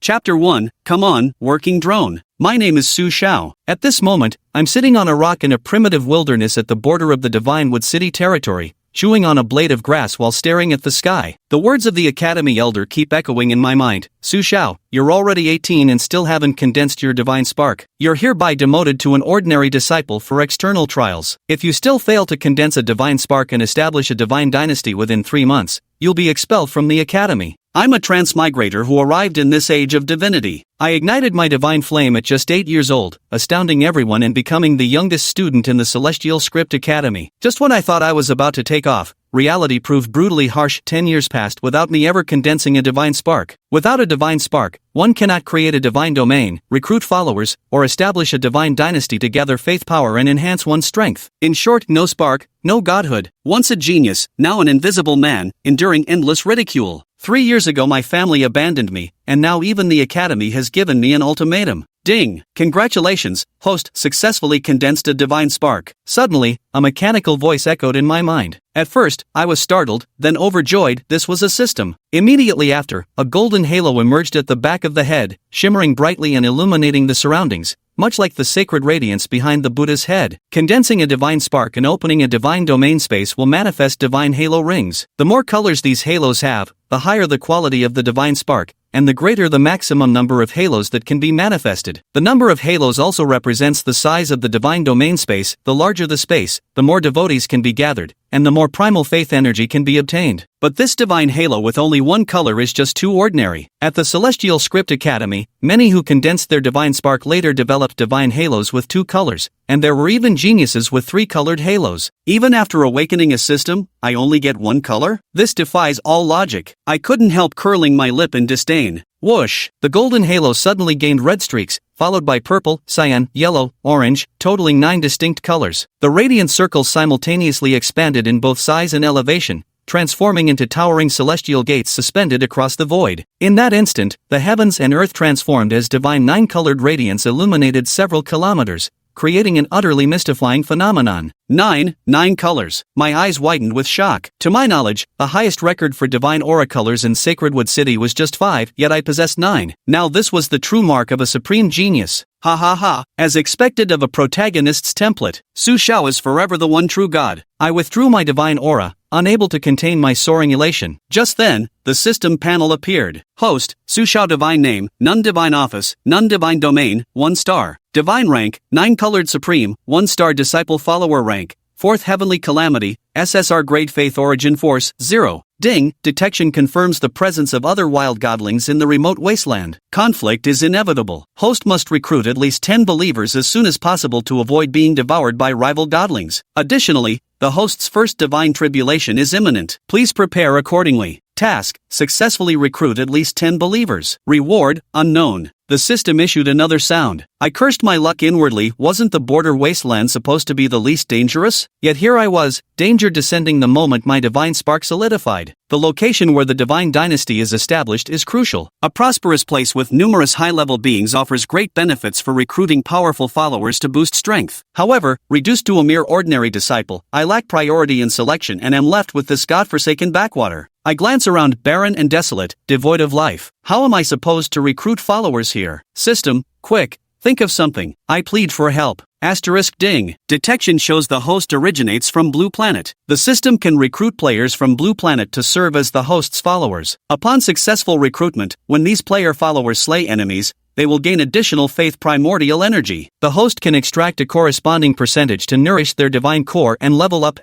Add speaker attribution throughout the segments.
Speaker 1: Chapter 1, Come On, Working Drone. My name is Su Xiao. At this moment, I'm sitting on a rock in a primitive wilderness at the border of the Divine Wood City territory, chewing on a blade of grass while staring at the sky. The words of the Academy Elder keep echoing in my mind. Su Xiao, you're already 18 and still haven't condensed your divine spark. You're hereby demoted to an ordinary disciple for external trials. If you still fail to condense a divine spark and establish a divine dynasty within 3 months, you'll be expelled from the Academy. I'm a transmigrator who arrived in this age of divinity. I ignited my divine flame at just 8 years old, astounding everyone and becoming the youngest student in the Celestial Script Academy. Just when I thought I was about to take off, reality proved brutally harsh. 10 years passed without me ever condensing a divine spark. Without a divine spark, one cannot create a divine domain, recruit followers, or establish a divine dynasty to gather faith power and enhance one's strength. In short, no spark, no godhood. Once a genius, now an invisible man, enduring endless ridicule. 3 years ago my family abandoned me, and now even the Academy has given me an ultimatum. Ding! Congratulations, host successfully condensed a divine spark. Suddenly, a mechanical voice echoed in my mind. At first, I was startled, then overjoyed. This was a system. Immediately after, a golden halo emerged at the back of the head, shimmering brightly and illuminating the surroundings, much like the sacred radiance behind the Buddha's head. Condensing a divine spark and opening a divine domain space will manifest divine halo rings. The more colors these halos have, the higher the quality of the divine spark, and the greater the maximum number of halos that can be manifested. The number of halos also represents the size of the divine domain space. The larger the space, the more devotees can be gathered, and the more primal faith energy can be obtained. But this divine halo with only one color is just too ordinary. At the Celestial Script Academy, many who condensed their divine spark later developed divine halos with 2 colors, and there were even geniuses with 3-colored halos. Even after awakening a system, I only get 1 color? This defies all logic. I couldn't help curling my lip in disdain. Whoosh! The golden halo suddenly gained red streaks, followed by purple, cyan, yellow, orange, totaling 9 distinct colors. The radiant circles simultaneously expanded in both size and elevation, transforming into towering celestial gates suspended across the void. In that instant, the heavens and earth transformed as divine 9-colored radiance illuminated several kilometers, creating an utterly mystifying phenomenon. 9 colors. My eyes widened with shock. To my knowledge, the highest record for divine aura colors in Sacred Wood City was just 5, yet I possessed 9. Now this was the true mark of a supreme genius. Ha ha ha. As expected of a protagonist's template, Su Xiao is forever the one true god. I withdrew my divine aura, unable to contain my soaring elation. Just then, the system panel appeared. Host, Su Xiao divine name, none divine office, none divine domain, 1 star. Divine rank, 9-colored supreme, 1-star disciple follower rank, 4th heavenly calamity, SSR grade faith origin force, 0. Ding, detection confirms the presence of other wild godlings in the remote wasteland. Conflict is inevitable. Host must recruit at least 10 believers as soon as possible to avoid being devoured by rival godlings. Additionally, the host's first divine tribulation is imminent. Please prepare accordingly. Task, successfully recruit at least 10 believers. Reward, unknown. The system issued another sound. I cursed my luck inwardly. Wasn't the border wasteland supposed to be the least dangerous? Yet here I was, danger descending the moment my divine spark solidified. The location where the divine dynasty is established is crucial. A prosperous place with numerous high-level beings offers great benefits for recruiting powerful followers to boost strength. However, reduced to a mere ordinary disciple, I lack priority in selection and am left with this godforsaken backwater. I glance around, barren and desolate, devoid of life. How am I supposed to recruit followers here? System, quick, think of something. I plead for help. Ding. Detection shows the host originates from Blue Planet. The system can recruit players from Blue Planet to serve as the host's followers. Upon successful recruitment, when these player followers slay enemies, they will gain additional faith primordial energy. The host can extract a corresponding percentage to nourish their divine core and level up *.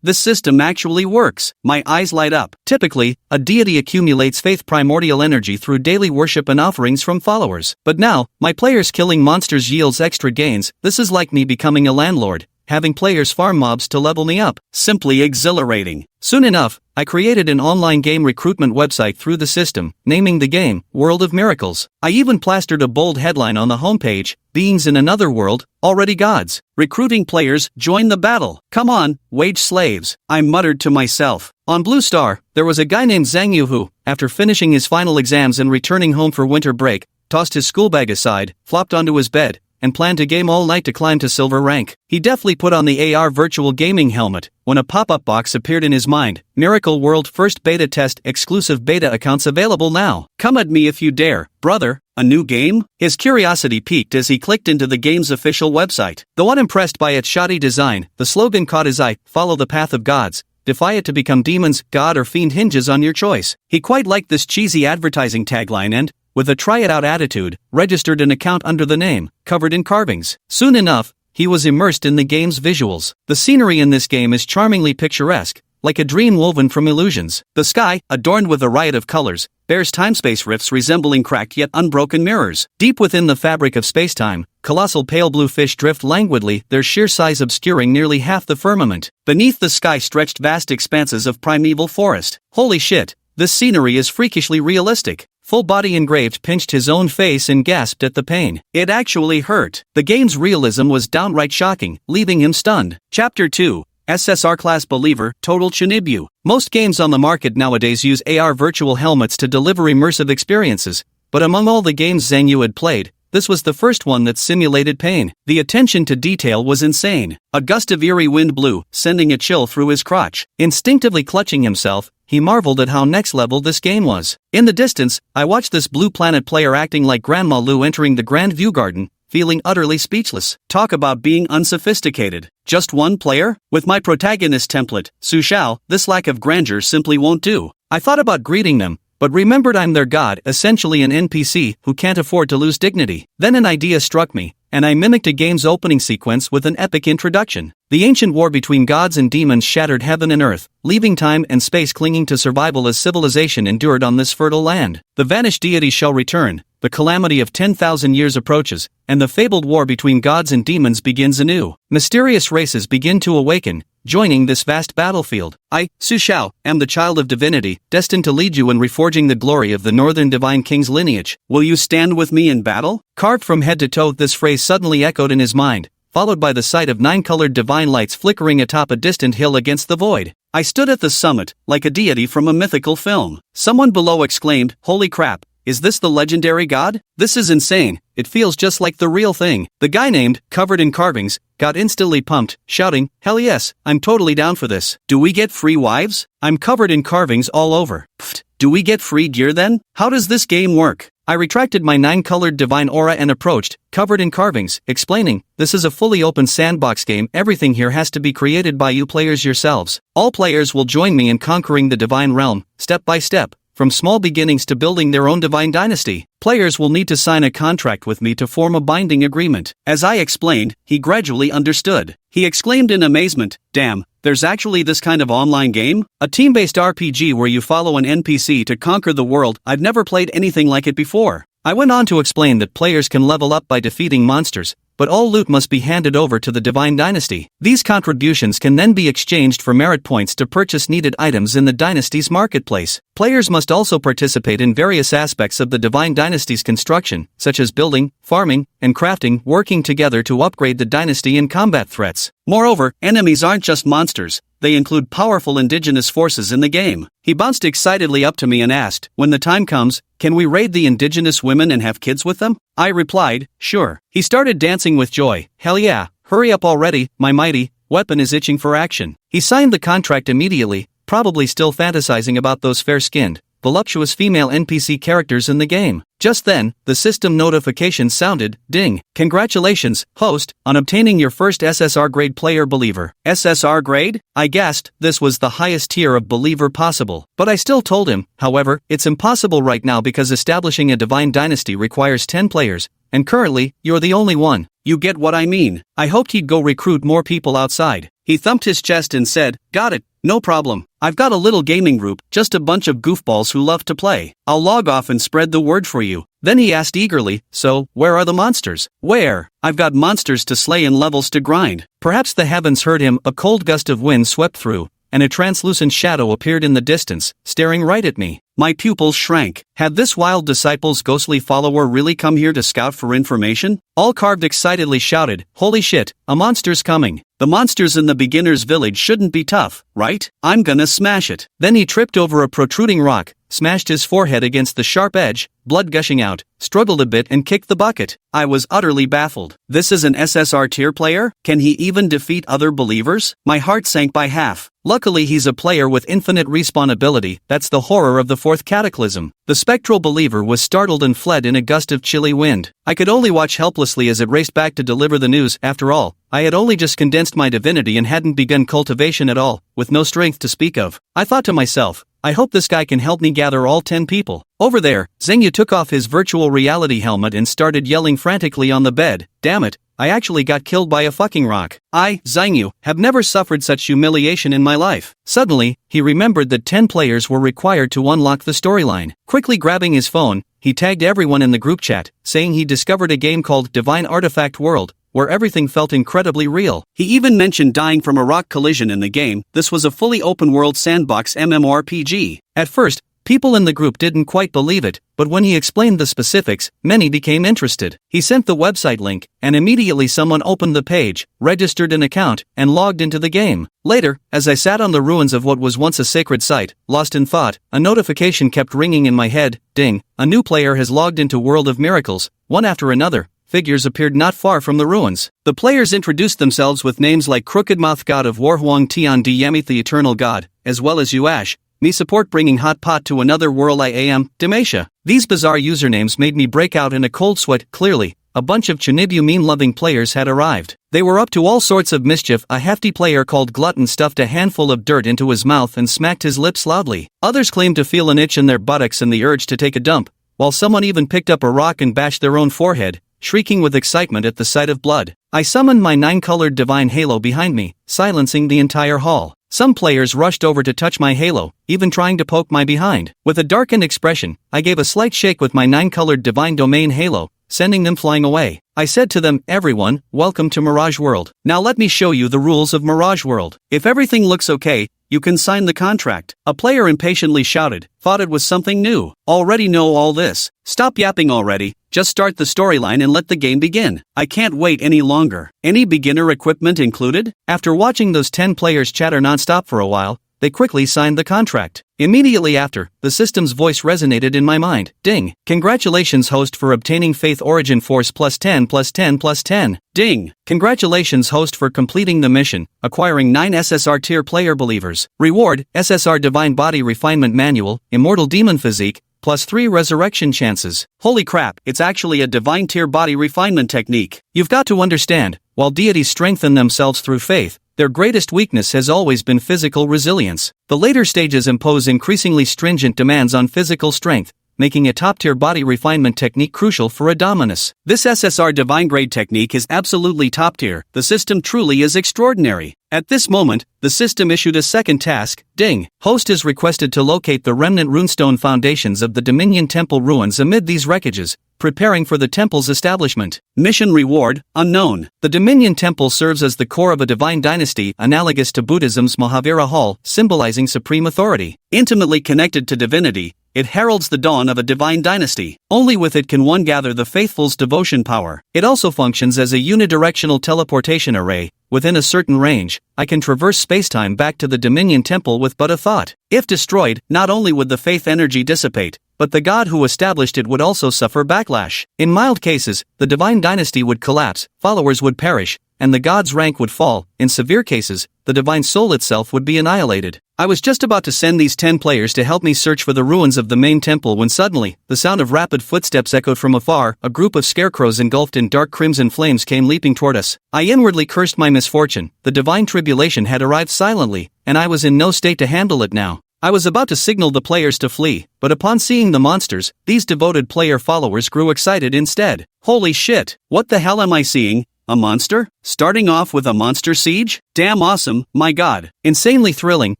Speaker 1: This system actually works. My eyes light up. Typically, a deity accumulates faith primordial energy through daily worship and offerings from followers. But now, my players killing monsters yields extra gains. This is like me becoming a landlord, having players farm mobs to level me up. Simply exhilarating. Soon enough, I created an online game recruitment website through the system, naming the game World of Miracles. I even plastered a bold headline on the homepage, Beings in Another World, Already Gods. Recruiting players, join the battle. Come on, wage slaves. I muttered to myself. On Blue Star, there was a guy named Zhang Yu who, after finishing his final exams and returning home for winter break, tossed his school bag aside, flopped onto his bed, and planned to game all night to climb to silver rank. He deftly put on the AR virtual gaming helmet when a pop-up box appeared in his mind. Miracle World first beta test, exclusive beta accounts available now. Come at me if you dare, brother. A new game? His curiosity piqued as he clicked into the game's official website. Though unimpressed by its shoddy design, the slogan caught his eye: follow the path of gods. Defy it to become demons, god or fiend hinges on your choice. He quite liked this cheesy advertising tagline and, with a try-it-out attitude, registered an account under the name, covered in carvings. Soon enough, he was immersed in the game's visuals. The scenery in this game is charmingly picturesque, like a dream woven from illusions. The sky, adorned with a riot of colors, bears time-space rifts resembling cracked yet unbroken mirrors. Deep within the fabric of space-time, colossal pale blue fish drift languidly, their sheer size obscuring nearly half the firmament. Beneath the sky stretched vast expanses of primeval forest. Holy shit, this scenery is freakishly realistic. Full body engraved pinched his own face and gasped at the pain. It actually hurt. The game's realism was downright shocking, leaving him stunned. Chapter 2. SSR Class Believer, Total Chunibyu. Most games on the market nowadays use AR virtual helmets to deliver immersive experiences, but among all the games Zhang had played, this was the first one that simulated pain. The attention to detail was insane. A gust of eerie wind blew, sending a chill through his crotch. Instinctively clutching himself, he marveled at how next level this game was. In the distance, I watched this Blue Planet player acting like Grandma Lu entering the Grand View Garden, feeling utterly speechless. Talk about being unsophisticated. Just one player? With my protagonist template, Su Xiao, this lack of grandeur simply won't do. I thought about greeting them, but remembered I'm their god, essentially an NPC who can't afford to lose dignity. Then an idea struck me, and I mimicked a game's opening sequence with an epic introduction. The ancient war between gods and demons shattered heaven and earth, leaving time and space clinging to survival as civilization endured on this fertile land. The vanished deity shall return, the calamity of 10,000 years approaches, and the fabled war between gods and demons begins anew. Mysterious races begin to awaken, joining this vast battlefield. I, Su Xiao, am the child of divinity, destined to lead you in reforging the glory of the northern divine king's lineage. Will you stand with me in battle? Carved from head to toe, this phrase suddenly echoed in his mind, followed by the sight of 9-colored divine lights flickering atop a distant hill against the void. I stood at the summit, like a deity from a mythical film. Someone below exclaimed, "Holy crap, is this the legendary god? This is insane, it feels just like the real thing." The guy named, covered in carvings, got instantly pumped, shouting, "Hell yes, I'm totally down for this. Do we get free wives? I'm covered in carvings all over. Pfft, do we get free gear then? How does this game work?" I retracted my 9-colored divine aura and approached, covered in carvings, explaining, "This is a fully open sandbox game. Everything here has to be created by you players yourselves. All players will join me in conquering the divine realm, step by step, from small beginnings to building their own divine dynasty. Players will need to sign a contract with me to form a binding agreement." As I explained, he gradually understood. He exclaimed in amazement, "Damn, there's actually this kind of online game? A team-based RPG where you follow an NPC to conquer the world? I've never played anything like it before." I went on to explain that players can level up by defeating monsters, but all loot must be handed over to the Divine Dynasty. These contributions can then be exchanged for merit points to purchase needed items in the Dynasty's marketplace. Players must also participate in various aspects of the Divine Dynasty's construction, such as building, farming, and crafting, working together to upgrade the Dynasty and combat threats. Moreover, enemies aren't just monsters, they include powerful indigenous forces in the game. He bounced excitedly up to me and asked, "When the time comes, can we raid the indigenous women and have kids with them?" I replied, "Sure." He started dancing with joy. "Hell yeah, hurry up already, my mighty weapon is itching for action." He signed the contract immediately, probably still fantasizing about those fair-skinned, voluptuous female NPC characters in the game. Just then, the system notification sounded, "Ding, congratulations, host, on obtaining your first SSR grade player believer." SSR grade? I gasped. This was the highest tier of believer possible. But I still told him, however, it's impossible right now because establishing a divine dynasty requires 10 players, and currently, you're the only one. You get what I mean. I hoped he'd go recruit more people outside. He thumped his chest and said, "Got it, no problem. I've got a little gaming group, just a bunch of goofballs who love to play. I'll log off and spread the word for you." Then he asked eagerly, "So, where are the monsters?" "Where? I've got monsters to slay and levels to grind." Perhaps the heavens heard him. A cold gust of wind swept through, and a translucent shadow appeared in the distance, staring right at me. My pupils shrank. Had this wild disciple's ghostly follower really come here to scout for information? All Carved excitedly shouted, "Holy shit, a monster's coming. The monsters in the beginner's village shouldn't be tough, right? I'm gonna smash it." Then he tripped over a protruding rock, smashed his forehead against the sharp edge, blood gushing out, struggled a bit and kicked the bucket. I was utterly baffled. This is an SSR tier player? Can he even defeat other believers? My heart sank by half. Luckily he's a player with infinite respawn ability. That's the horror of the fourth cataclysm. The spectral believer was startled and fled in a gust of chilly wind. I could only watch helplessly as it raced back to deliver the news. After all, I had only just condensed my divinity and hadn't begun cultivation at all, with no strength to speak of. I thought to myself, I hope this guy can help me gather all 10 people. Over there, Xingyu took off his virtual reality helmet and started yelling frantically on the bed. Damn it, I actually got killed by a fucking rock. I, Xingyu, have never suffered such humiliation in my life. Suddenly, he remembered that 10 players were required to unlock the storyline. Quickly grabbing his phone, he tagged everyone in the group chat, saying he discovered a game called Divine Artifact World, where everything felt incredibly real. He even mentioned dying from a rock collision in the game. This was a fully open-world sandbox MMORPG. At first, people in the group didn't quite believe it, but when he explained the specifics, many became interested. He sent the website link, and immediately someone opened the page, registered an account, and logged into the game. Later, as I sat on the ruins of what was once a sacred site, lost in thought, a notification kept ringing in my head. Ding, a new player has logged into World of Miracles. One after another, figures appeared not far from the ruins. The players introduced themselves with names like Crooked Mouth God of War, Huang Tian Di Yamith the Eternal God, as well as Yuash, me support bringing hot pot to another world. I am Demasha. These bizarre usernames made me break out in a cold sweat. Clearly, a bunch of Chinibu meme-loving players had arrived. They were up to all sorts of mischief. A hefty player called Glutton stuffed a handful of dirt into his mouth and smacked his lips loudly. Others claimed to feel an itch in their buttocks and the urge to take a dump, while someone even picked up a rock and bashed their own forehead, shrieking with excitement at the sight of blood. I summoned my 9-colored divine halo behind me, silencing the entire hall. Some players rushed over to touch my halo, even trying to poke my behind. With a darkened expression, I gave a slight shake with my 9-colored divine domain halo, sending them flying away. I said to them, "Everyone, welcome to Mirage World. Now let me show you the rules of Mirage World. If everything looks okay, you can sign the contract." A player impatiently shouted, "Thought it was something new. Already know all this. Stop yapping already. Just start the storyline and let the game begin. I can't wait any longer." Any beginner equipment included? After watching those 10 players chatter non-stop for a while, they quickly signed the contract. Immediately after, the system's voice resonated in my mind. Ding! Congratulations host for obtaining Faith Origin Force +10 +10 +10. Ding! Congratulations host for completing the mission, acquiring 9 SSR tier player believers. Reward, SSR Divine Body Refinement Manual, Immortal Demon Physique, +3 resurrection chances. Holy crap, it's actually a divine tier body refinement technique. You've got to understand, while deities strengthen themselves through faith, their greatest weakness has always been physical resilience. The later stages impose increasingly stringent demands on physical strength, making a top-tier body refinement technique crucial for a dominus. This SSR divine grade technique is absolutely top-tier. The system truly is extraordinary. At this moment, the system issued a second task. Ding! Host is requested to locate the remnant runestone foundations of the Dominion Temple ruins amid these wreckages, preparing for the temple's establishment. Mission reward, unknown. The Dominion Temple serves as the core of a divine dynasty analogous to Buddhism's Mahavira Hall, symbolizing supreme authority. Intimately connected to divinity, it heralds the dawn of a divine dynasty. Only with it can one gather the faithful's devotion power. It also functions as a unidirectional teleportation array. Within a certain range, I can traverse spacetime back to the Dominion Temple with but a thought. If destroyed, not only would the faith energy dissipate, but the god who established it would also suffer backlash. In mild cases, the divine dynasty would collapse, followers would perish, and the god's rank would fall. In severe cases, the divine soul itself would be annihilated. I was just about to send these 10 players to help me search for the ruins of the main temple when suddenly, the sound of rapid footsteps echoed from afar. A group of scarecrows engulfed in dark crimson flames came leaping toward us. I inwardly cursed my misfortune. The divine tribulation had arrived silently, and I was in no state to handle it now. I was about to signal the players to flee, but upon seeing the monsters, these devoted player followers grew excited instead. Holy shit, what the hell am I seeing? A monster? Starting off with a monster siege? Damn awesome, my god. Insanely thrilling.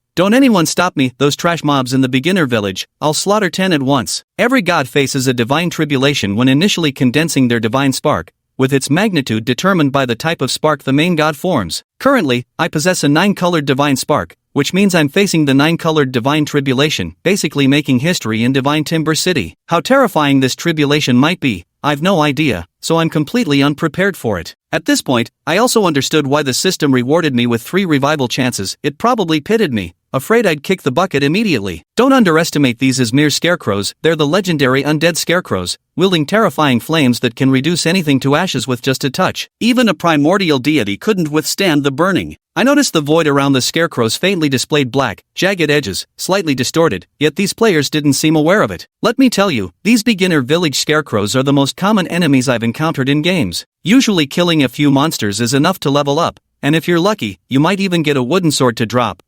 Speaker 1: Don't anyone stop me, those trash mobs in the beginner village. I'll slaughter 10 at once. Every god faces a divine tribulation when initially condensing their divine spark, with its magnitude determined by the type of spark the main god forms. Currently, I possess a 9-colored divine spark, which means I'm facing the 9-colored divine tribulation, basically making history in Divine Timber City. How terrifying this tribulation might be, I've no idea, so I'm completely unprepared for it. At this point, I also understood why the system rewarded me with 3 revival chances. It probably pitted me, afraid I'd kick the bucket immediately. Don't underestimate these as mere scarecrows. They're the legendary undead scarecrows, wielding terrifying flames that can reduce anything to ashes with just a touch. Even a primordial deity couldn't withstand the burning. I noticed the void around the scarecrows faintly displayed black, jagged edges, slightly distorted, yet these players didn't seem aware of it. Let me tell you, these beginner village scarecrows are the most common enemies I've encountered in games. Usually killing a few monsters is enough to level up, and if you're lucky, you might even get a wooden sword to drop.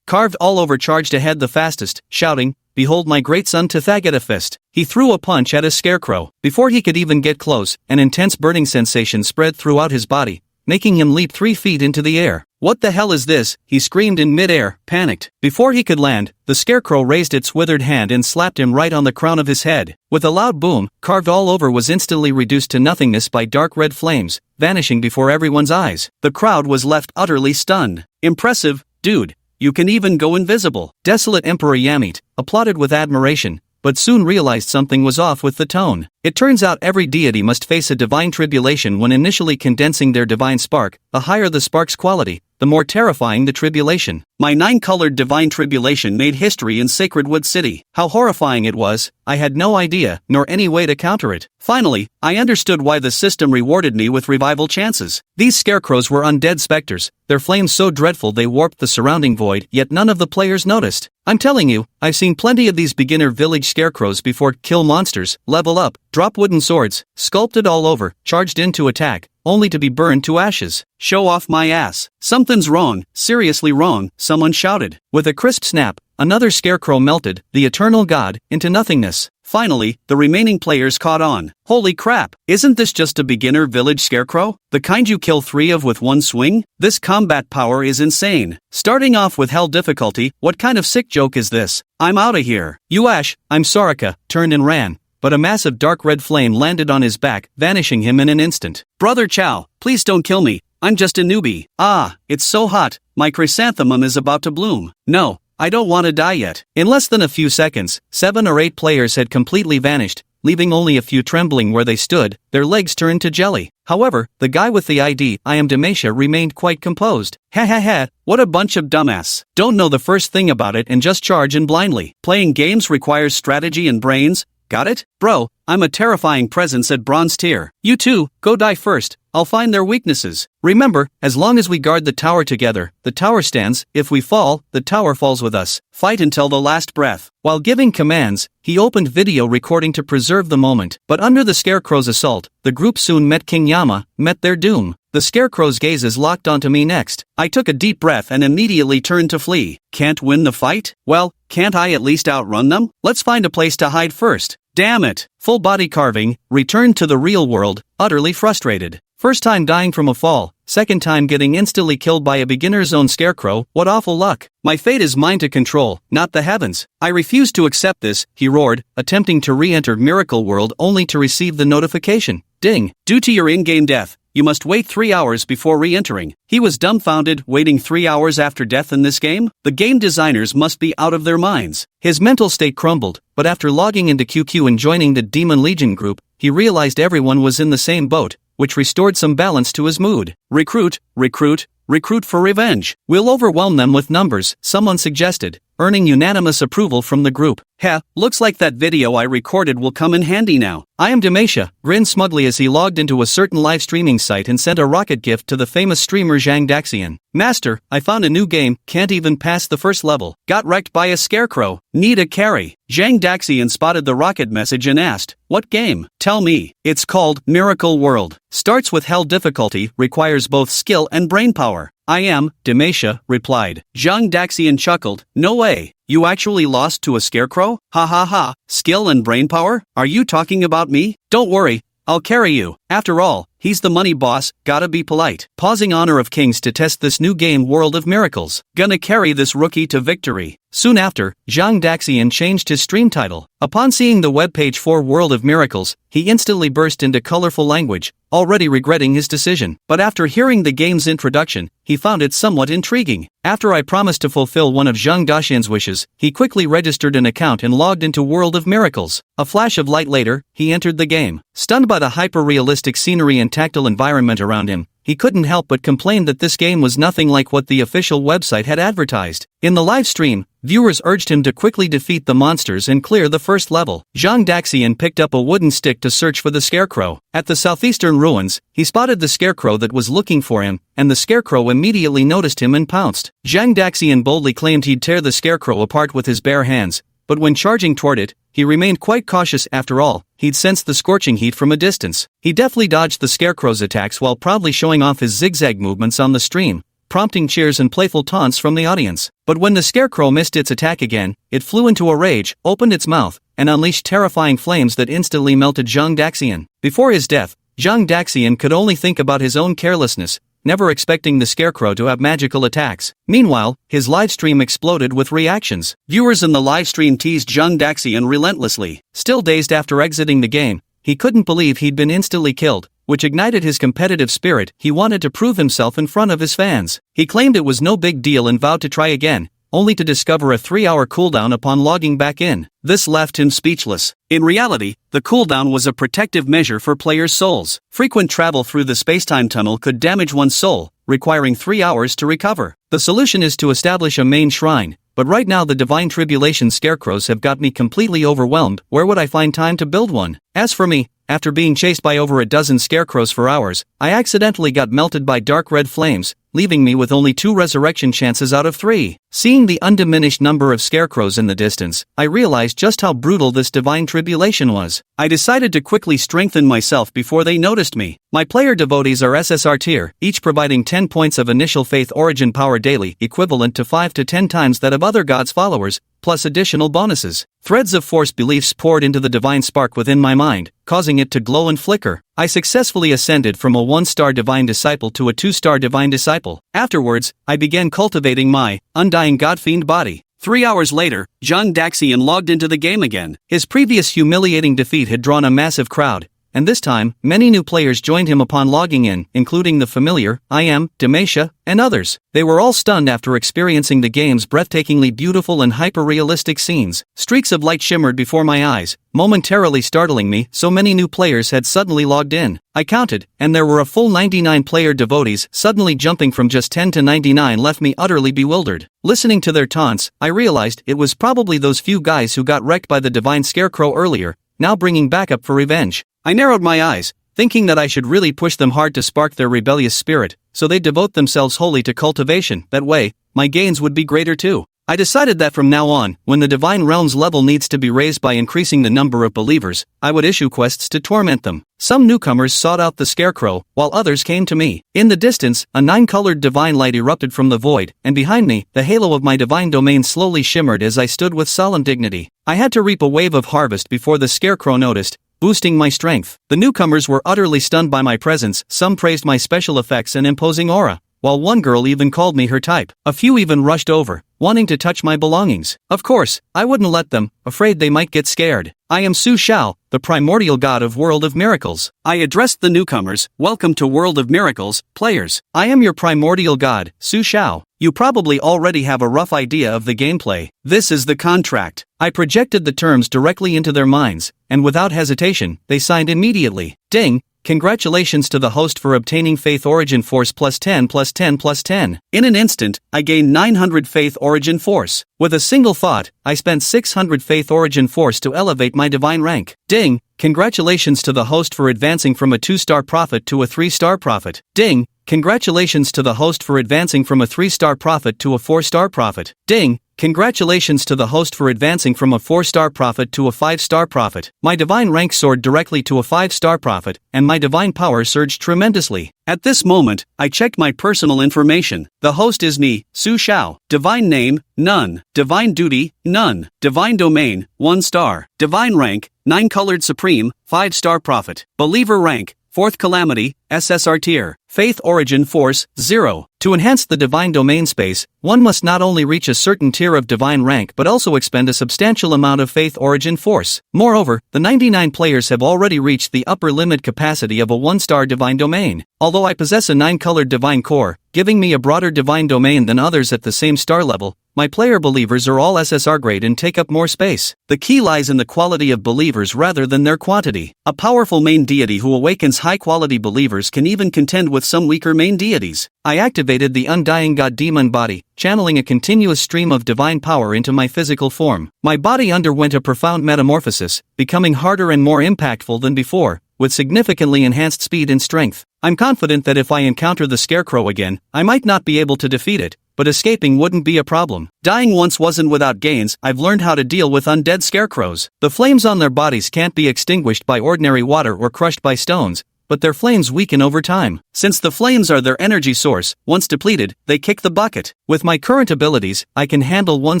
Speaker 1: Carved all over charged ahead the fastest, shouting, "Behold my great son Tithagata!" He threw a punch at a scarecrow. Before he could even get close, an intense burning sensation spread throughout his body, making him leap 3 feet into the air. "What the hell is this?" he screamed in midair, panicked. Before he could land, the scarecrow raised its withered hand and slapped him right on the crown of his head. With a loud boom, carved all over was instantly reduced to nothingness by dark red flames, vanishing before everyone's eyes. The crowd was left utterly stunned. "Impressive, dude. You can even go invisible." Desolate Emperor Yamit applauded with admiration, but soon realized something was off with the tone. It turns out every deity must face a divine tribulation when initially condensing their divine spark. The higher the spark's quality, the more terrifying the tribulation. My 9-colored divine tribulation made history in Sacredwood City. How horrifying it was, I had no idea, nor any way to counter it. Finally, I understood why the system rewarded me with revival chances. These scarecrows were undead specters, their flames so dreadful they warped the surrounding void, yet none of the players noticed. I'm telling you, I've seen plenty of these beginner village scarecrows before. Kill monsters, level up, drop wooden swords, sculpted all over, charged in to attack, only to be burned to ashes. "Show off my ass." "Something's wrong, seriously wrong," someone shouted. With a crisp snap, another scarecrow melted, the eternal god, into nothingness. Finally, the remaining players caught on. Holy crap, isn't this just a beginner village scarecrow? The kind you kill 3 of with one swing? This combat power is insane. Starting off with hell difficulty, what kind of sick joke is this? I'm outta here. "Yuash, I'm Soraka," turned and ran, but a massive dark red flame landed on his back, vanishing him in an instant. "Brother Chow, please don't kill me. I'm just a newbie." "Ah, it's so hot, my chrysanthemum is about to bloom." "No, I don't want to die yet." In less than a few seconds, 7 or 8 players had completely vanished, leaving only a few trembling where they stood, their legs turned to jelly. However, the guy with the ID, "I am Demetia," remained quite composed. "Ha ha ha, what a bunch of dumbass. Don't know the first thing about it and just charge in blindly. Playing games requires strategy and brains. Got it? Bro, I'm a terrifying presence at bronze tier. You two, go die first. I'll find their weaknesses. Remember, as long as we guard the tower together, the tower stands. If we fall, the tower falls with us. Fight until the last breath." While giving commands, he opened video recording to preserve the moment. But under the scarecrow's assault, the group soon met King Yama, met their doom. The scarecrow's gazes locked onto me next. I took a deep breath and immediately turned to flee. Can't win the fight? Well, can't I at least outrun them? Let's find a place to hide first. Damn it! Full body carving, returned to the real world, utterly frustrated. First time dying from a fall, second time getting instantly killed by a beginner's own scarecrow. What awful luck. My fate is mine to control, not the heavens. I refuse to accept this, he roared, attempting to re-enter Miracle World only to receive the notification. Ding! Due to your in-game death, you must wait 3 hours before re-entering. He was dumbfounded, waiting 3 hours after death in this game? The game designers must be out of their minds. His mental state crumbled, but after logging into QQ and joining the Demon Legion group, he realized everyone was in the same boat, which restored some balance to his mood. Recruit, recruit, recruit for revenge. We'll overwhelm them with numbers, someone suggested, earning unanimous approval from the group. Heh, looks like that video I recorded will come in handy now. I am Demetia, grinned smugly as he logged into a certain live streaming site and sent a rocket gift to the famous streamer Zhang Daxian. Master, I found a new game, can't even pass the first level. Got wrecked by a scarecrow. Need a carry. Zhang Daxian spotted the rocket message and asked, "What game?" "Tell me." "It's called Miracle World. Starts with hell difficulty, requires both skill and brain power." "I am," Demetia replied. Zhang Daxian chuckled, "No way. You actually lost to a scarecrow? Ha ha ha. Skill and brain power? Are you talking about me? Don't worry, I'll carry you. After all, He's the money boss, gotta be polite. Pausing Honor of Kings to test this new game World of Miracles. Gonna carry this rookie to victory. Soon after, Zhang Daxian changed his stream title. Upon seeing the webpage for World of Miracles, he instantly burst into colorful language, already regretting his decision. But after hearing the game's introduction, he found it somewhat intriguing. After I promised to fulfill one of Zhang Daxian's wishes, he quickly registered an account and logged into World of Miracles. A flash of light later, he entered the game. Stunned by the hyper-realistic scenery and tactile environment around him, he couldn't help but complain that this game was nothing like what the official website had advertised. In the live stream, viewers urged him to quickly defeat the monsters and clear the first level. Zhang Daxian picked up a wooden stick to search for the scarecrow. At the southeastern ruins, he spotted the scarecrow that was looking for him, and the scarecrow immediately noticed him and pounced. Zhang Daxian boldly claimed he'd tear the scarecrow apart with his bare hands, but when charging toward it, he remained quite cautious. After all, he'd sensed the scorching heat from a distance. He deftly dodged the scarecrow's attacks while proudly showing off his zigzag movements on the stream, prompting cheers and playful taunts from the audience. But when the scarecrow missed its attack again, it flew into a rage, opened its mouth, and unleashed terrifying flames that instantly melted Zhang Daxian. Before his death, Zhang Daxian could only think about his own carelessness, never expecting the scarecrow to have magical attacks. Meanwhile, his livestream exploded with reactions. Viewers in the livestream teased Zhang Daxian relentlessly. Still dazed after exiting the game, he couldn't believe he'd been instantly killed, which ignited his competitive spirit. He wanted to prove himself in front of his fans. He claimed it was no big deal and vowed to try again, only to discover a 3-hour cooldown upon logging back in. This left him speechless. In reality, the cooldown was a protective measure for players' souls. Frequent travel through the spacetime tunnel could damage one's soul, requiring 3 hours to recover. The solution is to establish a main shrine, but right now the divine tribulation scarecrows have got me completely overwhelmed. Where would I find time to build one? As for me, after being chased by over a dozen scarecrows for hours, I accidentally got melted by dark red flames, leaving me with only 2 resurrection chances out of 3. Seeing the undiminished number of scarecrows in the distance, I realized just how brutal this divine tribulation was. I decided to quickly strengthen myself before they noticed me. My player devotees are SSR tier, each providing 10 points of initial faith origin power daily, equivalent to 5 to 10 times that of other gods' followers, plus additional bonuses. Threads of force beliefs poured into the divine spark within my mind, causing it to glow and flicker. I successfully ascended from a 1-star divine disciple to a 2-star divine disciple. Afterwards, I began cultivating my undying godfiend body. 3 hours later, Zhang Daxian logged into the game again. His previous humiliating defeat had drawn a massive crowd, and this time, many new players joined him upon logging in, including the familiar, I Am, Demacia, and others. They were all stunned after experiencing the game's breathtakingly beautiful and hyper-realistic scenes. Streaks of light shimmered before my eyes, momentarily startling me. So many new players had suddenly logged in. I counted, and there were a full 99 player devotees. Suddenly jumping from just 10 to 99 left me utterly bewildered. Listening to their taunts, I realized it was probably those few guys who got wrecked by the divine scarecrow earlier, now bringing backup for revenge. I narrowed my eyes, thinking that I should really push them hard to spark their rebellious spirit, so they'd devote themselves wholly to cultivation. That way, my gains would be greater too. I decided that from now on, when the Divine Realm's level needs to be raised by increasing the number of believers, I would issue quests to torment them. Some newcomers sought out the scarecrow, while others came to me. In the distance, a 9-colored divine light erupted from the void, and behind me, the halo of my divine domain slowly shimmered as I stood with solemn dignity. I had to reap a wave of harvest before the scarecrow noticed, boosting my strength. The newcomers were utterly stunned by my presence. Some praised my special effects and imposing aura, while one girl even called me her type. A few even rushed over, wanting to touch my belongings. Of course, I wouldn't let them, afraid they might get scared. I am Su Shao, the primordial god of World of Miracles. I addressed the newcomers. Welcome to World of Miracles, players. I am your primordial god, Su Shao. You probably already have a rough idea of the gameplay. This is the contract. I projected the terms directly into their minds, and without hesitation, they signed immediately. Ding! Congratulations to the host for obtaining Faith Origin Force plus 10 plus 10 plus 10. In an instant, I gained 900 Faith Origin Force. With a single thought, I spent 600 Faith Origin Force to elevate my divine rank. Ding! Congratulations to the host for advancing from a 2-star prophet to a 3-star prophet. Ding! Congratulations to the host for advancing from a 3-star prophet to a 4-star prophet. Ding! Congratulations to the host for advancing from a 4-star prophet to a 5-star prophet. My divine rank soared directly to a 5-star prophet, and my divine power surged tremendously. At this moment, I checked my personal information. The host is me, Su Shao. Divine name, none. Divine duty, none. Divine domain, 1 star. Divine rank, 9-colored supreme, 5-star prophet. Believer rank, 4th Calamity, SSR Tier. Faith Origin Force, 0. To enhance the divine domain space, one must not only reach a certain tier of divine rank but also expend a substantial amount of Faith Origin Force. Moreover, the 99 players have already reached the upper limit capacity of a 1-star divine domain. Although I possess a 9-colored divine core, giving me a broader divine domain than others at the same star level, my player believers are all SSR grade and take up more space. The key lies in the quality of believers rather than their quantity. A powerful main deity who awakens high-quality believers can even contend with some weaker main deities. I activated the Undying God Demon body, channeling a continuous stream of divine power into my physical form. My body underwent a profound metamorphosis, becoming harder and more impactful than before, with significantly enhanced speed and strength. I'm confident that if I encounter the Scarecrow again, I might not be able to defeat it, but escaping wouldn't be a problem. Dying once wasn't without gains. I've learned how to deal with undead scarecrows. The flames on their bodies can't be extinguished by ordinary water or crushed by stones, but their flames weaken over time. Since the flames are their energy source, once depleted, they kick the bucket. With my current abilities, I can handle one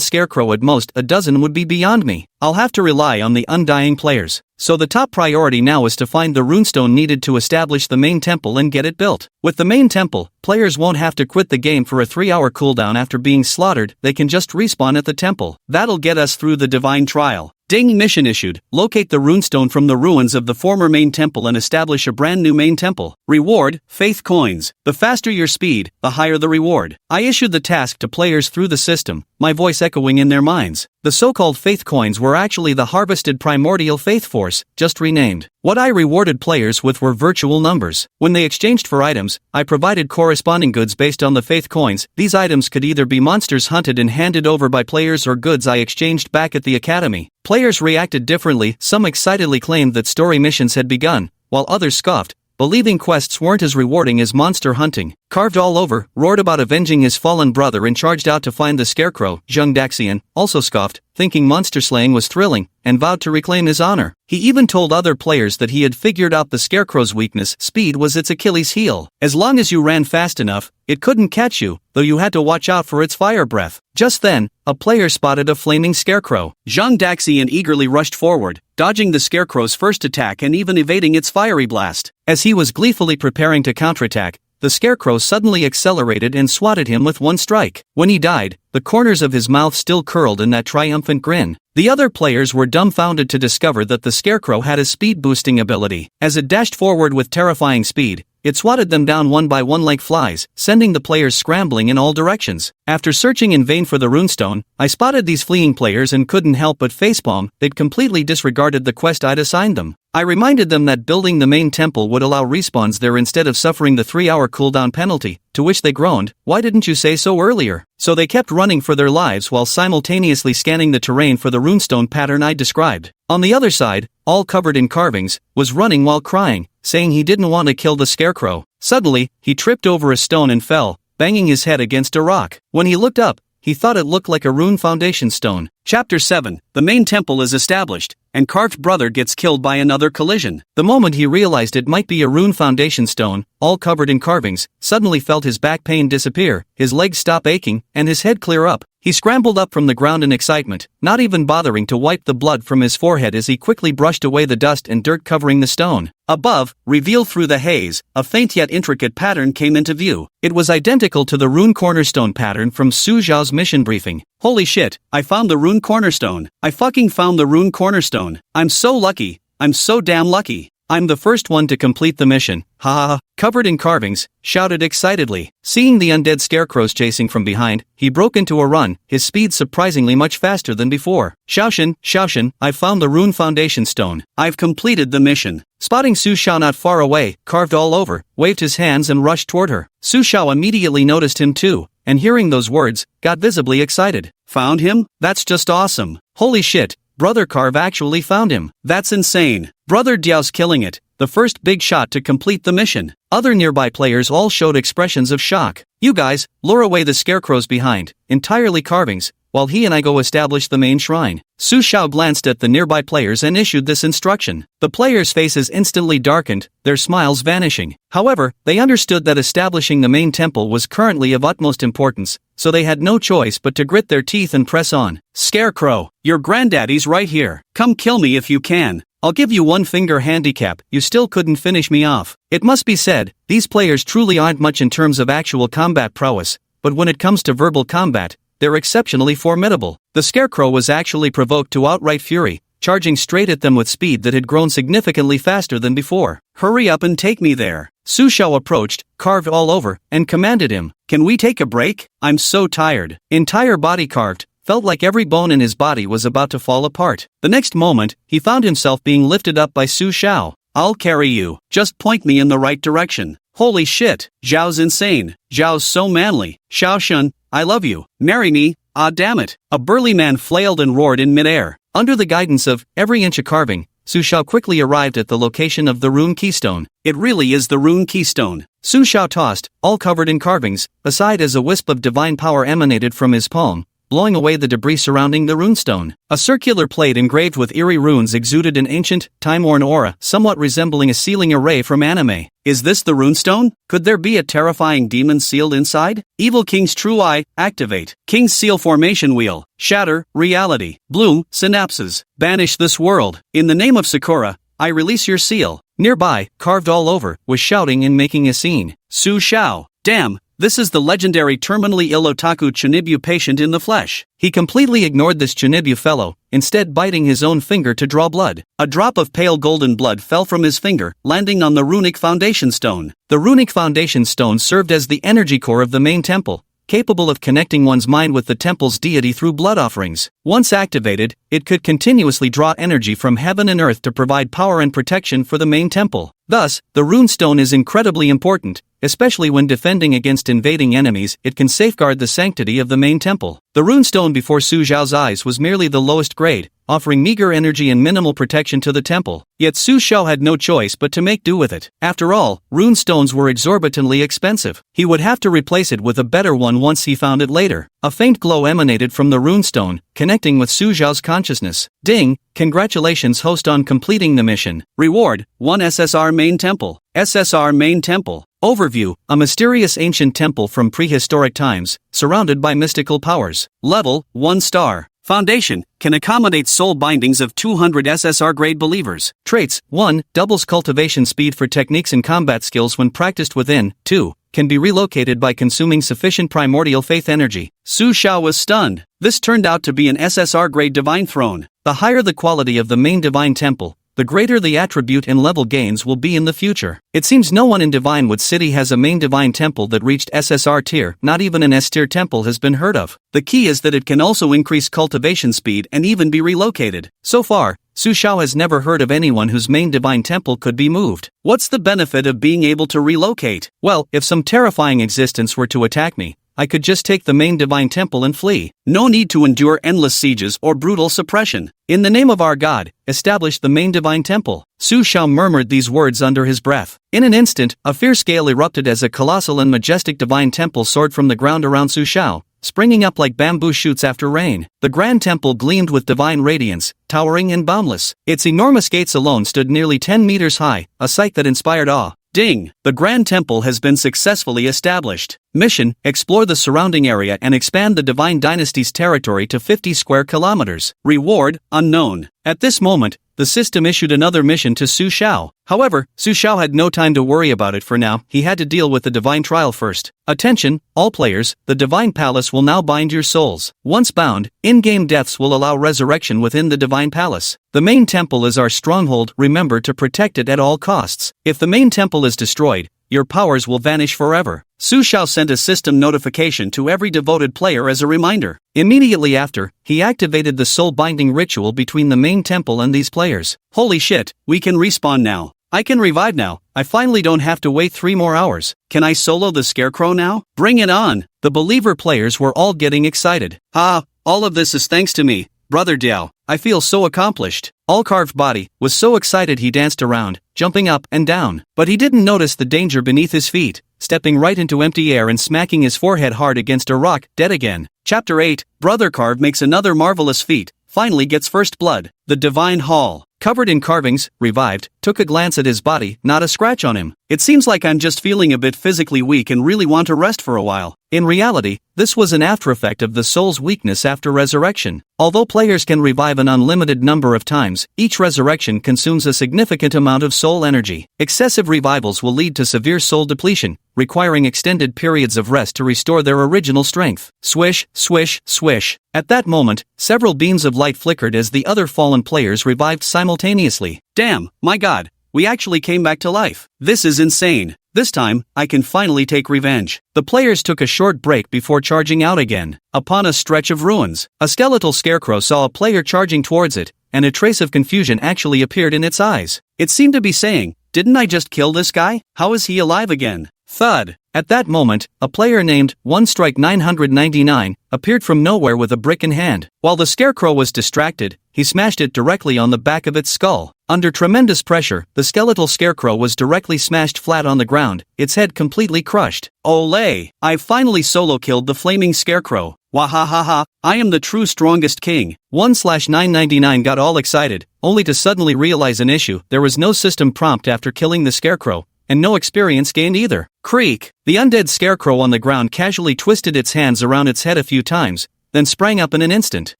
Speaker 1: scarecrow at most. A dozen would be beyond me. I'll have to rely on the undying players. So the top priority now is to find the runestone needed to establish the main temple and get it built. With the main temple, players won't have to quit the game for a 3-hour cooldown after being slaughtered. They can just respawn at the temple. That'll get us through the divine trial. Ding! Mission issued. Locate the runestone from the ruins of the former main temple and establish a brand new main temple. Reward, Faith Coins. The faster your speed, the higher the reward. I issued the task to players through the system, my voice echoing in their minds. The so-called Faith Coins were actually the harvested primordial Faith Force, just renamed. What I rewarded players with were virtual numbers. When they exchanged for items, I provided corresponding goods based on the Faith Coins. These items could either be monsters hunted and handed over by players or goods I exchanged back at the academy. Players reacted differently. Some excitedly claimed that story missions had begun, while others scoffed, believing quests weren't as rewarding as monster hunting. Carved all over, roared about avenging his fallen brother and charged out to find the Scarecrow. Jung Daxian also scoffed, thinking monster slaying was thrilling, and vowed to reclaim his honor. He even told other players that he had figured out the Scarecrow's weakness. Speed was its Achilles heel. As long as you ran fast enough, it couldn't catch you, though you had to watch out for its fire breath. Just then, a player spotted a flaming Scarecrow. Zhang Daxian eagerly rushed forward, dodging the Scarecrow's first attack and even evading its fiery blast. As he was gleefully preparing to counterattack, the Scarecrow suddenly accelerated and swatted him with one strike. When he died, the corners of his mouth still curled in that triumphant grin. The other players were dumbfounded to discover that the Scarecrow had a speed-boosting ability. As it dashed forward with terrifying speed, it swatted them down one by one like flies, sending the players scrambling in all directions. After searching in vain for the runestone, I spotted these fleeing players and couldn't help but facepalm. They'd completely disregarded the quest I'd assigned them. I reminded them that building the main temple would allow respawns there instead of suffering the 3-hour cooldown penalty, to which they groaned, "Why didn't you say so earlier?" So they kept running for their lives while simultaneously scanning the terrain for the runestone pattern I described. On the other side, all covered in carvings, was running while crying, saying he didn't want to kill the Scarecrow. Suddenly, he tripped over a stone and fell, banging his head against a rock. When he looked up, he thought it looked like a rune foundation stone. Chapter 7. The main temple is established, and Carved Brother gets killed by another collision. The moment he realized it might be a rune foundation stone, all covered in carvings, suddenly felt his back pain disappear, his legs stop aching, and his head clear up. He scrambled up from the ground in excitement, not even bothering to wipe the blood from his forehead as he quickly brushed away the dust and dirt covering the stone. Above, revealed through the haze, a faint yet intricate pattern came into view. It was identical to the rune cornerstone pattern from Su Zhao's mission briefing. Holy shit, I found the rune cornerstone. I fucking found the rune cornerstone. I'm so lucky. I'm so damn lucky. I'm the first one to complete the mission. Ha ha ha. Covered in carvings, shouted excitedly. Seeing the undead scarecrows chasing from behind, he broke into a run, his speed surprisingly much faster than before. Shaoshan, I found the rune foundation stone. I've completed the mission. Spotting Su Xiao not far away, carved all over, waved his hands and rushed toward her. Su Xiao immediately noticed him too, and hearing those words, got visibly excited. Found him? That's just awesome. Holy shit, Brother Carve actually found him. That's insane. Brother Diao's killing it. The first big shot to complete the mission. Other nearby players all showed expressions of shock. You guys, lure away the scarecrows behind, entirely carvings, while he and I go establish the main shrine. Su Xiao glanced at the nearby players and issued this instruction. The players' faces instantly darkened, their smiles vanishing. However, they understood that establishing the main temple was currently of utmost importance, so they had no choice but to grit their teeth and press on. Scarecrow, your granddaddy's right here. Come kill me if you can. I'll give you one finger handicap, you still couldn't finish me off. It must be said, these players truly aren't much in terms of actual combat prowess, but when it comes to verbal combat, they're exceptionally formidable. The Scarecrow was actually provoked to outright fury, charging straight at them with speed that had grown significantly faster than before. Hurry up and take me there. Su Xiao approached, carved all over, and commanded him, "Can we take a break? I'm so tired." Entire body carved, felt like every bone in his body was about to fall apart. The next moment, he found himself being lifted up by Su Xiao. "I'll carry you. Just point me in the right direction." Holy shit, Zhao's insane. Zhao's so manly. Xiao Shun, I love you. Marry me. Ah damn it. A burly man flailed and roared in midair. Under the guidance of every inch of carving, Su Xiao quickly arrived at the location of the rune keystone. It really is the rune keystone. Su Xiao tossed, all covered in carvings, aside as a wisp of divine power emanated from his palm, blowing away the debris surrounding the runestone. A circular plate engraved with eerie runes exuded an ancient, time-worn aura, somewhat resembling a sealing array from anime. Is this the runestone? Could there be a terrifying demon sealed inside? Evil King's True Eye, activate. King's Seal Formation Wheel, shatter, reality, bloom, synapses, banish this world. In the name of Sakura, I release your seal. Nearby, carved all over, was shouting and making a scene. Su Xiao, damn. This is the legendary terminally ill otaku Chunibu patient in the flesh. He completely ignored this Chunibu fellow, instead biting his own finger to draw blood. A drop of pale golden blood fell from his finger, landing on the runic foundation stone. The runic foundation stone served as the energy core of the main temple, capable of connecting one's mind with the temple's deity through blood offerings. Once activated, it could continuously draw energy from heaven and earth to provide power and protection for the main temple. Thus, the rune stone is incredibly important, especially when defending against invading enemies. It can safeguard the sanctity of the main temple. The rune stone before Su Xiao's eyes was merely the lowest grade, offering meager energy and minimal protection to the temple. Yet Su Xiao had no choice but to make do with it. After all, rune stones were exorbitantly expensive. He would have to replace it with a better one once he found it later. A faint glow emanated from the rune stone, connecting with Su Xiao's consciousness. Ding! Congratulations host on completing the mission. Reward, 1 SSR Main Temple. SSR Main Temple. Overview, a mysterious ancient temple from prehistoric times, surrounded by mystical powers. Level, 1 star. Foundation, can accommodate soul bindings of 200 SSR grade believers. Traits, 1, doubles cultivation speed for techniques and combat skills when practiced within. 2, can be relocated by consuming sufficient primordial faith energy. Su Xiao was stunned. This turned out to be an SSR grade divine throne. The higher the quality of the main divine temple, the greater the attribute and level gains will be in the future. It seems no one in Divinewood City has a main divine temple that reached SSR tier. Not even an S tier temple has been heard of. The key is that it can also increase cultivation speed and even be relocated. So far, Su Xiao has never heard of anyone whose main divine temple could be moved. What's the benefit of being able to relocate? Well, if some terrifying existence were to attack me, I could just take the main divine temple and flee. No need to endure endless sieges or brutal suppression. In the name of our God, establish the main divine temple. Su Xiao murmured these words under his breath. In an instant, a fierce gale erupted as a colossal and majestic divine temple soared from the ground around Su Xiao, springing up like bamboo shoots after rain. The grand temple gleamed with divine radiance, towering and boundless. Its enormous gates alone stood nearly 10 meters high, a sight that inspired awe. Ding! The Grand Temple has been successfully established. Mission, explore the surrounding area and expand the Divine Dynasty's territory to 50 square kilometers. Reward, unknown. At this moment, the system issued another mission to Su Xiao. However, Su Xiao had no time to worry about it for now. He had to deal with the Divine Trial first. Attention, all players, the Divine Palace will now bind your souls. Once bound, in-game deaths will allow resurrection within the Divine Palace. The main temple is our stronghold, remember to protect it at all costs. If the main temple is destroyed, your powers will vanish forever. Su Xiao sent a system notification to every devoted player as a reminder. Immediately after, he activated the soul-binding ritual between the main temple and these players. Holy shit, we can respawn now. I can revive now. I finally don't have to wait 3 more hours. Can I solo the Scarecrow now? Bring it on! The believer players were all getting excited. All of this is thanks to me. Brother Diao, I feel so accomplished. All-carved body was so excited he danced around, jumping up and down. But he didn't notice the danger beneath his feet, stepping right into empty air and smacking his forehead hard against a rock, dead again. Chapter 8, Brother Carve makes another marvelous feat, finally gets first blood. The Divine Hall, covered in carvings, revived, took a glance at his body, not a scratch on him. It seems like I'm just feeling a bit physically weak and really want to rest for a while. In reality, this was an after effect of the soul's weakness after resurrection. Although players can revive an unlimited number of times, each resurrection consumes a significant amount of soul energy. Excessive revivals will lead to severe soul depletion, requiring extended periods of rest to restore their original strength. Swish, swish, swish. At that moment, several beams of light flickered as the other fallen players revived simultaneously. Damn, my god, we actually came back to life. This is insane. This time, I can finally take revenge. The players took a short break before charging out again. Upon a stretch of ruins, a skeletal scarecrow saw a player charging towards it, and a trace of confusion actually appeared in its eyes. It seemed to be saying, "Didn't I just kill this guy? How is he alive again?" Thud. At that moment, a player named 1Strike999 appeared from nowhere with a brick in hand. While the scarecrow was distracted, he smashed it directly on the back of its skull. Under tremendous pressure, the skeletal scarecrow was directly smashed flat on the ground, its head completely crushed. Olay! I finally solo killed the flaming scarecrow. Wahahaha, I am the true strongest king. 1/999 got all excited, only to suddenly realize an issue. There was no system prompt after killing the scarecrow, and no experience gained either. Creak! The undead scarecrow on the ground casually twisted its hands around its head a few times, then sprang up in an instant.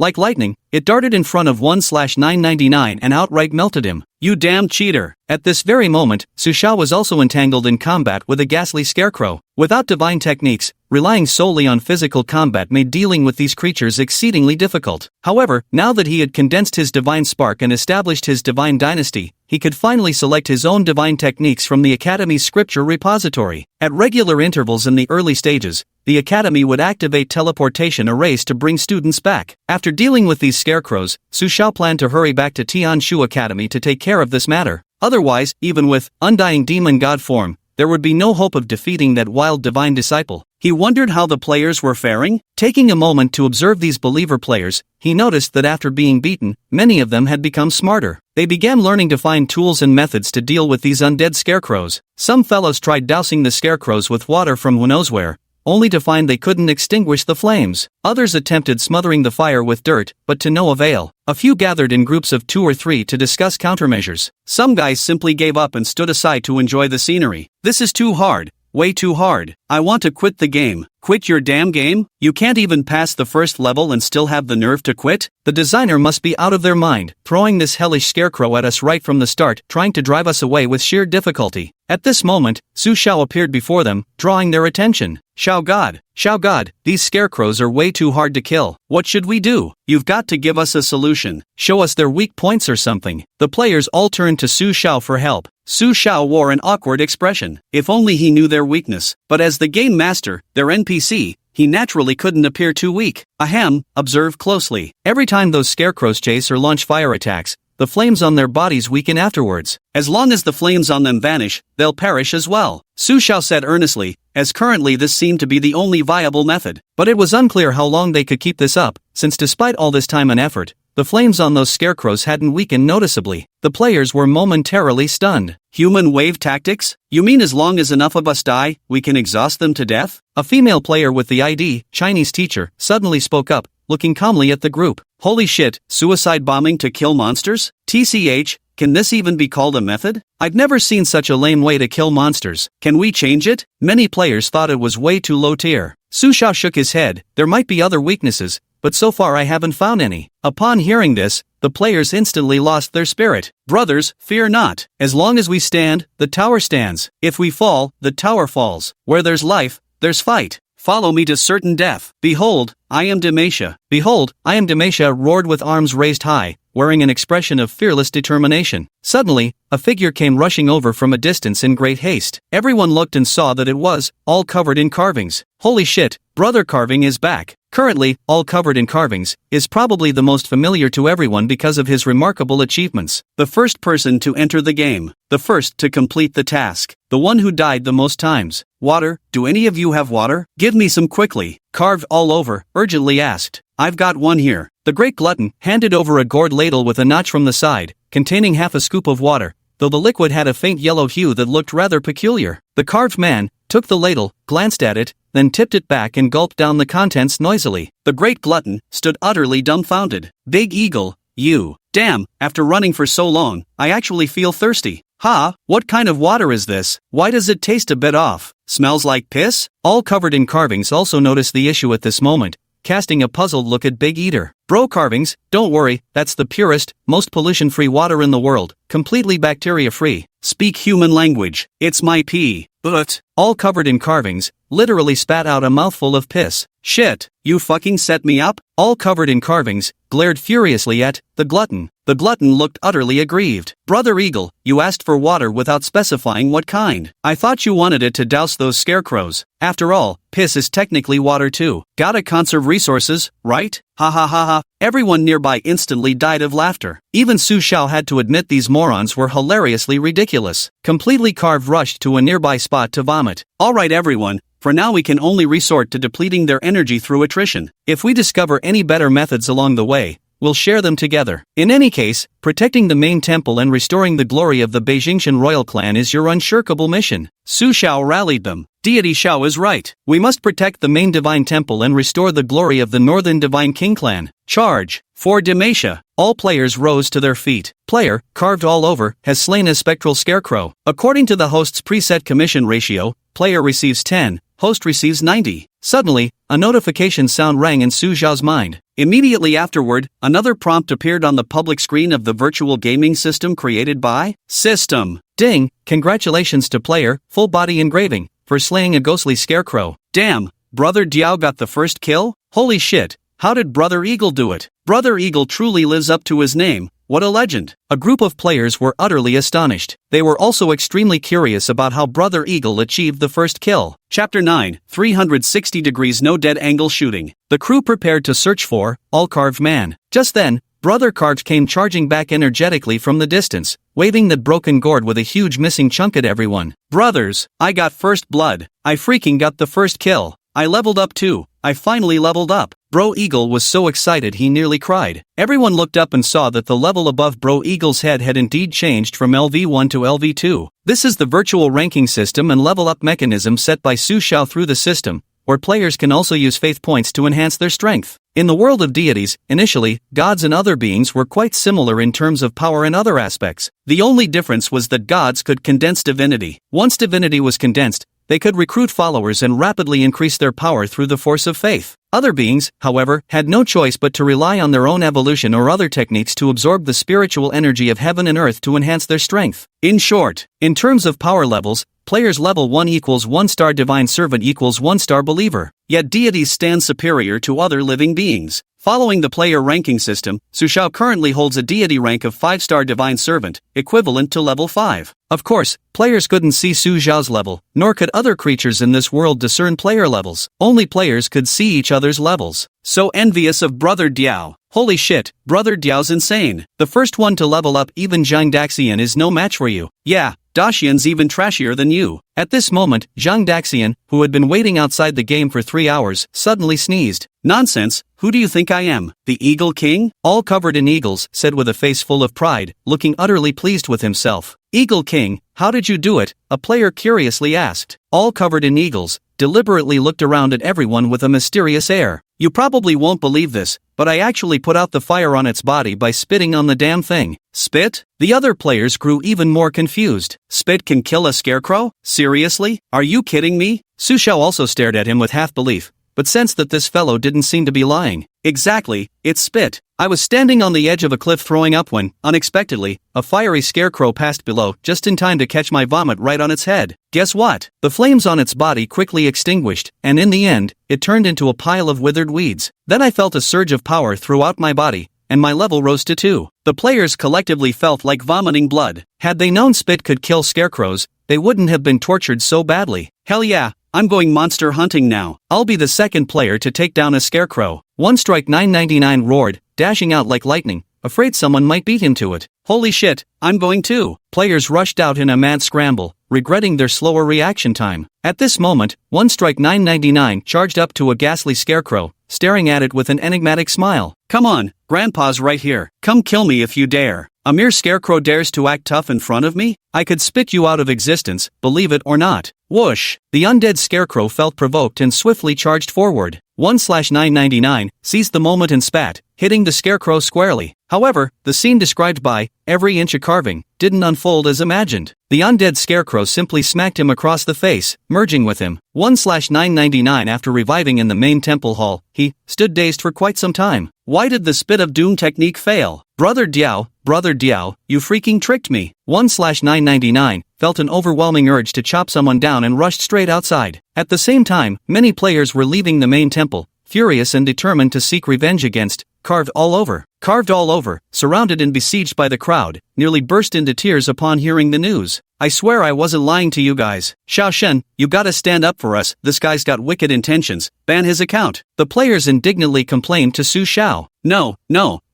Speaker 1: Like lightning, it darted in front of 1/999 and outright melted him. You damn cheater! At this very moment, Su Xiao was also entangled in combat with a ghastly scarecrow. Without divine techniques, relying solely on physical combat made dealing with these creatures exceedingly difficult. However, now that he had condensed his divine spark and established his divine dynasty, he could finally select his own divine techniques from the Academy's scripture repository. At regular intervals in the early stages, the Academy would activate teleportation arrays to bring students back. After dealing with these scarecrows, Su Xiao planned to hurry back to Tianshu Academy to take care of this matter. Otherwise, even with undying demon god form, there would be no hope of defeating that wild divine disciple. He wondered how the players were faring. Taking a moment to observe these believer players, he noticed that after being beaten, many of them had become smarter. They began learning to find tools and methods to deal with these undead scarecrows. Some fellows tried dousing the scarecrows with water from who knows where, only to find they couldn't extinguish the flames. Others attempted smothering the fire with dirt, but to no avail. A few gathered in groups of 2 or 3 to discuss countermeasures. Some guys simply gave up and stood aside to enjoy the scenery. This is too hard. Way too hard. I want to quit the game. Quit your damn game? You can't even pass the first level and still have the nerve to quit? The designer must be out of their mind, throwing this hellish scarecrow at us right from the start, trying to drive us away with sheer difficulty. At this moment, Su Xiao appeared before them, drawing their attention. Xiao God, these scarecrows are way too hard to kill. What should we do? You've got to give us a solution. Show us their weak points or something. The players all turned to Su Xiao for help. Su Xiao wore an awkward expression. If only he knew their weakness. But as the game master, their NPC, he naturally couldn't appear too weak. Ahem, observe closely. Every time those scarecrows chase or launch fire attacks, the flames on their bodies weaken afterwards. As long as the flames on them vanish, they'll perish as well. Su Xiao said earnestly, as currently this seemed to be the only viable method. But it was unclear how long they could keep this up, since despite all this time and effort, the flames on those scarecrows hadn't weakened noticeably. The players were momentarily stunned. Human wave tactics? You mean as long as enough of us die, we can exhaust them to death? A female player with the ID, Chinese teacher, suddenly spoke up, looking calmly at the group. Holy shit, suicide bombing to kill monsters? TCH, can this even be called a method? I've never seen such a lame way to kill monsters. Can we change it? Many players thought it was way too low tier. Su Xiao shook his head. There might be other weaknesses, but so far I haven't found any. Upon hearing this, the players instantly lost their spirit. Brothers, fear not. As long as we stand, the tower stands. If we fall, the tower falls. Where there's life, there's fight. Follow me to certain death. Behold, I am Demacia. Behold, I am Demacia roared with arms raised high, wearing an expression of fearless determination. Suddenly, a figure came rushing over from a distance in great haste. Everyone looked and saw that it was, all covered in carvings. Holy shit, Brother Carving is back. Currently, all covered in carvings, is probably the most familiar to everyone because of his remarkable achievements. The first person to enter the game. The first to complete the task. The one who died the most times. Water, do any of you have water? Give me some quickly. Carved all over, urgently asked. I've got one here. The great glutton handed over a gourd ladle with a notch from the side, containing half a scoop of water, though the liquid had a faint yellow hue that looked rather peculiar. The carved man took the ladle, glanced at it, then tipped it back and gulped down the contents noisily. The great glutton stood utterly dumbfounded. Big Eagle, you. Damn, after running for so long, I actually feel thirsty. Ha, what kind of water is this? Why does it taste a bit off? Smells like piss? All covered in carvings also noticed the issue at this moment, casting a puzzled look at Big Eater. Bro carvings, don't worry, that's the purest, most pollution-free water in the world, completely bacteria-free. Speak human language, it's my pee. But, all covered in carvings, literally spat out a mouthful of piss. Shit, you fucking set me up? All covered in carvings, glared furiously at the glutton. The glutton looked utterly aggrieved. Brother Eagle, you asked for water without specifying what kind. I thought you wanted it to douse those scarecrows. After all, piss is technically water too. Gotta conserve resources, right? Ha ha ha ha. Everyone nearby instantly died of laughter. Even Su Xiao had to admit these morons were hilariously ridiculous. Completely carved rushed to a nearby spot to vomit. Alright everyone, for now we can only resort to depleting their energy through attrition. If we discover any better methods along the way, we'll share them together. In any case, protecting the main temple and restoring the glory of the Beijingshan royal clan is your unshirkable mission. Su Xiao rallied them. Deity Xiao is right. We must protect the main divine temple and restore the glory of the northern divine king clan. Charge! For Demacia. All players rose to their feet. Player, carved all over, has slain a spectral scarecrow. According to the host's preset commission ratio, player receives 10, host receives 90. Suddenly, a notification sound rang in Su Xiao's mind. Immediately afterward, another prompt appeared on the public screen of the virtual gaming system created by System. Ding, congratulations to player, full body engraving, for slaying a ghostly scarecrow. Damn, Brother Diao got the first kill? Holy shit, how did Brother Eagle do it? Brother Eagle truly lives up to his name. What a legend. A group of players were utterly astonished. They were also extremely curious about how Brother Eagle achieved the first kill. Chapter 9, 360 degrees no dead angle shooting. The crew prepared to search for All Carved Man. Just then, Brother Carved came charging back energetically from the distance, waving that broken gourd with a huge missing chunk at everyone. Brothers, I got first blood. I freaking got the first kill. I leveled up too. I finally leveled up. Bro Eagle was so excited he nearly cried. Everyone looked up and saw that the level above Bro Eagle's head had indeed changed from LV1 to LV2. This is the virtual ranking system and level up mechanism set by Su Xiao through the system, where players can also use faith points to enhance their strength. In the world of deities, initially, gods and other beings were quite similar in terms of power and other aspects. The only difference was that gods could condense divinity. Once divinity was condensed, they could recruit followers and rapidly increase their power through the force of faith. Other beings, however, had no choice but to rely on their own evolution or other techniques to absorb the spiritual energy of heaven and earth to enhance their strength. In short, in terms of power levels, players level 1 equals 1-star divine servant equals 1-star believer. Yet deities stand superior to other living beings. Following the player ranking system, Su Xiao currently holds a deity rank of 5-star divine servant, equivalent to level 5. Of course, players couldn't see Su Xiao's level, nor could other creatures in this world discern player levels. Only players could see each other's levels. So envious of Brother Diao. Holy shit, Brother Diao's insane. The first one to level up, even Zhang Daxian is no match for you. Yeah, Daxian's even trashier than you. At this moment, Zhang Daxian, who had been waiting outside the game for 3 hours, suddenly sneezed. Nonsense, who do you think I am? The Eagle King? All covered in eagles, said with a face full of pride, looking utterly pleased with himself. Eagle King, how did you do it? A player curiously asked. All covered in eagles deliberately looked around at everyone with a mysterious air. You probably won't believe this, but I actually put out the fire on its body by spitting on the damn thing. Spit? The other players grew even more confused. Spit can kill a scarecrow? Seriously? Are you kidding me? Su Xiao also stared at him with half-belief, but sensed that this fellow didn't seem to be lying. Exactly, it's spit. I was standing on the edge of a cliff throwing up when, unexpectedly, a fiery scarecrow passed below just in time to catch my vomit right on its head. Guess what? The flames on its body quickly extinguished, and in the end, it turned into a pile of withered weeds. Then I felt a surge of power throughout my body, and my level rose to 2. The players collectively felt like vomiting blood. Had they known spit could kill scarecrows, they wouldn't have been tortured so badly. Hell yeah, I'm going monster hunting now. I'll be the second player to take down a scarecrow. One Strike 999 roared, dashing out like lightning, afraid someone might beat him to it. Holy shit, I'm going too. Players rushed out in a mad scramble, regretting their slower reaction time. At this moment, One Strike 999 charged up to a ghastly scarecrow, staring at it with an enigmatic smile. Come on, Grandpa's right here. Come kill me if you dare. A mere scarecrow dares to act tough in front of me? I could spit you out of existence, believe it or not. Whoosh! The undead scarecrow felt provoked and swiftly charged forward. 1/999 seized the moment and spat, hitting the scarecrow squarely. However, the scene described by every inch a carving didn't unfold as imagined. The undead scarecrow simply smacked him across the face, merging with him. 1/999 After reviving in the main temple hall, he stood dazed for quite some time. Why did the spit of doom technique fail? Brother Diao, you freaking tricked me. 1/999 felt an overwhelming urge to chop someone down and rushed straight outside. At the same time, many players were leaving the main temple, furious and determined to seek revenge against Carved All Over, surrounded and besieged by the crowd, nearly burst into tears upon hearing the news. I swear I wasn't lying to you guys. Xiao Shen, you gotta stand up for us, this guy's got wicked intentions, ban his account. The players indignantly complained to Su Xiao. No,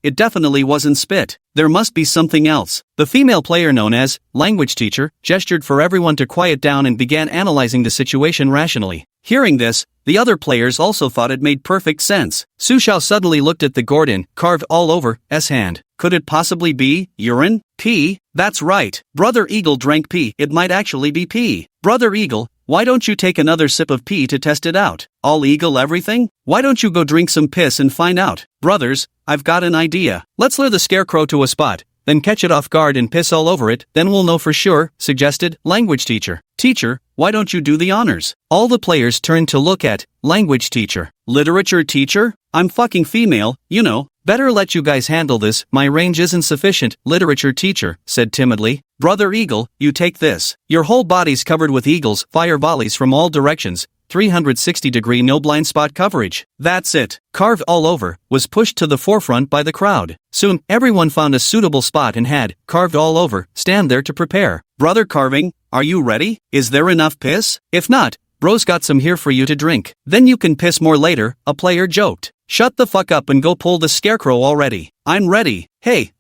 Speaker 1: it definitely wasn't spit. There must be something else. The female player known as language teacher gestured for everyone to quiet down and began analyzing the situation rationally. Hearing this, the other players also thought it made perfect sense. Su Xiao suddenly looked at the Gordon, carved all over, S hand. Could it possibly be urine? Pee? That's right. Brother Eagle drank pee. It might actually be pee. Brother Eagle, why don't you take another sip of pee to test it out? All eagle everything? Why don't you go drink some piss and find out? Brothers, I've got an idea. Let's lure the scarecrow to a spot, then catch it off guard and piss all over it, then we'll know for sure, suggested language teacher. Teacher, why don't you do the honors? All the players turned to look at language teacher. Literature teacher? I'm fucking female, you know. Better let you guys handle this, my range isn't sufficient, literature teacher said timidly. Brother Eagle, you take this. Your whole body's covered with eagles, fire volleys from all directions, 360-degree no blind spot coverage. That's it. Carved All Over was pushed to the forefront by the crowd. Soon, everyone found a suitable spot and had Carved All Over stand there to prepare. Brother Carving, are you ready? Is there enough piss? If not, bro's got some here for you to drink. Then you can piss more later, a player joked. Shut the fuck up and go pull the scarecrow already. I'm ready. Hey,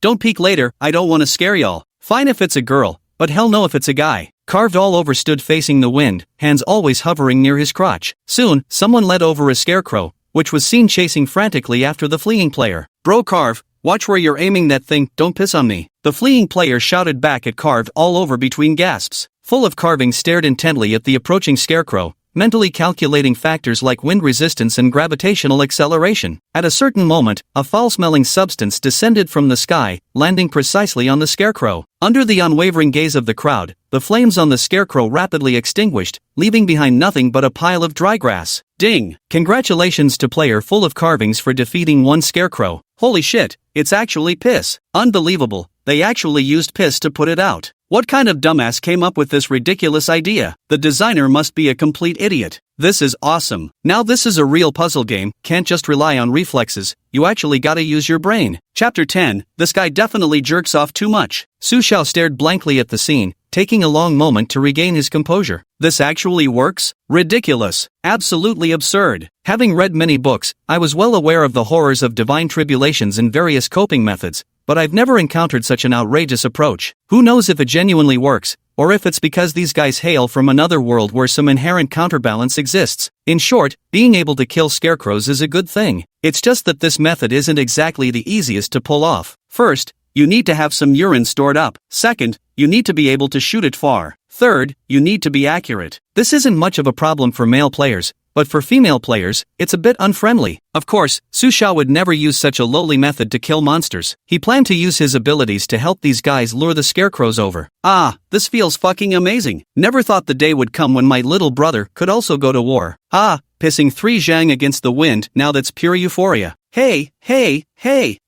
Speaker 1: don't peek later, I don't want to scare y'all. Fine if it's a girl, but hell no if it's a guy. Carved All Over stood facing the wind, hands always hovering near his crotch. Soon, someone led over a scarecrow, which was seen chasing frantically after the fleeing player. Bro Carve, watch where you're aiming that thing, don't piss on me. The fleeing player shouted back at Carved All Over between gasps. Full of Carving stared intently at the approaching scarecrow, mentally calculating factors like wind resistance and gravitational acceleration. At a certain moment, a foul-smelling substance descended from the sky, landing precisely on the scarecrow. Under the unwavering gaze of the crowd, the flames on the scarecrow rapidly extinguished, leaving behind nothing but a pile of dry grass. Ding! Congratulations to player full of carvings for defeating one scarecrow. Holy shit, it's actually piss. Unbelievable, they actually used piss to put it out. What kind of dumbass came up with this ridiculous idea? The designer must be a complete idiot. This is awesome. Now this is a real puzzle game, can't just rely on reflexes, you actually gotta use your brain. Chapter 10, this guy definitely jerks off too much. Su Xiao stared blankly at the scene, taking a long moment to regain his composure. This actually works? Ridiculous. Absolutely absurd. Having read many books, I was well aware of the horrors of divine tribulations and various coping methods, but I've never encountered such an outrageous approach. Who knows if it genuinely works, or if it's because these guys hail from another world where some inherent counterbalance exists. In short, being able to kill scarecrows is a good thing. It's just that this method isn't exactly the easiest to pull off. First, you need to have some urine stored up. Second, you need to be able to shoot it far. Third, you need to be accurate. This isn't much of a problem for male players, but for female players, it's a bit unfriendly. Of course, Su Xiao would never use such a lowly method to kill monsters. He planned to use his abilities to help these guys lure the scarecrows over. Ah, this feels fucking amazing. Never thought the day would come when my little brother could also go to war. Ah, pissing 3 zhang against the wind, now that's pure euphoria. Hey,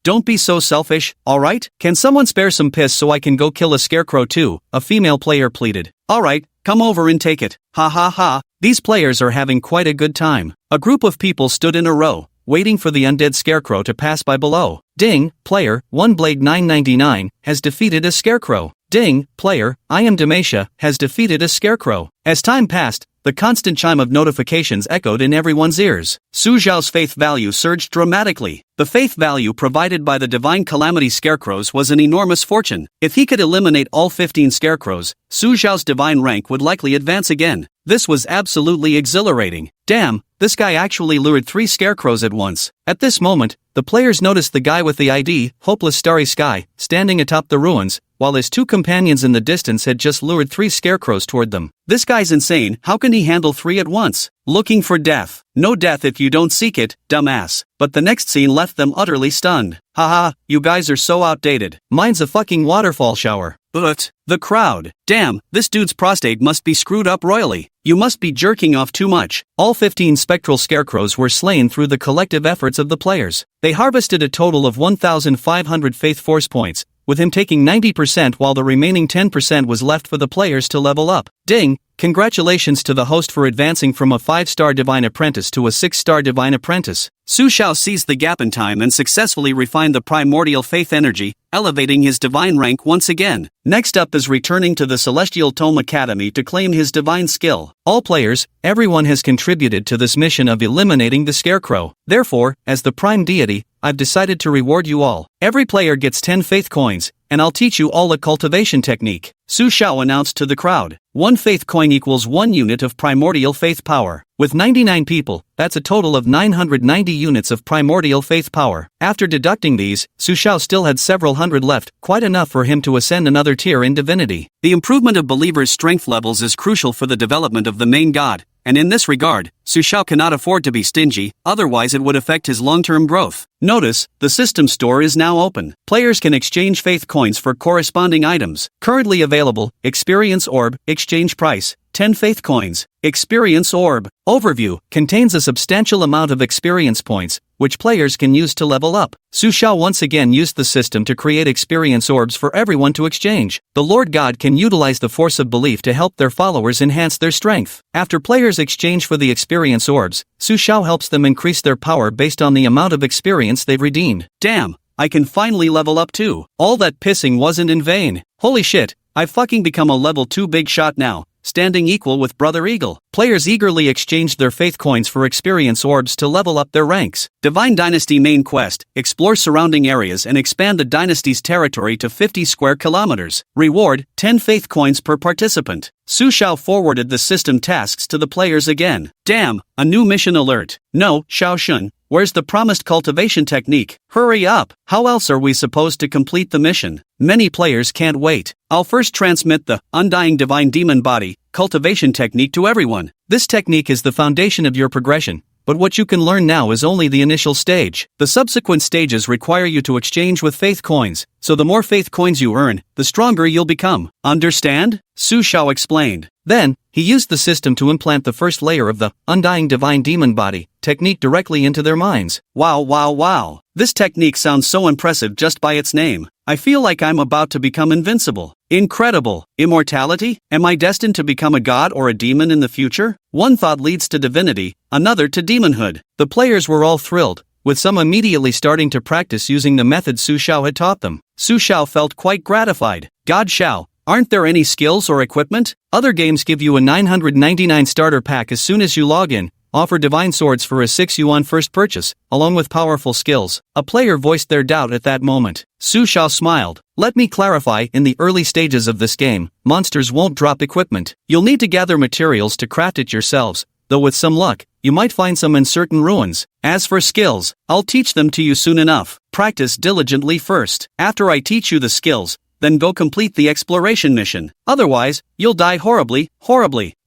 Speaker 1: don't be so selfish, alright? Can someone spare some piss so I can go kill a scarecrow too? A female player pleaded. Alright, come over and take it. Ha ha ha. These players are having quite a good time. A group of people stood in a row, waiting for the undead scarecrow to pass by below. Ding, player, 1Blade999, has defeated a scarecrow. Ding, player, I am Demetia, has defeated a scarecrow. As time passed, the constant chime of notifications echoed in everyone's ears. Su Xiao's faith value surged dramatically. The faith value provided by the Divine Calamity Scarecrows was an enormous fortune. If he could eliminate all 15 scarecrows, Su Xiao's divine rank would likely advance again. This was absolutely exhilarating. Damn, this guy actually lured 3 scarecrows at once. At this moment, the players noticed the guy with the ID, Hopeless Starry Sky, standing atop the ruins, while his 2 companions in the distance had just lured 3 scarecrows toward them. This guy's insane, how can he handle 3 at once? Looking for death. No death if you don't seek it, dumbass. But the next scene left them utterly stunned. Haha, you guys are so outdated. Mine's a fucking waterfall shower. But the crowd. Damn, this dude's prostate must be screwed up royally. You must be jerking off too much. All 15 spectral scarecrows were slain through the collective efforts of the players. They harvested a total of 1,500 faith force points, with him taking 90% while the remaining 10% was left for the players to level up. Ding! Congratulations to the host for advancing from a 5-star Divine Apprentice to a 6-star Divine Apprentice. Su Xiao seized the gap in time and successfully refined the primordial faith energy, elevating his divine rank once again. Next up is returning to the Celestial Tome Academy to claim his divine skill. All players, everyone has contributed to this mission of eliminating the Scarecrow. Therefore, as the Prime Deity, I've decided to reward you all. Every player gets 10 faith coins, and I'll teach you all a cultivation technique. Su Xiao announced to the crowd. 1 faith coin equals 1 unit of primordial faith power. With 99 people, that's a total of 990 units of primordial faith power. After deducting these, Su Xiao still had several hundred left, quite enough for him to ascend another tier in divinity. The improvement of believers' strength levels is crucial for the development of the main god, and in this regard, Su Xiao cannot afford to be stingy, otherwise it would affect his long-term growth. Notice, the system store is now open. Players can exchange faith coins for corresponding items. Currently available, Experience Orb, exchange price, 10 faith coins. Experience Orb. Overview, contains a substantial amount of experience points, which players can use to level up. Su Xiao once again used the system to create experience orbs for everyone to exchange. The Lord God can utilize the force of belief to help their followers enhance their strength. After players exchange for the experience orbs, Su Xiao helps them increase their power based on the amount of experience they've redeemed. Damn, I can finally level up too. All that pissing wasn't in vain. Holy shit, I've fucking become a level 2 big shot now, standing equal with Brother Eagle. Players eagerly exchanged their faith coins for experience orbs to level up their ranks. Divine Dynasty main quest, explore surrounding areas and expand the dynasty's territory to 50 square kilometers. Reward, 10 faith coins per participant. Su Xiao forwarded the system tasks to the players again. Damn, a new mission alert. No, Xiao Shun, where's the promised cultivation technique? Hurry up, how else are we supposed to complete the mission? Many players can't wait. I'll first transmit the Undying Divine Demon Body cultivation technique to everyone. This technique is the foundation of your progression, but what you can learn now is only the initial stage. The subsequent stages require you to exchange with faith coins, so the more faith coins you earn, the stronger you'll become. Understand? Su Xiao explained. Then, he used the system to implant the first layer of the Undying Divine Demon Body technique directly into their minds. Wow. This technique sounds so impressive just by its name. I feel like I'm about to become invincible. Incredible. Immortality? Am I destined to become a god or a demon in the future? One thought leads to divinity, another to demonhood. The players were all thrilled, with some immediately starting to practice using the method Su Xiao had taught them. Su Xiao felt quite gratified. God Xiao, aren't there any skills or equipment? Other games give you a 999 starter pack as soon as you log in, offer divine swords for a 6 yuan first purchase, along with powerful skills. A player voiced their doubt at that moment. Su Xiao smiled. Let me clarify, in the early stages of this game, monsters won't drop equipment. You'll need to gather materials to craft it yourselves, though with some luck, you might find some in certain ruins. As for skills, I'll teach them to you soon enough. Practice diligently first. After I teach you the skills, then go complete the exploration mission. Otherwise, you'll die horribly.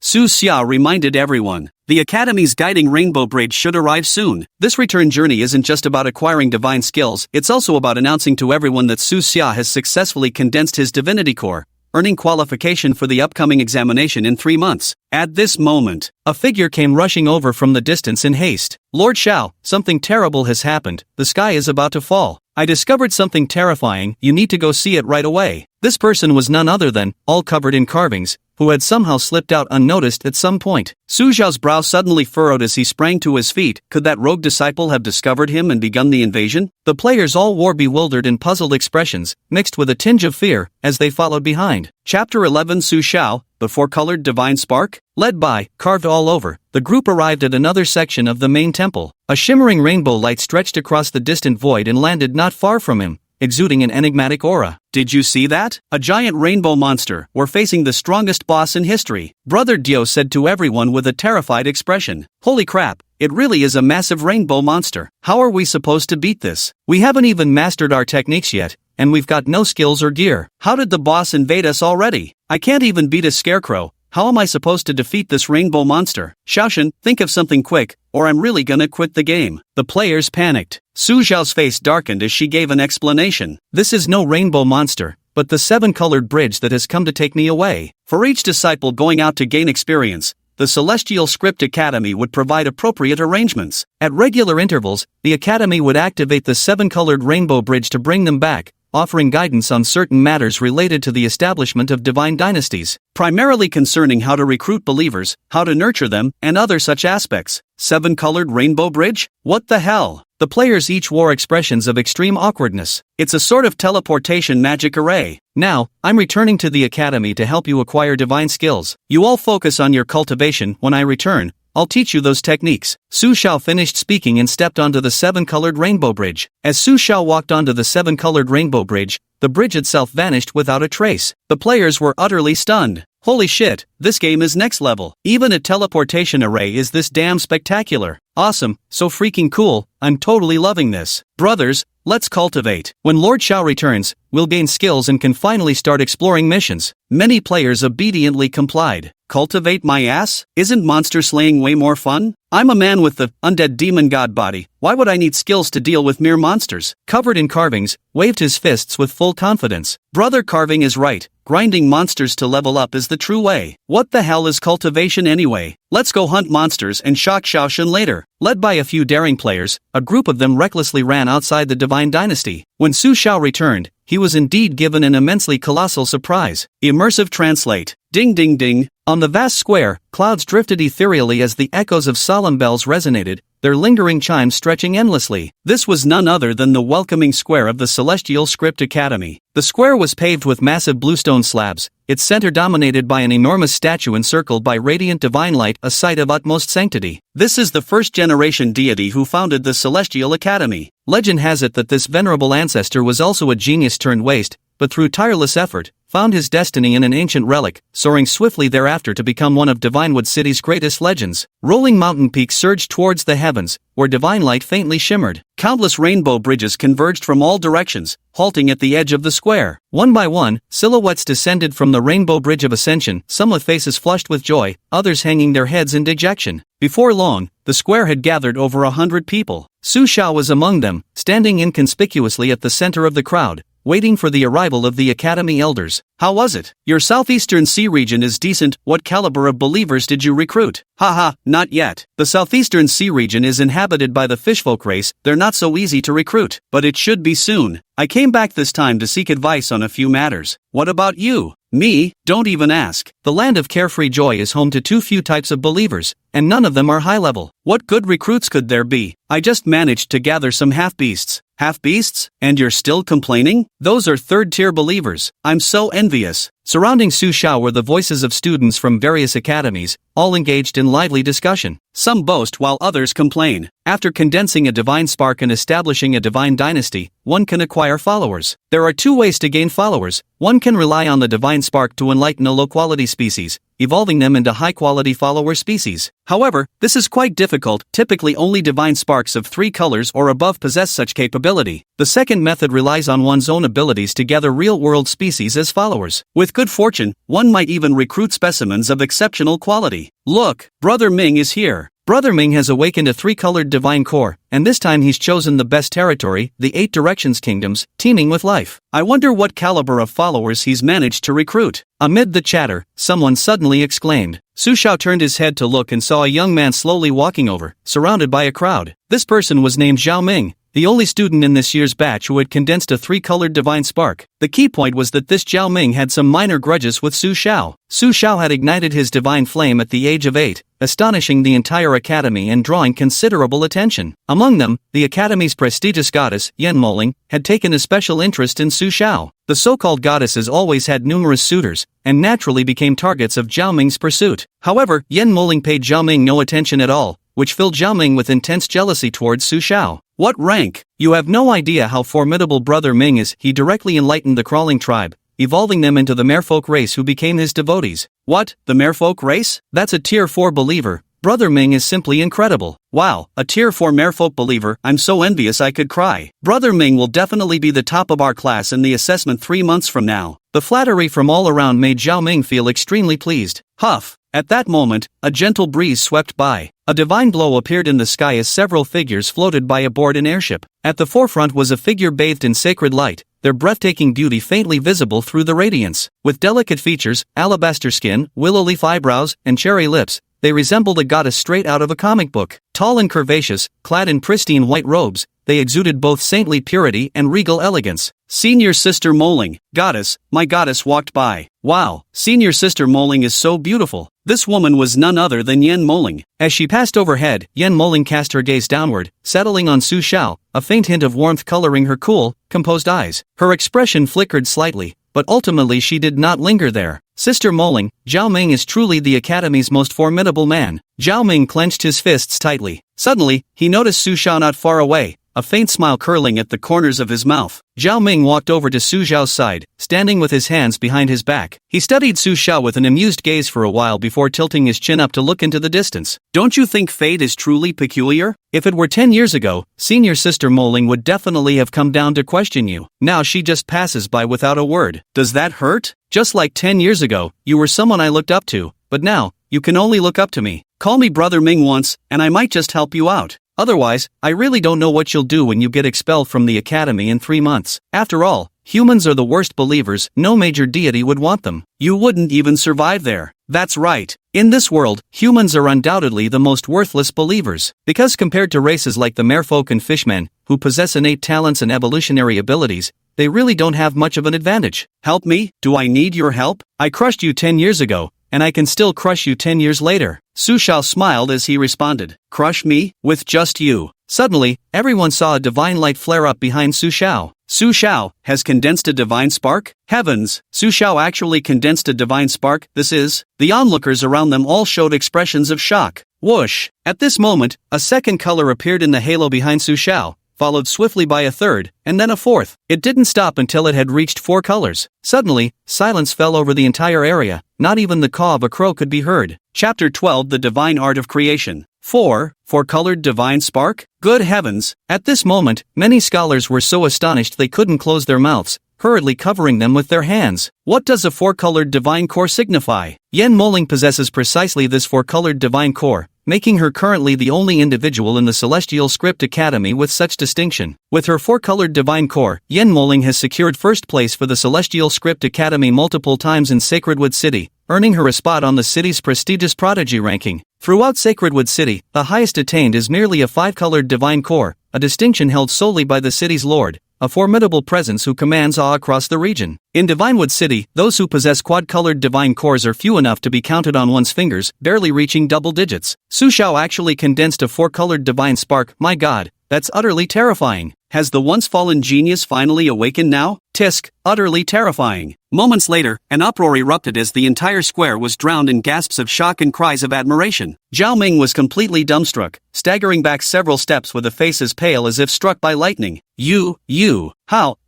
Speaker 1: Su Xiao reminded everyone. The Academy's guiding rainbow braid should arrive soon. This return journey isn't just about acquiring divine skills, it's also about announcing to everyone that Su Xiao has successfully condensed his divinity core, earning qualification for the upcoming examination in 3 months. At this moment, a figure came rushing over from the distance in haste. Lord Xiao, something terrible has happened. The sky is about to fall. I discovered something terrifying, you need to go see it right away. This person was none other than, all covered in carvings, who had somehow slipped out unnoticed at some point. Su Xiao's brow suddenly furrowed as he sprang to his feet. Could that rogue disciple have discovered him and begun the invasion? The players all wore bewildered and puzzled expressions, mixed with a tinge of fear, as they followed behind. Chapter 11 Su Xiao, the Four-Colored Divine Spark? Led by, carved all over, the group arrived at another section of the main temple. A shimmering rainbow light stretched across the distant void and landed not far from him, exuding an enigmatic aura. Did you see that? A giant rainbow monster. We're facing the strongest boss in history, Brother Dio said to everyone with a terrified expression. Holy crap, it really is a massive rainbow monster. How are we supposed to beat this? We haven't even mastered our techniques yet, and we've got no skills or gear. How did the boss invade us already? I can't even beat a scarecrow. How am I supposed to defeat this rainbow monster? Xiaoshan, think of something quick, or I'm really gonna quit the game. The players panicked. Su Xiao's face darkened as she gave an explanation. This is no rainbow monster, but the seven-colored bridge that has come to take me away. For each disciple going out to gain experience, the Celestial Script Academy would provide appropriate arrangements. At regular intervals, the Academy would activate the seven-colored rainbow bridge to bring them back, offering guidance on certain matters related to the establishment of divine dynasties, primarily concerning how to recruit believers, how to nurture them, and other such aspects. Seven-colored rainbow bridge? What the hell? The players each wore expressions of extreme awkwardness. It's a sort of teleportation magic array. Now, I'm returning to the academy to help you acquire divine skills. You all focus on your cultivation. When I return, I'll teach you those techniques. Su Xiao finished speaking and stepped onto the seven-colored rainbow bridge. As Su Xiao walked onto the seven-colored rainbow bridge, the bridge itself vanished without a trace. The players were utterly stunned. Holy shit, this game is next level. Even a teleportation array is this damn spectacular. Awesome, so freaking cool, I'm totally loving this. Brothers, let's cultivate. When Lord Xiao returns, we'll gain skills and can finally start exploring missions. Many players obediently complied. Cultivate my ass? Isn't monster slaying way more fun? I'm a man with the undead demon god body. Why would I need skills to deal with mere monsters? Covered in carvings, waved his fists with full confidence. Brother Carving is right. Grinding monsters to level up is the true way. What the hell is cultivation anyway? Let's go hunt monsters and shock Xiaoshan later. Led by a few daring players, a group of them recklessly ran outside the divine dynasty. When Su Xiao returned, he was indeed given an immensely colossal surprise. Immersive translate. Ding ding ding. On the vast square, clouds drifted ethereally as the echoes of solemn bells resonated, their lingering chimes stretching endlessly. This was none other than the welcoming square of the Celestial Script Academy. The square was paved with massive bluestone slabs, its center dominated by an enormous statue encircled by radiant divine light, a sight of utmost sanctity. This is the first-generation deity who founded the Celestial Academy. Legend has it that this venerable ancestor was also a genius turned waste, but through tireless effort, found his destiny in an ancient relic, soaring swiftly thereafter to become one of Divinewood City's greatest legends. Rolling mountain peaks surged towards the heavens, where divine light faintly shimmered. Countless rainbow bridges converged from all directions, halting at the edge of the square. One by one, silhouettes descended from the rainbow bridge of ascension, some with faces flushed with joy, others hanging their heads in dejection. Before long, the square had gathered over 100 people. Su Xiao was among them, standing inconspicuously at the center of the crowd, waiting for the arrival of the Academy elders. How was it? Your Southeastern Sea region is decent. What caliber of believers did you recruit? Haha, not yet. The Southeastern Sea region is inhabited by the fishfolk race. They're not so easy to recruit, but it should be soon. I came back this time to seek advice on a few matters. What about you? Me? Don't even ask. The land of carefree joy is home to too few types of believers, and none of them are high level. What good recruits could there be? I just managed to gather some half-beasts. Half-beasts? And you're still complaining? Those are third-tier believers. I'm so envious. Surrounding Su Xiao were the voices of students from various academies, all engaged in lively discussion. Some boast while others complain. After condensing a divine spark and establishing a divine dynasty, one can acquire followers. There are two ways to gain followers. One can rely on the divine spark to enlighten a low-quality species, evolving them into high-quality follower species. However, this is quite difficult. Typically only divine sparks of 3 colors or above possess such capability. The second method relies on one's own abilities to gather real-world species as followers. With good fortune, one might even recruit specimens of exceptional quality. Look, Brother Ming is here. Brother Ming has awakened a 3-colored divine core, and this time he's chosen the best territory, the 8 Directions Kingdoms, teeming with life. I wonder what caliber of followers he's managed to recruit. Amid the chatter, someone suddenly exclaimed. Su Xiao turned his head to look and saw a young man slowly walking over, surrounded by a crowd. This person was named Zhao Ming, the only student in this year's batch who had condensed a 3-colored divine spark. The key point was that this Zhao Ming had some minor grudges with Su Xiao. Su Xiao had ignited his divine flame at the age of 8, astonishing the entire academy and drawing considerable attention. Among them, the academy's prestigious goddess, Yan Moling, had taken a special interest in Su Xiao. The so-called goddesses always had numerous suitors, and naturally became targets of Zhao Ming's pursuit. However, Yan Moling paid Zhao Ming no attention at all, which filled Zhao Ming with intense jealousy towards Su Xiao. What rank? You have no idea how formidable Brother Ming is. He directly enlightened the crawling tribe, evolving them into the merfolk race who became his devotees. What? The merfolk race? That's a tier 4 believer. Brother Ming is simply incredible. Wow, a tier 4 merfolk believer. I'm so envious I could cry. Brother Ming will definitely be the top of our class in the assessment 3 months from now. The flattery from all around made Zhao Ming feel extremely pleased. Huff. At that moment, a gentle breeze swept by. A divine glow appeared in the sky as several figures floated by aboard an airship. At the forefront was a figure bathed in sacred light, their breathtaking beauty faintly visible through the radiance. With delicate features, alabaster skin, willow leaf eyebrows, and cherry lips, they resembled a goddess straight out of a comic book. Tall and curvaceous, clad in pristine white robes, they exuded both saintly purity and regal elegance. Senior Sister Moling, goddess, my goddess walked by. Wow, Senior Sister Moling is so beautiful. This woman was none other than Yan Moling. As she passed overhead, Yan Moling cast her gaze downward, settling on Su Xiao, a faint hint of warmth coloring her cool, composed eyes. Her expression flickered slightly, but ultimately she did not linger there. Sister Moling, Zhao Ming is truly the Academy's most formidable man. Zhao Ming clenched his fists tightly. Suddenly, he noticed Su Xiao not far away, a faint smile curling at the corners of his mouth. Zhao Ming walked over to Su Xiao's side, standing with his hands behind his back. He studied Su Xiao with an amused gaze for a while before tilting his chin up to look into the distance. Don't you think fate is truly peculiar? If it were 10 years ago, Senior Sister Moling would definitely have come down to question you. Now she just passes by without a word. Does that hurt? Just like 10 years ago, you were someone I looked up to, but now, you can only look up to me. Call me Brother Ming once, and I might just help you out. Otherwise, I really don't know what you'll do when you get expelled from the Academy in 3 months. After all, humans are the worst believers, no major deity would want them. You wouldn't even survive there. That's right. In this world, humans are undoubtedly the most worthless believers. Because compared to races like the merfolk and fishmen, who possess innate talents and evolutionary abilities, they really don't have much of an advantage. Help me? Do I need your help? I crushed you 10 years ago, and I can still crush you 10 years later. Su Xiao smiled as he responded. Crush me? With just you? Suddenly, everyone saw a divine light flare up behind Su Xiao. Su Xiao has condensed a divine spark? Heavens! Su Xiao actually condensed a divine spark. This is... The onlookers around them all showed expressions of shock. Whoosh! At this moment, a second color appeared in the halo behind Su Xiao, followed swiftly by a third, and then a fourth. It didn't stop until it had reached 4 colors. Suddenly, silence fell over the entire area. Not even the caw of a crow could be heard. Chapter 12: The Divine Art of Creation. 4-colored divine spark? Good heavens! At this moment, many scholars were so astonished they couldn't close their mouths, hurriedly covering them with their hands. What does a 4-colored divine core signify? Yan Moling possesses precisely this 4-colored divine core, making her currently the only individual in the Celestial Script Academy with such distinction. With her 4-colored divine core, Yan Moling has secured first place for the Celestial Script Academy multiple times in Sacredwood City, earning her a spot on the city's prestigious prodigy ranking. Throughout Sacredwood City, the highest attained is merely a 5-colored divine core, a distinction held solely by the city's lord, a formidable presence who commands awe across the region. In Divinewood City, those who possess quad-colored divine cores are few enough to be counted on one's fingers, barely reaching double digits. Su Xiao actually condensed a 4-colored divine spark. My god, that's utterly terrifying. Has the once-fallen genius finally awakened now? Tisk, utterly terrifying. Moments later, an uproar erupted as the entire square was drowned in gasps of shock and cries of admiration. Zhao Ming was completely dumbstruck, staggering back several steps with a face as pale as if struck by lightning.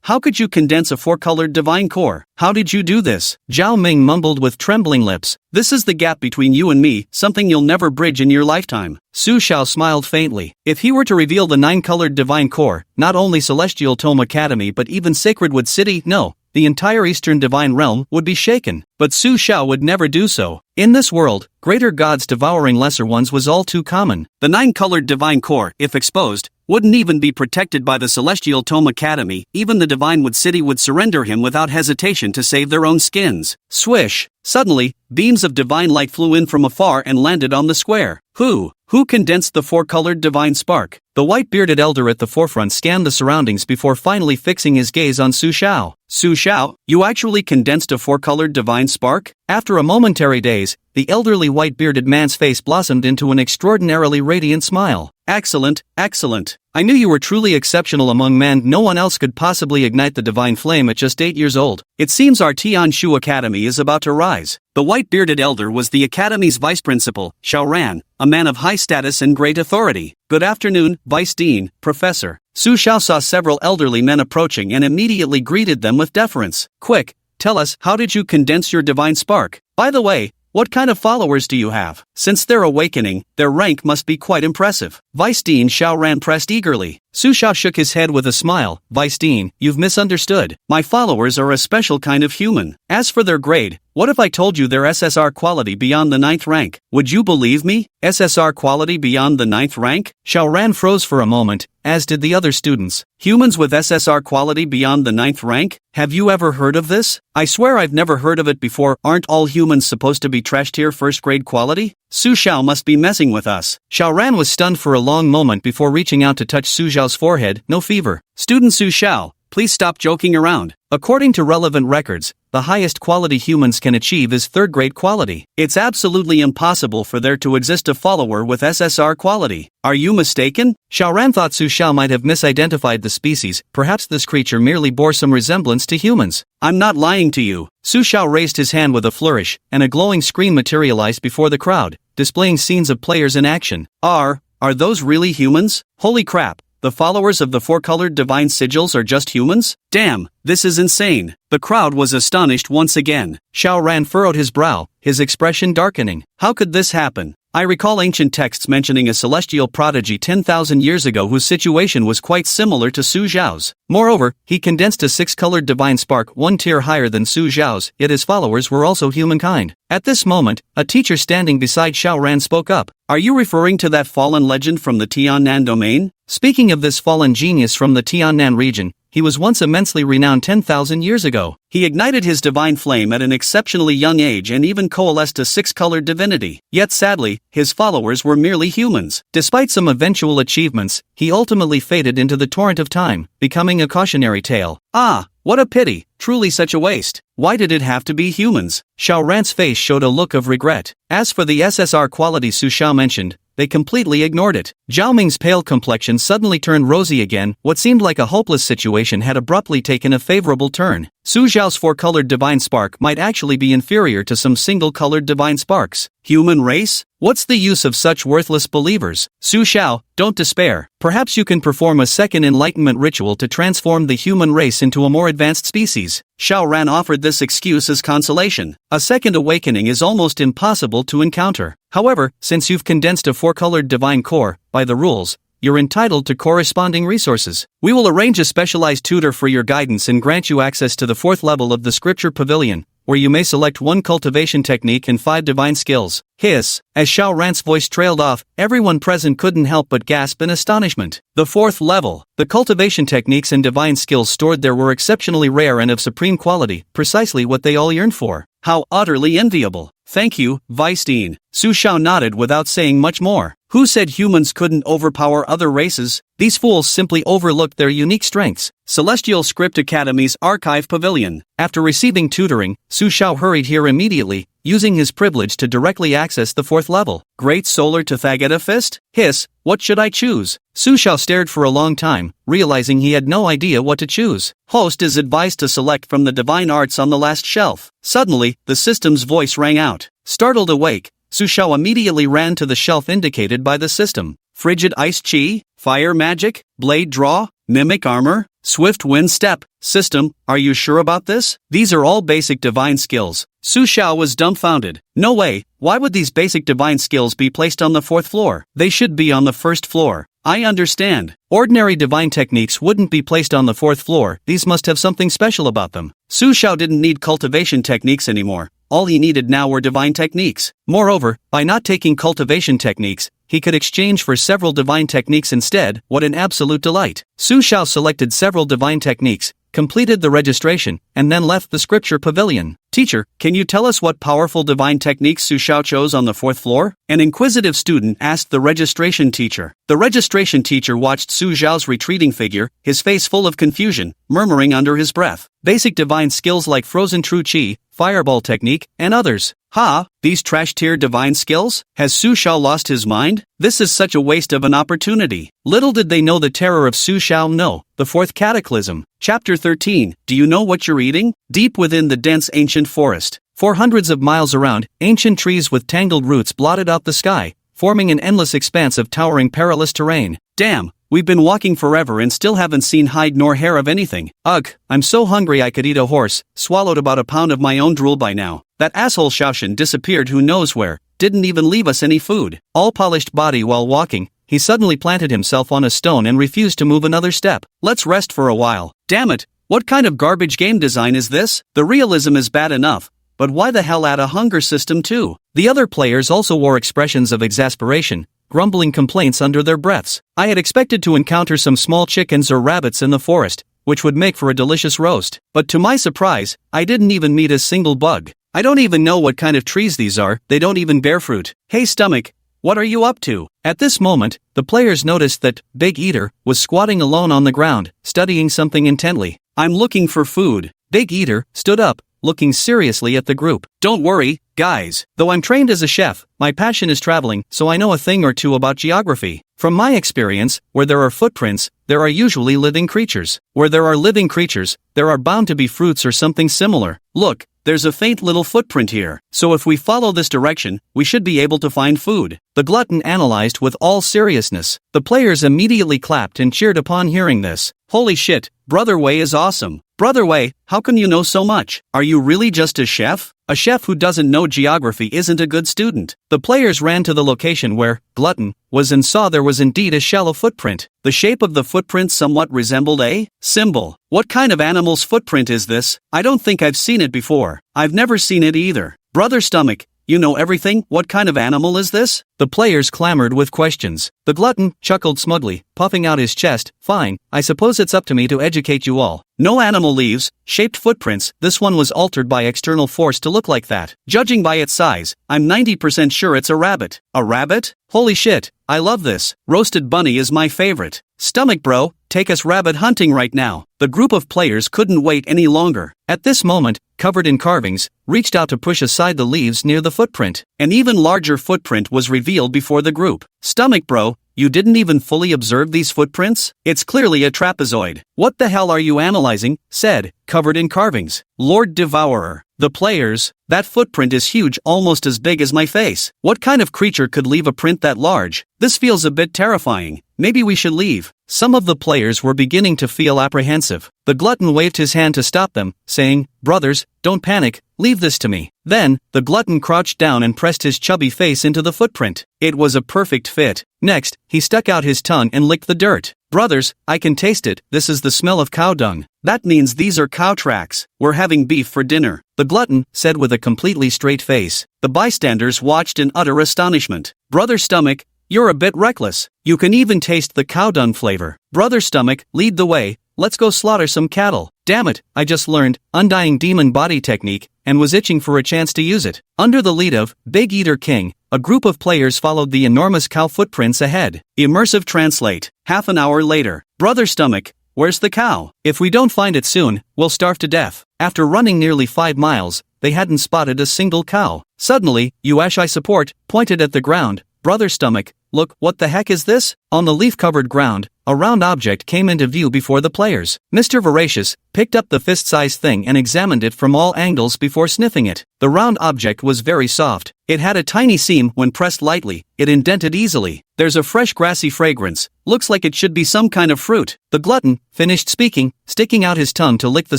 Speaker 1: How could you condense a 4-colored divine core? How did you do this? Zhao Ming mumbled with trembling lips. This is the gap between you and me, something you'll never bridge in your lifetime. Su Xiao smiled faintly. If he were to reveal the 9-colored divine core, not only Celestial Tome Academy but even Sacredwood City, no, the entire Eastern Divine Realm would be shaken. But Su Xiao would never do so. In this world, greater gods devouring lesser ones was all too common. The 9-colored divine core, if exposed, wouldn't even be protected by the Celestial Tome Academy. Even the Divinewood City would surrender him without hesitation to save their own skins. Swish! Suddenly, beams of divine light flew in from afar and landed on the square. Who condensed the 4-colored divine spark? The white-bearded elder at the forefront scanned the surroundings before finally fixing his gaze on Su Xiao. Su Xiao, you actually condensed a 4-colored divine spark? After a momentary daze, the elderly white-bearded man's face blossomed into an extraordinarily radiant smile. Excellent, excellent. I knew you were truly exceptional among men. No one else could possibly ignite the divine flame at just 8 years old. It seems our Tianshu Academy is about to rise. The white-bearded elder was the academy's vice principal, Xiao Ran, a man of high status and great authority. Good afternoon, Vice Dean, Professor. Su Xiao saw several elderly men approaching and immediately greeted them with deference. Quick, tell us, how did you condense your divine spark? By the way, what kind of followers do you have? Since they're awakening, their rank must be quite impressive. Vice Dean Xiao Ran pressed eagerly. Su Xiao shook his head with a smile. Vice Dean, you've misunderstood. My followers are a special kind of human. As for their grade, what if I told you their SSR quality beyond the 9th rank? Would you believe me? SSR quality beyond the 9th rank? Xiao Ran froze for a moment, as did the other students. Humans with SSR quality beyond the 9th rank? Have you ever heard of this? I swear I've never heard of it before. Aren't all humans supposed to be trash-tier first-grade quality? Su Xiao must be messing with us. Xiao Ran was stunned for a long moment before reaching out to touch Su Xiao's forehead. No fever. Student Su Xiao, please stop joking around. According to relevant records, the highest quality humans can achieve is third-grade quality. It's absolutely impossible for there to exist a follower with SSR quality. Are you mistaken? Xiao Ran thought Su Xiao might have misidentified the species. Perhaps this creature merely bore some resemblance to humans. I'm not lying to you. Su Xiao raised his hand with a flourish, and a glowing screen materialized before the crowd, displaying scenes of players in action. Are those really humans? Holy crap! The followers of the four-colored divine sigils are just humans? Damn, this is insane. The crowd was astonished once again. Xiao Ran furrowed his brow, his expression darkening. How could this happen? I recall ancient texts mentioning a celestial prodigy 10,000 years ago whose situation was quite similar to Su Xiao's. Moreover, he condensed a 6-colored divine spark 1 tier higher than Su Xiao's, yet his followers were also humankind. At this moment, a teacher standing beside Xiao Ran spoke up. Are you referring to that fallen legend from the Tiannan domain? Speaking of this fallen genius from the Tiannan region, he was once immensely renowned 10,000 years ago. He ignited his divine flame at an exceptionally young age and even coalesced a 6-colored divinity. Yet sadly, his followers were merely humans. Despite some eventual achievements, he ultimately faded into the torrent of time, becoming a cautionary tale. Ah, what a pity, truly such a waste. Why did it have to be humans? Xiao Ran's face showed a look of regret. As for the SSR quality Su Xiao mentioned, they completely ignored it. Zhao Ming's pale complexion suddenly turned rosy again. What seemed like a hopeless situation had abruptly taken a favorable turn. Su Xiao's 4-colored divine spark might actually be inferior to some single-colored divine sparks. Human race? What's the use of such worthless believers? Su Xiao, don't despair. Perhaps you can perform a second enlightenment ritual to transform the human race into a more advanced species. Xiao Ran offered this excuse as consolation. A second awakening is almost impossible to encounter. However, since you've condensed a 4-colored divine core, by the rules, you're entitled to corresponding resources. We will arrange a specialized tutor for your guidance and grant you access to the 4th level of the Scripture Pavilion, where you may select 1 cultivation technique and 5 divine skills. Hiss. As Xiao Ran's voice trailed off, everyone present couldn't help but gasp in astonishment. The 4th level. The cultivation techniques and divine skills stored there were exceptionally rare and of supreme quality, precisely what they all yearned for. How utterly enviable. Thank you, Vice Dean. Su Xiao nodded without saying much more. Who said humans couldn't overpower other races? These fools simply overlooked their unique strengths. Celestial Script Academy's Archive Pavilion. After receiving tutoring, Su Xiao hurried here immediately, using his privilege to directly access the 4th level. Great Solar Tathagata Fist? Hiss, what should I choose? Su Xiao stared for a long time, realizing he had no idea what to choose. Host is advised to select from the divine arts on the last shelf. Suddenly, the system's voice rang out. Startled awake, Su Xiao immediately ran to the shelf indicated by the system. Frigid Ice Chi, Fire Magic, Blade Draw, Mimic Armor, Swift Wind Step. System, are you sure about this? These are all basic divine skills. Su Xiao was dumbfounded. No way, why would these basic divine skills be placed on the 4th floor? They should be on the 1st floor. I understand. Ordinary divine techniques wouldn't be placed on the 4th floor. These must have something special about them. Su Xiao didn't need cultivation techniques anymore. All he needed now were divine techniques. Moreover, by not taking cultivation techniques, he could exchange for several divine techniques instead. What an absolute delight. Su Xiao selected several divine techniques, completed the registration, and then left the Scripture Pavilion. Teacher, can you tell us what powerful divine techniques Su Xiao chose on the 4th floor? An inquisitive student asked the registration teacher. The registration teacher watched Su Xiao's retreating figure, his face full of confusion, murmuring under his breath. Basic divine skills like Frozen True Chi, Fireball Technique, and others. Ha, these trash-tier divine skills? Has Su Xiao lost his mind? This is such a waste of an opportunity. Little did they know the terror of Su Xiao. No, the fourth cataclysm. Chapter 13. Do you know what you're eating? Deep within the dense ancient forest, for hundreds of miles around, ancient trees with tangled roots blotted out the sky, forming an endless expanse of towering perilous terrain. Damn, we've been walking forever and still haven't seen hide nor hair of anything. Ugh, I'm so hungry I could eat a horse. Swallowed about a pound of my own drool by now. That asshole Shaoshan disappeared who knows where, didn't even leave us any food. All polished body while walking, he suddenly planted himself on a stone and refused to move another step. Let's rest for a while. Damn it, what kind of garbage game design is this? The realism is bad enough, but why the hell add a hunger system too? The other players also wore expressions of exasperation, grumbling complaints under their breaths. I had expected to encounter some small chickens or rabbits in the forest, which would make for a delicious roast. But to my surprise, I didn't even meet a single bug. I don't even know what kind of trees these are, they don't even bear fruit. Hey stomach, what are you up to? At this moment, the players noticed that Big Eater was squatting alone on the ground, studying something intently. I'm looking for food. Big Eater stood up, looking seriously at the group. Don't worry, guys. Though I'm trained as a chef, my passion is traveling, so I know a thing or two about geography. From my experience, where there are footprints, there are usually living creatures. Where there are living creatures, there are bound to be fruits or something similar. Look, there's a faint little footprint here, so if we follow this direction, we should be able to find food. The glutton analyzed with all seriousness. The players immediately clapped and cheered upon hearing this. Holy shit, Brother Wei is awesome. Brother Wei, how can you know so much? Are you really just a chef? A chef who doesn't know geography isn't a good student. The players ran to the location where Glutton was and saw there was indeed a shallow footprint. The shape of the footprint somewhat resembled a symbol. What kind of animal's footprint is this? I don't think I've seen it before. I've never seen it either. Brother Stomach, you know everything? What kind of animal is this? The players clamored with questions. The glutton chuckled smugly, puffing out his chest. Fine, I suppose it's up to me to educate you all. No animal leaves, shaped footprints. This one was altered by external force to look like that. Judging by its size, I'm 90% sure it's a rabbit. A rabbit? Holy shit, I love this. Roasted bunny is my favorite. Stomach bro, take us rabbit hunting right now. The group of players couldn't wait any longer. At this moment, covered in carvings, reached out to push aside the leaves near the footprint. An even larger footprint was revealed before the group. Stomach bro, you didn't even fully observe these footprints? It's clearly a trapezoid. What the hell are you analyzing? Said, covered in carvings. Lord Devourer. The players, that footprint is huge, almost as big as my face. What kind of creature could leave a print that large? This feels a bit terrifying. Maybe we should leave. Some of the players were beginning to feel apprehensive. The glutton waved his hand to stop them, saying, brothers, don't panic, leave this to me. Then, the glutton crouched down and pressed his chubby face into the footprint. It was a perfect fit. Next, he stuck out his tongue and licked the dirt. Brothers, I can taste it. This is the smell of cow dung. That means these are cow tracks. We're having beef for dinner. The glutton said with a completely straight face. The bystanders watched in utter astonishment. Brother Stomach, you're a bit reckless. You can even taste the cow dung flavor. Brother Stomach, lead the way. Let's go slaughter some cattle. Damn it, I just learned Undying Demon Body Technique and was itching for a chance to use it. Under the lead of Big Eater King, a group of players followed the enormous cow footprints ahead. Immersive translate. Half an hour later. Brother Stomach, where's the cow? If we don't find it soon, we'll starve to death. After running nearly 5 miles, they hadn't spotted a single cow. Suddenly, Yuash I support, pointed at the ground. Brother Stomach, look, what the heck is this? On the leaf-covered ground, a round object came into view before the players. Mr. Voracious picked up the fist-sized thing and examined it from all angles before sniffing it. The round object was very soft. It had a tiny seam. When pressed lightly, it indented easily. There's a fresh grassy fragrance. Looks like it should be some kind of fruit. The glutton finished speaking, sticking out his tongue to lick the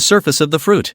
Speaker 1: surface of the fruit.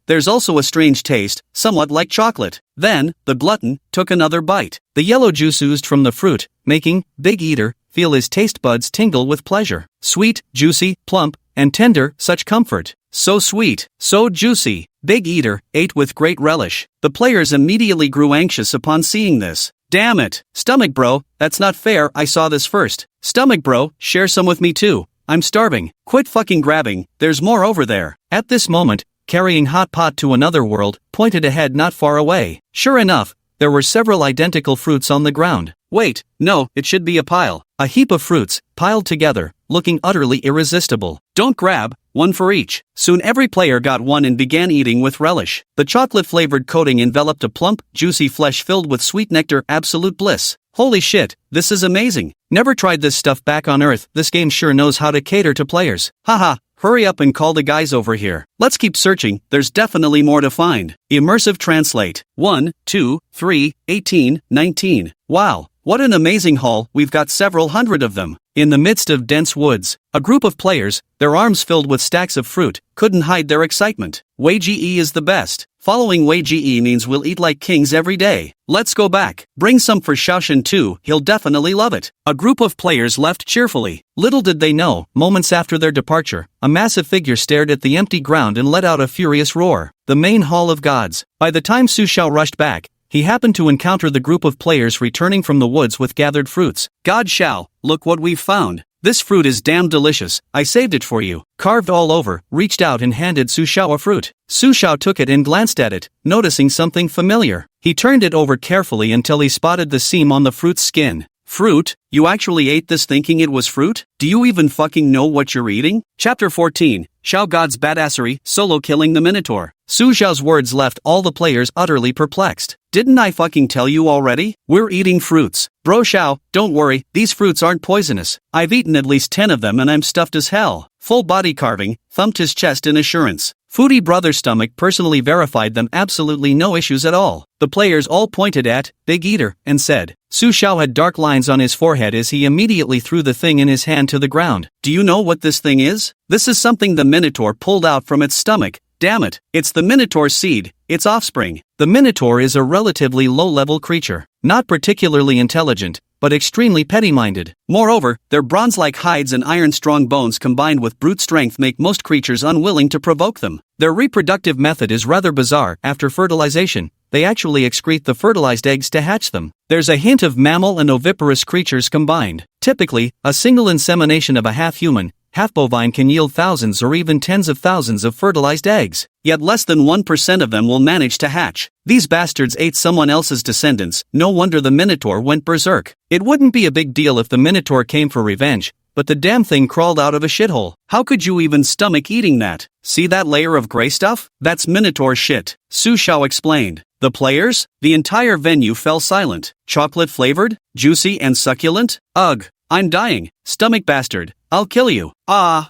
Speaker 1: There's also a strange taste, somewhat like chocolate. Then, the glutton took another bite. The yellow juice oozed from the fruit, making Big Eater feel his taste buds tingle with pleasure. Sweet, juicy, plump, and tender, such comfort. So sweet, so juicy. Big Eater ate with great relish. The players immediately grew anxious upon seeing this. Damn it, Stomach bro, that's not fair, I saw this first. Stomach bro, share some with me too. I'm starving. Quit fucking grabbing, there's more over there. At this moment, carrying Hot Pot to another world, pointed ahead not far away. Sure enough, there were several identical fruits on the ground. Wait, no, it should be a pile. A heap of fruits, piled together, looking utterly irresistible. Don't grab, one for each. Soon every player got one and began eating with relish. The chocolate-flavored coating enveloped a plump, juicy flesh filled with sweet nectar, absolute bliss. Holy shit, this is amazing. Never tried this stuff back on Earth, this game sure knows how to cater to players. Haha, hurry up and call the guys over here. Let's keep searching, there's definitely more to find. Immersive Translate. 1, 2, 3, 18, 19. Wow, what an amazing haul, we've got several hundred of them. In the midst of dense woods, a group of players, their arms filled with stacks of fruit, couldn't hide their excitement. Wei-ge is the best. Following Wei-ge means we'll eat like kings every day. Let's go back. Bring some for Xiaoshan too, he'll definitely love it. A group of players left cheerfully. Little did they know, moments after their departure, a massive figure stared at the empty ground and let out a furious roar. The main hall of gods. By the time Su Xiao rushed back, he happened to encounter the group of players returning from the woods with gathered fruits. God Xiao, look what we've found. This fruit is damn delicious, I saved it for you. Carved all over, reached out and handed Su Xiao a fruit. Su Xiao took it and glanced at it, noticing something familiar. He turned it over carefully until he spotted the seam on the fruit's skin. Fruit? You actually ate this thinking it was fruit? Do you even fucking know what you're eating? Chapter 14, Xiao God's Badassery, Solo Killing the Minotaur. Su Xiao's words left all the players utterly perplexed. Didn't I fucking tell you already? We're eating fruits. Bro Xiao, don't worry, these fruits aren't poisonous. I've eaten at least 10 of them and I'm stuffed as hell. Full body carving, thumped his chest in assurance. Foodie Brother Stomach personally verified them, absolutely no issues at all. The players all pointed at Big Eater and said. Su Xiao had dark lines on his forehead as he immediately threw the thing in his hand to the ground. Do you know what this thing is? This is something the Minotaur pulled out from its stomach. Damn it, it's the Minotaur's seed, its offspring. The Minotaur is a relatively low-level creature, not particularly intelligent, but extremely petty-minded. Moreover, their bronze-like hides and iron-strong bones combined with brute strength make most creatures unwilling to provoke them. Their reproductive method is rather bizarre. After fertilization, they actually excrete the fertilized eggs to hatch them. There's a hint of mammal and oviparous creatures combined. Typically, a single insemination of a half-human, half-bovine can yield thousands or even tens of thousands of fertilized eggs, yet less than 1% of them will manage to hatch. These bastards ate someone else's descendants, no wonder the Minotaur went berserk. It wouldn't be a big deal if the Minotaur came for revenge, but the damn thing crawled out of a shithole. How could you even stomach eating that? See that layer of gray stuff? That's Minotaur shit, Su Xiao explained. The players? The entire venue fell silent. Chocolate-flavored? Juicy and succulent? Ugh, I'm dying. Stomach bastard. I'll kill you. I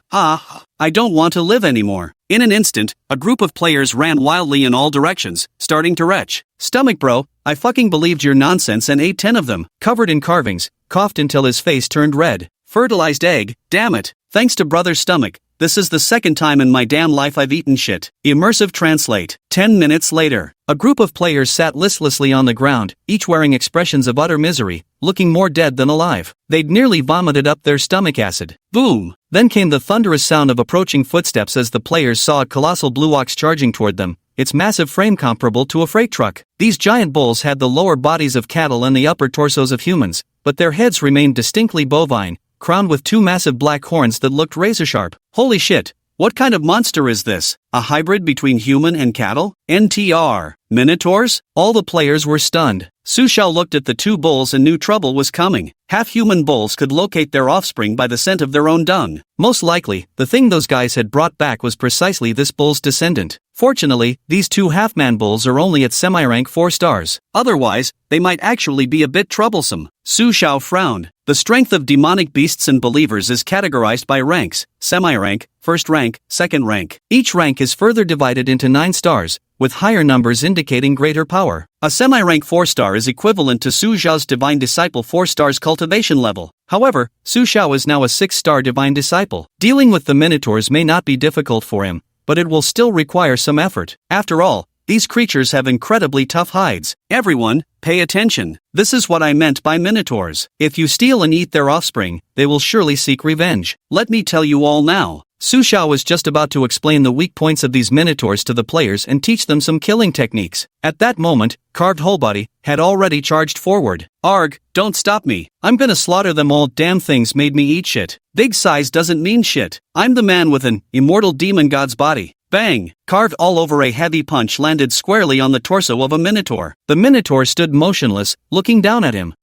Speaker 1: don't want to live anymore. In an instant, a group of players ran wildly in all directions, starting to retch. Stomach bro, I fucking believed your nonsense and ate 10 of them. Covered in carvings, coughed until his face turned red. Fertilized egg, damn it. Thanks to Brother Stomach, this is the second time in my damn life I've eaten shit. Immersive Translate. 10 minutes later, a group of players sat listlessly on the ground, each wearing expressions of utter misery, looking more dead than alive. They'd nearly vomited up their stomach acid. Boom! Then came the thunderous sound of approaching footsteps as the players saw a colossal blue ox charging toward them, its massive frame comparable to a freight truck. These giant bulls had the lower bodies of cattle and the upper torsos of humans, but their heads remained distinctly bovine, crowned with two massive black horns that looked razor-sharp. Holy shit! What kind of monster is this? A hybrid between human and cattle? NTR. Minotaurs? All the players were stunned. Su Xiao looked at the two bulls and knew trouble was coming. Half-human bulls could locate their offspring by the scent of their own dung. Most likely, the thing those guys had brought back was precisely this bull's descendant. Fortunately, these two half-man bulls are only at semi-rank 4 stars. Otherwise, they might actually be a bit troublesome. Su Xiao frowned. The strength of demonic beasts and believers is categorized by ranks: semi-rank, first rank, second rank. Each rank is further divided into 9 stars, with higher numbers indicating greater power. A semi-rank 4-star is equivalent to Su Xiao's Divine Disciple 4 stars cultivation level. However, Su Xiao is now a 6-star Divine Disciple. Dealing with the Minotaurs may not be difficult for him, but it will still require some effort. After all, these creatures have incredibly tough hides. Everyone, pay attention. This is what I meant by Minotaurs. If you steal and eat their offspring, they will surely seek revenge. Let me tell you all now. Su Xiao was just about to explain the weak points of these Minotaurs to the players and teach them some killing techniques. At that moment, Carved Wholebody had already charged forward. Arg, don't stop me. I'm gonna slaughter them all. Damn things made me eat shit. Big size doesn't mean shit. I'm the man with an immortal demon god's body. Bang! Carved all over a heavy punch landed squarely on the torso of a minotaur. The minotaur stood motionless, looking down at him.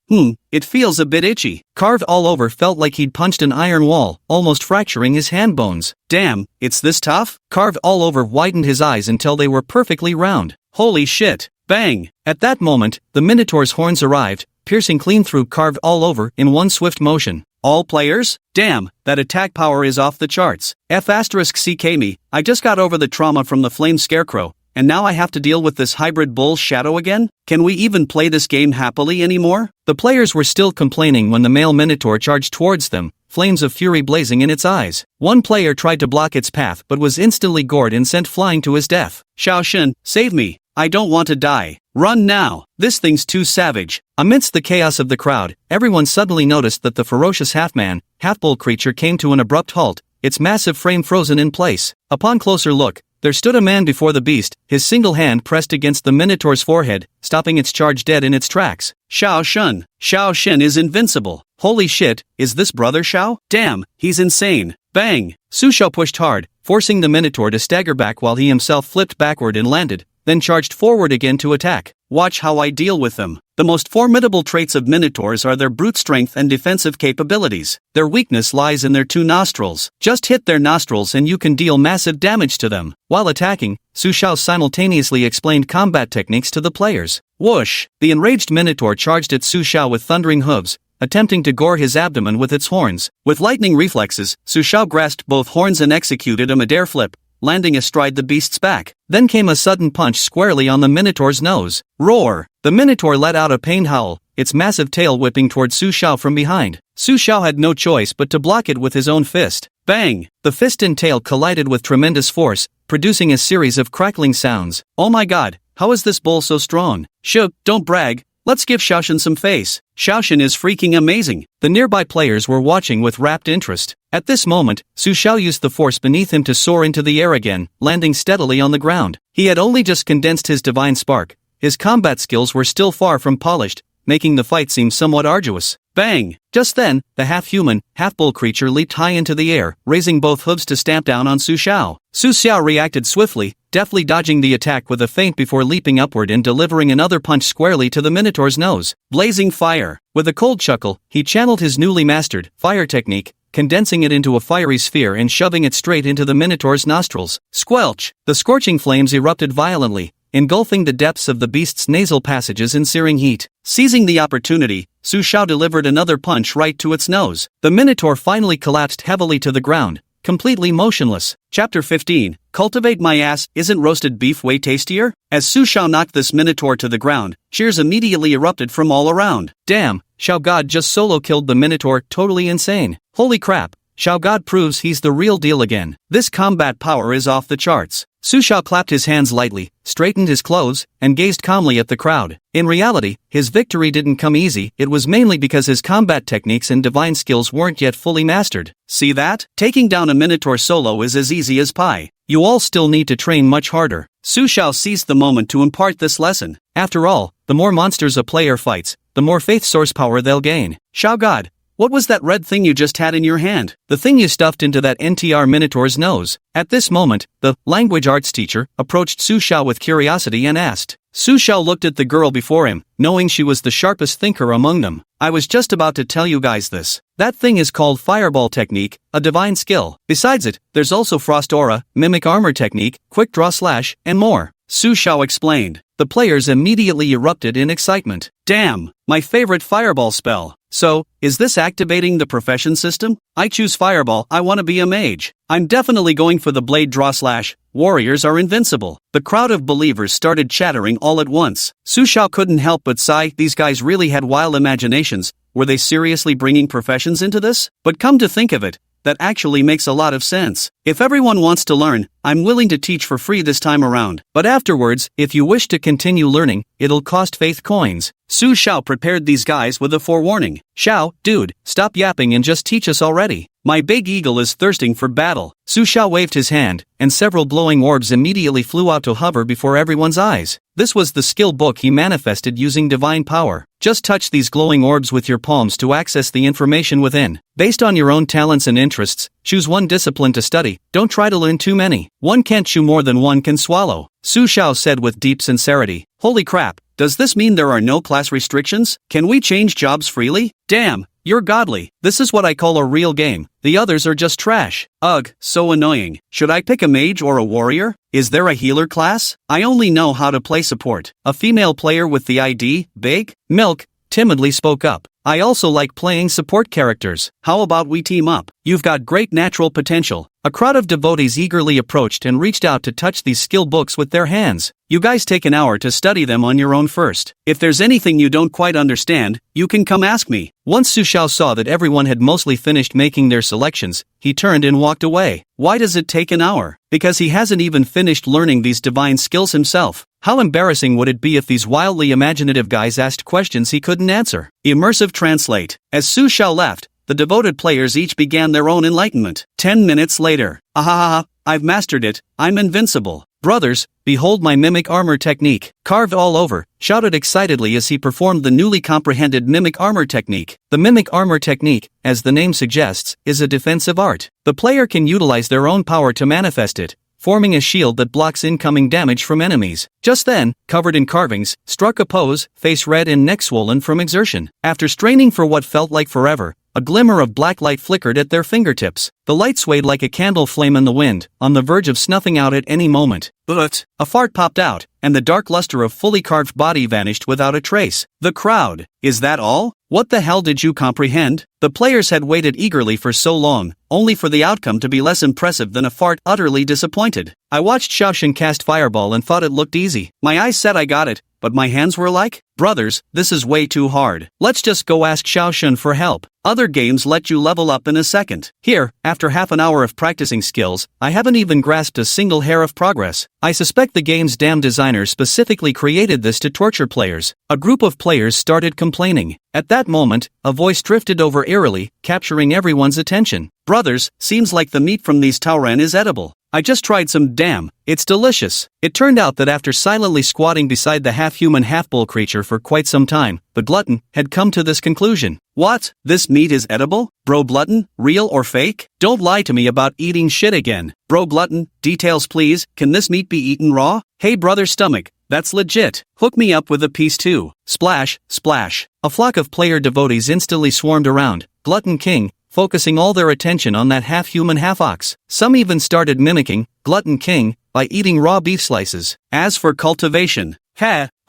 Speaker 1: It feels a bit itchy. Carved all over felt like he'd punched an iron wall, almost fracturing his hand bones. Damn, it's this tough? Carved all over widened his eyes until they were perfectly round. Holy shit! Bang! At that moment, the minotaur's horns arrived, piercing clean through Carved all over in one swift motion. All players? Damn, that attack power is off the charts. F***ck me, I just got over the trauma from the flame scarecrow, and now I have to deal with this hybrid bull shadow again? Can we even play this game happily anymore? The players were still complaining when the male minotaur charged towards them, flames of fury blazing in its eyes. One player tried to block its path but was instantly gored and sent flying to his death. Xiaoshen, save me. I don't want to die. Run now. This thing's too savage. Amidst the chaos of the crowd, everyone suddenly noticed that the ferocious half-man, half-bull creature came to an abrupt halt, its massive frame frozen in place. Upon closer look, there stood a man before the beast, his single hand pressed against the minotaur's forehead, stopping its charge dead in its tracks. Xiaoshen. Xiaoshen is invincible. Holy shit, is this brother Xiao? Damn, he's insane. Bang! Su Xiao pushed hard, forcing the minotaur to stagger back while he himself flipped backward and landed, then charged forward again to attack. Watch how I deal with them. The most formidable traits of minotaurs are their brute strength and defensive capabilities. Their weakness lies in their two nostrils. Just hit their nostrils and you can deal massive damage to them. While attacking, Su Xiao simultaneously explained combat techniques to the players. Whoosh! The enraged minotaur charged at Su Xiao with thundering hooves, attempting to gore his abdomen with its horns. With lightning reflexes, Su Xiao grasped both horns and executed a mid-air flip, landing astride the beast's back. Then came a sudden punch squarely on the minotaur's nose. Roar! The minotaur let out a pained howl, its massive tail whipping toward Su Xiao from behind. Su Xiao had no choice but to block it with his own fist. Bang! The fist and tail collided with tremendous force, producing a series of crackling sounds. Oh my god, how is this bull so strong? Shh, don't brag. Let's give Xiaoshen some face. Xiaoshen is freaking amazing. The nearby players were watching with rapt interest. At this moment, Su Xiao used the force beneath him to soar into the air again, landing steadily on the ground. He had only just condensed his divine spark. His combat skills were still far from polished, making the fight seem somewhat arduous. Bang! Just then, the half-human, half-bull creature leaped high into the air, raising both hooves to stamp down on Su Xiao. Su Xiao reacted swiftly, deftly dodging the attack with a feint before leaping upward and delivering another punch squarely to the minotaur's nose. Blazing fire! With a cold chuckle, he channeled his newly mastered fire technique, condensing it into a fiery sphere and shoving it straight into the minotaur's nostrils. Squelch! The scorching flames erupted violently, engulfing the depths of the beast's nasal passages in searing heat. Seizing the opportunity, Su Xiao delivered another punch right to its nose. The minotaur finally collapsed heavily to the ground, completely motionless. Chapter 15, Cultivate My Ass, Isn't Roasted Beef Way Tastier? As Su Xiao knocked this minotaur to the ground, cheers immediately erupted from all around. Damn, Xiao God just solo killed the minotaur, totally insane. Holy crap, Xiao God proves he's the real deal again. This combat power is off the charts. Su Xiao clapped his hands lightly, straightened his clothes, and gazed calmly at the crowd. In reality, his victory didn't come easy, it was mainly because his combat techniques and divine skills weren't yet fully mastered. See that? Taking down a minotaur solo is as easy as pie. You all still need to train much harder. Su Xiao seized the moment to impart this lesson. After all, the more monsters a player fights, the more faith source power they'll gain. Xiao God, what was that red thing you just had in your hand? The thing you stuffed into that NTR minotaur's nose. At this moment, the language arts teacher approached Su Xiao with curiosity and asked. Su Xiao looked at the girl before him, knowing she was the sharpest thinker among them. I was just about to tell you guys this. That thing is called Fireball Technique, a divine skill. Besides it, there's also Frost Aura, Mimic Armor Technique, Quick Draw Slash, and more. Su Xiao explained. The players immediately erupted in excitement. Damn, my favorite fireball spell. So, is this activating the profession system? I choose Fireball, I want to be a mage. I'm definitely going for the Blade Draw Slash. Warriors are invincible. The crowd of believers started chattering all at once. Su Xiao couldn't help but sigh, these guys really had wild imaginations. Were they seriously bringing professions into this? But come to think of it, that actually makes a lot of sense. If everyone wants to learn, I'm willing to teach for free this time around. But afterwards, if you wish to continue learning, it'll cost faith coins. Su Xiao prepared these guys with a forewarning. Xiao, dude, stop yapping and just teach us already. My big eagle is thirsting for battle. Su Xiao waved his hand, and several glowing orbs immediately flew out to hover before everyone's eyes. This was the skill book he manifested using divine power. Just touch these glowing orbs with your palms to access the information within. Based on your own talents and interests, choose one discipline to study. Don't try to learn too many. One can't chew more than one can swallow. Su Xiao said with deep sincerity. Holy crap, does this mean there are no class restrictions? Can we change jobs freely? Damn, you're godly. This is what I call a real game. The others are just trash. Ugh, so annoying. Should I pick a mage or a warrior? Is there a healer class? I only know how to play support. A female player with the ID, Big Milk, timidly spoke up. I also like playing support characters. How about we team up? You've got great natural potential. A crowd of devotees eagerly approached and reached out to touch these skill books with their hands. You guys take an hour to study them on your own first. If there's anything you don't quite understand, you can come ask me. Once Su Xiao saw that everyone had mostly finished making their selections, he turned and walked away. Why does it take an hour? Because he hasn't even finished learning these divine skills himself. How embarrassing would it be if these wildly imaginative guys asked questions he couldn't answer? Immersive translate. As Su Xiao left, the devoted players each began their own enlightenment. 10 minutes later. Ahaha, I've mastered it, I'm invincible. Brothers, behold my mimic armor technique. Carved all over, shouted excitedly as he performed the newly comprehended mimic armor technique. The mimic armor technique, as the name suggests, is a defensive art. The player can utilize their own power to manifest it, forming a shield that blocks incoming damage from enemies. Just then, covered in carvings, struck a pose, face red and neck swollen from exertion. After straining for what felt like forever, a glimmer of black light flickered at their fingertips. The light swayed like a candle flame in the wind, on the verge of snuffing out at any moment. But a fart popped out, and the dark luster of fully carved body vanished without a trace. The crowd. Is that all? What the hell did you comprehend? The players had waited eagerly for so long, only for the outcome to be less impressive than a fart, utterly disappointed. I watched Xiaoshan cast Fireball and thought it looked easy. My eyes said I got it, but my hands were like, brothers, this is way too hard. Let's just go ask Xiaoshan for help. Other games let you level up in a second. Here, after half an hour of practicing skills, I haven't even grasped a single hair of progress. I suspect the game's damn designers specifically created this to torture players. A group of players started complaining. At that moment, a voice drifted over eerily, capturing everyone's attention. Brothers, seems like the meat from these tauren is edible. I just tried some, damn, it's delicious. It turned out that after silently squatting beside the half-human half-bull creature for quite some time, the glutton had come to this conclusion. What? This meat is edible? Bro Glutton, real or fake? Don't lie to me about eating shit again. Bro Glutton, details please, can this meat be eaten raw? Hey brother stomach, that's legit. Hook me up with a piece too. Splash, splash. A flock of player devotees instantly swarmed around Glutton King, focusing all their attention on that half-human half-ox. Some even started mimicking Glutton King by eating raw beef slices. As for cultivation,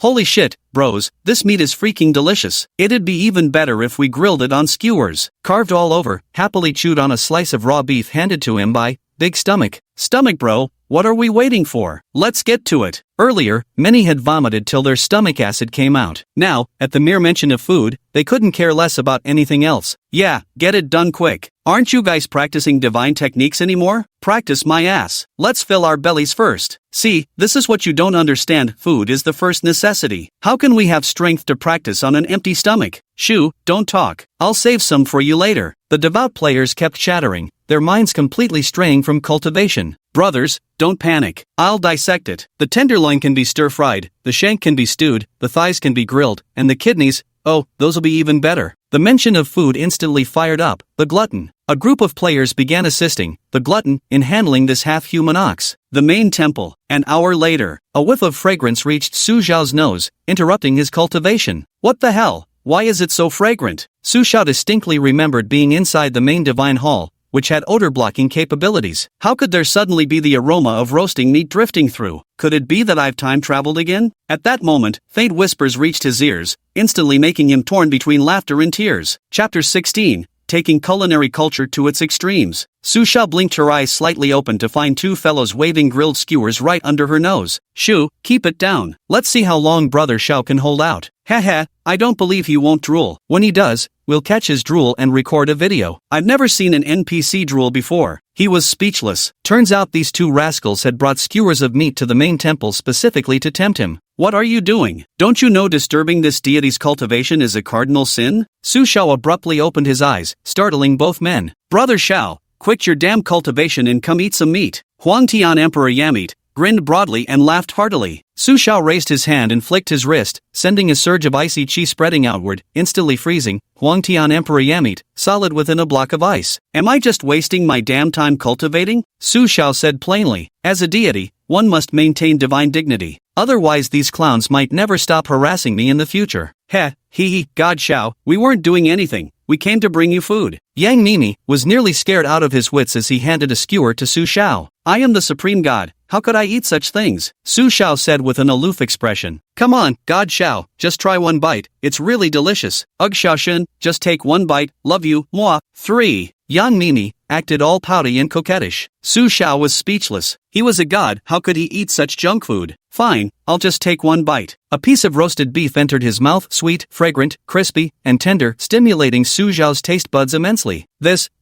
Speaker 1: holy shit, bros, this meat is freaking delicious. It'd be even better if we grilled it on skewers. Carved all over, happily chewed on a slice of raw beef handed to him by Big Stomach. Stomach bro, what are we waiting for? Let's get to it. Earlier, many had vomited till their stomach acid came out. Now, at the mere mention of food, they couldn't care less about anything else. Yeah, get it done quick. Aren't you guys practicing divine techniques anymore? Practice my ass. Let's fill our bellies first. See, this is what you don't understand. Food is the first necessity. How can we have strength to practice on an empty stomach? Shoo, don't talk. I'll save some for you later. The devout players kept chattering, their minds completely straying from cultivation. Brothers, don't panic. I'll dissect it. The tenderloin can be stir-fried, the shank can be stewed, the thighs can be grilled, and the kidneys, oh, those'll be even better. The mention of food instantly fired up the glutton. A group of players began assisting the glutton in handling this half-human ox. The main temple. An hour later, a whiff of fragrance reached Su Xiao's nose, interrupting his cultivation. What the hell? Why is it so fragrant? Su Xiao distinctly remembered being inside the main divine hall, which had odor-blocking capabilities. How could there suddenly be the aroma of roasting meat drifting through? Could it be that I've time-traveled again? At that moment, faint whispers reached his ears, instantly making him torn between laughter and tears. Chapter 16. Taking culinary culture to its extremes. Su Xiao blinked, her eyes slightly open to find two fellows waving grilled skewers right under her nose. Shu, keep it down. Let's see how long Brother Xiao can hold out. I don't believe he won't drool. When he does, we'll catch his drool and record a video. I've never seen an NPC drool before. He was speechless. Turns out these two rascals had brought skewers of meat to the main temple specifically to tempt him. What are you doing? Don't you know disturbing this deity's cultivation is a cardinal sin? Su Xiao abruptly opened his eyes, startling both men. Brother Xiao, quit your damn cultivation and come eat some meat. Huang Tian Emperor Yamit, grinned broadly and laughed heartily. Su Xiao raised his hand and flicked his wrist, sending a surge of icy chi spreading outward, instantly freezing Huang Tian Emperor Yamit, solid within a block of ice. Am I just wasting my damn time cultivating? Su Xiao said plainly. As a deity, one must maintain divine dignity. Otherwise these clowns might never stop harassing me in the future. Heh, hee, God Xiao, we weren't doing anything. We came to bring you food. Yang Mimi was nearly scared out of his wits as he handed a skewer to Su Xiao. I am the supreme god, how could I eat such things? Su Xiao said with an aloof expression. Come on, God Xiao, just try one bite, it's really delicious. Ugh Xiaoshen, just take one bite, love you, moi. 3. Yang Mimi acted all pouty and coquettish. Su Xiao was speechless. He was a god, how could he eat such junk food? Fine, I'll just take one bite. A piece of roasted beef entered his mouth, sweet, fragrant, crispy, and tender, stimulating Su Xiao's taste buds immensely.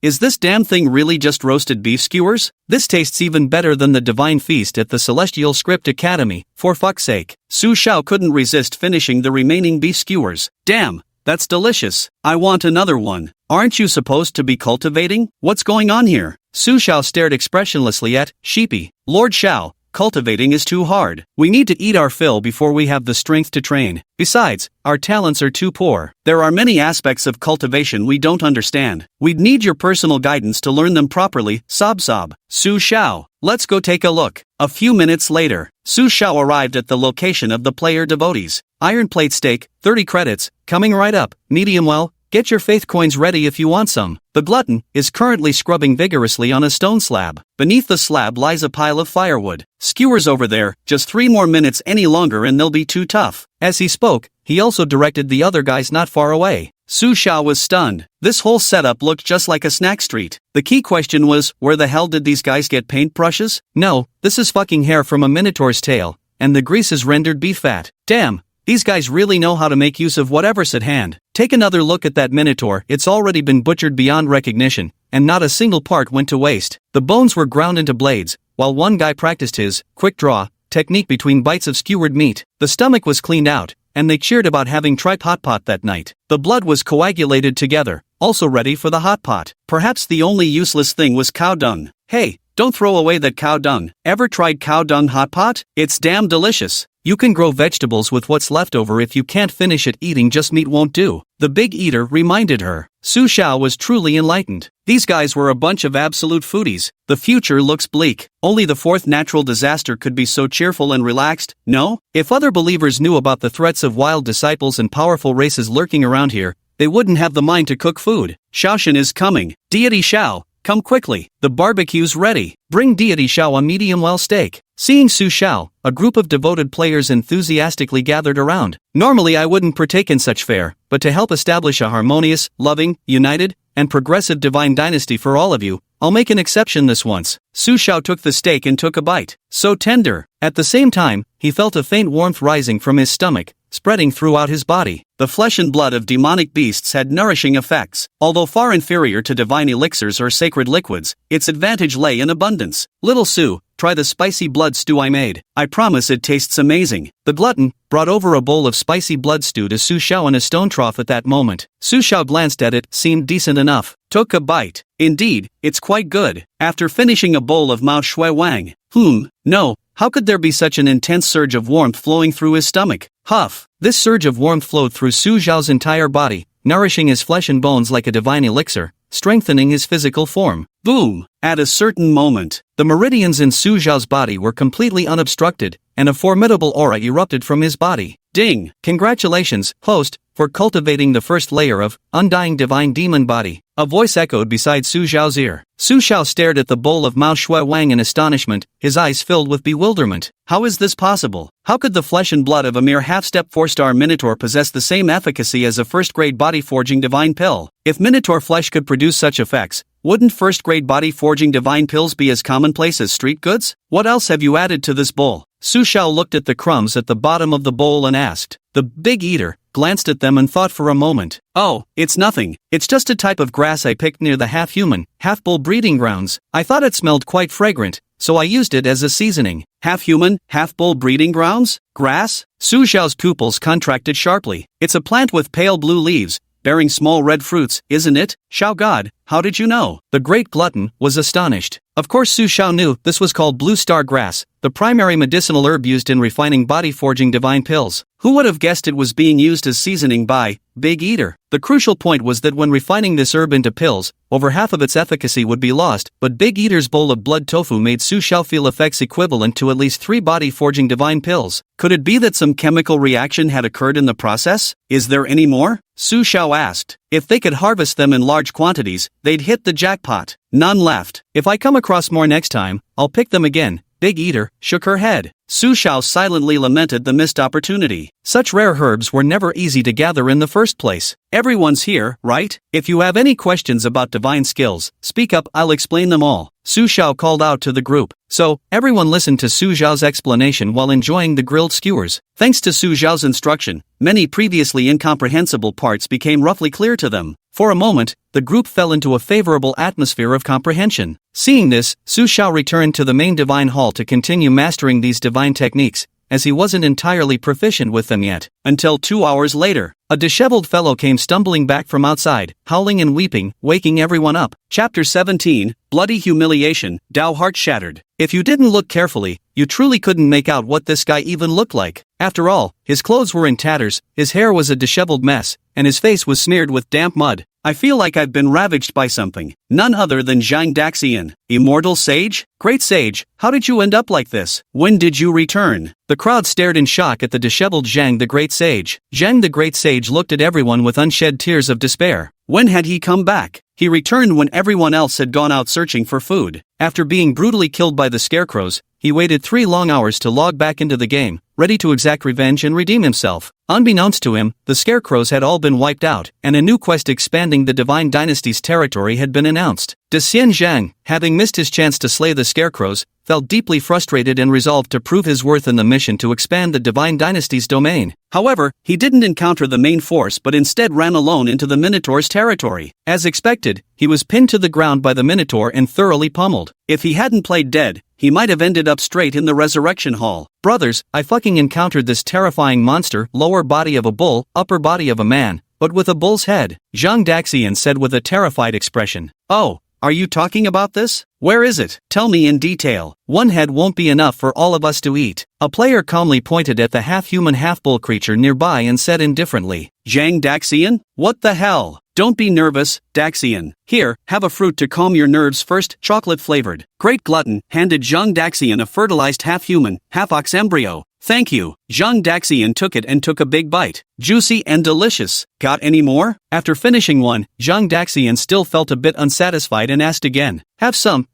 Speaker 1: Is this damn thing really just roasted beef skewers? This tastes even better than the divine feast at the Celestial Script Academy, for fuck's sake. Su Xiao couldn't resist finishing the remaining beef skewers. Damn, that's delicious. I want another one. Aren't you supposed to be cultivating? What's going on here? Su Xiao stared expressionlessly at Sheepy. Lord Xiao, cultivating is too hard. We need to eat our fill before we have the strength to train. Besides, our talents are too poor. There are many aspects of cultivation we don't understand. We'd need your personal guidance to learn them properly. Sob. Su Xiao, let's go take a look. A few minutes later, Su Xiao arrived at the location of the player devotees. Iron plate steak, 30 credits, coming right up. Medium well. Get your faith coins ready if you want some. The glutton is currently scrubbing vigorously on a stone slab. Beneath the slab lies a pile of firewood. Skewers over there, just 3 more minutes any longer and they'll be too tough. As he spoke, he also directed the other guys not far away. Su Xiao was stunned. This whole setup looked just like a snack street. The key question was, where the hell did these guys get paintbrushes? No, this is fucking hair from a minotaur's tail, and the grease is rendered beef fat. Damn. These guys really know how to make use of whatever's at hand. Take another look at that minotaur, it's already been butchered beyond recognition, and not a single part went to waste. The bones were ground into blades, while one guy practiced his quick draw technique between bites of skewered meat. The stomach was cleaned out, and they cheered about having tried hot pot that night. The blood was coagulated together, also ready for the hot pot. Perhaps the only useless thing was cow dung. Hey, don't throw away that cow dung. Ever tried cow dung hot pot? It's damn delicious. You can grow vegetables with what's left over if you can't finish it. Eating just meat won't do. The big eater reminded her. Su Xiao was truly enlightened. These guys were a bunch of absolute foodies. The future looks bleak. Only the 4th natural disaster could be so cheerful and relaxed, no? If other believers knew about the threats of wild disciples and powerful races lurking around here, they wouldn't have the mind to cook food. Xiaoshen is coming. Deity Xiao, come quickly. The barbecue's ready. Bring Deity Xiao a medium well steak. Seeing Su Xiao, a group of devoted players enthusiastically gathered around. Normally I wouldn't partake in such fare, but to help establish a harmonious, loving, united, and progressive divine dynasty for all of you, I'll make an exception this once. Su Xiao took the steak and took a bite. So tender. At the same time, he felt a faint warmth rising from his stomach, spreading throughout his body. The flesh and blood of demonic beasts had nourishing effects. Although far inferior to divine elixirs or sacred liquids, its advantage lay in abundance. Little Su, try the spicy blood stew I made. I promise it tastes amazing. The glutton brought over a bowl of spicy blood stew to Su Xiao in a stone trough at that moment. Su Xiao glanced at it, seemed decent enough. Took a bite. Indeed, it's quite good. After finishing a bowl of Mao Shui Wang. No, how could there be such an intense surge of warmth flowing through his stomach? Huff. This surge of warmth flowed through Su Xiao's entire body, nourishing his flesh and bones like a divine elixir, strengthening his physical form. Boom! At a certain moment, the meridians in Su Xiao's body were completely unobstructed, and a formidable aura erupted from his body. Ding! Congratulations, host, for cultivating the first layer of undying divine demon body. A voice echoed beside Su Xiao's ear. Su Xiao stared at the bowl of Mao Shui Wang in astonishment, his eyes filled with bewilderment. How is this possible? How could the flesh and blood of a mere half-step 4-star Minotaur possess the same efficacy as a first-grade body-forging divine pill? If Minotaur flesh could produce such effects, wouldn't first-grade body-forging divine pills be as commonplace as street goods? What else have you added to this bowl? Su Xiao looked at the crumbs at the bottom of the bowl and asked. The big eater glanced at them and thought for a moment. Oh, it's nothing. It's just a type of grass I picked near the half-human, half-bull breeding grounds. I thought it smelled quite fragrant, so I used it as a seasoning. Half-human, half-bull breeding grounds? Grass? Su Xiao's pupils contracted sharply. It's a plant with pale blue leaves, bearing small red fruits, isn't it? Xiao God, how did you know? The great glutton was astonished. Of course Su Xiao knew this was called blue star grass, the primary medicinal herb used in refining body-forging divine pills. Who would have guessed it was being used as seasoning by Big Eater? The crucial point was that when refining this herb into pills, over half of its efficacy would be lost, but Big Eater's bowl of blood tofu made Su Xiao feel effects equivalent to at least 3 body-forging divine pills. Could it be that some chemical reaction had occurred in the process? Is there any more? Su Xiao asked. If they could harvest them in large quantities, they'd hit the jackpot. None left. If I come across more next time, I'll pick them again. Big Eater shook her head. Su Xiao silently lamented the missed opportunity. Such rare herbs were never easy to gather in the first place. Everyone's here, right? If you have any questions about divine skills, speak up, I'll explain them all. Su Xiao called out to the group. So, everyone listened to Su Xiao's explanation while enjoying the grilled skewers. Thanks to Su Xiao's instruction, many previously incomprehensible parts became roughly clear to them. For a moment, the group fell into a favorable atmosphere of comprehension. Seeing this, Su Xiao returned to the main divine hall to continue mastering these divine techniques, as he wasn't entirely proficient with them yet. Until 2 hours later, a disheveled fellow came stumbling back from outside, howling and weeping, waking everyone up. Chapter 17, Bloody Humiliation, Dao Heart Shattered. If you didn't look carefully, you truly couldn't make out what this guy even looked like. After all, his clothes were in tatters, his hair was a disheveled mess, and his face was smeared with damp mud. I feel like I've been ravaged by something. None other than Zhang Daxian. Immortal Sage? Great Sage, how did you end up like this? When did you return? The crowd stared in shock at the disheveled Zhang the Great Sage. Zhang the Great Sage looked at everyone with unshed tears of despair. When had he come back? He returned when everyone else had gone out searching for food. After being brutally killed by the scarecrows, he waited 3 long hours to log back into the game, ready to exact revenge and redeem himself. Unbeknownst to him, the scarecrows had all been wiped out, and a new quest expanding the Divine Dynasty's territory had been announced. Xian Zhang, having missed his chance to slay the scarecrows, felt deeply frustrated and resolved to prove his worth in the mission to expand the Divine Dynasty's domain. However, he didn't encounter the main force but instead ran alone into the Minotaur's territory. As expected, he was pinned to the ground by the Minotaur and thoroughly pummeled. If he hadn't played dead, he might have ended up straight in the Resurrection Hall. Brothers, I fucking encountered this terrifying monster, lower body of a bull, upper body of a man, but with a bull's head, Zhang Daxian said with a terrified expression. Oh, are you talking about this? Where is it? Tell me in detail. One head won't be enough for all of us to eat. A player calmly pointed at the half-human half-bull creature nearby and said indifferently, Zhang Daxian? What the hell? Don't be nervous, Daxian. Here, have a fruit to calm your nerves first, chocolate-flavored. Great Glutton handed Zhang Daxian a fertilized half-human, half-ox embryo. Thank you. Zhang Daxian took it and took a big bite. Juicy and delicious. Got any more? After finishing one, Zhang Daxian still felt a bit unsatisfied and asked again. Have some,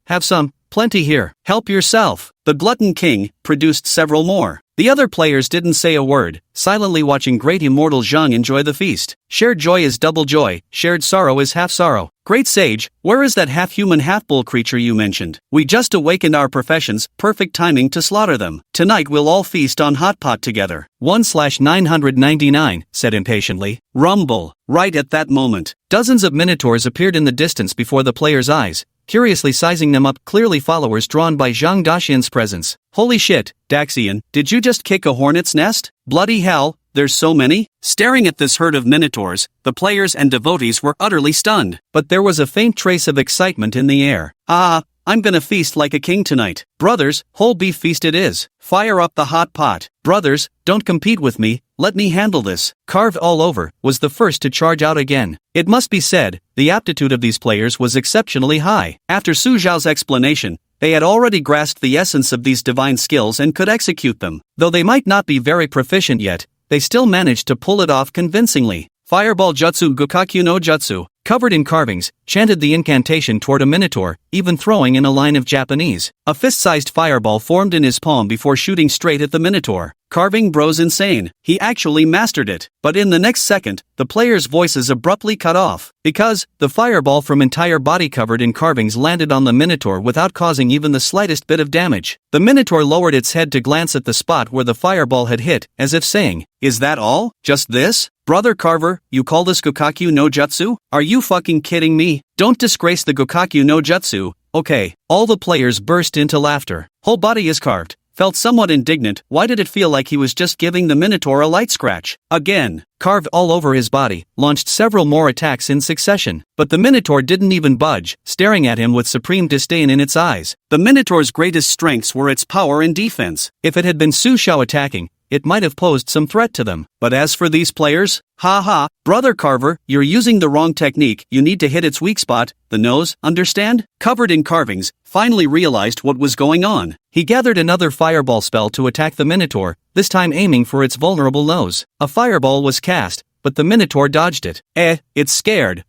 Speaker 1: plenty here. Help yourself. The Glutton King produced several more. The other players didn't say a word, silently watching great immortal Zhang enjoy the feast. Shared joy is double joy, shared sorrow is half sorrow. Great Sage, where is that half-human half-bull creature you mentioned? We just awakened our professions, perfect timing to slaughter them. Tonight we'll all feast on hot pot together. 1/999 said impatiently. Rumble. Right at that moment, dozens of minotaurs appeared in the distance before the players' eyes, curiously sizing them up, clearly followers drawn by Zhang Daxian's presence. Holy shit, Daxian, did you just kick a hornet's nest? Bloody hell, there's so many? Staring at this herd of minotaurs, the players and devotees were utterly stunned. But there was a faint trace of excitement in the air. I'm gonna feast like a king tonight. Brothers, whole beef feast it is. Fire up the hot pot. Brothers, don't compete with me, let me handle this. Carved all over, was the first to charge out again. It must be said, the aptitude of these players was exceptionally high. After Su Zhao's explanation, they had already grasped the essence of these divine skills and could execute them. Though they might not be very proficient yet, they still managed to pull it off convincingly. Fireball Jutsu Gokakyu no Jutsu, covered in carvings, chanted the incantation toward a minotaur, even throwing in a line of Japanese. A fist-sized fireball formed in his palm before shooting straight at the minotaur. Carving bro's insane. He actually mastered it. But in the next second, the players' voices abruptly cut off. Because, the fireball from entire body covered in carvings landed on the minotaur without causing even the slightest bit of damage. The minotaur lowered its head to glance at the spot where the fireball had hit, as if saying, "Is that all? Just this? Brother Carver, you call this Gokakyu no Jutsu? Are you fucking kidding me? Don't disgrace the Gokakyu no Jutsu." Okay, all the players burst into laughter. Whole body is carved. felt somewhat indignant. Why did it feel like he was just giving the Minotaur a light scratch? Again, carved all over his body, launched several more attacks in succession. But the Minotaur didn't even budge, staring at him with supreme disdain in its eyes. The Minotaur's greatest strengths were its power and defense. If it had been Su Xiao attacking, it might have posed some threat to them. But as for these players, brother Carver, you're using the wrong technique. You need to hit its weak spot, the nose, understand? Covered in carvings, finally realized what was going on. He gathered another fireball spell to attack the Minotaur, this time aiming for its vulnerable nose. A fireball was cast, but the Minotaur dodged it. It's scared,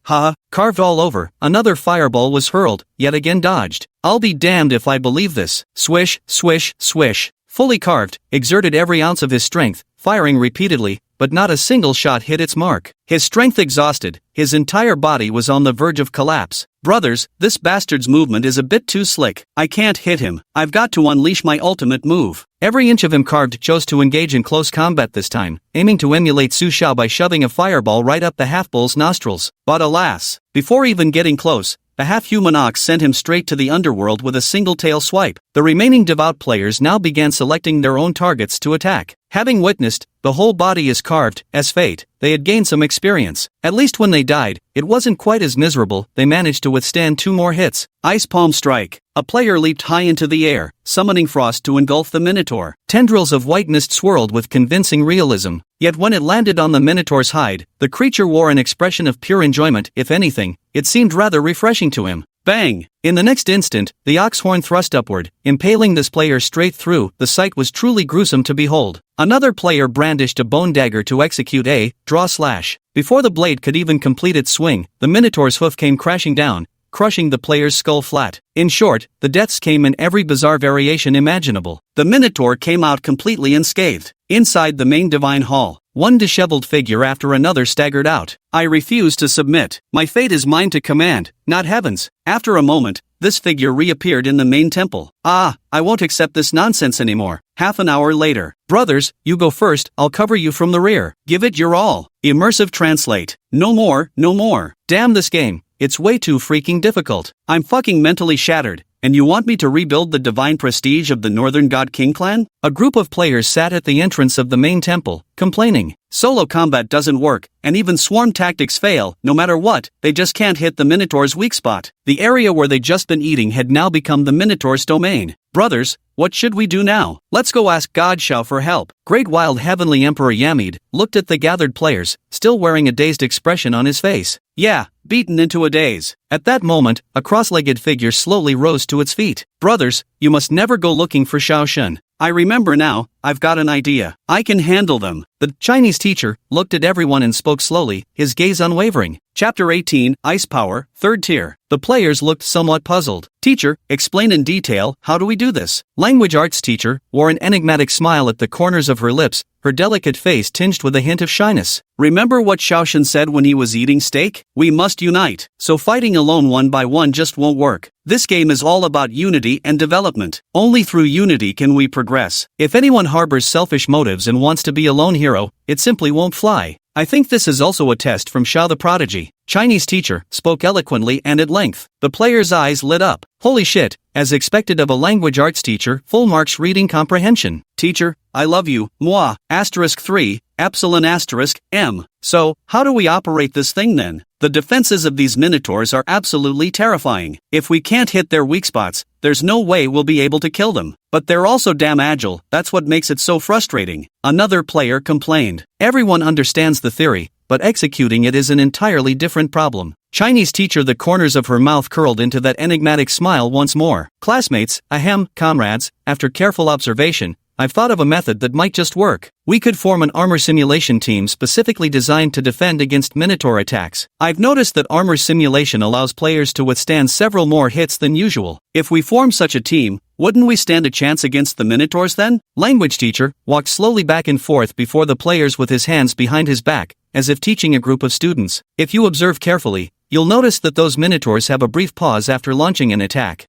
Speaker 1: carved all over. Another fireball was hurled, yet again dodged. I'll be damned if I believe this. Swish, swish, swish. Fully carved, exerted every ounce of his strength, firing repeatedly, but not a single shot hit its mark. His strength exhausted, his entire body was on the verge of collapse. Brothers, this bastard's movement is a bit too slick. I can't hit him. I've got to unleash my ultimate move. Every inch of him carved chose to engage in close combat this time, aiming to emulate Su Xiao by shoving a fireball right up the half-bull's nostrils. But alas, before even getting close, the half-human ox sent him straight to the underworld with a single tail swipe. The remaining devout players now began selecting their own targets to attack. Having witnessed, the whole body is carved, as fate, they had gained some experience. At least when they died, it wasn't quite as miserable. They managed to withstand 2 more hits. Ice Palm Strike. A player leaped high into the air, summoning frost to engulf the Minotaur. Tendrils of white mist swirled with convincing realism. Yet when it landed on the Minotaur's hide, the creature wore an expression of pure enjoyment. If anything, it seemed rather refreshing to him. Bang! In the next instant, the ox horn thrust upward, impaling this player straight through. The sight was truly gruesome to behold. Another player brandished a bone dagger to execute a draw slash. Before the blade could even complete its swing, the Minotaur's hoof came crashing down, crushing the player's skull flat. In short, the deaths came in every bizarre variation imaginable. The Minotaur came out completely unscathed. Inside the main divine hall, one disheveled figure after another staggered out. I refuse to submit. My fate is mine to command, not heaven's. After a moment, this figure reappeared in the main temple. I won't accept this nonsense anymore. Half an hour later. Brothers, you go first, I'll cover you from the rear. Give it your all. Immersive translate. No more, no more. Damn this game. It's way too freaking difficult. I'm fucking mentally shattered. And you want me to rebuild the divine prestige of the Northern God King clan? A group of players sat at the entrance of the main temple, complaining. Solo combat doesn't work, and even swarm tactics fail. No matter what, they just can't hit the Minotaur's weak spot. The area where they'd just been eating had now become the Minotaur's domain. Brothers, what should we do now? Let's go ask God Xiao for help. Great Wild Heavenly Emperor Yamid looked at the gathered players, still wearing a dazed expression on his face. Yeah, beaten into a daze. At that moment, a cross-legged figure slowly rose to its feet. Brothers, you must never go looking for Xiao Shun. I remember now, I've got an idea. I can handle them. The Chinese teacher looked at everyone and spoke slowly, his gaze unwavering. Chapter 18, Ice Power, 3rd Tier. The players looked somewhat puzzled. Teacher, explain in detail, how do we do this? Language arts teacher wore an enigmatic smile at the corners of her lips, her delicate face tinged with a hint of shyness. Remember what Xiaoshan said when he was eating steak? We must unite. So fighting alone one by one just won't work. This game is all about unity and development. Only through unity can we progress. If anyone harbors selfish motives and wants to be a lone hero, it simply won't fly. I think this is also a test from Xiao the Prodigy. Chinese teacher spoke eloquently and at length. The player's eyes lit up. Holy shit, as expected of a language arts teacher, full marks reading comprehension. Teacher, I love you, moi, *3, *M. So, how do we operate this thing then? The defenses of these Minotaurs are absolutely terrifying. If we can't hit their weak spots, there's no way we'll be able to kill them. But they're also damn agile, that's what makes it so frustrating. Another player complained. Everyone understands the theory, but executing it is an entirely different problem. Chinese teacher, the corners of her mouth curled into that enigmatic smile once more. Classmates, comrades, after careful observation, I've thought of a method that might just work. We could form an armor simulation team specifically designed to defend against Minotaur attacks. I've noticed that armor simulation allows players to withstand several more hits than usual. If we form such a team, wouldn't we stand a chance against the Minotaurs then? Language teacher walked slowly back and forth before the players with his hands behind his back, as if teaching a group of students. If you observe carefully, you'll notice that those Minotaurs have a brief pause after launching an attack.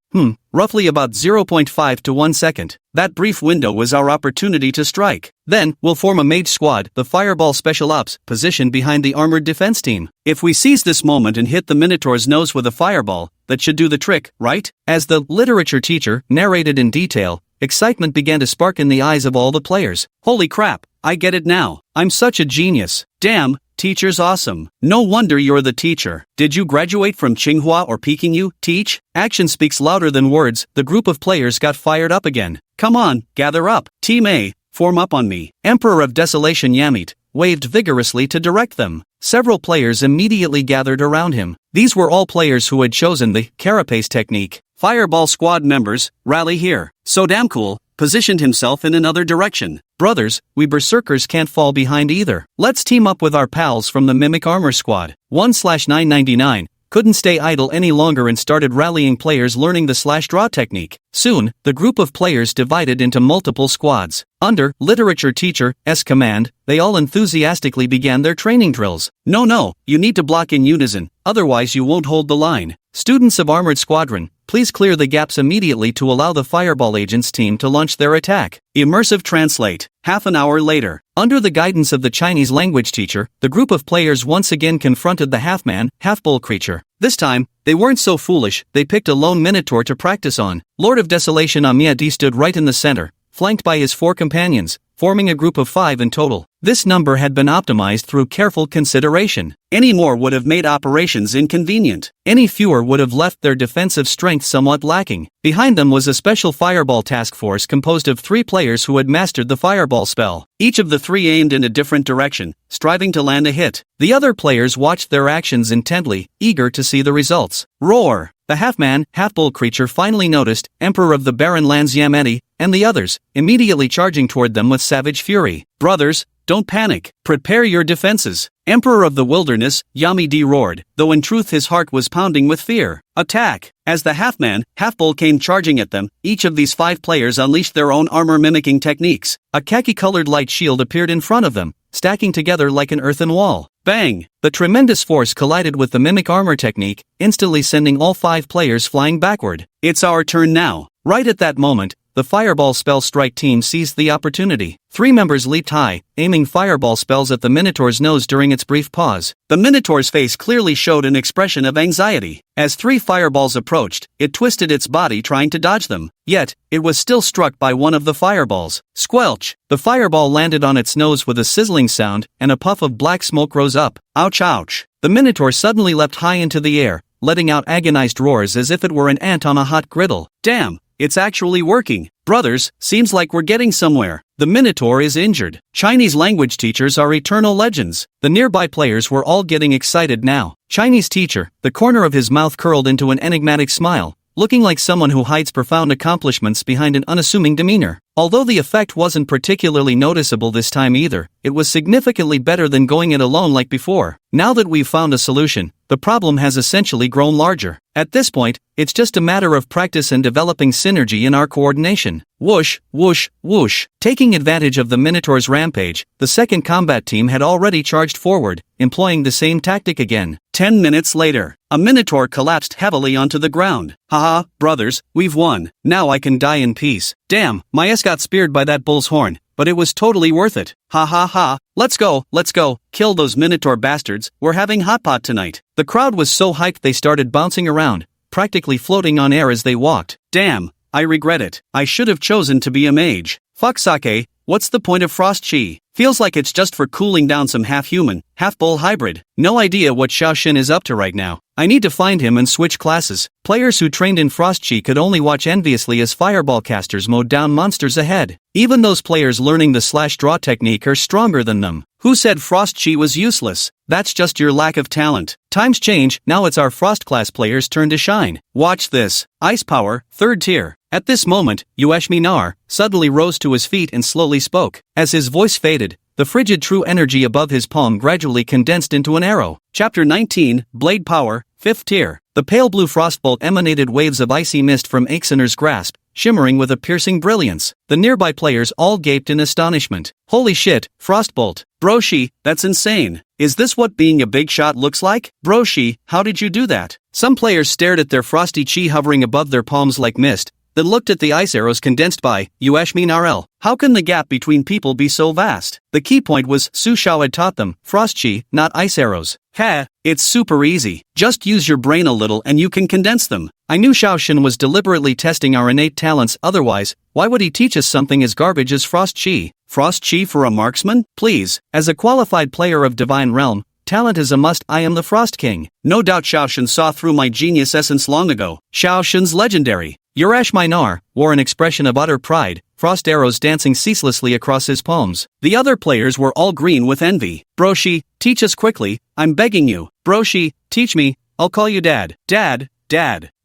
Speaker 1: Roughly about 0.5 to 1 second. That brief window was our opportunity to strike. Then, we'll form a mage squad, the Fireball Special Ops, positioned behind the armored defense team. If we seize this moment and hit the Minotaur's nose with a fireball, that should do the trick, right? As the literature teacher narrated in detail, Excitement began to spark in the eyes of all the players. Holy crap, I get it now. I'm such a genius. Damn, teacher's awesome. No wonder you're the teacher. Did you graduate from Tsinghua or Peking U, teach? Action speaks louder than words. The group of players got fired up again. Come on, gather up. Team A, form up on me. Emperor of Desolation Yamit waved vigorously to direct them. Several players immediately gathered around him. These were all players who had chosen the carapace technique. Fireball squad members, rally here. So damn cool, positioned himself in another direction. Brothers, we berserkers can't fall behind either. Let's team up with our pals from the Mimic Armor Squad. 1/999 couldn't stay idle any longer and started rallying players learning the slash-draw technique. Soon, the group of players divided into multiple squads. Under Literature Teacher's command, they all enthusiastically began their training drills. No, you need to block in unison, otherwise you won't hold the line. Students of Armored Squadron, please clear the gaps immediately to allow the Fireball Agents team to launch their attack. Immersive Translate. Half an hour later, under the guidance of the Chinese language teacher, the group of players once again confronted the half-man, half-bull creature. This time, they weren't so foolish, they picked a lone minotaur to practice on. Lord of Desolation Amiadi stood right in the center, flanked by his 4 companions, forming a group of 5 in total. This number had been optimized through careful consideration. Any more would have made operations inconvenient. Any fewer would have left their defensive strength somewhat lacking. Behind them was a special fireball task force composed of 3 players who had mastered the fireball spell. Each of the 3 aimed in a different direction, striving to land a hit. The other players watched their actions intently, eager to see the results. Roar! The half-man, half-bull creature finally noticed, Emperor of the Barren Lands Yameti, and the others, immediately charging toward them with savage fury. Brothers, don't panic. Prepare your defenses. Emperor of the Wilderness, Yami roared, though in truth his heart was pounding with fear. Attack! As the half-man, half-bull came charging at them, each of these 5 players unleashed their own armor-mimicking techniques. A khaki-colored light shield appeared in front of them, stacking together like an earthen wall. Bang! The tremendous force collided with the mimic armor technique, instantly sending all 5 players flying backward. It's our turn now. Right at that moment, the Fireball Spell Strike team seized the opportunity. 3 members leaped high, aiming fireball spells at the Minotaur's nose during its brief pause. The Minotaur's face clearly showed an expression of anxiety. As 3 fireballs approached, it twisted its body trying to dodge them. Yet, it was still struck by one of the fireballs. Squelch! The fireball landed on its nose with a sizzling sound, and a puff of black smoke rose up. Ouch ouch! The Minotaur suddenly leapt high into the air, letting out agonized roars as if it were an ant on a hot griddle. Damn! It's actually working. Brothers, seems like we're getting somewhere. The Minotaur is injured. Chinese language teachers are eternal legends. The nearby players were all getting excited now. Chinese teacher, the corner of his mouth curled into an enigmatic smile, looking like someone who hides profound accomplishments behind an unassuming demeanor. Although the effect wasn't particularly noticeable this time either, it was significantly better than going it alone like before. Now that we've found a solution, the problem has essentially grown larger. At this point, it's just a matter of practice and developing synergy in our coordination. Whoosh, whoosh, whoosh. Taking advantage of the Minotaur's rampage, the second combat team had already charged forward, employing the same tactic again. 10 minutes later, a Minotaur collapsed heavily onto the ground. Haha, brothers, we've won. Now I can die in peace. Damn, my ass got speared by that bull's horn, but it was totally worth it. Ha ha ha, let's go, kill those Minotaur bastards, we're having hot pot tonight. The crowd was so hyped they started bouncing around, practically floating on air as they walked. Damn, I regret it. I should have chosen to be a mage. Fuck sake, what's the point of frost chi? Feels like it's just for cooling down some half-human, half-bull hybrid. No idea what Xiaoxin is up to right now. I need to find him and switch classes. Players who trained in frost chi could only watch enviously as fireball casters mowed down monsters ahead. Even those players learning the slash-draw technique are stronger than them. Who said frost chi was useless? That's just your lack of talent. Times change, now it's our frost class players' turn to shine. Watch this. Ice power, 3rd tier. At this moment, Yueshminar suddenly rose to his feet and slowly spoke. As his voice faded, the frigid true energy above his palm gradually condensed into an arrow. Chapter 19, Blade Power, 5th tier. The pale blue frostbolt emanated waves of icy mist from Aixener's grasp, shimmering with a piercing brilliance. The nearby players all gaped in astonishment. Holy shit, frostbolt. Broshi, that's insane. Is this what being a big shot looks like? Broshi, how did you do that? Some players stared at their frosty chi hovering above their palms like mist, then looked at the ice arrows condensed by Uashminarl. How can the gap between people be so vast? The key point was Su Xiao had taught them frost chi, not ice arrows. Ha! It's super easy. Just use your brain a little and you can condense them. I knew Xiaoshin was deliberately testing our innate talents, otherwise, why would he teach us something as garbage as frost chi? Frost chi for a marksman? Please, as a qualified player of Divine Realm, talent is a must. I am the Frost King. No doubt Xiaoshin saw through my genius essence long ago. Xiaoshin's legendary. Urash Minar wore an expression of utter pride, frost arrows dancing ceaselessly across his palms. The other players were all green with envy. Broshi, teach us quickly, I'm begging you. Broshi, teach me, I'll call you Dad. Dad.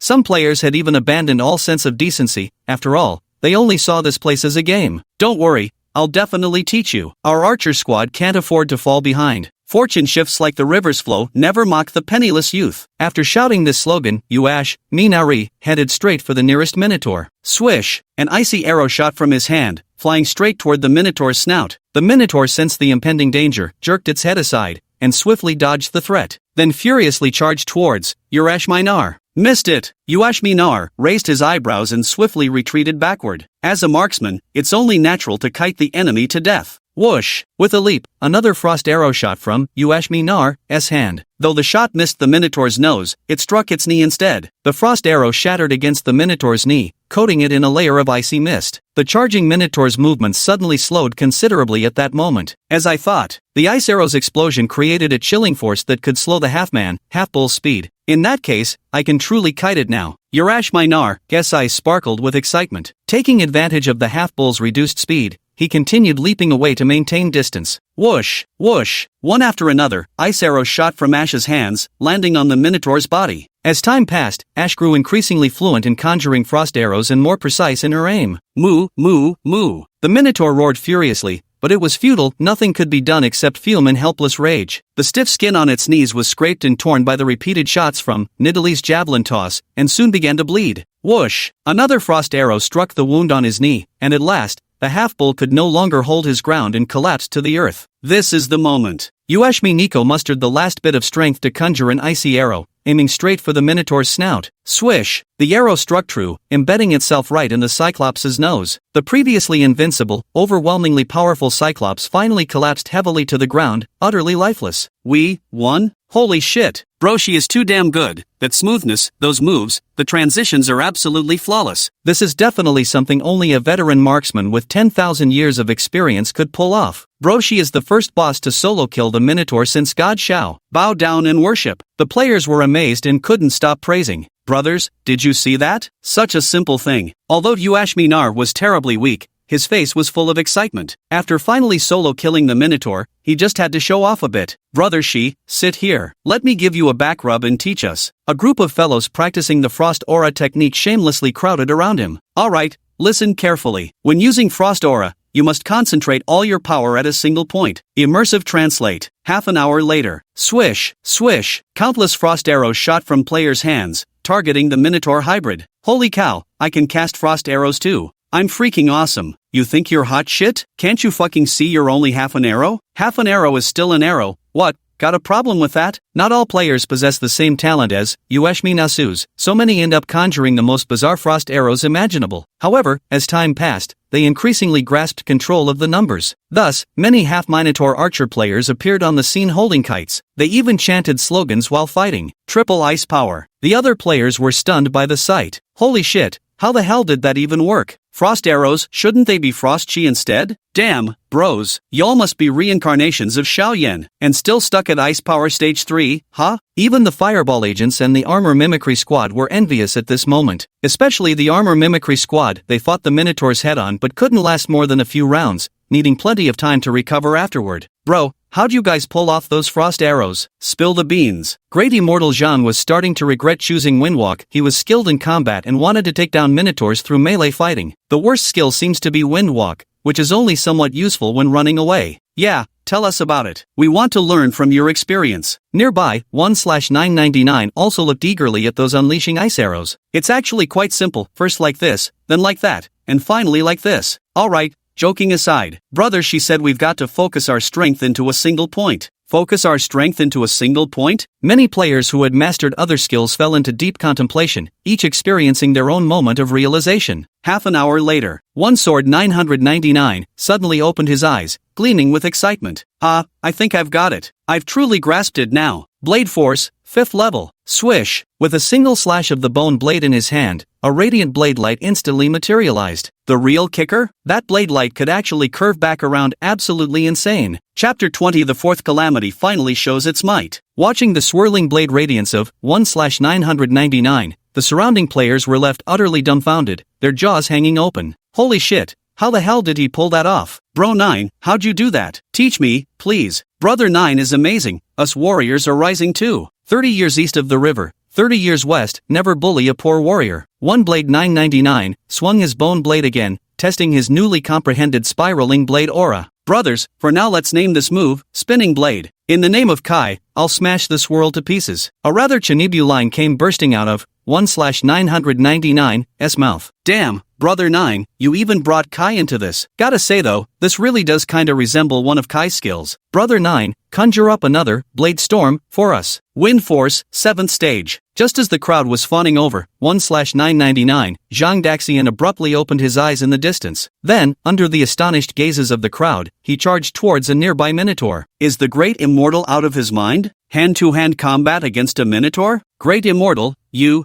Speaker 1: Some players had even abandoned all sense of decency. After all, they only saw this place as a game. Don't worry, I'll definitely teach you. Our archer squad can't afford to fall behind. Fortune shifts like the river's flow, never mock the penniless youth. After shouting this slogan, Uash, Minari, headed straight for the nearest minotaur. Swish! An icy arrow shot from his hand, flying straight toward the minotaur's snout. The minotaur sensed the impending danger, jerked its head aside, and swiftly dodged the threat. Then furiously charged towards Urash Minar. Missed it! Uash Minar raised his eyebrows and swiftly retreated backward. As a marksman, it's only natural to kite the enemy to death. Whoosh! With a leap, another frost arrow shot from Uash Minar's hand. Though the shot missed the minotaur's nose, it struck its knee instead. The frost arrow shattered against the minotaur's knee, coating it in a layer of icy mist. The charging minotaur's movements suddenly slowed considerably at that moment. As I thought, the ice arrow's explosion created a chilling force that could slow the half-man, half-bull's speed. In that case, I can truly kite it now. Urash Minar's eyes sparkled with excitement. Taking advantage of the half-bull's reduced speed, he continued leaping away to maintain distance. Whoosh! Whoosh! One after another, ice arrows shot from Ash's hands, landing on the minotaur's body. As time passed, Ash grew increasingly fluent in conjuring frost arrows and more precise in her aim. Moo, moo, moo. The minotaur roared furiously, but it was futile. Nothing could be done except fume in helpless rage. The stiff skin on its knees was scraped and torn by the repeated shots from Nidalee's javelin toss, and soon began to bleed. Whoosh! Another frost arrow struck the wound on his knee, and at last, the half-bull could no longer hold his ground and collapsed to the earth. This is the moment. Uashmi Nico mustered the last bit of strength to conjure an icy arrow, aiming straight for the minotaur's snout. Swish! The arrow struck true, embedding itself right in the Cyclops' nose. The previously invincible, overwhelmingly powerful Cyclops finally collapsed heavily to the ground, utterly lifeless. We won? Holy shit! Broshi is too damn good. That smoothness, those moves, the transitions are absolutely flawless. This is definitely something only a veteran marksman with 10,000 years of experience could pull off. Broshi is the first boss to solo kill the Minotaur since God Shao. Bow down and worship. The players were amazed and couldn't stop praising. Brothers, did you see that? Such a simple thing. Although Uashminar was terribly weak, his face was full of excitement. After finally solo killing the Minotaur, he just had to show off a bit. Brother Shi, sit here. Let me give you a back rub and teach us. A group of fellows practicing the Frost Aura technique shamelessly crowded around him. Alright, listen carefully. When using Frost Aura, you must concentrate all your power at a single point. Immersive translate. Half an hour later. Swish, swish. Countless frost arrows shot from players' hands, targeting the Minotaur hybrid. Holy cow, I can cast frost arrows too. I'm freaking awesome. You think you're hot shit? Can't you fucking see you're only half an arrow? Half an arrow is still an arrow. What? Got a problem with that? Not all players possess the same talent as Ueshmi Nasu's, so many end up conjuring the most bizarre frost arrows imaginable. However, as time passed, they increasingly grasped control of the numbers. Thus, many half-Minotaur archer players appeared on the scene holding kites. They even chanted slogans while fighting. Triple ice power. The other players were stunned by the sight. Holy shit, how the hell did that even work? Frost arrows, shouldn't they be frost chi instead? Damn, bros, y'all must be reincarnations of Xiaoyan, and still stuck at ice power stage 3, huh? Even the fireball agents and the armor mimicry squad were envious at this moment. Especially the armor mimicry squad. They fought the Minotaur's head on but couldn't last more than a few rounds, needing plenty of time to recover afterward. Bro, how'd you guys pull off those frost arrows? Spill the beans. Great Immortal Jean was starting to regret choosing Windwalk. He was skilled in combat and wanted to take down Minotaurs through melee fighting. The worst skill seems to be Windwalk, which is only somewhat useful when running away. Yeah, tell us about it. We want to learn from your experience. Nearby, 1/999 also looked eagerly at those unleashing ice arrows. It's actually quite simple. First like this, then like that, and finally like this. Alright. Joking aside, brother, she said we've got to focus our strength into a single point. Focus our strength into a single point? Many players who had mastered other skills fell into deep contemplation, each experiencing their own moment of realization. Half an hour later, One Sword 999 suddenly opened his eyes, gleaming with excitement. I think I've got it. I've truly grasped it now. Blade Force, 5th level. Swish! With a single slash of the bone blade in his hand, a radiant blade light instantly materialized. The real kicker? That blade light could actually curve back around, absolutely insane. Chapter 20 The Fourth Calamity finally shows its might. Watching the swirling blade radiance of 1/999, the surrounding players were left utterly dumbfounded, their jaws hanging open. Holy shit, how the hell did he pull that off? Bro 9, how'd you do that? Teach me, please. Brother 9 is amazing, us warriors are rising too. 30 years east of the river, 30 years west, never bully a poor warrior. One Blade 999 swung his bone blade again, testing his newly comprehended spiraling blade aura. Brothers, for now let's name this move, Spinning Blade. In the name of Kai, I'll smash this world to pieces. A rather Chinibu line came bursting out of 1/999's mouth. Damn, Brother 9, you even brought Kai into this. Gotta say though, this really does kinda resemble one of Kai's skills. Brother 9, conjure up another Blade Storm for us. Wind Force, 7th stage. Just as the crowd was fawning over 1/999, Zhang Daxian abruptly opened his eyes in the distance. Then, under the astonished gazes of the crowd, he charged towards a nearby Minotaur. Is the great immortal out of his mind? Hand-to-hand combat against a Minotaur? Great immortal, you.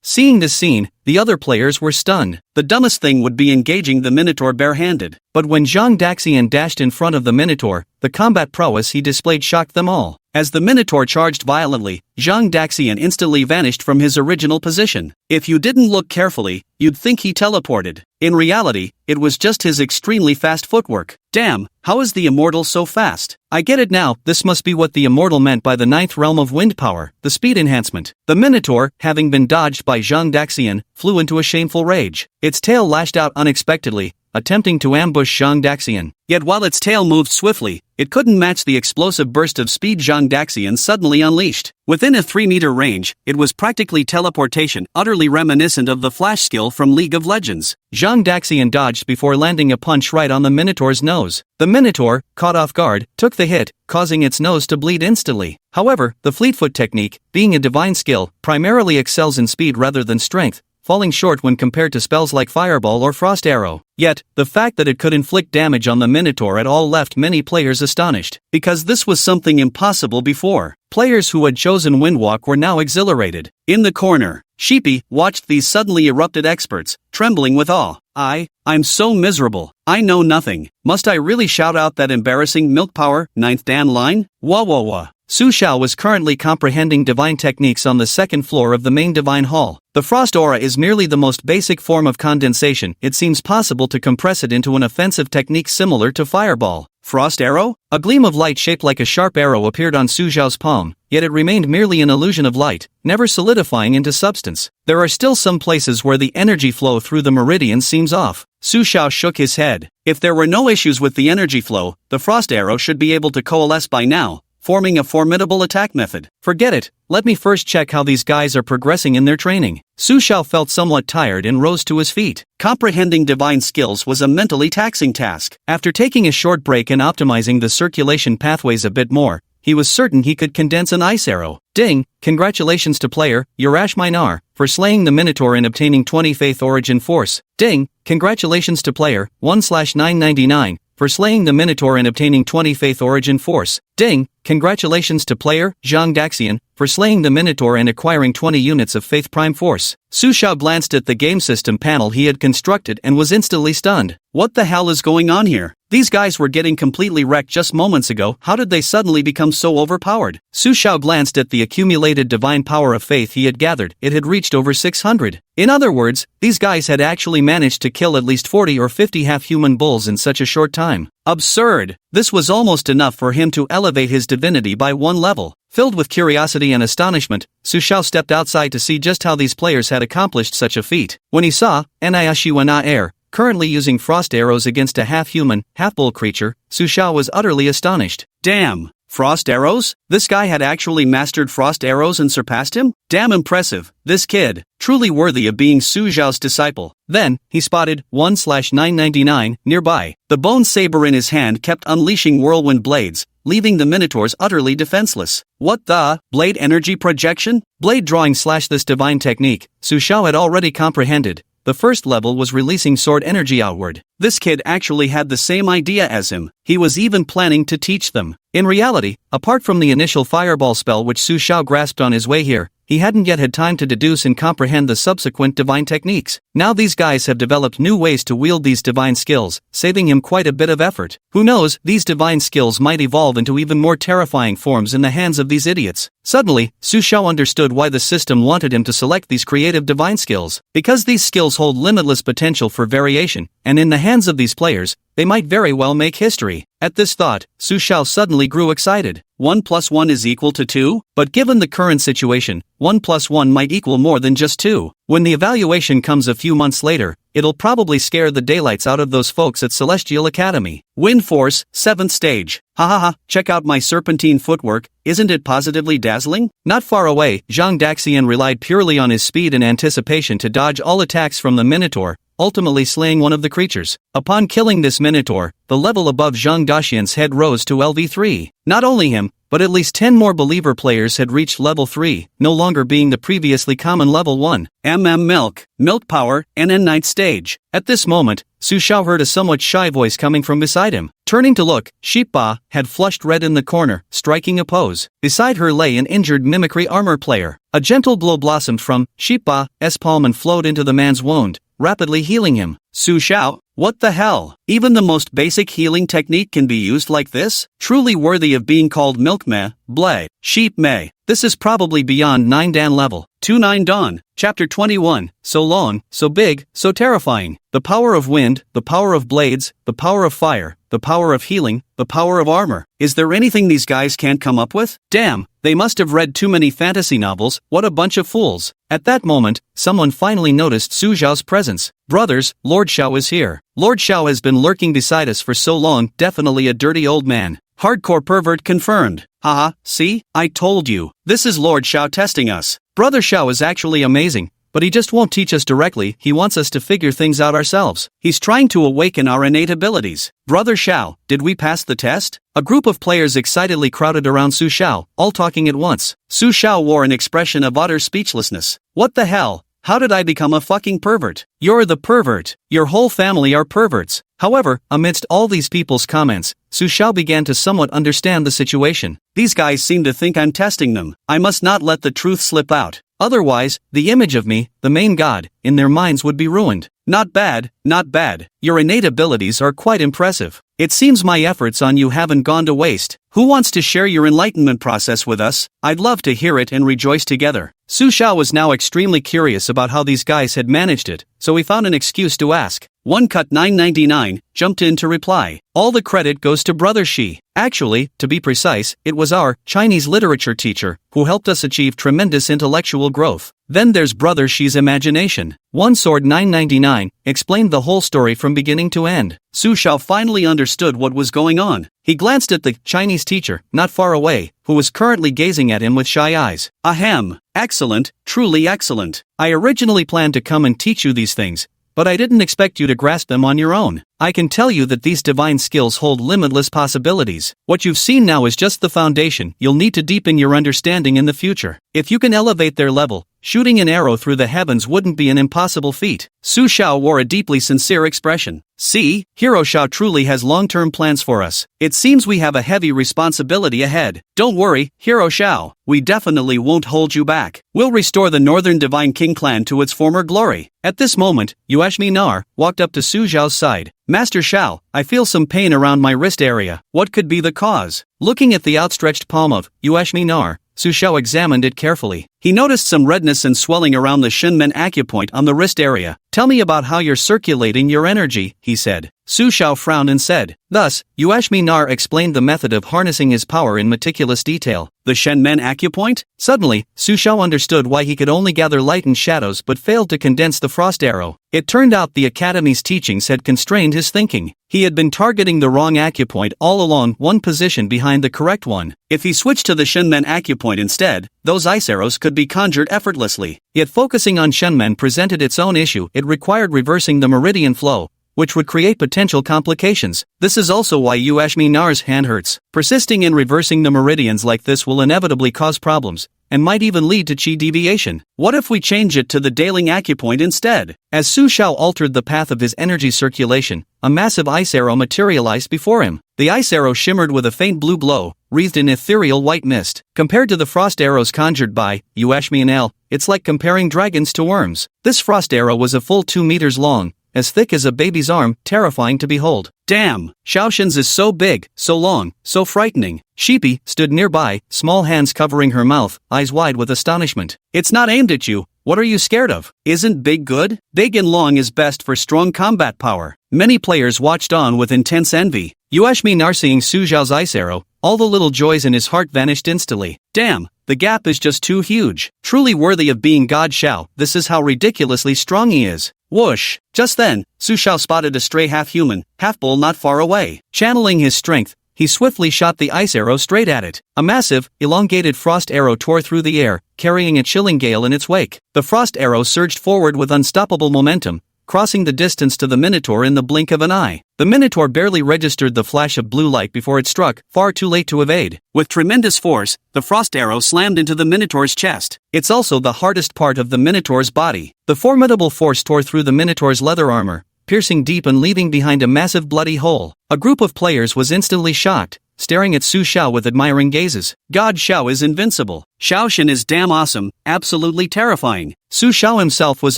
Speaker 1: Seeing this scene, the other players were stunned. The dumbest thing would be engaging the Minotaur barehanded. But when Zhang Daxian dashed in front of the Minotaur, the combat prowess he displayed shocked them all. As the Minotaur charged violently, Zhang Daxian instantly vanished from his original position. If you didn't look carefully, you'd think he teleported. In reality, it was just his extremely fast footwork. Damn, how is the immortal so fast? I get it now, this must be what the immortal meant by the 9th realm of wind power, the speed enhancement. The Minotaur, having been dodged by Zhang Daxian, flew into a shameful rage. Its tail lashed out unexpectedly, attempting to ambush Zhang Daxian. Yet while its tail moved swiftly, it couldn't match the explosive burst of speed Zhang Daxian suddenly unleashed. Within a 3-meter range, it was practically teleportation, utterly reminiscent of the flash skill from League of Legends. Zhang Daxian dodged before landing a punch right on the Minotaur's nose. The Minotaur, caught off guard, took the hit, causing its nose to bleed instantly. However, the Fleetfoot technique, being a divine skill, primarily excels in speed rather than strength, falling short when compared to spells like Fireball or Frost Arrow. Yet, the fact that it could inflict damage on the Minotaur at all left many players astonished, because this was something impossible before. Players who had chosen Windwalk were now exhilarated. In the corner, Sheepy watched these suddenly erupted experts, trembling with awe. I'm so miserable. I know nothing. Must I really shout out that embarrassing Milk Power 9th Dan line? Wah. Su Xiao was currently comprehending divine techniques on the 2nd floor of the main divine hall. The frost aura is merely the most basic form of condensation. It seems possible to compress it into an offensive technique similar to Fireball. Frost Arrow? A gleam of light shaped like a sharp arrow appeared on Su Xiao's palm, yet it remained merely an illusion of light, never solidifying into substance. There are still some places where the energy flow through the meridian seems off. Su Xiao shook his head. If there were no issues with the energy flow, the frost arrow should be able to coalesce by now, forming a formidable attack method. Forget it, let me first check how these guys are progressing in their training. Su Xiao felt somewhat tired and rose to his feet. Comprehending divine skills was a mentally taxing task. After taking a short break and optimizing the circulation pathways a bit more, he was certain he could condense an ice arrow. Ding! Congratulations to player, Urash Minar, for slaying the Minotaur and obtaining 20 Faith Origin Force. Ding! Congratulations to player, 1/999, for slaying the Minotaur and obtaining 20 Faith Origin Force. Ding! Congratulations to player, Zhang Daxian, for slaying the Minotaur and acquiring 20 units of Faith Prime Force. Su Xiao glanced at the game system panel he had constructed and was instantly stunned. What the hell is going on here? These guys were getting completely wrecked just moments ago. How did they suddenly become so overpowered? Su Xiao glanced at the accumulated divine power of faith he had gathered. It had reached over 600. In other words, these guys had actually managed to kill at least 40 or 50 half-human bulls in such a short time. Absurd! This was almost enough for him to elevate his divinity by one level. Filled with curiosity and astonishment, Su Xiao stepped outside to see just how these players had accomplished such a feat. When he saw Nayashiwana Air currently using frost arrows against a half-human, half-bull creature, Su Xiao was utterly astonished. Damn! Frost arrows? This guy had actually mastered frost arrows and surpassed him? Damn impressive, this kid, truly worthy of being Su Xiao's disciple. Then, he spotted 1/999 nearby. The bone saber in his hand kept unleashing whirlwind blades, leaving the minotaurs utterly defenseless. What the? Blade energy projection? Blade drawing / this divine technique, Su Xiao had already comprehended. The first level was releasing sword energy outward. This kid actually had the same idea as him. He was even planning to teach them. In reality, apart from the initial fireball spell which Su Xiao grasped on his way here, he hadn't yet had time to deduce and comprehend the subsequent divine techniques. Now these guys have developed new ways to wield these divine skills, saving him quite a bit of effort. Who knows, these divine skills might evolve into even more terrifying forms in the hands of these idiots. Suddenly, Su Xiao understood why the system wanted him to select these creative divine skills. Because these skills hold limitless potential for variation, and in the hands of these players, they might very well make history. At this thought, Su Xiao suddenly grew excited. 1 + 1 is equal to 2? But given the current situation, 1 + 1 might equal more than just 2. When the evaluation comes a few months later, it'll probably scare the daylights out of those folks at Celestial Academy. Wind Force, 7th stage. Ha, check out my serpentine footwork, isn't it positively dazzling? Not far away, Zhang Daxian relied purely on his speed and anticipation to dodge all attacks from the Minotaur, ultimately slaying one of the creatures. Upon killing this Minotaur, the level above Zhang Daxian's head rose to LV3. Not only him, but at least 10 more believer players had reached level 3, no longer being the previously common level 1. Milk power, NN 9th stage. At this moment, Su Xiao heard a somewhat shy voice coming from beside him. Turning to look, Sheepba had flushed red in the corner, striking a pose. Beside her lay an injured mimicry armor player. A gentle glow blossomed from Sheepba's palm and flowed into the man's wound, rapidly healing him. Su Xiao, what the hell? Even the most basic healing technique can be used like this? Truly worthy of being called Milkmeh, Blade, Sheep Meh. This is probably beyond 9 Dan level. 29 Dawn, Chapter 21, so long, so big, so terrifying. The power of wind, the power of blades, the power of fire, the power of healing, the power of armor. Is there anything these guys can't come up with? Damn, they must have read too many fantasy novels, what a bunch of fools. At that moment, someone finally noticed Su Xiao's presence. Brothers, Lord Xiao is here. Lord Xiao has been lurking beside us for so long, definitely a dirty old man. Hardcore pervert confirmed. Haha, see? I told you. This is Lord Xiao testing us. Brother Xiao is actually amazing, but he just won't teach us directly, he wants us to figure things out ourselves. He's trying to awaken our innate abilities. Brother Xiao, did we pass the test? A group of players excitedly crowded around Su Xiao, all talking at once. Su Xiao wore an expression of utter speechlessness. What the hell? How did I become a fucking pervert? You're the pervert. Your whole family are perverts. However, amidst all these people's comments, Su Xiao began to somewhat understand the situation. These guys seem to think I'm testing them. I must not let the truth slip out. Otherwise, the image of me, the main god, in their minds would be ruined. Not bad, not bad. Your innate abilities are quite impressive. It seems my efforts on you haven't gone to waste. Who wants to share your enlightenment process with us? I'd love to hear it and rejoice together. Su Xiao was now extremely curious about how these guys had managed it, so he found an excuse to ask. 1cut999 jumped in to reply. All the credit goes to Brother Shi. Actually, to be precise, it was our Chinese literature teacher who helped us achieve tremendous intellectual growth. Then there's Brother Shi's imagination. One Sword 999 explained the whole story from beginning to end. Su Xiao finally understood what was going on. He glanced at the Chinese teacher, not far away, who was currently gazing at him with shy eyes. Ahem. Excellent, truly excellent. I originally planned to come and teach you these things, but I didn't expect you to grasp them on your own. I can tell you that these divine skills hold limitless possibilities. What you've seen now is just the foundation. You'll need to deepen your understanding in the future. If you can elevate their level, shooting an arrow through the heavens wouldn't be an impossible feat. Su Xiao wore a deeply sincere expression. See, Hero Xiao truly has long-term plans for us. It seems we have a heavy responsibility ahead. Don't worry, Hero Xiao, we definitely won't hold you back. We'll restore the Northern Divine King clan to its former glory. At this moment, Yuashmi Nar walked up to Su Xiao's side. Master Xiao, I feel some pain around my wrist area. What could be the cause? Looking at the outstretched palm of Yuashmi Nar, Su Xiao examined it carefully. He noticed some redness and swelling around the Shinmen acupoint on the wrist area. Tell me about how you're circulating your energy, he said. Su Xiao frowned and said. Thus, Yuashmi Nar explained the method of harnessing his power in meticulous detail. The Shenmen acupoint? Suddenly, Su Xiao understood why he could only gather light and shadows but failed to condense the frost arrow. It turned out the Academy's teachings had constrained his thinking. He had been targeting the wrong acupoint all along, one position behind the correct one. If he switched to the Shenmen acupoint instead, those ice arrows could be conjured effortlessly. Yet focusing on Shenmen presented its own issue. It required reversing the meridian flow, which would create potential complications. This is also why Uashmi Nar's hand hurts. Persisting in reversing the meridians like this will inevitably cause problems, and might even lead to chi deviation. What if we change it to the Daling acupoint instead? As Su Xiao altered the path of his energy circulation, a massive ice arrow materialized before him. The ice arrow shimmered with a faint blue glow, wreathed in ethereal white mist. Compared to the frost arrows conjured by Uashmi Nal, it's like comparing dragons to worms. This frost arrow was a full 2 meters long, as thick as a baby's arm, terrifying to behold. Damn, Xiaoshen's is so big, so long, so frightening. Sheepy stood nearby, small hands covering her mouth, eyes wide with astonishment. It's not aimed at you. What are you scared of? Isn't big good? Big and long is best for strong combat power. Many players watched on with intense envy. Uashmi Nar seeing Su Xiao's ice arrow, all the little joys in his heart vanished instantly. Damn, the gap is just too huge. Truly worthy of being God Xiao, this is how ridiculously strong he is. Whoosh! Just then, Su Xiao spotted a stray half-human, half-bull not far away. Channeling his strength, he swiftly shot the ice arrow straight at it. A massive, elongated frost arrow tore through the air, carrying a chilling gale in its wake. The frost arrow surged forward with unstoppable momentum, crossing the distance to the Minotaur in the blink of an eye. The Minotaur barely registered the flash of blue light before it struck, far too late to evade. With tremendous force, the frost arrow slammed into the Minotaur's chest. It's also the hardest part of the Minotaur's body. The formidable force tore through the Minotaur's leather armor, piercing deep and leaving behind a massive bloody hole. A group of players was instantly shocked, staring at Su Xiao with admiring gazes. God Xiao is invincible. Xiaoshen is damn awesome, absolutely terrifying. Su Xiao himself was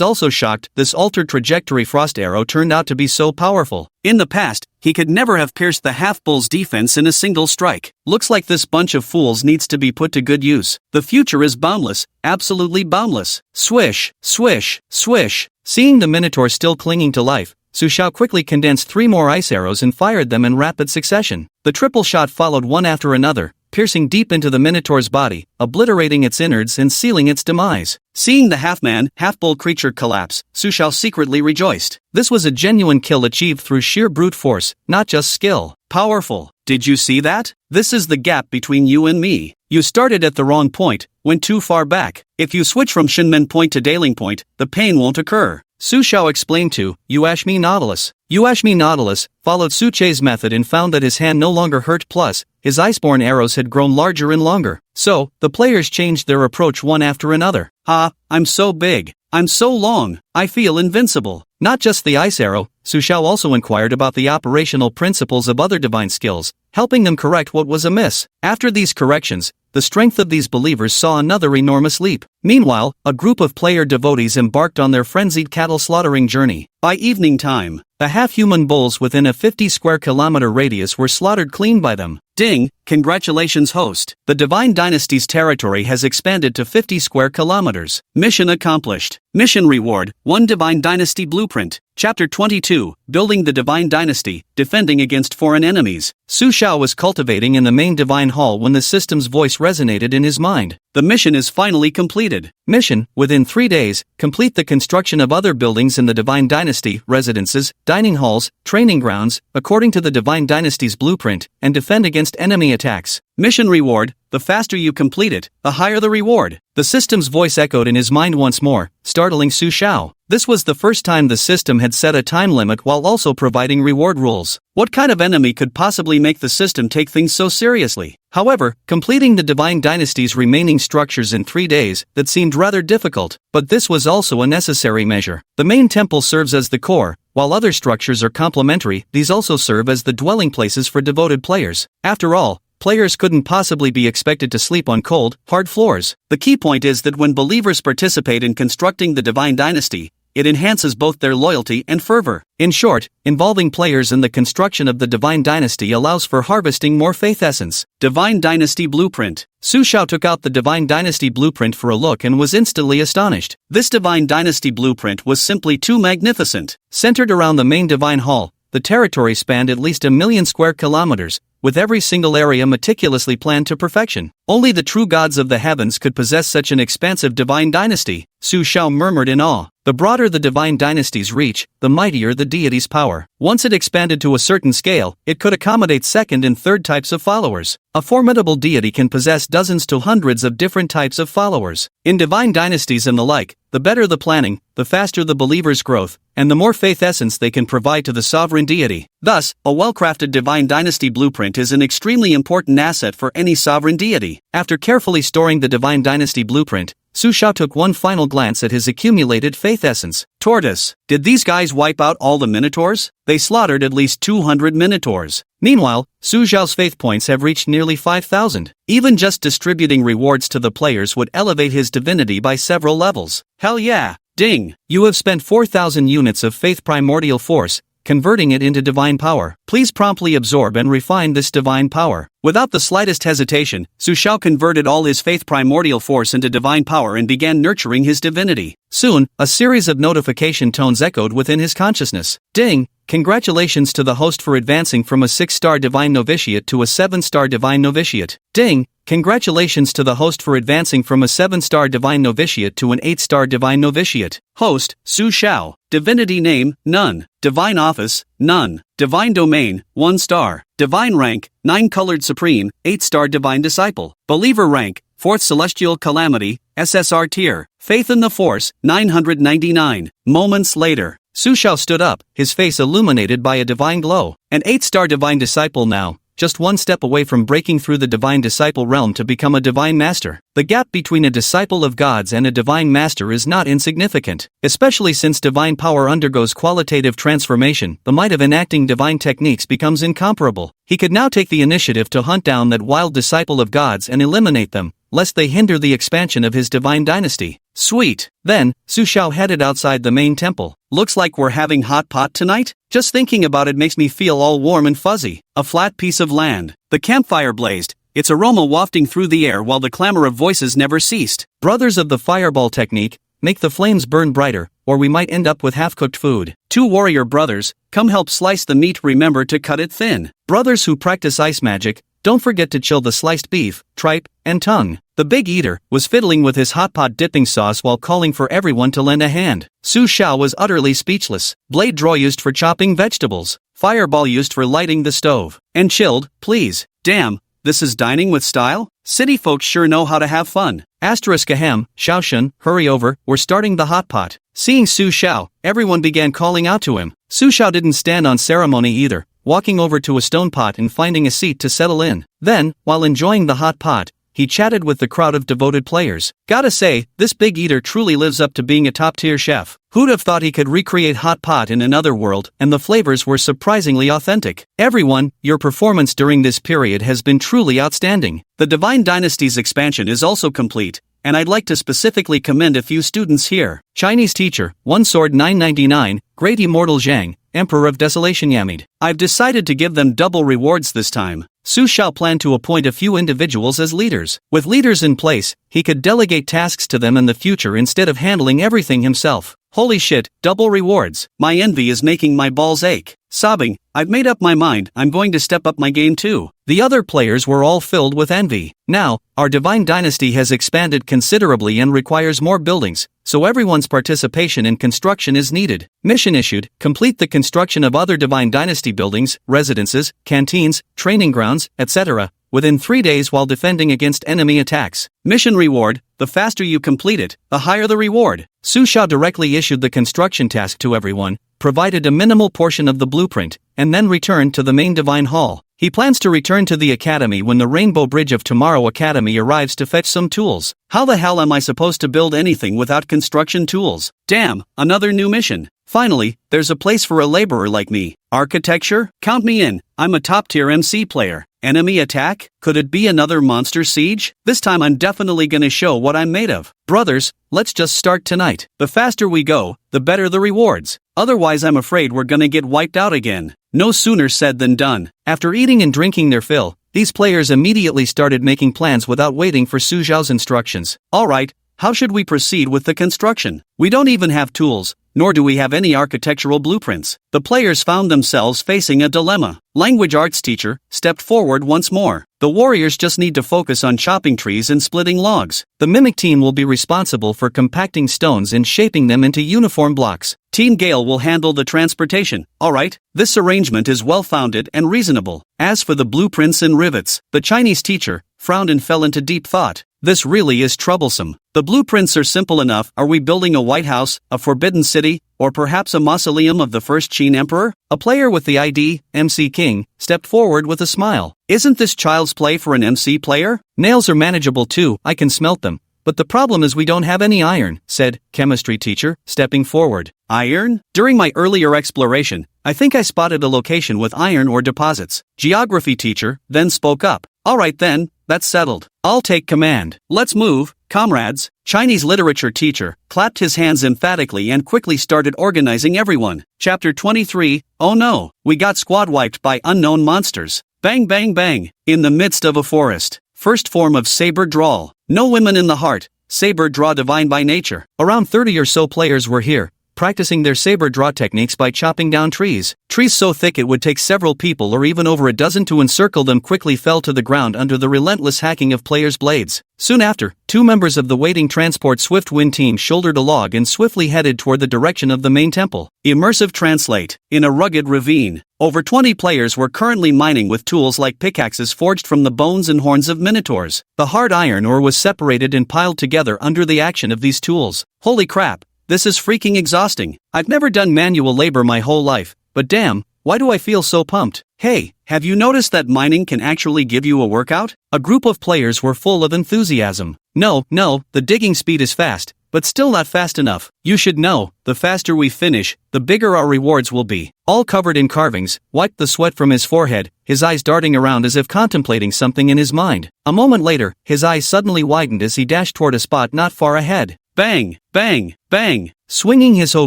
Speaker 1: also shocked. This altered trajectory frost arrow turned out to be so powerful. In the past, he could never have pierced the half-bull's defense in a single strike. Looks like this bunch of fools needs to be put to good use. The future is boundless, absolutely boundless. Swish, swish, swish. Seeing the Minotaur still clinging to life, Su Xiao quickly condensed 3 more ice arrows and fired them in rapid succession. The triple shot followed one after another, piercing deep into the Minotaur's body, obliterating its innards and sealing its demise. Seeing the half-man, half-bull creature collapse, Su Xiao secretly rejoiced. This was a genuine kill achieved through sheer brute force, not just skill. Powerful. Did you see that? This is the gap between you and me. You started at the wrong point, went too far back. If you switch from Shinmen point to Daling point, the pain won't occur. Su Xiao explained to Uashmi Nautilus. Uashmi Nautilus followed Su Che's method and found that his hand no longer hurt, plus, his iceborne arrows had grown larger and longer. So, the players changed their approach one after another. I'm so big. I'm so long. I feel invincible. Not just the ice arrow, Su Xiao also inquired about the operational principles of other divine skills, helping them correct what was amiss. After these corrections, the strength of these believers saw another enormous leap. Meanwhile, a group of player devotees embarked on their frenzied cattle slaughtering journey. By evening time, the half-human bulls within a 50 square kilometer radius were slaughtered clean by them. Ding, congratulations host. The Divine Dynasty's territory has expanded to 50 square kilometers. Mission accomplished. Mission reward, 1 Divine Dynasty Blueprint. Chapter 22, Building the Divine Dynasty, Defending Against Foreign Enemies. Su Xiao was cultivating in the main divine hall when the system's voice resonated in his mind. The mission is finally completed. Mission, within 3 days, complete the construction of other buildings in the Divine Dynasty, residences, dining halls, training grounds, according to the Divine Dynasty's blueprint, and defend against enemy attacks. Mission reward, the faster you complete it, the higher the reward. The system's voice echoed in his mind once more, startling Su Xiao. This was the first time the system had set a time limit while also providing reward rules. What kind of enemy could possibly make the system take things so seriously? However, completing the Divine Dynasty's remaining structures in 3 days, that seemed rather difficult, but this was also a necessary measure. The main temple serves as the core, while other structures are complementary. These also serve as the dwelling places for devoted players. After all, players couldn't possibly be expected to sleep on cold, hard floors. The key point is that when believers participate in constructing the Divine Dynasty, it enhances both their loyalty and fervor. In short, involving players in the construction of the Divine Dynasty allows for harvesting more faith essence. Divine Dynasty Blueprint. Su Xiao took out the Divine Dynasty Blueprint for a look and was instantly astonished. This Divine Dynasty Blueprint was simply too magnificent. Centered around the main Divine Hall, the territory spanned at least 1,000,000 square kilometers, with every single area meticulously planned to perfection. Only the true gods of the heavens could possess such an expansive divine dynasty, Su Xiao murmured in awe. The broader the divine dynasty's reach, the mightier the deity's power. Once it expanded to a certain scale, it could accommodate second and third types of followers. A formidable deity can possess dozens to hundreds of different types of followers. In divine dynasties and the like, the better the planning, the faster the believer's growth, and the more faith essence they can provide to the sovereign deity. Thus, a well-crafted divine dynasty blueprint is an extremely important asset for any sovereign deity. After carefully storing the divine dynasty blueprint, Su Xiao took one final glance at his accumulated faith essence. Tortoise. Did these guys wipe out all the minotaurs? They slaughtered at least 200 minotaurs. Meanwhile, Su Xiao's faith points have reached nearly 5,000. Even just distributing rewards to the players would elevate his divinity by several levels. Hell yeah! Ding! You have spent 4,000 units of faith primordial force, converting it into divine power. Please promptly absorb and refine this divine power. Without the slightest hesitation, Su Xiao converted all his faith primordial force into divine power and began nurturing his divinity. Soon, a series of notification tones echoed within his consciousness. Ding! Congratulations to the host for advancing from a 6-star divine novitiate to a 7-star divine novitiate. Ding! Congratulations to the host for advancing from a 7-star divine novitiate to an 8-star divine novitiate. Host, Su Xiao. Divinity name, none. Divine office, none. Divine domain, 1 star. Divine rank, 9-colored supreme, 8-star divine disciple. Believer rank, 4th celestial calamity, SSR tier. Faith in the force, 999. Moments later, Su Xiao stood up, his face illuminated by a divine glow. An 8-star divine disciple now, just one step away from breaking through the divine disciple realm to become a divine master. The gap between a disciple of gods and a divine master is not insignificant, especially since divine power undergoes qualitative transformation. The might of enacting divine techniques becomes incomparable. He could now take the initiative to hunt down that wild disciple of gods and eliminate them, lest they hinder the expansion of his divine dynasty. Sweet. Then, Su Xiao headed outside the main temple. Looks like we're having hot pot tonight? Just thinking about it makes me feel all warm and fuzzy. A flat piece of land. The campfire blazed, its aroma wafting through the air while the clamor of voices never ceased. Brothers of the fireball technique, make the flames burn brighter, or we might end up with half-cooked food. 2 warrior brothers, come help slice the meat, remember to cut it thin. Brothers who practice ice magic, don't forget to chill the sliced beef, tripe, and tongue. The big eater was fiddling with his hot pot dipping sauce while calling for everyone to lend a hand. Su Xiao was utterly speechless. Blade draw used for chopping vegetables. Fireball used for lighting the stove. And chilled, please. Damn, this is dining with style? City folks sure know how to have fun. Asterisk ahem, Xiaoshun, hurry over, we're starting the hot pot. Seeing Su Xiao, everyone began calling out to him. Su Xiao didn't stand on ceremony either, walking over to a stone pot and finding a seat to settle in. Then, while enjoying the hot pot, he chatted with the crowd of devoted players. Gotta say, this big eater truly lives up to being a top-tier chef. Who'd have thought he could recreate hot pot in another world, and the flavors were surprisingly authentic. Everyone, your performance during this period has been truly outstanding. The Divine Dynasty's expansion is also complete, and I'd like to specifically commend a few students here. Chinese teacher, 1 sword 999, Great Immortal Zhang, Emperor of Desolation Yamid. I've decided to give them double rewards this time. Su Xiao planned to appoint a few individuals as leaders. With leaders in place, he could delegate tasks to them in the future instead of handling everything himself. Holy shit, double rewards. My envy is making my balls ache. Sobbing, I've made up my mind, I'm going to step up my game too. The other players were all filled with envy. Now, our divine dynasty has expanded considerably and requires more buildings, so everyone's participation in construction is needed. Mission issued, complete the construction of other divine dynasty buildings, residences, canteens, training grounds, etc., within 3 days while defending against enemy attacks. Mission reward, the faster you complete it, the higher the reward. Su Xiao directly issued the construction task to everyone, provided a minimal portion of the blueprint, and then returned to the main divine hall. He plans to return to the academy when the Rainbow Bridge of Tomorrow Academy arrives to fetch some tools. How the hell am I supposed to build anything without construction tools? Damn, another new mission. Finally, there's a place for a laborer like me. Architecture? Count me in, I'm a top-tier MC player. Enemy attack? Could it be another monster siege? This time I'm definitely gonna show what I'm made of. Brothers, let's just start tonight. The faster we go, the better the rewards. Otherwise I'm afraid we're gonna get wiped out again. No sooner said than done. After eating and drinking their fill, these players immediately started making plans without waiting for Su Xiao's instructions. Alright, how should we proceed with the construction? We don't even have tools, nor do we have any architectural blueprints. The players found themselves facing a dilemma. Language arts teacher stepped forward once more. The warriors just need to focus on chopping trees and splitting logs. The mimic team will be responsible for compacting stones and shaping them into uniform blocks. Team Gale will handle the transportation. Alright, this arrangement is well-founded and reasonable. As for the blueprints and rivets, the Chinese teacher, frowned and fell into deep thought. This really is troublesome. The blueprints are simple enough. Are we building a White House, a Forbidden City, or perhaps a mausoleum of the first Qin Emperor? A player with the ID, MC King, stepped forward with a smile. Isn't this child's play for an MC player? Nails are manageable too, I can smelt them. But the problem is we don't have any iron, said chemistry teacher, stepping forward. Iron? During my earlier exploration, I think I spotted a location with iron ore deposits. Geography teacher then spoke up. Alright then, that's settled. I'll take command. Let's move, comrades. Chinese literature teacher clapped his hands emphatically and quickly started organizing everyone. Chapter 23, oh no, we got squad wiped by unknown monsters. Bang bang bang, in the midst of a forest. First form of saber drawl. No women in the heart, saber draw divine by nature. Around 30 or so players were here, practicing their saber draw techniques by chopping down trees. Trees so thick it would take several people or even over a dozen to encircle them quickly fell to the ground under the relentless hacking of players' blades. Soon after, 2 members of the waiting transport Swift Wind team shouldered a log and swiftly headed toward the direction of the main temple. Immersive translate. In a rugged ravine, over 20 players were currently mining with tools like pickaxes forged from the bones and horns of minotaurs. The hard iron ore was separated and piled together under the action of these tools. Holy crap, this is freaking exhausting. I've never done manual labor my whole life, but damn, why do I feel so pumped? Hey, have you noticed that mining can actually give you a workout? A group of players were full of enthusiasm. No, the digging speed is fast, but still not fast enough. You should know, the faster we finish, the bigger our rewards will be. All covered in carvings, wiped the sweat from his forehead, his eyes darting around as if contemplating something in his mind. A moment later, his eyes suddenly widened as he dashed toward a spot not far ahead. Bang, bang, bang. Swinging his hoe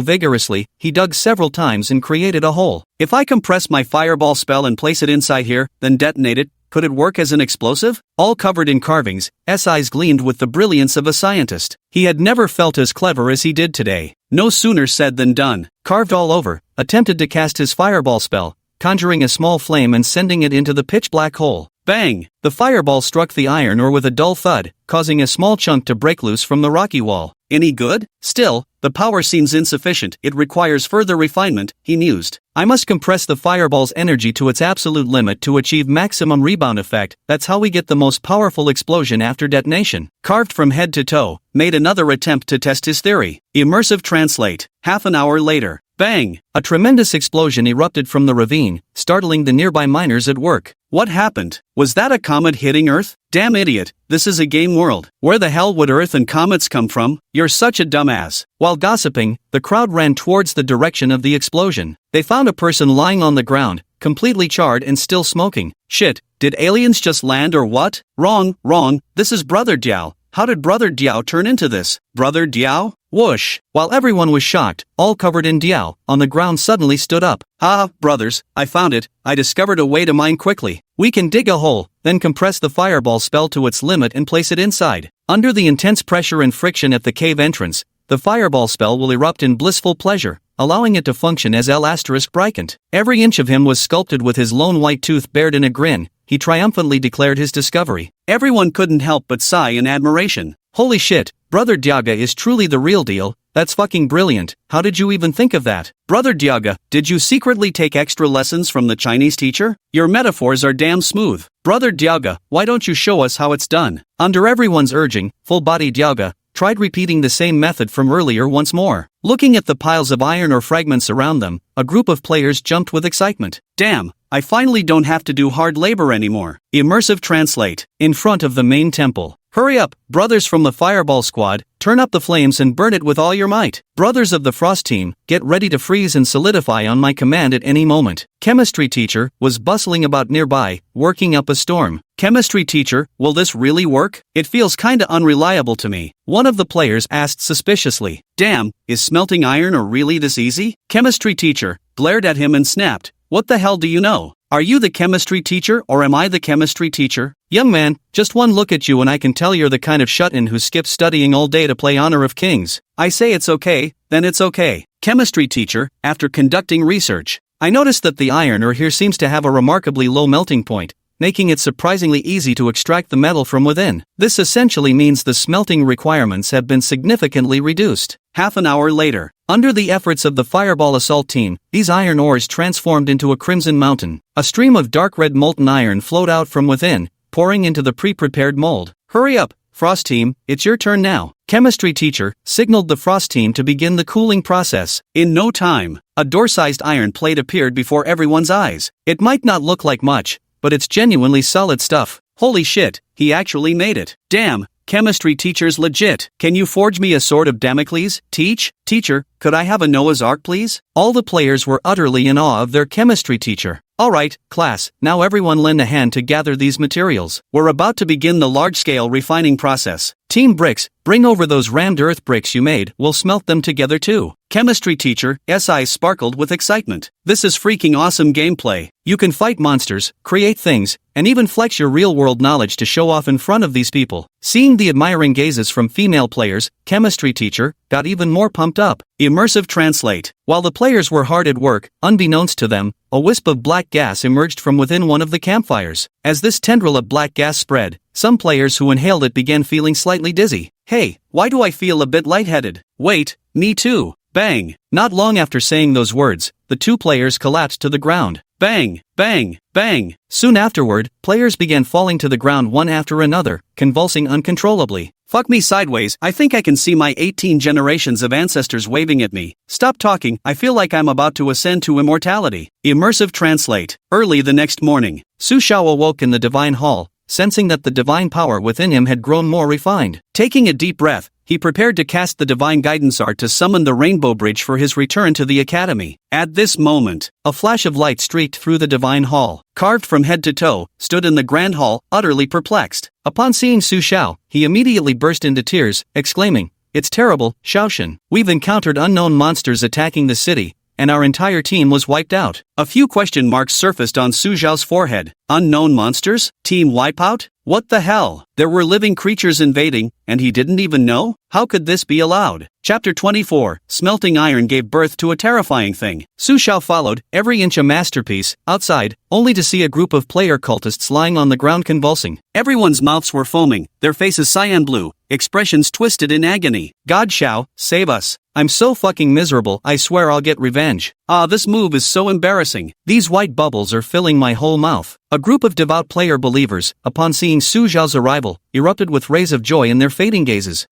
Speaker 1: vigorously, he dug several times and created a hole. If I compress my fireball spell and place it inside here, then detonate it, could it work as an explosive? All covered in carvings, S eyes gleamed with the brilliance of a scientist. He had never felt as clever as he did today. No sooner said than done. Carved all over, attempted to cast his fireball spell, conjuring a small flame and sending it into the pitch-black hole. Bang! The fireball struck the iron ore with a dull thud, causing a small chunk to break loose from the rocky wall. Any good? Still, the power seems insufficient. It requires further refinement, he mused. I must compress the fireball's energy to its absolute limit to achieve maximum rebound effect. That's how we get the most powerful explosion after detonation. Carved from head to toe, made another attempt to test his theory. Immersive translate. Half an hour later. Bang! A tremendous explosion erupted from the ravine, startling the nearby miners at work. What happened? Was that a comet hitting Earth? Damn idiot, this is a game world. Where the hell would Earth and comets come from? You're such a dumbass. While gossiping, the crowd ran towards the direction of the explosion. They found a person lying on the ground, completely charred and still smoking. Shit, did aliens just land or what? Wrong, this is Brother Diao. How did Brother Diao turn into this? Brother Diao? Whoosh! While everyone was shocked, all covered in Diao, on the ground suddenly stood up. Ah, brothers, I found it. I discovered a way to mine quickly. We can dig a hole, then compress the fireball spell to its limit and place it inside. Under the intense pressure and friction at the cave entrance, the fireball spell will erupt in blissful pleasure, allowing it to function as L** Bricant. Every inch of him was sculpted with his lone white tooth bared in a grin. He triumphantly declared his discovery. Everyone couldn't help but sigh in admiration. Holy shit, Brother Diaga is truly the real deal. That's fucking brilliant. How did you even think of that? Brother Diaga, did you secretly take extra lessons from the Chinese teacher? Your metaphors are damn smooth. Brother Diaga, why don't you show us how it's done? Under everyone's urging, full-body Diaga tried repeating the same method from earlier once more. Looking at the piles of iron or fragments around them, a group of players jumped with excitement. Damn, I finally don't have to do hard labor anymore. Immersive translate. In front of the main temple. Hurry up, brothers from the Fireball Squad, turn up the flames and burn it with all your might. Brothers of the Frost Team, get ready to freeze and solidify on my command at any moment. Chemistry teacher was bustling about nearby, working up a storm. Chemistry teacher, will this really work? It feels kinda unreliable to me. One of the players asked suspiciously. Damn, is smelting iron or really this easy? Chemistry teacher glared at him and snapped. What the hell do you know? Are you the chemistry teacher or am I the chemistry teacher? Young man, just one look at you and I can tell you're the kind of shut-in who skips studying all day to play Honor of Kings. I say it's okay, then it's okay. Chemistry teacher, after conducting research, I noticed that the iron ore here seems to have a remarkably low melting point, making it surprisingly easy to extract the metal from within. This essentially means the smelting requirements have been significantly reduced. Half an hour later, under the efforts of the Fireball Assault Team, these iron ores transformed into a crimson mountain. A stream of dark red molten iron flowed out from within, pouring into the pre-prepared mold. Hurry up, Frost team, it's your turn now. Chemistry teacher signaled the Frost team to begin the cooling process. In no time, a door-sized iron plate appeared before everyone's eyes. It might not look like much, but it's genuinely solid stuff. Holy shit, he actually made it. Damn, chemistry teacher's legit. Can you forge me a sword of Damocles? Teacher, could I have a Noah's Ark please? All the players were utterly in awe of their chemistry teacher. Alright, class, now everyone lend a hand to gather these materials. We're about to begin the large-scale refining process. Team Bricks, bring over those rammed earth bricks you made, we'll smelt them together too. Chemistry teacher's eyes sparkled with excitement. This is freaking awesome gameplay. You can fight monsters, create things, and even flex your real-world knowledge to show off in front of these people. Seeing the admiring gazes from female players, chemistry teacher got even more pumped up. Immersive translate. While the players were hard at work, unbeknownst to them, a wisp of black gas emerged from within one of the campfires. As this tendril of black gas spread, some players who inhaled it began feeling slightly dizzy. Hey, why do I feel a bit lightheaded? Wait, me too. Bang! Not long after saying those words, the two players collapsed to the ground. Bang! Bang! Bang! Soon afterward, players began falling to the ground one after another, convulsing uncontrollably. Fuck me sideways, I think I can see my 18 generations of ancestors waving at me. Stop talking, I feel like I'm about to ascend to immortality. Immersive translate. Early the next morning, Su Xiao awoke in the divine hall, sensing that the divine power within him had grown more refined. Taking a deep breath, he prepared to cast the divine guidance art to summon the rainbow bridge for his return to the academy. At this moment, a flash of light streaked through the divine hall. Carved from head to toe, stood in the grand hall, utterly perplexed. Upon seeing Su Xiao, he immediately burst into tears, exclaiming, "It's terrible, Xiaoshan. We've encountered unknown monsters attacking the city, and our entire team was wiped out." A few question marks surfaced on Su Xiao's forehead. Unknown monsters? Team wipeout? What the hell? There were living creatures invading, and he didn't even know? How could this be allowed? Chapter 24, Smelting Iron gave birth to a terrifying thing. Su Xiao followed, every inch a masterpiece, outside, only to see a group of player cultists lying on the ground convulsing. Everyone's mouths were foaming, their faces cyan blue, expressions twisted in agony. God Xiao, save us. I'm so fucking miserable, I swear I'll get revenge. This move is so embarrassing. These white bubbles are filling my whole mouth. A group of devout player believers, upon seeing Su Xiao's arrival, erupted with rays of joy in their fading gazes.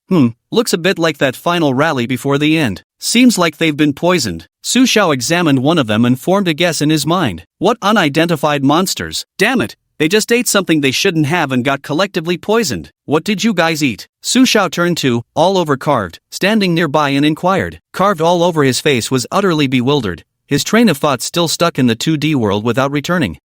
Speaker 1: Looks a bit like that final rally before the end. Seems like they've been poisoned. Su Xiao examined one of them and formed a guess in his mind. What unidentified monsters? Damn it! They just ate something they shouldn't have and got collectively poisoned. What did you guys eat? Su Xiao turned to, all over Carved, standing nearby and inquired. Carved all over his face was utterly bewildered, his train of thought still stuck in the 2D world without returning.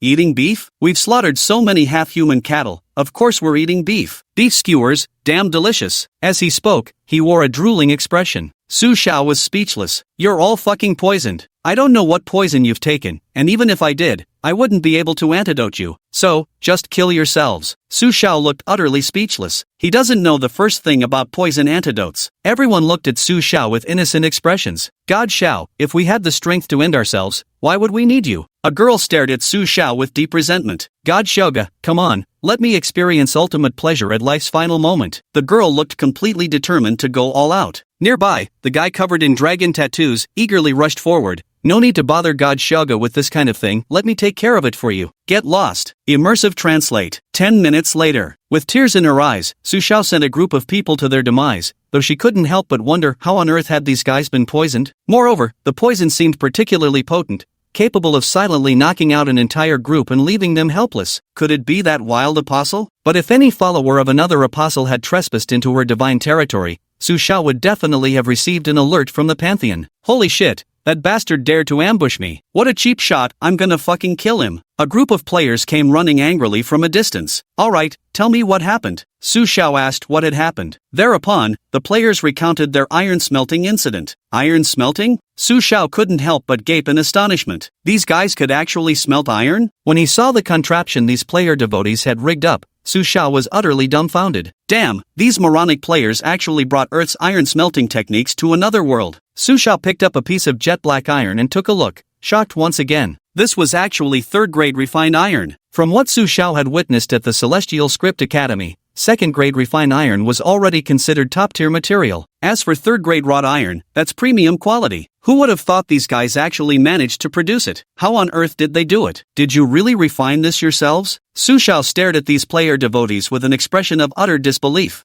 Speaker 1: Eating beef? We've slaughtered so many half-human cattle, of course we're eating beef. Beef skewers, damn delicious. As he spoke, he wore a drooling expression. Su Xiao was speechless. You're all fucking poisoned. I don't know what poison you've taken, and even if I did, I wouldn't be able to antidote you. So, just kill yourselves. Su Xiao looked utterly speechless. He doesn't know the first thing about poison antidotes. Everyone looked at Su Xiao with innocent expressions. God Xiao, if we had the strength to end ourselves, why would we need you? A girl stared at Su Xiao with deep resentment. God Xiaoga, come on, let me experience ultimate pleasure at life's final moment. The girl looked completely determined to go all out. Nearby, the guy covered in dragon tattoos eagerly rushed forward. No need to bother God Xiaoga with this kind of thing, let me take care of it for you. Get lost. Immersive translate. 10 minutes later. With tears in her eyes, Su Xiao sent a group of people to their demise, though she couldn't help but wonder how on earth had these guys been poisoned. Moreover, the poison seemed particularly potent, capable of silently knocking out an entire group and leaving them helpless. Could it be that wild apostle? But if any follower of another apostle had trespassed into her divine territory, Su Xiao would definitely have received an alert from the Pantheon. Holy shit, that bastard dared to ambush me. What a cheap shot, I'm gonna fucking kill him. A group of players came running angrily from a distance. Alright, tell me what happened. Su Xiao asked what had happened. Thereupon, the players recounted their iron smelting incident. Iron smelting? Su Xiao couldn't help but gape in astonishment. These guys could actually smelt iron? When he saw the contraption these player devotees had rigged up, Su Xiao was utterly dumbfounded. Damn, these moronic players actually brought Earth's iron smelting techniques to another world. Su Xiao picked up a piece of jet black iron and took a look, shocked once again. This was actually third-grade refined iron. From what Su Xiao had witnessed at the Celestial Script Academy, second-grade refined iron was already considered top-tier material. As for third-grade wrought iron, that's premium quality. Who would have thought these guys actually managed to produce it? How on earth did they do it? Did you really refine this yourselves? Su Xiao stared at these player devotees with an expression of utter disbelief.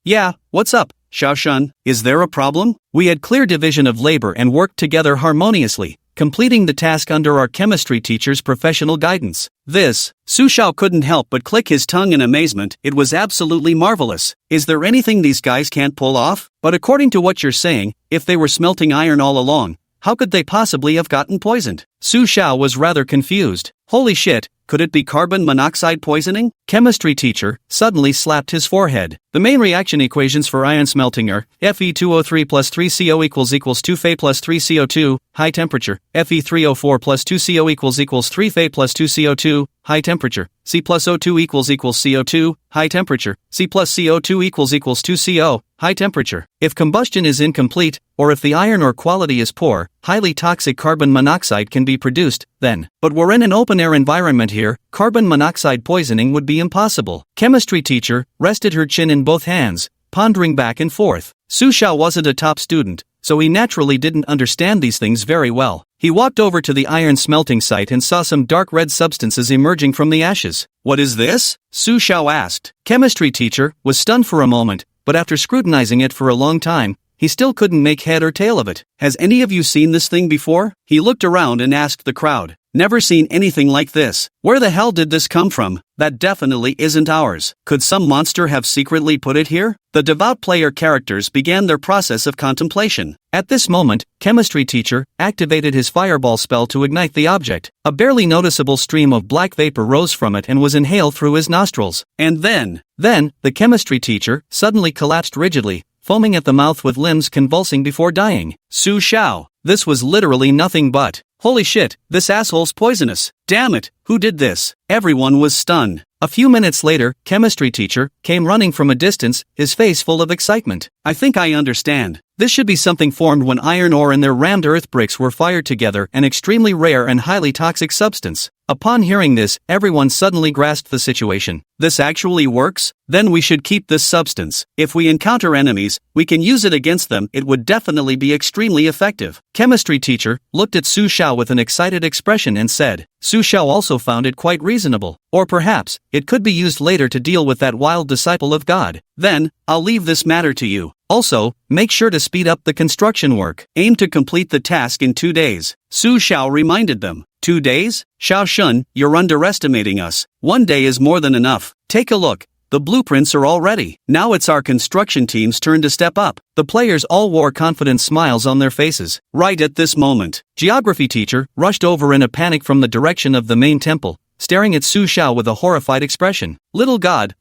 Speaker 1: Yeah, what's up, Xiaoshun? Is there a problem? We had clear division of labor and worked together harmoniously, completing the task under our chemistry teacher's professional guidance. Su Xiao couldn't help but click his tongue in amazement. It was absolutely marvelous. Is there anything these guys can't pull off? But according to what you're saying, if they were smelting iron all along, how could they possibly have gotten poisoned? Su Xiao was rather confused. Holy shit, could it be carbon monoxide poisoning? Chemistry teacher suddenly slapped his forehead. The main reaction equations for iron smelting are Fe2O3 plus 3CO equals 2 Fe plus 3 CO2, high temperature, Fe3O4 plus 2 CO equals 3 Fe plus 2 CO2, high temperature, C plus O2 equals CO2, high temperature, C plus CO2 equals 2 CO, high temperature. If combustion is incomplete, or if the iron ore quality is poor, highly toxic carbon monoxide can be produced, then. But we're in an open-air environment here, carbon monoxide poisoning would be impossible. Chemistry teacher rested her chin in both hands, pondering back and forth. Su Xiao wasn't a top student, so he naturally didn't understand these things very well. He walked over to the iron smelting site and saw some dark red substances emerging from the ashes. What is this? Su Xiao asked. Chemistry teacher was stunned for a moment, but after scrutinizing it for a long time, he still couldn't make head or tail of it. Has any of you seen this thing before? He looked around and asked the crowd. Never seen anything like this. Where the hell did this come from? That definitely isn't ours. Could some monster have secretly put it here? The devout player characters began their process of contemplation. At this moment, chemistry teacher activated his fireball spell to ignite the object. A barely noticeable stream of black vapor rose from it and was inhaled through his nostrils. And then, the chemistry teacher suddenly collapsed rigidly, foaming at the mouth with limbs convulsing before dying. Su Xiao. This was literally nothing but, holy shit, this asshole's poisonous. Damn it, who did this? Everyone was stunned. A few minutes later, chemistry teacher came running from a distance, his face full of excitement. I think I understand. This should be something formed when iron ore and their rammed earth bricks were fired together, an extremely rare and highly toxic substance. Upon hearing this, everyone suddenly grasped the situation. This actually works? Then we should keep this substance. If we encounter enemies, we can use it against them. It would definitely be extremely effective. Chemistry teacher looked at Su Xiao with an excited expression and said, Su Xiao also found it quite reasonable. Or perhaps, it could be used later to deal with that wild disciple of God. Then, I'll leave this matter to you. Also, make sure to speed up the construction work. Aim to complete the task in 2 days. Su Xiao reminded them. 2 days? Xiaoshun, you're underestimating us. 1 day is more than enough. Take a look. The blueprints are all ready. Now it's our construction team's turn to step up. The players all wore confident smiles on their faces. Right at this moment, geography teacher rushed over in a panic from the direction of the main temple, staring at Su Xiao with a horrified expression. Little god,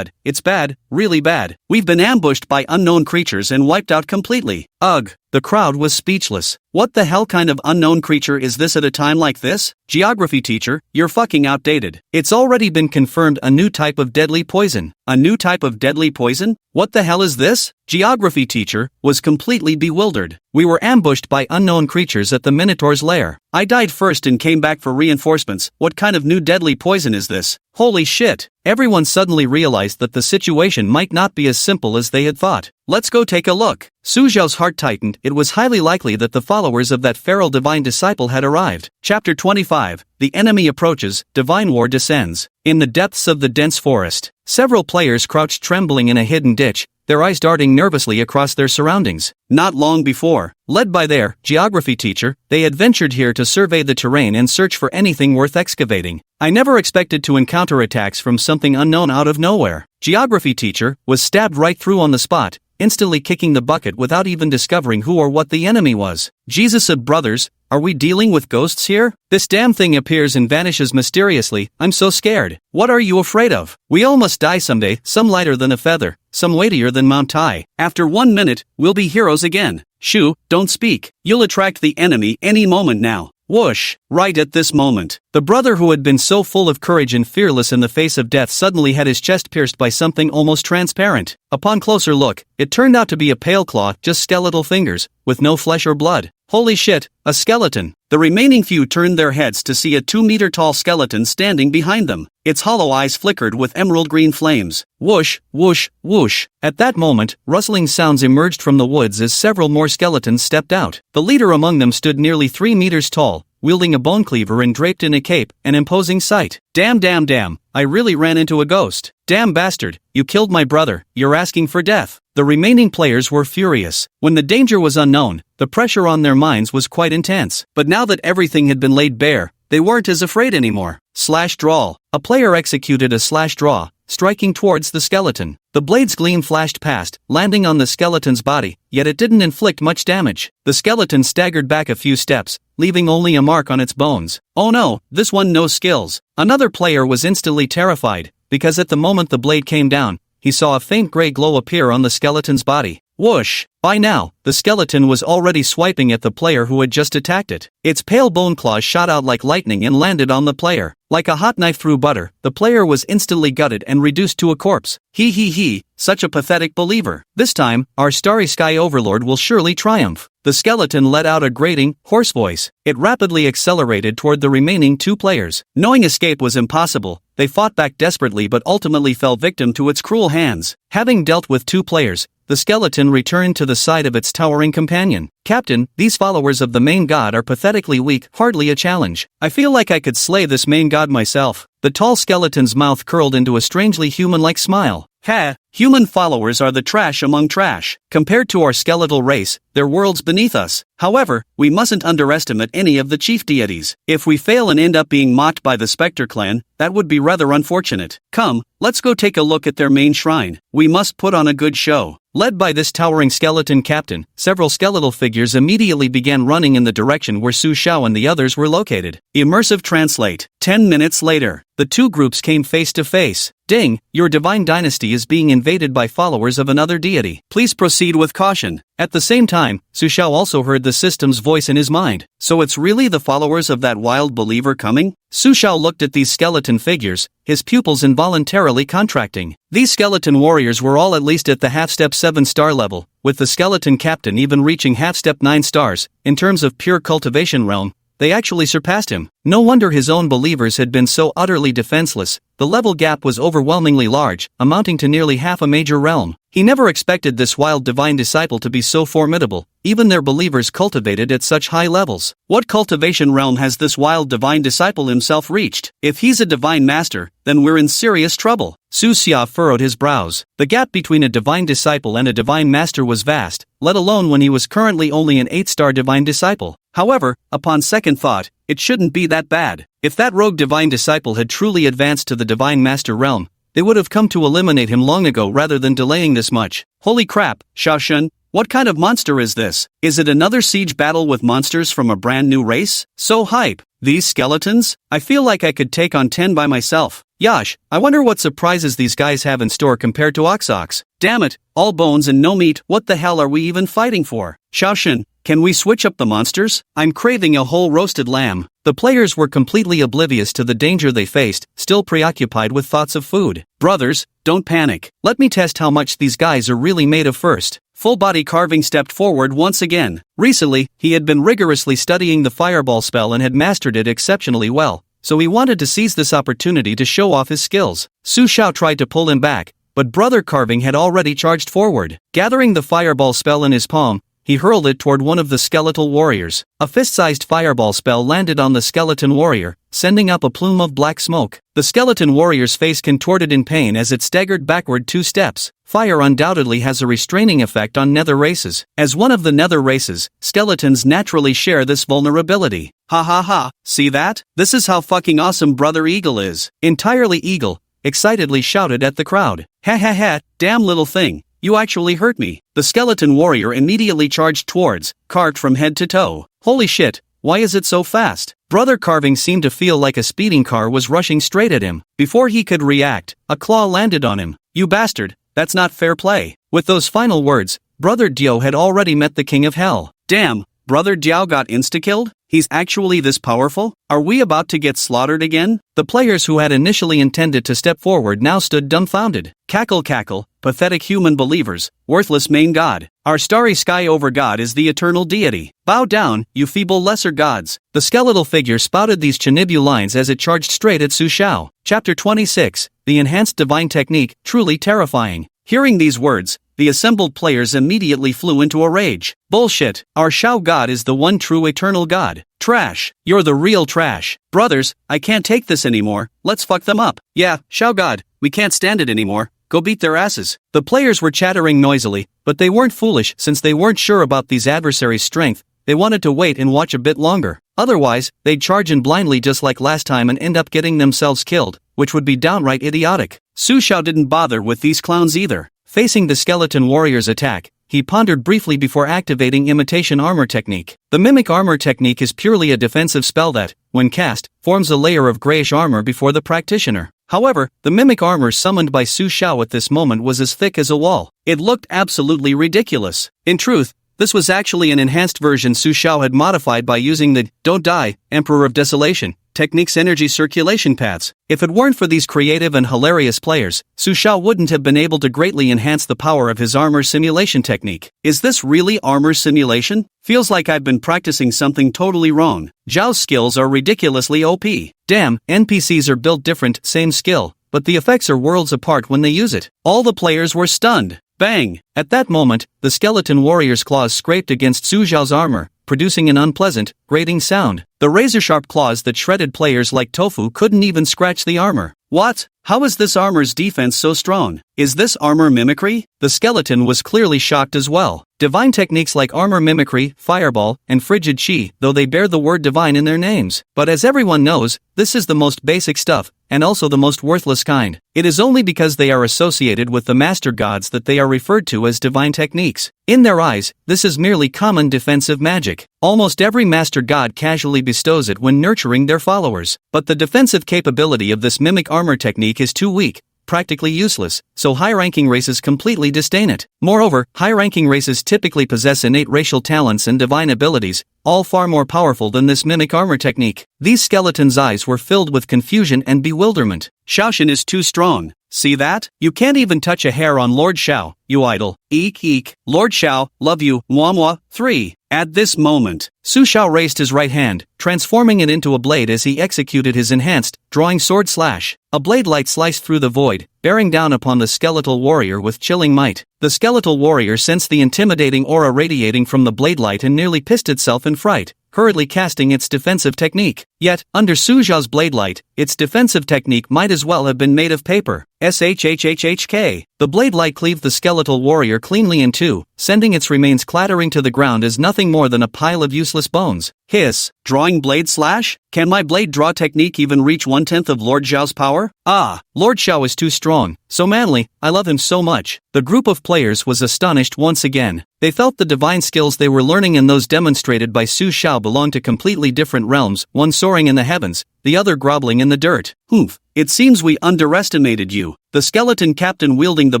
Speaker 1: it's bad, really bad. We've been ambushed by unknown creatures and wiped out completely. Ugh. The crowd was speechless. What the hell kind of unknown creature is this at a time like this? Geography teacher, you're fucking outdated. It's already been confirmed a new type of deadly poison. A new type of deadly poison? What the hell is this? Geography teacher was completely bewildered. We were ambushed by unknown creatures at the Minotaur's lair. I died first and came back for reinforcements. What kind of new deadly poison is this? Holy shit! Everyone suddenly realized that the situation might not be as simple as they had thought. Let's go take a look. Su Xiao's heart tightened. It was highly likely that the followers of that feral divine disciple had arrived. Chapter 25. The enemy approaches, divine war descends. In the depths of the dense forest, several players crouched trembling in a hidden ditch, their eyes darting nervously across their surroundings. Not long before, led by their geography teacher, they had ventured here to survey the terrain and search for anything worth excavating. I never expected to encounter attacks from something unknown out of nowhere. Geography teacher was stabbed right through on the spot, instantly kicking the bucket without even discovering who or what the enemy was. Jesus of brothers, are we dealing with ghosts here? This damn thing appears and vanishes mysteriously. I'm so scared. What are you afraid of? We all must die someday, some lighter than a feather, some weightier than Mount Tai. After 1 minute, we'll be heroes again. Shoo, don't speak. You'll attract the enemy any moment now. Whoosh! Right at this moment, the brother who had been so full of courage and fearless in the face of death suddenly had his chest pierced by something almost transparent. Upon closer look, it turned out to be a pale claw, just skeletal fingers, with no flesh or blood. Holy shit, a skeleton. The remaining few turned their heads to see a 2-meter-tall skeleton standing behind them. Its hollow eyes flickered with emerald-green flames. Whoosh, whoosh, whoosh. At that moment, rustling sounds emerged from the woods as several more skeletons stepped out. The leader among them stood nearly 3 meters tall, wielding a bone cleaver and draped in a cape, an imposing sight. Damn, I really ran into a ghost. Damn bastard, you killed my brother, you're asking for death. The remaining players were furious. When the danger was unknown, the pressure on their minds was quite intense. But now that everything had been laid bare, they weren't as afraid anymore. Slash draw. A player executed a slash draw, striking towards the skeleton. The blade's gleam flashed past, landing on the skeleton's body, yet it didn't inflict much damage. The skeleton staggered back a few steps, leaving only a mark on its bones. Oh no, this one no skills. Another player was instantly terrified, because at the moment the blade came down, he saw a faint gray glow appear on the skeleton's body. Whoosh! By now, the skeleton was already swiping at the player who had just attacked it. Its pale bone claws shot out like lightning and landed on the player. Like a hot knife through butter, the player was instantly gutted and reduced to a corpse. He, such a pathetic believer. This time, our starry sky overlord will surely triumph. The skeleton let out a grating, hoarse voice. It rapidly accelerated toward the remaining 2 players. Knowing escape was impossible, they fought back desperately but ultimately fell victim to its cruel hands. Having dealt with 2 players, the skeleton returned to the side of its towering companion. Captain, these followers of the main god are pathetically weak, hardly a challenge. I feel like I could slay this main god myself. The tall skeleton's mouth curled into a strangely human-like smile. Ha! Human followers are the trash among trash. Compared to our skeletal race, they're worlds beneath us. However, we mustn't underestimate any of the chief deities. If we fail and end up being mocked by the Spectre clan, that would be rather unfortunate. Come, let's go take a look at their main shrine. We must put on a good show. Led by this towering skeleton captain, several skeletal figures immediately began running in the direction where Su Xiao and the others were located. Immersive translate. 10 minutes later, the 2 groups came face to face. Ding, your divine dynasty is being invaded by followers of another deity. Please proceed with caution. At the same time, Su Xiao also heard the system's voice in his mind. So it's really the followers of that wild believer coming? Su Xiao looked at these skeleton figures, his pupils involuntarily contracting. These skeleton warriors were all at least at the half-step 7-star level, with the skeleton captain even reaching half-step 9 stars. In terms of pure cultivation realm, they actually surpassed him. No wonder his own believers had been so utterly defenseless. The level gap was overwhelmingly large, amounting to nearly half a major realm. He never expected this wild divine disciple to be so formidable, even their believers cultivated at such high levels. What cultivation realm has this wild divine disciple himself reached? If he's a divine master, then we're in serious trouble. Su Xia furrowed his brows. The gap between a divine disciple and a divine master was vast, let alone when he was currently only an 8-star divine disciple. However, upon second thought, it shouldn't be that bad. If that rogue divine disciple had truly advanced to the divine master realm, they would have come to eliminate him long ago rather than delaying this much. Holy crap, Xiaoshun, what kind of monster is this? Is it another siege battle with monsters from a brand new race? So hype. These skeletons? I feel like I could take on 10 by myself. Yash, I wonder what surprises these guys have in store compared to Oxox. Damn it, all bones and no meat, what the hell are we even fighting for? Xiaoshun, can we switch up the monsters? I'm craving a whole roasted lamb. The players were completely oblivious to the danger they faced, still preoccupied with thoughts of food. Brothers, don't panic. Let me test how much these guys are really made of first. Full-body carving stepped forward once again. Recently, he had been rigorously studying the fireball spell and had mastered it exceptionally well, so he wanted to seize this opportunity to show off his skills. Su Xiao tried to pull him back, but Brother Carving had already charged forward. Gathering the fireball spell in his palm, he hurled it toward one of the skeletal warriors. A fist-sized fireball spell landed on the skeleton warrior, sending up a plume of black smoke. The skeleton warrior's face contorted in pain as it staggered backward 2 steps. Fire undoubtedly has a restraining effect on nether races. As one of the nether races, skeletons naturally share this vulnerability. Ha ha ha, see that? This is how fucking awesome Brother Eagle is. Entirely Eagle excitedly shouted at the crowd. Ha ha ha, damn little thing. You actually hurt me. The skeleton warrior immediately charged towards, carved from head to toe. Holy shit, why is it so fast? Brother Carving seemed to feel like a speeding car was rushing straight at him. Before he could react, a claw landed on him. You bastard, that's not fair play. With those final words, Brother Dio had already met the King of Hell. Damn, Brother Diao got insta-killed? He's actually this powerful? Are we about to get slaughtered again? The players who had initially intended to step forward now stood dumbfounded. Cackle cackle, pathetic human believers, worthless main god. Our starry sky over god is the eternal deity. Bow down, you feeble lesser gods. The skeletal figure spouted these Chinibu lines as it charged straight at Su Xiao. Chapter 26, The Enhanced Divine Technique, Truly Terrifying. Hearing these words, the assembled players immediately flew into a rage. Bullshit, our Xiao God is the one true eternal God. Trash, you're the real trash. Brothers, I can't take this anymore, let's fuck them up. Yeah, Xiao God, we can't stand it anymore, go beat their asses. The players were chattering noisily, but they weren't foolish since they weren't sure about these adversaries' strength. They wanted to wait and watch a bit longer. Otherwise, they'd charge in blindly just like last time and end up getting themselves killed, which would be downright idiotic. Su Xiao didn't bother with these clowns either. Facing the skeleton warrior's attack, he pondered briefly before activating imitation armor technique. The mimic armor technique is purely a defensive spell that, when cast, forms a layer of grayish armor before the practitioner. However, the mimic armor summoned by Su Xiao at this moment was as thick as a wall. It looked absolutely ridiculous. In truth, this was actually an enhanced version Su Xiao had modified by using the "Don't Die, Emperor of Desolation" technique's energy circulation paths. If it weren't for these creative and hilarious players, Su Xiao wouldn't have been able to greatly enhance the power of his armor simulation technique. Is this really armor simulation? Feels like I've been practicing something totally wrong. Zhao's skills are ridiculously OP. Damn, NPCs are built different, same skill, but the effects are worlds apart when they use it. All the players were stunned. Bang! At that moment, the skeleton warrior's claws scraped against Su Xiao's armor, producing an unpleasant, grating sound. The razor-sharp claws that shredded players like tofu couldn't even scratch the armor. What? How is this armor's defense so strong? Is this armor mimicry? The skeleton was clearly shocked as well. Divine techniques like armor mimicry, fireball, and frigid chi, though they bear the word divine in their names. But as everyone knows, this is the most basic stuff, and also the most worthless kind. It is only because they are associated with the master gods that they are referred to as divine techniques. In their eyes, this is merely common defensive magic. Almost every master god casually bestows it when nurturing their followers. But the defensive capability of this mimic armor technique is too weak, practically useless, so high-ranking races completely disdain it. Moreover, high-ranking races typically possess innate racial talents and divine abilities, all far more powerful than this mimic armor technique. These skeletons' eyes were filled with confusion and bewilderment. Xiaoshan is too strong. See that? You can't even touch a hair on Lord Xiao, you idol. Eek eek. Lord Xiao, love you, mwah. 3. At this moment, Su Xiao raised his right hand, transforming it into a blade as he executed his enhanced, drawing sword slash. A blade light sliced through the void, bearing down upon the skeletal warrior with chilling might. The skeletal warrior sensed the intimidating aura radiating from the blade light and nearly pissed itself in fright, hurriedly casting its defensive technique. Yet, under Su Xiao's blade light, its defensive technique might as well have been made of paper. SHHHHK. The blade light cleaved the skeletal warrior cleanly in two, sending its remains clattering to the ground as nothing more than a pile of useless bones. Hiss. Drawing blade slash? Can my blade draw technique even reach 1/10 of Lord Xiao's power? Ah, Lord Xiao is too strong, so manly, I love him so much. The group of players was astonished once again. They felt the divine skills they were learning and those demonstrated by Su Xiao belonged to completely different realms, one soaring in the heavens, the other groveling in the dirt. Humph, it seems we underestimated you. The skeleton captain wielding the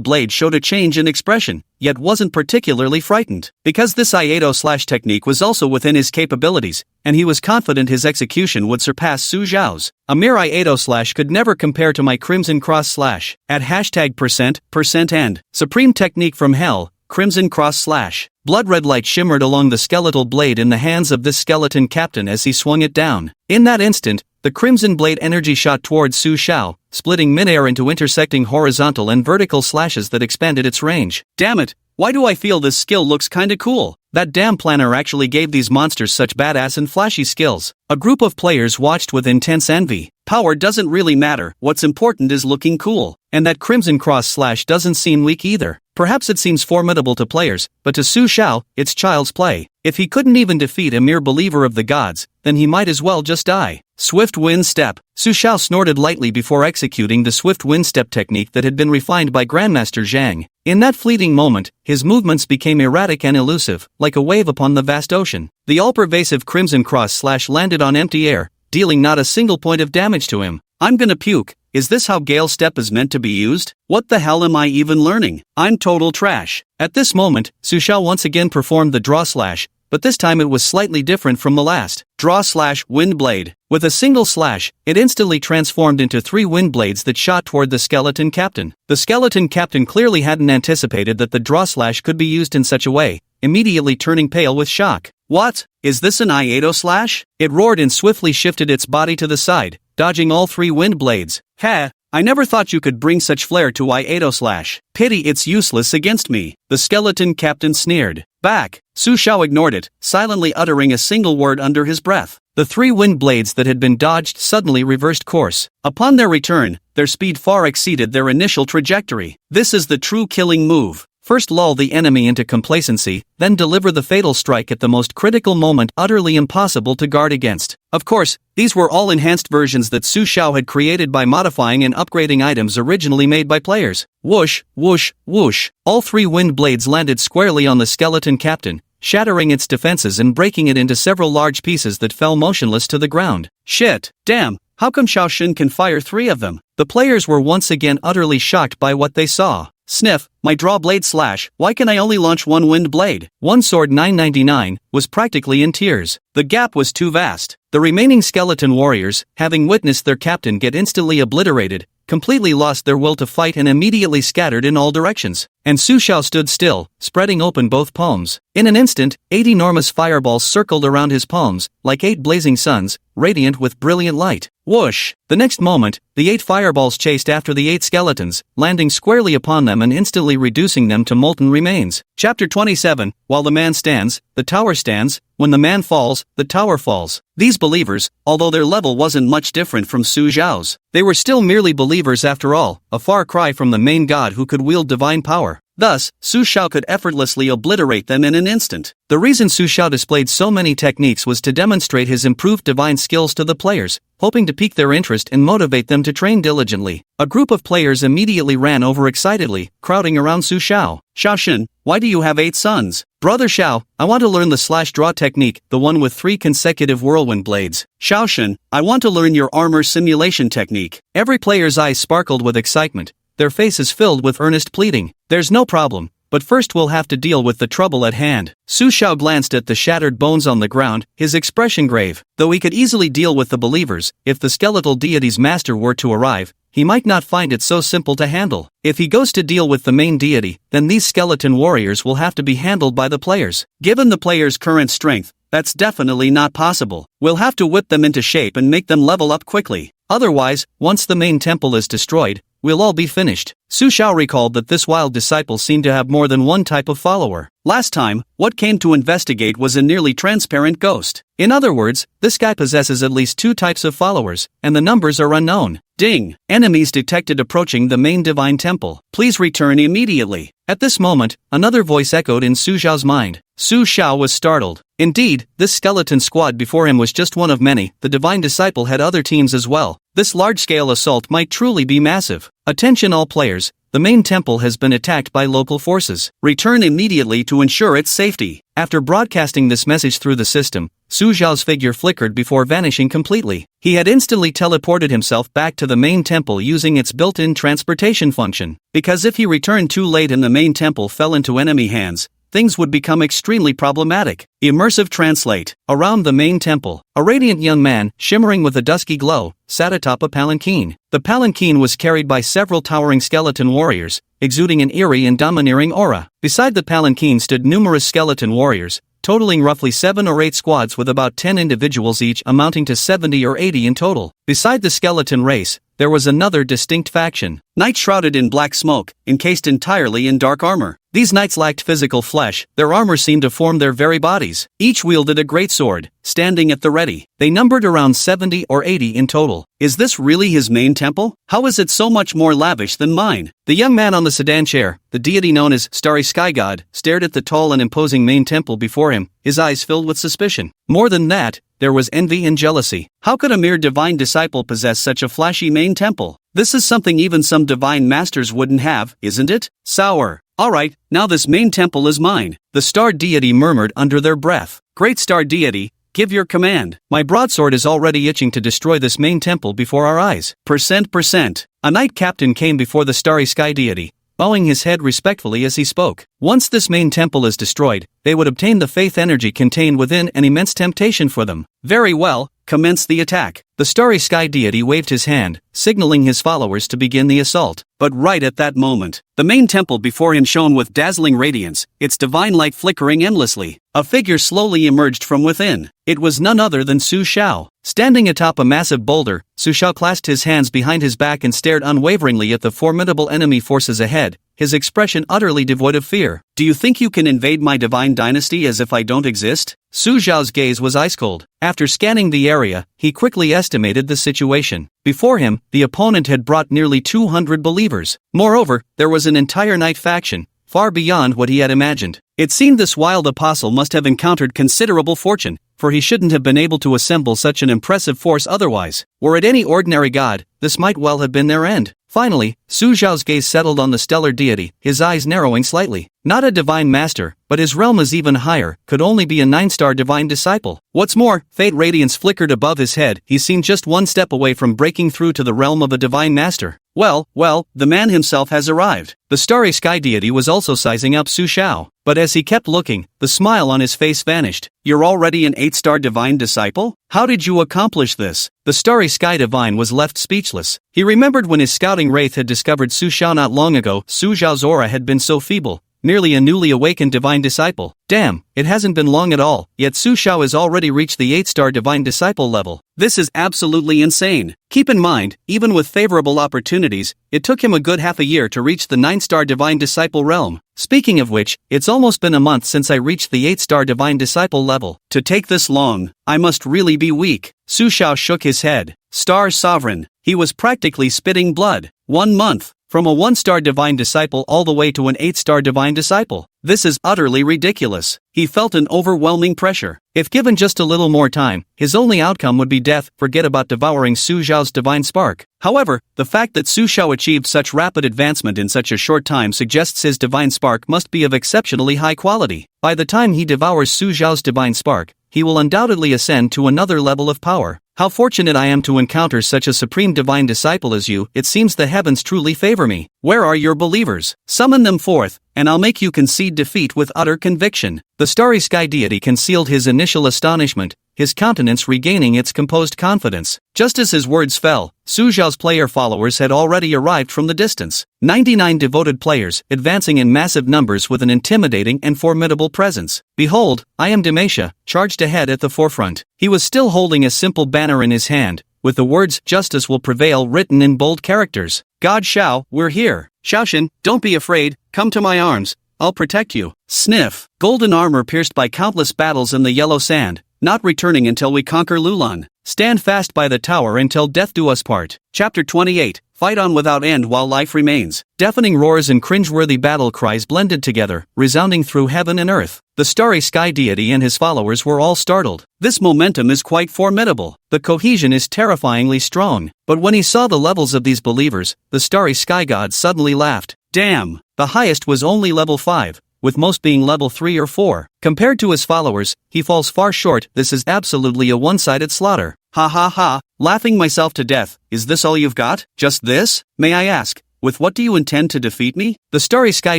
Speaker 1: blade showed a change in expression, yet wasn't particularly frightened. Because this Iato slash technique was also within his capabilities, and he was confident his execution would surpass Su Xiao's. A mere Iato slash could never compare to my Crimson Cross slash. At %, and Supreme Technique from Hell, Crimson Cross slash. Blood red light shimmered along the skeletal blade in the hands of this skeleton captain as he swung it down. In that instant, the crimson blade energy shot towards Su Xiao, splitting midair into intersecting horizontal and vertical slashes that expanded its range. Damn it, why do I feel this skill looks kinda cool? That damn planner actually gave these monsters such badass and flashy skills. A group of players watched with intense envy. Power doesn't really matter, what's important is looking cool. And that Crimson Cross slash doesn't seem weak either. Perhaps it seems formidable to players, but to Su Xiao, it's child's play. If he couldn't even defeat a mere believer of the gods, then he might as well just die. Swift Wind Step. Su Xiao snorted lightly before executing the Swift Wind Step technique that had been refined by Grandmaster Zhang. In that fleeting moment, his movements became erratic and elusive, like a wave upon the vast ocean. The all-pervasive Crimson Cross slash landed on empty air, dealing not a single point of damage to him. I'm gonna puke. Is this how Gale Step is meant to be used? What the hell am I even learning? I'm total trash. At this moment, Su Xiao once again performed the draw slash, but this time it was slightly different from the last. Draw/wind blade. With a single slash, it instantly transformed into 3 wind blades that shot toward the skeleton captain. The skeleton captain clearly hadn't anticipated that the draw slash could be used in such a way, immediately turning pale with shock. What? Is this an Iato slash? It roared and swiftly shifted its body to the side, dodging all 3 wind blades. Ha! I never thought you could bring such flair to Iato slash. Pity it's useless against me. The skeleton captain sneered. Back! Su Xiao ignored it, silently uttering a single word under his breath. The 3 wind blades that had been dodged suddenly reversed course. Upon their return, their speed far exceeded their initial trajectory. This is the true killing move. First lull the enemy into complacency, then deliver the fatal strike at the most critical moment utterly impossible to guard against. Of course, these were all enhanced versions that Su Xiao had created by modifying and upgrading items originally made by players. Whoosh, whoosh, whoosh. All 3 wind blades landed squarely on the skeleton captain, shattering its defenses and breaking it into several large pieces that fell motionless to the ground. Shit! Damn! How come Xiao Shen can fire 3 of them? The players were once again utterly shocked by what they saw. Sniff, my draw blade slash, why can I only launch 1 wind blade? One Sword 999 was practically in tears. The gap was too vast. The remaining skeleton warriors, having witnessed their captain get instantly obliterated, completely lost their will to fight and immediately scattered in all directions. And Su Xiao stood still, spreading open both palms. In an instant, 8 enormous fireballs circled around his palms, like 8 blazing suns, radiant with brilliant light. Whoosh! The next moment, the 8 fireballs chased after the 8 skeletons, landing squarely upon them and instantly reducing them to molten remains. Chapter 27, While the man stands, the tower stands. When the man falls, the tower falls. These believers, although their level wasn't much different from Su Xiao's, they were still merely believers after all, a far cry from the main god who could wield divine power. Thus, Su Xiao could effortlessly obliterate them in an instant. The reason Su Xiao displayed so many techniques was to demonstrate his improved divine skills to the players, hoping to pique their interest and motivate them to train diligently. A group of players immediately ran over excitedly, crowding around Su Xiao. Xiao Shen, why do you have 8 sons? Brother Xiao, I want to learn the slash draw technique, the one with 3 consecutive whirlwind blades. Xiao Shen, I want to learn your armor simulation technique. Every player's eyes sparkled with excitement, their faces filled with earnest pleading. There's no problem, but first we'll have to deal with the trouble at hand. Su Xiao glanced at the shattered bones on the ground, his expression grave. Though he could easily deal with the believers, if the skeletal deity's master were to arrive, he might not find it so simple to handle. If he goes to deal with the main deity, then these skeleton warriors will have to be handled by the players. Given the players' current strength, that's definitely not possible. We'll have to whip them into shape and make them level up quickly. Otherwise, once the main temple is destroyed, we'll all be finished. Su Xiao recalled that this wild disciple seemed to have more than one type of follower. Last time, what came to investigate was a nearly transparent ghost. In other words, this guy possesses at least 2 types of followers, and the numbers are unknown. Ding! Enemies detected approaching the main divine temple. Please return immediately. At this moment, another voice echoed in Su Xiao's mind. Su Xiao was startled. Indeed, this skeleton squad before him was just one of many. The divine disciple had other teams as well. This large-scale assault might truly be massive. Attention all players, the main temple has been attacked by local forces. Return immediately to ensure its safety. After broadcasting this message through the system, Su Xiao's figure flickered before vanishing completely. He had instantly teleported himself back to the main temple using its built-in transportation function. Because if he returned too late and the main temple fell into enemy hands, things would become extremely problematic. Immersive translate. Around the main temple, a radiant young man, shimmering with a dusky glow, sat atop a palanquin. The palanquin was carried by several towering skeleton warriors, exuding an eerie and domineering aura. Beside the palanquin stood numerous skeleton warriors, totaling roughly 7 or 8 squads with about 10 individuals each, amounting to 70 or 80 in total. Beside the skeleton race, there was another distinct faction. Knights shrouded in black smoke, encased entirely in dark armor. These knights lacked physical flesh, their armor seemed to form their very bodies. Each wielded a great sword, standing at the ready. They numbered around 70 or 80 in total. Is this really his main temple? How is it so much more lavish than mine? The young man on the sedan chair, the deity known as Starry Sky God, stared at the tall and imposing main temple before him, his eyes filled with suspicion. More than that, there was envy and jealousy. How could a mere divine disciple possess such a flashy main temple? This is something even some divine masters wouldn't have, isn't it? Sour. Alright, now this main temple is mine. The star deity murmured under their breath. Great star deity, give your command. My broadsword is already itching to destroy this main temple before our eyes. %%. A knight captain came before the starry sky deity, bowing his head respectfully as he spoke. Once this main temple is destroyed, they would obtain the faith energy contained within an immense temptation for them. Very well, commence the attack. The starry sky deity waved his hand, signaling his followers to begin the assault. But right at that moment, the main temple before him shone with dazzling radiance, its divine light flickering endlessly. A figure slowly emerged from within. It was none other than Su Xiao. Standing atop a massive boulder, Su Xiao clasped his hands behind his back and stared unwaveringly at the formidable enemy forces ahead, his expression utterly devoid of fear. Do you think you can invade my divine dynasty as if I don't exist? Su Xiao's gaze was ice-cold. After scanning the area, he quickly estimated the situation. Before him, the opponent had brought nearly 200 believers. Moreover, there was an entire knight faction, far beyond what he had imagined. It seemed this wild apostle must have encountered considerable fortune, for he shouldn't have been able to assemble such an impressive force otherwise. Were it any ordinary god, this might well have been their end. Finally, Su Xiao's gaze settled on the stellar deity, his eyes narrowing slightly. Not a divine master, but his realm is even higher, could only be a 9-star divine disciple. What's more, fate radiance flickered above his head. He seemed just one step away from breaking through to the realm of a divine master. Well, the man himself has arrived. The starry sky deity was also sizing up Su Xiao, but as he kept looking, the smile on his face vanished. You're already an 8-star divine disciple? How did you accomplish this? The starry sky divine was left speechless. He remembered when his scouting wraith had discovered Su Xiao not long ago. Su Xiao's aura had been so feeble, merely a newly awakened divine disciple. Damn, it hasn't been long at all, yet Su Xiao has already reached the 8-star divine disciple level. This is absolutely insane. Keep in mind, even with favorable opportunities, it took him a good half a year to reach the 9-star divine disciple realm. Speaking of which, it's almost been a month since I reached the 8-star divine disciple level. To take this long, I must really be weak. Su Xiao shook his head. Star Sovereign. He was practically spitting blood. 1 month. From a 1-star divine disciple all the way to an 8-star divine disciple. This is utterly ridiculous. He felt an overwhelming pressure. If given just a little more time, his only outcome would be death. Forget about devouring Su Xiao's divine spark. However, the fact that Su Xiao achieved such rapid advancement in such a short time suggests his divine spark must be of exceptionally high quality. By the time he devours Su Xiao's divine spark, he will undoubtedly ascend to another level of power. How fortunate I am to encounter such a supreme divine disciple as you. It seems the heavens truly favor me. Where are your believers? Summon them forth, and I'll make you concede defeat with utter conviction. The starry sky deity concealed his initial astonishment, his countenance regaining its composed confidence. Just as his words fell, Su Xiao's player followers had already arrived from the distance. 99 devoted players, advancing in massive numbers with an intimidating and formidable presence. Behold, I am Demacia, charged ahead at the forefront. He was still holding a simple banner in his hand, with the words, "Justice will prevail," written in bold characters. God Xiao, we're here. Xiaoxin, don't be afraid, come to my arms, I'll protect you. Sniff. Golden armor pierced by countless battles in the yellow sand, not returning until we conquer Lulan. Stand fast by the tower until death do us part. Chapter 28. Fight on without end while life remains. Deafening roars and cringeworthy battle cries blended together, resounding through heaven and earth. The starry sky deity and his followers were all startled. This momentum is quite formidable. The cohesion is terrifyingly strong. But when he saw the levels of these believers, the starry sky god suddenly laughed. Damn! The highest was only level 5. With most being level 3 or 4. Compared to his followers, he falls far short. This is absolutely a one-sided slaughter. Ha ha ha, laughing myself to death. Is this all you've got? Just this? May I ask, with what do you intend to defeat me? The starry sky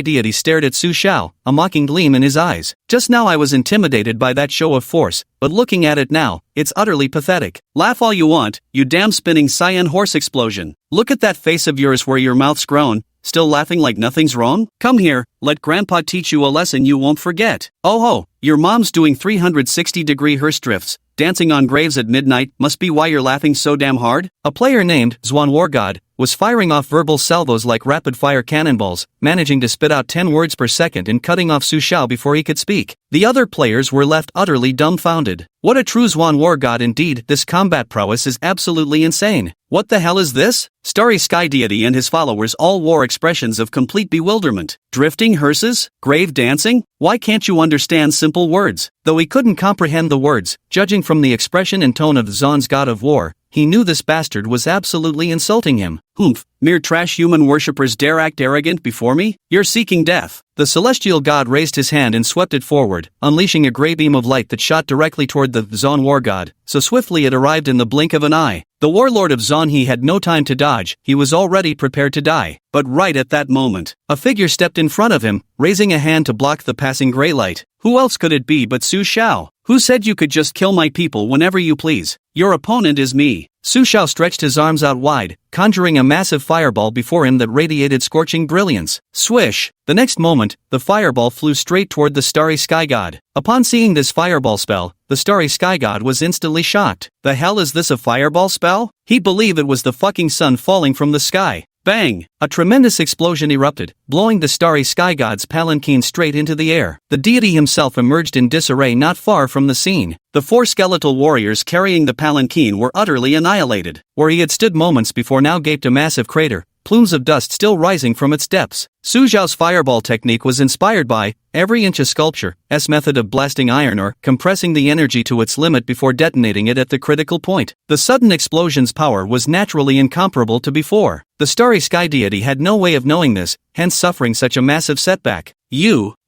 Speaker 1: deity stared at Su Xiao, a mocking gleam in his eyes. Just now I was intimidated by that show of force, but looking at it now, it's utterly pathetic. Laugh all you want, you damn spinning cyan horse explosion. Look at that face of yours where your mouth's grown. Still laughing like nothing's wrong? Come here, let Grandpa teach you a lesson you won't forget. Oh ho, your mom's doing 360-degree hearse drifts, dancing on graves at midnight, must be why you're laughing so damn hard? A player named Zwan Wargod was firing off verbal salvos like rapid-fire cannonballs, managing to spit out 10 words per second and cutting off Su Xiao before he could speak. The other players were left utterly dumbfounded. What a true Zwan Wargod indeed, this combat prowess is absolutely insane. What the hell is this? Starry Sky Deity and his followers all wore expressions of complete bewilderment. Drifting hearses? Grave dancing? Why can't you understand simple words? Though he couldn't comprehend the words, judging from the expression and tone of Zwan's god of war, he knew this bastard was absolutely insulting him. Humph, mere trash human worshippers dare act arrogant before me? You're seeking death. The celestial god raised his hand and swept it forward, unleashing a grey beam of light that shot directly toward the Zon war god, so swiftly it arrived in the blink of an eye. The warlord of Zon he had no time to dodge, he was already prepared to die. But right at that moment, a figure stepped in front of him, raising a hand to block the passing grey light. Who else could it be but Su Shao? Who said you could just kill my people whenever you please? Your opponent is me. Su Shao stretched his arms out wide, conjuring a massive fireball before him that radiated scorching brilliance. Swish! The next moment, the fireball flew straight toward the starry sky god. Upon seeing this fireball spell, the starry sky god was instantly shocked. The hell is this, a fireball spell? He believed it was the fucking sun falling from the sky. Bang! A tremendous explosion erupted, blowing the starry sky god's palanquin straight into the air. The deity himself emerged in disarray not far from the scene. The 4 skeletal warriors carrying the palanquin were utterly annihilated. Where he had stood moments before now gaped a massive crater, plumes of dust still rising from its depths. Su Zhao's fireball technique was inspired by every inch a sculpture's method of blasting iron or compressing the energy to its limit before detonating it at the critical point. The sudden explosion's power was naturally incomparable to before. The starry sky deity had no way of knowing this, hence suffering such a massive setback.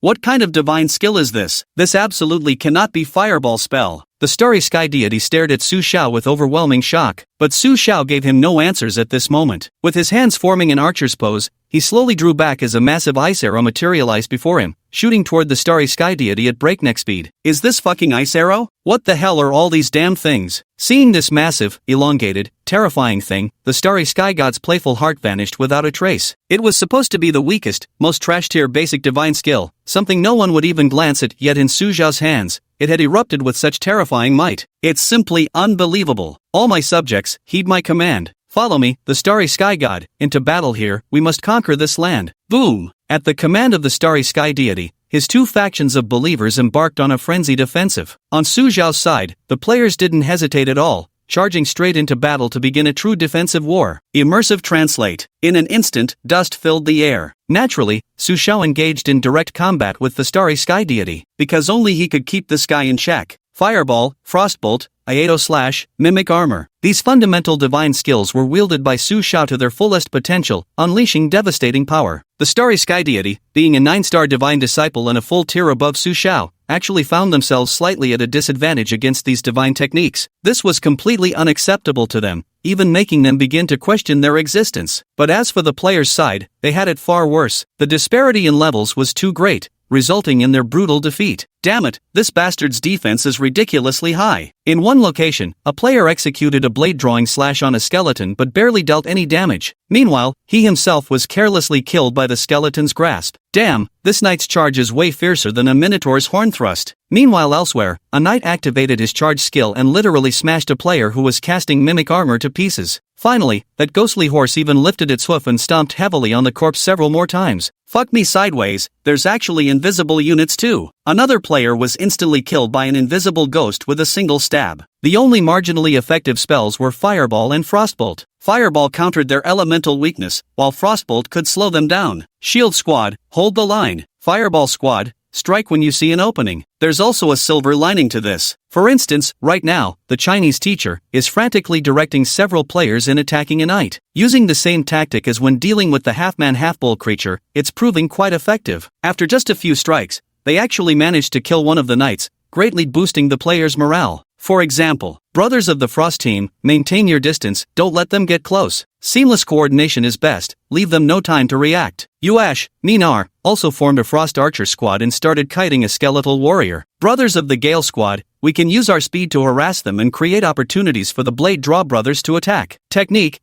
Speaker 1: What kind of divine skill is this? This absolutely cannot be fireball spell. The starry sky deity stared at Su Shao with overwhelming shock, but Su Shao gave him no answers at this moment. With his hands forming an archer's pose, he slowly drew back as a massive ice arrow materialized before him, shooting toward the starry sky deity at breakneck speed. Is this fucking ice arrow? What the hell are all these damn things? Seeing this massive, elongated, terrifying thing, the starry sky god's playful heart vanished without a trace. It was supposed to be the weakest, most trash-tier basic divine skill, something no one would even glance at, yet in Su Zhao's hands, it had erupted with such terrifying might. It's simply unbelievable. All my subjects, heed my command. Follow me, the starry sky god, into battle here, we must conquer this land. Boom! At the command of the starry sky deity, his 2 factions of believers embarked on a frenzied offensive. On Su Zhao's side, the players didn't hesitate at all, charging straight into battle to begin a true defensive war. Immersive translate. In an instant, dust filled the air. Naturally, Su Shao engaged in direct combat with the starry sky deity, because only he could keep the sky in check. Fireball, Frostbolt, Iato Slash, Mimic Armor. These fundamental divine skills were wielded by Su Shao to their fullest potential, unleashing devastating power. The starry sky deity, being a 9-star divine disciple and a full tier above Su Shao, actually found themselves slightly at a disadvantage against these divine techniques. This was completely unacceptable to them, even making them begin to question their existence. But as for the players' side, they had it far worse. The disparity in levels was too great, resulting in their brutal defeat. Damn it, this bastard's defense is ridiculously high. In one location, a player executed a blade drawing slash on a skeleton but barely dealt any damage. Meanwhile, he himself was carelessly killed by the skeleton's grasp. Damn, this knight's charge is way fiercer than a minotaur's horn thrust. Meanwhile elsewhere, a knight activated his charge skill and literally smashed a player who was casting mimic armor to pieces. Finally, that ghostly horse even lifted its hoof and stomped heavily on the corpse several more times. Fuck me sideways, there's actually invisible units too. Another player was instantly killed by an invisible ghost with a single stab. The only marginally effective spells were Fireball and Frostbolt. Fireball countered their elemental weakness, while Frostbolt could slow them down. Shield Squad, hold the line. Fireball Squad, strike when you see an opening. There's also a silver lining to this. For instance, right now, the Chinese teacher is frantically directing several players in attacking a knight. Using the same tactic as when dealing with the half-man half-bull creature, it's proving quite effective. After just a few strikes, they actually managed to kill one of the knights, greatly boosting the player's morale. For example, Brothers of the Frost team, maintain your distance, don't let them get close. Seamless coordination is best, leave them no time to react. Yuash, Minar, also formed a Frost Archer squad and started kiting a skeletal warrior. Brothers of the Gale squad, we can use our speed to harass them and create opportunities for the Blade Draw brothers to attack. Technique,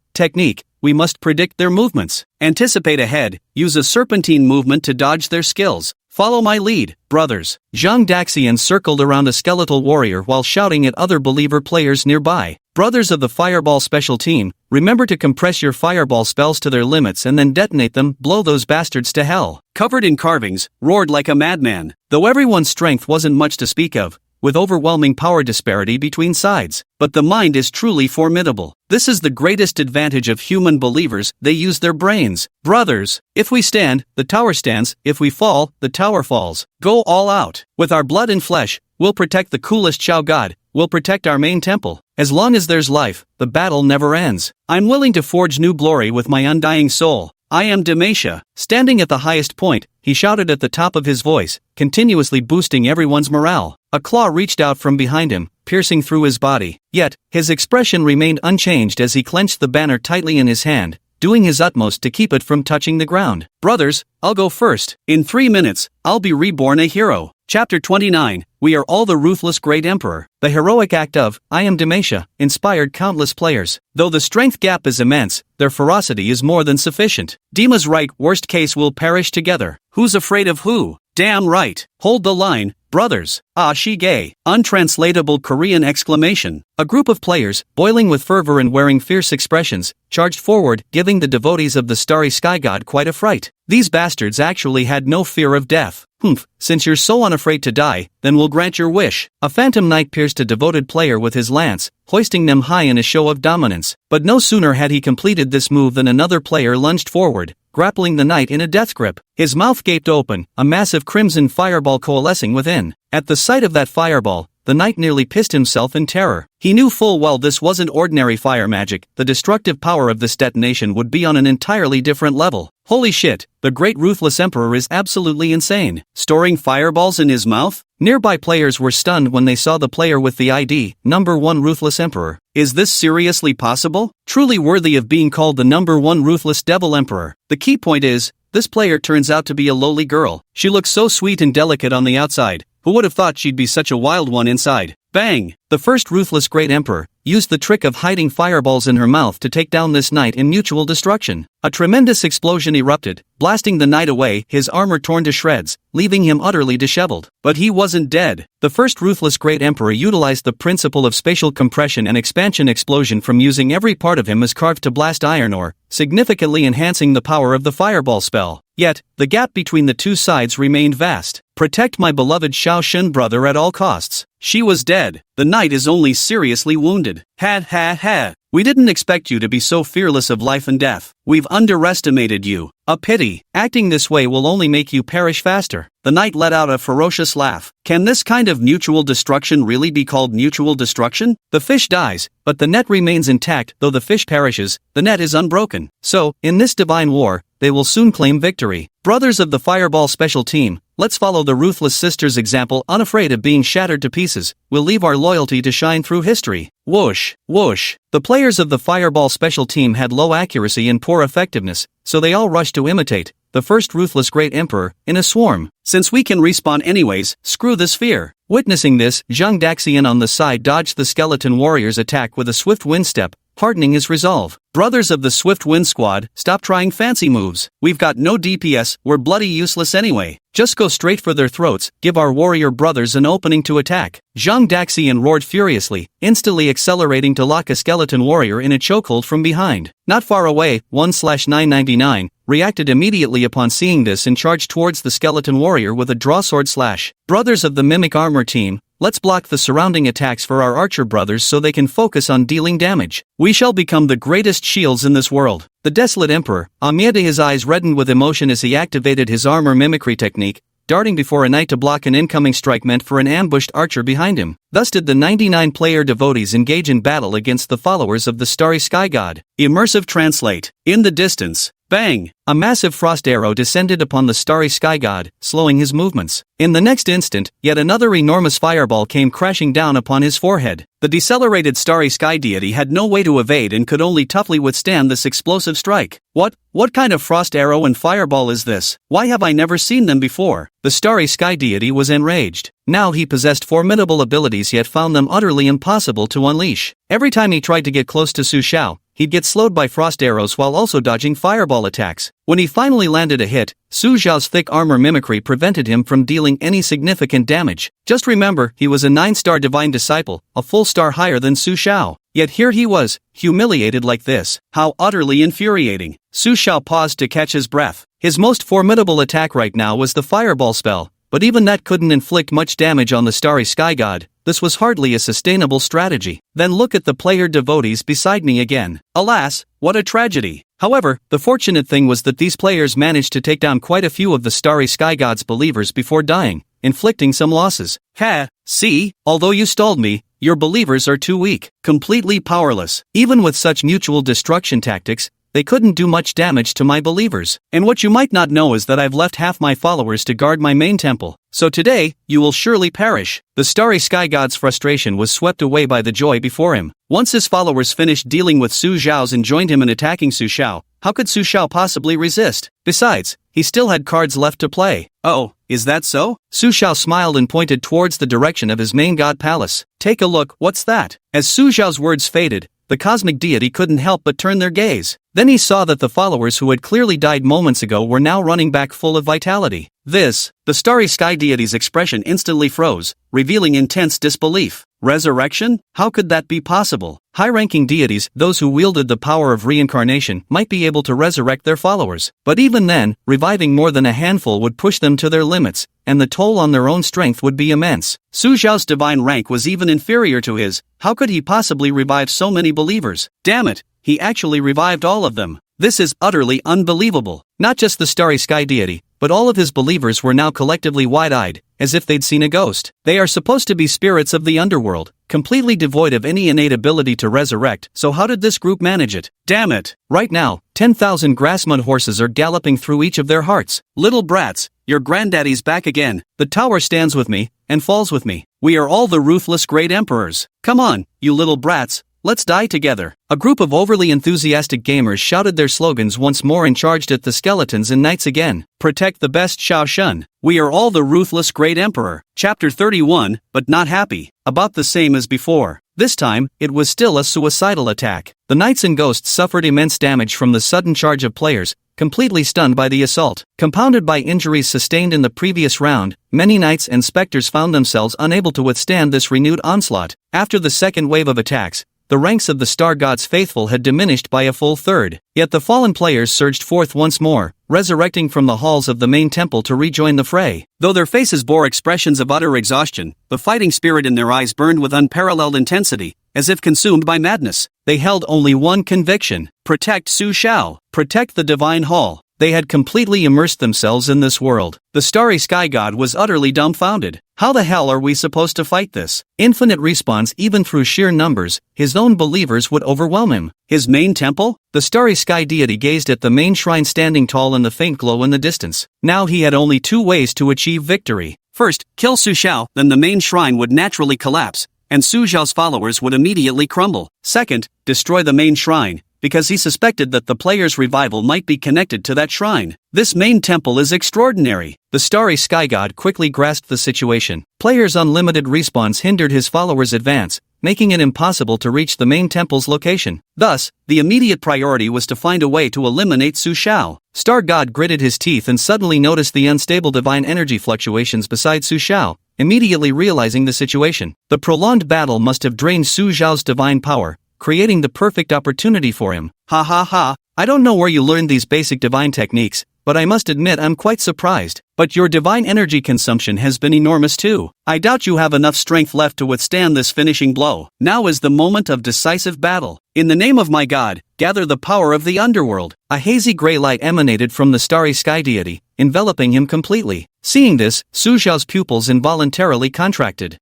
Speaker 1: we must predict their movements. Anticipate ahead, use a serpentine movement to dodge their skills. Follow my lead, brothers. Zhang Daxian circled around a skeletal warrior while shouting at other believer players nearby. Brothers of the Fireball Special Team, remember to compress your fireball spells to their limits and then detonate them, blow those bastards to hell. Covered in carvings, roared like a madman. Though everyone's strength wasn't much to speak of, with overwhelming power disparity between sides. But the mind is truly formidable. This is the greatest advantage of human believers, they use their brains. Brothers, if we stand, the tower stands, if we fall, the tower falls. Go all out. With our blood and flesh, we'll protect the coolest Chao God, we'll protect our main temple. As long as there's life, the battle never ends. I'm willing to forge new glory with my undying soul. I am Demacia. Standing at the highest point, he shouted at the top of his voice, continuously boosting everyone's morale. A claw reached out from behind him, piercing through his body. Yet, his expression remained unchanged as he clenched the banner tightly in his hand, doing his utmost to keep it from touching the ground. Brothers, I'll go first. In 3 minutes, I'll be reborn a hero. Chapter 29, We Are All the Ruthless Great Emperor. The heroic act of, I am Demacia, inspired countless players. Though the strength gap is immense, their ferocity is more than sufficient. Dima's right, worst case we'll perish together. Who's afraid of who? Damn right. Hold the line, brothers. Ah shige. Untranslatable Korean exclamation. A group of players, boiling with fervor and wearing fierce expressions, charged forward, giving the devotees of the starry sky god quite a fright. These bastards actually had no fear of death. Humph, since you're so unafraid to die, then we'll grant your wish. A phantom knight pierced a devoted player with his lance, hoisting them high in a show of dominance. But no sooner had he completed this move than another player lunged forward, grappling the knight in a death grip. His mouth gaped open, a massive crimson fireball coalescing within. At the sight of that fireball, the knight nearly pissed himself in terror. He knew full well this wasn't ordinary fire magic. The destructive power of this detonation would be on an entirely different level. Holy shit, the great ruthless emperor is absolutely insane. Storing fireballs in his mouth? Nearby players were stunned when they saw the player with the ID, number 1 ruthless emperor. Is this seriously possible? Truly worthy of being called the number 1 ruthless devil emperor. The key point is, this player turns out to be a lowly girl. She looks so sweet and delicate on the outside. Who would have thought she'd be such a wild one inside? Bang! The first ruthless great emperor used the trick of hiding fireballs in her mouth to take down this knight in mutual destruction. A tremendous explosion erupted, blasting the knight away, his armor torn to shreds, leaving him utterly disheveled. But he wasn't dead. The first ruthless great emperor utilized the principle of spatial compression and expansion explosion from using every part of him as carved to blast iron ore, significantly enhancing the power of the fireball spell. Yet, the gap between the two sides remained vast. Protect my beloved Xiao Shun brother at all costs. She was dead. The knight is only seriously wounded. Ha ha ha. We didn't expect you to be so fearless of life and death. We've underestimated you. A pity. Acting this way will only make you perish faster. The knight let out a ferocious laugh. Can this kind of mutual destruction really be called mutual destruction? The fish dies, but the net remains intact. Though the fish perishes, the net is unbroken. So, in this divine war, they will soon claim victory. Brothers of the Fireball Special Team, let's follow the ruthless sister's example. Unafraid of being shattered to pieces, we'll leave our loyalty to shine through history. Whoosh, whoosh. The players of the Fireball Special Team had low accuracy and poor effectiveness, so they all rushed to imitate the first ruthless great emperor in a swarm. Since we can respawn anyways, screw this fear. Witnessing this, Zhang Daxian on the side dodged the skeleton warrior's attack with a swift wind step, hardening his resolve. Brothers of the Swift Wind Squad, stop trying fancy moves. We've got no DPS, we're bloody useless anyway. Just go straight for their throats, give our warrior brothers an opening to attack. Zhang Daxian roared furiously, instantly accelerating to lock a skeleton warrior in a chokehold from behind. Not far away, 1/999, reacted immediately upon seeing this and charged towards the skeleton warrior with a drawsword slash. Brothers of the Mimic Armor Team, let's block the surrounding attacks for our archer brothers so they can focus on dealing damage. We shall become the greatest shields in this world. The Desolate Emperor, Amida, his eyes reddened with emotion as he activated his armor mimicry technique, darting before a knight to block an incoming strike meant for an ambushed archer behind him. Thus did the 99-player devotees engage in battle against the followers of the starry sky god. Immersive translate. In the distance, bang! A massive frost arrow descended upon the starry sky god, slowing his movements. In the next instant, yet another enormous fireball came crashing down upon his forehead. The decelerated starry sky deity had no way to evade and could only toughly withstand this explosive strike. What kind of frost arrow and fireball is this? Why have I never seen them before? The starry sky deity was enraged. Now he possessed formidable abilities yet found them utterly impossible to unleash. Every time he tried to get close to Su Xiao, he'd get slowed by frost arrows while also dodging fireball attacks. When he finally landed a hit, Su Xiao's thick armor mimicry prevented him from dealing any significant damage. Just remember, he was a 9-star divine disciple, a full star higher than Su Xiao. Yet here he was, humiliated like this. How utterly infuriating. Su Xiao paused to catch his breath. His most formidable attack right now was the fireball spell, but even that couldn't inflict much damage on the starry sky god. This was hardly a sustainable strategy. Then look at the player devotees beside me again. Alas, what a tragedy. However, the fortunate thing was that these players managed to take down quite a few of the starry sky god's believers before dying, inflicting some losses. Ha! See, although you stalled me, your believers are too weak, completely powerless. Even with such mutual destruction tactics, they couldn't do much damage to my believers. And what you might not know is that I've left half my followers to guard my main temple. So today, you will surely perish. The starry sky god's frustration was swept away by the joy before him. Once his followers finished dealing with Su Xiao's and joined him in attacking Su Xiao, how could Su Xiao possibly resist? Besides, he still had cards left to play. Oh, is that so? Su Xiao smiled and pointed towards the direction of his main god palace. Take a look, what's that? As Su Xiao's words faded, the cosmic deity couldn't help but turn their gaze. Then he saw that the followers who had clearly died moments ago were now running back full of vitality. The starry sky deity's expression instantly froze, revealing intense disbelief. Resurrection? How could that be possible? High-ranking deities, those who wielded the power of reincarnation, might be able to resurrect their followers. But even then, reviving more than a handful would push them to their limits, and the toll on their own strength would be immense. Su Xiao's divine rank was even inferior to his. How could he possibly revive so many believers? Damn it, he actually revived all of them. This is utterly unbelievable. Not just the starry sky deity, but all of his believers were now collectively wide-eyed, as if they'd seen a ghost. They are supposed to be spirits of the underworld, completely devoid of any innate ability to resurrect, so how did this group manage it? Damn it! Right now, 10,000 grassmud horses are galloping through each of their hearts. Little brats, your granddaddy's back again. The tower stands with me, and falls with me. We are all the ruthless great emperors. Come on, you little brats. Let's die together. A group of overly enthusiastic gamers shouted their slogans once more and charged at the skeletons and knights again. Protect the best Xiao Shun. We are all the ruthless great emperor. Chapter 31, but not happy. About the same as before. This time, it was still a suicidal attack. The knights and ghosts suffered immense damage from the sudden charge of players, completely stunned by the assault. Compounded by injuries sustained in the previous round, many knights and specters found themselves unable to withstand this renewed onslaught. After the second wave of attacks, the ranks of the Star God's faithful had diminished by a full third. Yet the fallen players surged forth once more, resurrecting from the halls of the main temple to rejoin the fray. Though their faces bore expressions of utter exhaustion, the fighting spirit in their eyes burned with unparalleled intensity, as if consumed by madness. They held only one conviction: protect Su Xiao, protect the divine hall. They had completely immersed themselves in this world. The starry sky god was utterly dumbfounded. How the hell are we supposed to fight this? Infinite respawns even through sheer numbers, his own believers would overwhelm him. His main temple? The starry sky deity gazed at the main shrine standing tall in the faint glow in the distance. Now he had only two ways to achieve victory. First, kill Su Xiao, then the main shrine would naturally collapse, and Su Xiao's followers would immediately crumble. Second, destroy the main shrine, because he suspected that the player's revival might be connected to that shrine. This main temple is extraordinary. The starry sky god quickly grasped the situation. Players' unlimited respawns hindered his followers' advance, making it impossible to reach the main temple's location. Thus, the immediate priority was to find a way to eliminate Su Xiao. Star God gritted his teeth and suddenly noticed the unstable divine energy fluctuations beside Su Xiao, immediately realizing the situation. The prolonged battle must have drained Su Xiao's divine power, creating the perfect opportunity for him. Ha ha ha, I don't know where you learned these basic divine techniques, but I must admit I'm quite surprised. But your divine energy consumption has been enormous too. I doubt you have enough strength left to withstand this finishing blow. Now is the moment of decisive battle. In the name of my god, gather the power of the underworld. A hazy gray light emanated from the starry sky deity, enveloping him completely. Seeing this, Su Xiao's pupils involuntarily contracted.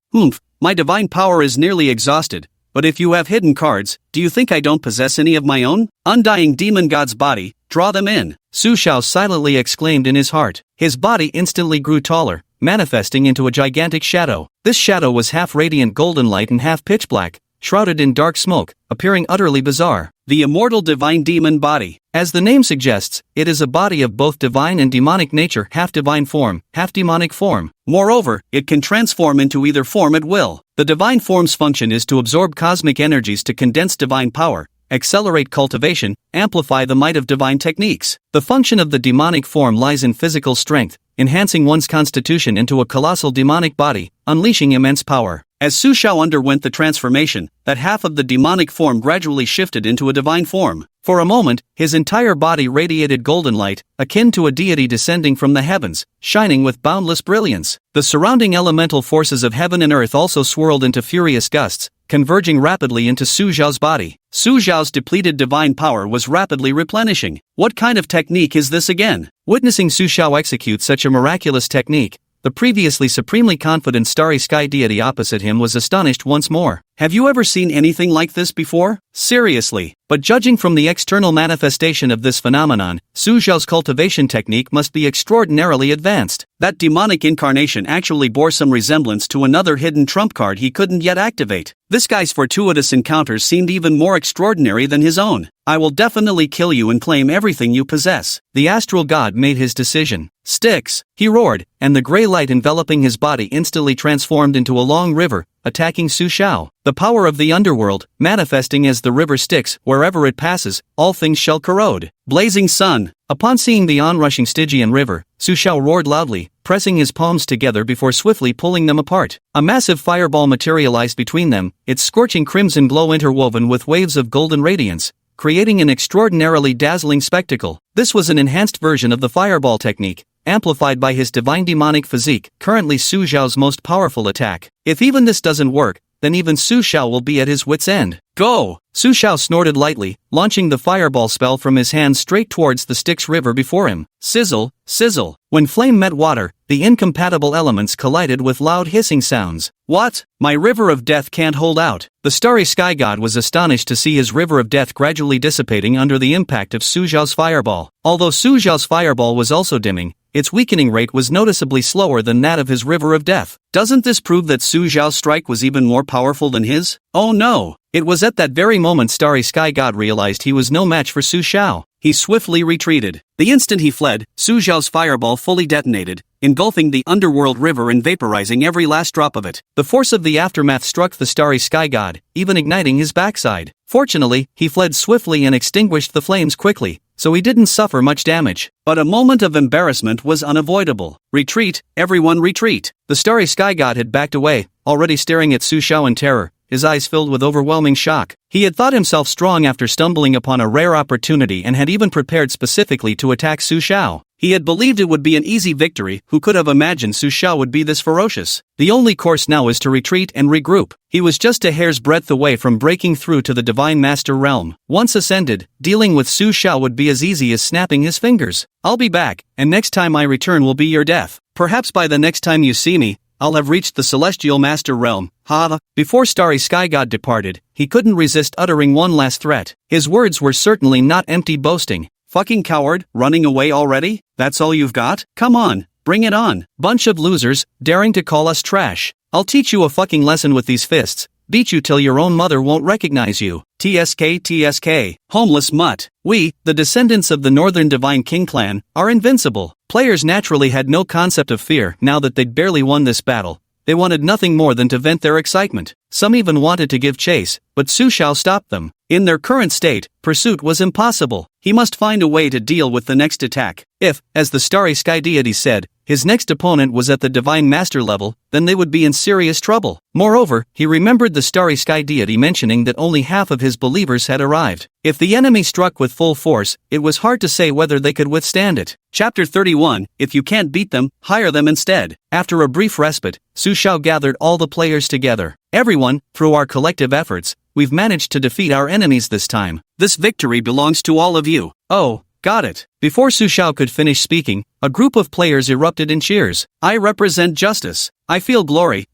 Speaker 1: My divine power is nearly exhausted. But if you have hidden cards, do you think I don't possess any of my own? Undying demon god's body, draw them in. Su Xiao silently exclaimed in his heart. His body instantly grew taller, manifesting into a gigantic shadow. This shadow was half radiant golden light and half pitch black, shrouded in dark smoke, appearing utterly bizarre. The immortal divine demon body. As the name suggests, it is a body of both divine and demonic nature, half divine form, half demonic form. Moreover, it can transform into either form at will. The divine form's function is to absorb cosmic energies to condense divine power, accelerate cultivation, amplify the might of divine techniques. The function of the demonic form lies in physical strength, enhancing one's constitution into a colossal demonic body, unleashing immense power. As Su Xiao underwent the transformation, that half of the demonic form gradually shifted into a divine form. For a moment, his entire body radiated golden light, akin to a deity descending from the heavens, shining with boundless brilliance. The surrounding elemental forces of heaven and earth also swirled into furious gusts, converging rapidly into Su Xiao's body. Su Xiao's depleted divine power was rapidly replenishing. What kind of technique is this again? Witnessing Su Xiao execute such a miraculous technique, The previously supremely confident starry sky deity opposite him was astonished once more. Have you ever seen anything like this before? Seriously. But judging from the external manifestation of this phenomenon, Su Xiao's cultivation technique must be extraordinarily advanced. That demonic incarnation actually bore some resemblance to another hidden trump card he couldn't yet activate. This guy's fortuitous encounters seemed even more extraordinary than his own. I will definitely kill you and claim everything you possess. The astral god made his decision. Sticks! He roared, and the gray light enveloping his body instantly transformed into a long river, attacking Su Xiao. The power of the underworld, manifesting as the river Styx, wherever it passes, all things shall corrode. Blazing sun! Upon seeing the onrushing Stygian river, Su Xiao roared loudly, pressing his palms together before swiftly pulling them apart. A massive fireball materialized between them, its scorching crimson glow interwoven with waves of golden radiance, creating an extraordinarily dazzling spectacle. This was an enhanced version of the fireball technique, amplified by his divine demonic physique, currently Su Xiao's most powerful attack. If even this doesn't work, then even Su Xiao will be at his wit's end. Go! Su Xiao snorted lightly, launching the fireball spell from his hand straight towards the Styx river before him. Sizzle, sizzle. When flame met water, the incompatible elements collided with loud hissing sounds. What? My river of death can't hold out. The starry sky god was astonished to see his river of death gradually dissipating under the impact of Su Xiao's fireball. Although Su Xiao's fireball was also dimming, its weakening rate was noticeably slower than that of his river of death. Doesn't this prove that Su Xiao's strike was even more powerful than his? Oh no! It was at that very moment starry sky god realized he was no match for Su Xiao. He swiftly retreated. The instant he fled, Su Xiao's fireball fully detonated, engulfing the underworld river and vaporizing every last drop of it. The force of the aftermath struck the starry sky god, even igniting his backside. Fortunately, he fled swiftly and extinguished the flames quickly, so he didn't suffer much damage. But a moment of embarrassment was unavoidable. Retreat, everyone retreat. The starry sky god had backed away, already staring at Su Xiao in terror, his eyes filled with overwhelming shock. He had thought himself strong after stumbling upon a rare opportunity and had even prepared specifically to attack Su Xiao. He had believed it would be an easy victory. Who could have imagined Su Xiao would be this ferocious? The only course now is to retreat and regroup. He was just a hair's breadth away from breaking through to the Divine Master realm. Once ascended, dealing with Su Xiao would be as easy as snapping his fingers. I'll be back, and next time I return will be your death. Perhaps by the next time you see me, I'll have reached the Celestial Master realm. Ha! Before Starry Sky God departed, he couldn't resist uttering one last threat. His words were certainly not empty boasting. Fucking coward, running away already? That's all you've got? Come on, bring it on. Bunch of losers, daring to call us trash. I'll teach you a fucking lesson with these fists. Beat you till your own mother won't recognize you. TSK TSK. Homeless mutt. We, the descendants of the Northern Divine King clan, are invincible. Players naturally had no concept of fear now that they'd barely won this battle. They wanted nothing more than to vent their excitement. Some even wanted to give chase, but Su Xiao stopped them. In their current state, pursuit was impossible. He must find a way to deal with the next attack. If, as the Starry Sky Deity said, his next opponent was at the Divine Master level, then they would be in serious trouble. Moreover, he remembered the Starry Sky Deity mentioning that only half of his believers had arrived. If the enemy struck with full force, it was hard to say whether they could withstand it. Chapter 31, If you can't beat them, hire them instead. After a brief respite, Su Xiao gathered all the players together. Everyone, through our collective efforts, we've managed to defeat our enemies this time. This victory belongs to all of you. Oh, got it. Before Su Xiao could finish speaking, a group of players erupted in cheers. I represent justice. I feel glory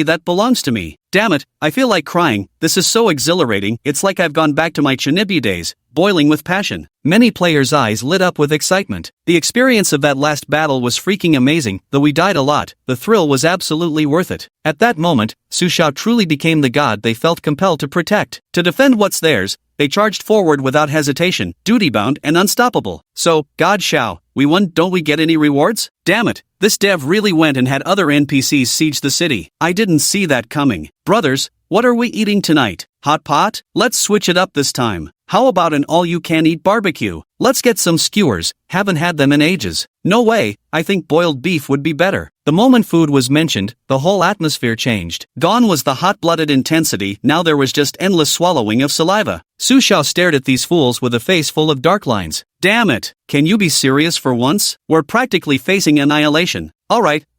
Speaker 1: that belongs to me. Damn it, I feel like crying. This is so exhilarating. It's like I've gone back to my Chinibu days, boiling with passion. Many players' eyes lit up with excitement. The experience of that last battle was freaking amazing. Though we died a lot, the thrill was absolutely worth it. At that moment, Su Xiao truly became the god they felt compelled to protect. To defend what's theirs, they charged forward without hesitation, duty-bound and unstoppable. So, God Xiao, we won. Don't we get any rewards? Damn it, this dev really went and had other NPCs siege the city. I didn't see that coming. Brothers, what are we eating tonight? Hot pot? Let's switch it up this time. How about an all-you-can-eat barbecue? Let's get some skewers, haven't had them in ages. No way, I think boiled beef would be better. The moment food was mentioned, the whole atmosphere changed. Gone was the hot-blooded intensity, now there was just endless swallowing of saliva. Su Xiao stared at these fools with a face full of dark lines. Damn it, can you be serious for once? We're practically facing annihilation.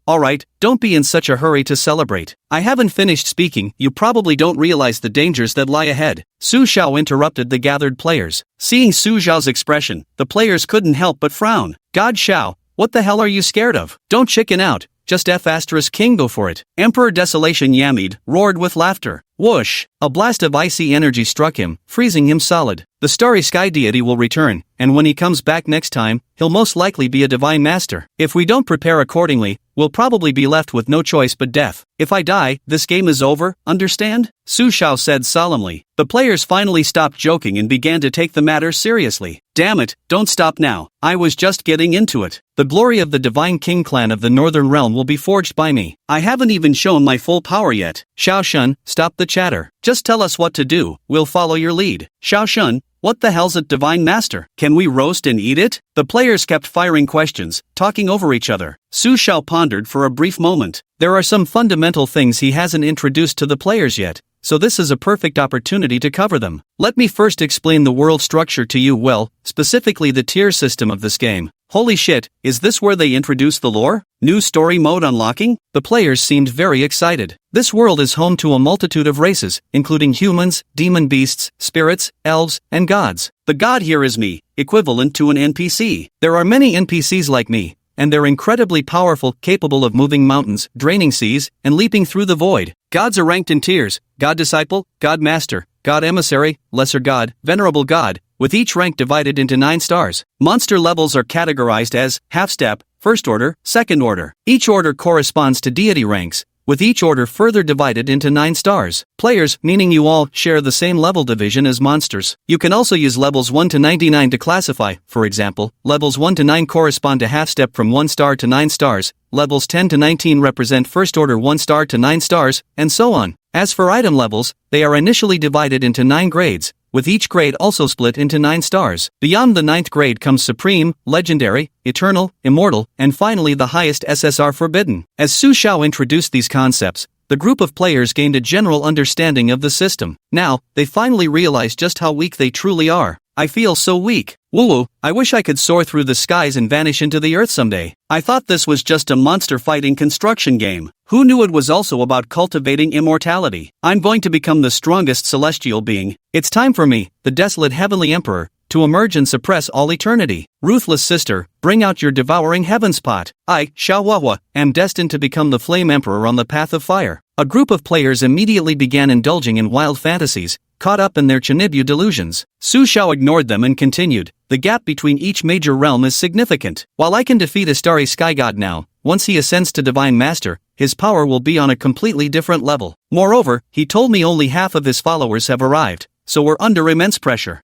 Speaker 1: Alright, don't be in such a hurry to celebrate. I haven't finished speaking. You probably don't realize the dangers that lie ahead. Su Xiao interrupted the gathered players. Seeing Su Xiao's expression, the players couldn't help but frown. God Xiao, what the hell are you scared of? Don't chicken out. just F***king go for it. Emperor Desolation yammied, roared with laughter. Whoosh! A blast of icy energy struck him, freezing him solid. The starry sky deity will return, and when he comes back next time, he'll most likely be a divine master. If we don't prepare accordingly, we'll probably be left with no choice but death. If I die, this game is over, understand? Su Shao said solemnly. The players finally stopped joking and began to take the matter seriously. Damn it, don't stop now, I was just getting into it. The glory of the Divine King clan of the Northern Realm will be forged by me. I haven't even shown my full power yet. Xiao Shun, stop the chatter. Just tell us what to do, we'll follow your lead. Xiao Shun, what the hell's a divine master? Can we roast and eat it? The players kept firing questions, talking over each other. Su Shao pondered for a brief moment. There are some fundamental things he hasn't introduced to the players yet, so this is a perfect opportunity to cover them. Let me first explain the world structure to you, well, specifically the tier system of this game. Holy shit, is this where they introduce the lore? New story mode unlocking? The players seemed very excited. This world is home to a multitude of races, including humans, demon beasts, spirits, elves, and gods. The god here is me, equivalent to an NPC. There are many NPCs like me, and they're incredibly powerful, capable of moving mountains, draining seas, and leaping through the void. Gods are ranked in tiers: God Disciple, God Master, God Emissary, Lesser God, Venerable God, with each rank divided into 9 stars. Monster levels are categorized as half-step, first order, second order. Each order corresponds to deity ranks, with each order further divided into 9 stars. Players, meaning you all, share the same level division as monsters. You can also use levels 1 to 99 to classify. For example, levels 1 to 9 correspond to half-step from 1 star to 9 stars, levels 10 to 19 represent first order 1 star to 9 stars, and so on. As for item levels, they are initially divided into 9 grades, with each grade also split into 9 stars. Beyond the 9th grade comes Supreme, Legendary, Eternal, Immortal, and finally the highest SSR Forbidden. As Su Shao introduced these concepts, the group of players gained a general understanding of the system. Now, they finally realize just how weak they truly are. I feel so weak. Woo-woo, I wish I could soar through the skies and vanish into the earth someday. I thought this was just a monster fighting construction game. Who knew it was also about cultivating immortality? I'm going to become the strongest celestial being. It's time for me, the desolate heavenly emperor, to emerge and suppress all eternity. Ruthless sister, bring out your devouring heavens pot. I, Xiao Huahua, am destined to become the flame emperor on the path of fire. A group of players immediately began indulging in wild fantasies, caught up in their Chinibu delusions. Su Shao ignored them and continued. The gap between each major realm is significant. While I can defeat a starry sky god now, once he ascends to Divine Master, his power will be on a completely different level. Moreover, he told me only half of his followers have arrived, so we're under immense pressure.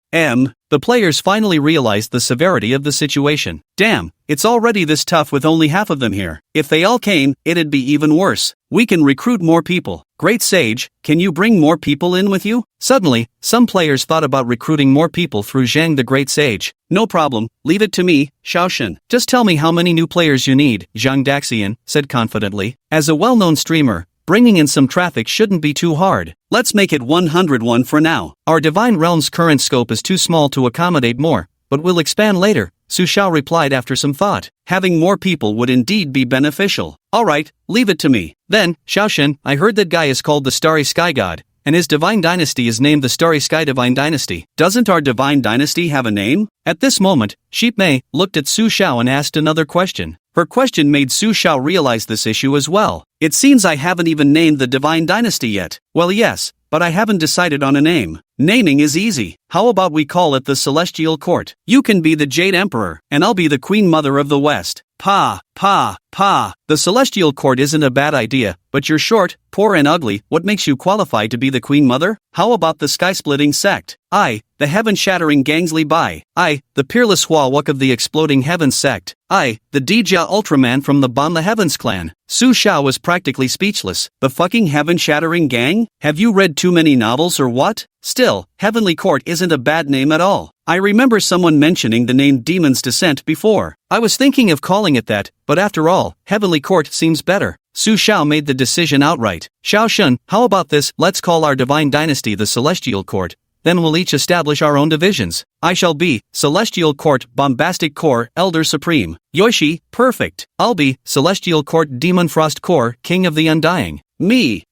Speaker 1: The players finally realized the severity of the situation. Damn, it's already this tough with only half of them here. If they all came, it'd be even worse. We can recruit more people. Great Sage, can you bring more people in with you? Suddenly, some players thought about recruiting more people through Zhang the Great Sage. No problem, leave it to me, Xiaoshen. Just tell me how many new players you need, Zhang Daxian said confidently. As a well-known streamer, bringing in some traffic shouldn't be too hard. Let's make it 101 for now. Our Divine Realm's current scope is too small to accommodate more, but we'll expand later, Su Shao replied after some thought. Having more people would indeed be beneficial. Alright, leave it to me. Then, Xiaoshen, I heard that guy is called the Starry Sky God, and his divine dynasty is named the Starry Sky Divine Dynasty. Doesn't our divine dynasty have a name? At this moment, Sheep Mei looked at Su Shao and asked another question. Her question made Su Shao realize this issue as well. It seems I haven't even named the divine dynasty yet. Well, yes, but I haven't decided on a name. Naming is easy. How about we call it the Celestial Court? You can be the Jade Emperor, and I'll be the Queen Mother of the West. Pa. The Celestial Court isn't a bad idea, but you're short, poor and ugly. What makes you qualified to be the Queen Mother? How about the Sky-Splitting Sect? I, the Heaven-Shattering Gangsley Bai. I, the Peerless Huawuk of the Exploding Heavens Sect. I, the Dija Ultraman from the Bomb the Heavens clan. Su Shao was practically speechless. The fucking Heaven-Shattering Gang? Have you read too many novels or what? Still, Heavenly Court isn't a bad name at all. I remember someone mentioning the name Demon's Descent before. I was thinking of calling it that, but after all, Heavenly Court seems better. Su Shao made the decision outright. Xiaoshen, how about this? Let's call our divine dynasty the Celestial Court. Then we'll each establish our own divisions. I shall be Celestial Court Bombastic Core Elder Supreme. Yoshi, perfect. I'll be Celestial Court Demon Frost Core King of the Undying. Me,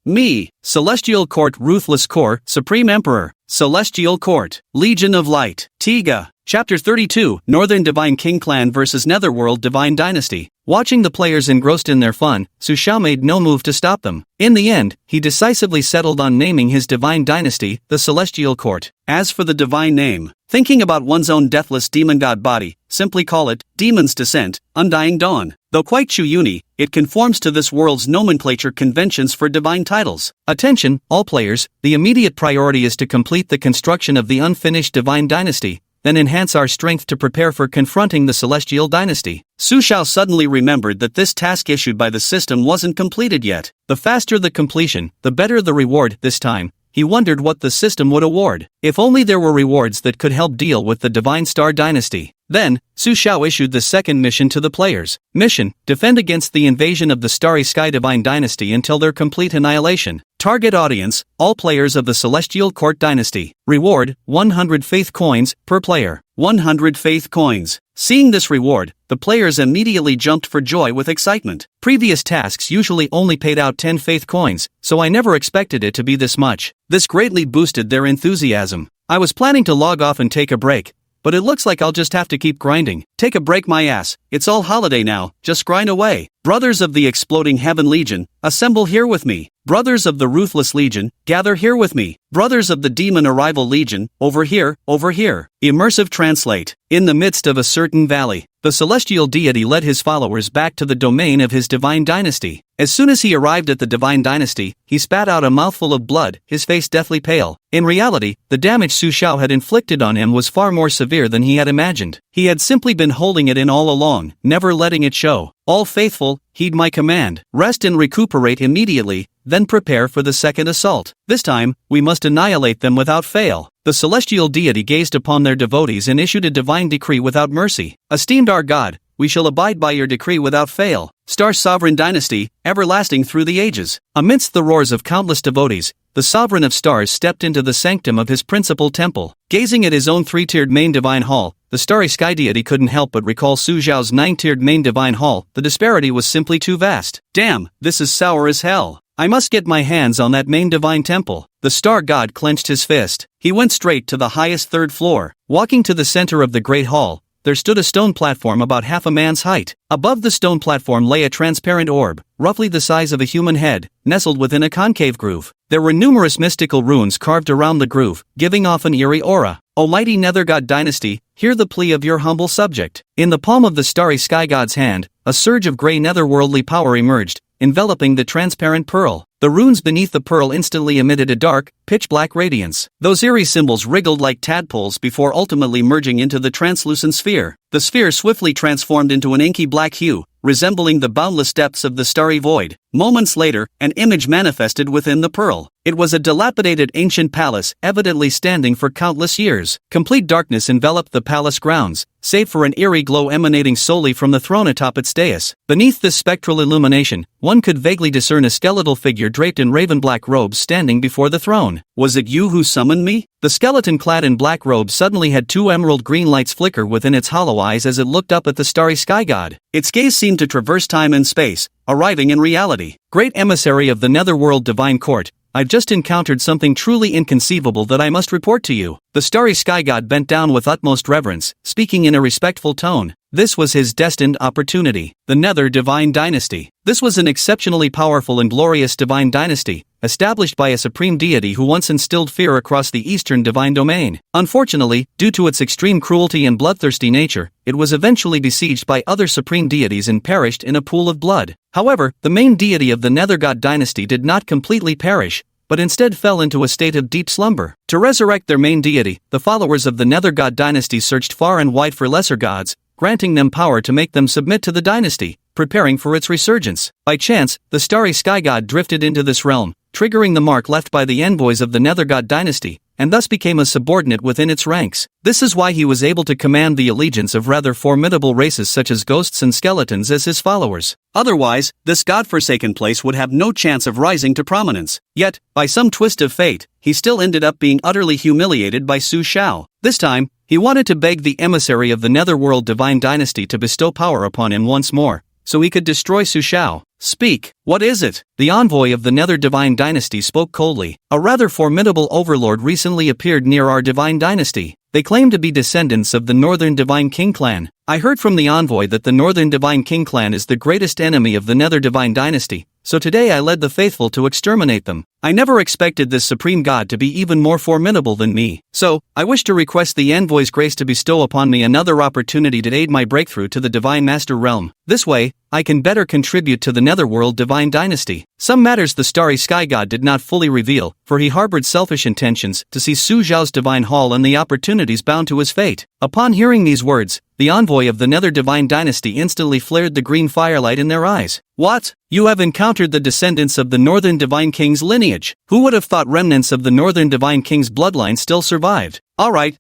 Speaker 1: Celestial Court Ruthless Core Supreme Emperor. Celestial Court Legion of Light. Tiga. Chapter 32, Northern Divine King Clan vs Netherworld Divine Dynasty. Watching the players engrossed in their fun, Su Xiao made no move to stop them. In the end, he decisively settled on naming his divine dynasty, the Celestial Court. As for the divine name, thinking about one's own deathless demon god body, simply call it Demon's Descent, Undying Dawn. Though quite Chu-Uni, it conforms to this world's nomenclature conventions for divine titles. Attention, all players, the immediate priority is to complete the construction of the unfinished divine dynasty, then enhance our strength to prepare for confronting the Celestial Dynasty. Su Xiao suddenly remembered that this task issued by the system wasn't completed yet. The faster the completion, the better the reward. This time, he wondered what the system would award. If only there were rewards that could help deal with the Divine Star Dynasty. Then, Su Xiao issued the second mission to the players. Mission: defend against the invasion of the Starry Sky Divine Dynasty until their complete annihilation. Target audience: all players of the Celestial Court Dynasty. Reward: 100 faith coins per player. 100 faith coins. Seeing this reward, the players immediately jumped for joy with excitement. Previous tasks usually only paid out 10 faith coins, so I never expected it to be this much. This greatly boosted their enthusiasm. I was planning to log off and take a break, but it looks like I'll just have to keep grinding. Take a break, my ass. It's all holiday now, just grind away. Brothers of the Exploding Heaven Legion, assemble here with me. Brothers of the Ruthless Legion, gather here with me. Brothers of the Demon Arrival Legion, over here, over here. Immersive translate. In the midst of a certain valley, the celestial deity led his followers back to the domain of his divine dynasty. As soon as he arrived at the divine dynasty, he spat out a mouthful of blood, his face deathly pale. In reality, the damage Su Xiao had inflicted on him was far more severe than he had imagined. He had simply been holding it in all along, never letting it show. All faithful, heed my command. Rest and recuperate immediately, then prepare for the second assault. This time, we must annihilate them without fail. The celestial deity gazed upon their devotees and issued a divine decree without mercy. Esteemed our God, we shall abide by your decree without fail. Star Sovereign Dynasty, everlasting through the ages. Amidst the roars of countless devotees, the Sovereign of Stars stepped into the sanctum of his principal temple. Gazing at his own three-tiered main divine hall, the starry sky deity couldn't help but recall Su Xiao's nine-tiered main divine hall. The disparity was simply too vast. Damn, this is sour as hell. I must get my hands on that main divine temple. The star god clenched his fist. He went straight to the highest third floor. Walking to the center of the great hall, there stood a stone platform about half a man's height. Above the stone platform lay a transparent orb, roughly the size of a human head, nestled within a concave groove. There were numerous mystical runes carved around the groove, giving off an eerie aura. O mighty Nether God Dynasty, hear the plea of your humble subject. In the palm of the starry sky god's hand, a surge of gray netherworldly power emerged, enveloping the transparent pearl. The runes beneath the pearl instantly emitted a dark, pitch-black radiance. Those eerie symbols wriggled like tadpoles before ultimately merging into the translucent sphere. The sphere swiftly transformed into an inky black hue, resembling the boundless depths of the starry void. Moments later, an image manifested within the pearl. It was a dilapidated ancient palace, evidently standing for countless years. Complete darkness enveloped the palace grounds, save for an eerie glow emanating solely from the throne atop its dais. Beneath this spectral illumination, one could vaguely discern a skeletal figure draped in raven-black robes standing before the throne. Was it you who summoned me? The skeleton clad in black robes suddenly had two emerald-green lights flicker within its hollow eyes as it looked up at the starry sky god. Its gaze seemed to traverse time and space, arriving in reality. Great emissary of the Netherworld Divine Court, I've just encountered something truly inconceivable that I must report to you. The starry sky god bent down with utmost reverence, speaking in a respectful tone. This was his destined opportunity. The Nether Divine Dynasty. This was an exceptionally powerful and glorious divine dynasty, established by a supreme deity who once instilled fear across the eastern divine domain. Unfortunately, due to its extreme cruelty and bloodthirsty nature, it was eventually besieged by other supreme deities and perished in a pool of blood. However, the main deity of the Nether God dynasty did not completely perish, but instead fell into a state of deep slumber. To resurrect their main deity, the followers of the Nether God dynasty searched far and wide for lesser gods, granting them power to make them submit to the dynasty, preparing for its resurgence. By chance, the starry sky god drifted into this realm, triggering the mark left by the envoys of the Nether God dynasty, and thus became a subordinate within its ranks. This is why he was able to command the allegiance of rather formidable races such as ghosts and skeletons as his followers. Otherwise, this godforsaken place would have no chance of rising to prominence. Yet, by some twist of fate, he still ended up being utterly humiliated by Su Xiao. This time, he wanted to beg the emissary of the Netherworld Divine Dynasty to bestow power upon him once more, so he could destroy Su Xiao. Speak, what is it? The envoy of the Nether Divine Dynasty spoke coldly. A rather formidable overlord recently appeared near our Divine Dynasty. They claim to be descendants of the Northern Divine King clan. I heard from the envoy that the Northern Divine King clan is the greatest enemy of the Nether Divine Dynasty, so today I led the faithful to exterminate them. I never expected this supreme god to be even more formidable than me, so I wish to request the envoy's grace to bestow upon me another opportunity to aid my breakthrough to the Divine Master Realm. This way, I can better contribute to the Netherworld Divine Dynasty. Some matters the starry sky god did not fully reveal, for he harbored selfish intentions to see Su Xiao's divine hall and the opportunities bound to his fate. Upon hearing these words, the envoy of the Nether Divine Dynasty instantly flared the green firelight in their eyes. What? You have encountered the descendants of the Northern Divine King's lineage. Who would have thought remnants of the Northern Divine King's bloodline still survived? Alright,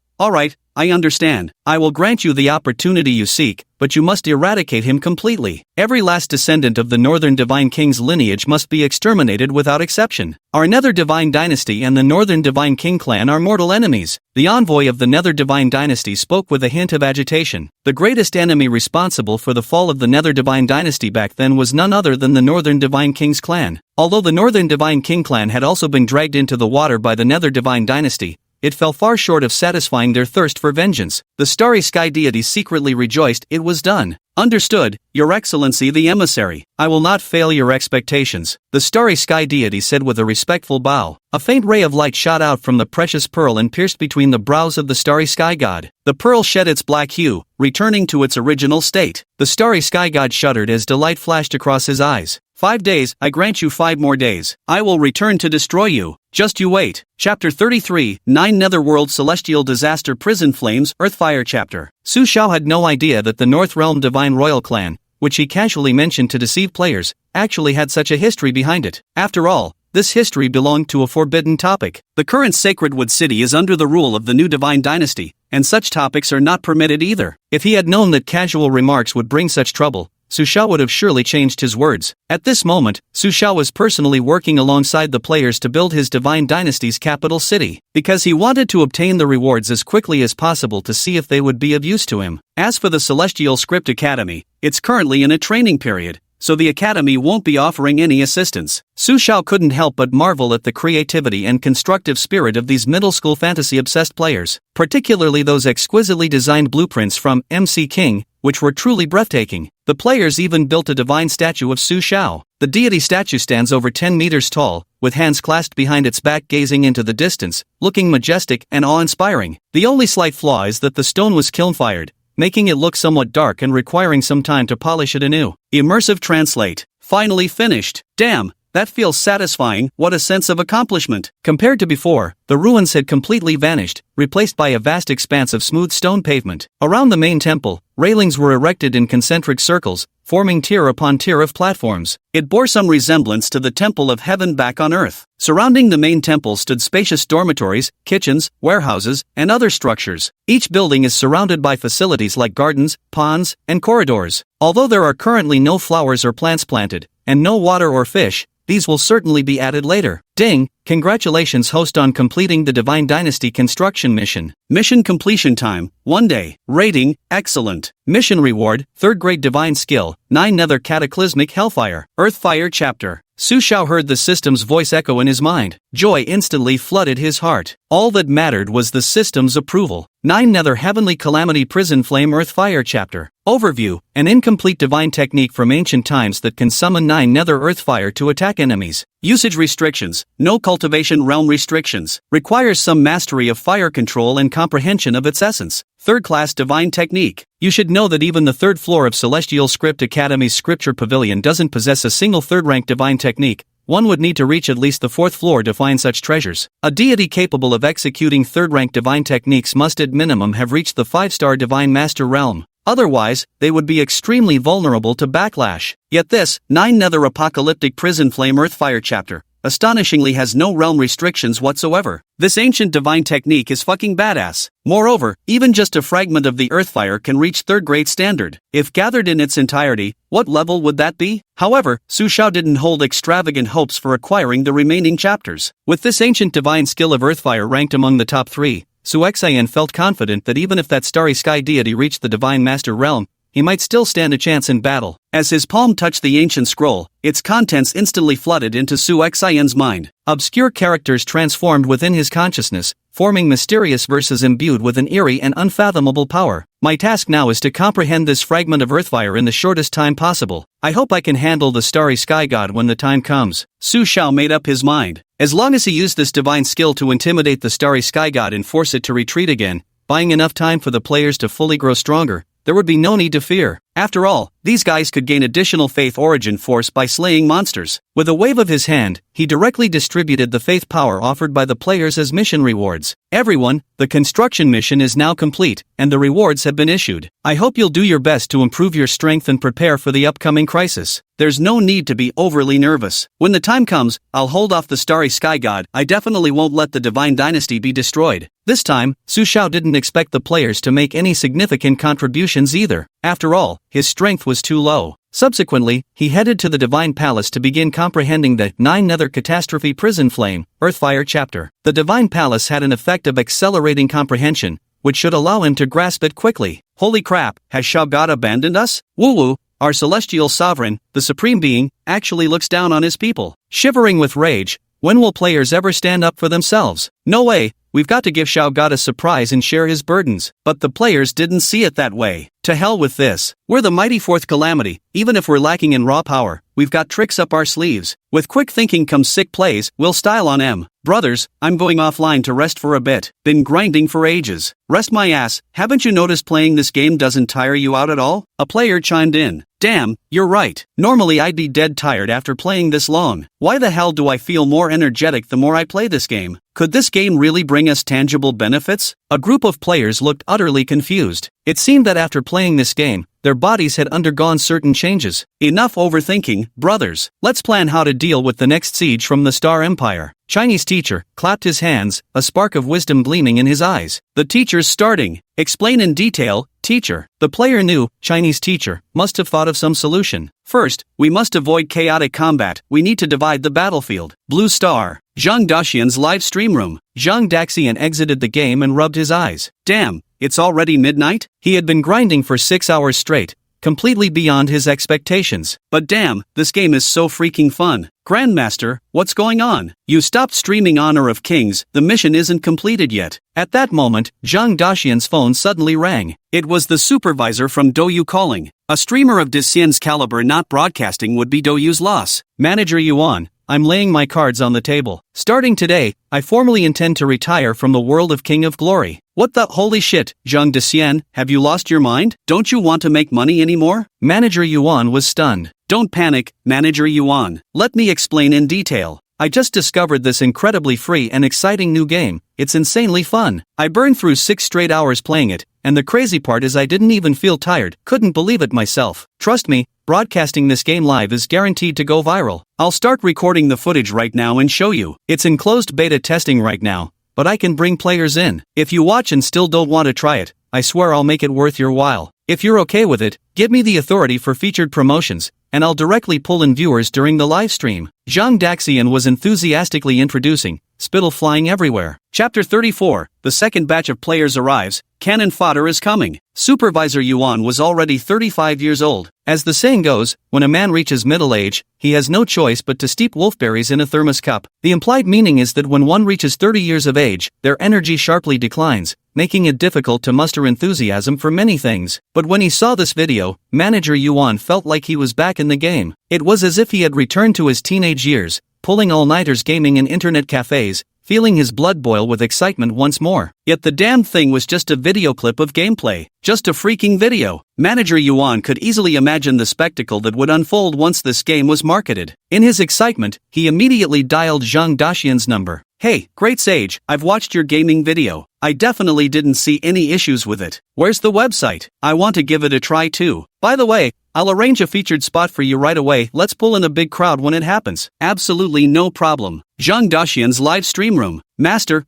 Speaker 1: I understand. I will grant you the opportunity you seek, but you must eradicate him completely. Every last descendant of the Northern Divine King's lineage must be exterminated without exception. Our Nether Divine Dynasty and the Northern Divine King clan are mortal enemies. The envoy of the Nether Divine Dynasty spoke with a hint of agitation. The greatest enemy responsible for the fall of the Nether Divine Dynasty back then was none other than the Northern Divine King's clan. Although the Northern Divine King clan had also been dragged into the water by the Nether Divine Dynasty, it fell far short of satisfying their thirst for vengeance. The starry sky deity secretly rejoiced. It was done. Understood, Your Excellency the Emissary. I will not fail your expectations, the starry sky deity said with a respectful bow. A faint ray of light shot out from the precious pearl and pierced between the brows of the starry sky god. The pearl shed its black hue, returning to its original state. The starry sky god shuddered as delight flashed across his eyes. 5 days, I grant you 5 more days. I will return to destroy you. Just you wait. Chapter 33, 9 Netherworld Celestial Disaster Prison Flames Earthfire Chapter. Su Xiao had no idea that the North Realm Divine Royal Clan, which he casually mentioned to deceive players, actually had such a history behind it. After all, this history belonged to a forbidden topic. The current Sacred Wood City is under the rule of the new Divine Dynasty, and such topics are not permitted either. If he had known that casual remarks would bring such trouble, Su Xiao would have surely changed his words. At this moment, Su Xiao was personally working alongside the players to build his Divine Dynasty's capital city, because he wanted to obtain the rewards as quickly as possible to see if they would be of use to him. As for the Celestial Script Academy, it's currently in a training period, so the academy won't be offering any assistance. Su Xiao couldn't help but marvel at the creativity and constructive spirit of these middle school fantasy-obsessed players, particularly those exquisitely designed blueprints from MC King, which were truly breathtaking. The players even built a divine statue of Su Xiao. The deity statue stands over 10 meters tall, with hands clasped behind its back gazing into the distance, looking majestic and awe-inspiring. The only slight flaw is that the stone was kiln-fired, making it look somewhat dark and requiring some time to polish it anew. Immersive Translate. Finally finished. Damn, that feels satisfying. What a sense of accomplishment. Compared to before, the ruins had completely vanished, replaced by a vast expanse of smooth stone pavement. Around the main temple, railings were erected in concentric circles, forming tier upon tier of platforms. It bore some resemblance to the Temple of Heaven back on Earth. Surrounding the main temple stood spacious dormitories, kitchens, warehouses, and other structures. Each building is surrounded by facilities like gardens, ponds, and corridors. Although there are currently no flowers or plants planted, and no water or fish, these will certainly be added later. Ding! Congratulations host on completing the Divine Dynasty construction mission. Mission completion time, 1 day. Rating, excellent. Mission reward, 3rd grade divine skill, 9 Nether Cataclysmic Hellfire. Earthfire Chapter. Su Xiao heard the system's voice echo in his mind. Joy instantly flooded his heart. All that mattered was the system's approval. 9 Nether Heavenly Calamity Prison Flame Earthfire Chapter. Overview, an incomplete divine technique from ancient times that can summon 9 Nether Earthfire to attack enemies. Usage restrictions, no cultivation realm restrictions. Requires some mastery of fire control and comprehension of its essence. 3rd class divine technique. You should know that even the 3rd floor of Celestial Script Academy's Scripture Pavilion doesn't possess a single 3rd rank divine technique. One would need to reach at least the 4th floor to find such treasures. A deity capable of executing 3rd rank divine techniques must at minimum have reached the 5-star divine master realm. Otherwise, they would be extremely vulnerable to backlash. Yet this, 9 Nether Apocalyptic Prison Flame Earthfire Chapter, astonishingly has no realm restrictions whatsoever. This ancient divine technique is fucking badass. Moreover, even just a fragment of the Earthfire can reach 3rd grade standard. If gathered in its entirety, what level would that be? However, Su Xiao didn't hold extravagant hopes for acquiring the remaining chapters. With this ancient divine skill of Earthfire ranked among the top 3, Su Xian felt confident that even if that starry sky deity reached the divine master realm, he might still stand a chance in battle. As his palm touched the ancient scroll, its contents instantly flooded into Su Xian's mind. Obscure characters transformed within his consciousness, forming mysterious verses imbued with an eerie and unfathomable power. My task now is to comprehend this fragment of earthfire in the shortest time possible. I hope I can handle the starry sky god when the time comes. Su Xiao made up his mind. As long as he used this divine skill to intimidate the starry sky god and force it to retreat again, buying enough time for the players to fully grow stronger, there would be no need to fear. After all, these guys could gain additional faith origin force by slaying monsters. With a wave of his hand, he directly distributed the faith power offered by the players as mission rewards. Everyone, the construction mission is now complete, and the rewards have been issued. I hope you'll do your best to improve your strength and prepare for the upcoming crisis. There's no need to be overly nervous. When the time comes, I'll hold off the starry sky god. I definitely won't let the divine dynasty be destroyed. This time, Su Xiao didn't expect the players to make any significant contributions either. After all, his strength was too low. Subsequently, he headed to the Divine Palace to begin comprehending the 9 Nether Catastrophe Prison Flame, Earthfire chapter. The Divine Palace had an effect of accelerating comprehension, which should allow him to grasp it quickly. Holy crap, has Shao God abandoned us? Woo-woo, our celestial sovereign, the supreme being, actually looks down on his people. Shivering with rage, when will players ever stand up for themselves? No way. We've got to give Shao God a surprise and share his burdens. But the players didn't see it that way. To hell with this. We're the mighty fourth calamity. Even if we're lacking in raw power, we've got tricks up our sleeves. With quick thinking comes sick plays. We'll style on M. Brothers, I'm going offline to rest for a bit. Been grinding for ages. Rest my ass. Haven't you noticed playing this game doesn't tire you out at all? A player chimed in. Damn, you're right. Normally I'd be dead tired after playing this long. Why the hell do I feel more energetic the more I play this game? Could this game really bring us tangible benefits? A group of players looked utterly confused. It seemed that after playing this game, their bodies had undergone certain changes. Enough overthinking, brothers. Let's plan how to deal with the next siege from the Star Empire. Chinese teacher clapped his hands, a spark of wisdom gleaming in his eyes. The teacher's starting. Explain in detail, teacher. The player knew, Chinese teacher, must have thought of some solution. First, we must avoid chaotic combat. We need to divide the battlefield. Blue Star. Zhang Daxian's live stream room. Zhang Daxian exited the game and rubbed his eyes. Damn, it's already midnight? He had been grinding for 6 hours straight, completely beyond his expectations. But damn, this game is so freaking fun. Grandmaster, what's going on? You stopped streaming Honor of Kings, the mission isn't completed yet. At that moment, Zhang Daxian's phone suddenly rang. It was the supervisor from Douyu calling. A streamer of Daxian's caliber not broadcasting would be Douyu's loss. Manager Yuan, I'm laying my cards on the table. Starting today, I formally intend to retire from the world of King of Glory. What the holy shit, Zhang Daxian, have you lost your mind? Don't you want to make money anymore? Manager Yuan was stunned. Don't panic, Manager Yuan. Let me explain in detail. I just discovered this incredibly free and exciting new game. It's insanely fun. I burned through 6 straight hours playing it, and the crazy part is I didn't even feel tired. Couldn't believe it myself. Trust me, broadcasting this game live is guaranteed to go viral. I'll start recording the footage right now and show you. It's in closed beta testing right now, but I can bring players in. If you watch and still don't want to try it, I swear I'll make it worth your while. If you're okay with it, give me the authority for featured promotions, and I'll directly pull in viewers during the live stream. Zhang Daxian was enthusiastically introducing, spittle flying everywhere. Chapter 34, the second batch of players arrives, cannon fodder is coming. Supervisor Yuan was already 35 years old. As the saying goes, when a man reaches middle age, he has no choice but to steep wolfberries in a thermos cup. The implied meaning is that when one reaches 30 years of age, their energy sharply declines, making it difficult to muster enthusiasm for many things. But when he saw this video, Manager Yuan felt like he was back in the game. It was as if he had returned to his teenage years, pulling all-nighters gaming in internet cafes, feeling his blood boil with excitement once more. Yet the damned thing was just a video clip of gameplay. Just a freaking video. Manager Yuan could easily imagine the spectacle that would unfold once this game was marketed. In his excitement, he immediately dialed Zhang Daxian's number. Hey, great sage, I've watched your gaming video. I definitely didn't see any issues with it. Where's the website? I want to give it a try too. By the way, I'll arrange a featured spot for you right away. Let's pull in a big crowd when it happens. Absolutely no problem. Zhang Daxian's live stream room. Master,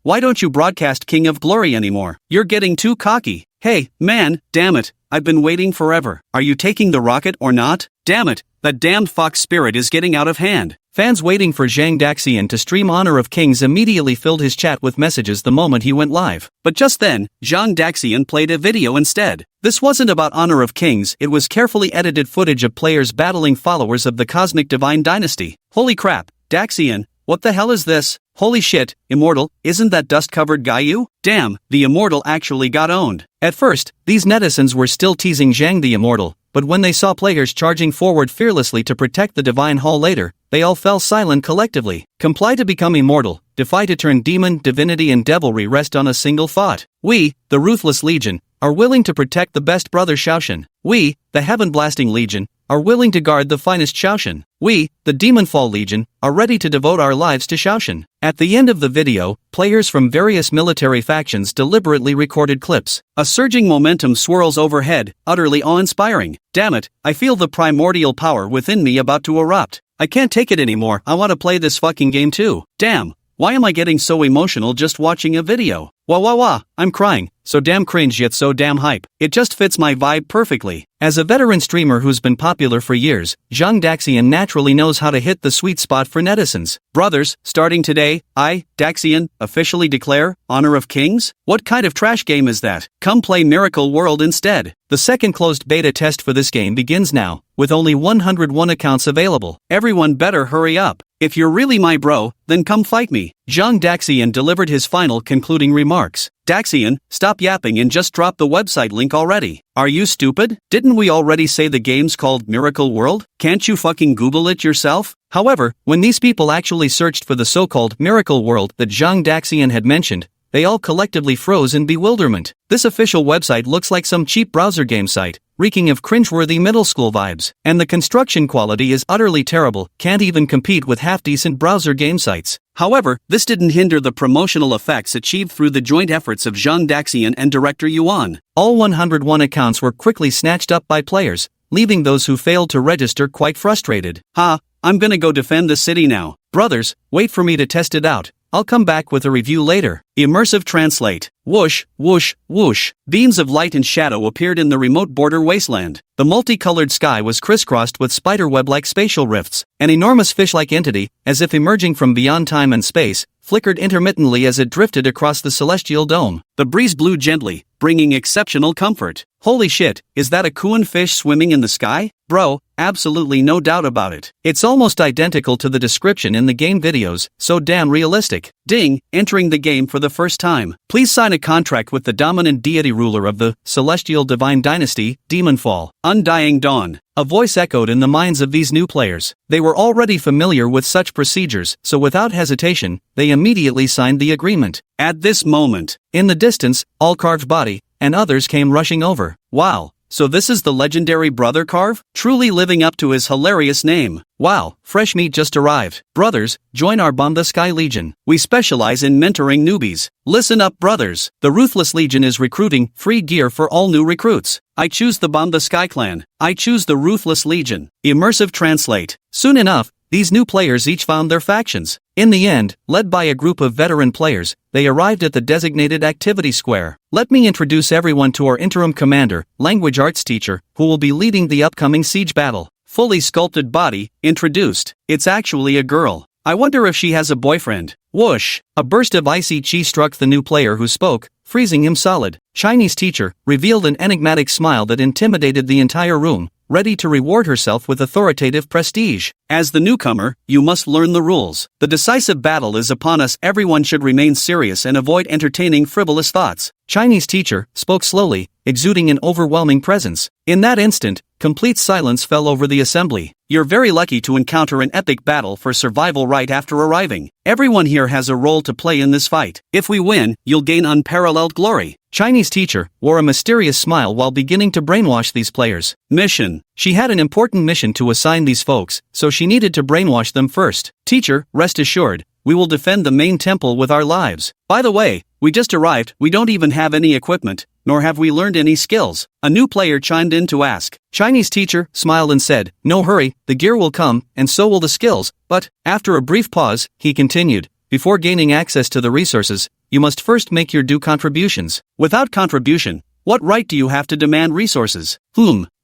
Speaker 1: why don't you broadcast King of Glory anymore? You're getting too cocky. Hey, man, damn it. I've been waiting forever. Are you taking the rocket or not? Damn it, that damned fox spirit is getting out of hand. Fans waiting for Zhang Daxian to stream Honor of Kings immediately filled his chat with messages the moment he went live. But just then, Zhang Daxian played a video instead. This wasn't about Honor of Kings, it was carefully edited footage of players battling followers of the Cosmic Divine Dynasty. Holy crap, Daxian, what the hell is this? Holy shit, Immortal, isn't that dust-covered guy you? Damn, the Immortal actually got owned. At first, these netizens were still teasing Zhang the Immortal, but when they saw players charging forward fearlessly to protect the Divine Hall later, they all fell silent collectively. Comply to become immortal, defy to turn demon, divinity and devilry rest on a single thought. We, the Ruthless Legion, are willing to protect the best brother Shaoshan. We, the Heaven-Blasting Legion, are willing to guard the finest Shaoshan. We, the Demonfall Legion, are ready to devote our lives to Shaoshan. At the end of the video, players from various military factions deliberately recorded clips. A surging momentum swirls overhead, utterly awe-inspiring. Damn it, I feel the primordial power within me about to erupt. I can't take it anymore, I want to play this fucking game too. Damn, why am I getting so emotional just watching a video? Wah, I'm crying, so damn cringe yet so damn hype. It just fits my vibe perfectly. As a veteran streamer who's been popular for years, Zhang Daxian naturally knows how to hit the sweet spot for netizens. Brothers, starting today, I, Daxian, officially declare Honor of Kings? What kind of trash game is that? Come play Miracle World instead. The second closed beta test for this game begins now, with only 101 accounts available. Everyone better hurry up. If you're really my bro, then come fight me. Zhang Daxian delivered his final concluding remarks. Daxian, stop yapping and just drop the website link already. Are you stupid? Didn't we already say the game's called Miracle World? Can't you fucking Google it yourself? However, when these people actually searched for the so-called Miracle World that Zhang Daxian had mentioned, they all collectively froze in bewilderment. This official website looks like some cheap browser game site, reeking of cringeworthy middle school vibes. And the construction quality is utterly terrible, can't even compete with half-decent browser game sites. However, this didn't hinder the promotional effects achieved through the joint efforts of Zhang Daxian and director Yuan. All 101 accounts were quickly snatched up by players, leaving those who failed to register quite frustrated. I'm gonna go defend the city now. Brothers, wait for me to test it out. I'll come back with a review later. Immersive translate. Whoosh, whoosh, whoosh. Beams of light and shadow appeared in the remote border wasteland. The multicolored sky was crisscrossed with spiderweb-like spatial rifts. An enormous fish-like entity, as if emerging from beyond time and space, flickered intermittently as it drifted across the celestial dome. The breeze blew gently, bringing exceptional comfort. Holy shit, is that a Kuan fish swimming in the sky? Bro, absolutely no doubt about it. It's almost identical to the description in the game videos, so damn realistic. Ding, entering the game for the first time. Please sign a contract with the dominant deity ruler of the Celestial Divine Dynasty, Demonfall. Undying Dawn. A voice echoed in the minds of these new players. They were already familiar with such procedures, so without hesitation, they immediately signed the agreement. At this moment, in the distance, all carved body, and others came rushing over. Wow. So this is the legendary Brother Carve? Truly living up to his hilarious name. Wow, fresh meat just arrived. Brothers, join our Bomb the Sky Legion. We specialize in mentoring newbies. Listen up, brothers. The Ruthless Legion is recruiting free gear for all new recruits. I choose the Bomb the Sky clan. I choose the Ruthless Legion. Immersive translate. Soon enough, these new players each found their factions. In the end, led by a group of veteran players, they arrived at the designated activity square. Let me introduce everyone to our interim commander, language arts teacher, who will be leading the upcoming siege battle. Fully sculpted body, introduced. It's actually a girl. I wonder if she has a boyfriend. Whoosh! A burst of icy chi struck the new player who spoke, freezing him solid. Chinese teacher revealed an enigmatic smile that intimidated the entire room, ready to reward herself with authoritative prestige. As the newcomer, you must learn the rules. The decisive battle is upon us. Everyone should remain serious and avoid entertaining frivolous thoughts. Chinese teacher spoke slowly, exuding an overwhelming presence. In that instant, complete silence fell over the assembly. You're very lucky to encounter an epic battle for survival right after arriving. Everyone here has a role to play in this fight. If we win, you'll gain unparalleled glory. Chinese teacher wore a mysterious smile while beginning to brainwash these players. Mission. She had an important mission to assign these folks, so she needed to brainwash them first. Teacher, rest assured, we will defend the main temple with our lives. By the way, we just arrived, we don't even have any equipment, nor have we learned any skills. A new player chimed in to ask. Chinese teacher smiled and said, no hurry, the gear will come, and so will the skills. But, after a brief pause, he continued, before gaining access to the resources, you must first make your due contributions. Without contribution, what right do you have to demand resources?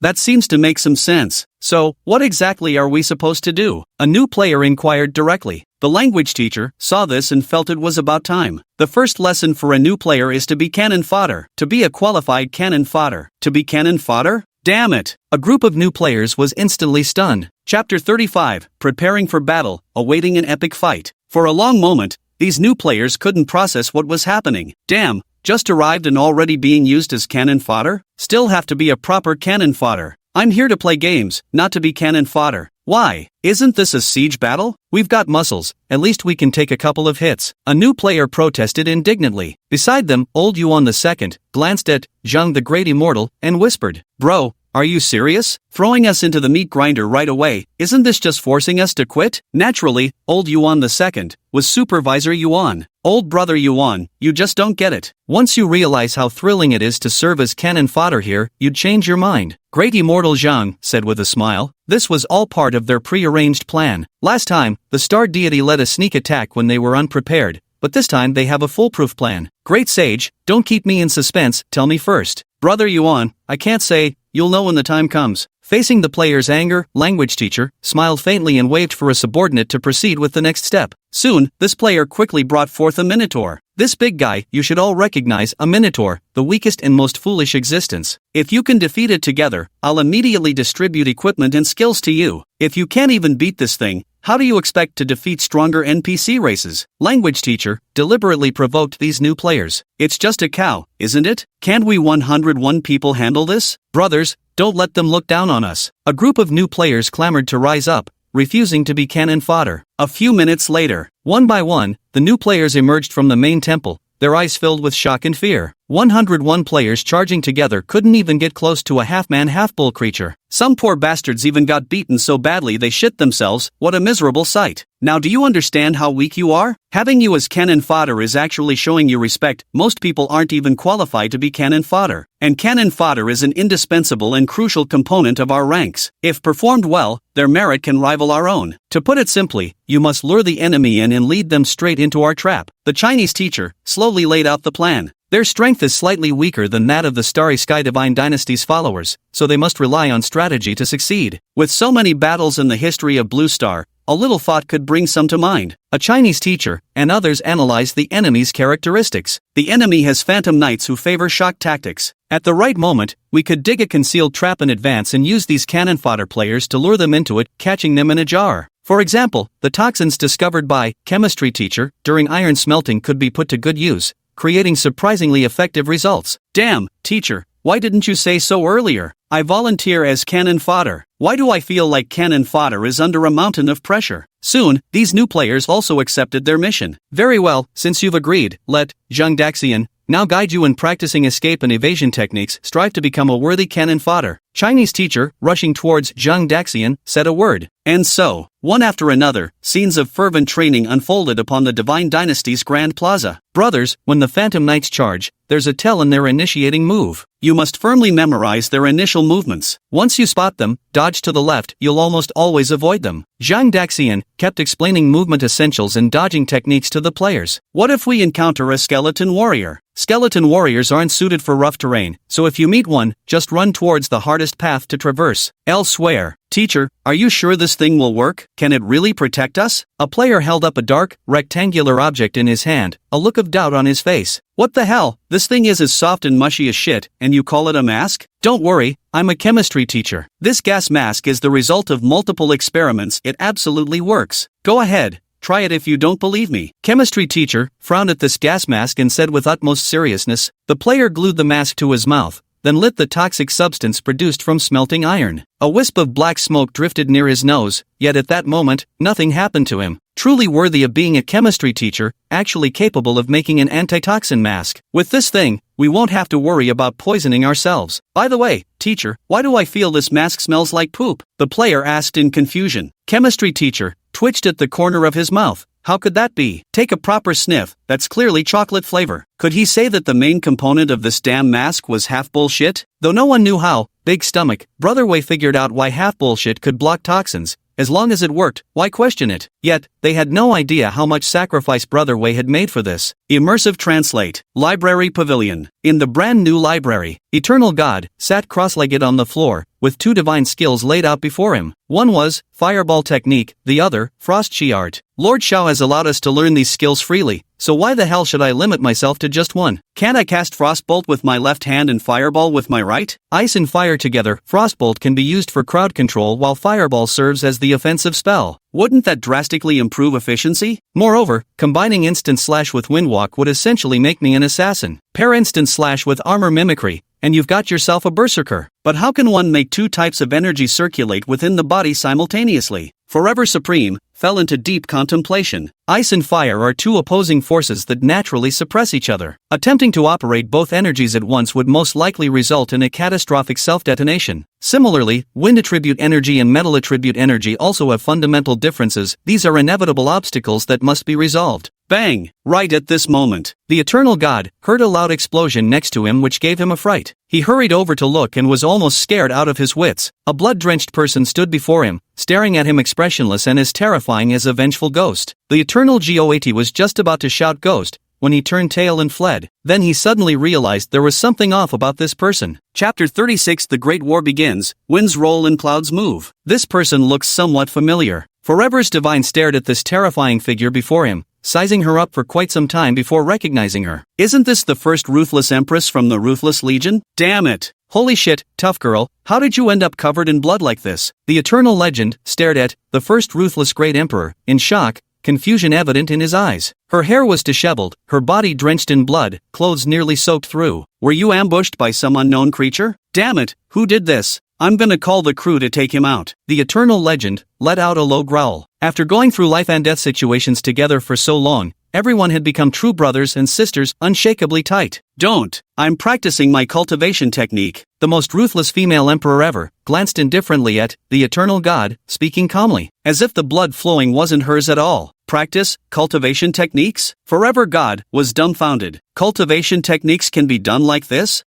Speaker 1: That seems to make some sense. So, what exactly are we supposed to do? A new player inquired directly. The language teacher saw this and felt it was about time. The first lesson for a new player is to be cannon fodder. To be a qualified cannon fodder. To be cannon fodder? Damn it! A group of new players was instantly stunned. Chapter 35, Preparing for Battle, Awaiting an Epic Fight. For a long moment, these new players couldn't process what was happening. Damn, just arrived and already being used as cannon fodder? Still have to be a proper cannon fodder. I'm here to play games, not to be cannon fodder. Why? Isn't this a siege battle? We've got muscles, at least we can take a couple of hits. A new player protested indignantly. Beside them, old Yuan II glanced at Zhang the Great Immortal and whispered, "Bro, are you serious? Throwing us into the meat grinder right away, isn't this just forcing us to quit?" Naturally, old Yuan II was Supervisor Yuan. Old brother Yuan, you just don't get it. Once you realize how thrilling it is to serve as cannon fodder here, you'd change your mind. Great Immortal Zhang said with a smile. This was all part of their pre-arranged plan. Last time, the star deity led a sneak attack when they were unprepared, but this time they have a foolproof plan. Great sage, don't keep me in suspense, tell me first. Brother Yuan, I can't say, you'll know when the time comes. Facing the player's anger, language teacher smiled faintly and waved for a subordinate to proceed with the next step. Soon, this player quickly brought forth a minotaur. This big guy, you should all recognize a minotaur, the weakest and most foolish existence. If you can defeat it together, I'll immediately distribute equipment and skills to you. If you can't even beat this thing, how do you expect to defeat stronger NPC races? Language teacher deliberately provoked these new players. It's just a cow, isn't it? Can't we 101 people handle this? Brothers, don't let them look down on us. A group of new players clamored to rise up, refusing to be cannon fodder. A few minutes later, one by one, the new players emerged from the main temple, their eyes filled with shock and fear. 101 players charging together couldn't even get close to a half-man half-bull creature. Some poor bastards even got beaten so badly they shit themselves. What a miserable sight. Now do you understand how weak you are? Having you as cannon fodder is actually showing you respect. Most people aren't even qualified to be cannon fodder. And cannon fodder is an indispensable and crucial component of our ranks. If performed well, their merit can rival our own. To put it simply, you must lure the enemy in and lead them straight into our trap. The Chinese teacher slowly laid out the plan. Their strength is slightly weaker than that of the Starry Sky Divine Dynasty's followers, so they must rely on strategy to succeed. With so many battles in the history of Blue Star, a little thought could bring some to mind. A Chinese teacher and others analyzed the enemy's characteristics. The enemy has phantom knights who favor shock tactics. At the right moment, we could dig a concealed trap in advance and use these cannon fodder players to lure them into it, catching them in a jar. For example, the toxins discovered by chemistry teacher during iron smelting could be put to good use, creating surprisingly effective results. Damn, teacher, why didn't you say so earlier? I volunteer as cannon fodder. Why do I feel like cannon fodder is under a mountain of pressure? Soon, these new players also accepted their mission. Very well, since you've agreed, let Zhang Daxian now guide you in practicing escape and evasion techniques. Strive to become a worthy cannon fodder. Chinese teacher, rushing towards Zhang Daxian, said a word. And so, one after another, scenes of fervent training unfolded upon the Divine Dynasty's Grand Plaza. Brothers, when the Phantom Knights charge, there's a tell in their initiating move. You must firmly memorize their initial movements. Once you spot them, dodge to the left, you'll almost always avoid them. Zhang Daxian kept explaining movement essentials and dodging techniques to the players. What if we encounter a skeleton warrior? Skeleton warriors aren't suited for rough terrain, so if you meet one, just run towards the hardest path to traverse. Elsewhere. Teacher, are you sure this thing will work? Can it really protect us? A player held up a dark, rectangular object in his hand, a look of doubt on his face. What the hell? This thing is as soft and mushy as shit, and you call it a mask? Don't worry, I'm a chemistry teacher. This gas mask is the result of multiple experiments. It absolutely works. Go ahead. Try it if you don't believe me. Chemistry teacher frowned at this gas mask and said with utmost seriousness. The player glued the mask to his mouth, then lit the toxic substance produced from smelting iron. A wisp of black smoke drifted near his nose, yet at that moment, nothing happened to him. Truly worthy of being a chemistry teacher, actually capable of making an antitoxin mask. With this thing, we won't have to worry about poisoning ourselves. By the way, teacher, why do I feel this mask smells like poop? The player asked in confusion. Chemistry teacher twitched at the corner of his mouth. How could that be? Take a proper sniff, that's clearly chocolate flavor. Could he say that the main component of this damn mask was half bullshit? Though no one knew how, big stomach, Brother Wei figured out why half bullshit could block toxins. As long as it worked, why question it? Yet, they had no idea how much sacrifice Brother Wei had made for this. Immersive Translate. Library Pavilion. In the brand new library, Eternal God sat cross-legged on the floor, with two divine skills laid out before him. One was Fireball Technique, the other, Frost Chi Art. Lord Shao has allowed us to learn these skills freely, so why the hell should I limit myself to just one? Can't I cast Frostbolt with my left hand and Fireball with my right? Ice and fire together, Frostbolt can be used for crowd control while Fireball serves as the offensive spell. Wouldn't that drastically improve efficiency? Moreover, combining Instant Slash with Windwalk would essentially make me an assassin. Pair Instant Slash with Armor Mimicry, and you've got yourself a berserker. But how can one make two types of energy circulate within the body simultaneously? Forever Supreme fell into deep contemplation. Ice and fire are two opposing forces that naturally suppress each other. Attempting to operate both energies at once would most likely result in a catastrophic self-detonation. Similarly, wind attribute energy and metal attribute energy also have fundamental differences. These are inevitable obstacles that must be resolved. Bang! Right at this moment, the Eternal God heard a loud explosion next to him which gave him a fright. He hurried over to look and was almost scared out of his wits. A blood-drenched person stood before him, staring at him expressionless and as terrifying as a vengeful ghost. The Eternal God was just about to shout ghost, when he turned tail and fled. Then he suddenly realized there was something off about this person. Chapter 36 The Great War begins, winds roll and clouds move. This person looks somewhat familiar. Forever's Divine stared at this terrifying figure before him, sizing her up for quite some time before recognizing her. Isn't this the first Ruthless Empress from the Ruthless Legion? Damn it! Holy shit, tough girl, how did you end up covered in blood like this? The Eternal Legend stared at the first Ruthless Great Emperor, in shock, confusion evident in his eyes. Her hair was disheveled, her body drenched in blood, clothes nearly soaked through. Were you ambushed by some unknown creature? Damn it, who did this? I'm gonna call the crew to take him out. The Eternal Legend let out a low growl. After going through life and death situations together for so long, everyone had become true brothers and sisters, unshakably tight. Don't. I'm practicing my cultivation technique. The most ruthless female emperor ever glanced indifferently at the Eternal God, speaking calmly, as if the blood flowing wasn't hers at all. Practice cultivation techniques? Forever God was dumbfounded. Cultivation techniques can be done like this?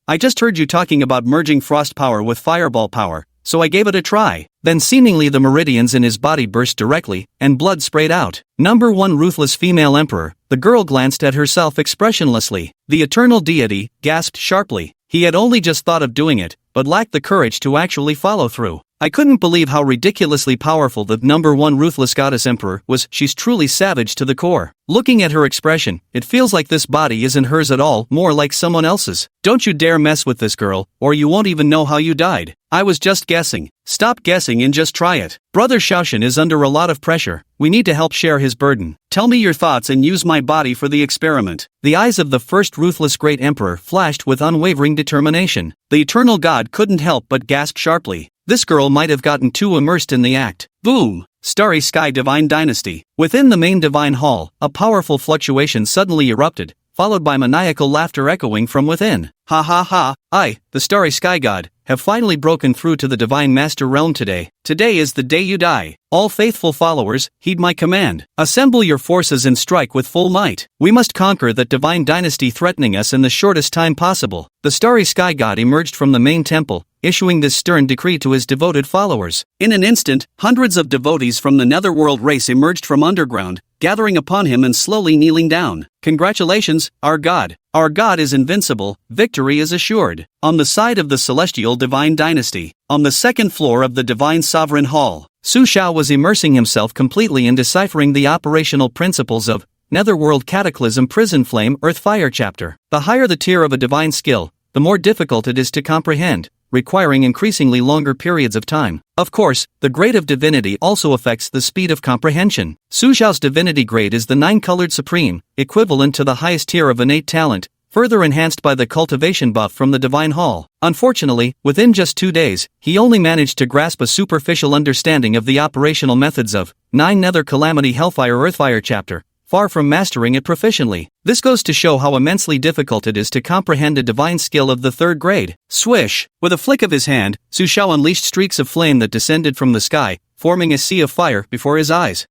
Speaker 1: I just heard you talking about merging frost power with fireball power, so I gave it a try. Then seemingly the meridians in his body burst directly, and blood sprayed out. Number 1 Ruthless Female Emperor. The girl glanced at herself expressionlessly. The Eternal Deity gasped sharply. He had only just thought of doing it, but lacked the courage to actually follow through. I couldn't believe how ridiculously powerful the number 1 Ruthless Goddess Emperor was. She's truly savage to the core. Looking at her expression, it feels like this body isn't hers at all, more like someone else's. Don't you dare mess with this girl, or you won't even know how you died. I was just guessing. Stop guessing and just try it. Brother Shaoshan is under a lot of pressure. We need to help share his burden. Tell me your thoughts and use my body for the experiment. The eyes of the first Ruthless Great Emperor flashed with unwavering determination. The Eternal God couldn't help but gasp sharply. This girl might have gotten too immersed in the act. Boom! Starry Sky Divine Dynasty. Within the main divine hall, a powerful fluctuation suddenly erupted, followed by maniacal laughter echoing from within. Ha ha ha, I, the Starry Sky God, have finally broken through to the Divine Master Realm today. Today is the day you die. All faithful followers, heed my command. Assemble your forces and strike with full might. We must conquer that divine dynasty threatening us in the shortest time possible. The Starry Sky God emerged from the main temple, issuing this stern decree to his devoted followers. In an instant, hundreds of devotees from the Netherworld race emerged from underground, gathering upon him and slowly kneeling down. Congratulations, our God. Our God is invincible, victory is assured. On the side of the Celestial Divine Dynasty, on the second floor of the Divine Sovereign Hall, Su Shao was immersing himself completely in deciphering the operational principles of Netherworld Cataclysm Prison Flame Earth Fire Chapter. The higher the tier of a divine skill, the more difficult it is to comprehend, requiring increasingly longer periods of time. Of course, the grade of divinity also affects the speed of comprehension. Su Xiao's divinity grade is the 9-colored supreme, equivalent to the highest tier of innate talent, further enhanced by the cultivation buff from the Divine Hall. Unfortunately, within just 2 days, he only managed to grasp a superficial understanding of the operational methods of 9 Nether Calamity Hellfire Earthfire Chapter, far from mastering it proficiently. This goes to show how immensely difficult it is to comprehend a divine skill of the 3rd grade. Swish! With a flick of his hand, Su Shao unleashed streaks of flame that descended from the sky, forming a sea of fire before his eyes.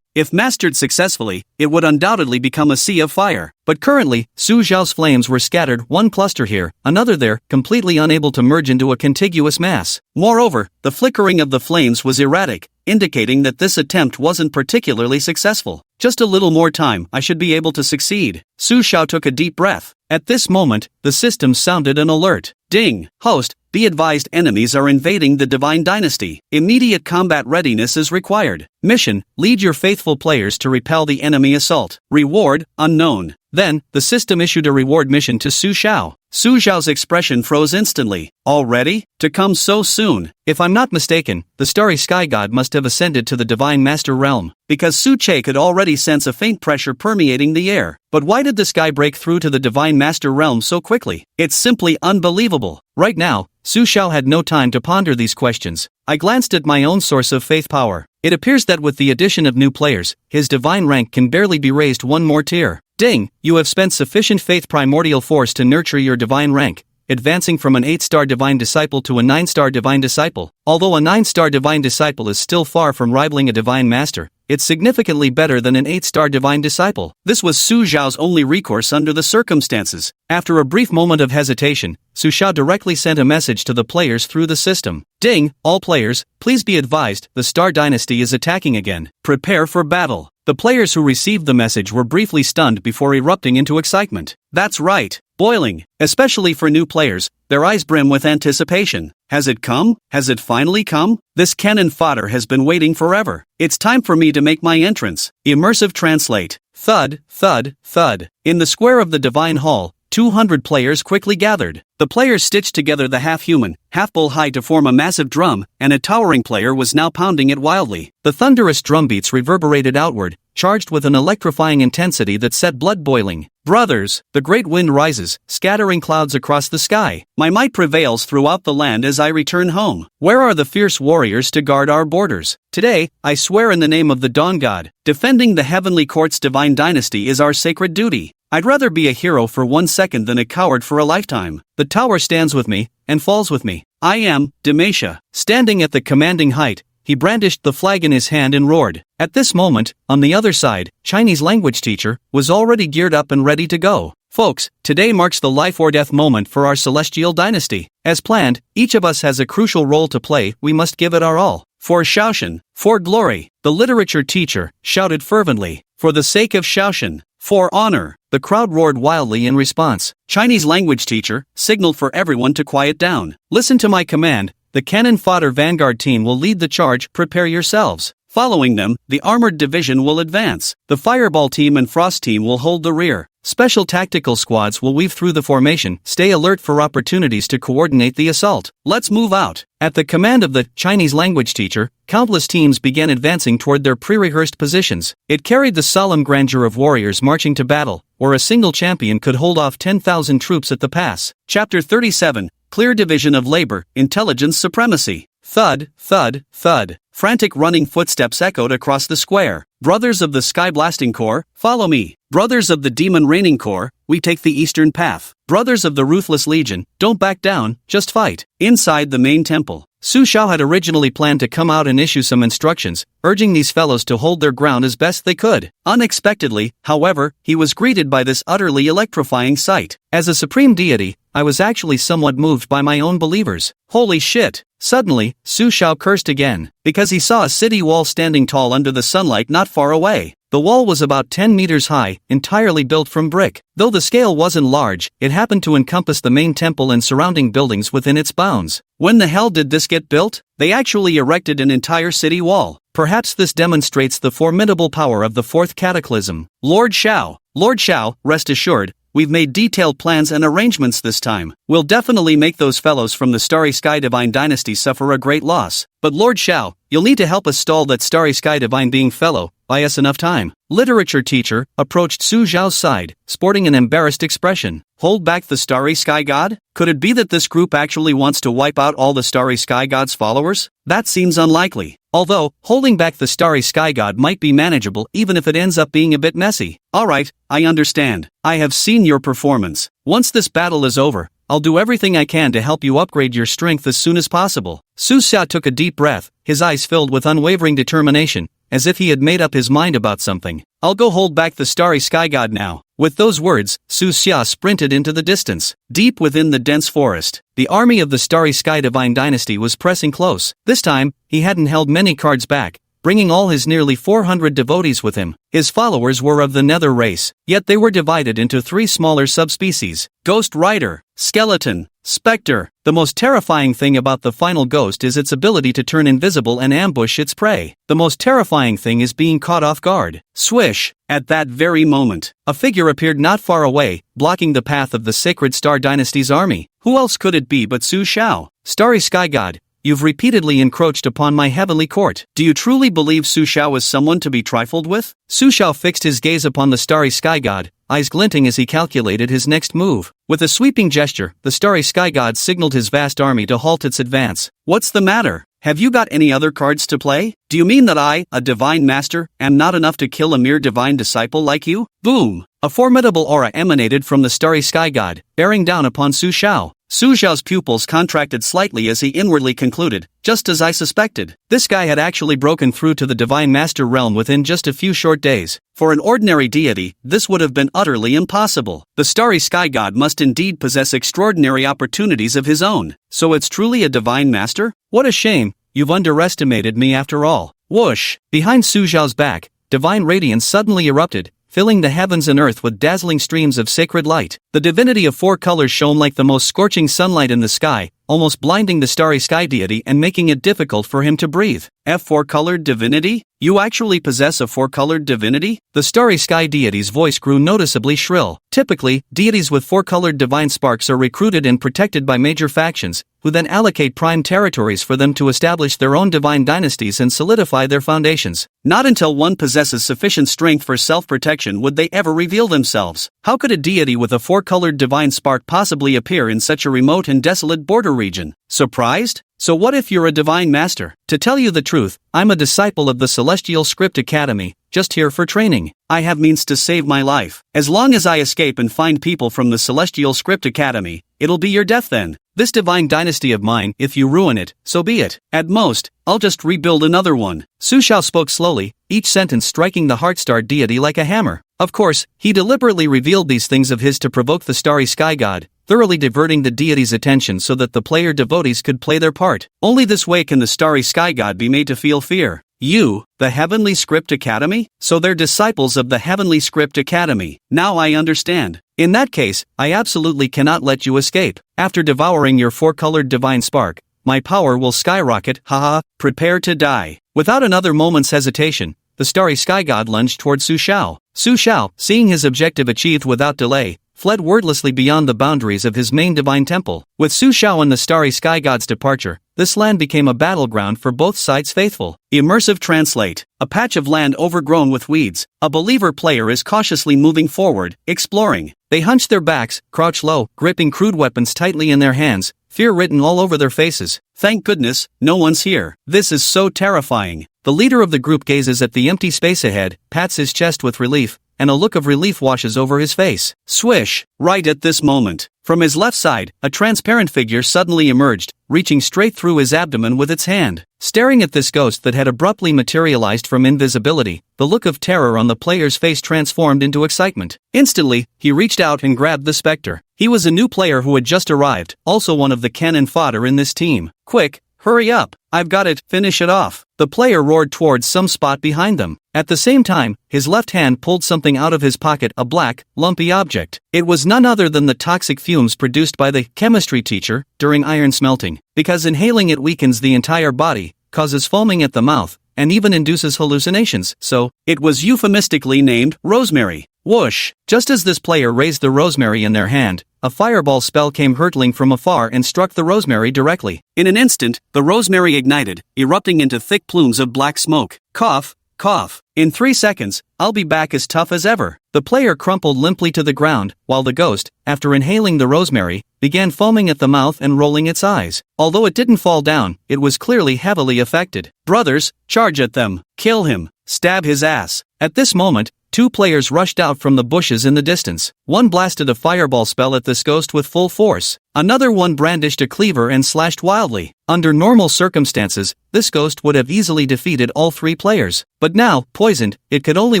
Speaker 1: If mastered successfully, it would undoubtedly become a sea of fire. But currently, Su Xiao's flames were scattered, one cluster here, another there, completely unable to merge into a contiguous mass. Moreover, the flickering of the flames was erratic, indicating that this attempt wasn't particularly successful. Just a little more time, I should be able to succeed. Su Xiao took a deep breath. At this moment, the system sounded an alert. Ding! Host, be advised enemies are invading the Divine Dynasty. Immediate combat readiness is required. Mission, lead your faithful players to repel the enemy assault. Reward, unknown. Then, the system issued a reward mission to Su Xiao. Su Xiao's expression froze instantly. Already? To come so soon? If I'm not mistaken, the starry sky god must have ascended to the Divine Master realm, because Su Che could already sense a faint pressure permeating the air. But why did this guy break through to the Divine Master realm so quickly? It's simply unbelievable. Right now, Su Xiao had no time to ponder these questions. I glanced at my own source of faith power. It appears that with the addition of new players, his divine rank can barely be raised one more tier. Ding! You have spent sufficient faith primordial force to nurture your divine rank, advancing from an 8-star divine disciple to a 9-star divine disciple. Although a 9-star divine disciple is still far from rivaling a divine master, it's significantly better than an 8-star divine disciple. This was Su Xiao's only recourse under the circumstances. After a brief moment of hesitation, Su Xiao directly sent a message to the players through the system. Ding! All players, please be advised, the Star Dynasty is attacking again. Prepare for battle. The players who received the message were briefly stunned before erupting into excitement. That's right, boiling, especially for new players, their eyes brim with anticipation. Has it come? Has it finally come? This cannon fodder has been waiting forever. It's time for me to make my entrance. Immersive translate. Thud, thud, thud. In the square of the Divine Hall, 200 players quickly gathered. The players stitched together the half-human, half-bull hide to form a massive drum, and a towering player was now pounding it wildly. The thunderous drumbeats reverberated outward, charged with an electrifying intensity that set blood boiling. Brothers, the great wind rises, scattering clouds across the sky. My might prevails throughout the land as I return home. Where are the fierce warriors to guard our borders? Today, I swear in the name of the Dawn God, defending the heavenly court's divine dynasty is our sacred duty. I'd rather be a hero for 1 second than a coward for a lifetime. The tower stands with me, and falls with me. I am, Demacia. Standing at the commanding height, he brandished the flag in his hand and roared. At this moment, on the other side, Chinese language teacher was already geared up and ready to go. Folks, today marks the life or death moment for our celestial dynasty. As planned, each of us has a crucial role to play. We must give it our all. For Shaoshan, for glory, the literature teacher shouted fervently. For the sake of Shaoshan, for honor, the crowd roared wildly in response. Chinese language teacher signaled for everyone to quiet down. Listen to my command. The cannon fodder vanguard team will lead the charge. Prepare yourselves. Following them, the armored division will advance. The fireball team and frost team will hold the rear. Special tactical squads will weave through the formation. Stay alert for opportunities to coordinate the assault. Let's move out. At the command of the Chinese language teacher, countless teams began advancing toward their pre-rehearsed positions. It carried the solemn grandeur of warriors marching to battle, or a single champion could hold off 10,000 troops at the pass. Chapter 37, Clear Division of Labor, Intelligence Supremacy. Thud, thud, thud. Frantic running footsteps echoed across the square. Brothers of the Sky Blasting Corps, follow me. Brothers of the Demon Raining Corps, we take the eastern path. Brothers of the Ruthless Legion, don't back down, just fight. Inside the main temple, Su Xiao had originally planned to come out and issue some instructions, urging these fellows to hold their ground as best they could. Unexpectedly, however, he was greeted by this utterly electrifying sight. As a supreme deity, I was actually somewhat moved by my own believers. Holy shit! Suddenly, Su Xiao cursed again, because he saw a city wall standing tall under the sunlight not far away. The wall was about 10 meters high, entirely built from brick. Though the scale wasn't large, it happened to encompass the main temple and surrounding buildings within its bounds. When the hell did this get built? They actually erected an entire city wall. Perhaps this demonstrates the formidable power of the fourth cataclysm. Lord Xiao, rest assured, we've made detailed plans and arrangements this time. We'll definitely make those fellows from the Starry Sky Divine Dynasty suffer a great loss. But Lord Xiao, you'll need to help us stall that Starry Sky Divine being fellow. Buy us enough time. Literature teacher approached Su Xiao's side, sporting an embarrassed expression. Hold back the Starry Sky God? Could it be that this group actually wants to wipe out all the Starry Sky God's followers? That seems unlikely. Although, holding back the Starry Sky God might be manageable even if it ends up being a bit messy. Alright, I understand. I have seen your performance. Once this battle is over, I'll do everything I can to help you upgrade your strength as soon as possible. Su Xiao took a deep breath, his eyes filled with unwavering determination, as if he had made up his mind about something. I'll go hold back the Starry Sky God now. With those words, Su Xia sprinted into the distance. Deep within the dense forest, the army of the Starry Sky Divine Dynasty was pressing close. This time, he hadn't held many cards back, bringing all his nearly 400 devotees with him. His followers were of the Nether race, yet they were divided into 3 smaller subspecies: Ghost Rider, Skeleton, Spectre. The most terrifying thing about the final ghost is its ability to turn invisible and ambush its prey. The most terrifying thing is being caught off guard. Swish! At that very moment, a figure appeared not far away, blocking the path of the Sacred Star Dynasty's army. Who else could it be but Su Xiao? Starry Sky God, you've repeatedly encroached upon my heavenly court. Do you truly believe Su Xiao is someone to be trifled with? Su Xiao fixed his gaze upon the Starry Sky God, eyes glinting as he calculated his next move. With a sweeping gesture, the Starry Sky God signaled his vast army to halt its advance. What's the matter? Have you got any other cards to play? Do you mean that I, a divine master, am not enough to kill a mere divine disciple like you? Boom! A formidable aura emanated from the Starry Sky God, bearing down upon Su Xiao. Su Xiao's pupils contracted slightly as he inwardly concluded, just as I suspected. This guy had actually broken through to the Divine Master realm within just a few short days. For an ordinary deity, this would have been utterly impossible. The Starry Sky God must indeed possess extraordinary opportunities of his own. So it's truly a Divine Master? What a shame, you've underestimated me after all. Whoosh! Behind Su Xiao's back, divine radiance suddenly erupted, filling the heavens and earth with dazzling streams of sacred light. The divinity of 4 colors shone like the most scorching sunlight in the sky, almost blinding the Starry Sky deity and making it difficult for him to breathe. F4-colored divinity? You actually possess a 4-colored divinity? The Starry Sky deity's voice grew noticeably shrill. Typically, deities with 4-colored divine sparks are recruited and protected by major factions, who then allocate prime territories for them to establish their own divine dynasties and solidify their foundations. Not until one possesses sufficient strength for self-protection would they ever reveal themselves. How could a deity with a 4-colored divine spark possibly appear in such a remote and desolate border region? Surprised? So what if you're a divine master? To tell you the truth, I'm a disciple of the Celestial Script Academy, just here for training. I have means to save my life. As long as I escape and find people from the Celestial Script Academy, it'll be your death then. This divine dynasty of mine, if you ruin it, so be it. At most, I'll just rebuild another one. Su Xiao spoke slowly, each sentence striking the Heartstar deity like a hammer. Of course, he deliberately revealed these things of his to provoke the Starry Sky God, thoroughly diverting the deity's attention so that the player devotees could play their part. Only this way can the Starry Sky God be made to feel fear. You, the Heavenly Script Academy? So they're disciples of the Heavenly Script Academy. Now I understand. In that case, I absolutely cannot let you escape. After devouring your 4-colored divine spark, my power will skyrocket, haha, prepare to die. Without another moment's hesitation, the Starry Sky God lunged toward Su Xiao. Su Xiao, seeing his objective achieved without delay, fled wordlessly beyond the boundaries of his main divine temple. With Su Xiao and the Starry Sky God's departure, this land became a battleground for both sides' faithful. Immersive translate. A patch of land overgrown with weeds. A believer player is cautiously moving forward, exploring. They hunch their backs, crouch low, gripping crude weapons tightly in their hands, fear written all over their faces. Thank goodness, no one's here. This is so terrifying. The leader of the group gazes at the empty space ahead, pats his chest with relief, and a look of relief washes over his face. Swish! Right at this moment, from his left side, a transparent figure suddenly emerged, reaching straight through his abdomen with its hand. Staring at this ghost that had abruptly materialized from invisibility, the look of terror on the player's face transformed into excitement. Instantly, he reached out and grabbed the specter. He was a new player who had just arrived, also one of the cannon fodder in this team. Quick! Hurry up, I've got it, finish it off. The player roared towards some spot behind them. At the same time, his left hand pulled something out of his pocket, a black, lumpy object. It was none other than the toxic fumes produced by the chemistry teacher during iron smelting, because inhaling it weakens the entire body, causes foaming at the mouth, and even induces hallucinations, so, it was euphemistically named rosemary. Whoosh! Just as this player raised the rosemary in their hand, a fireball spell came hurtling from afar and struck the rosemary directly. In an instant, the rosemary ignited, erupting into thick plumes of black smoke. Cough, cough. In 3 seconds, I'll be back as tough as ever. The player crumpled limply to the ground, while the ghost, after inhaling the rosemary, began foaming at the mouth and rolling its eyes. Although it didn't fall down, it was clearly heavily affected. Brothers, charge at them. Kill him. Stab his ass. At this moment, 2 players rushed out from the bushes in the distance. One blasted a fireball spell at this ghost with full force. Another one brandished a cleaver and slashed wildly. Under normal circumstances, this ghost would have easily defeated all 3 players. But now, poisoned, it could only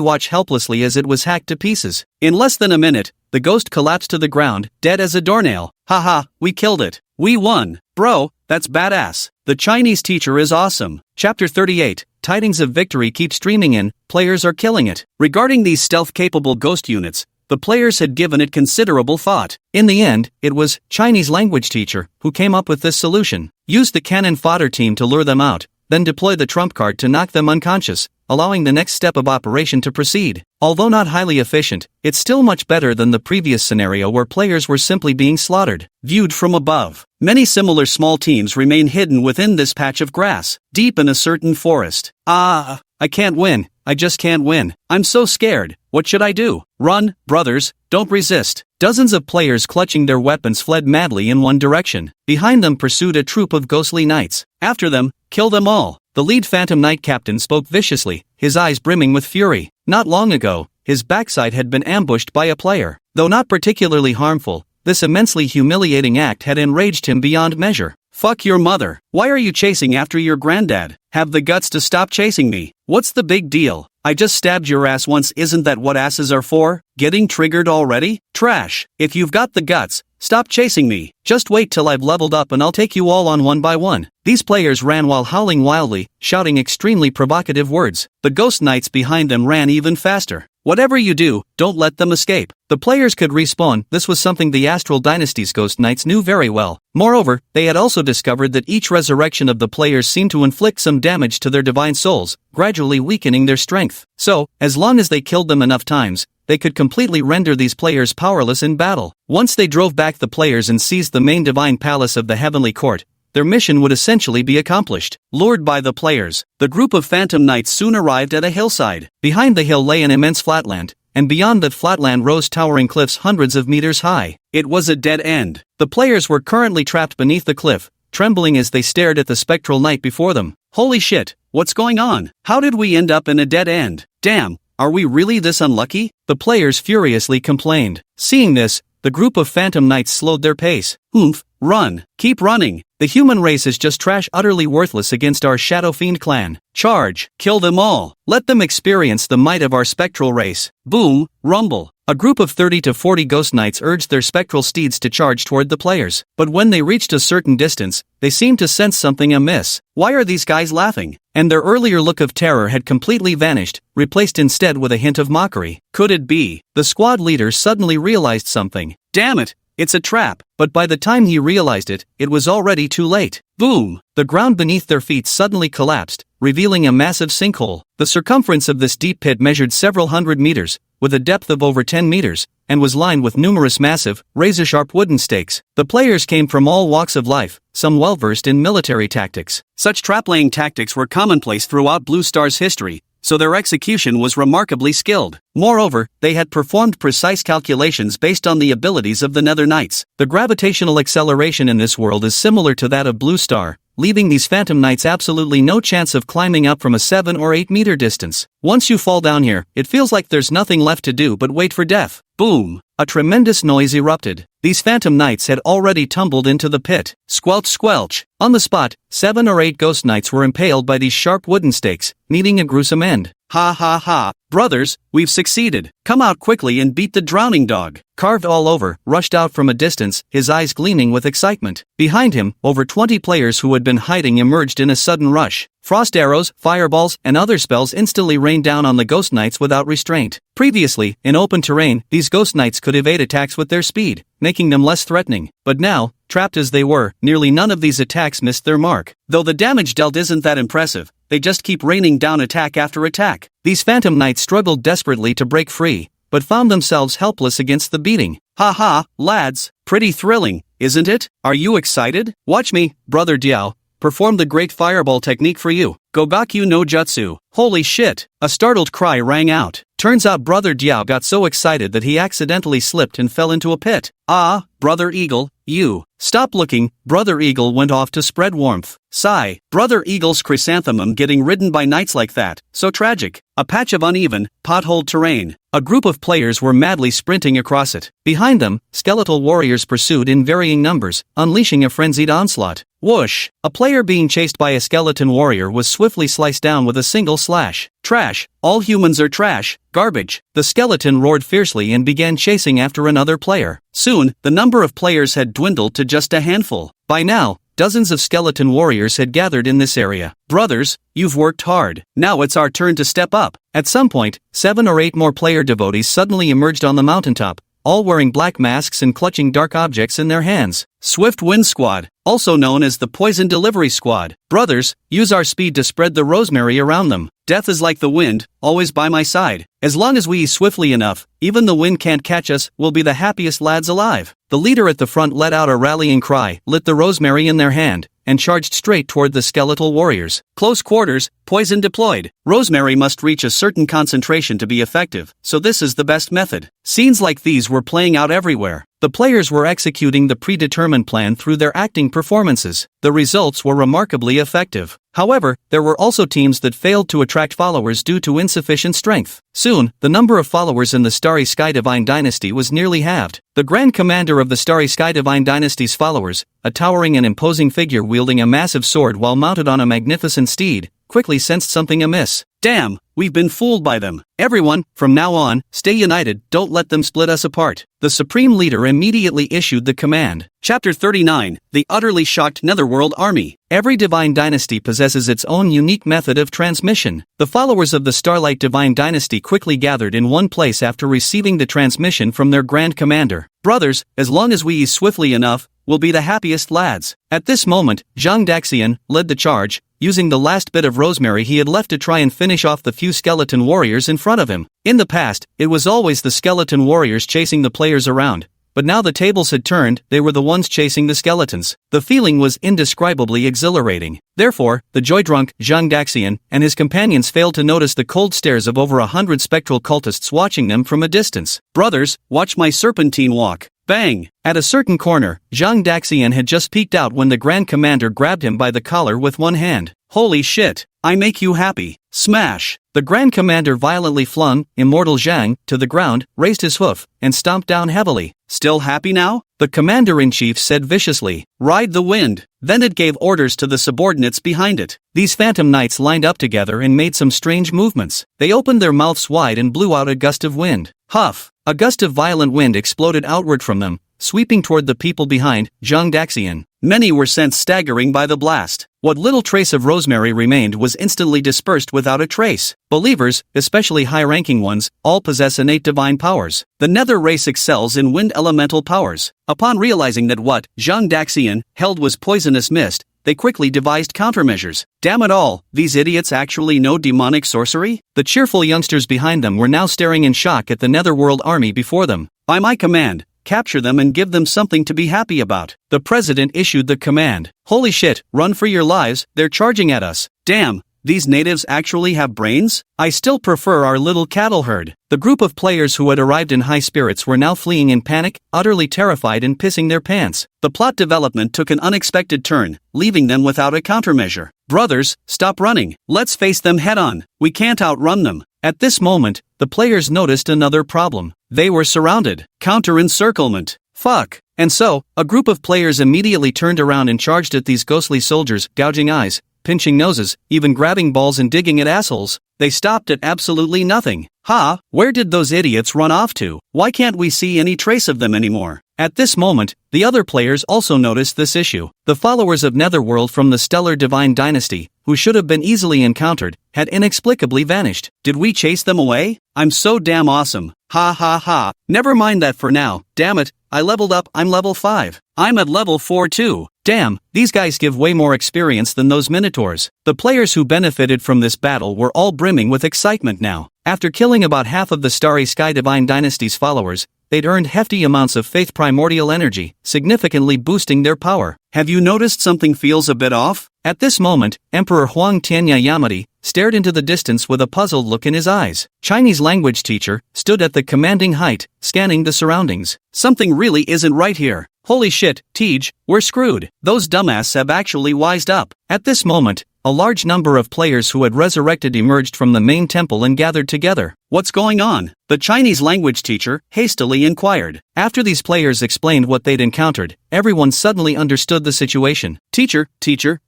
Speaker 1: watch helplessly as it was hacked to pieces. In less than a minute, the ghost collapsed to the ground, dead as a doornail. Haha, we killed it. We won. Bro, that's badass. The Chinese teacher is awesome. Chapter 38. Tidings of victory keep streaming in, players are killing it. Regarding these stealth-capable ghost units, the players had given it considerable thought. In the end, it was Chinese language teacher who came up with this solution. Use the cannon fodder team to lure them out, then deploy the trump card to knock them unconscious, allowing the next step of operation to proceed. Although not highly efficient, it's still much better than the previous scenario where players were simply being slaughtered. Viewed from above, many similar small teams remain hidden within this patch of grass, deep in a certain forest. I can't win. I just can't win. I'm so scared. What should I do? Run, brothers, don't resist. Dozens of players clutching their weapons fled madly in one direction. Behind them pursued a troop of ghostly knights. After them, kill them all. The lead Phantom Knight captain spoke viciously, his eyes brimming with fury. Not long ago, his backside had been ambushed by a player. Though not particularly harmful, this immensely humiliating act had enraged him beyond measure. Fuck your mother. Why are you chasing after your granddad? Have the guts to stop chasing me. What's the big deal? I just stabbed your ass once, isn't that what asses are for? Getting triggered already? Trash. If you've got the guts, stop chasing me. Just wait till I've leveled up and I'll take you all on one by one. These players ran while howling wildly, shouting extremely provocative words. The ghost knights behind them ran even faster. Whatever you do, don't let them escape. The players could respawn. This was something the Astral Dynasty's Ghost Knights knew very well. Moreover, they had also discovered that each resurrection of the players seemed to inflict some damage to their divine souls, gradually weakening their strength. So, as long as they killed them enough times, they could completely render these players powerless in battle. Once they drove back the players and seized the main divine palace of the Heavenly Court, their mission would essentially be accomplished. Lured by the players, the group of Phantom Knights soon arrived at a hillside. Behind the hill lay an immense flatland, and beyond that flatland rose towering cliffs hundreds of meters high. It was a dead end. The players were currently trapped beneath the cliff, trembling as they stared at the spectral knight before them. Holy shit, what's going on? How did we end up in a dead end? Damn, are we really this unlucky? The players furiously complained. Seeing this, the group of Phantom Knights slowed their pace. Oomph, run, keep running. The human race is just trash, utterly worthless against our Shadow Fiend clan. Charge, kill them all. Let them experience the might of our spectral race. Boom, rumble. A group of 30 to 40 ghost knights urged their spectral steeds to charge toward the players. But when they reached a certain distance, they seemed to sense something amiss. Why are these guys laughing? And their earlier look of terror had completely vanished, replaced instead with a hint of mockery. Could it be? The squad leader suddenly realized something. Damn it! It's a trap. But by the time he realized it, it was already too late. Boom! The ground beneath their feet suddenly collapsed, revealing a massive sinkhole. The circumference of this deep pit measured several hundred meters, with a depth of over 10 meters, and was lined with numerous massive, razor-sharp wooden stakes. The players came from all walks of life, some well-versed in military tactics. Such trap-laying tactics were commonplace throughout Blue Star's history, so their execution was remarkably skilled. Moreover, they had performed precise calculations based on the abilities of the Nether Knights. The gravitational acceleration in this world is similar to that of Blue Star, leaving these Phantom Knights absolutely no chance of climbing up from a 7 or 8 meter distance. Once you fall down here, it feels like there's nothing left to do but wait for death. Boom! A tremendous noise erupted. These Phantom Knights had already tumbled into the pit. Squelch squelch! On the spot, 7 or 8 ghost knights were impaled by these sharp wooden stakes, meeting a gruesome end. Ha ha ha! Brothers, we've succeeded. Come out quickly and beat the drowning dog. Carved all over, rushed out from a distance, his eyes gleaming with excitement. Behind him, over 20 players who had been hiding emerged in a sudden rush. Frost arrows, fireballs, and other spells instantly rained down on the ghost knights without restraint. Previously, in open terrain, these ghost knights could evade attacks with their speed, making them less threatening. But now, trapped as they were, nearly none of these attacks missed their mark. Though the damage dealt isn't that impressive, they just keep raining down attack after attack. These Phantom Knights struggled desperately to break free, but found themselves helpless against the beating. Ha ha, lads, pretty thrilling, isn't it? Are you excited? Watch me, Brother Diao, perform the great fireball technique for you. Gogakyu no Jutsu. Holy shit! A startled cry rang out. Turns out Brother Diao got so excited that he accidentally slipped and fell into a pit. Ah, Brother Eagle, you. Stop looking, Brother Eagle went off to spread warmth. Sigh, Brother Eagle's chrysanthemum getting ridden by knights like that, so tragic. A patch of uneven, potholed terrain. A group of players were madly sprinting across it. Behind them, skeletal warriors pursued in varying numbers, unleashing a frenzied onslaught. Whoosh! A player being chased by a skeleton warrior was swiftly sliced down with a single slash. Trash! All humans are trash, garbage. The skeleton roared fiercely and began chasing after another player. Soon, the number of players had dwindled to just a handful. By now, dozens of skeleton warriors had gathered in this area. Brothers, you've worked hard. Now it's our turn to step up. At some point, 7 or 8 more player devotees suddenly emerged on the mountaintop, all wearing black masks and clutching dark objects in their hands. Swift Wind Squad, also known as the Poison Delivery Squad. Brothers, use our speed to spread the rosemary around them. Death is like the wind, always by my side. As long as we ease swiftly enough, even the wind can't catch us, we'll be the happiest lads alive. The leader at the front let out a rallying cry, lit the rosemary in their hand, and charged straight toward the skeletal warriors. Close quarters, poison deployed. Rosemary must reach a certain concentration to be effective, so this is the best method. Scenes like these were playing out everywhere. The players were executing the predetermined plan through their acting performances. The results were remarkably effective. However, there were also teams that failed to attract followers due to insufficient strength. Soon, the number of followers in the Starry Sky Divine Dynasty was nearly halved. The Grand Commander of the Starry Sky Divine Dynasty's followers, a towering and imposing figure wielding a massive sword while mounted on a magnificent steed, quickly sensed something amiss. Damn, we've been fooled by them. Everyone, from now on, stay united, don't let them split us apart. The Supreme Leader immediately issued the command. Chapter 39, The Utterly Shocked Netherworld Army. Every divine dynasty possesses its own unique method of transmission. The followers of the Starlight Divine Dynasty quickly gathered in one place after receiving the transmission from their Grand Commander. Brothers, as long as we ease swiftly enough, we'll be the happiest lads. At this moment, Zhang Daxian led the charge, using the last bit of rosemary he had left to try and finish off the few skeleton warriors in front of him. In the past, it was always the skeleton warriors chasing the players around, but now the tables had turned, they were the ones chasing the skeletons. The feeling was indescribably exhilarating. Therefore, the joy-drunk Zhang Daxian and his companions failed to notice the cold stares of over 100 spectral cultists watching them from a distance. Brothers, watch my serpentine walk. Bang! At a certain corner, Zhang Daxian had just peeked out when the Grand Commander grabbed him by the collar with one hand. Holy shit! I make you happy. Smash! The Grand Commander violently flung Immortal Zhang to the ground, raised his hoof, and stomped down heavily. Still happy now? The Commander-in-Chief said viciously. Ride the wind. Then it gave orders to the subordinates behind it. These phantom knights lined up together and made some strange movements. They opened their mouths wide and blew out a gust of wind. Huff! A gust of violent wind exploded outward from them, sweeping toward the people behind Zhang Daxian. Many were sent staggering by the blast. What little trace of rosemary remained was instantly dispersed without a trace. Believers, especially high-ranking ones, all possess innate divine powers. The Nether race excels in wind elemental powers. Upon realizing that what Zhang Daxian held was poisonous mist, they quickly devised countermeasures. Damn it all, these idiots actually know demonic sorcery? The cheerful youngsters behind them were now staring in shock at the Netherworld army before them. By my command, capture them and give them something to be happy about. The president issued the command. Holy shit, run for your lives, they're charging at us. Damn, these natives actually have brains? I still prefer our little cattle herd. The group of players who had arrived in high spirits were now fleeing in panic, utterly terrified and pissing their pants. The plot development took an unexpected turn, leaving them without a countermeasure. Brothers, stop running. Let's face them head on. We can't outrun them. At this moment, the players noticed another problem. They were surrounded. Counter-encirclement. Fuck. And so, a group of players immediately turned around and charged at these ghostly soldiers, gouging eyes, pinching noses, even grabbing balls and digging at assholes. They stopped at absolutely nothing. Ha, where did those idiots run off to? Why can't we see any trace of them anymore? At this moment, the other players also noticed this issue. The followers of Netherworld from the Stellar Divine Dynasty, who should have been easily encountered, had inexplicably vanished. Did we chase them away? I'm so damn awesome. Ha ha ha. Never mind that for now. Damn it, I leveled up, I'm level 5. I'm at level 4 too. Damn, these guys give way more experience than those minotaurs. The players who benefited from this battle were all brimming with excitement now. After killing about half of the Starry Sky Divine Dynasty's followers, they'd earned hefty amounts of faith primordial energy, significantly boosting their power. Have you noticed something feels a bit off? At this moment, Emperor Huang Tianya Yamati stared into the distance with a puzzled look in his eyes. Chinese language teacher stood at the commanding height, scanning the surroundings. Something really isn't right here. Holy shit, Tej, we're screwed. Those dumbasses have actually wised up. At this moment, a large number of players who had resurrected emerged from the main temple and gathered together. What's going on? The Chinese language teacher hastily inquired. After these players explained what they'd encountered, everyone suddenly understood the situation. Teacher,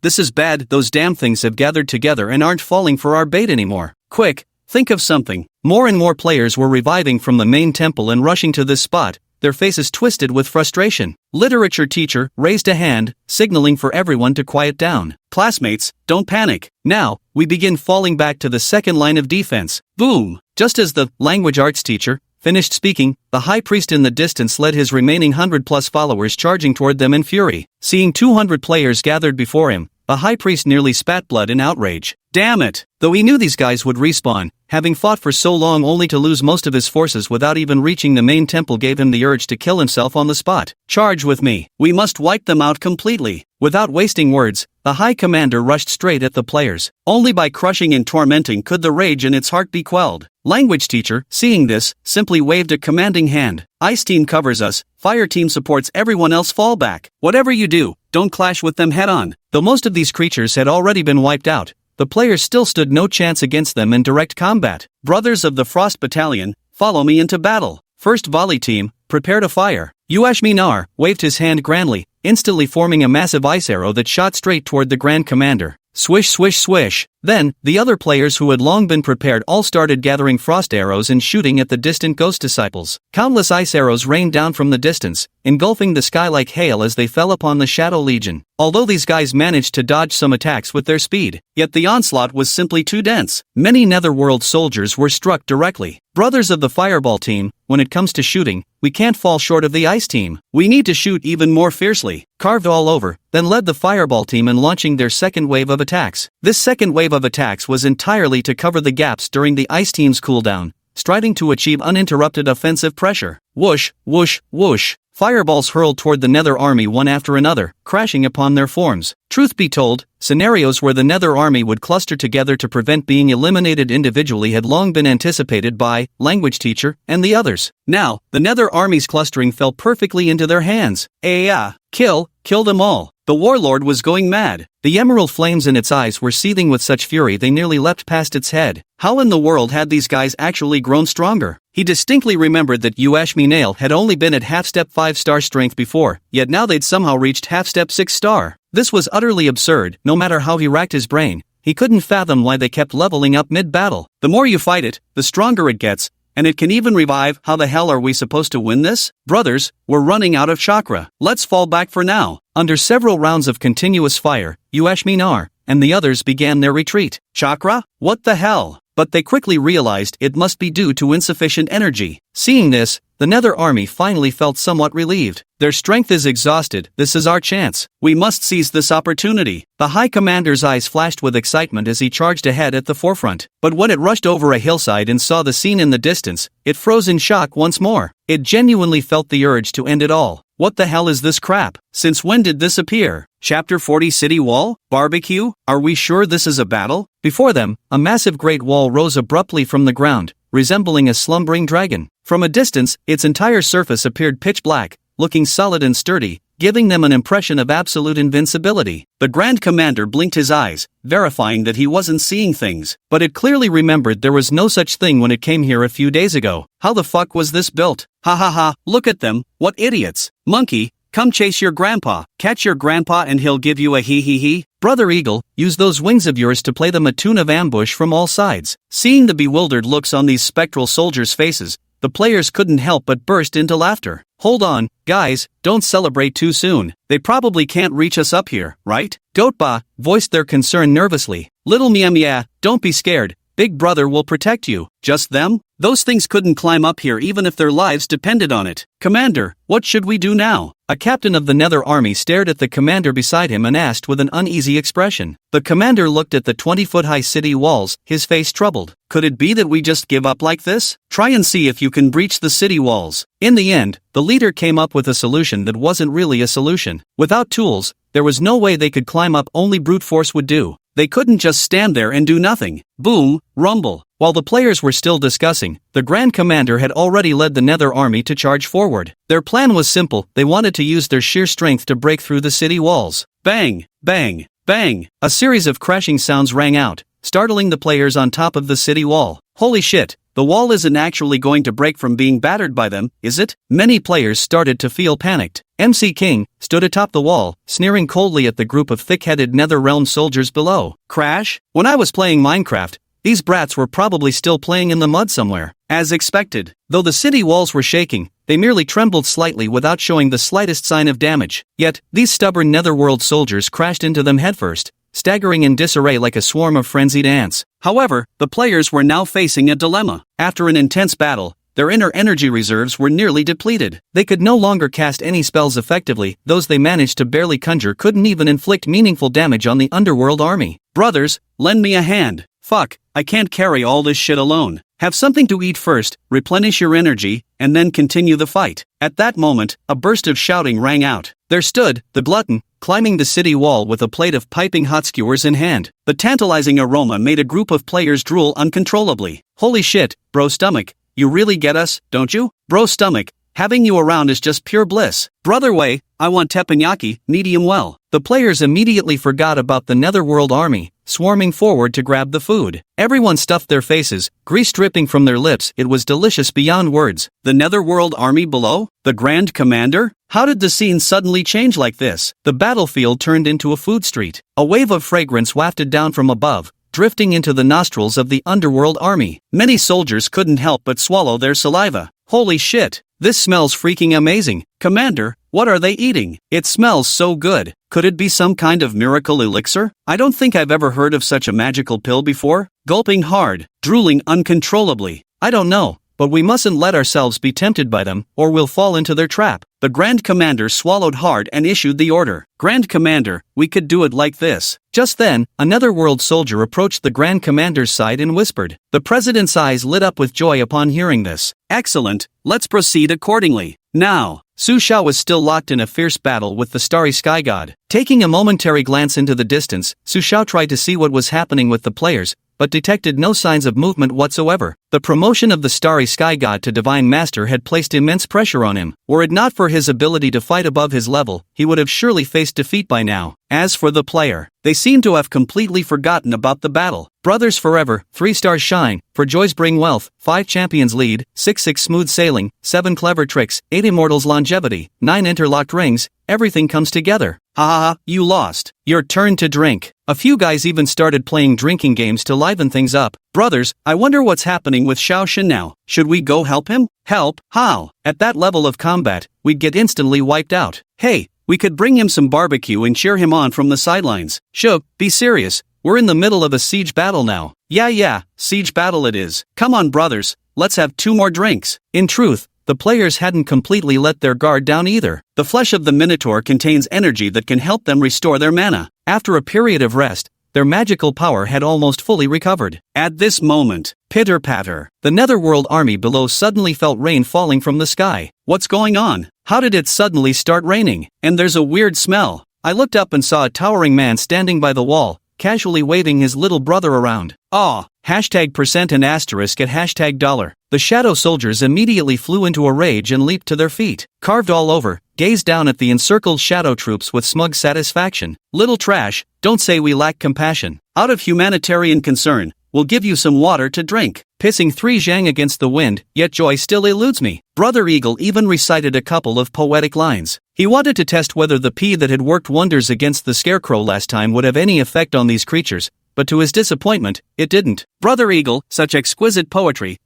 Speaker 1: this is bad. Those damn things have gathered together and aren't falling for our bait anymore. Quick, think of something. More and more players were reviving from the main temple and rushing to this spot, their faces twisted with frustration. Literature teacher raised a hand, signaling for everyone to quiet down. Classmates, don't panic. Now, we begin falling back to the second line of defense. Boom! Just as the language arts teacher finished speaking, the high priest in the distance led his remaining 100+ followers charging toward them in fury. Seeing 200 players gathered before him, the high priest nearly spat blood in outrage. Damn it! Though he knew these guys would respawn, having fought for so long only to lose most of his forces without even reaching the main temple gave him the urge to kill himself on the spot. Charge with me. We must wipe them out completely. Without wasting words, the High Commander rushed straight at the players. Only by crushing and tormenting could the rage in its heart be quelled. Language teacher, seeing this, simply waved a commanding hand. Ice team covers us, fire team supports everyone else, fall back. Whatever you do, don't clash with them head on. Though most of these creatures had already been wiped out, the players still stood no chance against them in direct combat. Brothers of the Frost Battalion, follow me into battle. First volley team, prepare to fire. Uashminar waved his hand grandly, instantly forming a massive ice arrow that shot straight toward the Grand Commander. Swish, swish, swish. Then, the other players who had long been prepared all started gathering frost arrows and shooting at the distant ghost disciples. Countless ice arrows rained down from the distance, engulfing the sky like hail as they fell upon the Shadow Legion. Although these guys managed to dodge some attacks with their speed, yet the onslaught was simply too dense. Many Netherworld soldiers were struck directly. Brothers of the Fireball team, when it comes to shooting, we can't fall short of the Ice team. We need to shoot even more fiercely. Carved all over, then led the Fireball team in launching their second wave of attacks. This second wave of attacks was entirely to cover the gaps during the Ice team's cooldown, striving to achieve uninterrupted offensive pressure. Whoosh, whoosh, whoosh. Fireballs hurled toward the Nether army one after another, crashing upon their forms. Truth be told, scenarios where the Nether army would cluster together to prevent being eliminated individually had long been anticipated by language teacher and the others. Now, the Nether army's clustering fell perfectly into their hands. Kill them all. The warlord was going mad. The emerald flames in its eyes were seething with such fury they nearly leapt past its head. How in the world had these guys actually grown stronger? He distinctly remembered that Uashmi had only been at half-step 5-star strength before, yet now they'd somehow reached half-step 6-star. This was utterly absurd. No matter how he racked his brain, he couldn't fathom why they kept leveling up mid-battle. The more you fight it, the stronger it gets, and it can even revive. How the hell are we supposed to win this? Brothers, we're running out of chakra. Let's fall back for now. Under several rounds of continuous fire, Uashminar and the others began their retreat. Chakra? What the hell? But they quickly realized it must be due to insufficient energy. Seeing this, the Nether army finally felt somewhat relieved. Their strength is exhausted. This is our chance. We must seize this opportunity. The High Commander's eyes flashed with excitement as he charged ahead at the forefront. But when it rushed over a hillside and saw the scene in the distance, it froze in shock once more. It genuinely felt the urge to end it all. What the hell is this crap? Since when did this appear? Chapter 40 City Wall? Barbecue? Are we sure this is a battle? Before them, a massive great wall rose abruptly from the ground, resembling a slumbering dragon. From a distance, its entire surface appeared pitch black, looking solid and sturdy, giving them an impression of absolute invincibility. The Grand Commander blinked his eyes, verifying that he wasn't seeing things, but it clearly remembered there was no such thing when it came here a few days ago. How the fuck was this built? Ha ha ha, look at them, what idiots. Monkey, come chase your grandpa, catch your grandpa and he'll give you a hee. Brother Eagle, use those wings of yours to play them a tune of ambush from all sides. Seeing the bewildered looks on these spectral soldiers' faces, the players couldn't help but burst into laughter. Hold on, guys, don't celebrate too soon. They probably can't reach us up here, right? Goatba voiced their concern nervously. Little Mia, don't be scared. Big Brother will protect you. Just them? Those things couldn't climb up here even if their lives depended on it. Commander, what should we do now? A captain of the Nether Army stared at the commander beside him and asked with an uneasy expression. The commander looked at the 20-foot-high city walls, his face troubled. Could it be that we just give up like this? Try and see if you can breach the city walls. In the end, the leader came up with a solution that wasn't really a solution. Without tools, there was no way they could climb up, only brute force would do. They couldn't just stand there and do nothing. Boom, rumble. While the players were still discussing, the Grand Commander had already led the Nether Army to charge forward. Their plan was simple, they wanted to use their sheer strength to break through the city walls. Bang, bang, bang. A series of crashing sounds rang out, startling the players on top of the city wall. Holy shit, the wall isn't actually going to break from being battered by them, is it? Many players started to feel panicked. MC King stood atop the wall, sneering coldly at the group of thick-headed Netherrealm soldiers below. Crash? When I was playing Minecraft, these brats were probably still playing in the mud somewhere. As expected, though the city walls were shaking, they merely trembled slightly without showing the slightest sign of damage. Yet, these stubborn Netherworld soldiers crashed into them headfirst, staggering in disarray like a swarm of frenzied ants. However, the players were now facing a dilemma. After an intense battle, their inner energy reserves were nearly depleted. They could no longer cast any spells effectively, those they managed to barely conjure couldn't even inflict meaningful damage on the Underworld army. Brothers, lend me a hand. Fuck, I can't carry all this shit alone. Have something to eat first, replenish your energy, and then continue the fight. At that moment, a burst of shouting rang out. There stood the glutton, climbing the city wall with a plate of piping hot skewers in hand. The tantalizing aroma made a group of players drool uncontrollably. Holy shit, bro stomach, you really get us, don't you? Bro stomach, having you around is just pure bliss. Brother way, I want teppanyaki, medium well. The players immediately forgot about the Netherworld army, swarming forward to grab the food. Everyone stuffed their faces, grease dripping from their lips. It was delicious beyond words. The Netherworld army below? The Grand Commander? How did the scene suddenly change like this? The battlefield turned into a food street. A wave of fragrance wafted down from above, drifting into the nostrils of the Underworld army. Many soldiers couldn't help but swallow their saliva. Holy shit, this smells freaking amazing. Commander, what are they eating? It smells so good. Could it be some kind of miracle elixir? I don't think I've ever heard of such a magical pill before. Gulping hard, drooling uncontrollably. I don't know, but we mustn't let ourselves be tempted by them, or we'll fall into their trap. The Grand Commander swallowed hard and issued the order. Grand Commander, we could do it like this. Just then, another world soldier approached the Grand Commander's side and whispered. The President's eyes lit up with joy upon hearing this. Excellent, let's proceed accordingly. Now, Su Xiao was still locked in a fierce battle with the starry sky god. Taking a momentary glance into the distance, Su Xiao tried to see what was happening with the players, but detected no signs of movement whatsoever. The promotion of the starry sky god to divine master had placed immense pressure on him. Were it not for his ability to fight above his level, he would have surely faced defeat by now. As for the player, they seem to have completely forgotten about the battle. Brothers forever, 3 stars shine, for joys bring wealth, 5 champions lead, 6 smooth sailing, 7 clever tricks, 8 immortals longevity, 9 interlocked rings, everything comes together. Ha ha ha, you lost. Your turn to drink. A few guys even started playing drinking games to liven things up. Brothers, I wonder what's happening with Xiao Shen now. Should we go help him? Help? How? At that level of combat, we'd get instantly wiped out. Hey, we could bring him some barbecue and cheer him on from the sidelines. Shug, be serious. We're in the middle of a siege battle now. Yeah, siege battle it is. Come on brothers, let's have 2 more drinks. In truth, the players hadn't completely let their guard down either. The flesh of the Minotaur contains energy that can help them restore their mana. After a period of rest, their magical power had almost fully recovered. At this moment, pitter-patter, the Netherworld army below suddenly felt rain falling from the sky. What's going on? How did it suddenly start raining? And there's a weird smell. I looked up and saw a towering man standing by the wall, casually waving his little brother around. Aw, %% and asterisk at $. The shadow soldiers immediately flew into a rage and leaped to their feet. Carved all over, gazed down at the encircled shadow troops with smug satisfaction. Little trash, don't say we lack compassion. Out of humanitarian concern, we'll give you some water to drink. Pissing 3 zhang against the wind, yet joy still eludes me. Brother Eagle even recited a couple of poetic lines. He wanted to test whether the pea that had worked wonders against the scarecrow last time would have any effect on these creatures, but to his disappointment, it didn't. Brother Eagle, such exquisite poetry,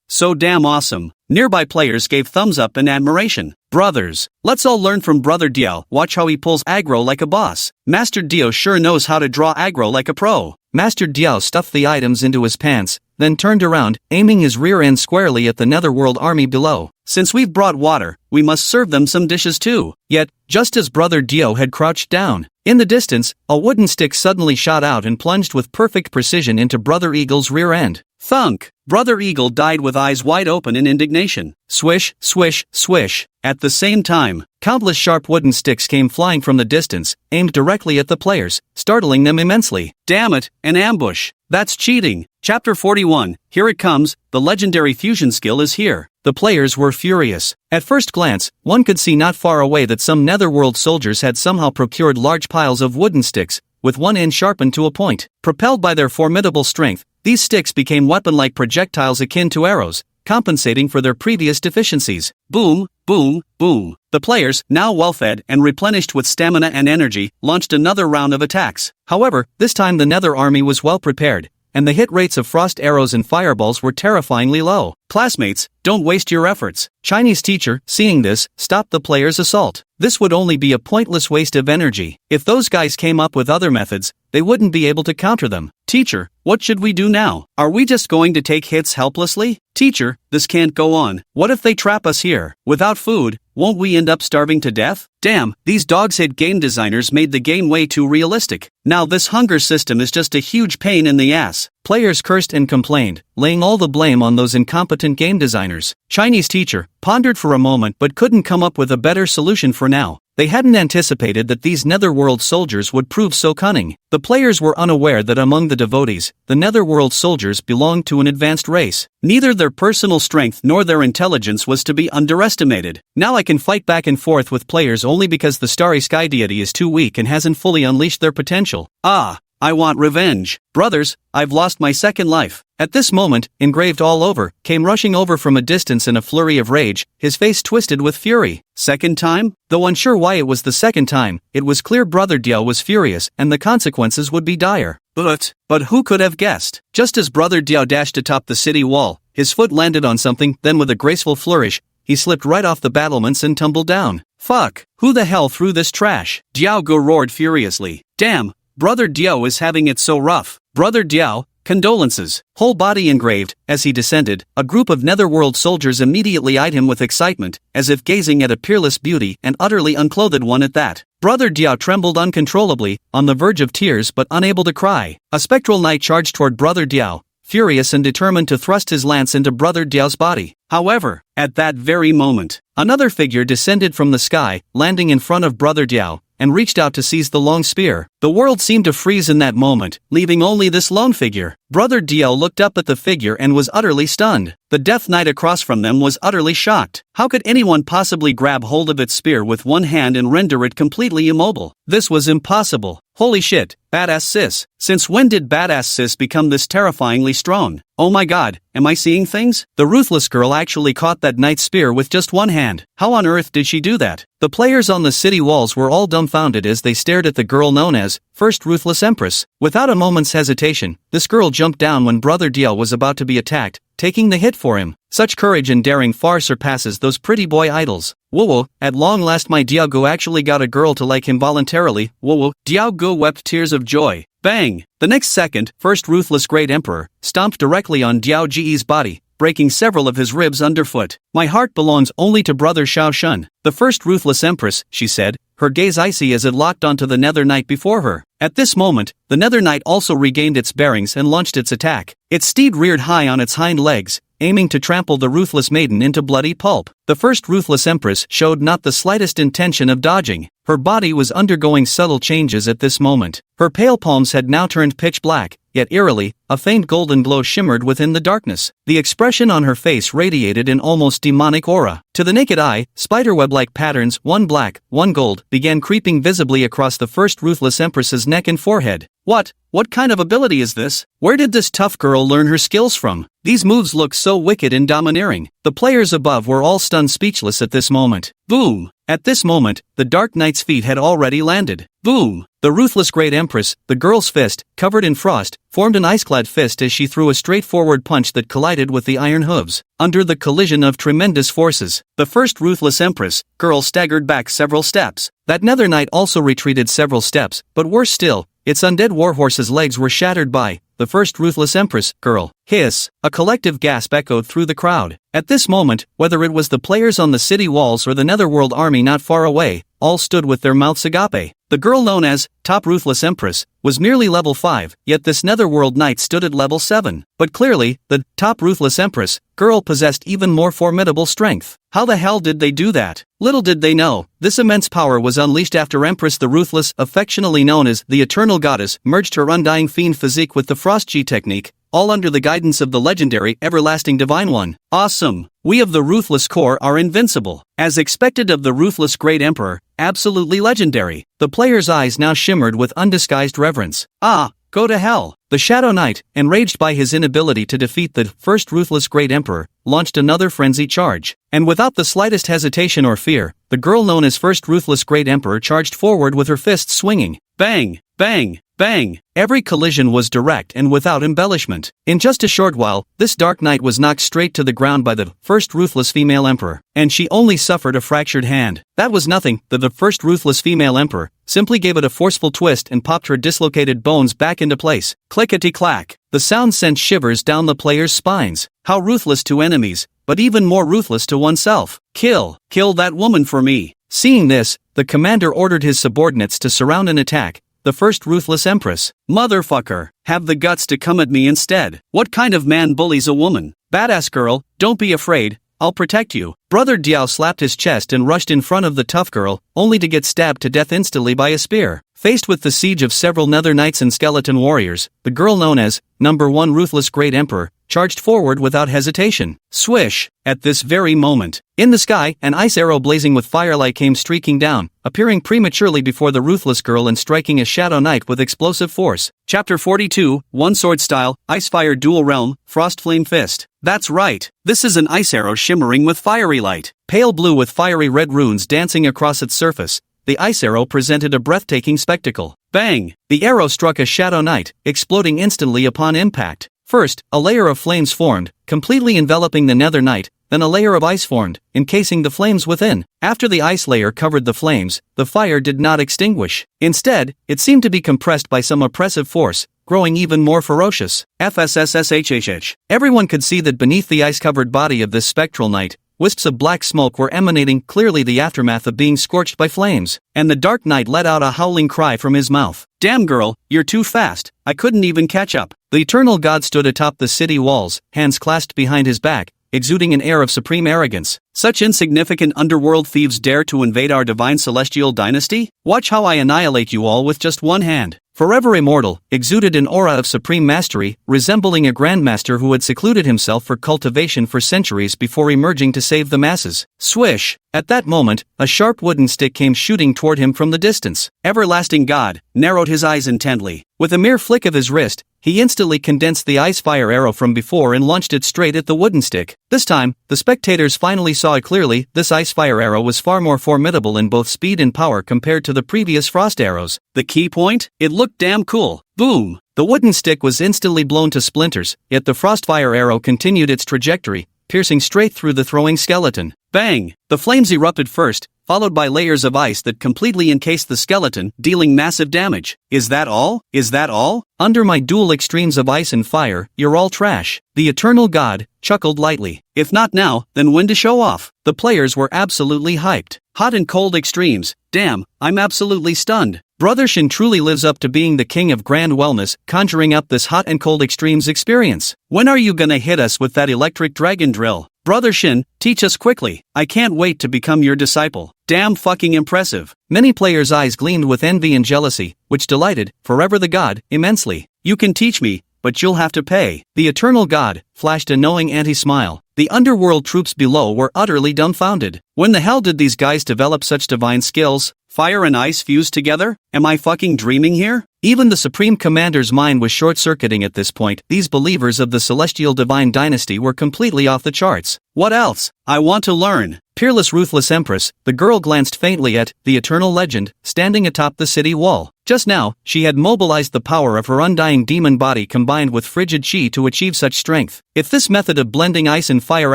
Speaker 1: so damn awesome. Nearby players gave thumbs up in admiration. Brothers, let's all learn from Brother Diao. Watch how he pulls aggro like a boss. Master Dio sure knows how to draw aggro like a pro. Master Diao stuffed the items into his pants, then turned around, aiming his rear end squarely at the netherworld army below. Since we've brought water, we must serve them some dishes too. Yet, just as Brother Dio had crouched down, in the distance, a wooden stick suddenly shot out and plunged with perfect precision into Brother Eagle's rear end. Thunk! Brother Eagle died with eyes wide open in indignation. Swish, swish, swish. At the same time, countless sharp wooden sticks came flying from the distance, aimed directly at the players, startling them immensely. Damn it, an ambush. That's cheating. Chapter 41, here it comes, the legendary fusion skill is here. The players were furious. At first glance, one could see not far away that some netherworld soldiers had somehow procured large piles of wooden sticks, with one end sharpened to a point. Propelled by their formidable strength, these sticks became weapon-like projectiles akin to arrows, compensating for their previous deficiencies. Boom, boom, boom. The players, now well-fed and replenished with stamina and energy, launched another round of attacks. However, this time the Nether army was well prepared, and the hit rates of frost arrows and fireballs were terrifyingly low. Classmates, don't waste your efforts. Chinese teacher, seeing this, stopped the players' assault. This would only be a pointless waste of energy. If those guys came up with other methods, they wouldn't be able to counter them. Teacher, what should we do now? Are we just going to take hits helplessly? Teacher, this can't go on. What if they trap us here? Without food, won't we end up starving to death? Damn, these dog's-head game designers made the game way too realistic. Now this hunger system is just a huge pain in the ass. Players cursed and complained, laying all the blame on those incompetent game designers. Chinese teacher pondered for a moment but couldn't come up with a better solution for now. They hadn't anticipated that these netherworld soldiers would prove so cunning. The players were unaware that among the devotees, the netherworld soldiers belonged to an advanced race. Neither their personal strength nor their intelligence was to be underestimated. Now I can fight back and forth with players only because the starry sky deity is too weak and hasn't fully unleashed their potential. Ah! I want revenge. Brothers, I've lost my second life. At this moment, engraved all over, came rushing over from a distance in a flurry of rage, his face twisted with fury. Second time? Though unsure why it was the second time, it was clear Brother Dio was furious and the consequences would be dire. But who could have guessed? Just as Brother Dio dashed atop the city wall, his foot landed on something, then with a graceful flourish, he slipped right off the battlements and tumbled down. Fuck! Who the hell threw this trash? Diao roared furiously. Damn! Brother Dio is having it so rough. Brother Dio, condolences. Whole body engraved. As he descended, a group of netherworld soldiers immediately eyed him with excitement, as if gazing at a peerless beauty and utterly unclothed one at that. Brother Dio trembled uncontrollably, on the verge of tears but unable to cry. A spectral knight charged toward Brother Dio, furious and determined to thrust his lance into Brother Dio's body. However, at that very moment, another figure descended from the sky, landing in front of Brother Dio, and reached out to seize the long spear. The world seemed to freeze in that moment, leaving only this lone figure. Brother Dio looked up at the figure and was utterly stunned. The Death Knight across from them was utterly shocked. How could anyone possibly grab hold of its spear with one hand and render it completely immobile? This was impossible. Holy shit, badass sis. Since when did badass sis become this terrifyingly strong? Oh my god, am I seeing things? The ruthless girl actually caught that knight's spear with just one hand. How on earth did she do that? The players on the city walls were all dumbfounded as they stared at the girl known as First Ruthless Empress. Without a moment's hesitation, this girl jumped down when Brother Dio was about to be attacked, taking the hit for him. Such courage and daring far surpasses those pretty boy idols. Whoa, at long last my Diago actually got a girl to like him voluntarily. Whoa, Diago wept tears of joy. Bang! The next second, First Ruthless Great Emperor stomped directly on Diao Ji's body, breaking several of his ribs underfoot. My heart belongs only to Brother Shao Shun. The First Ruthless Empress, she said, her gaze icy as it locked onto the Nether Knight before her. At this moment, the Nether Knight also regained its bearings and launched its attack. Its steed reared high on its hind legs, aiming to trample the ruthless maiden into bloody pulp. The First Ruthless Empress showed not the slightest intention of dodging. Her body was undergoing subtle changes at this moment. Her pale palms had now turned pitch black, yet eerily, a faint golden glow shimmered within the darkness. The expression on her face radiated an almost demonic aura. To the naked eye, spiderweb-like patterns, one black, one gold, began creeping visibly across the First Ruthless Empress's neck and forehead. What kind of ability is this? Where did this tough girl learn her skills from? These moves look so wicked and domineering. The players above were all stunned speechless at this moment. Boom! At this moment, the Dark Knight's feet had already landed. Boom! The Ruthless Great Empress, the girl's fist, covered in frost, formed an ice-clad fist as she threw a straightforward punch that collided with the iron hooves. Under the collision of tremendous forces, the First Ruthless Empress, girl staggered back several steps. That Nether Knight also retreated several steps, but worse still, its undead warhorse's legs were shattered by the first ruthless empress, girl. Hiss. A collective gasp echoed through the crowd. At this moment, whether it was the players on the city walls or the Netherworld army not far away, all stood with their mouths agape. The girl known as Top Ruthless Empress was merely level 5, yet this Netherworld knight stood at level 7. But clearly, the Top Ruthless Empress girl possessed even more formidable strength. How the hell did they do that? Little did they know, this immense power was unleashed after Empress the Ruthless, affectionately known as the Eternal Goddess, merged her undying fiend physique with the Frost G technique, all under the guidance of the legendary Everlasting Divine One. Awesome! We of the Ruthless Core are invincible. As expected of the Ruthless Great Emperor, absolutely legendary. The player's eyes now shimmered with undisguised reverence. Ah, go to hell! The Shadow Knight, enraged by his inability to defeat the first Ruthless Great Emperor, launched another frenzy charge. And without the slightest hesitation or fear, the girl known as First Ruthless Great Emperor charged forward with her fists swinging. Bang! Bang! Bang! Every collision was direct and without embellishment. In just a short while, this Dark Knight was knocked straight to the ground by the first ruthless female emperor, and she only suffered a fractured hand. That was nothing. The first ruthless female emperor simply gave it a forceful twist and popped her dislocated bones back into place. Clickety-clack. The sound sent shivers down the players' spines. How ruthless to enemies, but even more ruthless to oneself. Kill that woman for me. Seeing this, the commander ordered his subordinates to surround and attack the first ruthless empress. Motherfucker, have the guts to come at me instead. What kind of man bullies a woman? Badass girl, don't be afraid, I'll protect you. Brother Diao slapped his chest and rushed in front of the tough girl, only to get stabbed to death instantly by a spear. Faced with the siege of several Nether Knights and skeleton warriors, the girl known as Number 1 Ruthless Great Emperor charged forward without hesitation. Swish! At this very moment, in the sky, an ice arrow blazing with firelight came streaking down, appearing prematurely before the ruthless girl and striking a Shadow Knight with explosive force. Chapter 42, One Sword Style, Ice Fire Dual Realm, Frost Flame Fist. That's right, this is an ice arrow shimmering with fiery light. Pale blue with fiery red runes dancing across its surface, the ice arrow presented a breathtaking spectacle. Bang! The arrow struck a Shadow Knight, exploding instantly upon impact. First, a layer of flames formed, completely enveloping the Nether Knight, then a layer of ice formed, encasing the flames within. After the ice layer covered the flames, the fire did not extinguish. Instead, it seemed to be compressed by some oppressive force, growing even more ferocious. FSSSHHH. Everyone could see that beneath the ice-covered body of this spectral knight, wisps of black smoke were emanating, clearly the aftermath of being scorched by flames. And the Dark Knight let out a howling cry from his mouth. Damn girl, you're too fast, I couldn't even catch up. The Eternal God stood atop the city walls, hands clasped behind his back, exuding an air of supreme arrogance. Such insignificant underworld thieves dare to invade our divine celestial dynasty? Watch how I annihilate you all with just one hand. Forever immortal, exuded an aura of supreme mastery, resembling a grandmaster who had secluded himself for cultivation for centuries before emerging to save the masses. Swish! At that moment, a sharp wooden stick came shooting toward him from the distance. Everlasting God narrowed his eyes intently. With a mere flick of his wrist, he instantly condensed the ice fire arrow from before and launched it straight at the wooden stick. This time, the spectators finally saw it clearly. This ice fire arrow was far more formidable in both speed and power compared to the previous frost arrows. The key point? It looked damn cool. Boom! The wooden stick was instantly blown to splinters, yet the frostfire arrow continued its trajectory, piercing straight through the throwing skeleton. Bang! The flames erupted first, followed by layers of ice that completely encased the skeleton, dealing massive damage. Is that all? Is that all? Under my dual extremes of ice and fire, you're all trash. The Eternal God chuckled lightly. If not now, then when to show off? The players were absolutely hyped. Hot and cold extremes. Damn, I'm absolutely stunned. Brother Shin truly lives up to being the king of grand wellness, conjuring up this hot and cold extremes experience. When are you gonna hit us with that electric dragon drill? Brother Shin, teach us quickly. I can't wait to become your disciple. Damn fucking impressive. Many players' eyes gleamed with envy and jealousy, which delighted, Forever the God, immensely. You can teach me, but you'll have to pay. The Eternal God flashed a knowing anti-smile. The underworld troops below were utterly dumbfounded. When the hell did these guys develop such divine skills? Fire and ice fused together? Am I fucking dreaming here? Even the Supreme Commander's mind was short-circuiting at this point. These believers of the Celestial Divine Dynasty were completely off the charts. What else? I want to learn. Peerless Ruthless Empress, the girl glanced faintly at the Eternal Legend, standing atop the city wall. Just now, she had mobilized the power of her undying demon body combined with frigid chi to achieve such strength. If this method of blending ice and fire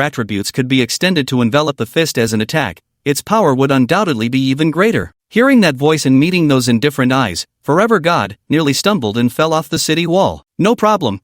Speaker 1: attributes could be extended to envelop the fist as an attack, its power would undoubtedly be even greater. Hearing that voice and meeting those indifferent eyes, forever God, nearly stumbled and fell off the city wall. No problem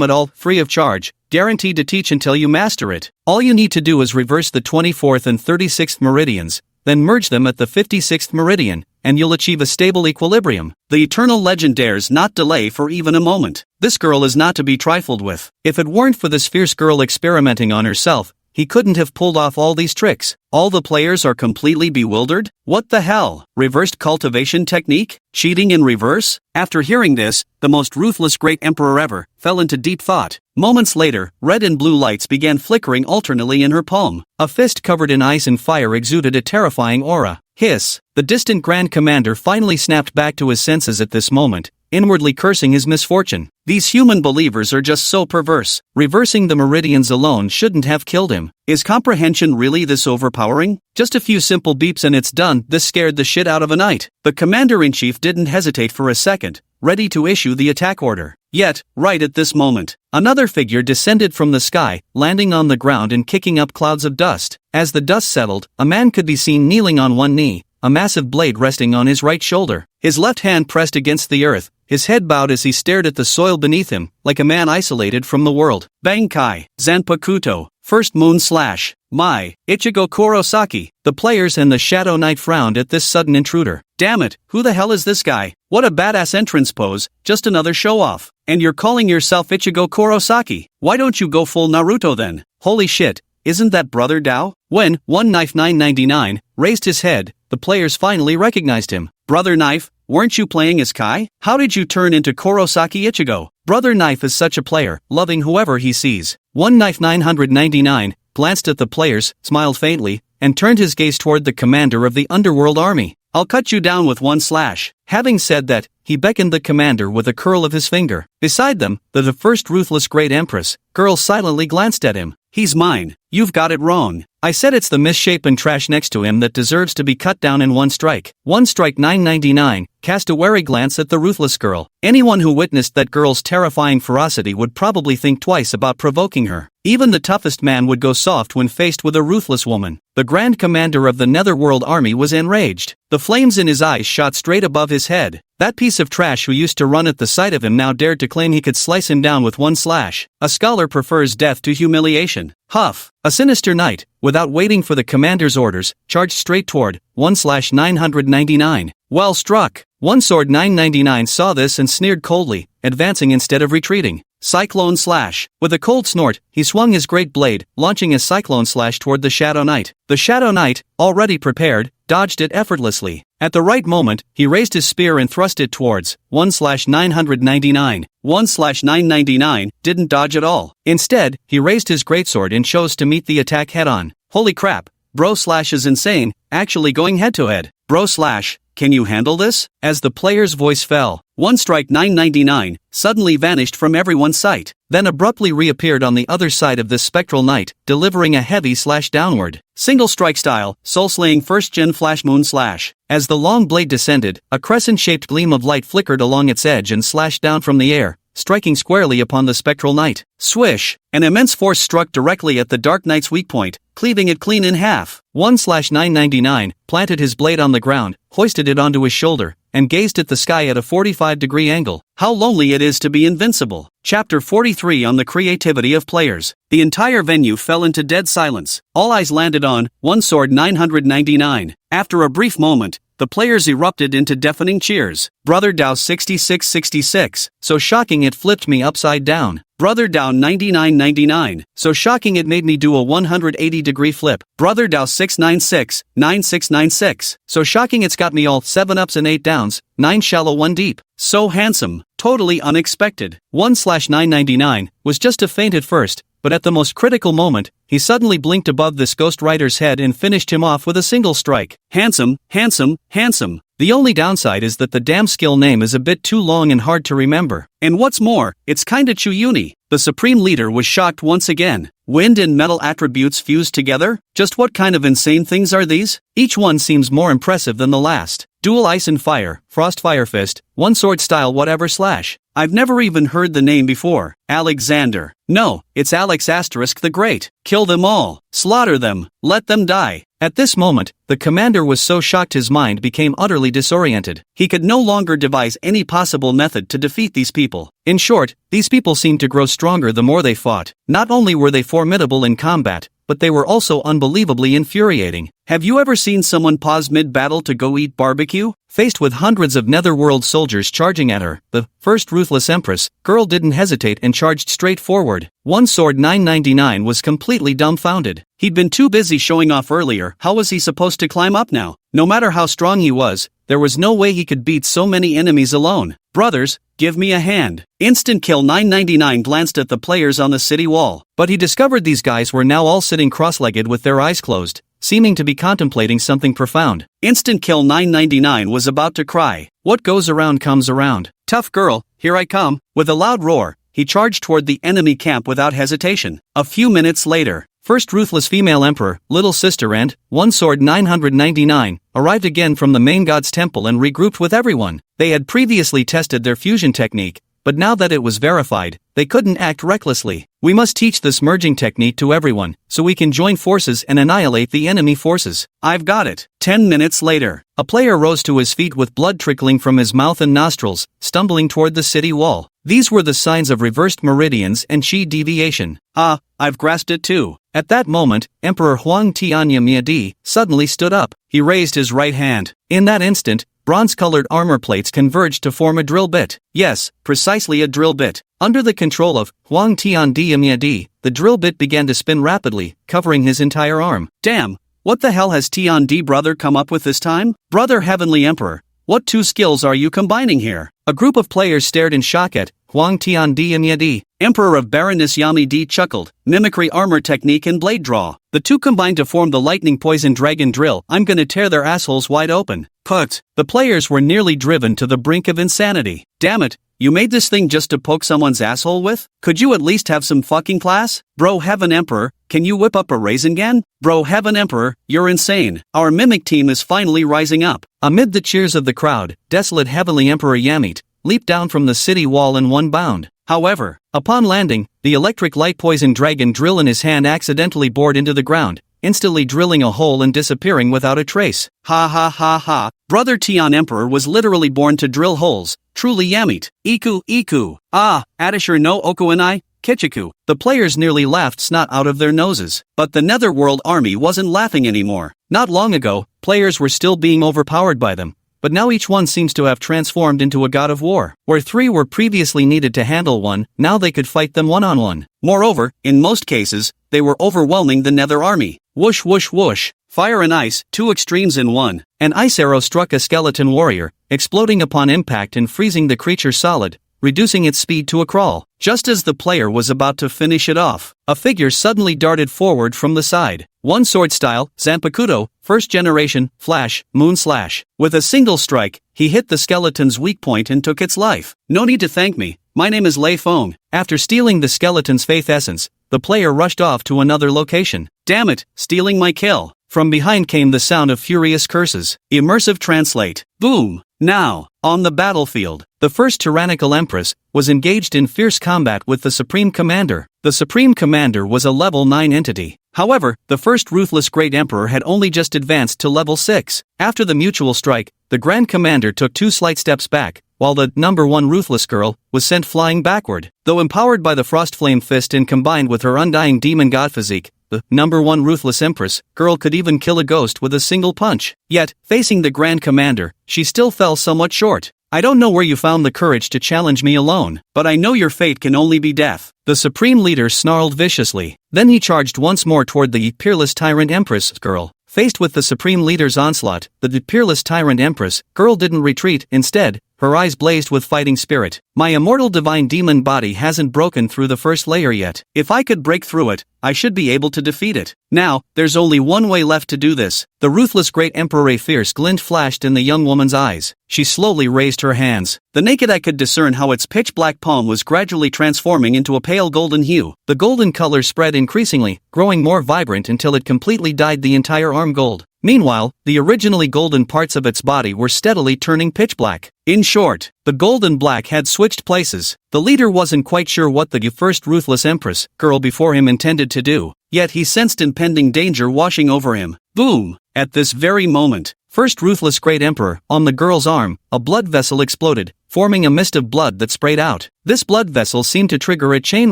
Speaker 1: at all, free of charge, guaranteed to teach until you master it. All you need to do is reverse the 24th and 36th meridians, then merge them at the 56th meridian, and you'll achieve a stable equilibrium. The eternal legend dares not delay for even a moment. This girl is not to be trifled with. If it weren't for this fierce girl experimenting on herself, he couldn't have pulled off all these tricks. All the players are completely bewildered. What the hell? Reversed cultivation technique? Cheating in reverse? After hearing this, the most ruthless great emperor ever fell into deep thought. Moments later, red and blue lights began flickering alternately in her palm. A fist covered in ice and fire exuded a terrifying aura. Hiss! The distant Grand Commander finally snapped back to his senses at this moment, inwardly cursing his misfortune. These human believers are just so perverse. Reversing the meridians alone shouldn't have killed him. Is comprehension really this overpowering? Just a few simple beeps and it's done. This scared the shit out of a knight. The commander-in-chief didn't hesitate for a second, ready to issue the attack order. Yet, right at this moment, another figure descended from the sky, landing on the ground and kicking up clouds of dust. As the dust settled, a man could be seen kneeling on one knee, a massive blade resting on his right shoulder. His left hand pressed against the earth, his head bowed as he stared at the soil beneath him, like a man isolated from the world. Bankai, Zanpakuto, First Moon Slash, Mai, Ichigo Kurosaki. The players and the Shadow Knight frowned at this sudden intruder. Damn it, who the hell is this guy? What a badass entrance pose, just another show-off. And you're calling yourself Ichigo Kurosaki? Why don't you go full Naruto then? Holy shit, isn't that Brother Dao? When One Knife 999 raised his head, the players finally recognized him. Brother Knife, weren't you playing as Kai? How did you turn into Kurosaki Ichigo? Brother Knife is such a player, loving whoever he sees. One Knife 999 glanced at the players, smiled faintly, and turned his gaze toward the commander of the underworld army. I'll cut you down with one slash. Having said that, he beckoned the commander with a curl of his finger. Beside them, the first ruthless great empress, girl silently glanced at him. He's mine. You've got it wrong. I said it's the misshapen trash next to him that deserves to be cut down in one strike. One strike 999, cast a wary glance at the ruthless girl. Anyone who witnessed that girl's terrifying ferocity would probably think twice about provoking her. Even the toughest man would go soft when faced with a ruthless woman. The Grand Commander of the Netherworld Army was enraged. The flames in his eyes shot straight above his head. That piece of trash who used to run at the sight of him now dared to claim he could slice him down with one slash. A scholar prefers death to humiliation. Huff! A sinister knight, without waiting for the commander's orders, charged straight toward 1/999. Well struck! One Sword 999 saw this and sneered coldly, advancing instead of retreating. Cyclone Slash. With a cold snort, he swung his great blade, launching a Cyclone Slash toward the Shadow Knight. The Shadow Knight, already prepared, dodged it effortlessly. At the right moment, he raised his spear and thrust it towards 1/999. 1/999 didn't dodge at all. Instead, he raised his greatsword and chose to meet the attack head-on. Holy crap, Bro Slash is insane, actually going head-to-head. Bro Slash, can you handle this? As the player's voice fell, One Strike 999 suddenly vanished from everyone's sight, then abruptly reappeared on the other side of this spectral knight, delivering a heavy slash downward. Single strike style, soul-slaying first-gen Flash Moon Slash. As the long blade descended, a crescent-shaped gleam of light flickered along its edge and slashed down from the air, striking squarely upon the spectral knight. Swish! An immense force struck directly at the Dark Knight's weak point, cleaving it clean in half. 1/999 planted his blade on the ground, hoisted it onto his shoulder, and gazed at the sky at a 45-degree angle. How lonely it is to be invincible. Chapter 43 on the creativity of players. The entire venue fell into dead silence. All eyes landed on One Sword 999. After a brief moment, the players erupted into deafening cheers. Brother Dao 6666, so shocking it flipped me upside down. Brother Dao 9999, so shocking it made me do a 180-degree flip. Brother Dao 696, 9696, so shocking it's got me all 7 ups and 8 downs, 9 shallow 1 deep. So handsome, totally unexpected. 1/999 was just a feint at first, but at the most critical moment, he suddenly blinked above this Ghost Rider's head and finished him off with a single strike. Handsome, handsome, handsome. The only downside is that the damn skill name is a bit too long and hard to remember. And what's more, it's kinda Chuyuni. The Supreme Leader was shocked once again. Wind and metal attributes fused together? Just what kind of insane things are these? Each one seems more impressive than the last. Dual Ice and Fire, Frost Fire Fist, One Sword Style whatever slash. I've never even heard the name before. Alexander. No, it's Alex Asterisk the Great. Kill them all. Slaughter them. Let them die. At this moment, the commander was so shocked his mind became utterly disoriented. He could no longer devise any possible method to defeat these people. In short, these people seemed to grow stronger the more they fought. Not only were they formidable in combat, but they were also unbelievably infuriating. Have you ever seen someone pause mid-battle to go eat barbecue? Faced with hundreds of netherworld soldiers charging at her, the first ruthless empress, girl didn't hesitate and charged straight forward. One Sword 999 was completely dumbfounded. He'd been too busy showing off earlier. How was he supposed to climb up now? No matter how strong he was, there was no way he could beat so many enemies alone. Brothers, give me a hand. Instant Kill 999 glanced at the players on the city wall, but he discovered these guys were now all sitting cross-legged with their eyes closed, seeming to be contemplating something profound. Instant Kill 999 was about to cry. What goes around comes around. Tough girl, here I come. With a loud roar, he charged toward the enemy camp without hesitation. A few minutes later, first ruthless female emperor, little sister and One Sword 999 arrived again from the main god's temple and regrouped with everyone. They had previously tested their fusion technique, but now that it was verified, they couldn't act recklessly. We must teach this merging technique to everyone, so we can join forces and annihilate the enemy forces. I've got it. 10 minutes later, a player rose to his feet with blood trickling from his mouth and nostrils, stumbling toward the city wall. These were the signs of reversed meridians and chi deviation. Ah, I've grasped it too. At that moment, Emperor Huang Tianyamiadi suddenly stood up. He raised his right hand. In that instant, bronze-colored armor plates converged to form a drill bit. Yes, precisely a drill bit. Under the control of Huang Tianyamiadi, the drill bit began to spin rapidly, covering his entire arm. Damn, what the hell has Tiandi brother come up with this time? Brother Heavenly Emperor, what two skills are you combining here? A group of players stared in shock at Huang Tianyamiadi. Emperor of Baroness Yami-D chuckled. Mimicry armor technique and blade draw. The two combined to form the lightning poison dragon drill. I'm gonna tear their assholes wide open. Put. The players were nearly driven to the brink of insanity. Damn it, you made this thing just to poke someone's asshole with? Could you at least have some fucking class? Bro Heaven Emperor, can you whip up a Rasengan? Bro Heaven Emperor, you're insane. Our mimic team is finally rising up. Amid the cheers of the crowd, desolate Heavenly Emperor Yamit leaped down from the city wall in one bound. However, upon landing, the electric light poison dragon drill in his hand accidentally bored into the ground, instantly drilling a hole and disappearing without a trace. Ha ha ha ha. Brother Tian Emperor was literally born to drill holes. Truly Yamit. Iku iku. Ah, Adashur no Okuanai, Kichiku. The players nearly laughed snot out of their noses. But the Netherworld army wasn't laughing anymore. Not long ago, players were still being overpowered by them. But now each one seems to have transformed into a god of war. Where three were previously needed to handle one, now they could fight them one-on-one. Moreover, in most cases, they were overwhelming the Nether army. Whoosh whoosh whoosh. Fire and ice, two extremes in one. An ice arrow struck a skeleton warrior, exploding upon impact and freezing the creature solid, reducing its speed to a crawl. Just as the player was about to finish it off, a figure suddenly darted forward from the side. One sword style, Zanpakuto, first generation, flash, moon slash. With a single strike, he hit the skeleton's weak point and took its life. No need to thank me, my name is Lei Feng. After stealing the skeleton's faith essence, the player rushed off to another location. Damn it, stealing my kill. From behind came the sound of furious curses. Immersive translate. Boom. Now, on the battlefield, the first tyrannical empress was engaged in fierce combat with the Supreme Commander. The Supreme Commander was a level 9 entity. However, the first ruthless Great Emperor had only just advanced to level 6. After the mutual strike, the Grand Commander took 2 slight steps back, while the number 1 ruthless girl was sent flying backward. Though empowered by the Frost Flame Fist and combined with her undying demon god physique, the number 1 ruthless empress girl could even kill a ghost with a single punch. Yet, facing the Grand Commander, she still fell somewhat short. I don't know where you found the courage to challenge me alone, but I know your fate can only be death. The Supreme Leader snarled viciously. Then he charged once more toward the peerless Tyrant Empress girl. Faced with the Supreme Leader's onslaught, the peerless Tyrant Empress girl didn't retreat. Instead, her eyes blazed with fighting spirit. My immortal divine demon body hasn't broken through the first layer yet. If I could break through it, I should be able to defeat it. Now, there's only one way left to do this. The ruthless Great Emperor fierce glint flashed in the young woman's eyes. She slowly raised her hands. The naked eye could discern how its pitch-black palm was gradually transforming into a pale golden hue. The golden color spread increasingly, growing more vibrant until it completely dyed the entire arm gold. Meanwhile, the originally golden parts of its body were steadily turning pitch black. In short, the gold and black had switched places. The leader wasn't quite sure what the first ruthless empress girl before him intended to do, yet he sensed impending danger washing over him. Boom! At this very moment, first ruthless great emperor, on the girl's arm, a blood vessel exploded, forming a mist of blood that sprayed out. This blood vessel seemed to trigger a chain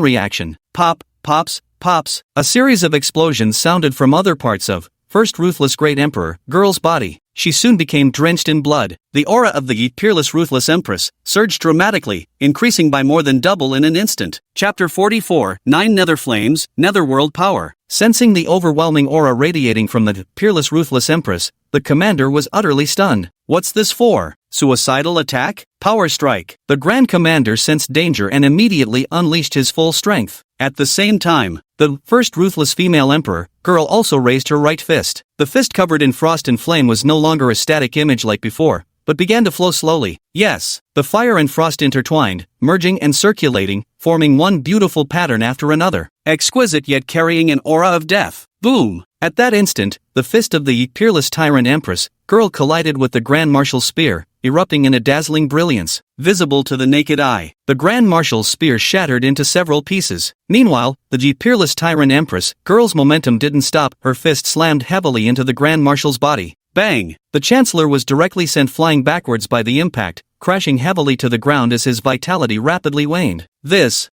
Speaker 1: reaction. Pop, pops, pops. A series of explosions sounded from other parts of first ruthless great emperor, girl's body. She soon became drenched in blood. The aura of the peerless ruthless empress surged dramatically, increasing by more than double in an instant. Chapter 44, 9 Nether Flames, Netherworld Power. Sensing the overwhelming aura radiating from the peerless ruthless empress, the commander was utterly stunned. What's this for? Suicidal attack? Power strike. The Grand Commander sensed danger and immediately unleashed his full strength. At the same time, the first ruthless female emperor, girl, also raised her right fist. The fist covered in frost and flame was no longer a static image like before, but began to flow slowly. Yes, the fire and frost intertwined, merging and circulating, forming one beautiful pattern after another. Exquisite yet carrying an aura of death. Boom! At that instant, the fist of the peerless tyrant empress, girl, collided with the Grand Marshal's spear, erupting in a dazzling brilliance, visible to the naked eye. The Grand Marshal's spear shattered into several pieces. Meanwhile, the peerless tyrant empress, girl's momentum didn't stop. Her fist slammed heavily into the Grand Marshal's body. Bang! The Chancellor was directly sent flying backwards by the impact, crashing heavily to the ground as his vitality rapidly waned.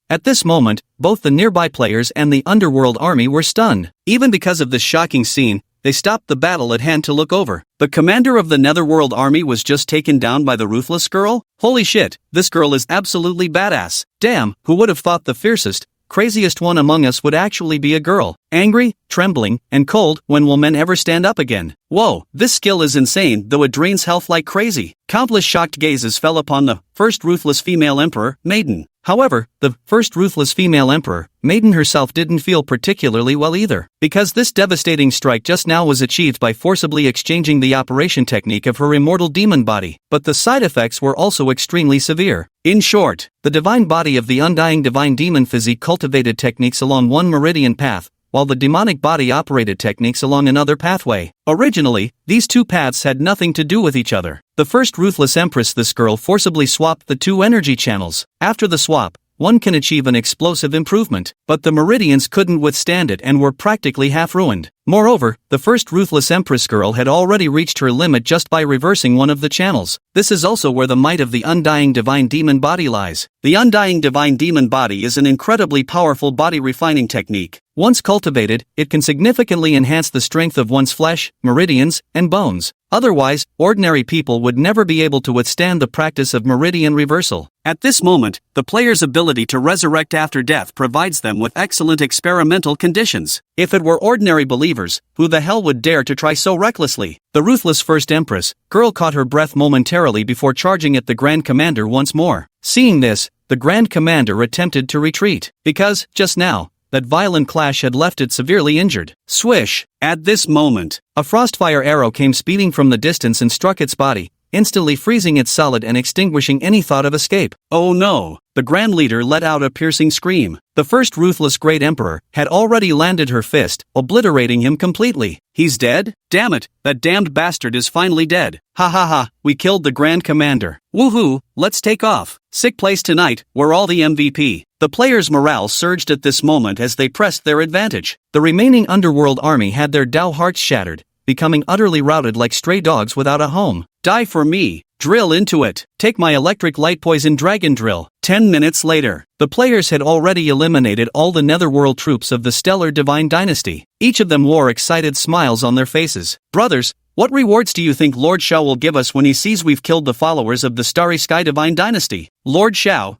Speaker 1: At this moment, both the nearby players and the underworld army were stunned. Even because of this shocking scene, they stopped the battle at hand to look over. The commander of the Netherworld army was just taken down by the ruthless girl? Holy shit, this girl is absolutely badass. Damn, who would have thought the fiercest, craziest one among us would actually be a girl? Angry, trembling, and cold. When will men ever stand up again? Whoa, this skill is insane, though it drains health like crazy. Countless shocked gazes fell upon the first ruthless female emperor, Maiden. However, the first ruthless female emperor, Maiden herself, didn't feel particularly well either, because this devastating strike just now was achieved by forcibly exchanging the operation technique of her immortal demon body, but the side effects were also extremely severe. In short, the divine body of the undying divine demon physique cultivated techniques along one meridian path, while the demonic body operated techniques along another pathway. Originally, these two paths had nothing to do with each other. The first ruthless empress, this girl, forcibly swapped the two energy channels. After the swap, one can achieve an explosive improvement, but the meridians couldn't withstand it and were practically half ruined. Moreover, the first ruthless empress girl had already reached her limit just by reversing one of the channels. This is also where the might of the undying divine demon body lies. The undying divine demon body is an incredibly powerful body refining technique. Once cultivated, it can significantly enhance the strength of one's flesh, meridians, and bones. Otherwise, ordinary people would never be able to withstand the practice of meridian reversal. At this moment, the player's ability to resurrect after death provides them with excellent experimental conditions. If it were ordinary believers, who the hell would dare to try so recklessly? The ruthless first empress, girl, caught her breath momentarily before charging at the Grand Commander once more. Seeing this, the Grand Commander attempted to retreat, because, just now, that violent clash had left it severely injured. Swish! At this moment, a frostfire arrow came speeding from the distance and struck its body, instantly freezing it solid and extinguishing any thought of escape. Oh no! The Grand Leader let out a piercing scream. The first ruthless great emperor had already landed her fist, obliterating him completely. He's dead? Damn it, that damned bastard is finally dead. Ha ha ha, we killed the Grand Commander. Woohoo, let's take off. Sick place tonight, we're all the MVP. The players' morale surged at this moment as they pressed their advantage. The remaining underworld army had their Dao hearts shattered, becoming utterly routed like stray dogs without a home. Die for me. Drill into it. Take my electric light poison dragon drill. 10 minutes later, the players had already eliminated all the netherworld troops of the stellar divine dynasty. Each of them wore excited smiles on their faces. Brothers, what rewards do you think Lord Shao will give us when he sees we've killed the followers of the Starry Sky Divine Dynasty? Lord Shao,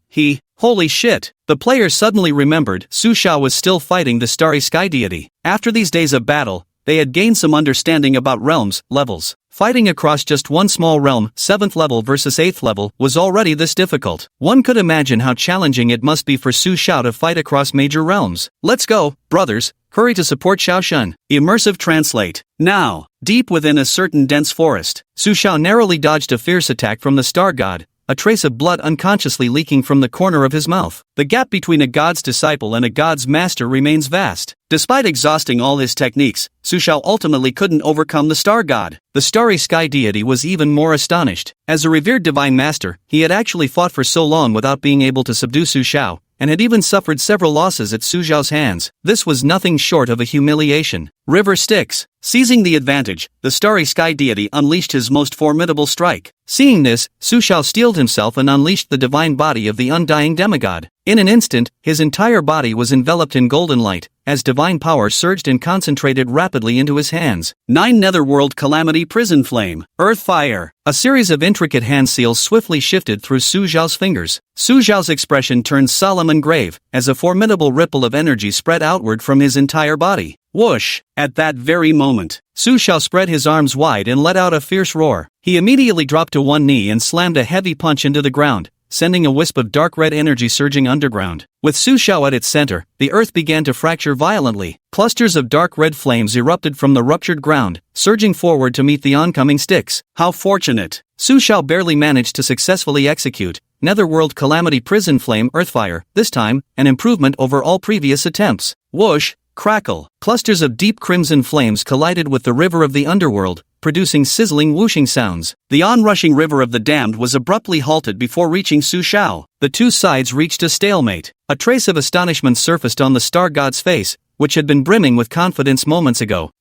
Speaker 1: holy shit. The players suddenly remembered Su Shao was still fighting the Starry Sky deity. After these days of battle, they had gained some understanding about realms, levels. Fighting across just one small realm, 7th level versus 8th level, was already this difficult. One could imagine how challenging it must be for Su Shao to fight across major realms. Let's go, brothers, hurry to support Shao Shun. Immersive translate. Now, deep within a certain dense forest, Su Shao narrowly dodged a fierce attack from the star god, a trace of blood unconsciously leaking from the corner of his mouth. The gap between a god's disciple and a god's master remains vast. Despite exhausting all his techniques, Su Shao ultimately couldn't overcome the star god. The starry sky deity was even more astonished. As a revered divine master, he had actually fought for so long without being able to subdue Su Shao, and had even suffered several losses at Su Xiao's hands. This was nothing short of a humiliation. River Styx. Seizing the advantage, the starry sky deity unleashed his most formidable strike. Seeing this, Su Xiao steeled himself and unleashed the divine body of the undying demigod. In an instant, his entire body was enveloped in golden light, as divine power surged and concentrated rapidly into his hands. 9 Netherworld Calamity Prison Flame. Earth Fire. A series of intricate hand seals swiftly shifted through Su Xiao's fingers. Su Xiao's expression turned solemn and grave, as a formidable ripple of energy spread outward from his entire body. Whoosh! At that very moment, Su Xiao spread his arms wide and let out a fierce roar. He immediately dropped to one knee and slammed a heavy punch into the ground, sending a wisp of dark red energy surging underground. With Su Xiao at its center, the earth began to fracture violently. Clusters of dark red flames erupted from the ruptured ground, surging forward to meet the oncoming Styx. How fortunate! Su Xiao barely managed to successfully execute Netherworld Calamity Prison Flame Earthfire, this time, an improvement over all previous attempts. Whoosh! Crackle! Clusters of deep crimson flames collided with the river of the underworld, producing sizzling whooshing sounds. The onrushing river of the damned was abruptly halted before reaching Su Xiao. The two sides reached a stalemate. A trace of astonishment surfaced on the star god's face, which had been brimming with confidence moments ago.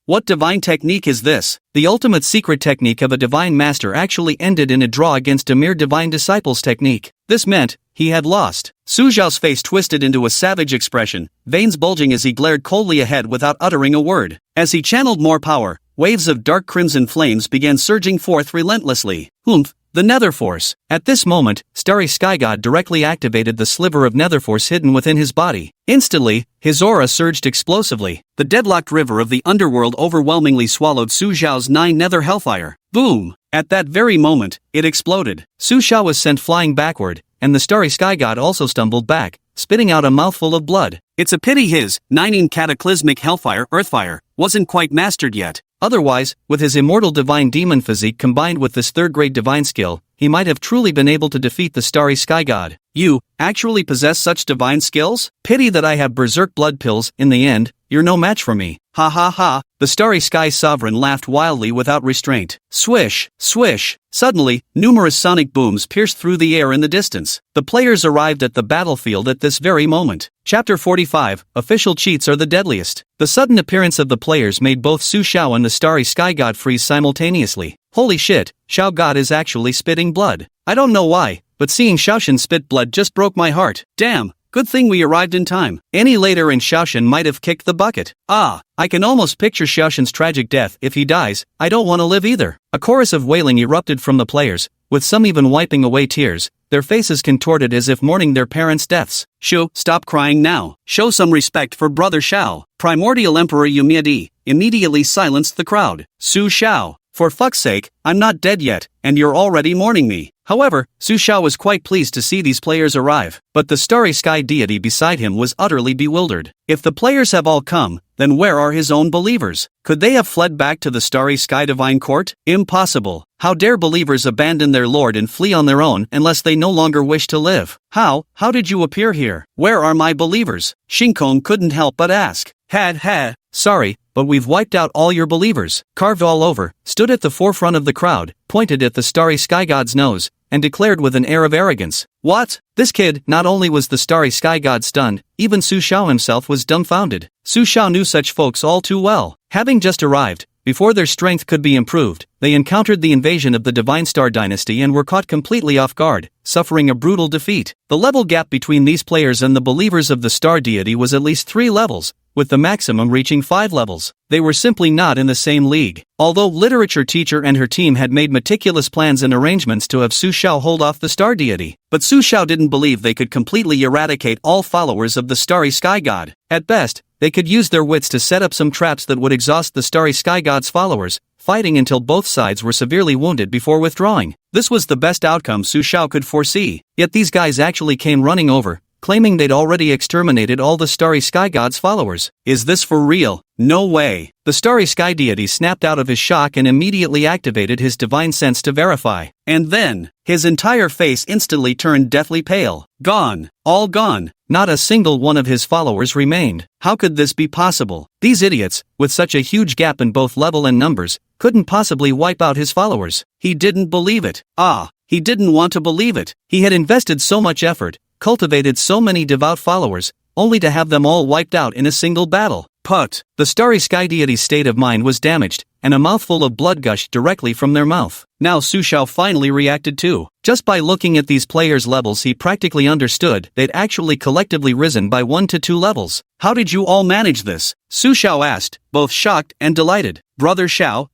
Speaker 1: What divine technique is this? The ultimate secret technique of a divine master actually ended in a draw against a mere divine disciple's technique. This meant he had lost. Su Xiao's face twisted into a savage expression, veins bulging as he glared coldly ahead without uttering a word. As he channeled more power, waves of dark crimson flames began surging forth relentlessly. The Nether Force. At this moment, Starry Sky God directly activated the sliver of Nether Force hidden within his body. Instantly, his aura surged explosively. The deadlocked river of the underworld overwhelmingly swallowed Su Xiao's 9 Nether Hellfire. Boom! At that very moment, it exploded. Su Xiao was sent flying backward, and the Starry Sky God also stumbled back, spitting out a mouthful of blood. It's a pity his 9 Cataclysmic Hellfire Earthfire wasn't quite mastered yet. Otherwise, with his immortal divine demon physique combined with this third-grade divine skill, he might have truly been able to defeat the Starry Sky God. You actually possess such divine skills? Pity that I have berserk blood pills. In the end, you're no match for me. Ha ha ha. The Starry Sky Sovereign laughed wildly without restraint. Swish, swish. Suddenly, numerous sonic booms pierced through the air in the distance. The players arrived at the battlefield at this very moment. Chapter 45, Official Cheats Are the Deadliest. The sudden appearance of the players made both Su Xiao and the Starry Sky God freeze simultaneously. Holy shit, Xiao God is actually spitting blood. I don't know why, but seeing Xiaoshan spit blood just broke my heart. Damn, good thing we arrived in time. Any later and Xiaoshan might have kicked the bucket. I can almost picture Xiaoshan's tragic death. If he dies, I don't want to live either. A chorus of wailing erupted from the players, with some even wiping away tears, their faces contorted as if mourning their parents' deaths. Shu, stop crying now. Show some respect for Brother Xiao. Primordial Emperor Yumiadi immediately silenced the crowd. Su Xiao, for fuck's sake, I'm not dead yet, and you're already mourning me. However, Su Xiao was quite pleased to see these players arrive, but the Starry Sky deity beside him was utterly bewildered. If the players have all come, then where are his own believers? Could they have fled back to the Starry Sky Divine Court? Impossible. How dare believers abandon their lord and flee on their own unless they no longer wish to live? How did you appear here? Where are my believers? Shinkong couldn't help but ask. Sorry, but we've wiped out all your believers. Carved all over, stood at the forefront of the crowd, pointed at the Starry Sky God's nose, and declared with an air of arrogance. What? This kid. Not only was the Starry Sky God stunned, even Su Xiao himself was dumbfounded. Su Xiao knew such folks all too well. Having just arrived, before their strength could be improved, they encountered the invasion of the Divine Star Dynasty and were caught completely off guard, suffering a brutal defeat. The level gap between these players and the believers of the Star Deity was at least 3 levels, with the maximum reaching 5 levels. They were simply not in the same league. Although literature teacher and her team had made meticulous plans and arrangements to have Su Xiao hold off the Star Deity, but Su Xiao didn't believe they could completely eradicate all followers of the Starry Sky God. At best, they could use their wits to set up some traps that would exhaust the Starry Sky God's followers, fighting until both sides were severely wounded before withdrawing. This was the best outcome Su Xiao could foresee. Yet these guys actually came running over, claiming they'd already exterminated all the Starry Sky God's followers. Is this for real? No way. The Starry Sky Deity snapped out of his shock and immediately activated his divine sense to verify. And then, his entire face instantly turned deathly pale. Gone. All gone. Not a single one of his followers remained. How could this be possible? These idiots, with such a huge gap in both level and numbers, couldn't possibly wipe out his followers. He didn't believe it. He didn't want to believe it. He had invested so much effort, cultivated so many devout followers, only to have them all wiped out in a single battle. Put. The starry sky deity's state of mind was damaged, and a mouthful of blood gushed directly from their mouth. Now Su Xiao finally reacted too. Just by looking at these players' levels, he practically understood they'd actually collectively risen by 1 to 2 levels. How did you all manage this? Su Xiao asked, both shocked and delighted. Brother Xiao,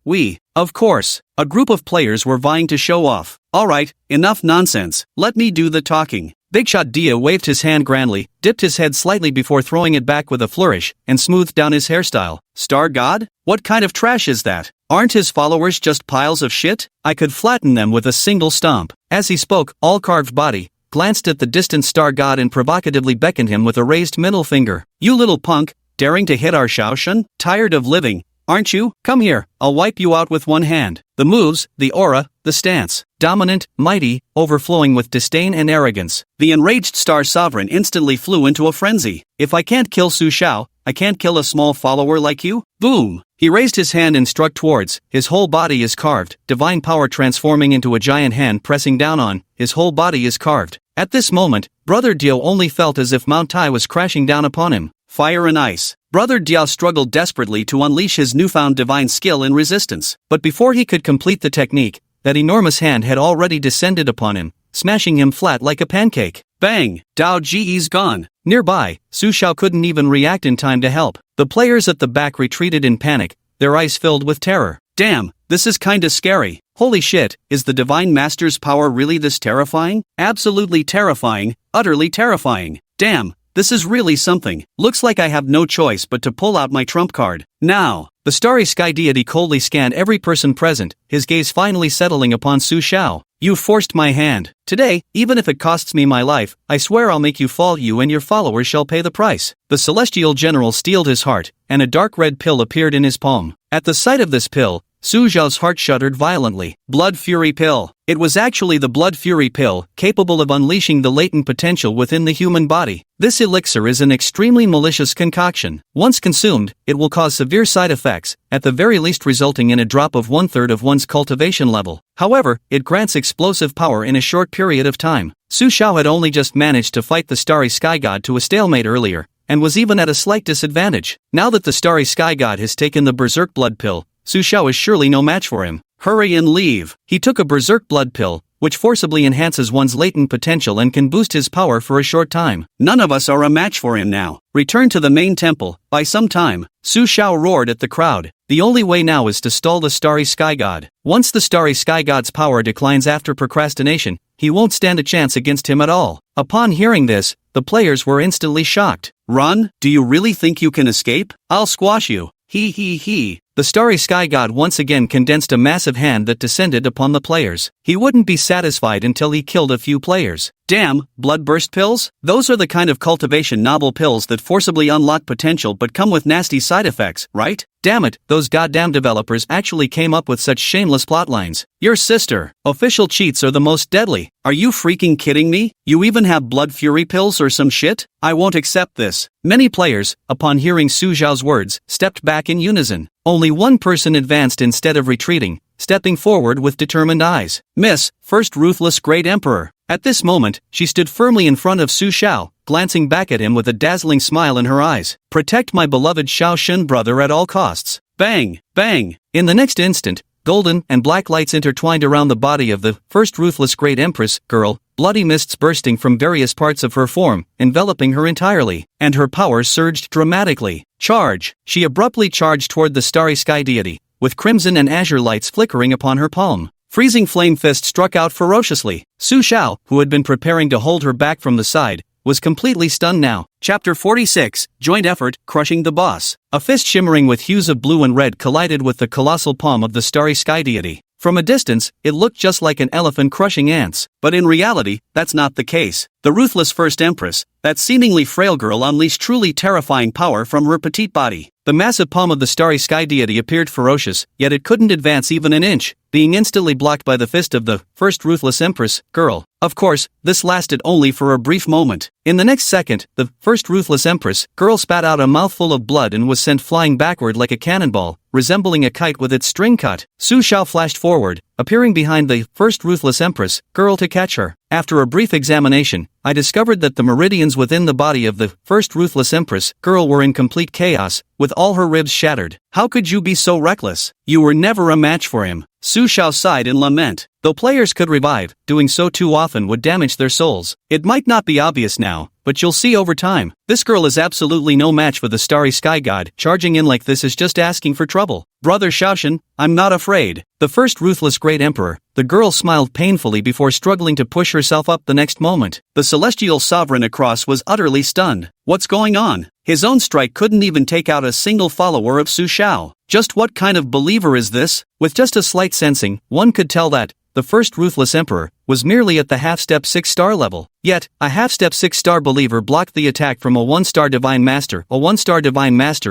Speaker 1: of course. A group of players were vying to show off. Alright, enough nonsense, let me do the talking. Big Shot Dia waved his hand grandly, dipped his head slightly before throwing it back with a flourish, and smoothed down his hairstyle. Star God? What kind of trash is that? Aren't his followers just piles of shit? I could flatten them with a single stomp. As he spoke, all-carved body glanced at the distant Star God and provocatively beckoned him with a raised middle finger. You little punk, daring to hit our Xiaoshan? Tired of living, aren't you? Come here, I'll wipe you out with one hand. The moves, the aura, the stance. Dominant, mighty, overflowing with disdain and arrogance. The enraged Star Sovereign instantly flew into a frenzy. If I can't kill Su Xiao, I can't kill a small follower like you? Boom! He raised his hand and struck towards. His whole body is carved, divine power transforming into a giant hand pressing down on. His whole body is carved. At this moment, Brother Dio only felt as if Mount Tai was crashing down upon him. Fire and ice. Brother Dio struggled desperately to unleash his newfound divine skill in resistance. But before he could complete the technique, that enormous hand had already descended upon him, smashing him flat like a pancake. Bang! Dao Ji's gone. Nearby, Su Xiao couldn't even react in time to help. The players at the back retreated in panic, their eyes filled with terror. Damn, this is kinda scary. Holy shit, is the Divine Master's power really this terrifying? Absolutely terrifying, utterly terrifying. Damn, this is really something. Looks like I have no choice but to pull out my trump card. Now! The starry sky deity coldly scanned every person present, his gaze finally settling upon Su Xiao. You forced my hand. Today, even if it costs me my life, I swear I'll make you fall. You and your followers shall pay the price. The celestial general steeled his heart, and a dark red pill appeared in his palm. At the sight of this pill, Su Xiao's heart shuddered violently. Blood Fury Pill. It was actually the Blood Fury Pill, capable of unleashing the latent potential within the human body. This elixir is an extremely malicious concoction. Once consumed, it will cause severe side effects, at the very least resulting in a drop of 1/3 of one's cultivation level. However, it grants explosive power in a short period of time. Su Xiao had only just managed to fight the Starry Sky God to a stalemate earlier, and was even at a slight disadvantage. Now that the Starry Sky God has taken the Berserk Blood Pill, Su Xiao is surely no match for him. Hurry and leave. He took a Berserk Blood Pill, which forcibly enhances one's latent potential and can boost his power for a short time. None of us are a match for him now. Return to the main temple, by some time. Su Xiao roared at the crowd. The only way now is to stall the Starry Sky God. Once the Starry Sky God's power declines after procrastination, he won't stand a chance against him at all. Upon hearing this, the players were instantly shocked. Run? Do you really think you can escape? I'll squash you. He. The Starry Sky God once again condensed a massive hand that descended upon the players. He wouldn't be satisfied until he killed a few players. Damn, bloodburst pills? Those are the kind of cultivation novel pills that forcibly unlock potential but come with nasty side effects, right? Damn it, those goddamn developers actually came up with such shameless plotlines. Your sister. Official cheats are the most deadly. Are you freaking kidding me? You even have blood fury pills or some shit? I won't accept this. Many players, upon hearing Su Xiao's words, stepped back in unison. Only one person advanced instead of retreating, stepping forward with determined eyes. Miss, First Ruthless Great Emperor. At this moment, she stood firmly in front of Su Xiao, glancing back at him with a dazzling smile in her eyes. Protect my beloved Xiaoshan brother at all costs. Bang! Bang! In the next instant, golden and black lights intertwined around the body of the First Ruthless Great Empress girl, bloody mists bursting from various parts of her form, enveloping her entirely, and her power surged dramatically. Charge! She abruptly charged toward the Starry Sky Deity, with crimson and azure lights flickering upon her palm. Freezing flame fist struck out ferociously. Su Xiao, who had been preparing to hold her back from the side, was completely stunned now. Chapter 46, Joint Effort, Crushing the Boss. A fist shimmering with hues of blue and red collided with the colossal palm of the Starry Sky Deity. From a distance, it looked just like an elephant crushing ants, but in reality, that's not the case. The ruthless First Empress, that seemingly frail girl, unleashed truly terrifying power from her petite body. The massive palm of the Starry Sky Deity appeared ferocious, yet it couldn't advance even an inch, being instantly blocked by the fist of the First Ruthless Empress girl. Of course, this lasted only for a brief moment. In the next second, the First Ruthless Empress girl spat out a mouthful of blood and was sent flying backward like a cannonball, resembling a kite with its string cut. Su Xiao flashed forward, appearing behind the First Ruthless Empress girl to catch her. After a brief examination, I discovered that the meridians within the body of the first ruthless Empress girl were in complete chaos, with all her ribs shattered. How could you be so reckless? You were never a match for him. Su Xiao sighed in lament. Though players could revive, doing so too often would damage their souls. It might not be obvious now, but you'll see over time. This girl is absolutely no match for the starry sky god. Charging in like this is just asking for trouble. Brother Shaoshan, I'm not afraid. The first ruthless great emperor, the girl smiled painfully before struggling to push herself up the next moment. The celestial sovereign across was utterly stunned. What's going on? His own strike couldn't even take out a single follower of Su Xiao. Just what kind of believer is this? With just a slight sensing, one could tell that the first ruthless emperor was merely at the half-step 6-star level. Yet, a half-step 6-star believer blocked the attack from a 1-star divine master,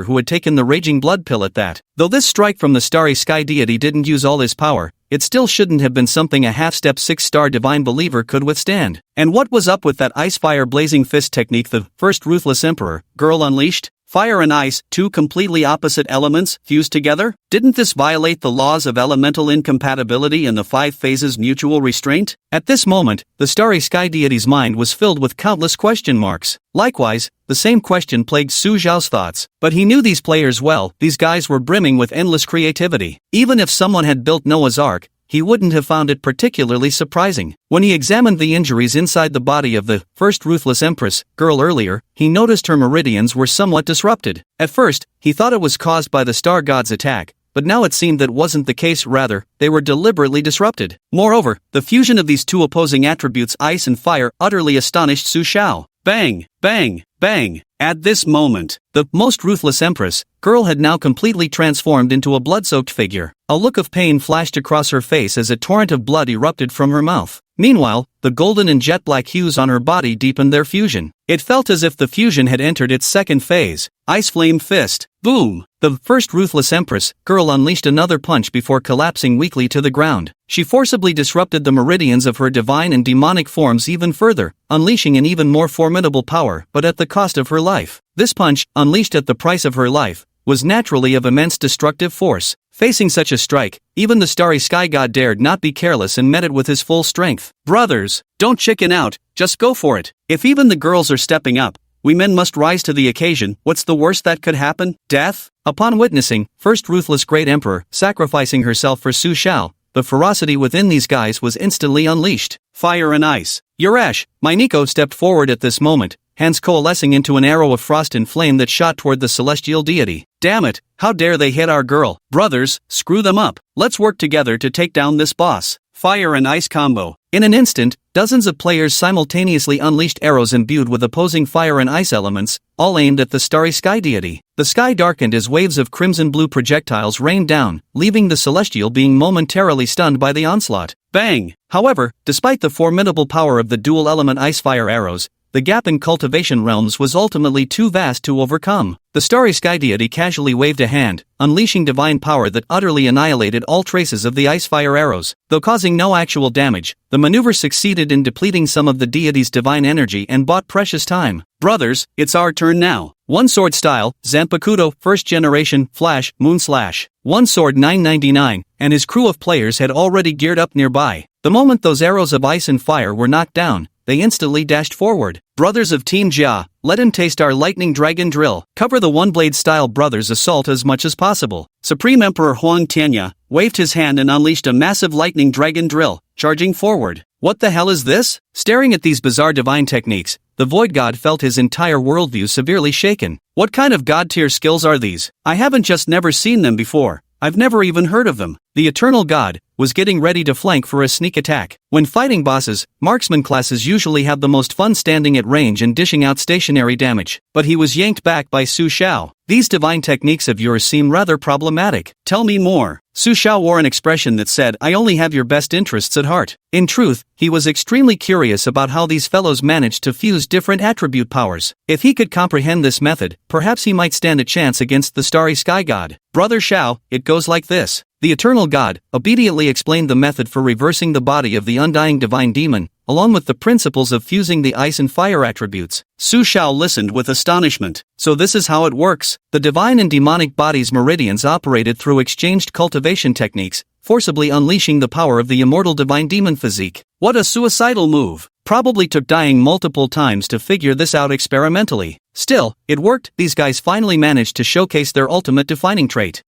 Speaker 1: who had taken the raging blood pill at that. Though this strike from the starry sky deity didn't use all his power, it still shouldn't have been something a half-step 6-star divine believer could withstand. And what was up with that ice-fire blazing fist technique the first ruthless emperor girl unleashed? Fire and ice, two completely opposite elements, fused together? Didn't this violate the laws of elemental incompatibility and the 5 phases mutual restraint? At this moment, the starry sky deity's mind was filled with countless question marks. Likewise, the same question plagued Su Xiao's thoughts. But he knew these players well. These guys were brimming with endless creativity. Even if someone had built Noah's Ark, he wouldn't have found it particularly surprising. When he examined the injuries inside the body of the first ruthless Empress girl earlier, he noticed her meridians were somewhat disrupted. At first, he thought it was caused by the star god's attack, but now it seemed that wasn't the case. Rather, they were deliberately disrupted. Moreover, the fusion of these two opposing attributes, ice and fire, utterly astonished Su Xiao. Bang! Bang! Bang! At this moment, the most ruthless Empress girl had now completely transformed into a blood-soaked figure. A look of pain flashed across her face as a torrent of blood erupted from her mouth. Meanwhile, the golden and jet-black hues on her body deepened their fusion. It felt as if the fusion had entered its second phase. Ice Flame Fist. Boom! The first ruthless Empress girl unleashed another punch before collapsing weakly to the ground. She forcibly disrupted the meridians of her divine and demonic forms even further, unleashing an even more formidable power, but at the cost of her life. This punch, unleashed at the price of her life, was naturally of immense destructive force. Facing such a strike, even the starry sky god dared not be careless and met it with his full strength. Brothers, don't chicken out, just go for it. If even the girls are stepping up, we men must rise to the occasion. What's the worst that could happen? Death? Upon witnessing first ruthless great emperor sacrificing herself for Su Xiao, the ferocity within these guys was instantly unleashed. Fire and ice. Urash, my Nico stepped forward at this moment, hands coalescing into an arrow of frost and flame that shot toward the celestial deity. Damn it, how dare they hit our girl? Brothers, screw them up. Let's work together to take down this boss. Fire and ice combo. In an instant, dozens of players simultaneously unleashed arrows imbued with opposing fire and ice elements, all aimed at the starry sky deity. The sky darkened as waves of crimson-blue projectiles rained down, leaving the celestial being momentarily stunned by the onslaught. Bang! However, despite the formidable power of the dual-element ice-fire arrows, the gap in cultivation realms was ultimately too vast to overcome. The starry sky deity casually waved a hand, unleashing divine power that utterly annihilated all traces of the ice-fire arrows. Though causing no actual damage, the maneuver succeeded in depleting some of the deity's divine energy and bought precious time. Brothers, it's our turn now. One sword style, Zanpakuto, first generation, Flash, Moon Slash. One sword 999, and his crew of players had already geared up nearby. The moment those arrows of ice and fire were knocked down, they instantly dashed forward. Brothers of Team Jia, let him taste our lightning dragon drill. Cover the one-blade style brothers' assault as much as possible. Supreme Emperor Huang Tianya waved his hand and unleashed a massive lightning dragon drill, charging forward. What the hell is this? Staring at these bizarre divine techniques, the Void God felt his entire worldview severely shaken. What kind of god-tier skills are these? I haven't just never seen them before. I've never even heard of them. The Eternal God was getting ready to flank for a sneak attack. When fighting bosses, marksman classes usually have the most fun standing at range and dishing out stationary damage. But he was yanked back by Su Xiao. These divine techniques of yours seem rather problematic. Tell me more. Su Xiao wore an expression that said, I only have your best interests at heart. In truth, he was extremely curious about how these fellows managed to fuse different attribute powers. If he could comprehend this method, perhaps he might stand a chance against the starry sky god. Brother Xiao, it goes like this. The eternal god obediently explained the method for reversing the body of the undying divine demon, along with the principles of fusing the ice and fire attributes. Su Shao listened with astonishment. So this is how it works. The divine and demonic body's meridians operated through exchanged cultivation techniques, forcibly unleashing the power of the immortal divine demon physique. What a suicidal move. Probably took dying multiple times to figure this out experimentally. Still, it worked. These guys finally managed to showcase their ultimate defining trait.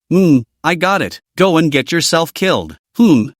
Speaker 1: I got it. Go and get yourself killed.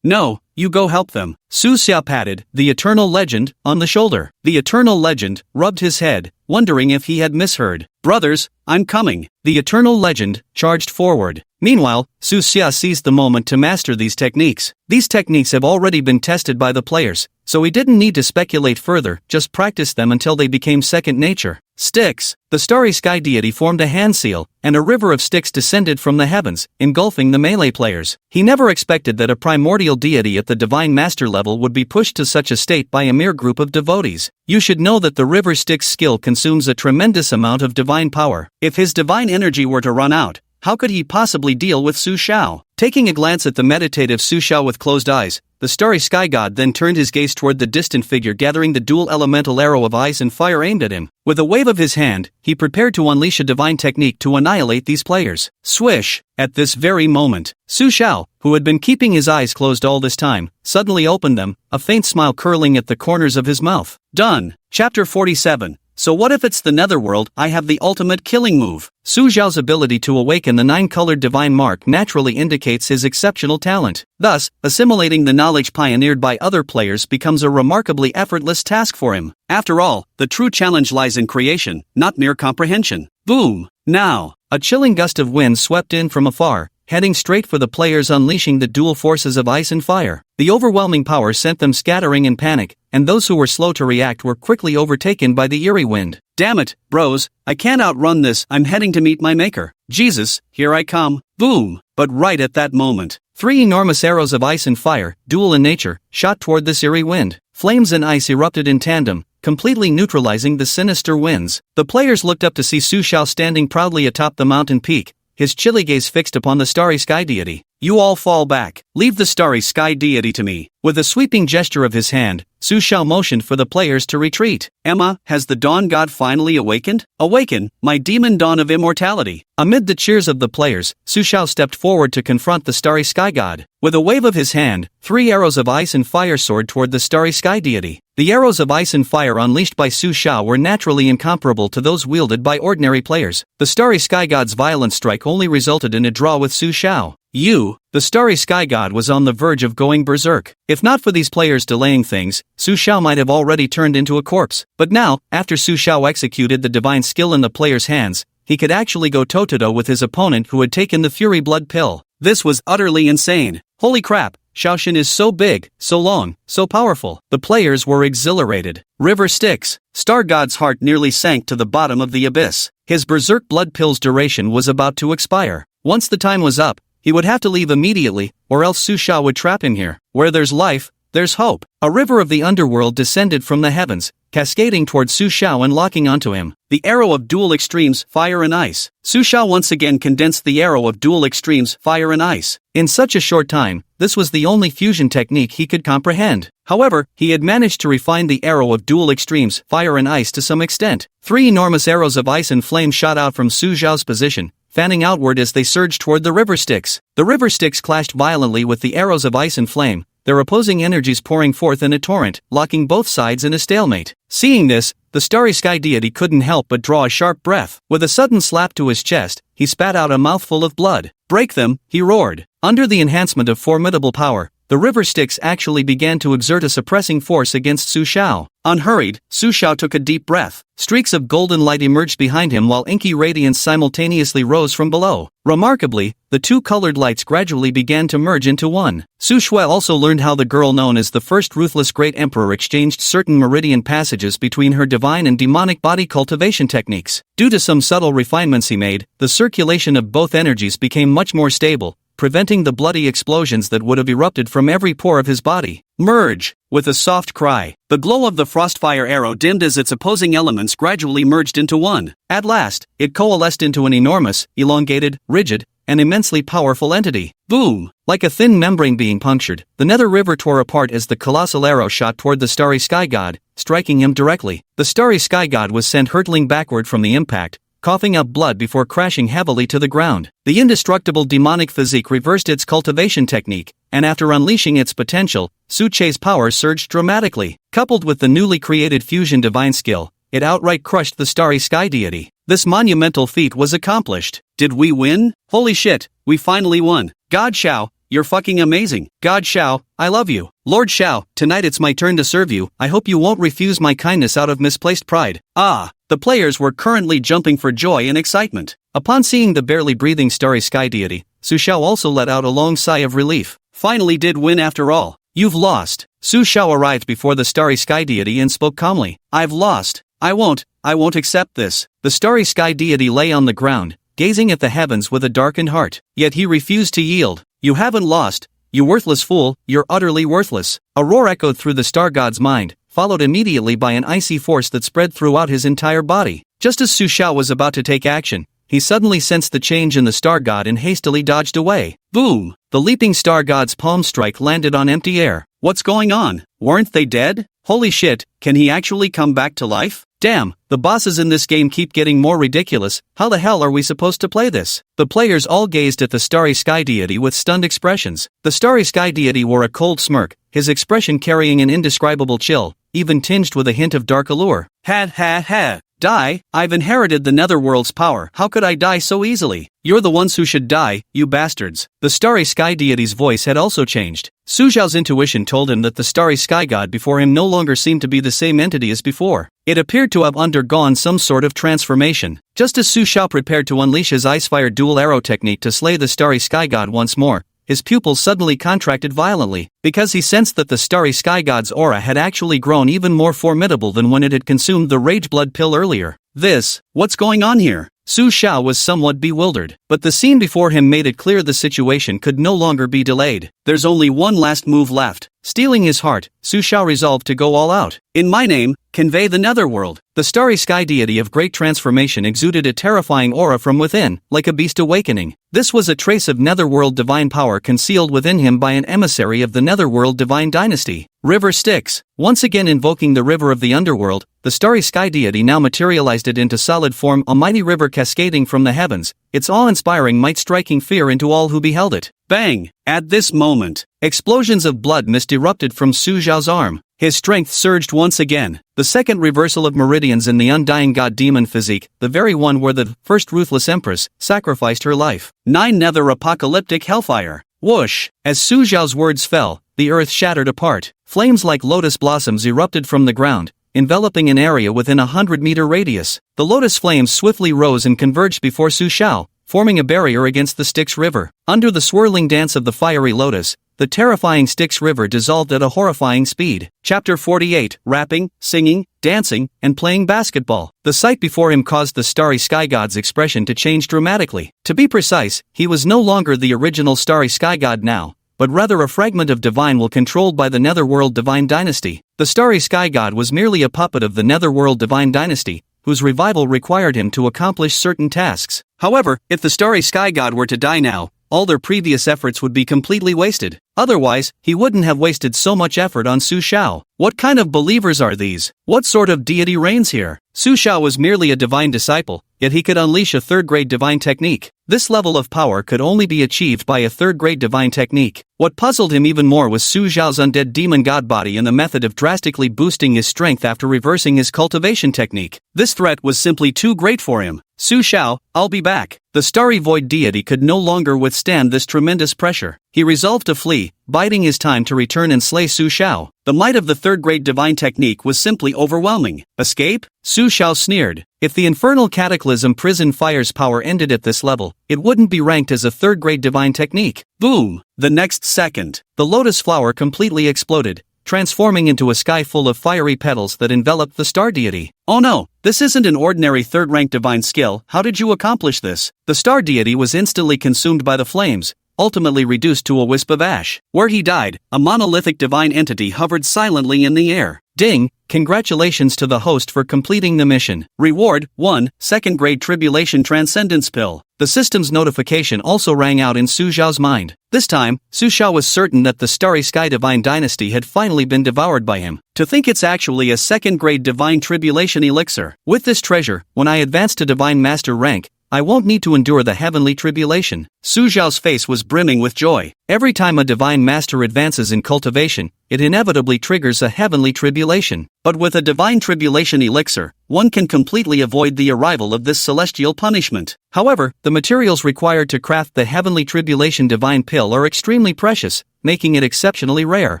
Speaker 1: No, you go help them. Su Xia patted the eternal legend on the shoulder. The eternal legend rubbed his head, wondering if he had misheard. Brothers, I'm coming. The eternal legend charged forward. Meanwhile, Su Xia seized the moment to master these techniques. These techniques have already been tested by the players, so he didn't need to speculate further, just practice them until they became second nature. Sticks. The starry sky deity formed a hand seal, and a river of sticks descended from the heavens, engulfing the melee players. He never expected that a primordial deity at the divine master level would be pushed to such a state by a mere group of devotees. You should know that the river sticks skill consumes a tremendous amount of divine power. If his divine energy were to run out, how could he possibly deal with Su Shao? Taking a glance at the meditative Su Shao with closed eyes, the starry sky god then turned his gaze toward the distant figure gathering the dual elemental arrow of ice and fire aimed at him. With a wave of his hand, he prepared to unleash a divine technique to annihilate these players. Swish! At this very moment, Su Shao, who had been keeping his eyes closed all this time, suddenly opened them, a faint smile curling at the corners of his mouth. Done. Chapter 47. So what if it's the netherworld? I have the ultimate killing move. Su Xiao's ability to awaken the 9-colored divine mark naturally indicates his exceptional talent. Thus, assimilating the knowledge pioneered by other players becomes a remarkably effortless task for him. After all, the true challenge lies in creation, not mere comprehension. Boom! Now, a chilling gust of wind swept in from afar, heading straight for the players, unleashing the dual forces of ice and fire. The overwhelming power sent them scattering in panic, and those who were slow to react were quickly overtaken by the eerie wind. Damn it, bros, I can't outrun this. I'm heading to meet my maker. Jesus, here I come. Boom! But right at that moment, 3 enormous arrows of ice and fire, dual in nature, shot toward this eerie wind. Flames and ice erupted in tandem, completely neutralizing the sinister winds. The players looked up to see Su Shao standing proudly atop the mountain peak, his chilly gaze fixed upon the starry sky deity. You all fall back. Leave the starry sky deity to me. With a sweeping gesture of his hand, Su Shao motioned for the players to retreat. Emma, has the dawn god finally awakened? Awaken, my demon dawn of immortality. Amid the cheers of the players, Su Shao stepped forward to confront the starry sky god. With a wave of his hand, 3 arrows of ice and fire soared toward the starry sky deity. The arrows of ice and fire unleashed by Su Shao were naturally incomparable to those wielded by ordinary players. The starry sky god's violent strike only resulted in a draw with Su Shao. The starry sky god was on the verge of going berserk. If not for these players delaying things, Su Shao might have already turned into a corpse. But now, after Su Shao executed the divine skill in the player's hands, he could actually go toe-to-toe with his opponent who had taken the Fury Blood pill. This was utterly insane. Holy crap, Shaoxin is so big, so long, so powerful. The players were exhilarated. River Styx. Star God's heart nearly sank to the bottom of the abyss. His berserk blood pill's duration was about to expire. Once the time was up, he would have to leave immediately, or else Su Shao would trap him here. Where there's life, there's hope. A river of the underworld descended from the heavens, cascading toward Su Shao and locking onto him. The arrow of dual extremes, fire and ice. Su Shao once again condensed the arrow of dual extremes, fire and ice. In such a short time, this was the only fusion technique he could comprehend. However, he had managed to refine the arrow of dual extremes, fire and ice to some extent. 3 enormous arrows of ice and flame shot out from Su Xiao's position, fanning outward as they surged toward the river Styx. The river Styx clashed violently with the arrows of ice and flame, their opposing energies pouring forth in a torrent, locking both sides in a stalemate. Seeing this, the starry sky deity couldn't help but draw a sharp breath. With a sudden slap to his chest, he spat out a mouthful of blood. Break them, he roared. Under the enhancement of formidable power, the river Styx actually began to exert a suppressing force against Su Shao. Unhurried, Su Shao took a deep breath. Streaks of golden light emerged behind him while inky radiance simultaneously rose from below. Remarkably, the 2 colored lights gradually began to merge into one. Su Shui also learned how the girl known as the first ruthless great emperor exchanged certain meridian passages between her divine and demonic body cultivation techniques. Due to some subtle refinements he made, the circulation of both energies became much more stable, preventing the bloody explosions that would have erupted from every pore of his body. Merge! With a soft cry, the glow of the frostfire arrow dimmed as its opposing elements gradually merged into one. At last, it coalesced into an enormous, elongated, rigid, an immensely powerful entity. Boom! Like a thin membrane being punctured, the nether river tore apart as the colossal arrow shot toward the starry sky god, striking him directly. The starry sky god was sent hurtling backward from the impact, coughing up blood before crashing heavily to the ground. The indestructible demonic physique reversed its cultivation technique, and after unleashing its potential, Suche's power surged dramatically. Coupled with the newly created fusion divine skill, it outright crushed the starry sky deity. This monumental feat was accomplished. Did we win? Holy shit, we finally won. God Shao, you're fucking amazing. God Shao, I love you. Lord Shao, tonight it's my turn to serve you. I hope you won't refuse my kindness out of misplaced pride. The players were currently jumping for joy and excitement. Upon seeing the barely breathing starry sky deity, Su Shao also let out a long sigh of relief. Finally did win after all. You've lost. Su Shao arrived before the starry sky deity and spoke calmly. I've lost. I won't accept this. The starry sky deity lay on the ground, gazing at the heavens with a darkened heart. Yet he refused to yield. You haven't lost. You worthless fool, you're utterly worthless. A roar echoed through the star god's mind, followed immediately by an icy force that spread throughout his entire body. Just as Su Shao was about to take action, he suddenly sensed the change in the star god and hastily dodged away. Boom! The leaping star god's palm strike landed on empty air. What's going on? Weren't they dead? Holy shit, can he actually come back to life? Damn, the bosses in this game keep getting more ridiculous. How the hell are we supposed to play this? The players all gazed at the starry sky deity with stunned expressions. The starry sky deity wore a cold smirk, his expression carrying an indescribable chill, even tinged with a hint of dark allure. Ha. Die? I've inherited the netherworld's power. How could I die so easily? You're the ones who should die, you bastards. The starry sky deity's voice had also changed. Su Xiao's intuition told him that the starry sky god before him no longer seemed to be the same entity as before. It appeared to have undergone some sort of transformation. Just as Su Xiao prepared to unleash his ice-fire dual arrow technique to slay the starry sky god once more, his pupils suddenly contracted violently, because he sensed that the starry sky god's aura had actually grown even more formidable than when it had consumed the rage blood pill earlier. What's going on here? Su Xiao was somewhat bewildered, but the scene before him made it clear the situation could no longer be delayed. There's only one last move left. Steeling his heart, Su Xiao resolved to go all out. In my name, convey the netherworld. The starry sky deity of great transformation exuded a terrifying aura from within, like a beast awakening. This was a trace of netherworld divine power concealed within him by an emissary of the netherworld divine dynasty. River Styx. Once again invoking the river of the underworld, the starry sky deity now materialized it into solid form, a mighty river cascading from the heavens, its awe-inspiring might striking fear into all who beheld it. Bang! At this moment, explosions of blood mist erupted from Su Xiao's arm. His strength surged once again. The second reversal of meridians in the undying god demon physique, the very one where the first ruthless empress sacrificed her life. 9 nether apocalyptic hellfire. Whoosh! As Su Xiao's words fell, the earth shattered apart. Flames like lotus blossoms erupted from the ground, enveloping an area within a 100-meter radius. The lotus flames swiftly rose and converged before Su Xiao, forming a barrier against the Styx River. Under the swirling dance of the fiery lotus, the terrifying Styx River dissolved at a horrifying speed. Chapter 48, Rapping, Singing, Dancing, and Playing Basketball. The sight before him caused the starry sky god's expression to change dramatically. To be precise, he was no longer the original starry sky god now, but rather a fragment of divine will controlled by the netherworld divine dynasty. The starry sky god was merely a puppet of the netherworld divine dynasty, whose revival required him to accomplish certain tasks. However, if the starry sky god were to die now, all their previous efforts would be completely wasted. Otherwise, he wouldn't have wasted so much effort on Su Xiao. What kind of believers are these? What sort of deity reigns here? Su Xiao was merely a divine disciple, yet he could unleash a third-grade divine technique. This level of power could only be achieved by a third-grade divine technique. What puzzled him even more was Su Xiao's undead demon god body and the method of drastically boosting his strength after reversing his cultivation technique. This threat was simply too great for him. Su Xiao, I'll be back. The starry void deity could no longer withstand this tremendous pressure. He resolved to flee, biding his time to return and slay Su Xiao. The might of the third-grade divine technique was simply overwhelming. Escape? Su Xiao sneered. If the infernal cataclysm prison fire's power ended at this level, it wouldn't be ranked as a third-grade divine technique. Boom! The next second, the lotus flower completely exploded, transforming into a sky full of fiery petals that enveloped the star deity. Oh no, this isn't an ordinary third-rank divine skill. How did you accomplish this? The star deity was instantly consumed by the flames, ultimately reduced to a wisp of ash. Where he died, a monolithic divine entity hovered silently in the air. Ding! Congratulations to the host for completing the mission. Reward: 1. Second grade tribulation transcendence pill. The system's notification also rang out in Su Xiao's mind. This time, Su Xiao was certain that the Starry Sky Divine Dynasty had finally been devoured by him. To think it's actually a second grade divine tribulation elixir. With this treasure, when I advance to divine master rank, I won't need to endure the heavenly tribulation. Su Xiao's face was brimming with joy. Every time a divine master advances in cultivation, it inevitably triggers a heavenly tribulation. But with a divine tribulation elixir, one can completely avoid the arrival of this celestial punishment. However, the materials required to craft the heavenly tribulation divine pill are extremely precious, making it exceptionally rare.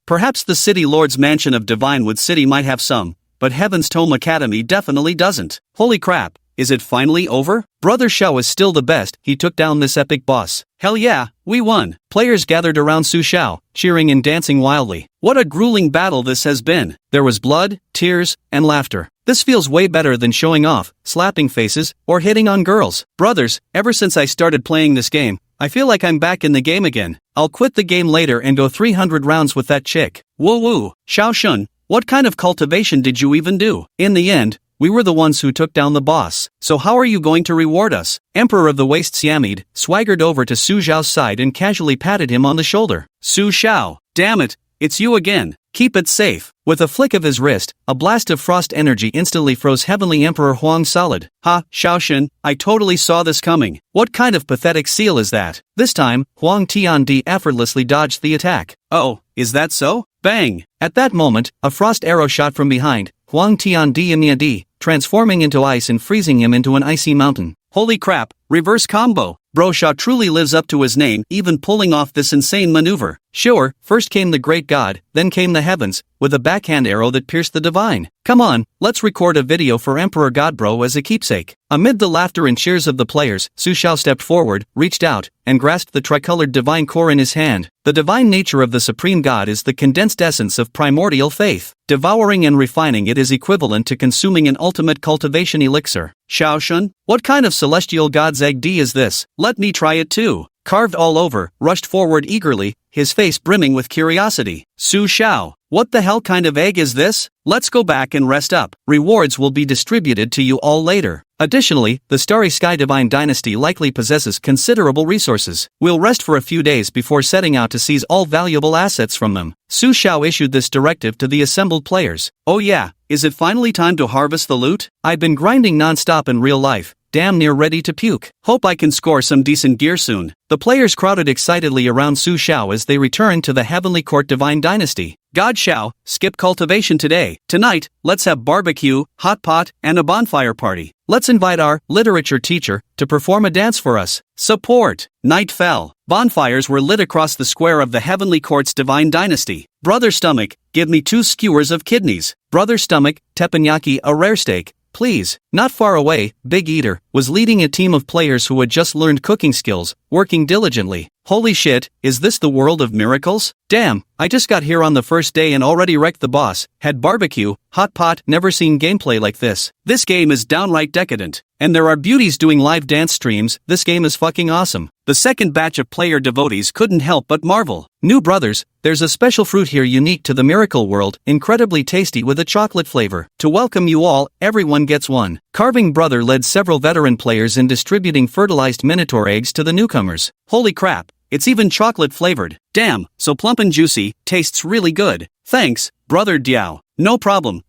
Speaker 1: Perhaps the City Lord's mansion of Divinewood City might have some, but Heaven's Tome Academy definitely doesn't. Holy crap! Is it finally over? Brother Xiao is still the best. He took down this epic boss. Hell yeah, we won. Players gathered around Su Xiao, cheering and dancing wildly. What a grueling battle this has been. There was blood, tears, and laughter. This feels way better than showing off, slapping faces, or hitting on girls. Brothers, ever since I started playing this game, I feel like I'm back in the game again. I'll quit the game later and go 300 rounds with that chick. Woo woo. Xiao Shun, what kind of cultivation did you even do? In the end, we were the ones who took down the boss. So how are you going to reward us? Emperor of the Waste Siamid swaggered over to Su Xiao's side and casually patted him on the shoulder. Su Xiao, damn it, it's you again. Keep it safe. With a flick of his wrist, a blast of frost energy instantly froze Heavenly Emperor Huang solid. Ha, Xiaoshan, I totally saw this coming. What kind of pathetic seal is that? This time, Huang Tiandi effortlessly dodged the attack. Oh, is that so? Bang! At that moment, a frost arrow shot from behind Huang Tiandi, transforming into ice and freezing him into an icy mountain. Holy crap, reverse combo. Bro Xiao truly lives up to his name, even pulling off this insane maneuver. Sure, first came the great god, then came the heavens, with a backhand arrow that pierced the divine. Come on, let's record a video for Emperor Godbro as a keepsake. Amid the laughter and cheers of the players, Su Xiao stepped forward, reached out, and grasped the tricolored divine core in his hand. The divine nature of the supreme god is the condensed essence of primordial faith. Devouring and refining it is equivalent to consuming an ultimate cultivation elixir. Xiaoshun, what kind of celestial god's egg D is this? Let me try it too. Carved all over, rushed forward eagerly, his face brimming with curiosity. Su Xiao, what the hell kind of egg is this? Let's go back and rest up. Rewards will be distributed to you all later. Additionally, the Starry Sky Divine Dynasty likely possesses considerable resources. We'll rest for a few days before setting out to seize all valuable assets from them. Su Xiao issued this directive to the assembled players. Oh yeah, is it finally time to harvest the loot? I've been grinding non-stop in real life, damn near ready to puke. Hope I can score some decent gear soon. The players crowded excitedly around Su Xiao as they returned to the Heavenly Court Divine Dynasty. God Xiao, skip cultivation today. Tonight, let's have barbecue, hot pot, and a bonfire party. Let's invite our literature teacher to perform a dance for us. Support. Night fell. Bonfires were lit across the square of the Heavenly Court's Divine Dynasty. Brother Stomach, give me 2 skewers of kidneys. Brother Stomach, teppanyaki, a rare steak, please. Not far away, Big Eater was leading a team of players who had just learned cooking skills, working diligently. Holy shit, is this the world of miracles? Damn, I just got here on the first day and already wrecked the boss, had barbecue, hot pot, never seen gameplay like this. This game is downright decadent. And there are beauties doing live dance streams, this game is fucking awesome. The second batch of player devotees couldn't help but marvel. New brothers, there's a special fruit here unique to the miracle world, incredibly tasty with a chocolate flavor. To welcome you all, everyone gets one. Carving Brother led several veteran players in distributing fertilized minotaur eggs to the newcomers. Holy crap, it's even chocolate flavored. Damn, so plump and juicy, tastes really good. Thanks, Brother Diao. No problem,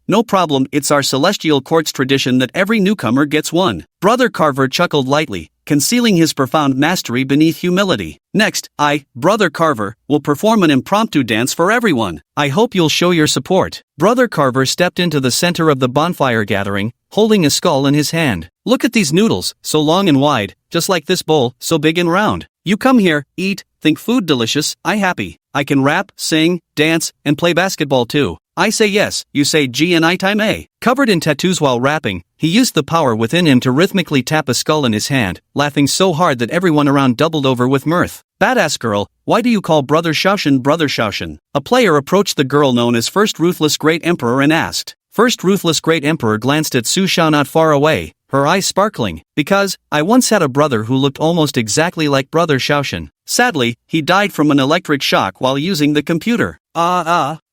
Speaker 1: it's our celestial court's tradition that every newcomer gets one. Brother Carver chuckled lightly, concealing his profound mastery beneath humility. Next, I, Brother Carver, will perform an impromptu dance for everyone. I hope you'll show your support. Brother Carver stepped into the center of the bonfire gathering, holding a skull in his hand. Look at these noodles, so long and wide, just like this bowl, so big and round. You come here, eat, think food delicious, I happy. I can rap, sing, dance, and play basketball too. I say yes, you say G and I time A. Covered in tattoos while rapping, he used the power within him to rhythmically tap a skull in his hand, laughing so hard that everyone around doubled over with mirth. Badass girl, why do you call Brother Xiaoshan Brother Xiaoshan? A player approached the girl known as First Ruthless Great Emperor and asked. First Ruthless Great Emperor glanced at Su Xiao not far away, her eyes sparkling, because I once had a brother who looked almost exactly like Brother Xiaoshan. Sadly, he died from an electric shock while using the computer.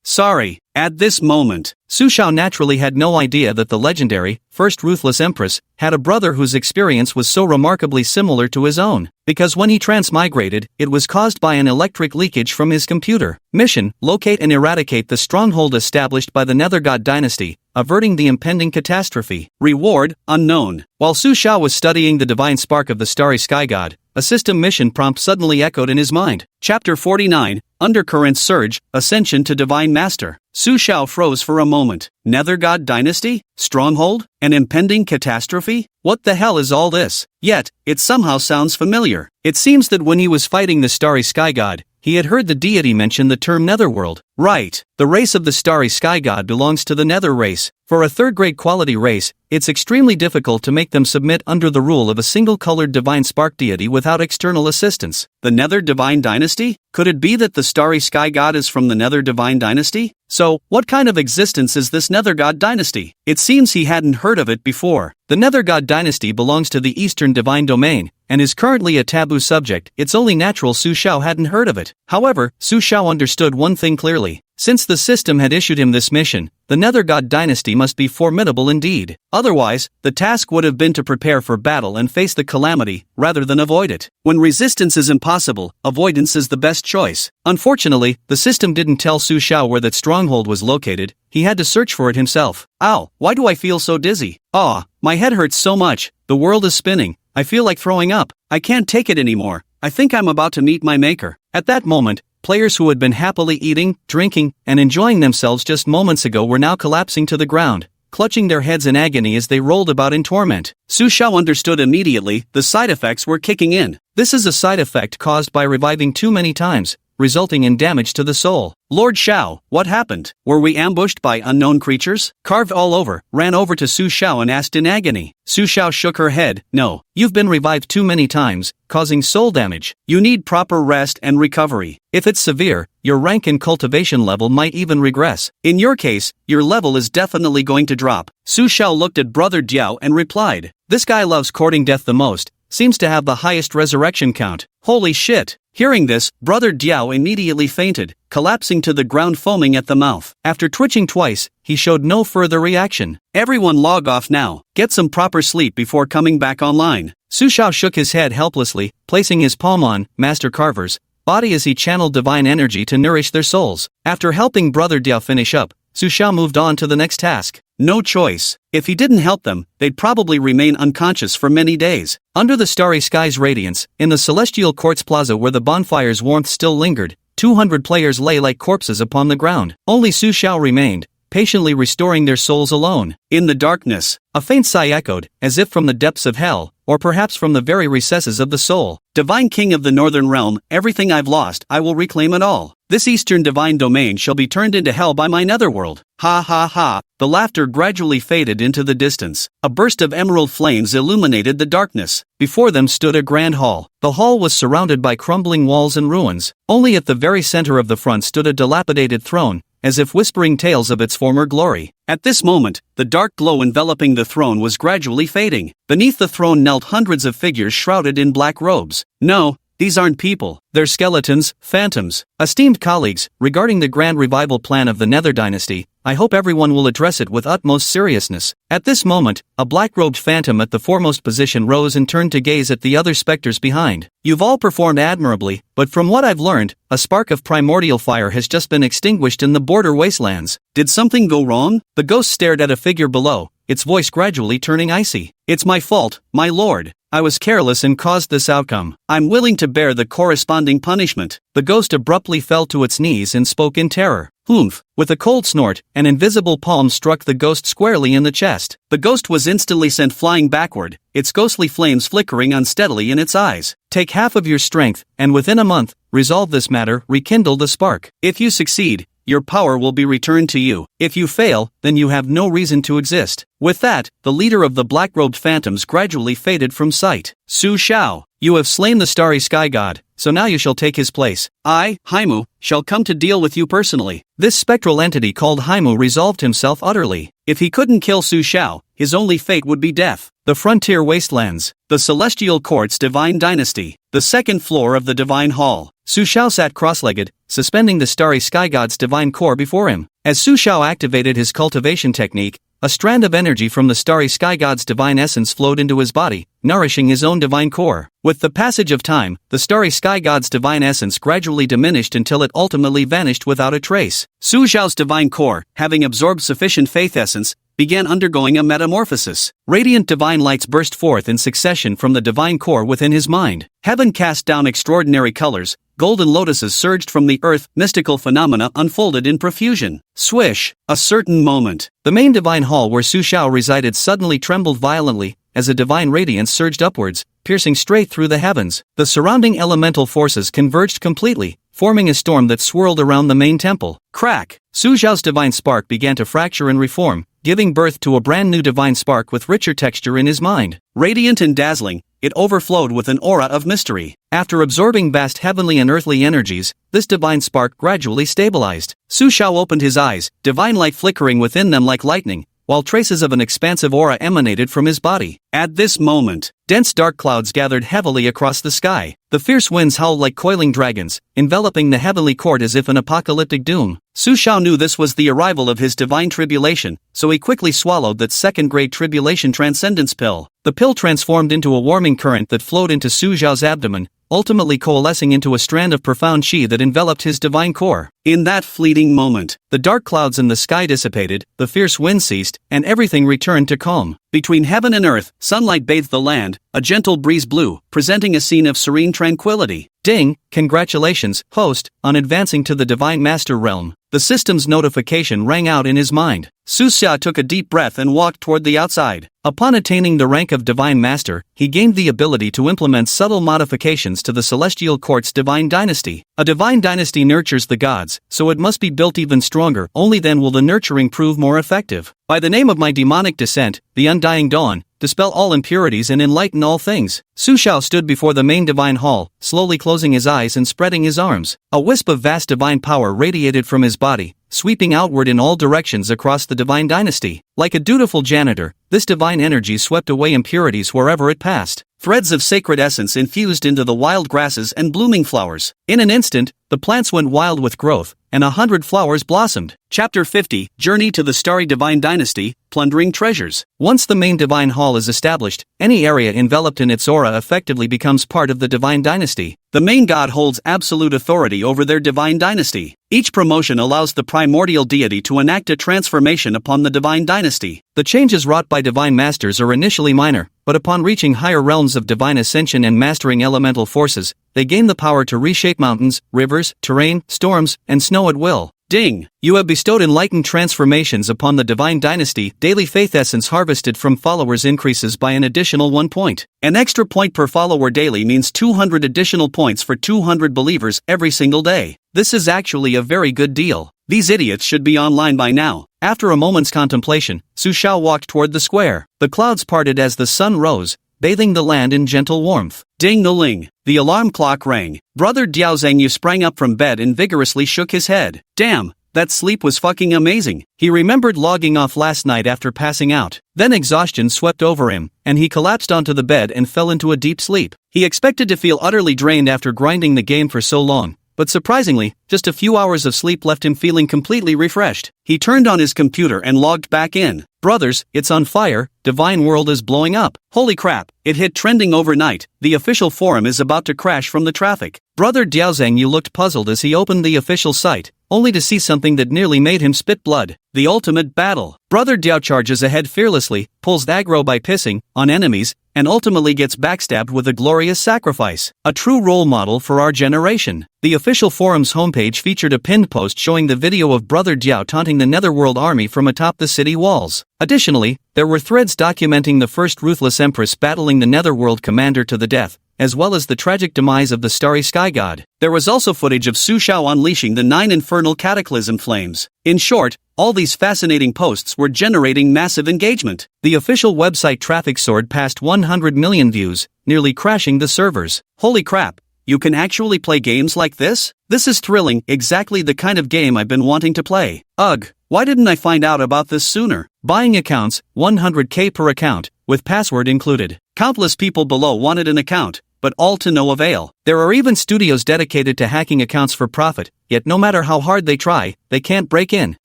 Speaker 1: Sorry. At this moment, Su Shao naturally had no idea that the legendary, first ruthless empress, had a brother whose experience was so remarkably similar to his own, because when he transmigrated, it was caused by an electric leakage from his computer. Mission: locate and eradicate the stronghold established by the Nether God dynasty, averting the impending catastrophe. Reward: unknown. While Su Shao was studying the divine spark of the starry sky god, a system mission prompt suddenly echoed in his mind. Chapter 49, Undercurrent Surge, Ascension to Divine Master. Su Shao froze for a moment. Nether God Dynasty? Stronghold? An impending catastrophe? What the hell is all this? Yet, it somehow sounds familiar. It seems that when he was fighting the starry sky god, he had heard the deity mention the term Netherworld. Right, the race of the starry sky god belongs to the Nether race. For a third-grade quality race, it's extremely difficult to make them submit under the rule of a single-colored divine spark deity without external assistance. The Nether Divine Dynasty? Could it be that the starry sky god is from the Nether Divine Dynasty? So, what kind of existence is this Nether God Dynasty? It seems he hadn't heard of it before. The Nether God Dynasty belongs to the Eastern Divine Domain, and is currently a taboo subject. It's only natural Su Shao hadn't heard of it. However, Su Shao understood one thing clearly. Since the system had issued him this mission, the Nether God Dynasty must be formidable indeed. Otherwise, the task would have been to prepare for battle and face the calamity, rather than avoid it. When resistance is impossible, avoidance is the best choice. Unfortunately, the system didn't tell Su Shao where that stronghold was located. He had to search for it himself. Ow, why do I feel so dizzy? My head hurts so much. The world is spinning. I feel like throwing up. I can't take it anymore. I think I'm about to meet my maker. At that moment, players who had been happily eating, drinking, and enjoying themselves just moments ago were now collapsing to the ground, clutching their heads in agony as they rolled about in torment. Su Shao understood immediately. The side effects were kicking in. This is a side effect caused by reviving too many times, resulting in damage to the soul. Lord Shao, what happened? Were we ambushed by unknown creatures? Carved all over, ran over to Su Shao and asked in agony. Su Shao shook her head. No, you've been revived too many times, causing soul damage. You need proper rest and recovery. If it's severe, your rank and cultivation level might even regress. In your case, your level is definitely going to drop. Su Shao looked at Brother Diao and replied, "This guy loves courting death the most, seems to have the highest resurrection count. Holy shit." Hearing this, Brother Diao immediately fainted, collapsing to the ground foaming at the mouth. After twitching twice, he showed no further reaction. Everyone log off now. Get some proper sleep before coming back online. Su Shao shook his head helplessly, placing his palm on Master Carver's body as he channeled divine energy to nourish their souls. After helping Brother Diao finish up, Su Shao moved on to the next task. No choice. If he didn't help them, they'd probably remain unconscious for many days. Under the starry sky's radiance, in the celestial quartz plaza where the bonfire's warmth still lingered, 200 players lay like corpses upon the ground. Only Su Shao remained, patiently restoring their souls alone. In the darkness, a faint sigh echoed, as if from the depths of hell, or perhaps from the very recesses of the soul. Divine King of the Northern Realm, everything I've lost, I will reclaim it all. This Eastern Divine Domain shall be turned into hell by my netherworld. Ha ha ha. The laughter gradually faded into the distance. A burst of emerald flames illuminated the darkness. Before them stood a grand hall. The hall was surrounded by crumbling walls and ruins. Only at the very center of the front stood a dilapidated throne, as if whispering tales of its former glory. At this moment, the dark glow enveloping the throne was gradually fading. Beneath the throne knelt hundreds of figures shrouded in black robes. No, these aren't people. They're skeletons, phantoms. Esteemed colleagues, regarding the grand revival plan of the Nether Dynasty, I hope everyone will address it with utmost seriousness. At this moment, a black-robed phantom at the foremost position rose and turned to gaze at the other specters behind. You've all performed admirably, but from what I've learned, a spark of primordial fire has just been extinguished in the border wastelands. Did something go wrong? The ghost stared at a figure below, its voice gradually turning icy. It's my fault, my lord. I was careless and caused this outcome. I'm willing to bear the corresponding punishment. The ghost abruptly fell to its knees and spoke in terror. Humph! With a cold snort, an invisible palm struck the ghost squarely in the chest. The ghost was instantly sent flying backward, its ghostly flames flickering unsteadily in its eyes. Take half of your strength, and within a month, resolve this matter, rekindle the spark. If you succeed, your power will be returned to you. If you fail, then you have no reason to exist. With that, the leader of the black-robed phantoms gradually faded from sight. Su Shao, you have slain the starry sky god, so now you shall take his place. I, Haimu, shall come to deal with you personally. This spectral entity called Haimu resolved himself utterly. If he couldn't kill Su Shao, his only fate would be death. The Frontier Wastelands. The Celestial Court's Divine Dynasty. The second floor of the Divine Hall. Su Shao sat cross-legged, suspending the starry sky god's divine core before him. As Su Shao activated his cultivation technique, a strand of energy from the starry sky god's divine essence flowed into his body, nourishing his own divine core. With the passage of time, the starry sky god's divine essence gradually diminished until it ultimately vanished without a trace. Su Shao's divine core, having absorbed sufficient faith essence, began undergoing a metamorphosis. Radiant divine lights burst forth in succession from the divine core within his mind. Heaven cast down extraordinary colors, golden lotuses surged from the earth, mystical phenomena unfolded in profusion. Swish! A certain moment. The main divine hall where Su Shao resided suddenly trembled violently, as a divine radiance surged upwards, piercing straight through the heavens. The surrounding elemental forces converged completely, forming a storm that swirled around the main temple. Crack! Su Shao's divine spark began to fracture and reform, giving birth to a brand new divine spark with richer texture in his mind. Radiant and dazzling, it overflowed with an aura of mystery. After absorbing vast heavenly and earthly energies, this divine spark gradually stabilized. Su Shao opened his eyes, divine light flickering within them like lightning, while traces of an expansive aura emanated from his body. At this moment, dense dark clouds gathered heavily across the sky. The fierce winds howled like coiling dragons, enveloping the heavenly court as if an apocalyptic doom. Su Shao knew this was the arrival of his divine tribulation, so he quickly swallowed that second-grade tribulation transcendence pill. The pill transformed into a warming current that flowed into Su Shao's abdomen, ultimately coalescing into a strand of profound chi that enveloped his divine core. In that fleeting moment, the dark clouds in the sky dissipated, the fierce wind ceased, and everything returned to calm. Between heaven and earth, sunlight bathed the land, a gentle breeze blew, presenting a scene of serene tranquility. Ding! Congratulations, host, on advancing to the Divine Master realm. The system's notification rang out in his mind. Su Xia took a deep breath and walked toward the outside. Upon attaining the rank of Divine Master, he gained the ability to implement subtle modifications to the Celestial Court's Divine Dynasty. A Divine Dynasty nurtures the gods, so it must be built even stronger, only then will the nurturing prove more effective. By the name of my demonic descent, the undying dawn, dispel all impurities and enlighten all things. Su Shao stood before the main divine hall, slowly closing his eyes and spreading his arms. A wisp of vast divine power radiated from his body, sweeping outward in all directions across the divine dynasty. Like a dutiful janitor, this divine energy swept away impurities wherever it passed. Threads of sacred essence infused into the wild grasses and blooming flowers. In an instant, the plants went wild with growth, and 100 flowers blossomed. Chapter 50, Journey to the Starry Divine Dynasty, Plundering Treasures. Once the main divine hall is established, any area enveloped in its aura effectively becomes part of the divine dynasty. The main god holds absolute authority over their divine dynasty. Each promotion allows the primordial deity to enact a transformation upon the divine dynasty. The changes wrought by divine masters are initially minor, but upon reaching higher realms of divine ascension and mastering elemental forces, they gain the power to reshape mountains, rivers, terrain, storms, and snow at will. Ding! You have bestowed enlightened transformations upon the divine dynasty. Daily faith essence harvested from followers increases by an additional 1 point. An extra point per follower daily means 200 additional points for 200 believers every single day. This is actually a very good deal. These idiots should be online by now. After a moment's contemplation, Su Shao walked toward the square. The clouds parted as the sun rose, bathing the land in gentle warmth. Ding-a-ling! The alarm clock rang. Brother Diao Zhangyu sprang up from bed and vigorously shook his head. Damn, that sleep was fucking amazing. He remembered logging off last night after passing out. Then exhaustion swept over him, and he collapsed onto the bed and fell into a deep sleep. He expected to feel utterly drained after grinding the game for so long, but surprisingly, just a few hours of sleep left him feeling completely refreshed. He turned on his computer and logged back in. Brothers, it's on fire, Divine World is blowing up. Holy crap, it hit trending overnight, the official forum is about to crash from the traffic. Brother Diao Zhangyu looked puzzled as he opened the official site, only to see something that nearly made him spit blood. The ultimate battle. Brother Diao charges ahead fearlessly, pulls aggro by pissing on enemies, and ultimately gets backstabbed with a glorious sacrifice. A true role model for our generation. The official forum's homepage featured a pinned post showing the video of Brother Diao taunting the Netherworld army from atop the city walls. Additionally, there were threads documenting the first ruthless empress battling the Netherworld commander to the death, as well as the tragic demise of the starry sky god. There was also footage of Su Shao unleashing the 9 infernal cataclysm flames. In short, all these fascinating posts were generating massive engagement. The official website traffic soared past 100 million views, nearly crashing the servers. Holy crap, you can actually play games like this? This is thrilling, exactly the kind of game I've been wanting to play. Ugh, why didn't I find out about this sooner? Buying accounts, 100k per account, with password included. Countless people below wanted an account, but all to no avail. There are even studios dedicated to hacking accounts for profit, yet no matter how hard they try, they can't break in.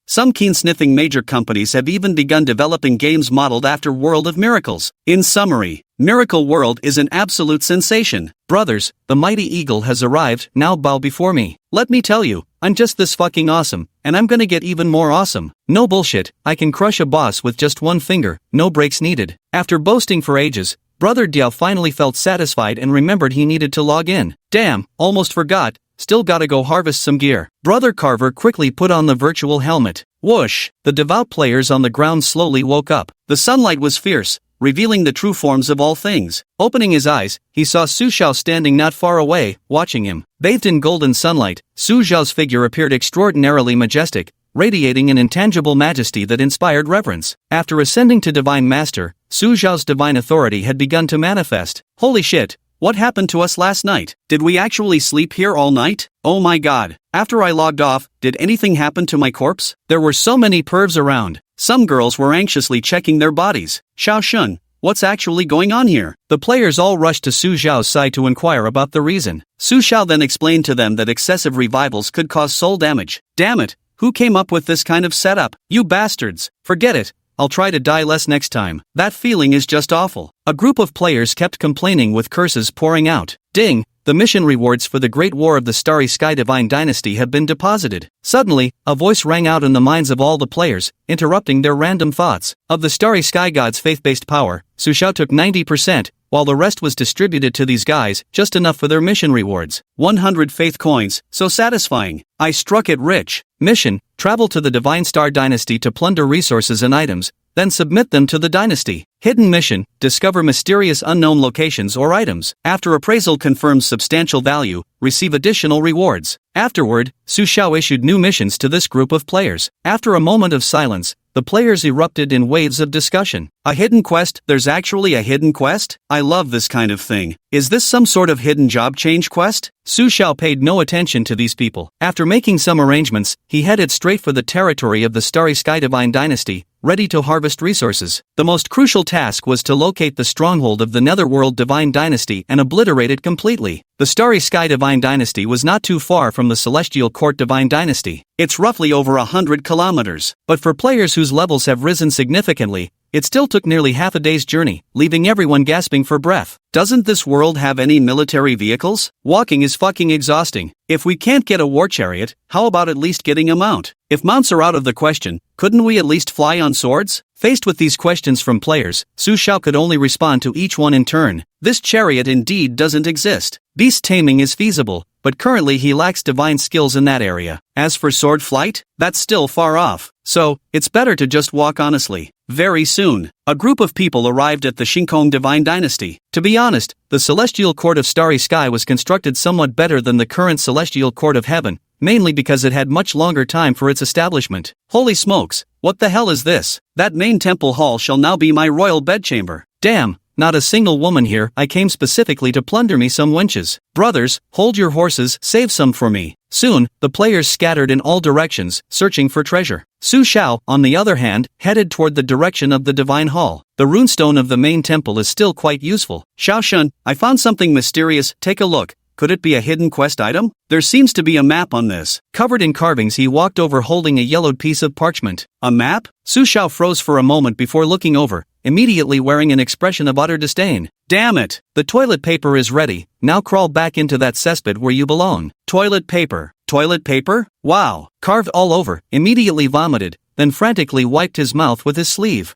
Speaker 1: Some keen-sniffing major companies have even begun developing games modeled after World of Miracles. In summary, Miracle World is an absolute sensation. Brothers, the mighty eagle has arrived, now bow before me. Let me tell you, I'm just this fucking awesome, and I'm gonna get even more awesome. No bullshit, I can crush a boss with just one finger, no breaks needed. After boasting for ages, Brother Diao finally felt satisfied and remembered he needed to log in. Damn, almost forgot, still gotta go harvest some gear. Brother Carver quickly put on the virtual helmet. Whoosh! The devout players on the ground slowly woke up. The sunlight was fierce, revealing the true forms of all things. Opening his eyes, he saw Su Xiao standing not far away, watching him. Bathed in golden sunlight, Su Xiao's figure appeared extraordinarily majestic, radiating an intangible majesty that inspired reverence. After ascending to Divine Master, Su Xiao's divine authority had begun to manifest. Holy shit, what happened to us last night? Did we actually sleep here all night? Oh my god. After I logged off, did anything happen to my corpse? There were so many pervs around. Some girls were anxiously checking their bodies. Xiao Shun, what's actually going on here? The players all rushed to Su Xiao's side to inquire about the reason. Su Xiao then explained to them that excessive revivals could cause soul damage. Damn it, who came up with this kind of setup? You bastards, forget it. I'll try to die less next time. That feeling is just awful. A group of players kept complaining with curses pouring out. Ding! The mission rewards for the Great War of the Starry Sky Divine Dynasty have been deposited. Suddenly, a voice rang out in the minds of all the players, interrupting their random thoughts. Of the Starry Sky God's faith-based power, Su Xiao took 90%, while the rest was distributed to these guys, just enough for their mission rewards. 100 faith coins, so satisfying. I struck it rich. Mission: travel to the Divine Star Dynasty to plunder resources and items, then submit them to the dynasty. Hidden mission: discover mysterious unknown locations or items. After appraisal confirms substantial value, receive additional rewards. Afterward, Su Xiao issued new missions to this group of players. After a moment of silence, the players erupted in waves of discussion. A hidden quest? There's actually a hidden quest? I love this kind of thing. Is this some sort of hidden job change quest? Su Xiao paid no attention to these people. After making some arrangements, he headed straight for the territory of the Starry Sky Divine Dynasty, ready to harvest resources. The most crucial task was to locate the stronghold of the Netherworld Divine Dynasty and obliterate it completely. The Starry Sky Divine Dynasty was not too far from the Celestial Court Divine Dynasty. It's roughly over 100 kilometers. But for players whose levels have risen significantly, it still took nearly half a day's journey, leaving everyone gasping for breath. Doesn't this world have any military vehicles? Walking is fucking exhausting. If we can't get a war chariot, how about at least getting a mount? If mounts are out of the question, couldn't we at least fly on swords? Faced with these questions from players, Su Xiao could only respond to each one in turn. This chariot indeed doesn't exist. Beast taming is feasible, but currently he lacks divine skills in that area. As for sword flight, that's still far off. So, it's better to just walk honestly. Very soon, a group of people arrived at the Shinkong Divine Dynasty. To be honest, the Celestial Court of Starry Sky was constructed somewhat better than the current Celestial Court of Heaven, mainly because it had much longer time for its establishment. Holy smokes, what the hell is this? That main temple hall shall now be my royal bedchamber. Damn, not a single woman here. I came specifically to plunder me some wenches. Brothers, hold your horses, save some for me. Soon, the players scattered in all directions, searching for treasure. Su Xiao, on the other hand, headed toward the direction of the Divine Hall. The runestone of the main temple is still quite useful. Xiao Shun, I found something mysterious, take a look. Could it be a hidden quest item? There seems to be a map on this. Covered in carvings, he walked over holding a yellowed piece of parchment. A map? Su Xiao froze for a moment before looking over, immediately wearing an expression of utter disdain. Damn it! The toilet paper is ready. Now crawl back into that cesspit where you belong. Toilet paper. Toilet paper? Wow. Carved all over, immediately vomited, then frantically wiped his mouth with his sleeve.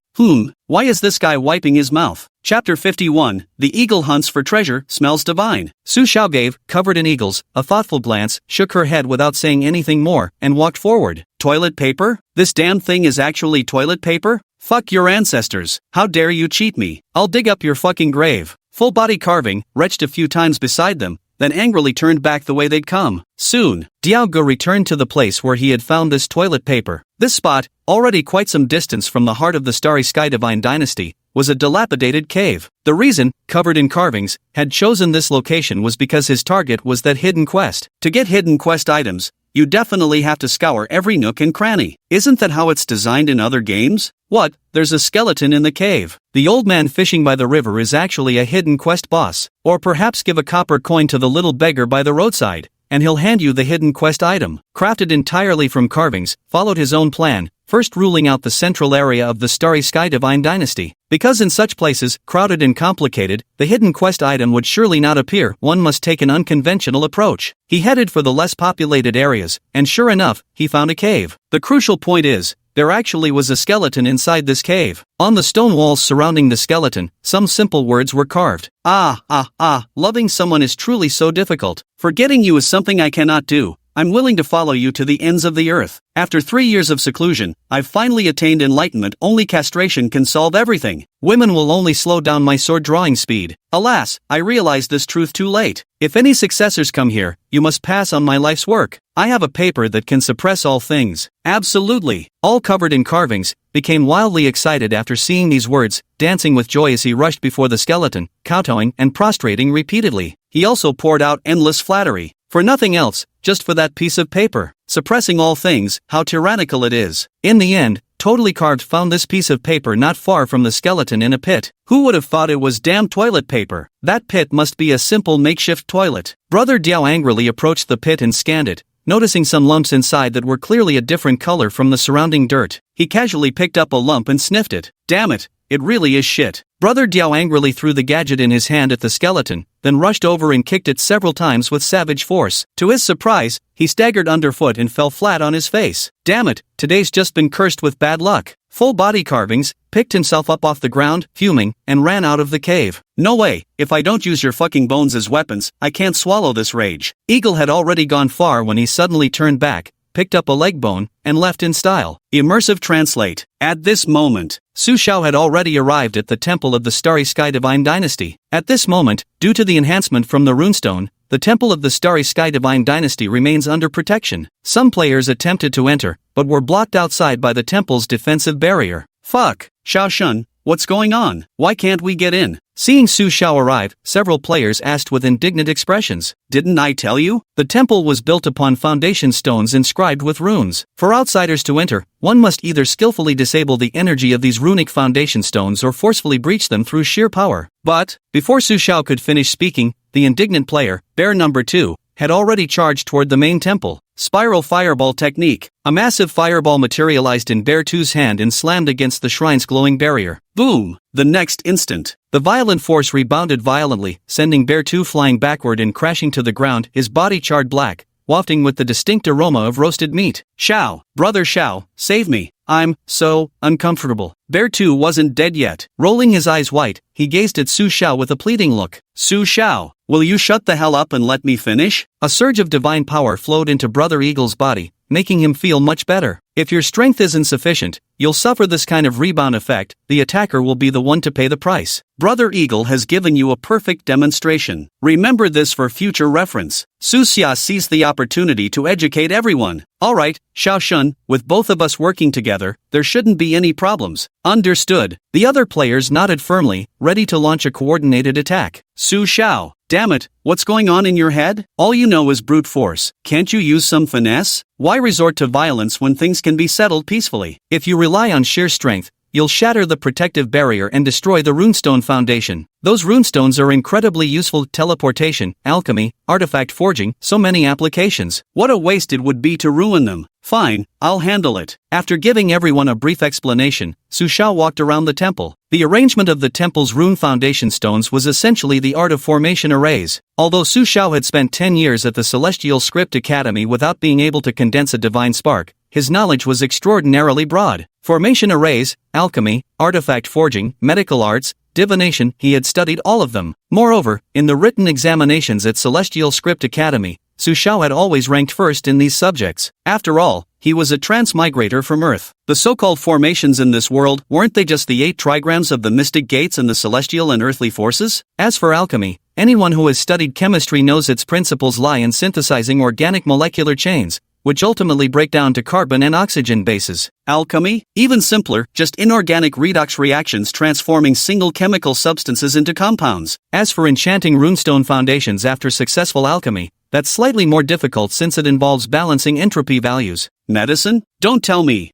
Speaker 1: Why is this guy wiping his mouth? Chapter 51, The Eagle Hunts for Treasure, Smells Divine. Su Xiao gave, covered in eagles, a thoughtful glance, shook her head without saying anything more, and walked forward. Toilet paper? This damn thing is actually toilet paper? Fuck your ancestors. How dare you cheat me? I'll dig up your fucking grave. Full body carving, retched a few times beside them, then angrily turned back the way they'd come. Soon, Diao Ge returned to the place where he had found this toilet paper. This spot, already quite some distance from the heart of the Starry Sky Divine Dynasty, was a dilapidated cave. The reason, covered in carvings, had chosen this location was because his target was that hidden quest. To get hidden quest items, you definitely have to scour every nook and cranny. Isn't that how it's designed in other games? What? There's a skeleton in the cave. The old man fishing by the river is actually a hidden quest boss. Or perhaps give a copper coin to the little beggar by the roadside, and he'll hand you the hidden quest item. Crafted entirely from carvings, followed his own plan, first ruling out the central area of the Starry Sky Divine Dynasty. Because in such places, crowded and complicated, the hidden quest item would surely not appear. One must take an unconventional approach. He headed for the less populated areas, and sure enough, he found a cave. The crucial point is, there actually was a skeleton inside this cave. On the stone walls surrounding the skeleton, some simple words were carved. Loving someone is truly so difficult. Forgetting you is something I cannot do. I'm willing to follow you to the ends of the earth. After 3 years of seclusion, I've finally attained enlightenment. Only castration can solve everything. Women will only slow down my sword drawing speed. Alas, I realized this truth too late. If any successors come here, you must pass on my life's work. I have a paper that can suppress all things. Absolutely. All covered in carvings, became wildly excited after seeing these words, dancing with joy as he rushed before the skeleton, kowtowing and prostrating repeatedly. He also poured out endless flattery. For nothing else, just for that piece of paper. Suppressing all things, how tyrannical it is. In the end, Totally Carved found this piece of paper not far from the skeleton in a pit. Who would have thought it was damn toilet paper? That pit must be a simple makeshift toilet. Brother Diao angrily approached the pit and scanned it, noticing some lumps inside that were clearly a different color from the surrounding dirt. He casually picked up a lump and sniffed it. Damn it, it really is shit. Brother Diao angrily threw the gadget in his hand at the skeleton, then rushed over and kicked it several times with savage force. To his surprise, he staggered underfoot and fell flat on his face. Damn it, today's just been cursed with bad luck. Full body carvings, picked himself up off the ground, fuming, and ran out of the cave. No way, if I don't use your fucking bones as weapons, I can't swallow this rage. Eagle had already gone far when he suddenly turned back, picked up a leg bone, and left in style. Immersive translate. At this moment, Su Xiao had already arrived at the temple of the Starry Sky Divine Dynasty. At this moment, due to the enhancement from the runestone, the temple of the Starry Sky Divine Dynasty remains under protection. Some players attempted to enter, but were blocked outside by the temple's defensive barrier. Fuck, Xiao Shun, what's going on? Why can't we get in? Seeing Su Xiao arrive, several players asked with indignant expressions. Didn't I tell you? The temple was built upon foundation stones inscribed with runes. For outsiders to enter, one must either skillfully disable the energy of these runic foundation stones or forcefully breach them through sheer power. But, before Su Xiao could finish speaking, the indignant player, Bear Number 2, had already charged toward the main temple. Spiral Fireball Technique. A massive fireball materialized in Bear 2's hand and slammed against the shrine's glowing barrier. Boom! The next instant, the violent force rebounded violently, sending Bear 2 flying backward and crashing to the ground, his body charred black, wafting with the distinct aroma of roasted meat. Xiao, brother Xiao, save me. I'm so uncomfortable. Bear 2 wasn't dead yet. Rolling his eyes white, he gazed at Su Xiao with a pleading look. Su Xiao, will you shut the hell up and let me finish? A surge of divine power flowed into Brother Eagle's body, making him feel much better. If your strength isn't sufficient, you'll suffer this kind of rebound effect. The attacker will be the one to pay the price. Brother Eagle has given you a perfect demonstration. Remember this for future reference. Su Xia seized the opportunity to educate everyone. Alright, Xiao Shun, with both of us working together, there shouldn't be any problems. Understood. The other players nodded firmly, ready to launch a coordinated attack. Su Xiao, damn it, what's going on in your head? All you know is brute force. Can't you use some finesse? Why resort to violence when things can be settled peacefully? If you rely on sheer strength, you'll shatter the protective barrier and destroy the runestone foundation. Those runestones are incredibly useful: teleportation, alchemy, artifact forging, so many applications. What a waste it would be to ruin them. Fine, I'll handle it. After giving everyone a brief explanation, Su Xiao walked around the temple. The arrangement of the temple's rune foundation stones was essentially the art of formation arrays. Although Su Xiao had spent 10 years at the Celestial Script Academy without being able to condense a divine spark, his knowledge was extraordinarily broad. Formation arrays, alchemy, artifact forging, medical arts, divination, he had studied all of them. Moreover, in the written examinations at Celestial Script Academy, Su Xiao had always ranked first in these subjects. After all, he was a transmigrator from Earth. The so-called formations in this world, weren't they just the 8 trigrams of the mystic gates and the celestial and earthly forces? As for alchemy, anyone who has studied chemistry knows its principles lie in synthesizing organic molecular chains, which ultimately break down to carbon and oxygen bases. Alchemy? Even simpler, just inorganic redox reactions transforming single chemical substances into compounds. As for enchanting runestone foundations after successful alchemy, That's slightly more difficult since it involves balancing entropy values. Medicine? Don't tell me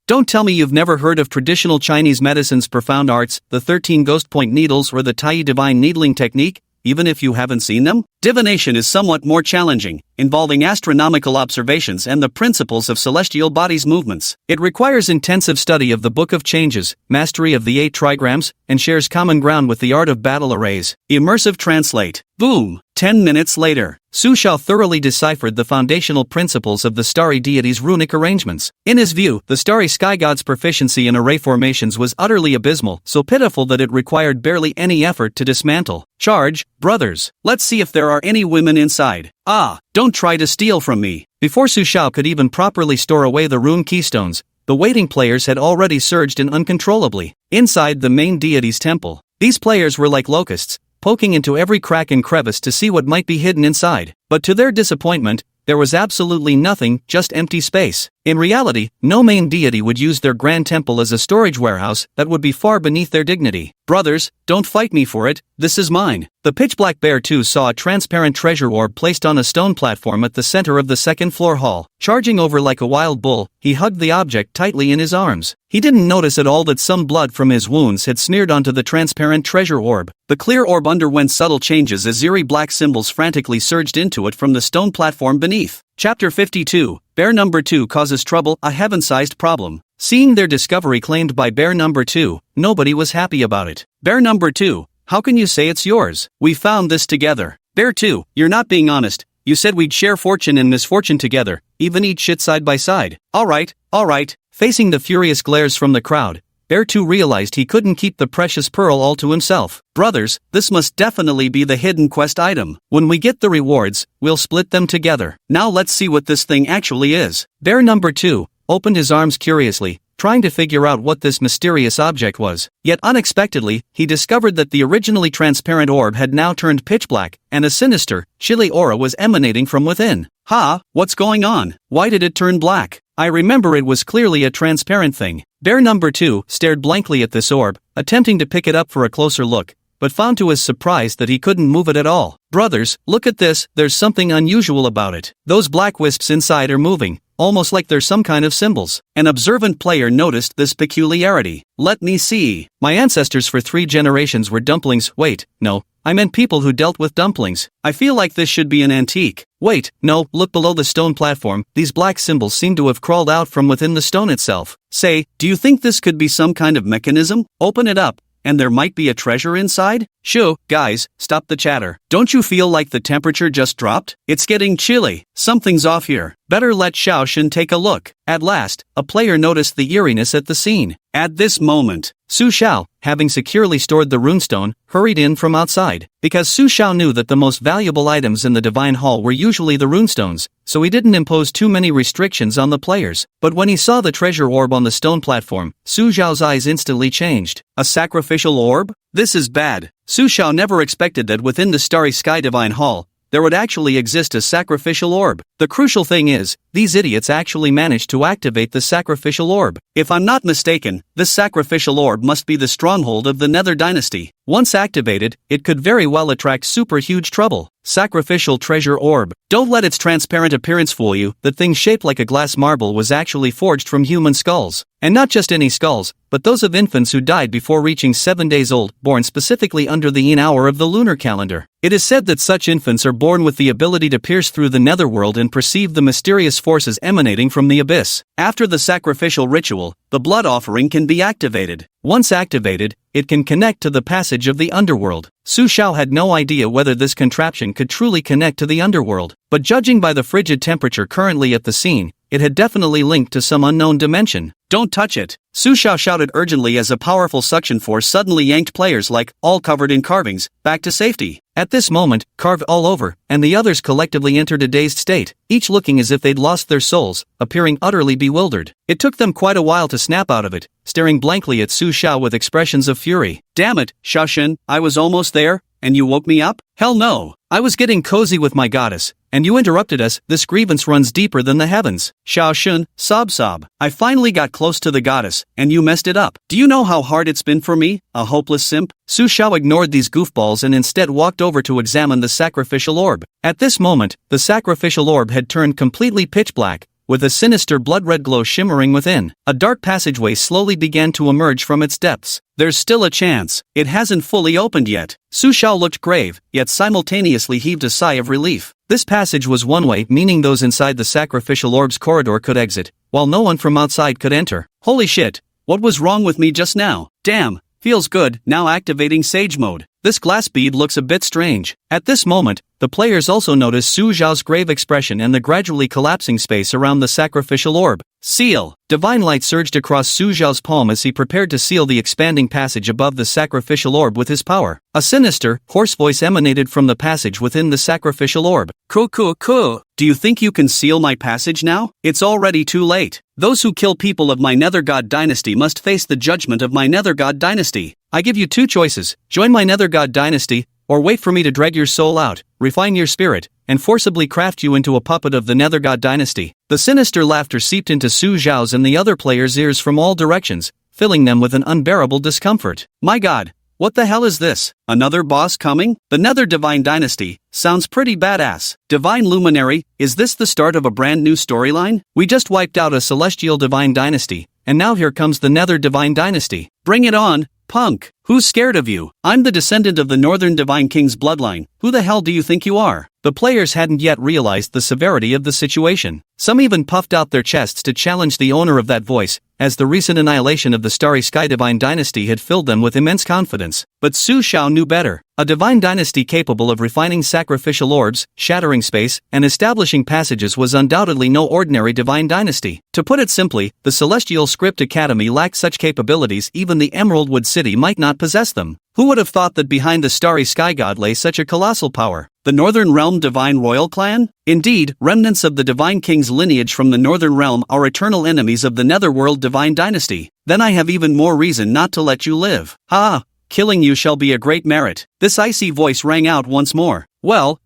Speaker 1: you've never heard of traditional Chinese medicine's profound arts, the 13 ghost point needles or the Tai divine needling technique, even if you haven't seen them? Divination is somewhat more challenging, involving astronomical observations and the principles of celestial bodies' movements. It requires intensive study of the Book of Changes, mastery of the 8 trigrams, and shares common ground with the art of battle arrays. Immersive translate. Boom! 10 minutes later, Su Xiao thoroughly deciphered the foundational principles of the starry deity's runic arrangements. In his view, the starry sky god's proficiency in array formations was utterly abysmal, so pitiful that it required barely any effort to dismantle. Charge, brothers. Let's see if there are any women inside. Ah, don't try to steal from me. Before Su Xiao could even properly store away the rune keystones, the waiting players had already surged in uncontrollably. Inside the main deity's temple, these players were like locusts, poking into every crack and crevice to see what might be hidden inside. But to their disappointment, there was absolutely nothing, just empty space. In reality, no main deity would use their grand temple as a storage warehouse that would be far beneath their dignity. Brothers, don't fight me for it, this is mine. The pitch-black bear too saw a transparent treasure orb placed on a stone platform at the center of the second-floor hall. Charging over like a wild bull, he hugged the object tightly in his arms. He didn't notice at all that some blood from his wounds had smeared onto the transparent treasure orb. The clear orb underwent subtle changes as eerie black symbols frantically surged into it from the stone platform beneath. Chapter 52, Bear Number 2 Causes Trouble, a heaven-sized problem. Seeing their discovery claimed by Bear Number 2, nobody was happy about it. Bear Number 2, how can you say it's yours? We found this together. Bear 2, you're not being honest. You said we'd share fortune and misfortune together, even eat shit side by side. Alright. Facing the furious glares from the crowd, Bear 2 realized he couldn't keep the precious pearl all to himself. Brothers, this must definitely be the hidden quest item. When we get the rewards, we'll split them together. Now let's see what this thing actually is. Bear Number 2 opened his arms curiously, trying to figure out what this mysterious object was. Yet unexpectedly, he discovered that the originally transparent orb had now turned pitch black, and a sinister, chilly aura was emanating from within. What's going on? Why did it turn black? I remember it was clearly a transparent thing. Bear Number 2 stared blankly at this orb, attempting to pick it up for a closer look, but found to his surprise that he couldn't move it at all. Brothers, look at this, there's something unusual about it. Those black wisps inside are moving, almost like they're some kind of symbols. An observant player noticed this peculiarity. Let me see. My ancestors for 3 generations were dumplings. Wait, no, I meant people who dealt with dumplings. I feel like this should be an antique. Wait, no, look below the stone platform, these black symbols seem to have crawled out from within the stone itself. Say, do you think this could be some kind of mechanism? Open it up, and there might be a treasure inside? Shoo, guys, stop the chatter. Don't you feel like the temperature just dropped? It's getting chilly. Something's off here. Better let Xiao Shen take a look. At last, a player noticed the eeriness at the scene. At this moment, Su Xiao, having securely stored the runestone, hurried in from outside. Because Su Xiao knew that the most valuable items in the Divine Hall were usually the runestones, so he didn't impose too many restrictions on the players. But when he saw the treasure orb on the stone platform, Su Xiao's eyes instantly changed. A sacrificial orb? This is bad. Su Xiao never expected that within the Starry Sky Divine Hall, there would actually exist a sacrificial orb. The crucial thing is, these idiots actually managed to activate the sacrificial orb. If I'm not mistaken, this sacrificial orb must be the stronghold of the Nether Dynasty. Once activated, it could very well attract super huge trouble. Sacrificial treasure orb. Don't let its transparent appearance fool you. The thing shaped like a glass marble was actually forged from human skulls. And not just any skulls, but those of infants who died before reaching 7 days old, born specifically under the yin hour of the lunar calendar. It is said that such infants are born with the ability to pierce through the netherworld and perceive the mysterious forces emanating from the abyss. After the sacrificial ritual, the blood offering can be activated. Once activated, it can connect to the passage of the underworld. Su Xiao had no idea whether this contraption could truly connect to the underworld, but judging by the frigid temperature currently at the scene, it had definitely linked to some unknown dimension. Don't touch it! Su Xiao shouted urgently as a powerful suction force suddenly yanked players all covered in carvings, back to safety. At this moment, carved all over, and the others collectively entered a dazed state, each looking as if they'd lost their souls, appearing utterly bewildered. It took them quite a while to snap out of it, staring blankly at Su Xiao with expressions of fury. Damn it, Xiao Shen, I was almost there, and you woke me up? Hell no! I was getting cozy with my goddess, and you interrupted us. This grievance runs deeper than the heavens. Xiao Shun, sob. I finally got close to the goddess, and you messed it up. Do you know how hard it's been for me, a hopeless simp? Su Xiao ignored these goofballs and instead walked over to examine the sacrificial orb. At this moment, the sacrificial orb had turned completely pitch black, with a sinister blood-red glow shimmering within. A dark passageway slowly began to emerge from its depths. There's still a chance. It hasn't fully opened yet. Su Xiao looked grave, yet simultaneously heaved a sigh of relief. This passage was one-way, meaning those inside the sacrificial orb's corridor could exit, while no one from outside could enter. Holy shit, what was wrong with me just now? Damn, feels good. Now activating Sage Mode. This glass bead looks a bit strange. At this moment, the players also noticed Su Xiao's grave expression and the gradually collapsing space around the sacrificial orb. Seal! Divine light surged across Su Xiao's palm as he prepared to seal the expanding passage above the sacrificial orb with his power. A sinister, hoarse voice emanated from the passage within the sacrificial orb. Cool. Do you think you can seal my passage now? It's already too late. Those who kill people of my Nether God dynasty must face the judgment of my Nether God dynasty. I give you two choices: join my Nether God dynasty, or wait for me to drag your soul out, refine your spirit, and forcibly craft you into a puppet of the Nether God dynasty. The sinister laughter seeped into Su Xiao's and the other players' ears from all directions, filling them with an unbearable discomfort. My god, what the hell is this? Another boss coming? The Nether Divine Dynasty sounds pretty badass. Divine Luminary, is this the start of a brand new storyline? We just wiped out a Celestial Divine Dynasty, and now here comes the Nether Divine Dynasty. Bring it on, punk. Who's scared of you? I'm the descendant of the Northern Divine King's bloodline. Who the hell do you think you are? The players hadn't yet realized the severity of the situation. Some even puffed out their chests to challenge the owner of that voice, as the recent annihilation of the Starry Sky Divine Dynasty had filled them with immense confidence. But Su Xiao knew better. A divine dynasty capable of refining sacrificial orbs, shattering space, and establishing passages was undoubtedly no ordinary divine dynasty. To put it simply, the Celestial Script Academy lacked such capabilities. Even the Emeraldwood City might not possess them. Who would have thought that behind the Starry Sky God lay such a colossal power? The Northern Realm Divine Royal Clan? Indeed, remnants of the Divine King's lineage from the Northern Realm are eternal enemies of the Netherworld Divine Dynasty. Then I have even more reason not to let you live. Ha! Killing you shall be a great merit. This icy voice rang out once more. Well,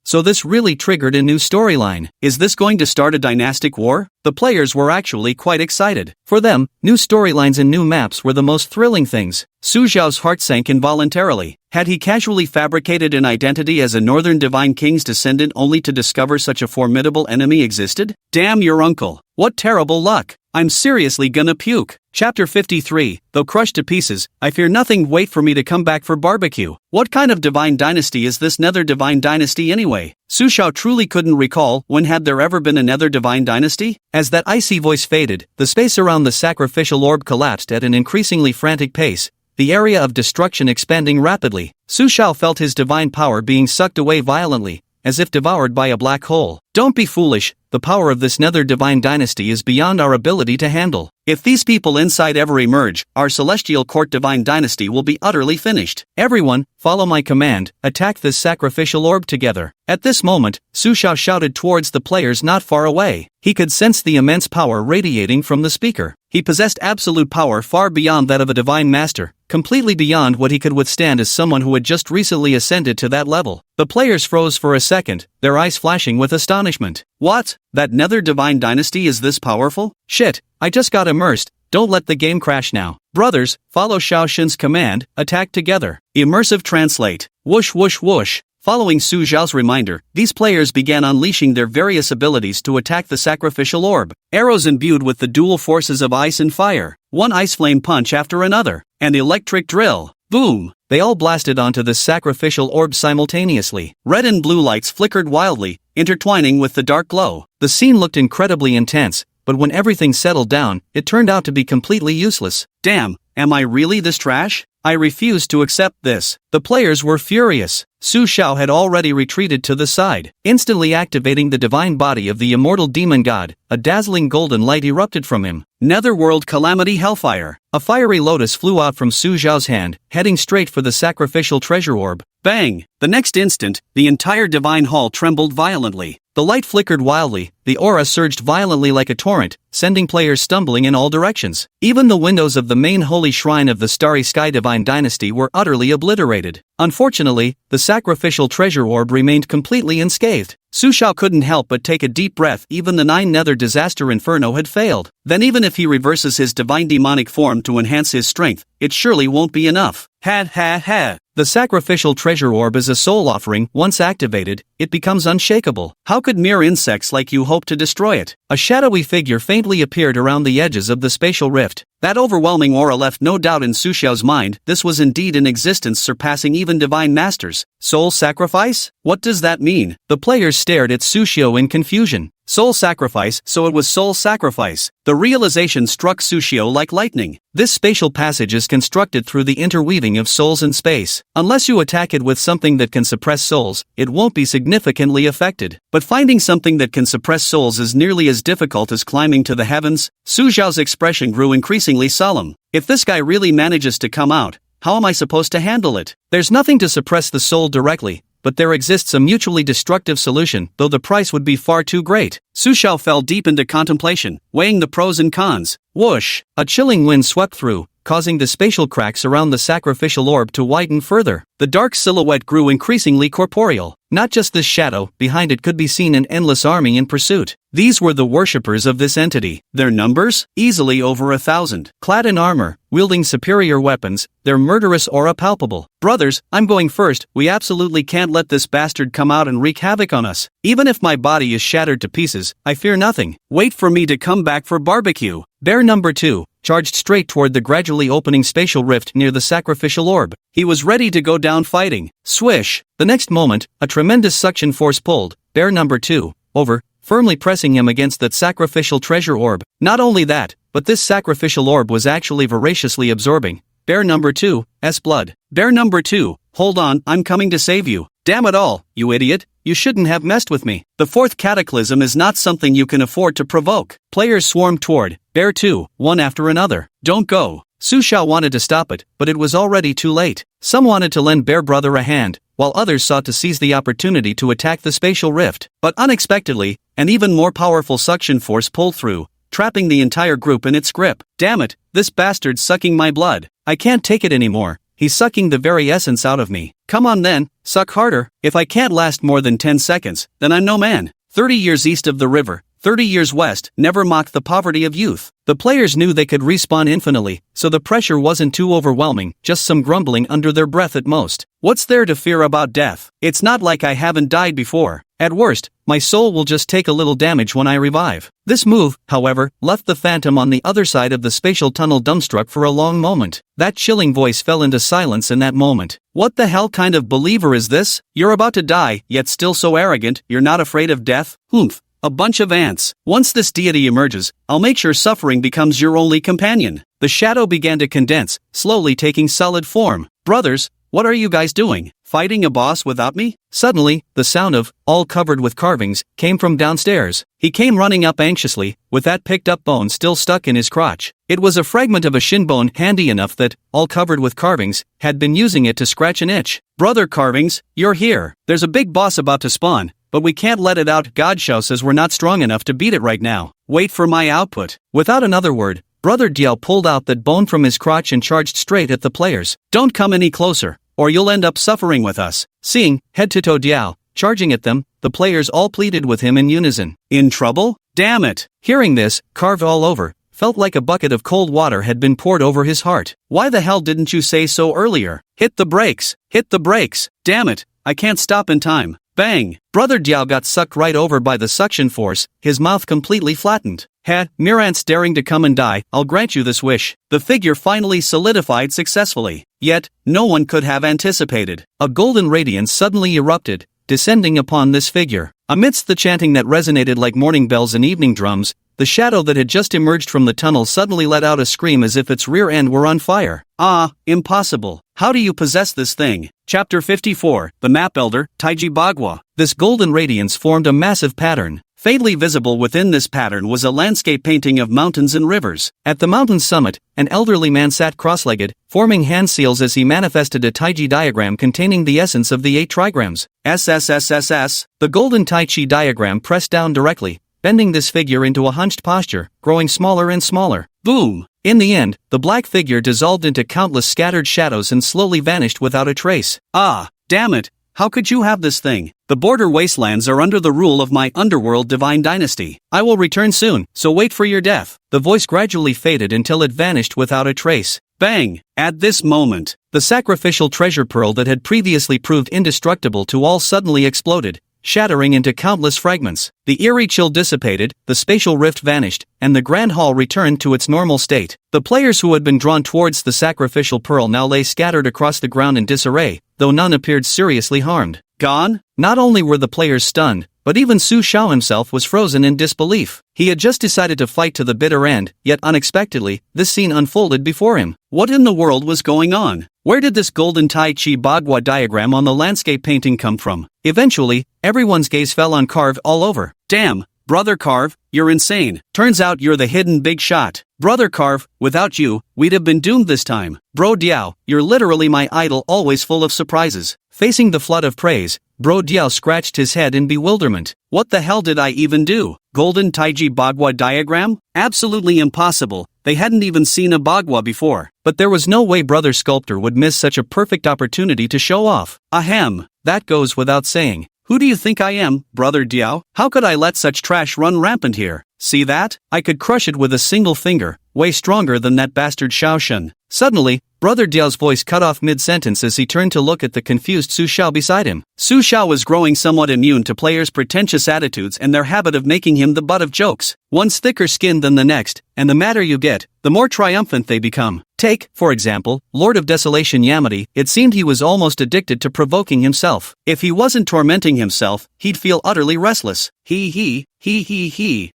Speaker 1: so this really triggered a new storyline. Is this going to start a dynastic war? The players were actually quite excited. For them, new storylines and new maps were the most thrilling things. Su Xiao's heart sank involuntarily. Had he casually fabricated an identity as a Northern Divine King's descendant only to discover such a formidable enemy existed? Damn your uncle. What terrible luck. I'm seriously gonna puke. Chapter 53, though crushed to pieces, I fear nothing. Wait for me to come back for barbecue. What kind of divine dynasty is this Nether Divine Dynasty anyway? Su Xiao truly couldn't recall when had there ever been a Nether Divine Dynasty? As that icy voice faded, the space around the sacrificial orb collapsed at an increasingly frantic pace, the area of destruction expanding rapidly. Su Xiao felt his divine power being sucked away violently, as if devoured by a black hole. Don't be foolish, the power of this Nether Divine Dynasty is beyond our ability to handle. If these people inside ever emerge, our Celestial Court Divine Dynasty will be utterly finished. Everyone, follow my command, attack this sacrificial orb together. At this moment, Su Xiao shouted towards the players not far away. He could sense the immense power radiating from the speaker. He possessed absolute power far beyond that of a divine master, completely beyond what he could withstand as someone who had just recently ascended to that level. The players froze for a second, their eyes flashing with astonishment. What? That Nether Divine Dynasty is this powerful? Shit, I just got immersed. Don't let the game crash now. Brothers, follow Xiao Xun's command, attack together. Immersive translate. Whoosh. Following Su Xiao's reminder, these players began unleashing their various abilities to attack the sacrificial orb. Arrows imbued with the dual forces of ice and fire. One ice flame punch after another. And electric drill. Boom! They all blasted onto the sacrificial orb simultaneously. Red and blue lights flickered wildly, intertwining with the dark glow. The scene looked incredibly intense, but when everything settled down, it turned out to be completely useless. Damn, am I really this trash? I refuse to accept this. The players were furious. Su Xiao had already retreated to the side. Instantly activating the divine body of the immortal demon god, a dazzling golden light erupted from him. Netherworld Calamity Hellfire. A fiery lotus flew out from Su Xiao's hand, heading straight for the sacrificial treasure orb. Bang! The next instant, the entire divine hall trembled violently. The light flickered wildly, the aura surged violently like a torrent, sending players stumbling in all directions. Even the windows of the main holy shrine of the Starry Sky Divine Dynasty were utterly obliterated. Unfortunately, the sacrificial treasure orb remained completely unscathed. Su Xiao couldn't help but take a deep breath. Even the 9 nether disaster inferno had failed. Then even if he reverses his divine demonic form to enhance his strength, it surely won't be enough. Ha. The sacrificial treasure orb is a soul offering. Once activated, it becomes unshakable. How could mere insects like you hope to destroy it? A shadowy figure faintly appeared around the edges of the spatial rift. That overwhelming aura left no doubt in Su Xiao's mind. This was indeed an existence surpassing even divine masters. Soul sacrifice? What does that mean? The players stared at Su Xiao in confusion. Soul sacrifice, so it was soul sacrifice. The realization struck Su Xiao like lightning. This spatial passage is constructed through the interweaving of souls and space. Unless you attack it with something that can suppress souls, it won't be significantly affected. But finding something that can suppress souls is nearly as difficult as climbing to the heavens. Su Xiao's expression grew increasingly solemn. If this guy really manages to come out, how am I supposed to handle it? There's nothing to suppress the soul directly, but there exists a mutually destructive solution, though the price would be far too great. Su Xiao fell deep into contemplation, weighing the pros and cons. Whoosh! A chilling wind swept through, causing the spatial cracks around the sacrificial orb to widen further. The dark silhouette grew increasingly corporeal. Not just this shadow, behind it could be seen an endless army in pursuit. These were the worshippers of this entity. Their numbers? Easily over 1,000. Clad in armor, wielding superior weapons, their murderous aura palpable. Brothers, I'm going first. We absolutely can't let this bastard come out and wreak havoc on us. Even if my body is shattered to pieces, I fear nothing. Wait for me to come back for barbecue. Bear number 2 charged straight toward the gradually opening spatial rift near the sacrificial orb. He was ready to go down fighting. Swish! The next moment, a tremendous suction force pulled Bear number 2 over, firmly pressing him against that sacrificial treasure orb. Not only that, but this sacrificial orb was actually voraciously absorbing Bear number 2's blood. Bear number 2, hold on, I'm coming to save you. Damn it all, you idiot. You shouldn't have messed with me. The fourth cataclysm is not something you can afford to provoke. Players swarmed toward Bear 2, one after another. Don't go. Su Xiao wanted to stop it, but it was already too late. Some wanted to lend Bear Brother a hand, while others sought to seize the opportunity to attack the spatial rift. But unexpectedly, an even more powerful suction force pulled through, trapping the entire group in its grip. Damn it, this bastard's sucking my blood. I can't take it anymore. He's sucking the very essence out of me. Come on then, suck harder. If I can't last more than 10 seconds, then I'm no man. 30 years east of the river, 30 years west, never mocked the poverty of youth. The players knew they could respawn infinitely, so the pressure wasn't too overwhelming, just some grumbling under their breath at most. What's there to fear about death? It's not like I haven't died before. At worst, my soul will just take a little damage when I revive. This move, however, left the phantom on the other side of the spatial tunnel dumbstruck for a long moment. That chilling voice fell into silence in that moment. What the hell kind of believer is this? You're about to die, yet still so arrogant, you're not afraid of death? Humph. A bunch of ants. Once this deity emerges, I'll make sure suffering becomes your only companion. The shadow began to condense, slowly taking solid form. Brothers, what are you guys doing? Fighting a boss without me? Suddenly, the sound of, all covered with carvings, came from downstairs. He came running up anxiously, with that picked up bone still stuck in his crotch. It was a fragment of a shin bone handy enough that, all covered with carvings, had been using it to scratch an itch. Brother Carvings, you're here. There's a big boss about to spawn, but we can't let it out. Godshao says we're not strong enough to beat it right now. Wait for my output. Without another word, Brother Diao pulled out that bone from his crotch and charged straight at the players. Don't come any closer, or you'll end up suffering with us. Seeing head to toe Diao charging at them, the players all pleaded with him in unison. In trouble? Damn it! Hearing this, carved all over, felt like a bucket of cold water had been poured over his heart. Why the hell didn't you say so earlier? Hit the brakes! Hit the brakes! Damn it! I can't stop in time. Bang! Brother Diao got sucked right over by the suction force, his mouth completely flattened. Mere ants daring to come and die, I'll grant you this wish. The figure finally solidified successfully. Yet, no one could have anticipated. A golden radiance suddenly erupted, descending upon this figure. Amidst the chanting that resonated like morning bells and evening drums, the shadow that had just emerged from the tunnel suddenly let out a scream as if its rear end were on fire. Ah, impossible. How do you possess this thing? Chapter 54, The Map Elder, Taiji Bagua. This golden radiance formed a massive pattern. Faintly visible within this pattern was a landscape painting of mountains and rivers. At the mountain's summit, an elderly man sat cross-legged, forming hand seals as he manifested a Taiji diagram containing the essence of the 8 trigrams. SSSSS. The golden Tai Chi diagram pressed down directly, bending this figure into a hunched posture, growing smaller and smaller. Boom! In the end, the black figure dissolved into countless scattered shadows and slowly vanished without a trace. Ah, damn it! how could you have this thing? The border wastelands are under the rule of my underworld divine dynasty. I will return soon, so wait for your death. The voice gradually faded until it vanished without a trace. Bang! At this moment, the sacrificial treasure pearl that had previously proved indestructible to all suddenly exploded, shattering into countless fragments. The eerie chill dissipated, the spatial rift vanished, and the grand hall returned to its normal state. The players who had been drawn towards the sacrificial pearl now lay scattered across the ground in disarray, though none appeared seriously harmed. Gone? Not only were the players stunned, but even Su Xiao himself was frozen in disbelief. He had just decided to fight to the bitter end, yet unexpectedly, this scene unfolded before him. What in the world was going on? Where did this golden Tai Chi Bagua diagram on the landscape painting come from? Eventually, everyone's gaze fell on Carve all over. Damn, Brother Carve, you're insane. Turns out you're the hidden big shot. Brother Carve, without you, we'd have been doomed this time. Bro Diao, you're literally my idol, always full of surprises. Facing the flood of praise, Bro Diao scratched his head in bewilderment. What the hell did I even do? Golden Taiji Bagua diagram? Absolutely impossible. They hadn't even seen a Bagua before. But there was no way Brother Sculptor would miss such a perfect opportunity to show off. Ahem, that goes without saying. Who do you think I am, Brother Diao? How could I let such trash run rampant here? See that? I could crush it with a single finger, way stronger than that bastard Xiaoshen. Suddenly, Brother Diao's voice cut off mid-sentence as he turned to look at the confused Su Xiao beside him. Su Xiao was growing somewhat immune to players' pretentious attitudes and their habit of making him the butt of jokes. One's thicker skinned than the next, and the madder you get, the more triumphant they become. Take, for example, Lord of Desolation Yamati. It seemed he was almost addicted to provoking himself. If he wasn't tormenting himself, he'd feel utterly restless. He.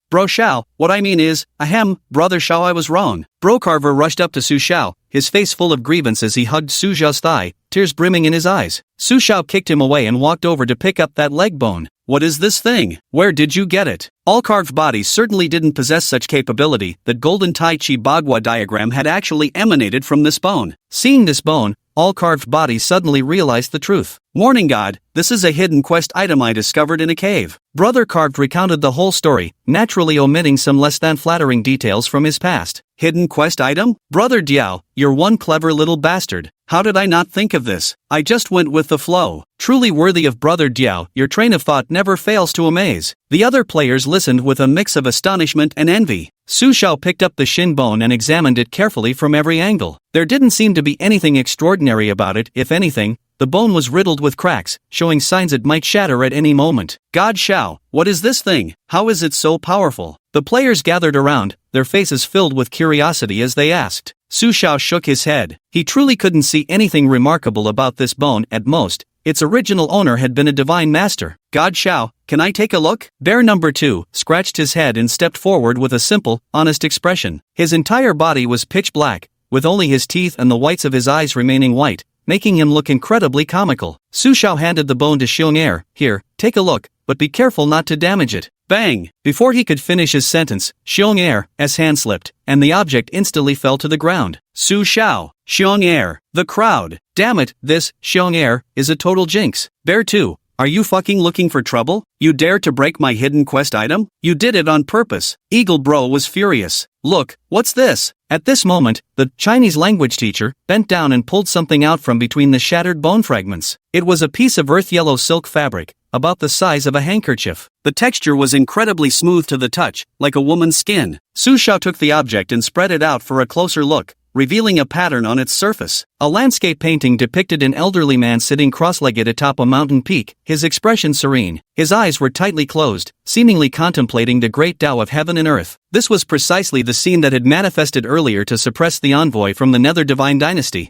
Speaker 1: Bro Xiao, what I mean is, ahem, Brother Xiao, I was wrong. Bro Carver rushed up to Su Xiao, his face full of grievance as he hugged Su Xiao's thigh, tears brimming in his eyes. Su Xiao kicked him away and walked over to pick up that leg bone. What is this thing? Where did you get it? All carved bodies certainly didn't possess such capability. That golden Tai Chi Bagua diagram had actually emanated from this bone. Seeing this bone, all carved bodies suddenly realized the truth. Morning God, this is a hidden quest item I discovered in a cave. Brother Carved recounted the whole story, naturally omitting some less than flattering details from his past. Hidden quest item? Brother Diao, you're one clever little bastard. How did I not think of this? I just went with the flow. Truly worthy of Brother Diao, your train of thought never fails to amaze. The other players listened with a mix of astonishment and envy. Su Xiao picked up the shin bone and examined it carefully from every angle. There didn't seem to be anything extraordinary about it. If anything, the bone was riddled with cracks, showing signs it might shatter at any moment. God Xiao, what is this thing? How is it so powerful? The players gathered around, their faces filled with curiosity as they asked. Su Xiao shook his head. He truly couldn't see anything remarkable about this bone. At most, its original owner had been a divine master. God Xiao, can I take a look? Bear number 2 scratched his head and stepped forward with a simple, honest expression. His entire body was pitch black, with only his teeth and the whites of his eyes remaining white, making him look incredibly comical. Su Xiao handed the bone to Xiong Er. Here, take a look, but be careful not to damage it. Bang! Before he could finish his sentence, Xiong Er's hand slipped, and the object instantly fell to the ground. Su Xiao, Xiong Er, the crowd. Damn it, this, Xiong Er, is a total jinx. Bear 2, are you fucking looking for trouble? You dare to break my hidden quest item? You did it on purpose. Eagle Bro was furious. Look, what's this? At this moment, the Chinese language teacher bent down and pulled something out from between the shattered bone fragments. It was a piece of earth-yellow silk fabric, about the size of a handkerchief. The texture was incredibly smooth to the touch, like a woman's skin. Su Xiao took the object and spread it out for a closer look, revealing a pattern on its surface. A landscape painting depicted an elderly man sitting cross-legged atop a mountain peak, his expression serene. His eyes were tightly closed, seemingly contemplating the great Tao of heaven and earth. This was precisely the scene that had manifested earlier to suppress the envoy from the Nether Divine Dynasty.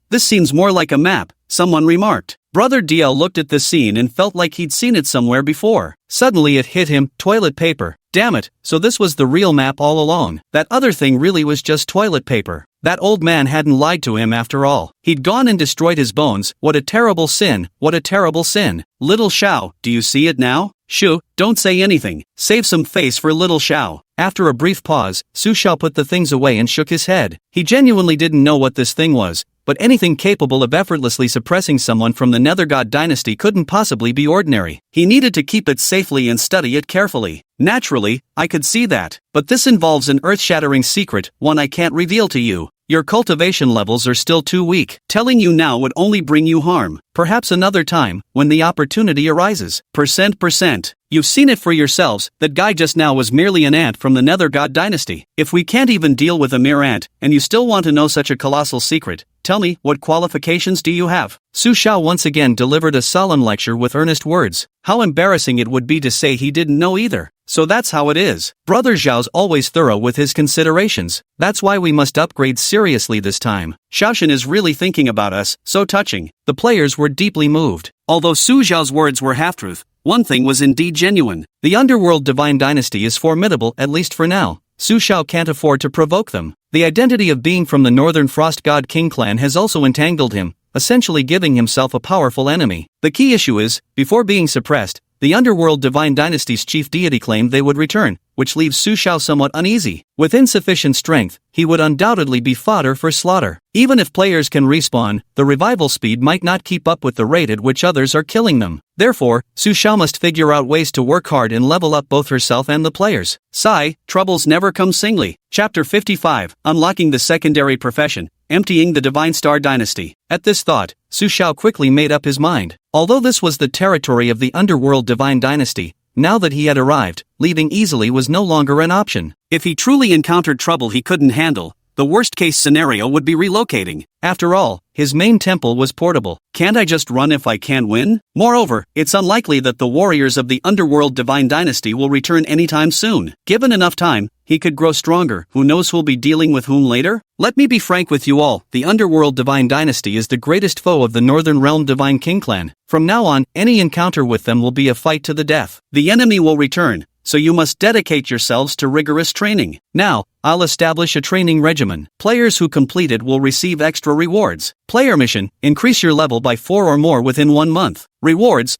Speaker 1: This seems more like a map, someone remarked. Brother Diao looked at this scene and felt like he'd seen it somewhere before. Suddenly it hit him, toilet paper. Damn it, so this was the real map all along. That other thing really was just toilet paper. That old man hadn't lied to him after all. He'd gone and destroyed his bones. What a terrible sin, what a terrible sin. Little Xiao, do you see it now? Shoo, don't say anything. Save some face for little Xiao. After a brief pause, Su Xiao put the things away and shook his head. He genuinely didn't know what this thing was, but anything capable of effortlessly suppressing someone from the Nether God Dynasty couldn't possibly be ordinary. He needed to keep it safely and study it carefully. Naturally, I could see that. But this involves an earth-shattering secret, one I can't reveal to you. Your cultivation levels are still too weak. Telling you now would only bring you harm. Perhaps another time, when the opportunity arises. Percent. You've seen it for yourselves, that guy just now was merely an ant from the Nether God dynasty. If we can't even deal with a mere ant, and you still want to know such a colossal secret, tell me, what qualifications do you have? Su Xiao once again delivered a solemn lecture with earnest words. How embarrassing it would be to say he didn't know either. So that's how it is. Brother Zhao's always thorough with his considerations. That's why we must upgrade seriously this time. Xiaoshan is really thinking about us, so touching. The players were deeply moved. Although Su Zhao's words were half-truth, one thing was indeed genuine. The underworld divine dynasty is formidable, at least for now. Su Xiao can't afford to provoke them. The identity of being from the Northern Frost God King clan has also entangled him, essentially giving himself a powerful enemy. The key issue is, before being suppressed, the Underworld Divine Dynasty's chief deity claimed they would return, which leaves Su Xiao somewhat uneasy. With insufficient strength, he would undoubtedly be fodder for slaughter. Even if players can respawn, the revival speed might not keep up with the rate at which others are killing them. Therefore, Su Xiao must figure out ways to work hard and level up both herself and the players. Sigh, troubles never come singly. Chapter 55, Unlocking the Secondary Profession, Emptying the Divine Star Dynasty. At this thought, Su Xiao quickly made up his mind. Although this was the territory of the Underworld Divine Dynasty, now that he had arrived, leaving easily was no longer an option. If he truly encountered trouble he couldn't handle, the worst-case scenario would be relocating. After all, his main temple was portable. Can't I just run if I can't win? Moreover, it's unlikely that the warriors of the Underworld Divine Dynasty will return anytime soon. Given enough time, he could grow stronger. Who knows who'll be dealing with whom later? Let me be frank with you all, the Underworld Divine Dynasty is the greatest foe of the Northern Realm Divine King clan. From now on, any encounter with them will be a fight to the death. The enemy will return, so you must dedicate yourselves to rigorous training. Now, I'll establish a training regimen. Players who complete it will receive extra rewards. Player mission, increase your level by 4 or more within 1 month. Rewards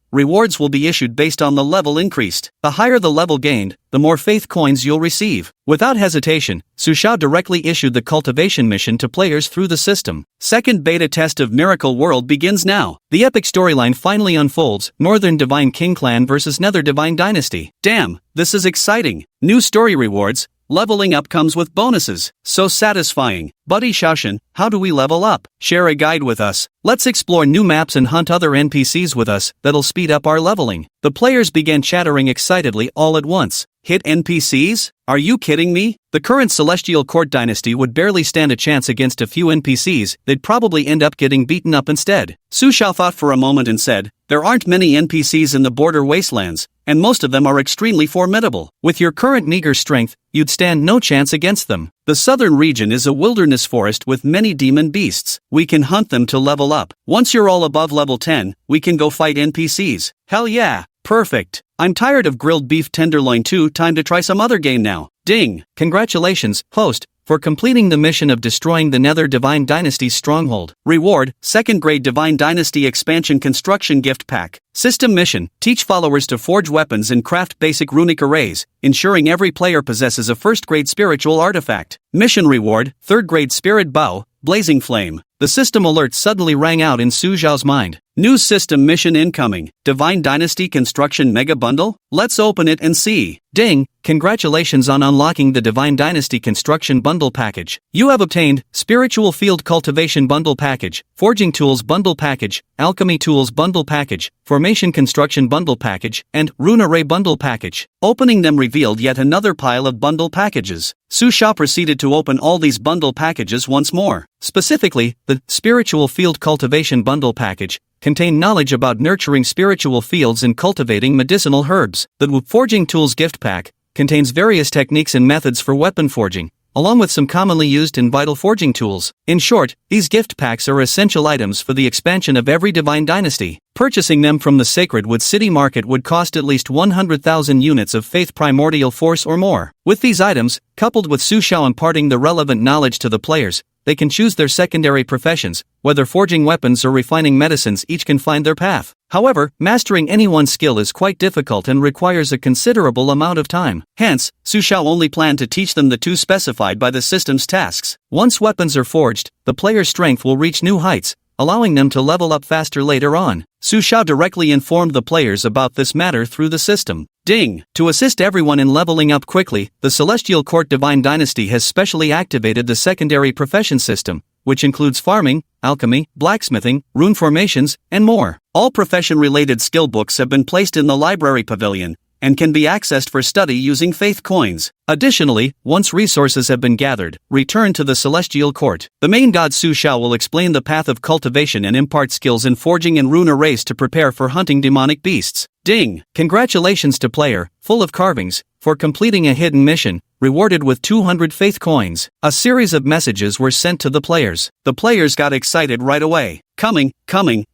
Speaker 1: will be issued based on the level increased. The higher the level gained, the more faith coins you'll receive. Without hesitation, Su Xiao directly issued the cultivation mission to players through the system. Second beta test of Miracle World begins now. The epic storyline finally unfolds, Northern Divine King Clan versus Nether Divine Dynasty. Damn, this is exciting. New story rewards. Leveling up comes with bonuses. So satisfying. Buddy Xiaoshan, how do we level up? Share a guide with us. Let's explore new maps and hunt other NPCs with us, that'll speed up our leveling. The players began chattering excitedly all at once. Hit NPCs? Are you kidding me? The current Celestial Court Dynasty would barely stand a chance against a few NPCs, they'd probably end up getting beaten up instead. Su Xiao thought for a moment and said, there aren't many NPCs in the border wastelands, and most of them are extremely formidable. With your current meager strength, you'd stand no chance against them. The southern region is a wilderness forest with many demon beasts. We can hunt them to level up. Once you're all above level 10, we can go fight NPCs. Hell yeah! Perfect. I'm tired of grilled beef tenderloin too, time to try some other game now. Ding! Congratulations, host, for completing the mission of destroying the Nether Divine Dynasty's stronghold. Reward, 2nd grade Divine Dynasty Expansion Construction Gift Pack. System mission, teach followers to forge weapons and craft basic runic arrays, ensuring every player possesses a 1st grade spiritual artifact. Mission reward, 3rd grade Spirit Bow, Blazing Flame. The system alert suddenly rang out in Su Zhao's mind. New system mission incoming. Divine Dynasty Construction Mega Bundle? Let's open it and see. Ding! Congratulations on unlocking the Divine Dynasty Construction Bundle Package. You have obtained Spiritual Field Cultivation Bundle Package, Forging Tools Bundle Package, Alchemy Tools Bundle Package, Formation Construction Bundle Package, and Rune Array Bundle Package. Opening them revealed yet another pile of bundle packages. Su Xiao proceeded to open all these bundle packages once more. Specifically, the Spiritual Field Cultivation Bundle Package contain knowledge about nurturing spiritual fields and cultivating medicinal herbs. The Forging Tools Gift Pack contains various techniques and methods for weapon forging, along with some commonly used and vital forging tools. In short, these gift packs are essential items for the expansion of every divine dynasty. Purchasing them from the Sacred Wood City Market would cost at least 100,000 units of Faith Primordial Force or more. With these items, coupled with Su Xiao imparting the relevant knowledge to the players, they can choose their secondary professions, whether forging weapons or refining medicines. Each can find their path. However, mastering any one skill is quite difficult and requires a considerable amount of time. Hence, Su Xiao only planned to teach them the 2 specified by the system's tasks. Once weapons are forged, the player's strength will reach new heights, allowing them to level up faster later on. Su Xiao directly informed the players about this matter through the system. Ding! To assist everyone in leveling up quickly, the Celestial Court Divine Dynasty has specially activated the secondary profession system, which includes farming, alchemy, blacksmithing, rune formations, and more. All profession-related skill books have been placed in the library pavilion, and can be accessed for study using faith coins. Additionally, once resources have been gathered, return to the Celestial Court. The main god Su Xiao will explain the path of cultivation and impart skills in forging and rune arrays to prepare for hunting demonic beasts. Ding! Congratulations to player, full of carvings, for completing a hidden mission, rewarded with 200 faith coins. A series of messages were sent to the players. The players got excited right away. Coming,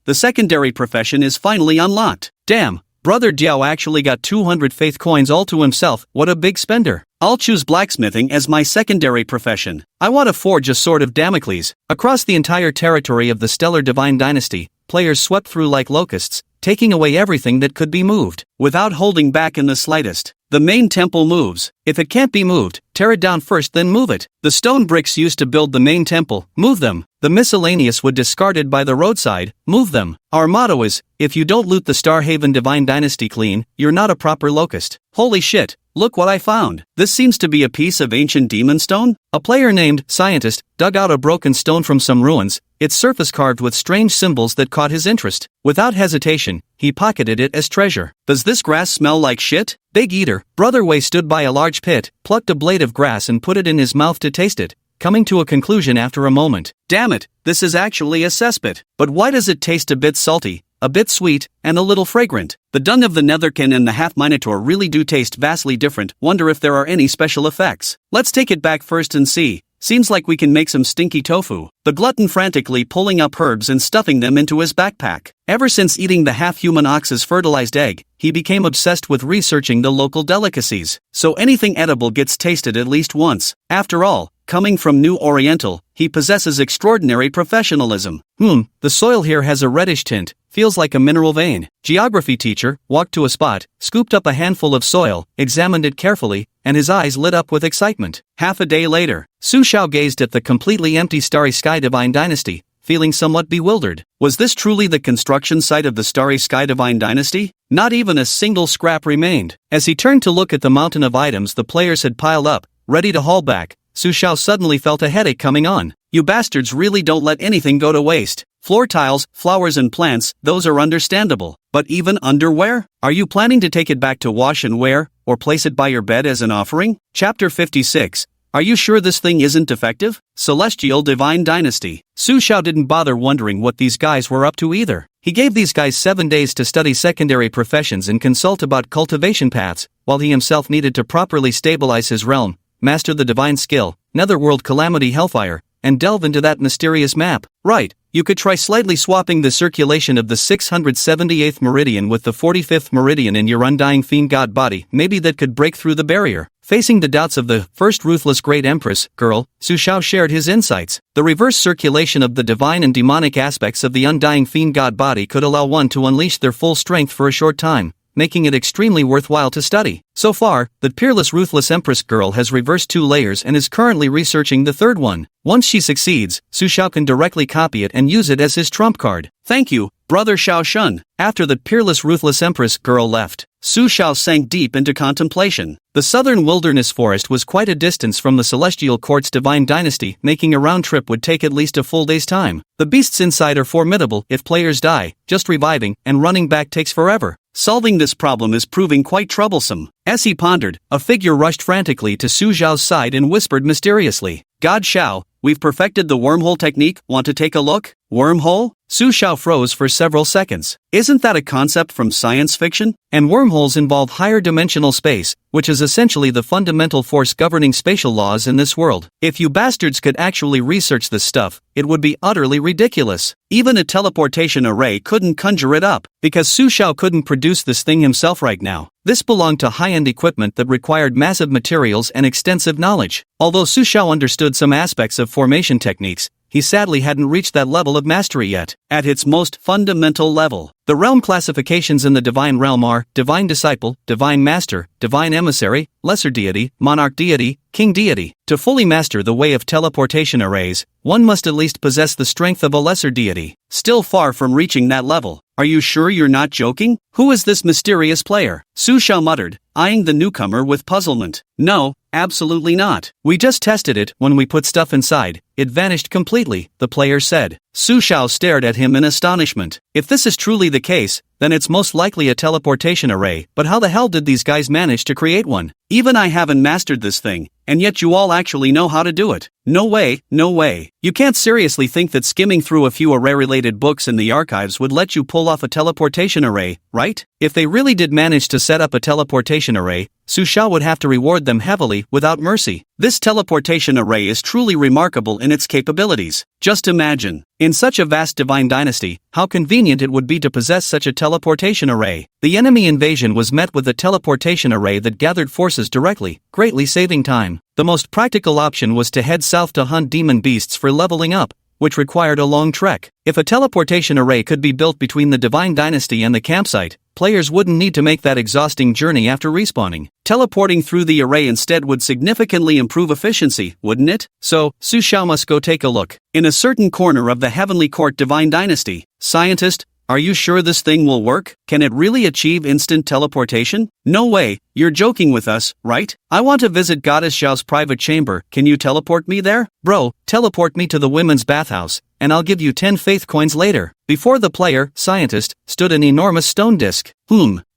Speaker 1: the secondary profession is finally unlocked. Damn! Brother Diao actually got 200 faith coins all to himself, what a big spender. I'll choose blacksmithing as my secondary profession. I want to forge a sword of Damocles. Across the entire territory of the Stellar Divine Dynasty, players swept through like locusts, taking away everything that could be moved, without holding back in the slightest. The main temple moves. If it can't be moved, tear it down first then move it. The stone bricks used to build the main temple, move them. The miscellaneous wood discarded by the roadside, move them. Our motto is, if you don't loot the Starhaven Divine Dynasty clean, you're not a proper locust. Holy shit, look what I found. This seems to be a piece of ancient demon stone? A player named Scientist dug out a broken stone from some ruins, its surface carved with strange symbols that caught his interest. Without hesitation, he pocketed it as treasure. Does this grass smell like shit? Big Eater, Brother Wei stood by a large pit, plucked a blade of grass and put it in his mouth to taste it, coming to a conclusion after a moment. Damn it, this is actually a cesspit. But why does it taste a bit salty, a bit sweet, and a little fragrant? The dung of the Netherkin and the Half-Minotaur really do taste vastly different. Wonder if there are any special effects. Let's take it back first and see. Seems like we can make some stinky tofu. The glutton frantically pulling up herbs and stuffing them into his backpack. Ever since eating the half-human ox's fertilized egg, he became obsessed with researching the local delicacies. So anything edible gets tasted at least once. After all, coming from New Oriental, he possesses extraordinary professionalism. The soil here has a reddish tint, feels like a mineral vein. Geography teacher walked to a spot, scooped up a handful of soil, examined it carefully, and his eyes lit up with excitement. Half a day later, Su Xiao gazed at the completely empty Starry Sky Divine Dynasty, feeling somewhat bewildered. Was this truly the construction site of the Starry Sky Divine Dynasty? Not even a single scrap remained. As he turned to look at the mountain of items the players had piled up, ready to haul back, Su Xiao suddenly felt a headache coming on. You bastards really don't let anything go to waste. Floor tiles, flowers and plants, those are understandable. But even underwear? Are you planning to take it back to wash and wear, or place it by your bed as an offering? Chapter 56. Are you sure this thing isn't defective? Celestial Divine Dynasty. Su Xiao didn't bother wondering what these guys were up to either. He gave these guys 7 days to study secondary professions and consult about cultivation paths, while he himself needed to properly stabilize his realm, master the divine skill, Netherworld Calamity Hellfire, and delve into that mysterious map. Right, you could try slightly swapping the circulation of the 678th meridian with the 45th meridian in your undying fiend god body. Maybe that could break through the barrier. Facing the doubts of the first ruthless great empress, girl, Su Xiao shared his insights. The reverse circulation of the divine and demonic aspects of the undying fiend god body could allow one to unleash their full strength for a short time, making it extremely worthwhile to study. So far, the peerless ruthless empress girl has reversed 2 layers and is currently researching the 3rd one. Once she succeeds, Su Xiao can directly copy it and use it as his trump card. Thank you, Brother Xiao Shun. After the peerless ruthless empress girl left, Su Xiao sank deep into contemplation. The southern wilderness forest was quite a distance from the Celestial Court's Divine Dynasty, making a round trip would take at least a full day's time. The beasts inside are formidable if players die, just reviving and running back takes forever. Solving this problem is proving quite troublesome. As he pondered, a figure rushed frantically to Su Xiao's side and whispered mysteriously, God Xiao, we've perfected the wormhole technique, want to take a look? Wormhole? Su Xiao froze for several seconds. Isn't that a concept from science fiction? And wormholes involve higher dimensional space, which is essentially the fundamental force governing spatial laws in this world. If you bastards could actually research this stuff, it would be utterly ridiculous. Even a teleportation array couldn't conjure it up, because Su Xiao couldn't produce this thing himself right now. This belonged to high-end equipment that required massive materials and extensive knowledge. Although Su Xiao understood some aspects of formation techniques, he sadly hadn't reached that level of mastery yet. At its most fundamental level, the realm classifications in the divine realm are divine disciple, divine master, divine emissary, lesser deity, monarch deity, king deity. To fully master the way of teleportation arrays, one must at least possess the strength of a lesser deity. Still far from reaching that level. Are you sure you're not joking? Who is this mysterious player? Su Xiao muttered, eyeing the newcomer with puzzlement. No, absolutely not. We just tested it. When we put stuff inside, it vanished completely, the player said. Su Xiao stared at him in astonishment. If this is truly the case, then it's most likely a teleportation array. But how the hell did these guys manage to create one? Even I haven't mastered this thing, and yet you all actually know how to do it. No way, no way. You can't seriously think that skimming through a few array-related books in the archives would let you pull off a teleportation array, right? If they really did manage to set up a teleportation array, Su Xiao would have to reward them heavily, without mercy. This teleportation array is truly remarkable in its capabilities. Just imagine, in such a vast divine dynasty, how convenient it would be to possess such a teleportation array. The enemy invasion was met with a teleportation array that gathered forces directly, greatly saving time. The most practical option was to head south to hunt demon beasts for leveling up, which required a long trek. If a teleportation array could be built between the divine dynasty and the campsite, players wouldn't need to make that exhausting journey after respawning. Teleporting through the array instead would significantly improve efficiency, wouldn't it? So, Su Xiao must go take a look. In a certain corner of the Heavenly Court Divine Dynasty, scientist, are you sure this thing will work? Can it really achieve instant teleportation? No way, you're joking with us, right? I want to visit Goddess Xiao's private chamber. Can you teleport me there? Bro, teleport me to the women's bathhouse, and I'll give you 10 faith coins later. Before the player, scientist, stood an enormous stone disc.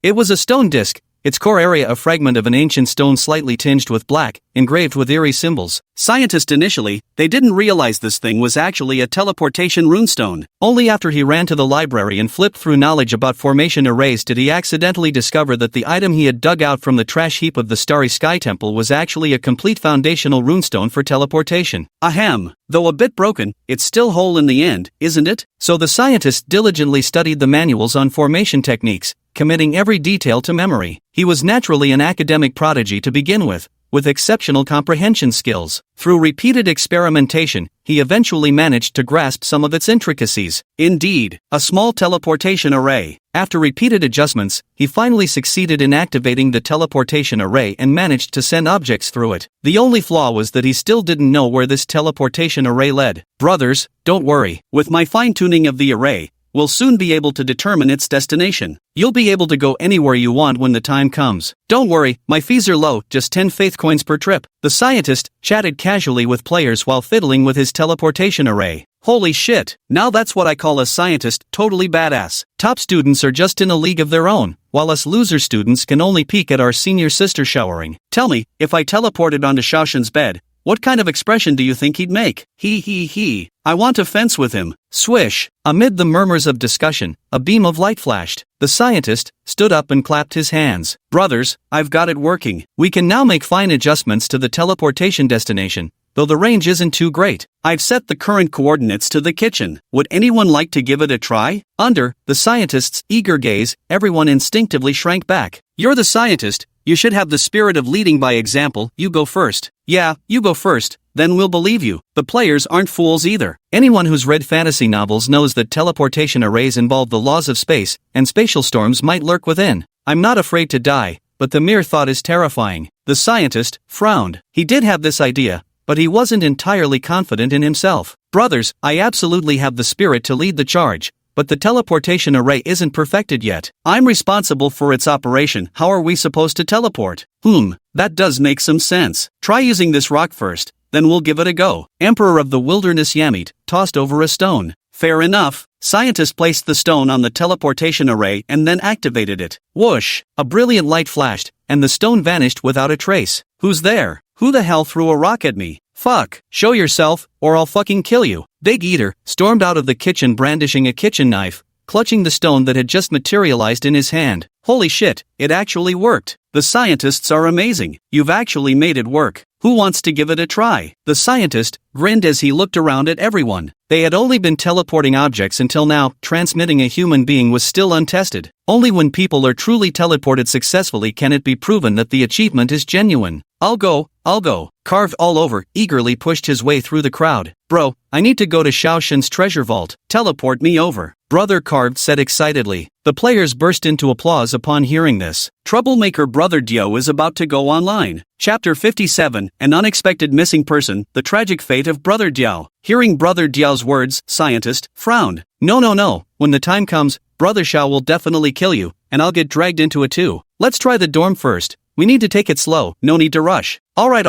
Speaker 1: It was a stone disc. Its core area a fragment of an ancient stone slightly tinged with black, engraved with eerie symbols. Scientist initially, they didn't realize this thing was actually a teleportation runestone. Only after he ran to the library and flipped through knowledge about formation arrays did he accidentally discover that the item he had dug out from the trash heap of the Starry Sky Temple was actually a complete foundational runestone for teleportation. Ahem. Though a bit broken, it's still whole in the end, isn't it? So the scientist diligently studied the manuals on formation techniques, committing every detail to memory. He was naturally an academic prodigy to begin with exceptional comprehension skills. Through repeated experimentation, he eventually managed to grasp some of its intricacies. Indeed, a small teleportation array. After repeated adjustments, he finally succeeded in activating the teleportation array and managed to send objects through it. The only flaw was that he still didn't know where this teleportation array led. Brothers, don't worry. With my fine-tuning of the array, we'll soon be able to determine its destination. You'll be able to go anywhere you want when the time comes. Don't worry, my fees are low, just 10 faith coins per trip. The scientist chatted casually with players while fiddling with his teleportation array. Holy shit, now that's what I call a scientist, totally badass. Top students are just in a league of their own, while us loser students can only peek at our senior sister showering. Tell me, if I teleported onto Shaoshan's bed, what kind of expression do you think he'd make? He. I want to fence with him. Swish. Amid the murmurs of discussion, a beam of light flashed. The scientist stood up and clapped his hands. Brothers, I've got it working. We can now make fine adjustments to the teleportation destination, though the range isn't too great. I've set the current coordinates to the kitchen. Would anyone like to give it a try? Under the scientist's eager gaze, everyone instinctively shrank back. You're the scientist. You should have the spirit of leading by example. You go first. Yeah, you go first, then we'll believe you. The players aren't fools either. Anyone who's read fantasy novels knows that teleportation arrays involve the laws of space, and spatial storms might lurk within. I'm not afraid to die, but the mere thought is terrifying. The scientist frowned. He did have this idea, but he wasn't entirely confident in himself. Brothers, I absolutely have the spirit to lead the charge, but the teleportation array isn't perfected yet. I'm responsible for its operation. How are we supposed to teleport? That does make some sense. Try using this rock first, then we'll give it a go. Emperor of the Wilderness Yamit tossed over a stone. Fair enough. Scientist placed the stone on the teleportation array and then activated it. Whoosh! A brilliant light flashed, and the stone vanished without a trace. Who's there? Who the hell threw a rock at me? Fuck! Show yourself, or I'll fucking kill you. Big Eater stormed out of the kitchen brandishing a kitchen knife, clutching the stone that had just materialized in his hand. Holy shit, it actually worked. The scientists are amazing. You've actually made it work. Who wants to give it a try? The scientist grinned as he looked around at everyone. They had only been teleporting objects until now. Transmitting a human being was still untested. Only when people are truly teleported successfully can it be proven that the achievement is genuine. I'll go. Carved all over, eagerly pushed his way through the crowd. Bro, I need to go to Xiaoshen's treasure vault. Teleport me over. Brother Carved said excitedly. The players burst into applause upon hearing this. Troublemaker Brother Dio is about to go online. Chapter 57, An Unexpected Missing Person, The Tragic Fate of Brother Dio. Hearing Brother Dio's words, Scientist frowned. No. When the time comes, Brother Xiao will definitely kill you, and I'll get dragged into it too. Let's try the dorm first. We need to take it slow, no need to rush. Alright,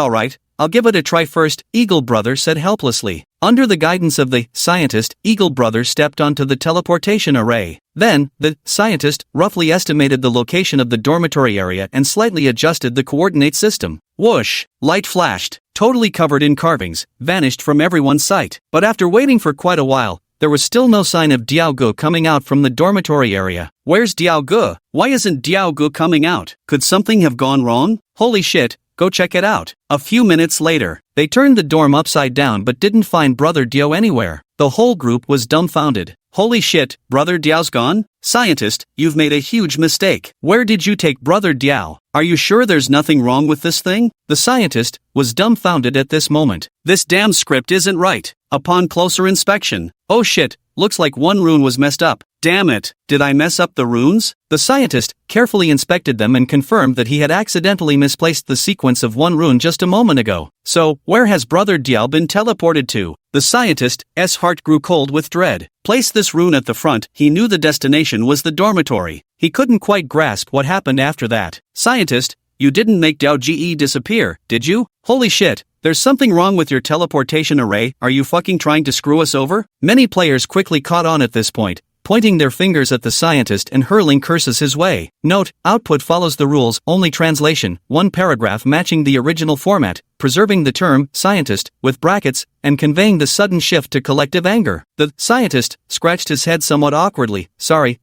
Speaker 1: I'll give it a try first, Eagle Brother said helplessly. Under the guidance of the scientist, Eagle Brother stepped onto the teleportation array. Then, the scientist roughly estimated the location of the dormitory area and slightly adjusted the coordinate system. Whoosh! Light flashed, totally covered in carvings, vanished from everyone's sight. But after waiting for quite a while, there was still no sign of Diaogu coming out from the dormitory area. Where's Diaogu? Why isn't Diaogu coming out? Could something have gone wrong? Holy shit, go check it out. A few minutes later, they turned the dorm upside down but didn't find Brother Dio anywhere. The whole group was dumbfounded. Holy shit, Brother Diao's gone? Scientist, you've made a huge mistake. Where did you take Brother Diao? Are you sure there's nothing wrong with this thing? The scientist was dumbfounded at this moment. This damn script isn't right. Upon closer inspection, oh shit, looks like one rune was messed up. Damn it, did I mess up the runes? The scientist carefully inspected them and confirmed that he had accidentally misplaced the sequence of one rune just a moment ago. So, where has Brother Diao been teleported to? The scientist's heart grew cold with dread. Place this rune at the front. He knew the destination was the dormitory. He couldn't quite grasp what happened after that. Scientist, you didn't make Diao Ge disappear, did you? Holy shit, there's something wrong with your teleportation array. Are you fucking trying to screw us over? Many players quickly caught on at this point, pointing their fingers at the scientist and hurling curses his way. Note, output follows the rules, only translation, one paragraph matching the original format, preserving the term scientist with brackets and conveying the sudden shift to collective anger. The scientist scratched his head somewhat awkwardly. Sorry,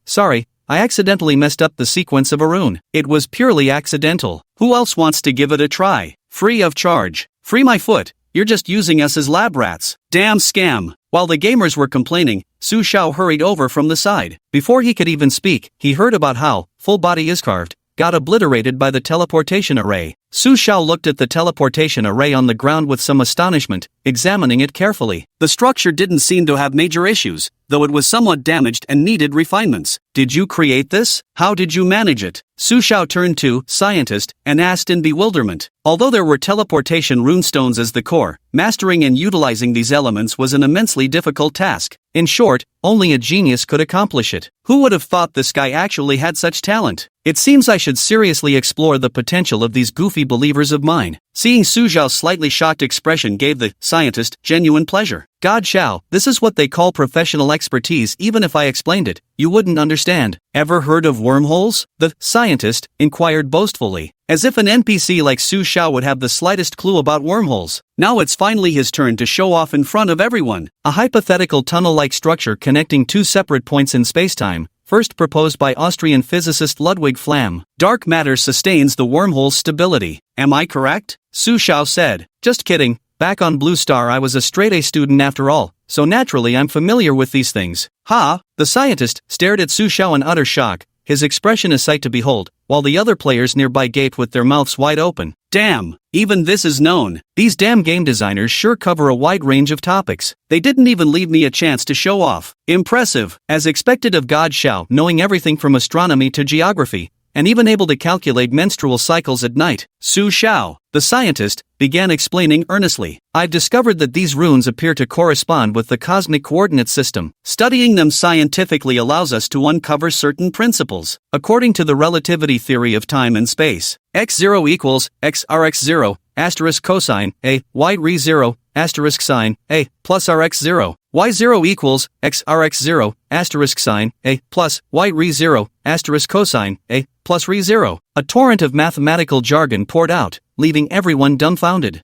Speaker 1: I accidentally messed up the sequence of a rune. It was purely accidental. Who else wants to give it a try? Free of charge. Free my foot. You're just using us as lab rats. Damn scam. While the gamers were complaining, Su Xiao hurried over from the side. Before he could even speak, he heard about how full body is carved, got obliterated by the teleportation array. Su Xiao looked at the teleportation array on the ground with some astonishment, examining it carefully. The structure didn't seem to have major issues, though it was somewhat damaged and needed refinements. Did you create this? How did you manage it? Su Xiao turned to scientist and asked in bewilderment. Although there were teleportation runestones as the core, mastering and utilizing these elements was an immensely difficult task. In short, only a genius could accomplish it. Who would have thought this guy actually had such talent? It seems I should seriously explore the potential of these goofy believers of mine. Seeing Su Xiao's slightly shocked expression gave the scientist genuine pleasure. God Xiao, this is what they call professional expertise. Even if I explained it, you wouldn't understand. Ever heard of wormholes? The scientist inquired boastfully, as if an NPC like Su Xiao would have the slightest clue about wormholes. Now it's finally his turn to show off in front of everyone. A hypothetical tunnel-like structure connecting two separate points in spacetime, first proposed by Austrian physicist Ludwig Flamm. Dark matter sustains the wormhole's stability. Am I correct? Su Xiao said. Just kidding. Back on Blue Star I was a straight-A student after all, so naturally I'm familiar with these things. Ha! The scientist stared at Su Xiao in utter shock, his expression a sight to behold, while the other players nearby gaped with their mouths wide open. Damn, even this is known. These damn game designers sure cover a wide range of topics. They didn't even leave me a chance to show off. Impressive, as expected of God Xiao, knowing everything from astronomy to geography, and even able to calculate menstrual cycles at night. Su Xiao, the scientist, began explaining earnestly. I've discovered that these runes appear to correspond with the cosmic coordinate system. Studying them scientifically allows us to uncover certain principles. According to the relativity theory of time and space, x0 equals x rx0, asterisk cosine, a, y re0, asterisk sine, a, plus rx0. y0 equals x rx0, asterisk sine, a, plus y re0, asterisk cosine, a, plus re0. A torrent of mathematical jargon poured out, leaving everyone dumbfounded.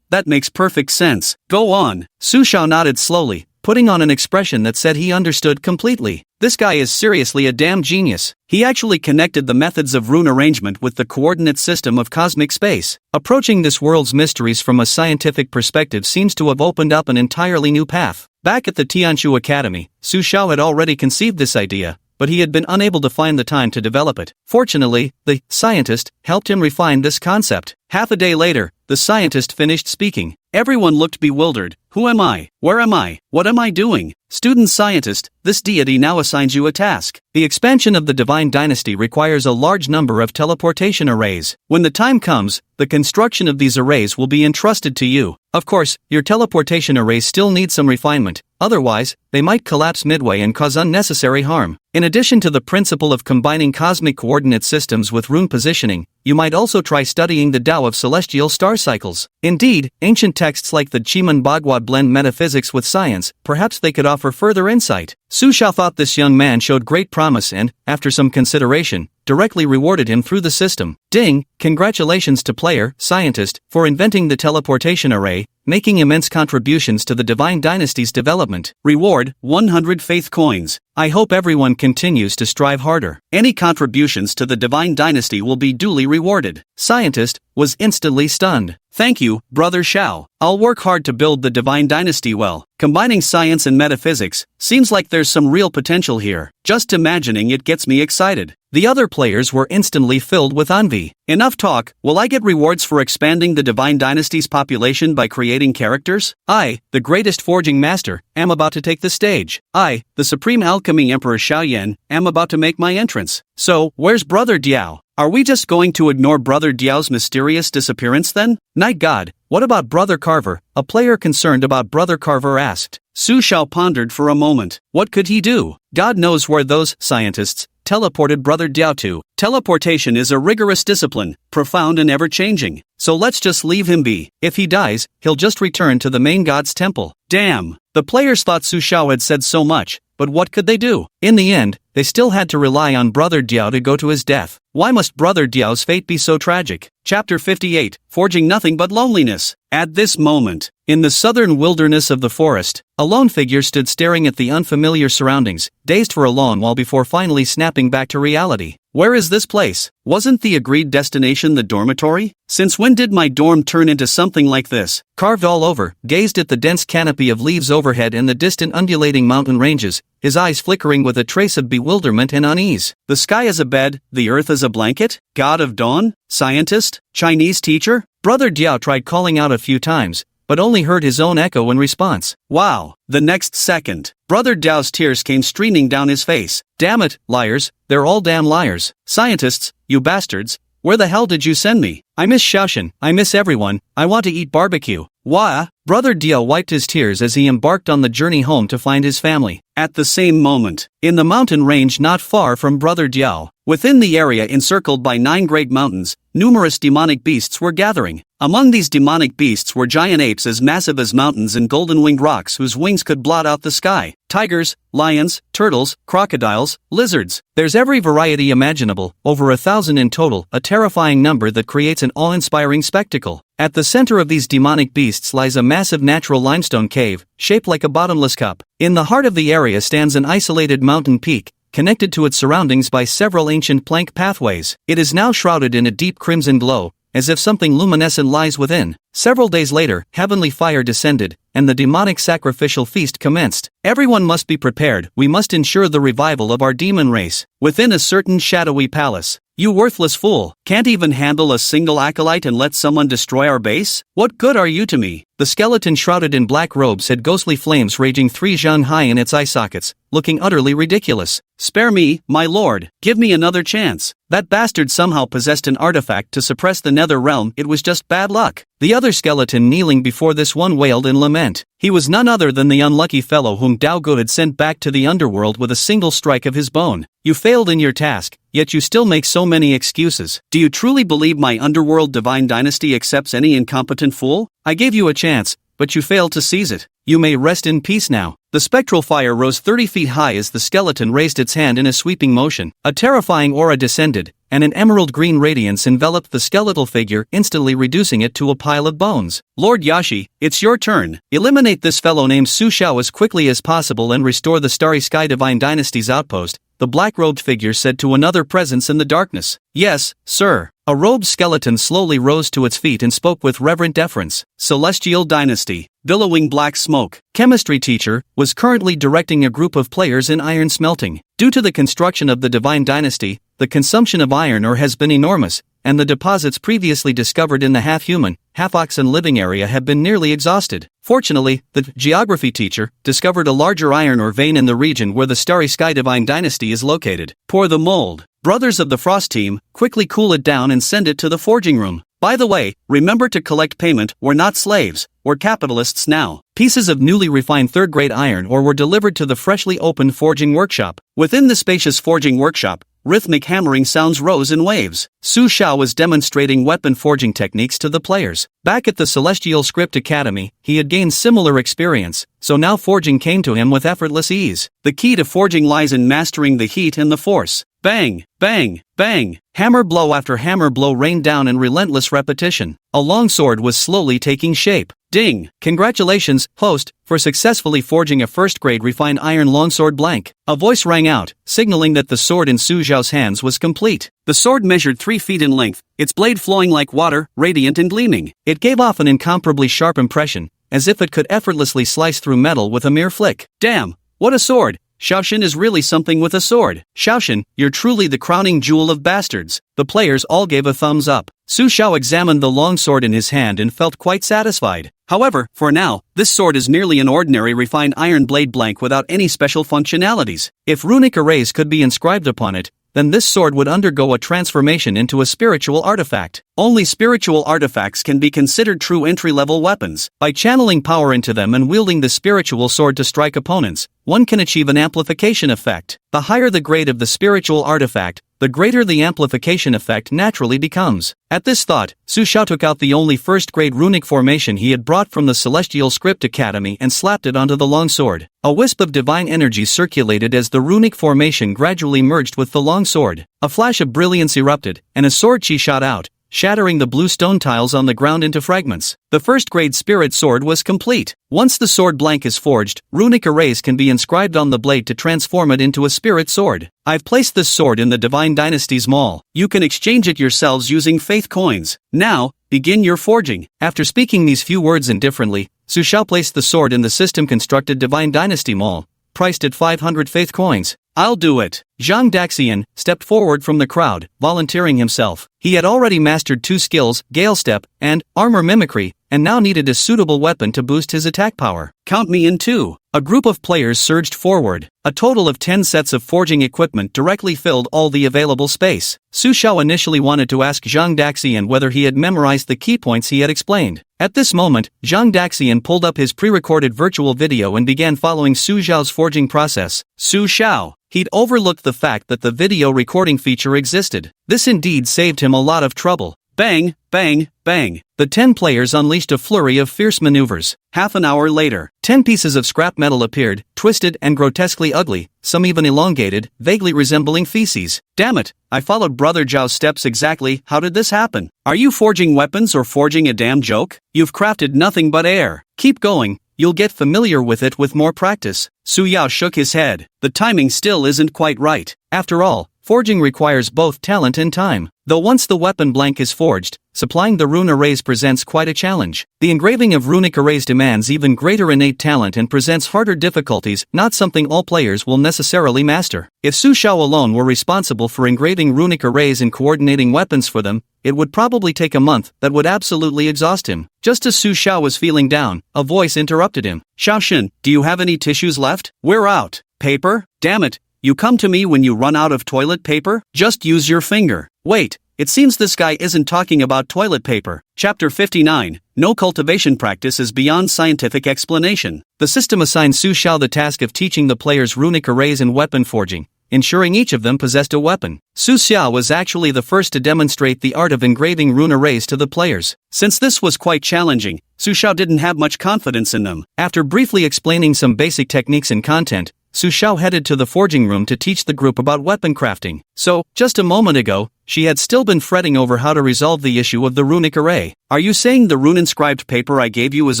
Speaker 1: That makes perfect sense. Go on. Su Xiao nodded slowly, putting on an expression that said he understood completely. This guy is seriously a damn genius. He actually connected the methods of rune arrangement with the coordinate system of cosmic space. Approaching this world's mysteries from a scientific perspective seems to have opened up an entirely new path. Back at the Tianshu Academy, Su Xiao had already conceived this idea, but he had been unable to find the time to develop it. Fortunately, the scientist helped him refine this concept. Half a day later, the scientist finished speaking. Everyone looked bewildered. Who am I? Where am I? What am I doing? Student scientist, this deity now assigns you a task. The expansion of the divine dynasty requires a large number of teleportation arrays. When the time comes, the construction of these arrays will be entrusted to you. Of course, your teleportation arrays still need some refinement, otherwise, they might collapse midway and cause unnecessary harm. In addition to the principle of combining cosmic coordinate systems with rune positioning, you might also try studying the Tao of celestial star cycles. Indeed, ancient texts like the Chiman Bhagwat blend metaphysics with science, perhaps they could offer further insight. Su Xiao thought this young man showed great promise and, after some consideration, directly rewarded him through the system. Ding! Congratulations to player, scientist, for inventing the teleportation array, making immense contributions to the Divine Dynasty's development. Reward, 100 faith coins. I hope everyone continues to strive harder. Any contributions to the Divine Dynasty will be duly rewarded. Scientist was instantly stunned. Thank you, Brother Xiao. I'll work hard to build the Divine Dynasty well. Combining science and metaphysics, seems like there's some real potential here. Just imagining it gets me excited. The other players were instantly filled with envy. Enough talk, will I get rewards for expanding the Divine Dynasty's population by creating characters? I, the greatest forging master, am about to take the stage. I, the supreme alchemy emperor Xiaoyan, am about to make my entrance. So, where's Brother Diao? Are we just going to ignore Brother Diao's mysterious disappearance then? Night God, what about Brother Carver? A player concerned about Brother Carver asked. Su Xiao pondered for a moment. What could he do? God knows where those scientists teleported Brother Diao to. Teleportation is a rigorous discipline, profound and ever-changing. So let's just leave him be. If he dies, he'll just return to the main god's temple. Damn! The players thought Su Xiao had said so much, but what could they do? In the end, they still had to rely on Brother Diao to go to his death. Why must Brother Diao's fate be so tragic? Chapter 58, Forging Nothing But Loneliness. At this moment, in the southern wilderness of the forest, a lone figure stood staring at the unfamiliar surroundings, dazed for a long while before finally snapping back to reality. Where is this place? Wasn't the agreed destination the dormitory? Since when did my dorm turn into something like this? Carved all over, gazed at the dense canopy of leaves overhead and the distant undulating mountain ranges, his eyes flickering with a trace of bewilderment and unease. The sky is a bed, the earth is a blanket? God of dawn? Scientist? Chinese teacher? Brother Diao tried calling out a few times, but only heard his own echo in response. Wow! The next second, Brother Diao's tears came streaming down his face. Damn it, liars, they're all damn liars. Scientists, you bastards, where the hell did you send me? I miss Shaoshan, I miss everyone, I want to eat barbecue. Wah! Brother Diao wiped his tears as he embarked on the journey home to find his family. At the same moment, in the mountain range not far from Brother Diao, within the area encircled by 9 great mountains, numerous demonic beasts were gathering. Among these demonic beasts were giant apes as massive as mountains and golden-winged rocks whose wings could blot out the sky. Tigers, lions, turtles, crocodiles, lizards. There's every variety imaginable, over 1,000 in total, a terrifying number that creates an awe-inspiring spectacle. At the center of these demonic beasts lies a massive natural limestone cave, shaped like a bottomless cup. In the heart of the area stands an isolated mountain peak, connected to its surroundings by several ancient plank pathways. It is now shrouded in a deep crimson glow, as if something luminescent lies within. Several days later, heavenly fire descended, and the demonic sacrificial feast commenced. Everyone must be prepared, we must ensure the revival of our demon race. Within a certain shadowy palace. You worthless fool, can't even handle a single acolyte and let someone destroy our base? What good are you to me? The skeleton shrouded in black robes had ghostly flames raging 3 zhang high in its eye sockets, looking utterly ridiculous. Spare me, my lord, give me another chance. That bastard somehow possessed an artifact to suppress the nether realm, it was just bad luck. The other skeleton kneeling before this one wailed in lament. He was none other than the unlucky fellow whom Dao Gu had sent back to the underworld with a single strike of his bone. You failed in your task, yet you still make so many excuses. Do you truly believe my underworld divine dynasty accepts any incompetent fool? I gave you a chance, but you failed to seize it. You may rest in peace now. The spectral fire rose 30 feet high as the skeleton raised its hand in a sweeping motion. A terrifying aura descended, and an emerald green radiance enveloped the skeletal figure, instantly reducing it to a pile of bones. Lord Yashi, it's your turn. Eliminate this fellow named Su Xiao as quickly as possible and restore the Starry Sky Divine Dynasty's outpost, the black-robed figure said to another presence in the darkness. Yes, sir. A robed skeleton slowly rose to its feet and spoke with reverent deference. Celestial Dynasty. Billowing black smoke. Chemistry teacher, was currently directing a group of players in iron smelting. Due to the construction of the Divine Dynasty, the consumption of iron ore has been enormous, and the deposits previously discovered in the half-human, half-oxen living area have been nearly exhausted. Fortunately, the geography teacher discovered a larger iron ore vein in the region where the Starry Sky Divine Dynasty is located. Pour the mold. Brothers of the Frost team, quickly cool it down and send it to the forging room. By the way, remember to collect payment. We're not slaves, we're capitalists now. Pieces of newly refined third-grade iron ore were delivered to the freshly opened forging workshop. Within the spacious forging workshop, rhythmic hammering sounds rose in waves. Su Xiao was demonstrating weapon forging techniques to the players. Back at the Celestial Script Academy, he had gained similar experience, so now forging came to him with effortless ease. The key to forging lies in mastering the heat and the force. Bang, bang, bang. Hammer blow after hammer blow rained down in relentless repetition. A longsword was slowly taking shape. Ding! Congratulations, host, for successfully forging a first-grade refined iron longsword blank. A voice rang out, signaling that the sword in Su Xiao's hands was complete. The sword measured 3 feet in length, its blade flowing like water, radiant and gleaming. It gave off an incomparably sharp impression, as if it could effortlessly slice through metal with a mere flick. Damn! What a sword! Xiaoshin is really something with a sword. Xiaoshin, you're truly the crowning jewel of bastards. The players all gave a thumbs up. Su Xiao examined the long sword in his hand and felt quite satisfied. However, for now, this sword is merely an ordinary refined iron blade blank without any special functionalities. If runic arrays could be inscribed upon it, then this sword would undergo a transformation into a spiritual artifact. Only spiritual artifacts can be considered true entry-level weapons. By channeling power into them and wielding the spiritual sword to strike opponents, one can achieve an amplification effect. The higher the grade of the spiritual artifact, the greater the amplification effect naturally becomes. At this thought, Su Xiao took out the only first-grade runic formation he had brought from the Celestial Script Academy and slapped it onto the long sword. A wisp of divine energy circulated as the runic formation gradually merged with the long sword. A flash of brilliance erupted, and a sword chi shot out, shattering the blue stone tiles on the ground into fragments. The first-grade spirit sword was complete. Once the sword blank is forged, runic arrays can be inscribed on the blade to transform it into a spirit sword. I've placed this sword in the Divine Dynasty's mall. You can exchange it yourselves using faith coins. Now, begin your forging. After speaking these few words indifferently, Su Xiao placed the sword in the system-constructed Divine Dynasty mall, priced at 500 faith coins. I'll do it. Zhang Daxian stepped forward from the crowd, volunteering himself. He had already mastered 2 skills, Gale Step and Armor Mimicry, and now needed a suitable weapon to boost his attack power. Count me in too. A group of players surged forward. A total of 10 sets of forging equipment directly filled all the available space. Su Xiao initially wanted to ask Zhang Daxian whether he had memorized the key points he had explained. At this moment, Zhang Daxian pulled up his pre-recorded virtual video and began following Su Xiao's forging process. Su Xiao. He'd overlooked the fact that the video recording feature existed. This indeed saved him a lot of trouble. Bang, bang, bang. The 10 players unleashed a flurry of fierce maneuvers. Half an hour later, 10 pieces of scrap metal appeared, twisted and grotesquely ugly, some even elongated, vaguely resembling feces. Damn it, I followed Brother Zhao's steps exactly. How did this happen? Are you forging weapons or forging a damn joke? You've crafted nothing but air. Keep going. You'll get familiar with it with more practice. Su Yao shook his head. The timing still isn't quite right. After all, forging requires both talent and time. Though once the weapon blank is forged, supplying the rune arrays presents quite a challenge. The engraving of runic arrays demands even greater innate talent and presents harder difficulties, not something all players will necessarily master. If Su Xiao alone were responsible for engraving runic arrays and coordinating weapons for them, it would probably take a month that would absolutely exhaust him. Just as Su Xiao was feeling down, a voice interrupted him. Xiaoshin, do you have any tissues left? We're out. Paper? Damn it. You come to me when you run out of toilet paper? Just use your finger. Wait, it seems this guy isn't talking about toilet paper. Chapter 59. No cultivation practice is beyond scientific explanation. The system assigned Su Xiao the task of teaching the players runic arrays and weapon forging, ensuring each of them possessed a weapon. Su Xiao was actually the first to demonstrate the art of engraving rune arrays to the players. Since this was quite challenging, Su Xiao didn't have much confidence in them. After briefly explaining some basic techniques and content, Su Xiao headed to the forging room to teach the group about weapon crafting. So, just a moment ago, she had still been fretting over how to resolve the issue of the runic array. Are you saying the rune-inscribed paper I gave you is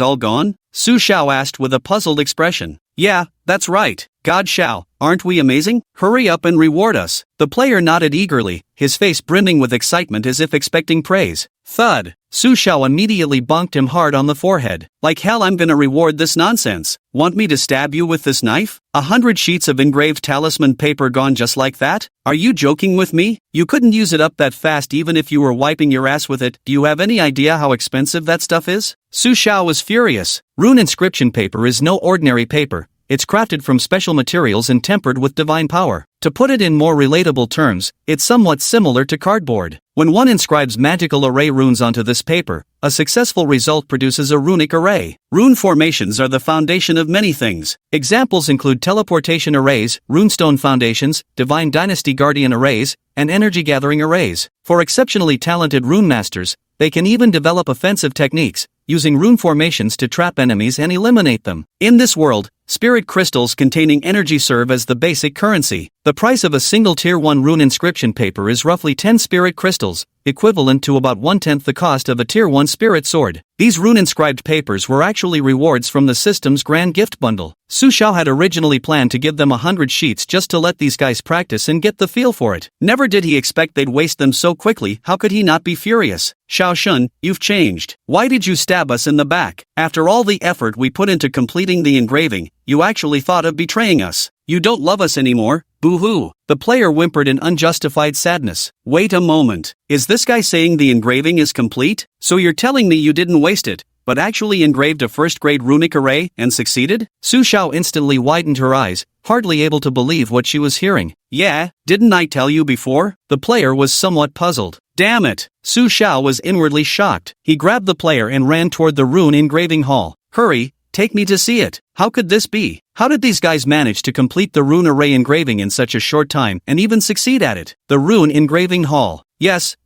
Speaker 1: all gone? Su Xiao asked with a puzzled expression. Yeah, that's right. God Xiao, aren't we amazing? Hurry up and reward us. The player nodded eagerly, his face brimming with excitement as if expecting praise. Thud. Su Xiao immediately bonked him hard on the forehead. Like hell, I'm gonna reward this nonsense. Want me to stab you with this knife? 100 sheets of engraved talisman paper gone just like that? Are you joking with me? You couldn't use it up that fast even if you were wiping your ass with it. Do you have any idea how expensive that stuff is? Su Xiao was furious. Rune inscription paper is no ordinary paper. It's crafted from special materials and tempered with divine power. To put it in more relatable terms, it's somewhat similar to cardboard. When one inscribes magical array runes onto this paper, a successful result produces a runic array. Rune formations are the foundation of many things. Examples include teleportation arrays, runestone foundations, divine dynasty guardian arrays, and energy gathering arrays. For exceptionally talented rune masters, they can even develop offensive techniques, using rune formations to trap enemies and eliminate them. In this world, spirit crystals containing energy serve as the basic currency. The price of a single Tier 1 rune inscription paper is roughly 10 spirit crystals, equivalent to about 1/10 the cost of a Tier 1 spirit sword. These rune-inscribed papers were actually rewards from the system's grand gift bundle. Su Xiao had originally planned to give them 100 sheets just to let these guys practice and get the feel for it. Never did he expect they'd waste them so quickly. How could he not be furious? Xiao Shun, you've changed. Why did you stab us in the back? After all the effort we put into completing the engraving, you actually thought of betraying us. You don't love us anymore. Boo-hoo. The player whimpered in unjustified sadness. Wait a moment. Is this guy saying the engraving is complete? So you're telling me you didn't waste it, but actually engraved a first-grade runic array and succeeded? Su Xiao instantly widened her eyes, hardly able to believe what she was hearing. Yeah, didn't I tell you before? The player was somewhat puzzled. Damn it! Su Xiao was inwardly shocked. He grabbed the player and ran toward the rune engraving hall. Hurry, take me to see it. How could this be? How did these guys manage to complete the rune array engraving in such a short time and even succeed at it? The rune engraving hall. Yes,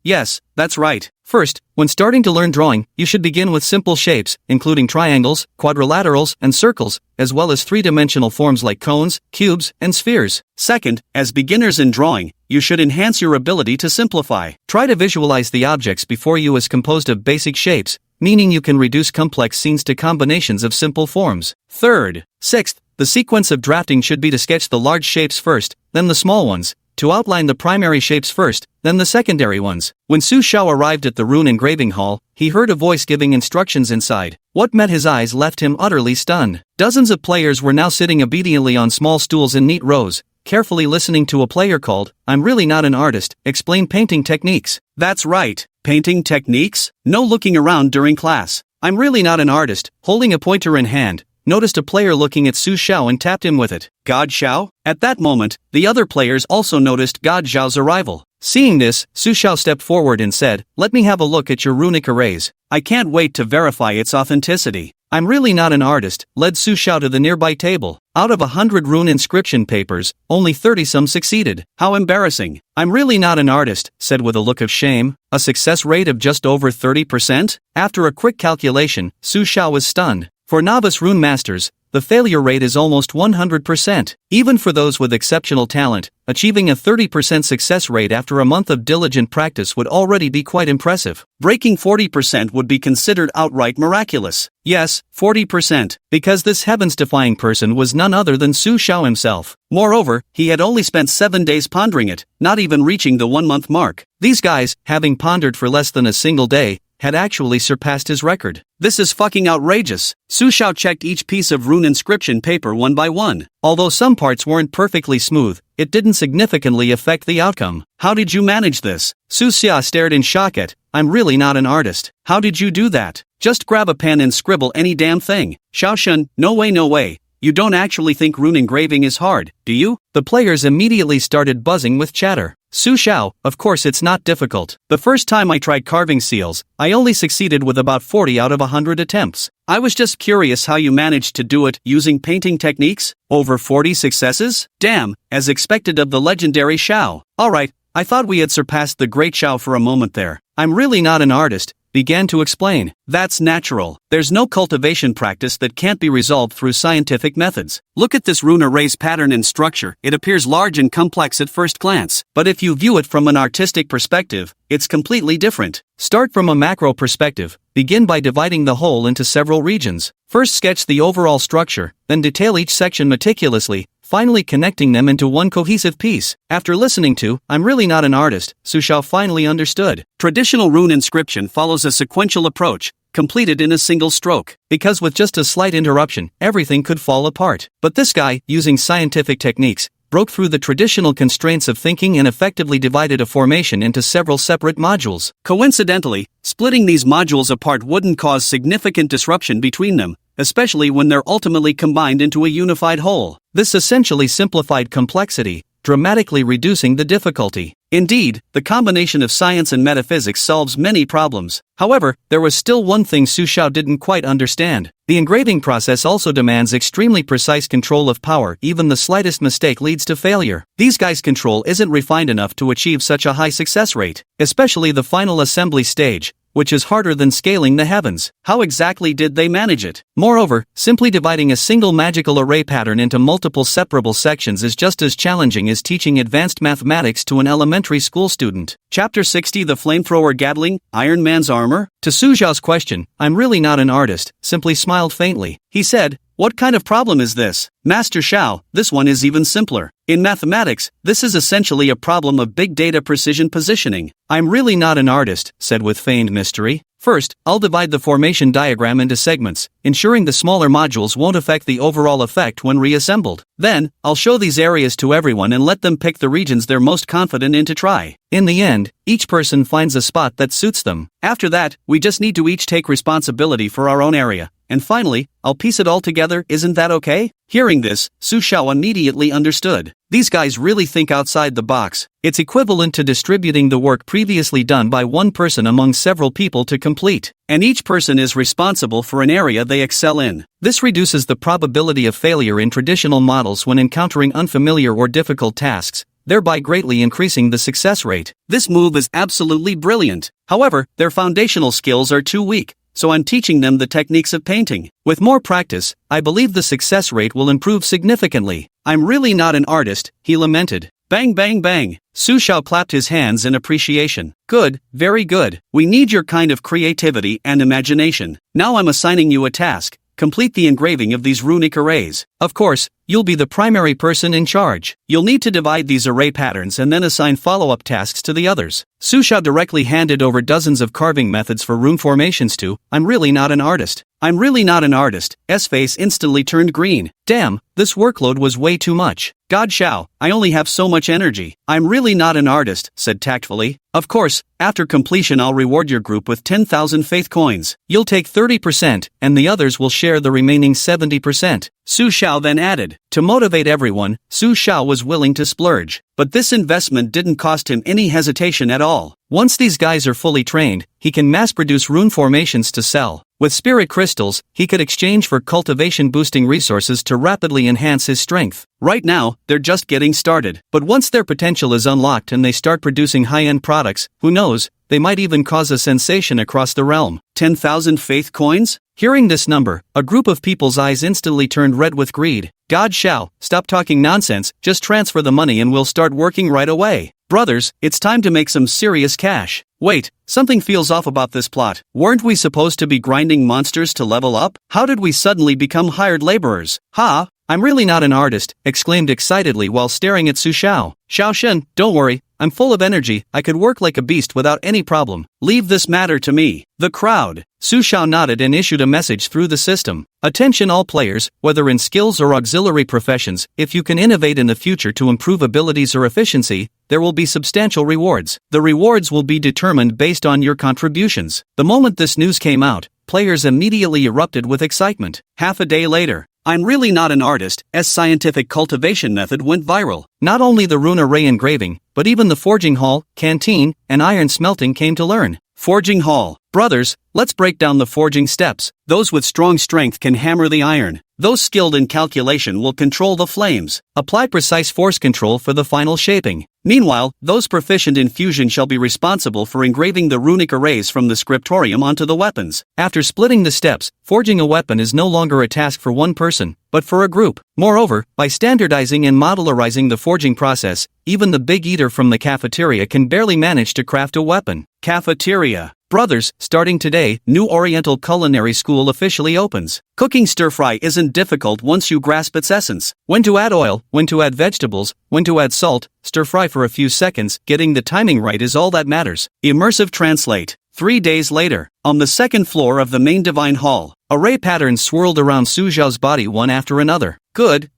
Speaker 1: that's right. First, when starting to learn drawing, you should begin with simple shapes, including triangles, quadrilaterals, and circles, as well as three-dimensional forms like cones, cubes, and spheres. Second, as beginners in drawing, you should enhance your ability to simplify. Try to visualize the objects before you as composed of basic shapes, meaning you can reduce complex scenes to combinations of simple forms. Third, sixth, the sequence of drafting should be to sketch the large shapes first, then the small ones, to outline the primary shapes first, then the secondary ones. When Su Xiao arrived at the rune engraving hall, he heard a voice giving instructions inside. What met his eyes left him utterly stunned. Dozens of players were now sitting obediently on small stools in neat rows, carefully listening to a player called, "I'm really not an artist," explain painting techniques. That's right, painting techniques? No looking around during class. I'm really not an artist. Holding a pointer in hand, noticed a player looking at Su Xiao and tapped him with it. God Xiao? At that moment, the other players also noticed God Xiao's arrival. Seeing this, Su Xiao stepped forward and said, "Let me have a look at your runic arrays. I can't wait to verify its authenticity." I'm really not an artist, led Su Xiao to the nearby table. Out of 100 rune inscription papers, only 30-some succeeded. How embarrassing. I'm really not an artist, said with a look of shame. A success rate of just over 30%? After a quick calculation, Su Xiao was stunned. For novice rune masters, the failure rate is almost 100%. Even for those with exceptional talent, achieving a 30% success rate after a month of diligent practice would already be quite impressive. Breaking 40% would be considered outright miraculous. Yes, 40%, because this heavens-defying person was none other than Su Xiao himself. Moreover, he had only spent 7 days pondering it, not even reaching the 1-month mark. These guys, having pondered for less than a single day, had actually surpassed his record. This is fucking outrageous. Su Xiao checked each piece of rune inscription paper one by one. Although some parts weren't perfectly smooth, it didn't significantly affect the outcome. How did you manage this? Su Xia stared in shock at, I'm really not an artist. How did you do that? Just grab a pen and scribble any damn thing. Xiao Shun, no way. You don't actually think rune engraving is hard, do you? The players immediately started buzzing with chatter. Su Xiao, of course it's not difficult. The first time I tried carving seals, I only succeeded with about 40 out of 100 attempts. I was just curious how you managed to do it using painting techniques? Over 40 successes? Damn, as expected of the legendary Xiao. Alright, I thought we had surpassed the great Xiao for a moment there. I'm really not an artist, began to explain. That's natural. There's no cultivation practice that can't be resolved through scientific methods. Look at this rune array's pattern and structure. It appears large and complex at first glance, but if you view it from an artistic perspective, it's completely different. Start from a macro perspective. Begin by dividing the whole into several regions. First sketch the overall structure, then detail each section meticulously, finally connecting them into one cohesive piece. After listening to "I'm really not an artist," Su Xiao finally understood. Traditional rune inscription follows a sequential approach, completed in a single stroke, because with just a slight interruption, everything could fall apart. But this guy, using scientific techniques, broke through the traditional constraints of thinking and effectively divided a formation into several separate modules. Coincidentally, splitting these modules apart wouldn't cause significant disruption between them, especially when they're ultimately combined into a unified whole. This essentially simplified complexity, dramatically reducing the difficulty. Indeed, the combination of science and metaphysics solves many problems. However, there was still one thing Su Xiao didn't quite understand. The engraving process also demands extremely precise control of power. Even the slightest mistake leads to failure. These guys' control isn't refined enough to achieve such a high success rate, especially the final assembly stage, which is harder than scaling the heavens. How exactly did they manage it? Moreover, simply dividing a single magical array pattern into multiple separable sections is just as challenging as teaching advanced mathematics to an elementary school student. Chapter 60 The Flamethrower Gatling, Iron Man's Armor? To Su Xiao's question, "I'm really not an artist," simply smiled faintly. He said, "What kind of problem is this? Master Xiao, this one is even simpler. In mathematics, this is essentially a problem of big data precision positioning." "I'm really not an artist," said with feigned mystery. "First, I'll divide the formation diagram into segments, ensuring the smaller modules won't affect the overall effect when reassembled. Then, I'll show these areas to everyone and let them pick the regions they're most confident in to try. In the end, each person finds a spot that suits them. After that, we just need to each take responsibility for our own area. And finally, I'll piece it all together. Isn't that okay?" Hearing this, Su Xiao immediately understood. These guys really think outside the box. It's equivalent to distributing the work previously done by one person among several people to complete, and each person is responsible for an area they excel in. This reduces the probability of failure in traditional models when encountering unfamiliar or difficult tasks, thereby greatly increasing the success rate. This move is absolutely brilliant. However, their foundational skills are too weak, so I'm teaching them the techniques of painting. With more practice, I believe the success rate will improve significantly. "I'm really not an artist," he lamented. Bang bang bang. Su Xiao clapped his hands in appreciation. "Good, very good. We need your kind of creativity and imagination. Now I'm assigning you a task. Complete the engraving of these runic arrays. Of course, you'll be the primary person in charge. You'll need to divide these array patterns and then assign follow-up tasks to the others." Su Xiao directly handed over dozens of carving methods for rune formations to "I'm really not an artist." "I'm really not an artist." S face instantly turned green. Damn, this workload was way too much. "God Xiao, I only have so much energy." "I'm really not an artist," said tactfully. "Of course, after completion I'll reward your group with 10,000 faith coins. You'll take 30%, and the others will share the remaining 70%. Su Xiao then added. To motivate everyone, Su Xiao was willing to splurge. But this investment didn't cost him any hesitation at all. Once these guys are fully trained, he can mass-produce rune formations to sell. With spirit crystals, he could exchange for cultivation-boosting resources to rapidly enhance his strength. Right now, they're just getting started. But once their potential is unlocked and they start producing high-end products, who knows, they might even cause a sensation across the realm. 10,000 faith coins? Hearing this number, a group of people's eyes instantly turned red with greed. God Xiao, stop talking nonsense, just transfer the money and we'll start working right away. Brothers, it's time to make some serious cash. Wait, something feels off about this plot. Weren't we supposed to be grinding monsters to level up? How did we suddenly become hired laborers? Ha! I'm really not an artist, exclaimed excitedly while staring at Su Xiao. Xiao Shen, don't worry, I'm full of energy, I could work like a beast without any problem. Leave this matter to me. The crowd. Su Xiao nodded and issued a message through the system. Attention all players, whether in skills or auxiliary professions, if you can innovate in the future to improve abilities or efficiency, there will be substantial rewards. The rewards will be determined based on your contributions. The moment this news came out, players immediately erupted with excitement. Half a day later, I'm really not an artist, as scientific cultivation method went viral. Not only the rune array engraving, but even the forging hall, canteen, and iron smelting came to learn. Forging hall. Brothers, let's break down the forging steps. Those with strong strength can hammer the iron. Those skilled in calculation will control the flames. Apply precise force control for the final shaping. Meanwhile, those proficient in fusion shall be responsible for engraving the runic arrays from the scriptorium onto the weapons. After splitting the steps, forging a weapon is no longer a task for one person, but for a group. Moreover, by standardizing and modularizing the forging process, even the big eater from the cafeteria can barely manage to craft a weapon. Cafeteria. Brothers, starting today, new Oriental Culinary School officially opens. Cooking stir-fry isn't difficult once you grasp its essence. When to add oil, when to add vegetables, when to add salt, stir-fry for a few seconds, getting the timing right is all that matters. Immersive translate. 3 days later, on the second floor of the main divine hall, array patterns swirled around Su Xiao's body one after another. Good.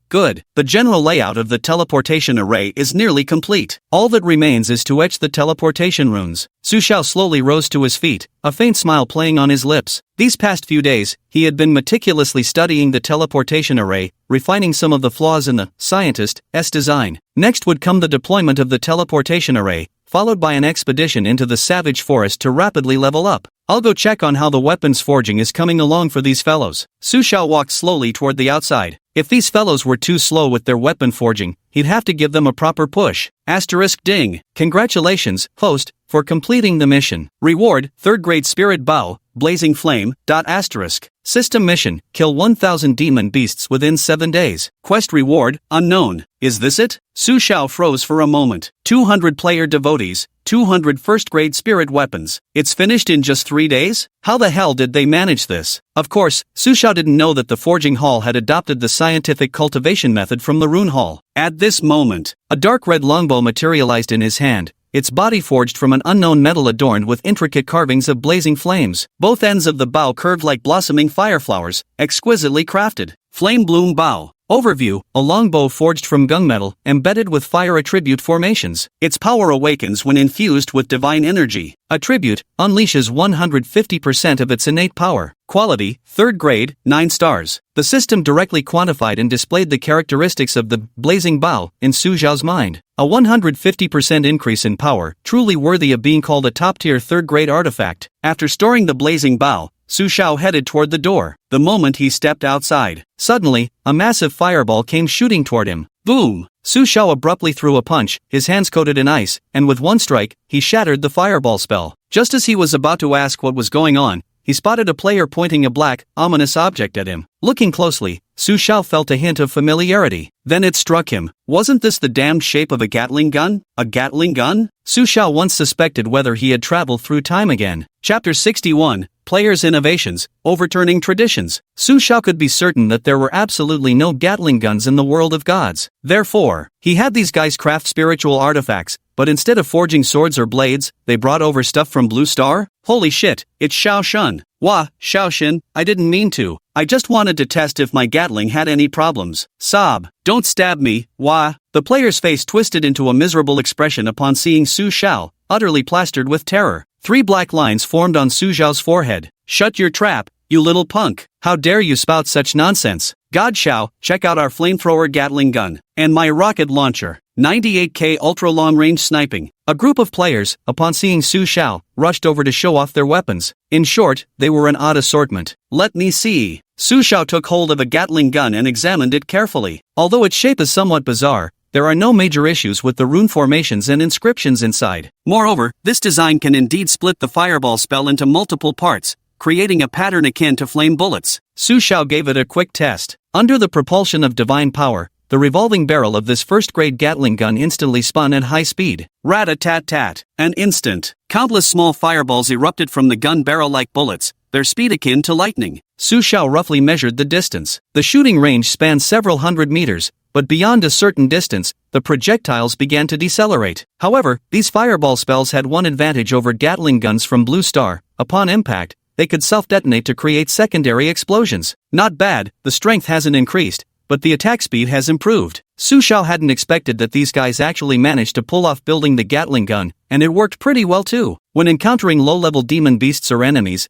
Speaker 1: The general layout of the teleportation array is nearly complete. All that remains is to etch the teleportation runes. Su Xiao slowly rose to his feet, a faint smile playing on his lips. These past few days, he had been meticulously studying the teleportation array, refining some of the flaws in the scientist's design. Next would come the deployment of the teleportation array, followed by an expedition into the savage forest to rapidly level up. I'll go check on how the weapons forging is coming along for these fellows. Su Xiao walked slowly toward the outside. If these fellows were too slow with their weapon forging, he'd have to give them a proper push. Ding. Congratulations, host, for completing the mission. Reward, 3rd grade spirit bow, blazing flame. System mission, kill 1,000 demon beasts within 7 days. Quest reward, unknown. Is this it? Su Xiao froze for a moment. 200 player devotees, 200 first grade spirit weapons. It's finished in just 3 days? How the hell did they manage this? Of course, Su Xiao didn't know that the forging hall had adopted the scientific cultivation method from the rune hall. At this moment, a dark red longbow materialized in his hand, its body forged from an unknown metal adorned with intricate carvings of blazing flames. Both ends of the bow curved like blossoming fireflowers, exquisitely crafted. Flame bloom bow. Overview, a longbow forged from gunmetal, embedded with fire attribute formations. Its power awakens when infused with divine energy. Attribute, unleashes 150% of its innate power. Quality, 3rd grade, 9 stars. The system directly quantified and displayed the characteristics of the blazing bow in Su Xiao's mind. A 150% increase in power, truly worthy of being called a top-tier 3rd grade artifact. After storing the blazing bow, Su Xiao headed toward the door. The moment he stepped outside, suddenly, a massive fireball came shooting toward him. Boom! Su Xiao abruptly threw a punch, his hands coated in ice, and with one strike, he shattered the fireball spell. Just as he was about to ask what was going on, he spotted a player pointing a black, ominous object at him. Looking closely, Su Xiao felt a hint of familiarity. Then it struck him. Wasn't this the damned shape of a Gatling gun? A Gatling gun? Su Xiao once suspected whether he had traveled through time again. Chapter 61, Players' Innovations, Overturning Traditions. Su Xiao could be certain that there were absolutely no Gatling guns in the world of gods. Therefore, he had these guys craft spiritual artifacts, but instead of forging swords or blades, they brought over stuff from Blue Star? Holy shit, it's Xiao Shun. Wah, Xiao Xin, I didn't mean to. I just wanted to test if my Gatling had any problems. Sob. Don't stab me, wah. The player's face twisted into a miserable expression upon seeing Su Xiao, utterly plastered with terror. 3 black lines formed on Su Xiao's forehead. Shut your trap, you little punk. How dare you spout such nonsense? God Xiao, check out our flamethrower Gatling gun. And my rocket launcher. 98K ultra-long-range sniping. A group of players, upon seeing Su Xiao, rushed over to show off their weapons. In short, they were an odd assortment. Let me see. Su Xiao took hold of a Gatling gun and examined it carefully. Although its shape is somewhat bizarre, there are no major issues with the rune formations and inscriptions inside. Moreover, this design can indeed split the fireball spell into multiple parts, creating a pattern akin to flame bullets. Su Xiao gave it a quick test. Under the propulsion of divine power, the revolving barrel of this first-grade Gatling gun instantly spun at high speed. Rat-a-tat-tat. An instant. Countless small fireballs erupted from the gun barrel like bullets, their speed akin to lightning. Su Xiao roughly measured the distance. The shooting range spanned several hundred meters, but beyond a certain distance, the projectiles began to decelerate. However, these fireball spells had one advantage over Gatling guns from Blue Star. Upon impact, they could self-detonate to create secondary explosions. Not bad, the strength hasn't increased, but the attack speed has improved. Su Xiao hadn't expected that these guys actually managed to pull off building the Gatling gun, and it worked pretty well too. When encountering low-level demon beasts or enemies,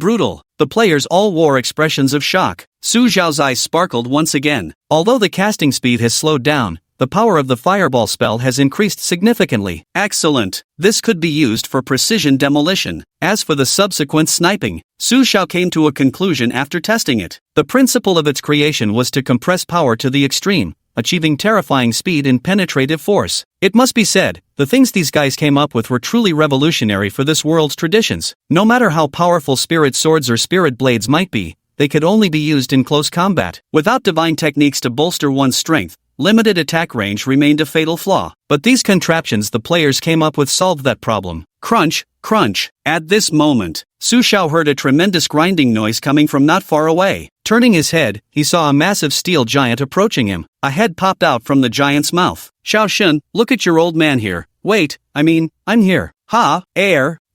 Speaker 1: brutal. The players all wore expressions of shock. Su Xiao's eyes sparkled once again. Although the casting speed has slowed down, the power of the fireball spell has increased significantly. Excellent. This could be used for precision demolition. As for the subsequent sniping, Su Xiao came to a conclusion after testing it. The principle of its creation was to compress power to the extreme, achieving terrifying speed and penetrative force. It must be said, the things these guys came up with were truly revolutionary for this world's traditions. No matter how powerful spirit swords or spirit blades might be, they could only be used in close combat. Without divine techniques to bolster one's strength, limited attack range remained a fatal flaw. But these contraptions the players came up with solved that problem. Crunch, crunch. At this moment, Su Xiao heard a tremendous grinding noise coming from not far away. Turning his head, he saw a massive steel giant approaching him. A head popped out from the giant's mouth. Xiao Shun, look at your old man here. Wait, I'm here. Ha,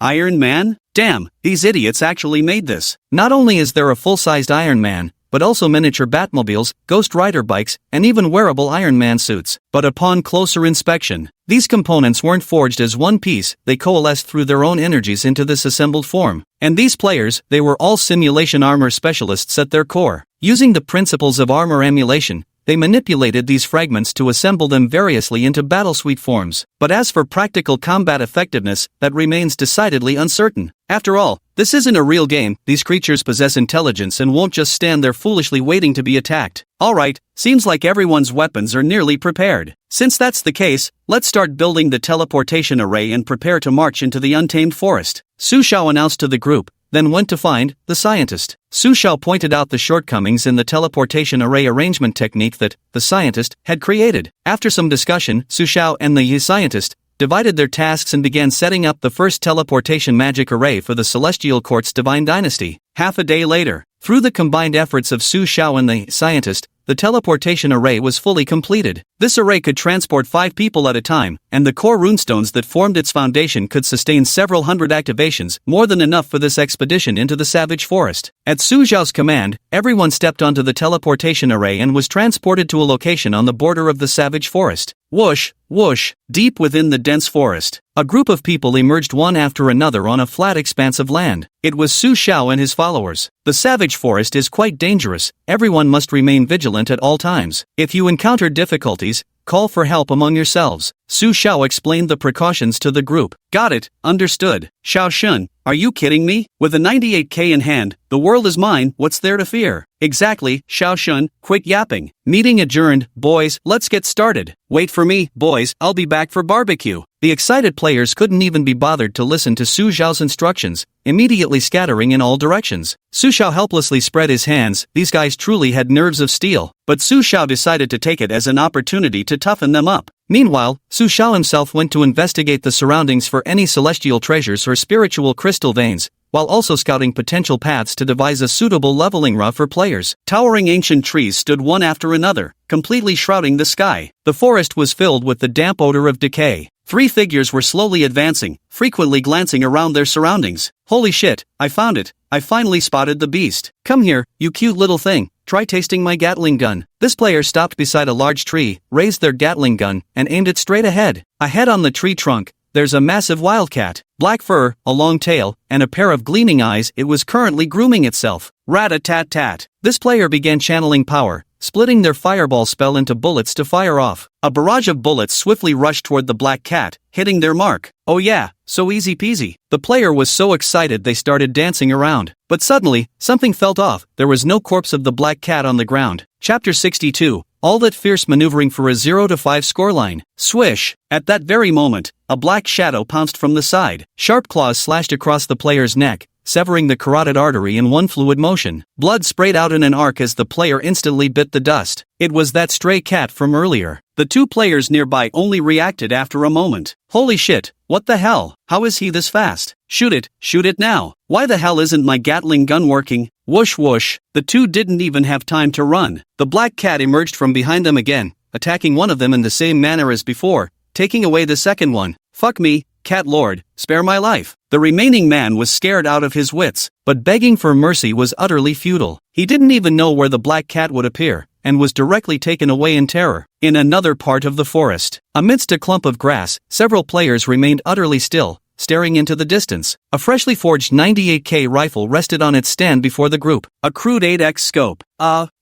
Speaker 1: Iron Man? Damn, these idiots actually made this. Not only is there a full-sized Iron Man, but also miniature Batmobiles, Ghost Rider bikes, and even wearable Iron Man suits. But upon closer inspection, these components weren't forged as one piece, they coalesced through their own energies into this assembled form. And these players, they were all simulation armor specialists at their core. Using the principles of armor emulation, they manipulated these fragments to assemble them variously into battlesuite forms. But as for practical combat effectiveness, that remains decidedly uncertain. After all, this isn't a real game. These creatures possess intelligence and won't just stand there foolishly waiting to be attacked. Alright, seems like everyone's weapons are nearly prepared. Since that's the case, let's start building the teleportation array and prepare to march into the untamed forest. Su Xiao announced to the group, then went to find the scientist. Su Xiao pointed out the shortcomings in the teleportation array arrangement technique that the scientist had created. After some discussion, Su Xiao and the scientist divided their tasks and began setting up the first teleportation magic array for the Celestial Court's Divine Dynasty. Half a day later, through the combined efforts of Su Xiao and the scientist, the teleportation array was fully completed. This array could transport 5 people at a time, and the core runestones that formed its foundation could sustain several hundred activations, more than enough for this expedition into the savage forest. At Su Xiao's command, everyone stepped onto the teleportation array and was transported to a location on the border of the savage forest. Whoosh, whoosh, deep within the dense forest, a group of people emerged one after another on a flat expanse of land. It was Su Xiao and his followers. The savage forest is quite dangerous. Everyone must remain vigilant at all times. If you encounter difficulties, call for help among yourselves. Su Xiao explained the precautions to the group. Got it, understood. Xiao Shun, are you kidding me? With a 98k in hand, the world is mine, what's there to fear? Exactly, Xiao Shun, quit yapping. Meeting adjourned, boys, let's get started. Wait for me, boys, I'll be back for barbecue. The excited players couldn't even be bothered to listen to Su Xiao's instructions, immediately scattering in all directions. Su Xiao helplessly spread his hands. These guys truly had nerves of steel. But Su Xiao decided to take it as an opportunity to toughen them up. Meanwhile, Su Xiao himself went to investigate the surroundings for any celestial treasures or spiritual crystal veins, while also scouting potential paths to devise a suitable leveling route for players. Towering ancient trees stood one after another, completely shrouding the sky. The forest was filled with the damp odor of decay. 3 figures were slowly advancing, frequently glancing around their surroundings. Holy shit, I found it. I finally spotted the beast. Come here, you cute little thing. Try tasting my Gatling gun. This player stopped beside a large tree, raised their Gatling gun, and aimed it straight ahead. Ahead on the tree trunk, there's a massive wildcat. Black fur, a long tail, and a pair of gleaming eyes. It was currently grooming itself. Rat-a-tat-tat. This player began channeling power, splitting their fireball spell into bullets to fire off. A barrage of bullets swiftly rushed toward the black cat, hitting their mark. Oh yeah, so easy peasy. The player was so excited they started dancing around. But suddenly, something felt off. There was no corpse of the black cat on the ground. Chapter 62. All that fierce maneuvering for a 0-5 scoreline. Swish! At that very moment, a black shadow pounced from the side. Sharp claws slashed across the player's neck, severing the carotid artery in one fluid motion. Blood sprayed out in an arc as the player instantly bit the dust. It was that stray cat from earlier. The two players nearby only reacted after a moment. Holy shit, what the hell? How is he this fast? Shoot it now. Why the hell isn't my Gatling gun working? Whoosh whoosh. The two didn't even have time to run. The black cat emerged from behind them again, attacking one of them in the same manner as before, taking away the second one. Fuck me, cat lord, spare my life. The remaining man was scared out of his wits, but begging for mercy was utterly futile. He didn't even know where the black cat would appear, and was directly taken away in terror. In another part of the forest, amidst a clump of grass, several players remained utterly still, staring into the distance. A freshly forged 98K rifle rested on its stand before the group. A crude 8x scope.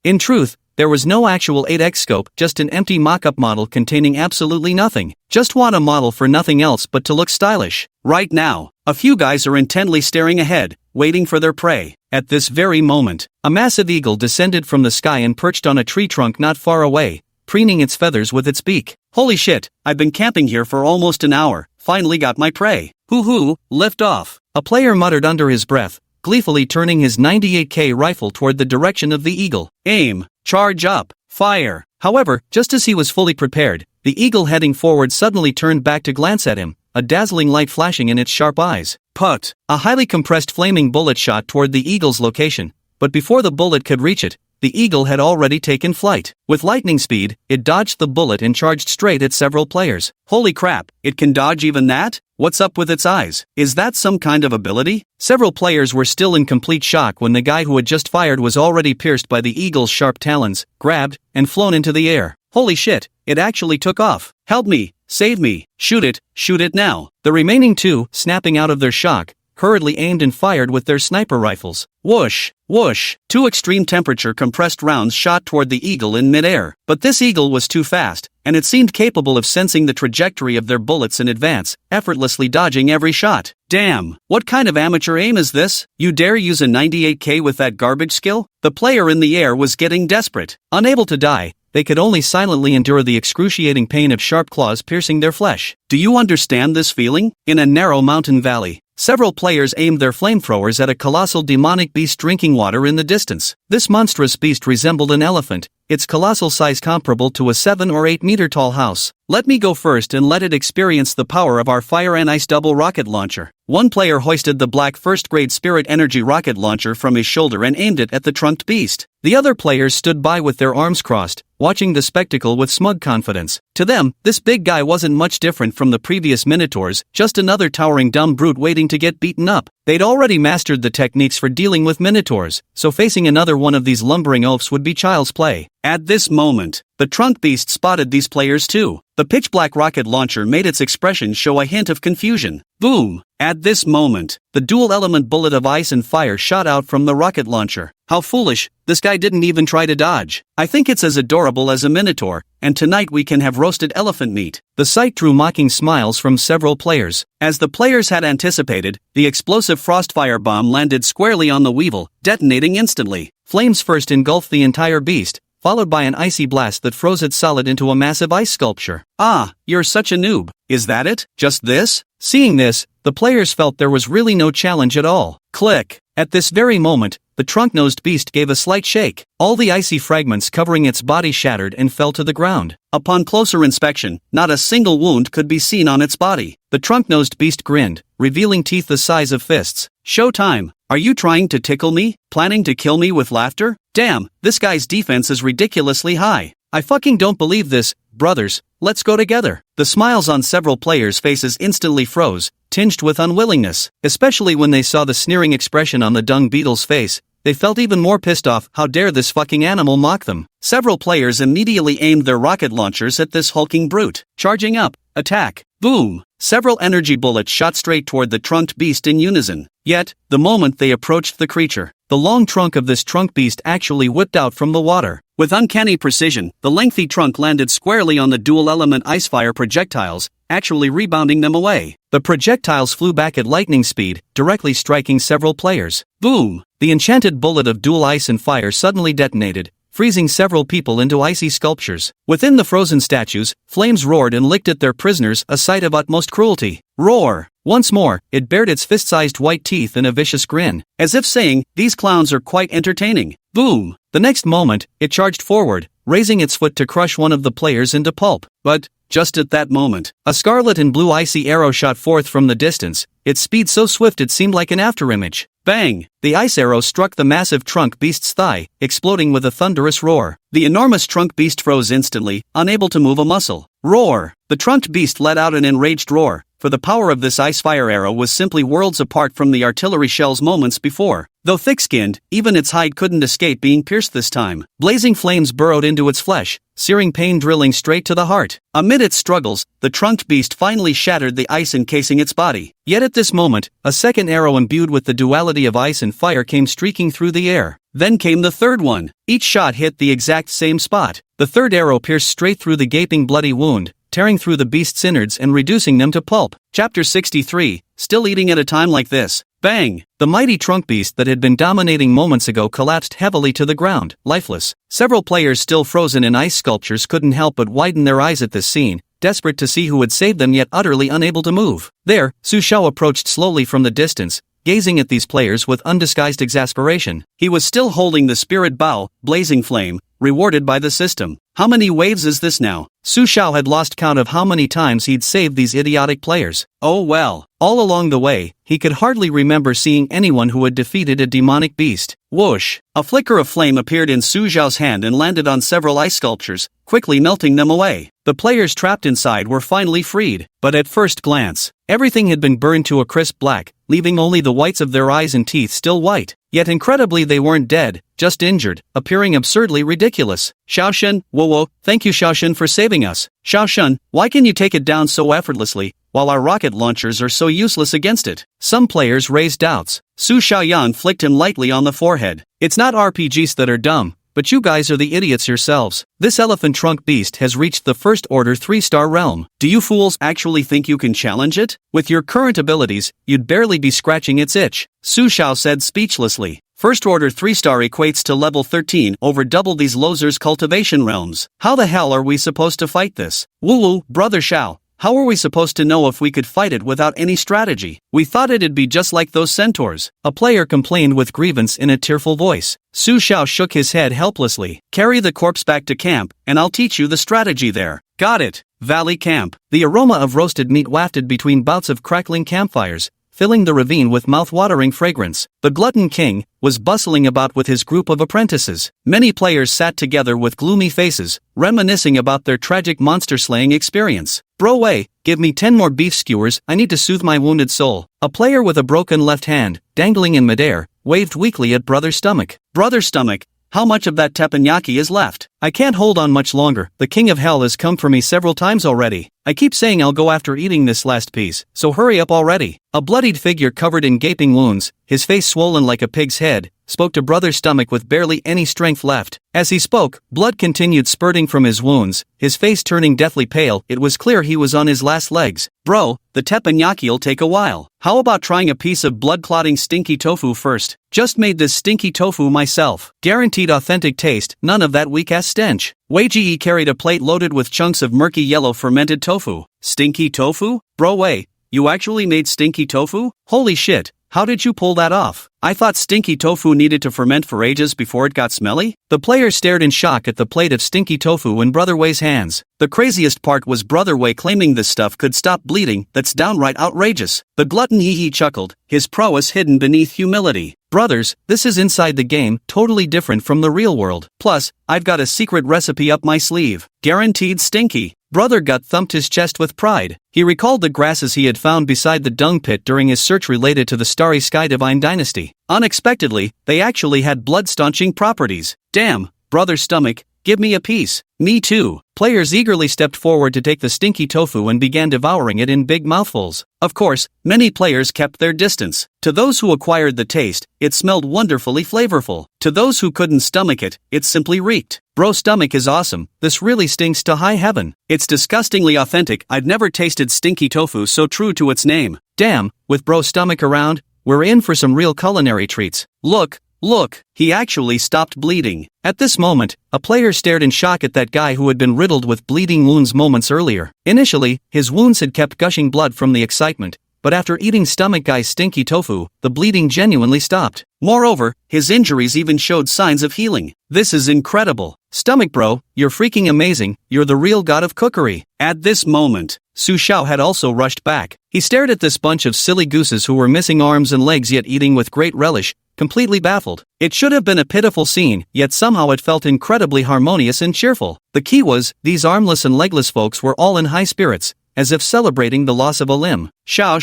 Speaker 1: In truth, there was no actual 8x scope, just an empty mock-up model containing absolutely nothing. Just want a model for nothing else but to look stylish. Right now, a few guys are intently staring ahead, waiting for their prey. At this very moment, a massive eagle descended from the sky and perched on a tree trunk not far away, preening its feathers with its beak. Holy shit, I've been camping here for almost an hour, finally got my prey. Hoo-hoo, lift off. A player muttered under his breath, gleefully turning his 98K rifle toward the direction of the eagle. Aim, charge up, fire. However, just as he was fully prepared, the eagle heading forward suddenly turned back to glance at him, a dazzling light flashing in its sharp eyes. Put! A highly compressed flaming bullet shot toward the eagle's location, but before the bullet could reach it, the eagle had already taken flight. With lightning speed, it dodged the bullet and charged straight at several players. Holy crap, it can dodge even that? What's up with its eyes? Is that some kind of ability? Several players were still in complete shock when the guy who had just fired was already pierced by the eagle's sharp talons, grabbed, and flown into the air. Holy shit, it actually took off. Help me, save me, shoot it now. The remaining two, snapping out of their shock, hurriedly aimed and fired with their sniper rifles. Whoosh, whoosh. Two extreme temperature compressed rounds shot toward the eagle in midair. But this eagle was too fast, and it seemed capable of sensing the trajectory of their bullets in advance, effortlessly dodging every shot. Damn, what kind of amateur aim is this? You dare use a 98K with that garbage skill? The player in the air was getting desperate. Unable to die, they could only silently endure the excruciating pain of sharp claws piercing their flesh. Do you understand this feeling? In a narrow mountain valley, several players aimed their flamethrowers at a colossal demonic beast drinking water in the distance. This monstrous beast resembled an elephant, its colossal size comparable to a 7 or 8 meter tall house. Let me go first and let it experience the power of our fire and ice double rocket launcher. One player hoisted the black first-grade Spirit Energy rocket launcher from his shoulder and aimed it at the trunked beast. The other players stood by with their arms crossed, watching the spectacle with smug confidence. To them, this big guy wasn't much different from the previous Minotaurs, just another towering dumb brute waiting to get beaten up. They'd already mastered the techniques for dealing with Minotaurs, so facing another one of these lumbering oafs would be child's play. At this moment, the trunk beast spotted these players too. The pitch-black rocket launcher made its expression show a hint of confusion. Boom! At this moment, the dual-element bullet of ice and fire shot out from the rocket launcher. How foolish, this guy didn't even try to dodge. I think it's as adorable as a Minotaur, and tonight we can have roasted elephant meat. The sight drew mocking smiles from several players. As the players had anticipated, the explosive frostfire bomb landed squarely on the weevil, detonating instantly. Flames first engulfed the entire beast, followed by an icy blast that froze it solid into a massive ice sculpture. Ah, you're such a noob. Is that it? Just this? Seeing this, the players felt there was really no challenge at all. Click. At this very moment, the trunk-nosed beast gave a slight shake. All the icy fragments covering its body shattered and fell to the ground. Upon closer inspection, not a single wound could be seen on its body. The trunk-nosed beast grinned, revealing teeth the size of fists. Showtime. Are you trying to tickle me? Planning to kill me with laughter? Damn, this guy's defense is ridiculously high. I fucking don't believe this. Brothers, let's go together. The smiles on several players' faces instantly froze, tinged with unwillingness. Especially when they saw the sneering expression on the dung beetle's face, they felt even more pissed off. How dare this fucking animal mock them? Several players immediately aimed their rocket launchers at this hulking brute. Charging up, attack, boom! Several energy bullets shot straight toward the trunked beast in unison. Yet, the moment they approached the creature, the long trunk of this trunk beast actually whipped out from the water. With uncanny precision, the lengthy trunk landed squarely on the dual-element icefire projectiles, actually rebounding them away. The projectiles flew back at lightning speed, directly striking several players. Boom! The enchanted bullet of dual ice and fire suddenly detonated, freezing several people into icy sculptures. Within the frozen statues, flames roared and licked at their prisoners, a sight of utmost cruelty. Roar! Once more, it bared its fist-sized white teeth in a vicious grin, as if saying, "These clowns are quite entertaining." Boom! The next moment, it charged forward, raising its foot to crush one of the players into pulp. But, just at that moment, a scarlet and blue icy arrow shot forth from the distance, its speed so swift it seemed like an afterimage. Bang! The ice arrow struck the massive trunk beast's thigh, exploding with a thunderous roar. The enormous trunk beast froze instantly, unable to move a muscle. Roar! The trunked beast let out an enraged roar, for the power of this ice fire arrow was simply worlds apart from the artillery shells moments before. Though thick-skinned, even its hide couldn't escape being pierced this time. Blazing flames burrowed into its flesh, searing pain drilling straight to the heart. Amid its struggles, the trunked beast finally shattered the ice encasing its body. Yet at this moment, a second arrow imbued with the duality of ice and fire came streaking through the air. Then came the third one. Each shot hit the exact same spot. The third arrow pierced straight through the gaping bloody wound, tearing through the beast's innards and reducing them to pulp. Chapter 63, Still Eating at a Time Like This. Bang! The mighty trunk beast that had been dominating moments ago collapsed heavily to the ground, lifeless. Several players still frozen in ice sculptures couldn't help but widen their eyes at this scene, desperate to see who would save them yet utterly unable to move. There, Su Xiao approached slowly from the distance, gazing at these players with undisguised exasperation. He was still holding the spirit bow, blazing flame, rewarded by the system. How many waves is this now? Su Xiao had lost count of how many times he'd saved these idiotic players. Oh well. All along the way, he could hardly remember seeing anyone who had defeated a demonic beast. Whoosh! A flicker of flame appeared in Su Xiao's hand and landed on several ice sculptures, quickly melting them away. The players trapped inside were finally freed, but at first glance, everything had been burned to a crisp black, leaving only the whites of their eyes and teeth still white. Yet incredibly they weren't dead, just injured, appearing absurdly ridiculous. Xiaoshen, whoa, thank you Xiaoshen for saving us. Xiaoshen, why can you take it down so effortlessly, while our rocket launchers are so useless against it? Some players raised doubts. Su Xiaoyan flicked him lightly on the forehead. It's not RPGs that are dumb, but you guys are the idiots yourselves. This elephant trunk beast has reached the first order 3-star realm. Do you fools actually think you can challenge it? With your current abilities, you'd barely be scratching its itch. Su Xiao said speechlessly. First order 3-star equates to level 13 over double these losers' cultivation realms. How the hell are we supposed to fight this? Woo, brother Xiao. How are we supposed to know if we could fight it without any strategy? We thought it'd be just like those centaurs. A player complained with grievance in a tearful voice. Su Xiao shook his head helplessly. Carry the corpse back to camp, and I'll teach you the strategy there. Got it. Valley Camp. The aroma of roasted meat wafted between bouts of crackling campfires, filling the ravine with mouth-watering fragrance. The Glutton King was bustling about with his group of apprentices. Many players sat together with gloomy faces, reminiscing about their tragic monster-slaying experience. Bro way, give me 10 more beef skewers, I need to soothe my wounded soul. A player with a broken left hand, dangling in midair, waved weakly at Brother Stomach. Brother Stomach, how much of that teppanyaki is left? I can't hold on much longer. The king of hell has come for me several times already. I keep saying I'll go after eating this last piece, so hurry up already. A bloodied figure covered in gaping wounds, his face swollen like a pig's head, spoke to Brother Stomach with barely any strength left. As he spoke, blood continued spurting from his wounds, his face turning deathly pale. It was clear he was on his last legs. Bro, the teppanyaki-'ll take a while. How about trying a piece of blood-clotting stinky tofu first? Just made this stinky tofu myself. Guaranteed authentic taste, none of that weak-ass stench. Wei Ji carried a plate loaded with chunks of murky yellow fermented tofu. Stinky tofu? Bro Wei, you actually made stinky tofu? Holy shit, how did you pull that off? I thought stinky tofu needed to ferment for ages before it got smelly? The player stared in shock at the plate of stinky tofu in Brother Wei's hands. The craziest part was Brother Wei claiming this stuff could stop bleeding. That's downright outrageous. The glutton hee chuckled, his prowess hidden beneath humility. Brothers, this is inside the game, totally different from the real world. Plus, I've got a secret recipe up my sleeve. Guaranteed stinky. Brother Gut thumped his chest with pride. He recalled the grasses he had found beside the dung pit during his search related to the Starry Sky Divine Dynasty. Unexpectedly, they actually had blood-staunching properties. Damn, Brother Stomach, give me a piece. Me too. Players eagerly stepped forward to take the stinky tofu and began devouring it in big mouthfuls. Of course, many players kept their distance. To those who acquired the taste, it smelled wonderfully flavorful. To those who couldn't stomach it, it simply reeked. Bro Stomach is awesome, this really stinks to high heaven. It's disgustingly authentic. I've never tasted stinky tofu so true to its name. Damn, with Bro Stomach around, we're in for some real culinary treats. Look, he actually stopped bleeding. At this moment, a player stared in shock at that guy who had been riddled with bleeding wounds moments earlier. Initially, his wounds had kept gushing blood from the excitement, but after eating Stomach Guy's stinky tofu, the bleeding genuinely stopped. Moreover, his injuries even showed signs of healing. This is incredible. Stomach Bro, you're freaking amazing, you're the real god of cookery. At this moment, Su Xiao had also rushed back. He stared at this bunch of silly gooses who were missing arms and legs yet eating with great relish, completely baffled. It should have been a pitiful scene, yet somehow it felt incredibly harmonious and cheerful. The key was, these armless and legless folks were all in high spirits, as if celebrating the loss of a limb. Xiao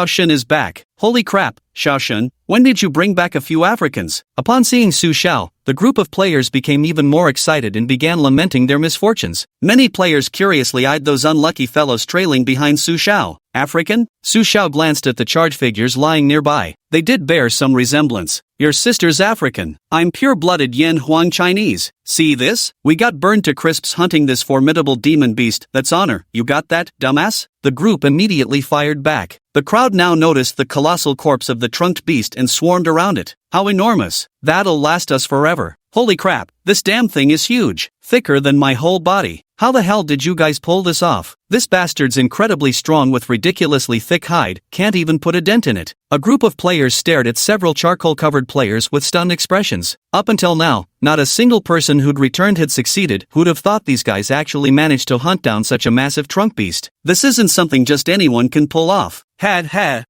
Speaker 1: Shun is back. Holy crap, Xiao Shun, when did you bring back a few Africans? Upon seeing Su Xiao, the group of players became even more excited and began lamenting their misfortunes. Many players curiously eyed those unlucky fellows trailing behind Su Xiao. African? Su Xiao glanced at the charge figures lying nearby. They did bear some resemblance. Your sister's African. I'm pure-blooded Yan Huang Chinese. See this? We got burned to crisps hunting this formidable demon beast. That's honor. You got that, dumbass? The group immediately fired back. The crowd now noticed the colossal corpse of the trunked beast and swarmed around it. How enormous. That'll last us forever. Holy crap, this damn thing is huge. Thicker than my whole body. How the hell did you guys pull this off? This bastard's incredibly strong with ridiculously thick hide, can't even put a dent in it. A group of players stared at several charcoal-covered players with stunned expressions. Up until now, not a single person who'd returned had succeeded. Who'd have thought these guys actually managed to hunt down such a massive trunk beast? This isn't something just anyone can pull off.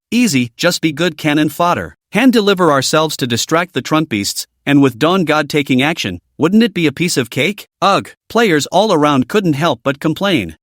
Speaker 1: Easy, just be good cannon fodder. Hand deliver ourselves to distract the trunk beasts, and with Dawn God taking action, wouldn't it be a piece of cake? Ugh, players all around couldn't help but complain.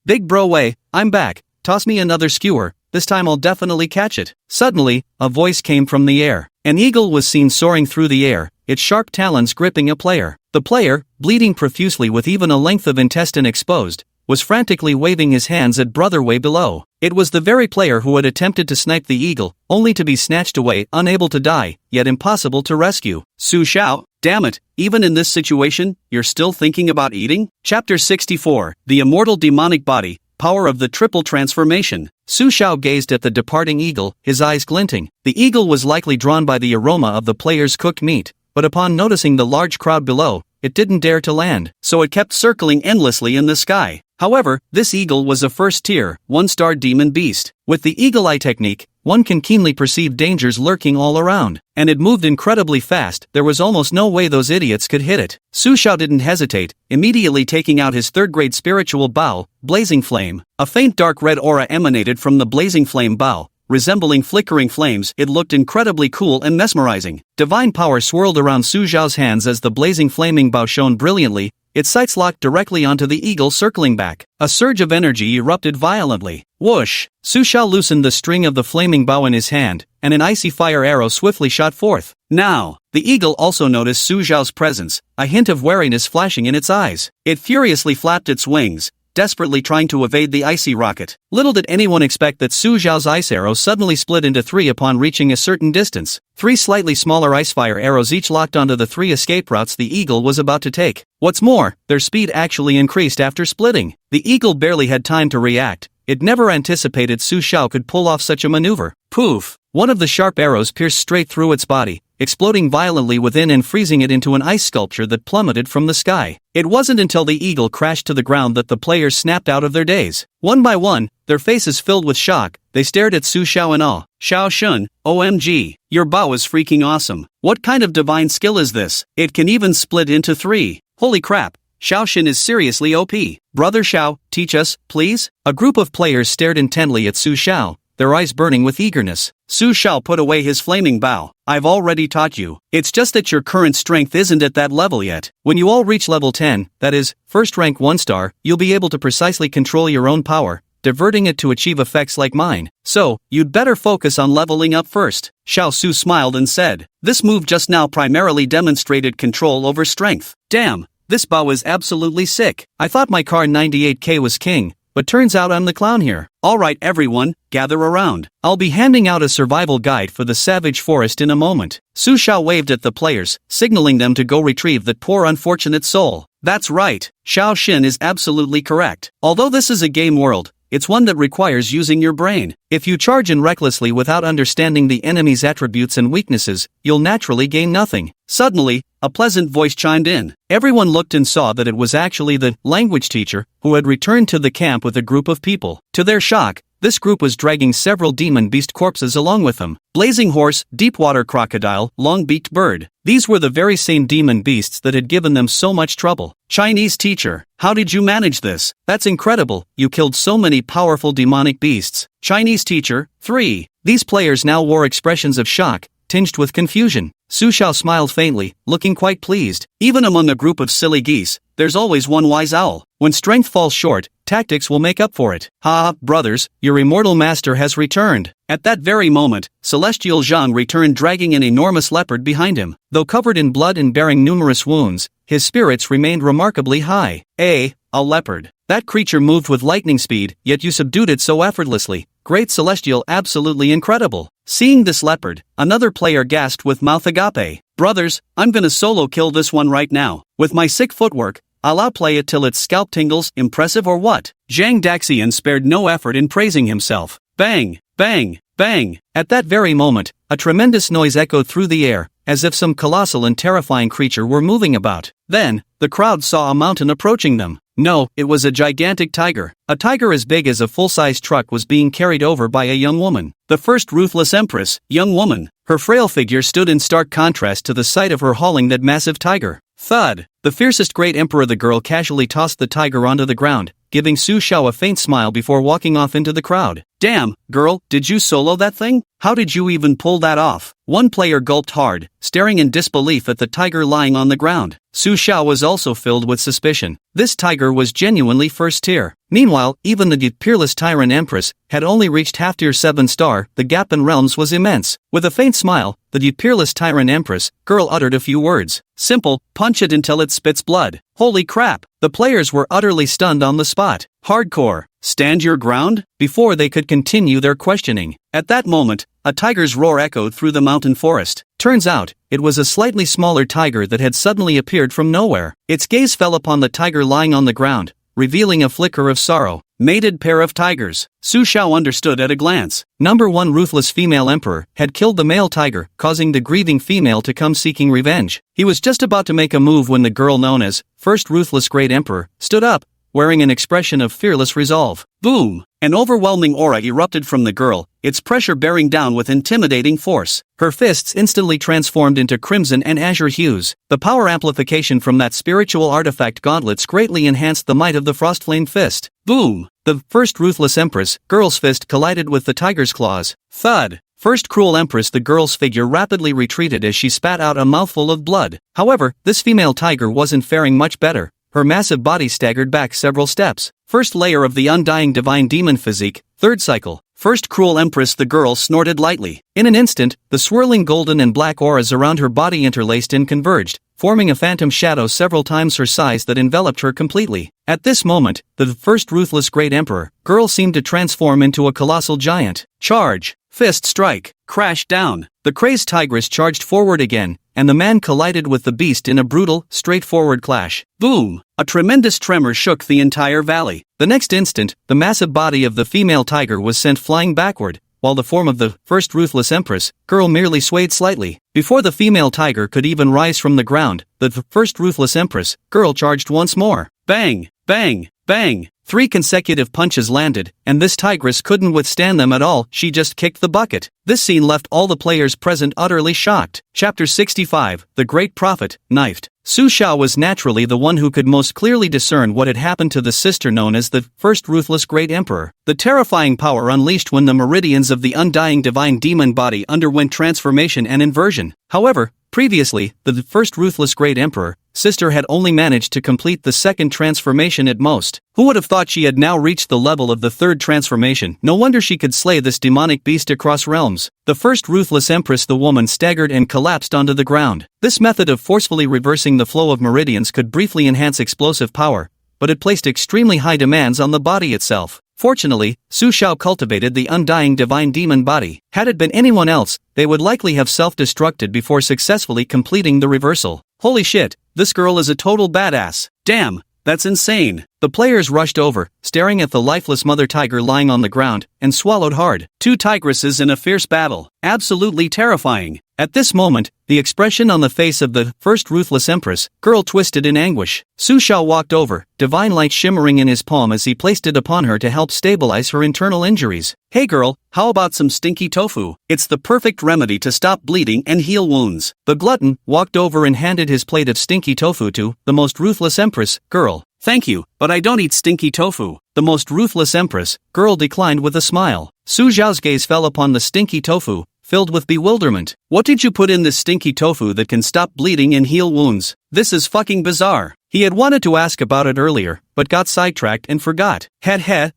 Speaker 1: Big bro way, I'm back, toss me another skewer, this time I'll definitely catch it. Suddenly, a voice came from the air. An eagle was seen soaring through the air, its sharp talons gripping a player. The player, bleeding profusely with even a length of intestine exposed, was frantically waving his hands at brother way below. It was the very player who had attempted to snipe the eagle, only to be snatched away, unable to die, yet impossible to rescue. Su Xiao, damn it, even in this situation, you're still thinking about eating? Chapter 64, The Immortal Demonic Body, Power of the Triple Transformation. Su Xiao gazed at the departing eagle, his eyes glinting. The eagle was likely drawn by the aroma of the player's cooked meat, but upon noticing the large crowd below, it didn't dare to land, so it kept circling endlessly in the sky. However, this eagle was a first-tier, one-star demon beast. With the eagle eye technique, one can keenly perceive dangers lurking all around, and it moved incredibly fast. There was almost no way those idiots could hit it. Su Xiao didn't hesitate, immediately taking out his third-grade spiritual bow, Blazing Flame. A faint dark red aura emanated from the Blazing Flame bow. Resembling flickering flames, it looked incredibly cool and mesmerizing. Divine power swirled around Su Xiao's hands as the blazing flaming bow shone brilliantly, its sights locked directly onto the eagle circling back. A surge of energy erupted violently. Whoosh! Su Xiao loosened the string of the flaming bow in his hand, and an icy fire arrow swiftly shot forth. Now, the eagle also noticed Su Xiao's presence, a hint of wariness flashing in its eyes. It furiously flapped its wings, desperately trying to evade the icy rocket. Little did anyone expect that Su Xiao's ice arrow suddenly split into three upon reaching a certain distance. Three slightly smaller ice fire arrows each locked onto the three escape routes the eagle was about to take. What's more, their speed actually increased after splitting. The eagle barely had time to react. It never anticipated Su Xiao could pull off such a maneuver. Poof! One of the sharp arrows pierced straight through its body, exploding violently within and freezing it into an ice sculpture that plummeted from the sky. It wasn't until the eagle crashed to the ground that the players snapped out of their daze. One by one, their faces filled with shock, they stared at Su Xiao in awe. Xiao Shun, OMG, your bow is freaking awesome. What kind of divine skill is this? It can even split into three. Holy crap, Xiao Shun is seriously OP. Brother Xiao, teach us, please? A group of players stared intently at Su Xiao, their eyes burning with eagerness. Su Xiao put away his flaming bow. I've already taught you. It's just that your current strength isn't at that level yet. When you all reach level 10, that is, first rank 1 star, you'll be able to precisely control your own power, diverting it to achieve effects like mine. So, you'd better focus on leveling up first. Xiao Su smiled and said, this move just now primarily demonstrated control over strength. Damn, this bow is absolutely sick. I thought my car 98K was king, but turns out I'm the clown here. Alright everyone, gather around. I'll be handing out a survival guide for the savage forest in a moment. Su Xiao waved at the players, signaling them to go retrieve that poor unfortunate soul. That's right, Xiao Xin is absolutely correct. Although this is a game world, it's one that requires using your brain. If you charge in recklessly without understanding the enemy's attributes and weaknesses, you'll naturally gain nothing. Suddenly, a pleasant voice chimed in. Everyone looked and saw that it was actually the language teacher, who had returned to the camp with a group of people. To their shock, This group was dragging several demon beast corpses along with them. Blazing horse, deep water crocodile, long-beaked bird. These were the very same demon beasts that had given them so much trouble. Chinese teacher, how did you manage this? That's incredible, you killed so many powerful demonic beasts. Chinese teacher, 3. These players now wore expressions of shock, tinged with confusion. Su Xiao smiled faintly, looking quite pleased. Even among a group of silly geese, there's always one wise owl. When strength falls short, tactics will make up for it. Ha, brothers, your immortal master has returned. At that very moment, Celestial Zhang returned dragging an enormous leopard behind him. Though covered in blood and bearing numerous wounds, his spirits remained remarkably high. A leopard. That creature moved with lightning speed, yet you subdued it so effortlessly. Great Celestial, absolutely incredible. Seeing this leopard, another player gasped with mouth agape. Brothers, I'm gonna solo kill this one right now. With my sick footwork, I'll outplay it till its scalp tingles. Impressive or what? Zhang Daxian spared no effort in praising himself. Bang, bang, bang. At that very moment, a tremendous noise echoed through the air, as if some colossal and terrifying creature were moving about. Then, the crowd saw a mountain approaching them. No, it was a gigantic tiger. A tiger as big as a full-size truck was being carried over by a young woman. The first ruthless empress, young woman. Her frail figure stood in stark contrast to the sight of her hauling that massive tiger. Thud! The fiercest great emperor. The girl casually tossed the tiger onto the ground, giving Su Xiao a faint smile before walking off into the crowd. Damn, girl, did you solo that thing? How did you even pull that off? One player gulped hard, staring in disbelief at the tiger lying on the ground. Su Xiao was also filled with suspicion. This tiger was genuinely first tier. Meanwhile, even the peerless Tyrant Empress had only reached half tier 7 star. The gap in realms was immense. With a faint smile, the peerless Tyrant Empress girl uttered a few words. Simple, punch it until it spits blood. Holy crap! The players were utterly stunned on the spot. Hardcore. Stand your ground? Before they could continue their questioning. At that moment, a tiger's roar echoed through the mountain forest. Turns out, it was a slightly smaller tiger that had suddenly appeared from nowhere. Its gaze fell upon the tiger lying on the ground, revealing a flicker of sorrow. Mated pair of tigers. Su Xiao understood at a glance. Number 1 ruthless female emperor had killed the male tiger, causing the grieving female to come seeking revenge. He was just about to make a move when the girl known as First Ruthless Great Emperor stood up, wearing an expression of fearless resolve. Boom! An overwhelming aura erupted from the girl, its pressure bearing down with intimidating force. Her fists instantly transformed into crimson and azure hues. The power amplification from that spiritual artifact gauntlets greatly enhanced the might of the Frostflame fist. Boom! The first ruthless empress, girl's fist collided with the tiger's claws. Thud! First cruel empress. The girl's figure rapidly retreated as she spat out a mouthful of blood. However, this female tiger wasn't faring much better. Her massive body staggered back several steps. First layer of the undying divine demon physique, third cycle. First cruel empress. The girl snorted lightly. In an instant, the swirling golden and black auras around her body interlaced and converged, forming a phantom shadow several times her size that enveloped her completely. At this moment, the first ruthless great emperor, girl seemed to transform into a colossal giant. Charge! Fist strike! Crash down! The crazed tigress charged forward again, and the man collided with the beast in a brutal, straightforward clash. Boom! A tremendous tremor shook the entire valley. The next instant, the massive body of the female tiger was sent flying backward, while the form of the first ruthless empress, girl merely swayed slightly. Before the female tiger could even rise from the ground, the first ruthless empress, girl charged once more. Bang! Bang! Bang! 3 consecutive punches landed, and this tigress couldn't withstand them at all. She just kicked the bucket. This scene left all the players present utterly shocked. Chapter 65, The Great Prophet, Knifed. Su Xiao was naturally the one who could most clearly discern what had happened to the sister known as the First Ruthless Great Emperor. The terrifying power unleashed when the meridians of the undying divine demon body underwent transformation and inversion. However, previously, the First Ruthless Great Emperor, sister had only managed to complete the second transformation at most. Who would have thought she had now reached the level of the third transformation? No wonder she could slay this demonic beast across realms. The first ruthless empress, the woman, staggered and collapsed onto the ground. This method of forcefully reversing the flow of meridians could briefly enhance explosive power, but it placed extremely high demands on the body itself. Fortunately, Su Xiao cultivated the undying divine demon body. Had it been anyone else, they would likely have self-destructed before successfully completing the reversal. Holy shit, this girl is a total badass. Damn, that's insane. The players rushed over, staring at the lifeless mother tiger lying on the ground, and swallowed hard. Two tigresses in a fierce battle. Absolutely terrifying. At this moment, the expression on the face of the first ruthless empress girl twisted in anguish. Su Xiao walked over, divine light shimmering in his palm as he placed it upon her to help stabilize her internal injuries. Hey girl, how about some stinky tofu? It's the perfect remedy to stop bleeding and heal wounds. The glutton walked over and handed his plate of stinky tofu to the most ruthless empress girl. Thank you, but I don't eat stinky tofu. The most ruthless empress girl declined with a smile. Su Xiao's gaze fell upon the stinky tofu, filled with bewilderment. What did you put in this stinky tofu that can stop bleeding and heal wounds? This is fucking bizarre. He had wanted to ask about it earlier, but got sidetracked and forgot.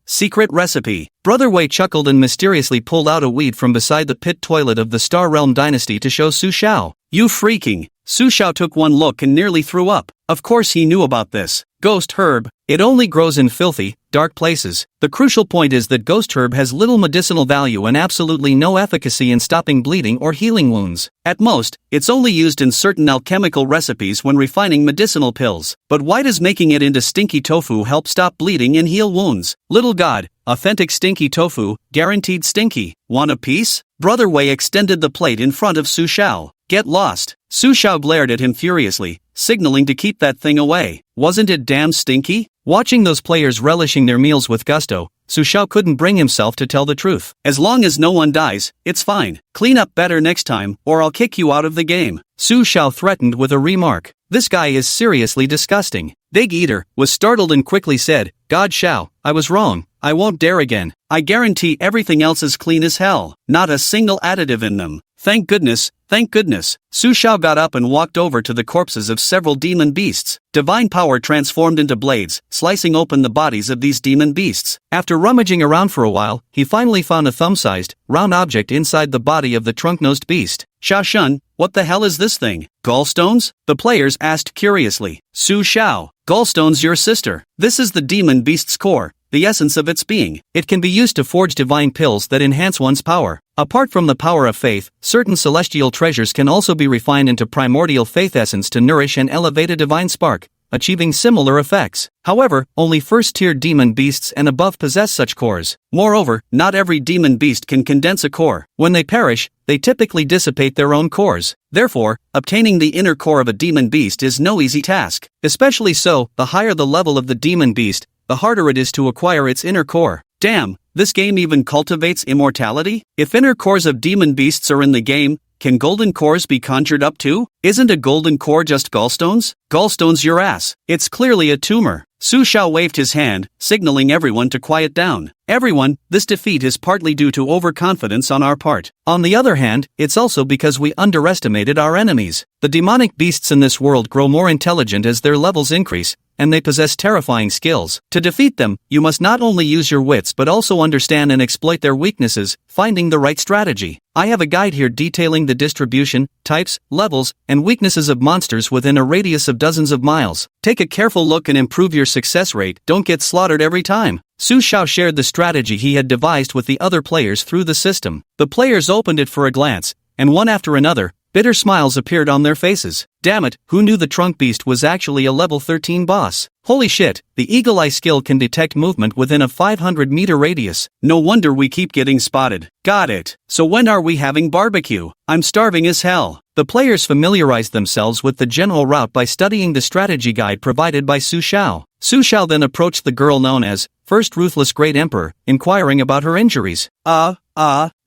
Speaker 1: Secret recipe. Brother Wei chuckled and mysteriously pulled out a weed from beside the pit toilet of the Star Realm dynasty to show Su Xiao. You freaking. Su Xiao took one look and nearly threw up. Of course he knew about this. Ghost herb. It only grows in filthy, dark places. The crucial point is that ghost herb has little medicinal value and absolutely no efficacy in stopping bleeding or healing wounds. At most, it's only used in certain alchemical recipes when refining medicinal pills. But why does making it into stinky tofu help stop bleeding and heal wounds? Little god, authentic stinky tofu, guaranteed stinky. Want a piece? Brother Wei extended the plate in front of Su Xiao. Get lost. Su Xiao glared at him furiously, signaling to keep that thing away. Wasn't it damn stinky? Watching those players relishing their meals with gusto, Su Xiao couldn't bring himself to tell the truth. As long as no one dies, it's fine. Clean up better next time, or I'll kick you out of the game. Su Xiao threatened with a remark. This guy is seriously disgusting. Big Eater was startled and quickly said, God Xiao, I was wrong. I won't dare again. I guarantee everything else is clean as hell. Not a single additive in them. Thank goodness, thank goodness. Su Xiao got up and walked over to the corpses of several demon beasts. Divine power transformed into blades, slicing open the bodies of these demon beasts. After rummaging around for a while, he finally found a thumb-sized, round object inside the body of the trunk-nosed beast. Xia Shun, what the hell is this thing? Gallstones? The players asked curiously. Su Xiao, gallstones your sister. This is the demon beast's core, the essence of its being. It can be used to forge divine pills that enhance one's power. Apart from the power of faith, certain celestial treasures can also be refined into primordial faith essence to nourish and elevate a divine spark, achieving similar effects. However, only first-tier demon beasts and above possess such cores. Moreover, not every demon beast can condense a core. When they perish, they typically dissipate their own cores. Therefore, obtaining the inner core of a demon beast is no easy task. Especially so, the higher the level of the demon beast, the harder it is to acquire its inner core. Damn, this game even cultivates immortality? If inner cores of demon beasts are in the game, can golden cores be conjured up too? Isn't a golden core just gallstones? Gallstones your ass. It's clearly a tumor. Su Xiao waved his hand, signaling everyone to quiet down. Everyone, this defeat is partly due to overconfidence on our part. On the other hand, it's also because we underestimated our enemies. The demonic beasts in this world grow more intelligent as their levels increase, and they possess terrifying skills. To defeat them, you must not only use your wits but also understand and exploit their weaknesses, finding the right strategy. I have a guide here detailing the distribution, types, levels, and weaknesses of monsters within a radius of dozens of miles. Take a careful look and improve your success rate. Don't get slaughtered every time. Su Xiao shared the strategy he had devised with the other players through the system. The players opened it for a glance, and one after another, bitter smiles appeared on their faces. Damn it, who knew the trunk beast was actually a level 13 boss? Holy shit, the eagle eye skill can detect movement within a 500-meter radius. No wonder we keep getting spotted. Got it. So when are we having barbecue? I'm starving as hell. The players familiarized themselves with the general route by studying the strategy guide provided by Su Xiao. Su Xiao then approached the girl known as First Ruthless Great Emperor, inquiring about her injuries.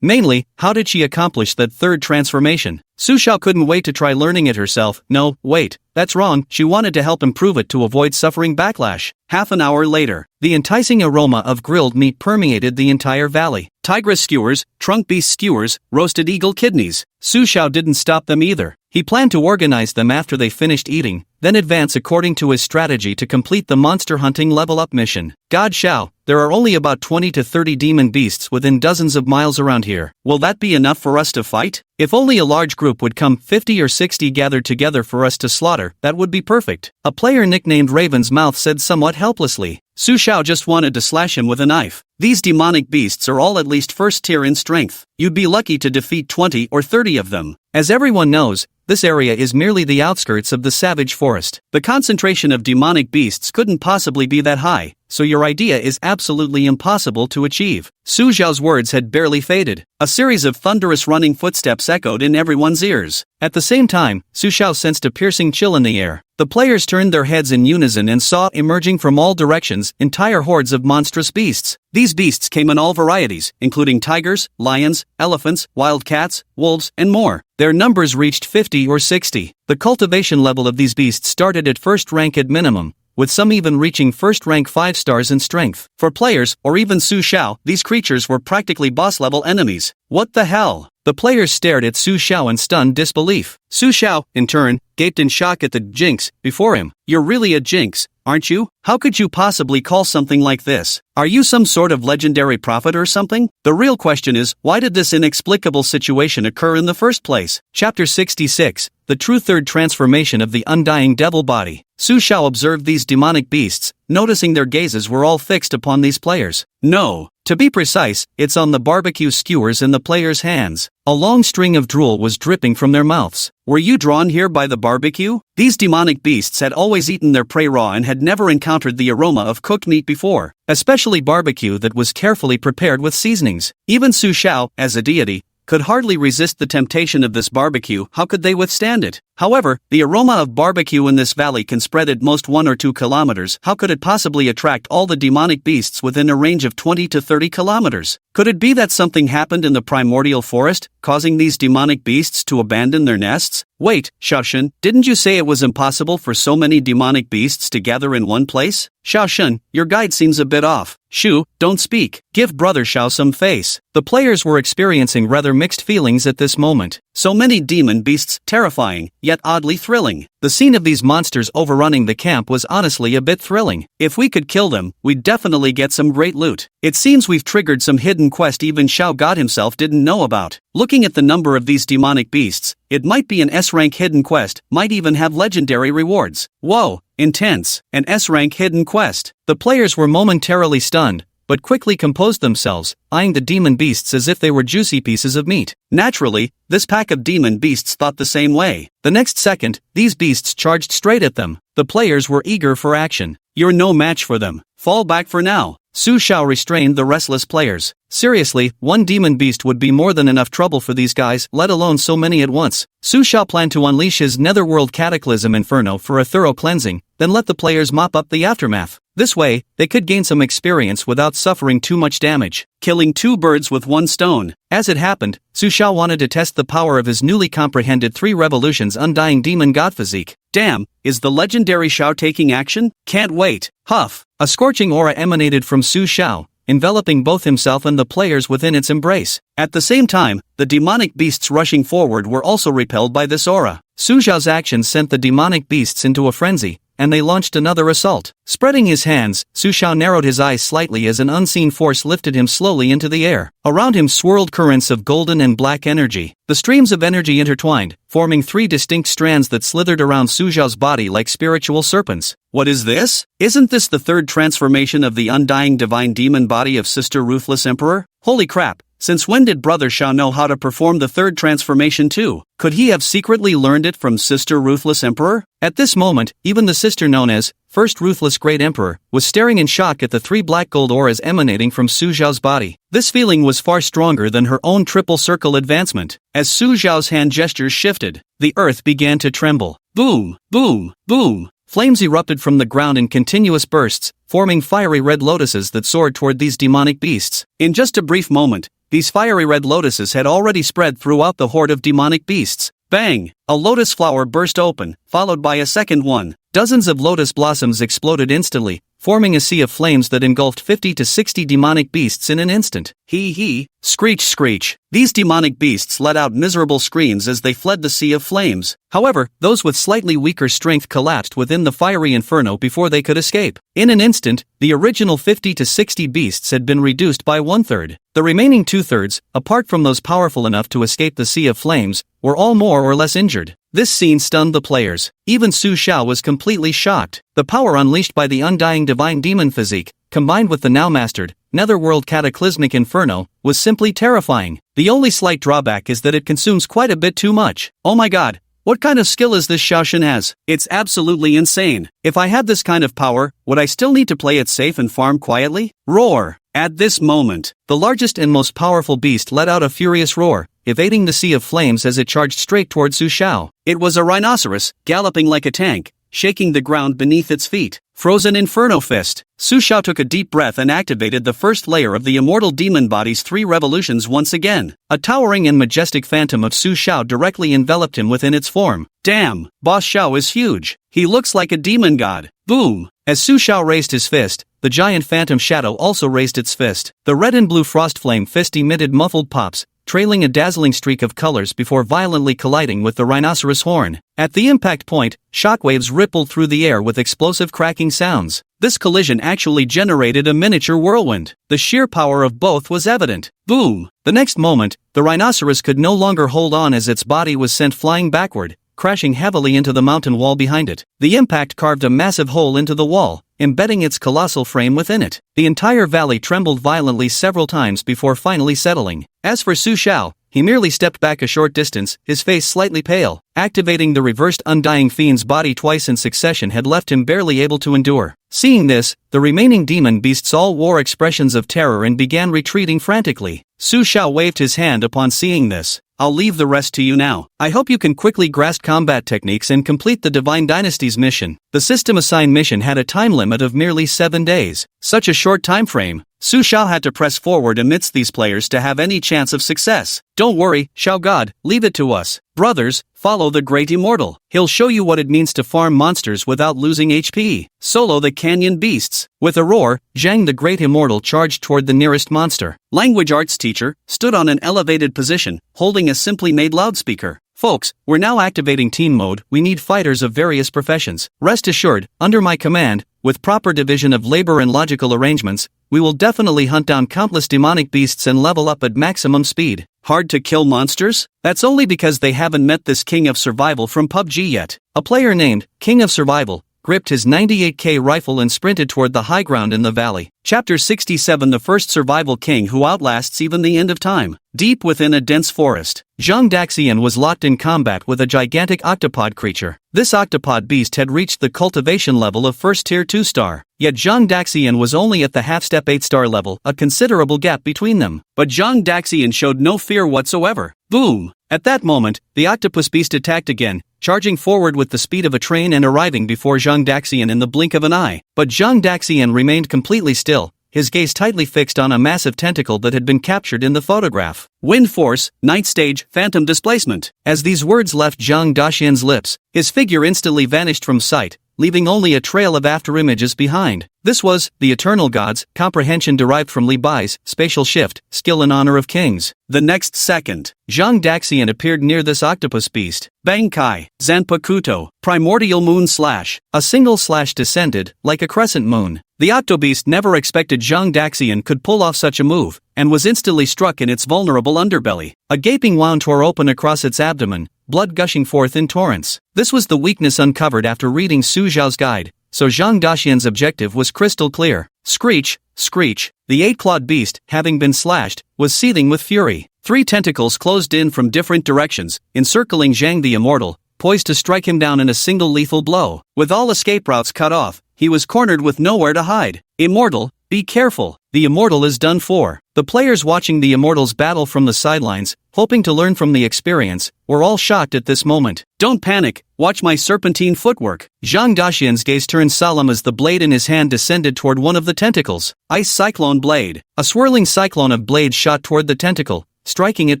Speaker 1: Mainly, how did she accomplish that third transformation? Su Xiao couldn't wait to try learning it herself. No, wait, that's wrong, she wanted to help improve it to avoid suffering backlash. Half an hour later, the enticing aroma of grilled meat permeated the entire valley. Tigress skewers, trunk beast skewers, roasted eagle kidneys. Su Xiao didn't stop them either. He planned to organize them after they finished eating, then advance according to his strategy to complete the monster hunting level-up mission. God Xiao, there are only about 20 to 30 demon beasts within dozens of miles around here. Will that be enough for us to fight? If only a large group would come, 50 or 60 gathered together for us to slaughter, that would be perfect. A player nicknamed Raven's Mouth said somewhat helplessly. Su Xiao just wanted to slash him with a knife. These demonic beasts are all at least first tier in strength. You'd be lucky to defeat 20 or 30 of them. As everyone knows, this area is merely the outskirts of the savage forest. The concentration of demonic beasts couldn't possibly be that high, so your idea is absolutely impossible to achieve. Su Xiao's words had barely faded. A series of thunderous running footsteps echoed in everyone's ears. At the same time, Su Xiao sensed a piercing chill in the air. The players turned their heads in unison and saw, emerging from all directions, entire hordes of monstrous beasts. These beasts came in all varieties, including tigers, lions, elephants, wild cats, wolves, and more. Their numbers reached 50 or 60. The cultivation level of these beasts started at first rank at minimum, with some even reaching first rank 5 stars in strength. For players, or even Su Xiao, these creatures were practically boss-level enemies. What the hell? The players stared at Su Xiao in stunned disbelief. Su Xiao, in turn, gaped in shock at the jinx before him. You're really a jinx, aren't you? How could you possibly call something like this? Are you some sort of legendary prophet or something? The real question is, why did this inexplicable situation occur in the first place? Chapter 66, The True Third Transformation of the Undying Devil Body. Su Xiao observed these demonic beasts, noticing their gazes were all fixed upon these players. No, to be precise, it's on the barbecue skewers in the players' hands. A long string of drool was dripping from their mouths. Were you drawn here by the barbecue? These demonic beasts had always eaten their prey raw and had never encountered the aroma of cooked meat before, especially barbecue that was carefully prepared with seasonings. Even Su Xiao, as a deity, could hardly resist the temptation of this barbecue. How could they withstand it? However, the aroma of barbecue in this valley can spread at most 1 or 2 kilometers. How could it possibly attract all the demonic beasts within a range of 20 to 30 kilometers? Could it be that something happened in the primordial forest, causing these demonic beasts to abandon their nests? Wait, Xiaoshun, didn't you say it was impossible for so many demonic beasts to gather in one place? Xiaoshun, your guide seems a bit off. Shu, don't speak. Give Brother Xiao some face. The players were experiencing rather mixed feelings at this moment. So many demon beasts, terrifying, yet oddly thrilling. The scene of these monsters overrunning the camp was honestly a bit thrilling. If we could kill them, we'd definitely get some great loot. It seems we've triggered some hidden quest even Xiao God himself didn't know about. Looking at the number of these demonic beasts, it might be an S-rank hidden quest, might even have legendary rewards. Whoa, intense, an S-rank hidden quest. The players were momentarily stunned, but quickly composed themselves, eyeing the demon beasts as if they were juicy pieces of meat. Naturally, this pack of demon beasts thought the same way. The next second, these beasts charged straight at them. The players were eager for action. You're no match for them. Fall back for now. Su Xiao restrained the restless players. Seriously, one demon beast would be more than enough trouble for these guys, let alone so many at once. Su Xiao planned to unleash his netherworld cataclysm inferno for a thorough cleansing, then let the players mop up the aftermath. This way, they could gain some experience without suffering too much damage, killing 2 birds with 1 stone. As it happened, Su Xiao wanted to test the power of his newly comprehended 3 revolutions undying demon god physique. Damn, is the legendary Xiao taking action? Can't wait. Huff. A scorching aura emanated from Su Xiao, enveloping both himself and the players within its embrace. At the same time, the demonic beasts rushing forward were also repelled by this aura. Su Xiao's actions sent the demonic beasts into a frenzy, and they launched another assault. Spreading his hands, Su Xiao narrowed his eyes slightly as an unseen force lifted him slowly into the air. Around him swirled currents of golden and black energy. The streams of energy intertwined, forming 3 distinct strands that slithered around Su Xiao's body like spiritual serpents. What is this? Isn't this the 3rd transformation of the undying divine demon body of Sister Ruthless Emperor? Holy crap! Since when did Brother Xiao know how to perform the 3rd transformation too? Could he have secretly learned it from Sister Ruthless Emperor? At this moment, even the sister known as First Ruthless Great Emperor was staring in shock at the 3 black gold auras emanating from Su Xiao's body. This feeling was far stronger than her own triple circle advancement. As Su Xiao's hand gestures shifted, the earth began to tremble. Boom, boom, boom. Flames erupted from the ground in continuous bursts, forming fiery red lotuses that soared toward these demonic beasts. In just a brief moment, these fiery red lotuses had already spread throughout the horde of demonic beasts. Bang! A lotus flower burst open, followed by a second one. Dozens of lotus blossoms exploded instantly, forming a sea of flames that engulfed 50 to 60 demonic beasts in an instant. Hee. Screech screech. These demonic beasts let out miserable screams as they fled the sea of flames. However, those with slightly weaker strength collapsed within the fiery inferno before they could escape. In an instant, the original 50 to 60 beasts had been reduced by 1/3. The remaining 2/3, apart from those powerful enough to escape the sea of flames, were all more or less injured. This scene stunned the players. Even Su Xiao was completely shocked. The power unleashed by the undying divine demon physique, combined with the now mastered netherworld cataclysmic inferno, was simply terrifying. The only slight drawback is that it consumes quite a bit too much. Oh my god, What kind of skill is this Xiaoshan has? It's absolutely insane. If I had this kind of power, would I still need to play it safe and farm quietly? Roar! At this moment, the largest and most powerful beast let out a furious roar, evading the sea of flames as it charged straight toward Su Xiao. It was a rhinoceros, galloping like a tank, shaking the ground beneath its feet. Frozen Inferno Fist. Su Xiao took a deep breath and activated the first layer of the immortal demon body's 3 revolutions once again. A towering and majestic phantom of Su Xiao directly enveloped him within its form. Damn, Boss Xiao is huge. He looks like a demon god. Boom! As Su Xiao raised his fist, the giant phantom shadow also raised its fist. The red and blue frost flame fist emitted muffled pops, trailing a dazzling streak of colors before violently colliding with the rhinoceros horn. At the impact point, shockwaves rippled through the air with explosive cracking sounds. This collision actually generated a miniature whirlwind. The sheer power of both was evident. Boom! The next moment, the rhinoceros could no longer hold on as its body was sent flying backward, crashing heavily into the mountain wall behind it. The impact carved a massive hole into the wall, embedding its colossal frame within it. The entire valley trembled violently several times before finally settling. As for Su Xiao, he merely stepped back a short distance, his face slightly pale. Activating the reversed Undying Fiend's body twice in succession had left him barely able to endure. Seeing this, the remaining demon beasts all wore expressions of terror and began retreating frantically. Su Xiao waved his hand upon seeing this. I'll leave the rest to you now. I hope you can quickly grasp combat techniques and complete the Divine Dynasty's mission. The system-assigned mission had a time limit of merely 7 days. Such a short time frame. Su Xiao had to press forward amidst these players to have any chance of success. Don't worry, Xiao God, leave it to us. Brothers, follow the Great Immortal. He'll show you what it means to farm monsters without losing HP. Solo the Canyon Beasts. With a roar, Zhang the Great Immortal charged toward the nearest monster. Language arts teacher stood on an elevated position, holding a simply made loudspeaker. Folks, we're now activating team mode. We need fighters of various professions. Rest assured, under my command, with proper division of labor and logical arrangements, we will definitely hunt down countless demonic beasts and level up at maximum speed. Hard to kill monsters? That's only because they haven't met this King of Survival from PUBG yet. A player named King of Survival gripped his 98K rifle and sprinted toward the high ground in the valley. Chapter 67. The first survival king who outlasts even the end of time. Deep within a dense forest, Zhang Daxian was locked in combat with a gigantic octopod creature. This octopod beast had reached the cultivation level of first tier 2-star, yet Zhang Daxian was only at the half-step 8-star level, a considerable gap between them. But Zhang Daxian showed no fear whatsoever. Boom! At that moment, the octopus beast attacked again, charging forward with the speed of a train and arriving before Zhang Daxian in the blink of an eye. But Zhang Daxian remained completely still, his gaze tightly fixed on a massive tentacle that had been captured in the photograph. Wind force, night stage, phantom displacement. As these words left Zhang Daxian's lips, his figure instantly vanished from sight, leaving only a trail of afterimages behind. This was the Eternal Gods, comprehension derived from Li Bai's spatial shift, skill in honor of kings. The next second, Zhang Daxian appeared near this octopus beast. Bang Kai, Zanpakuto, primordial moon slash. A single slash descended, like a crescent moon. The octobeast never expected Zhang Daxian could pull off such a move, and was instantly struck in its vulnerable underbelly. A gaping wound tore open across its abdomen, blood gushing forth in torrents. This was the weakness uncovered after reading Su Xiao's guide, so Zhang Daxian's objective was crystal clear. Screech, screech. The 8-clawed beast, having been slashed, was seething with fury. 3 tentacles closed in from different directions, encircling Zhang the Immortal, poised to strike him down in a single lethal blow. With all escape routes cut off, he was cornered with nowhere to hide. Immortal, be careful. The Immortal is done for. The players watching the Immortals battle from the sidelines, hoping to learn from the experience, were all shocked at this moment. Don't panic, watch my serpentine footwork. Zhang Daxian's gaze turned solemn as the blade in his hand descended toward one of the tentacles. Ice Cyclone Blade. A swirling cyclone of blades shot toward the tentacle, striking it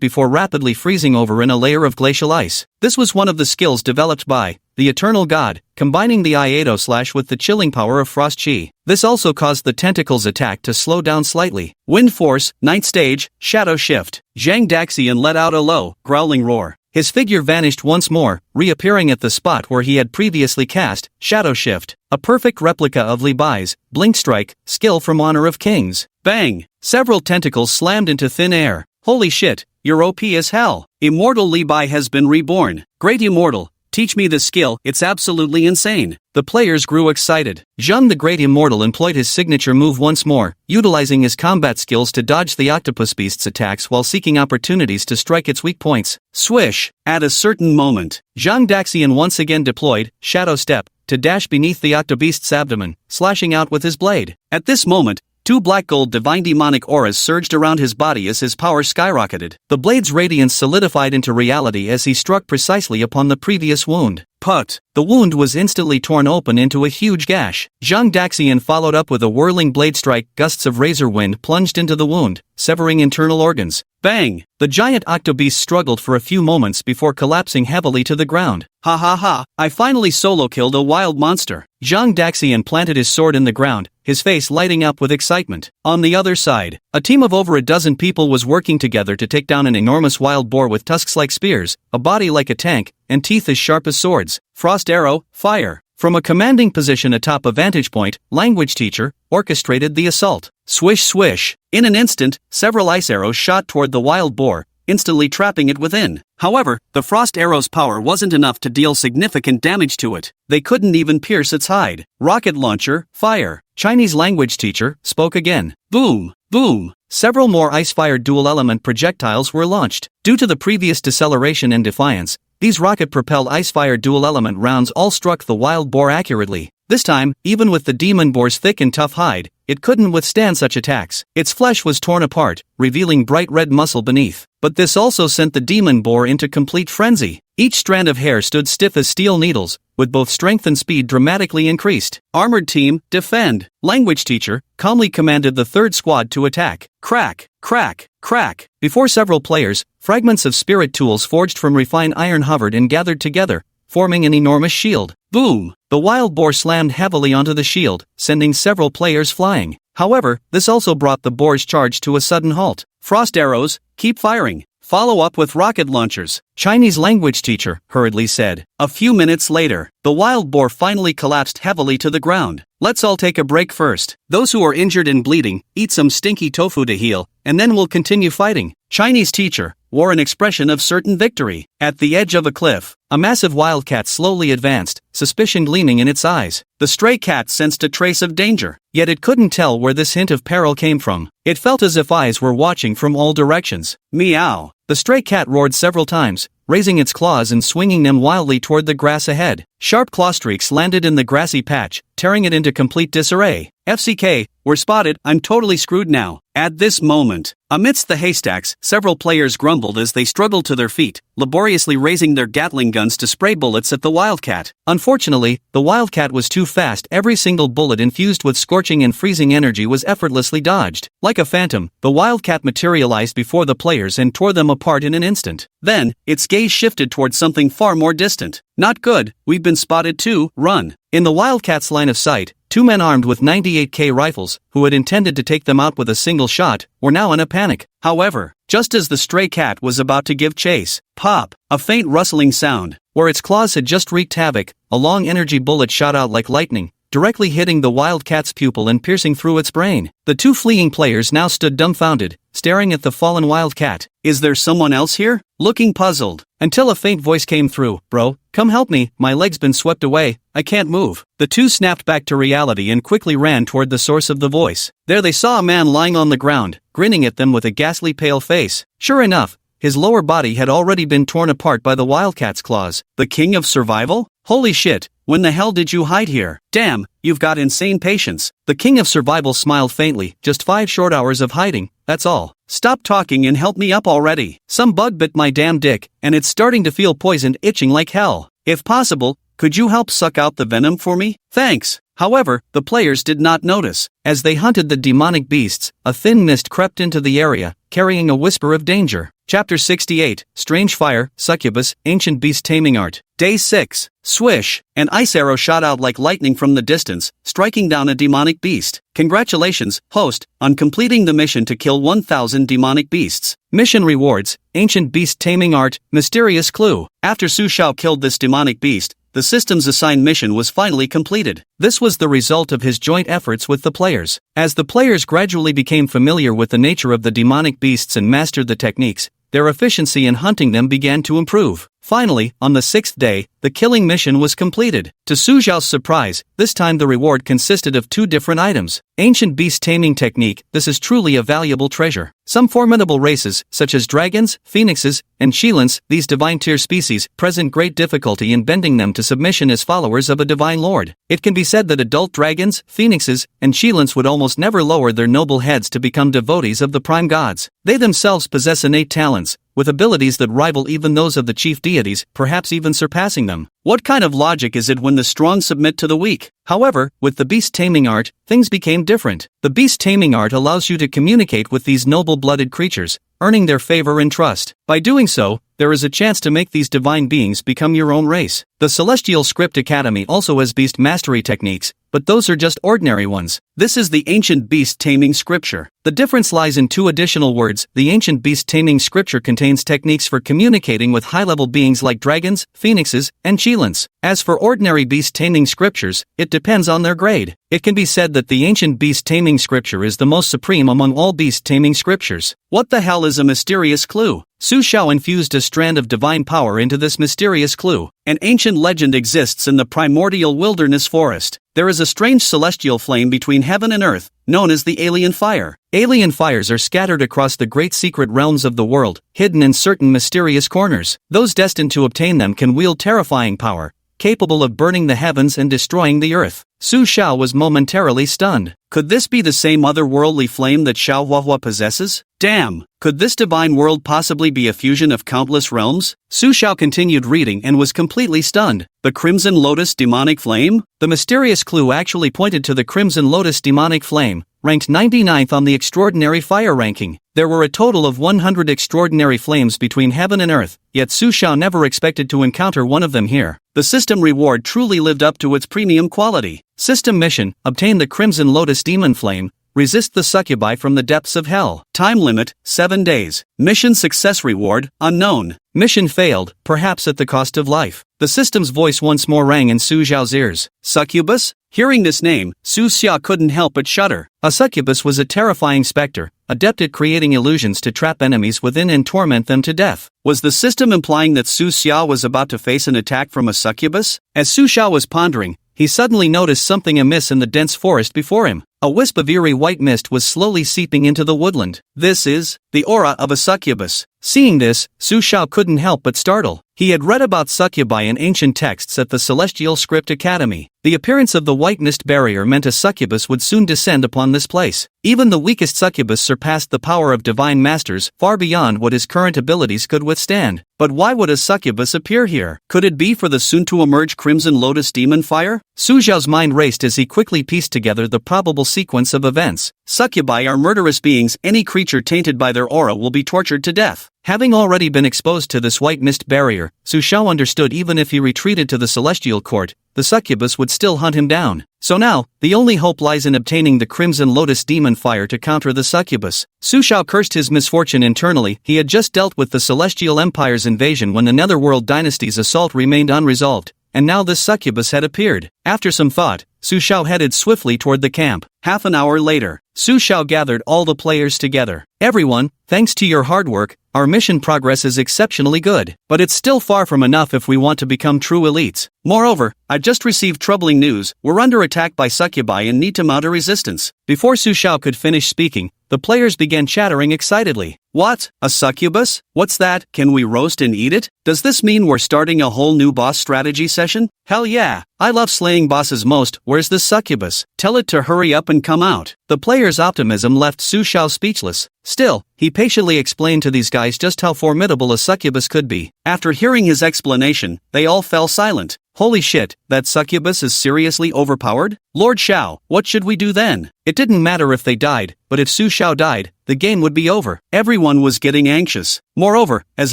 Speaker 1: before rapidly freezing over in a layer of glacial ice. This was one of the skills developed by the Eternal God, combining the Iato slash with the chilling power of Frost Chi. This also caused the tentacle's attack to slow down slightly. Wind force, night stage, shadow shift. Zhang Daxian let out a low, growling roar. His figure vanished once more, reappearing at the spot where he had previously cast shadow shift. A perfect replica of Li Bai's blink strike, skill from Honor of Kings. Bang! Several tentacles slammed into thin air. Holy shit, you're OP as hell. Immortal Li Bai has been reborn. Great Immortal, teach me this skill, it's absolutely insane. The players grew excited. Zheng the Great Immortal employed his signature move once more, utilizing his combat skills to dodge the octopus beast's attacks while seeking opportunities to strike its weak points. Swish! At a certain moment, Zhang Daxian once again deployed Shadow Step to dash beneath the octobeast's abdomen, slashing out with his blade. At this moment, two black gold divine demonic auras surged around his body as his power skyrocketed. The blade's radiance solidified into reality as he struck precisely upon the previous wound. Put! The wound was instantly torn open into a huge gash. Zhang Daxian followed up with a whirling blade strike. Gusts of razor wind plunged into the wound, severing internal organs. Bang! The giant octobeast struggled for a few moments before collapsing heavily to the ground. Ha ha ha, I finally solo killed a wild monster. Zhang Daxian planted his sword in the ground, his face lighting up with excitement. On the other side, a team of over a dozen people was working together to take down an enormous wild boar with tusks like spears, a body like a tank, and teeth as sharp as swords. Frost arrow, fire. From a commanding position atop a vantage point, language teacher orchestrated the assault. Swish swish. In an instant, several ice arrows shot toward the wild boar, instantly trapping it within. However, the frost arrow's power wasn't enough to deal significant damage to it. They couldn't even pierce its hide. Rocket launcher, fire. Chinese language teacher spoke again. Boom, boom. Several more ice-fired dual-element projectiles were launched. Due to the previous deceleration and defiance, these rocket-propelled ice-fired dual-element rounds all struck the wild boar accurately. This time, even with the demon boar's thick and tough hide, it couldn't withstand such attacks. Its flesh was torn apart, revealing bright red muscle beneath. But this also sent the demon boar into complete frenzy. Each strand of hair stood stiff as steel needles, with both strength and speed dramatically increased. Armored team, defend. Language teacher calmly commanded the third squad to attack. Crack, crack, crack. Before several players, fragments of spirit tools forged from refined iron hovered and gathered together, forming an enormous shield. Boom! The wild boar slammed heavily onto the shield, sending several players flying. However, this also brought the boar's charge to a sudden halt. Frost arrows, keep firing. Follow up with rocket launchers, Chinese language teacher hurriedly said. A few minutes later, the wild boar finally collapsed heavily to the ground. Let's all take a break first. Those who are injured and bleeding, eat some stinky tofu to heal, and then we'll continue fighting. Chinese teacher wore an expression of certain victory. At the edge of a cliff, a massive wildcat slowly advanced, suspicion gleaming in its eyes. The stray cat sensed a trace of danger, yet it couldn't tell where this hint of peril came from. It felt as if eyes were watching from all directions. Meow! The stray cat roared several times, raising its claws and swinging them wildly toward the grass ahead. Sharp claw streaks landed in the grassy patch, tearing it into complete disarray. FCK, we're spotted, I'm totally screwed now. At this moment, amidst the haystacks, several players grumbled as they struggled to their feet, laboriously raising their Gatling guns to spray bullets at the wildcat. Unfortunately, the wildcat was too fast. Every single bullet infused with scorching and freezing energy was effortlessly dodged. Like a phantom, the wildcat materialized before the players and tore them apart in an instant. Then, its gaze shifted towards something far more distant. Not good, we've been spotted too, run. In the wildcat's line of sight, two men armed with 98K rifles, who had intended to take them out with a single shot, were now in a panic. However, just as the stray cat was about to give chase, pop, a faint rustling sound. Where its claws had just wreaked havoc, a long energy bullet shot out like lightning, directly hitting the wildcat's pupil and piercing through its brain. The two fleeing players now stood dumbfounded, staring at the fallen wildcat. Is there someone else here? Looking puzzled, until a faint voice came through. Bro, come help me, my leg's been swept away, I can't move. The two snapped back to reality and quickly ran toward the source of the voice. There they saw a man lying on the ground, grinning at them with a ghastly pale face. Sure enough, his lower body had already been torn apart by the wildcat's claws. The king of survival? Holy shit, when the hell did you hide here? Damn, you've got insane patience. The king of survival smiled faintly. Just 5 short hours of hiding, that's all. Stop talking and help me up already. Some bug bit my damn dick, and it's starting to feel poisoned, itching like hell. If possible, could you help suck out the venom for me? Thanks. However, the players did not notice. As they hunted the demonic beasts, a thin mist crept into the area, carrying a whisper of danger. Chapter 68, Strange Fire, Succubus, Ancient Beast Taming Art. Day 6. Swish! An ice arrow shot out like lightning from the distance, striking down a demonic beast. Congratulations, host, on completing the mission to kill 1,000 demonic beasts. Mission rewards, Ancient Beast Taming Art, Mysterious Clue. After Su Xiao killed this demonic beast, the system's assigned mission was finally completed. This was the result of his joint efforts with the players. As the players gradually became familiar with the nature of the demonic beasts and mastered the techniques, their efficiency in hunting them began to improve. Finally, on the 6th day, the killing mission was completed. To Su Xiao's surprise, this time the reward consisted of 2 different items. Ancient beast taming technique. This is truly a valuable treasure. Some formidable races, such as dragons, phoenixes, and Shilans, these divine tier species, present great difficulty in bending them to submission as followers of a divine lord. It can be said that adult dragons, phoenixes, and Shilans would almost never lower their noble heads to become devotees of the prime gods. They themselves possess innate talents, with abilities that rival even those of the chief deities, perhaps even surpassing them. What kind of logic is it when the strong submit to the weak? However, with the beast taming art, things became different. The beast taming art allows you to communicate with these noble-blooded creatures, earning their favor and trust. By doing so, there is a chance to make these divine beings become your own race. The Celestial Script Academy also has beast mastery techniques, but those are just ordinary ones. This is the Ancient Beast Taming Scripture. The difference lies in 2 additional words. The Ancient Beast Taming Scripture contains techniques for communicating with high-level beings like dragons, phoenixes, and Shilans. As for ordinary beast taming scriptures, it depends on their grade. It can be said that the Ancient Beast Taming Scripture is the most supreme among all beast taming scriptures. What the hell is a mysterious clue? Su Xiao infused a strand of divine power into this mysterious clue. An ancient legend exists in the primordial wilderness forest. There is a strange celestial flame between heaven and earth, known as the alien fire. Alien fires are scattered across the great secret realms of the world, hidden in certain mysterious corners. Those destined to obtain them can wield terrifying power, capable of burning the heavens and destroying the earth. Su Xiao was momentarily stunned. Could this be the same otherworldly flame that Xiao Huahua possesses? Damn! Could this divine world possibly be a fusion of countless realms? Su Xiao continued reading and was completely stunned. The Crimson Lotus demonic flame? The mysterious clue actually pointed to the Crimson Lotus demonic flame, ranked 99th on the extraordinary fire ranking. There were a total of 100 extraordinary flames between heaven and earth, yet Su Xiao never expected to encounter one of them here. The system reward truly lived up to its premium quality. System mission: obtain the Crimson Lotus demon flame, resist the succubi from the depths of hell. Time limit: 7 days. Mission success reward: unknown. Mission failed, perhaps at the cost of life. The system's voice once more rang in Su Xiao's ears. Succubus? Hearing this name, Su Xiao couldn't help but shudder. A succubus was a terrifying specter, adept at creating illusions to trap enemies within and torment them to death. Was the system implying that Su Xiao was about to face an attack from a succubus? As Su Xiao was pondering, he suddenly noticed something amiss in the dense forest before him. A wisp of eerie white mist was slowly seeping into the woodland. This is the aura of a succubus. Seeing this, Su Xiao couldn't help but startle. He had read about succubi in ancient texts at the Celestial Script Academy. The appearance of the white mist barrier meant a succubus would soon descend upon this place. Even the weakest succubus surpassed the power of divine masters, far beyond what his current abilities could withstand. But why would a succubus appear here? Could it be for the soon-to-emerge Crimson Lotus demon fire? Su Xiao's mind raced as he quickly pieced together the probable sequence of events. Succubi are murderous beings. Any creature tainted by their aura will be tortured to death. Having already been exposed to this white mist barrier, Su Xiao understood even if he retreated to the celestial court, the succubus would still hunt him down. So now, the only hope lies in obtaining the Crimson Lotus demon fire to counter the succubus. Su Xiao cursed his misfortune internally. He had just dealt with the Celestial Empire's invasion when the Netherworld dynasty's assault remained unresolved, and now this succubus had appeared. After some thought, Su Xiao headed swiftly toward the camp. Half an hour later, Su Xiao gathered all the players together. Everyone, thanks to your hard work, our mission progress is exceptionally good, but it's still far from enough if we want to become true elites. Moreover, I just received troubling news. We're under attack by succubi and need to mount a resistance. Before Su Xiao could finish speaking, the players began chattering excitedly. What? A succubus? What's that? Can we roast and eat it? Does this mean we're starting a whole new boss strategy session? Hell yeah! I love slaying bosses most. Where's this succubus? Tell it to hurry up and come out. The players' optimism left Su Xiao speechless. Still, he patiently explained to these guys just how formidable a succubus could be. After hearing his explanation, they all fell silent. Holy shit, that succubus is seriously overpowered? Lord Xiao, what should we do then? It didn't matter if they died, but if Su Xiao died, the game would be over. Everyone was getting anxious. Moreover, as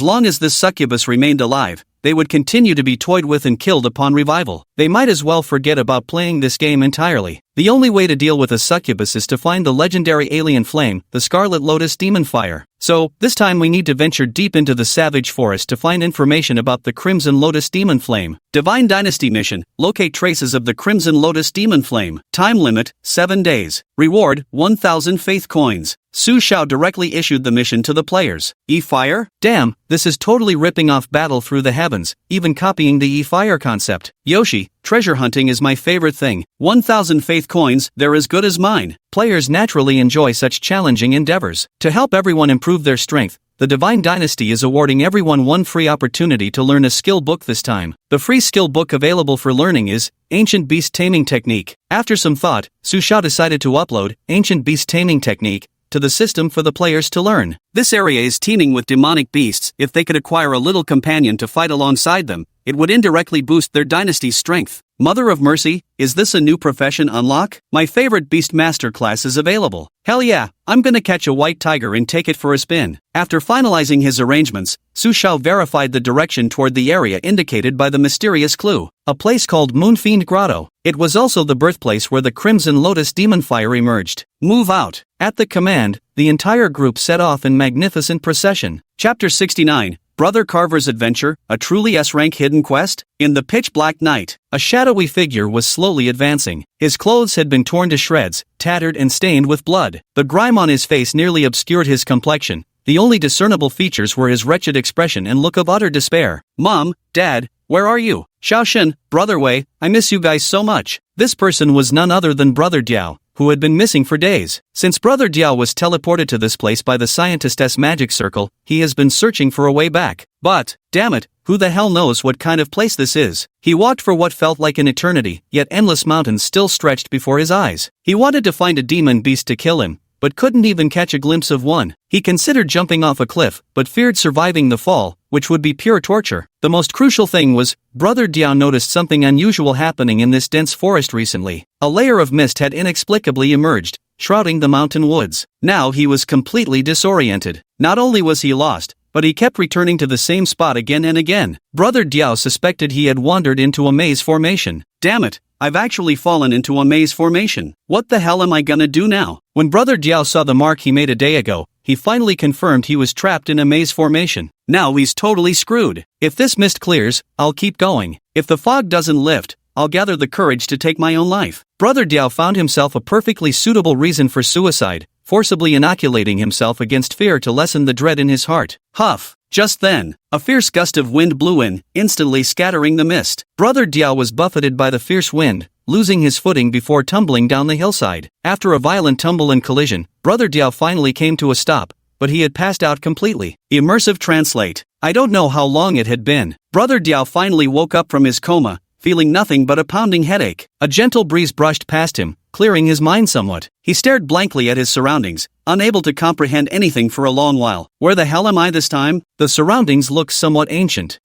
Speaker 1: long as this succubus remained alive, they would continue to be toyed with and killed upon revival. They might as well forget about playing this game entirely. The only way to deal with a succubus is to find the legendary alien flame, the Scarlet Lotus demon fire. So, this time we need to venture deep into the savage forest to find information about the Crimson Lotus demon flame. Divine Dynasty mission: locate traces of the Crimson Lotus demon flame. Time limit: 7 days. Reward: 1,000 faith coins. Su Xiao directly issued the mission to the players. E-fire? Damn, this is totally ripping off Battle Through the Heavens. heavens, even copying the E-Fire concept. Yoshi, treasure hunting is my favorite thing. 1,000 faith coins, they're as good as mine. Players naturally enjoy such challenging endeavors. To help everyone improve their strength, the Divine Dynasty is awarding everyone one free opportunity to learn a skill book this time. The free skill book available for learning is Ancient Beast Taming Technique. After some thought, Su Xiao decided to upload Ancient Beast Taming Technique to the system for the players to learn. This area is teeming with demonic beasts. If they could acquire a little companion to fight alongside them, it would indirectly boost their dynasty's strength. Mother of Mercy, is this a new profession unlock? My favorite beast master class is available. Hell yeah, I'm gonna catch a white tiger and take it for a spin. After finalizing his arrangements, Su Xiao verified the direction toward the area indicated by the mysterious clue, a place called Moonfiend Grotto. It was also the birthplace where the Crimson Lotus demon fire emerged. Move out. At the command, the entire group set off in magnificent procession. Chapter 69. Brother Carver's Adventure, a truly S-rank hidden quest? In the pitch-black night, a shadowy figure was slowly advancing. His clothes had been torn to shreds, tattered and stained with blood. The grime on his face nearly obscured his complexion. The only discernible features were his wretched expression and look of utter despair. Mom, Dad, where are you? Xiaoshen, Brother Wei, I miss you guys so much. This person was none other than Brother Diao, who had been missing for days. Since Brother Diao was teleported to this place by the scientist's magic circle, he has been searching for a way back. But, damn it, who the hell knows what kind of place this is? He walked for what felt like an eternity, yet endless mountains still stretched before his eyes. He wanted to find a demon beast to kill him, but couldn't even catch a glimpse of one. He considered jumping off a cliff, but feared surviving the fall, which would be pure torture. The most crucial thing was, Brother Diao noticed something unusual happening in this dense forest recently. A layer of mist had inexplicably emerged, shrouding the mountain woods. Now he was completely disoriented. Not only was he lost, but he kept returning to the same spot again and again. Brother Diao suspected he had wandered into a maze formation. Damn it, I've actually fallen into a maze formation. What the hell am I gonna do now? When Brother Diao saw the mark he made a day ago, he finally confirmed he was trapped in a maze formation. Now he's totally screwed. If this mist clears, I'll keep going. If the fog doesn't lift, I'll gather the courage to take my own life. Brother Diao found himself a perfectly suitable reason for suicide, forcibly inoculating himself against fear to lessen the dread in his heart. Huff! Just then, a fierce gust of wind blew in, instantly scattering the mist. Brother Diao was buffeted by the fierce wind, losing his footing before tumbling down the hillside. After a violent tumble and collision, Brother Diao finally came to a stop, but he had passed out completely. Immersive translate. I don't know how long it had been. Brother Diao finally woke up from his coma, feeling nothing but a pounding headache. A gentle breeze brushed past him, clearing his mind somewhat. He stared blankly at his surroundings, unable to comprehend anything for a long while. Where the hell am I this time? The surroundings look somewhat ancient.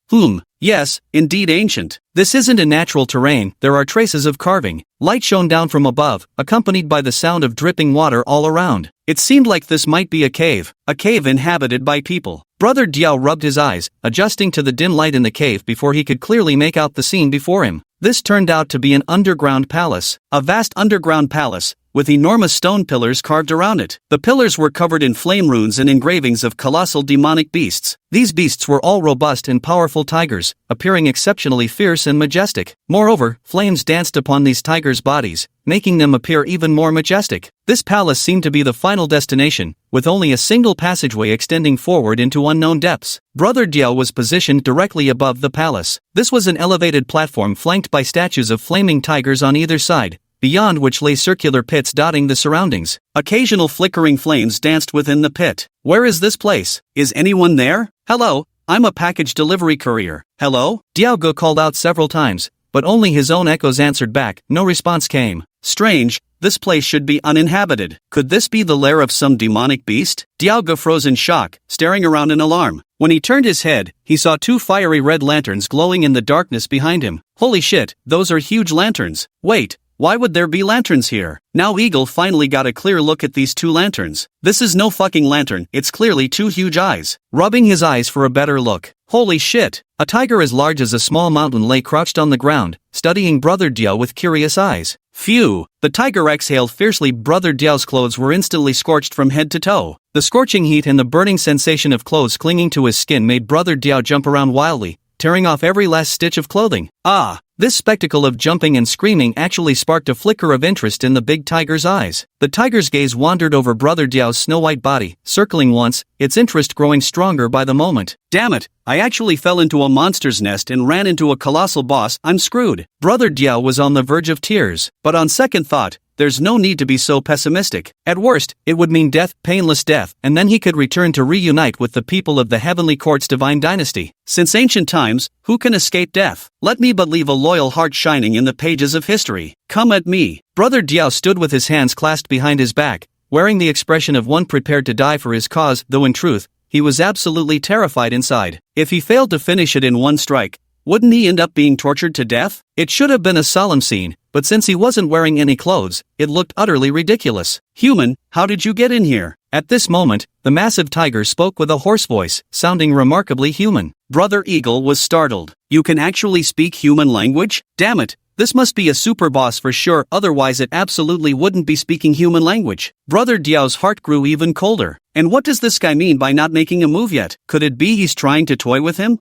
Speaker 1: Yes, indeed ancient. This isn't a natural terrain, there are traces of carving. Light shone down from above, accompanied by the sound of dripping water all around. It seemed like this might be a cave inhabited by people. Brother Diao rubbed his eyes, adjusting to the dim light in the cave before he could clearly make out the scene before him. This turned out to be an underground palace. A vast underground palace, with enormous stone pillars carved around it. The pillars were covered in flame runes and engravings of colossal demonic beasts. These beasts were all robust and powerful tigers, appearing exceptionally fierce and majestic. Moreover, flames danced upon these tigers' bodies, making them appear even more majestic. This palace seemed to be the final destination, with only a single passageway extending forward into unknown depths. Brother Diao was positioned directly above the palace. This was an elevated platform flanked by statues of flaming tigers on either side, beyond which lay circular pits dotting the surroundings. Occasional flickering flames danced within the pit. Where is this place? Is anyone there? Hello, I'm a package delivery courier. Hello? Diao called out several times, but only his own echoes answered back. No response came. Strange, this place should be uninhabited. Could this be the lair of some demonic beast? Diao froze in shock, staring around in alarm. When he turned his head, he saw two fiery red lanterns glowing in the darkness behind him. Holy shit, those are huge lanterns. Wait, why would there be lanterns here? Now Eagle finally got a clear look at these two lanterns. This is no fucking lantern, it's clearly two huge eyes. Rubbing his eyes for a better look. Holy shit! A tiger as large as a small mountain lay crouched on the ground, studying Brother Diao with curious eyes. Phew! The tiger exhaled fiercely. Brother Diao's clothes were instantly scorched from head to toe. The scorching heat and the burning sensation of clothes clinging to his skin made Brother Diao jump around wildly, tearing off every last stitch of clothing. Ah! This spectacle of jumping and screaming actually sparked a flicker of interest in the big tiger's eyes. The tiger's gaze wandered over Brother Diao's snow-white body, circling once, its interest growing stronger by the moment. Damn it, I actually fell into a monster's nest and ran into a colossal boss, I'm screwed. Brother Diao was on the verge of tears, but on second thought, there's no need to be so pessimistic. At worst, it would mean death, painless death, and then he could return to reunite with the people of the Heavenly Court's divine dynasty. Since ancient times, who can escape death? Let me but leave a loyal heart shining in the pages of history. Come at me. Brother Diao stood with his hands clasped behind his back, wearing the expression of one prepared to die for his cause, though in truth, he was absolutely terrified inside. If he failed to finish it in one strike, wouldn't he end up being tortured to death? It should have been a solemn scene, but since he wasn't wearing any clothes, it looked utterly ridiculous. Human, how did you get in here? At this moment, the massive tiger spoke with a hoarse voice, sounding remarkably human. Brother Eagle was startled. You can actually speak human language? Damn it! This must be a super boss for sure, otherwise it absolutely wouldn't be speaking human language. Brother Diao's heart grew even colder. And what does this guy mean by not making a move yet? Could it be he's trying to toy with him?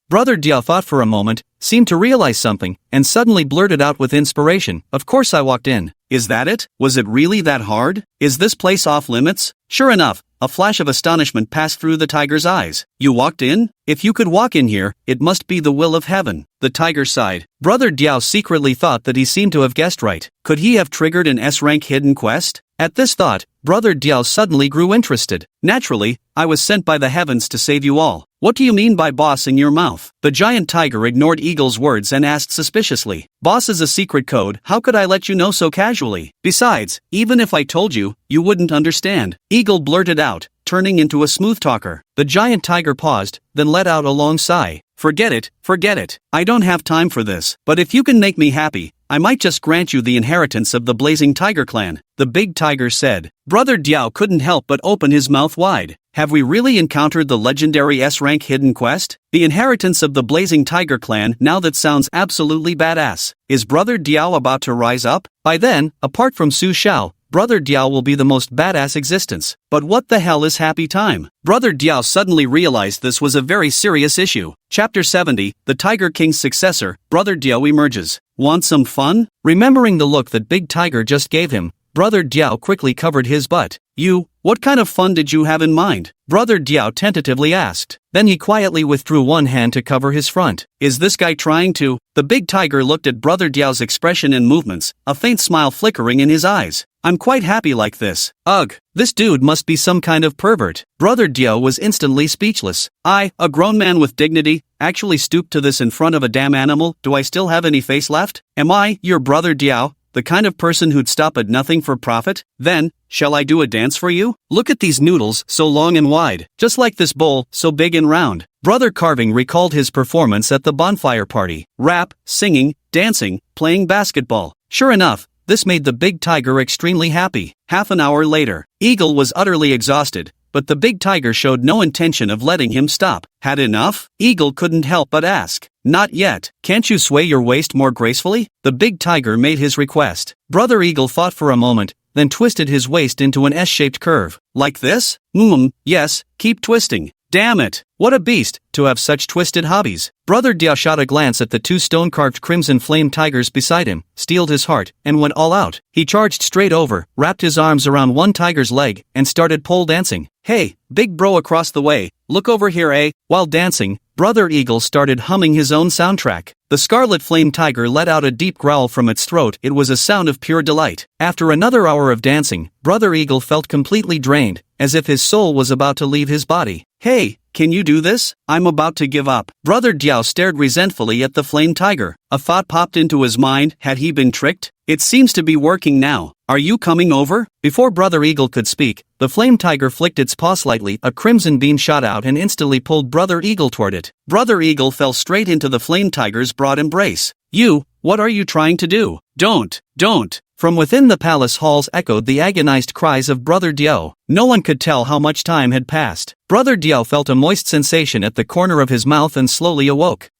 Speaker 1: Brother Diao thought for a moment, seemed to realize something, and suddenly blurted out with inspiration, of course I walked in. Is that it? Was it really that hard? Is this place off limits? Sure enough, a flash of astonishment passed through the tiger's eyes. You walked in? If you could walk in here, it must be the will of heaven. The tiger sighed. Brother Diao secretly thought that he seemed to have guessed right. Could he have triggered an S-rank hidden quest? At this thought, Brother Diao suddenly grew interested. Naturally, I was sent by the heavens to save you all. What do you mean by boss in your mouth? The giant tiger ignored Eagle's words and asked suspiciously. Boss is a secret code, how could I let you know so casually? Besides, even if I told you, you wouldn't understand. Eagle blurted out, turning into a smooth talker. The giant tiger paused, then let out a long sigh. Forget it. I don't have time for this. But if you can make me happy, I might just grant you the inheritance of the Blazing Tiger clan, the big tiger said. Brother Diao couldn't help but open his mouth wide. Have we really encountered the legendary S-rank hidden quest? The inheritance of the Blazing Tiger clan, now that sounds absolutely badass. Is Brother Diao about to rise up? By then, apart from Su Xiao, Brother Diao will be the most badass existence. But what the hell is happy time? Brother Diao suddenly realized this was a very serious issue. Chapter 70, The Tiger King's Successor, Brother Diao emerges. Want some fun? Remembering the look that Big Tiger just gave him, Brother Diao quickly covered his butt. What kind of fun did you have in mind? Brother Diao tentatively asked. Then he quietly withdrew one hand to cover his front. Is this guy trying to? The big tiger looked at Brother Diao's expression and movements, a faint smile flickering in his eyes. I'm quite happy like this. Ugh, this dude must be some kind of pervert. Brother Diao was instantly speechless. A grown man with dignity, actually stooped to this in front of a damn animal? Do I still have any face left? Am I, your Brother Diao, the kind of person who'd stop at nothing for profit? Then, shall I do a dance for you? Look at these noodles, so long and wide, just like this bowl, so big and round. Brother Carving recalled his performance at the bonfire party. Rap, singing, dancing, playing basketball. Sure enough, this made the big tiger extremely happy. Half an hour later, Eagle was utterly exhausted, but the big tiger showed no intention of letting him stop. Had enough? Eagle couldn't help but ask. Not yet. Can't you sway your waist more gracefully? The big tiger made his request. Brother Eagle thought for a moment, then twisted his waist into an S-shaped curve. Like this? Yes, keep twisting. Damn it! What a beast, to have such twisted hobbies. Brother Diao shot a glance at the two stone-carved crimson flame tigers beside him, steeled his heart, and went all out. He charged straight over, wrapped his arms around one tiger's leg, and started pole dancing. Hey, big bro across the way, look over here, eh? While dancing, Brother Eagle started humming his own soundtrack. The scarlet flame tiger let out a deep growl from its throat. It was a sound of pure delight. After another hour of dancing, Brother Eagle felt completely drained, as if his soul was about to leave his body. Hey, can you do this? I'm about to give up. Brother Diao stared resentfully at the flame tiger. A thought popped into his mind. Had he been tricked? It seems to be working now. Are you coming over? Before Brother Eagle could speak, the flame tiger flicked its paw slightly. A crimson beam shot out and instantly pulled Brother Eagle toward it. Brother Eagle fell straight into the flame tiger's broad embrace. What are you trying to do? Don't. From within the palace halls echoed the agonized cries of Brother Diao. No one could tell how much time had passed. Brother Diao felt a moist sensation at the corner of his mouth and slowly awoke.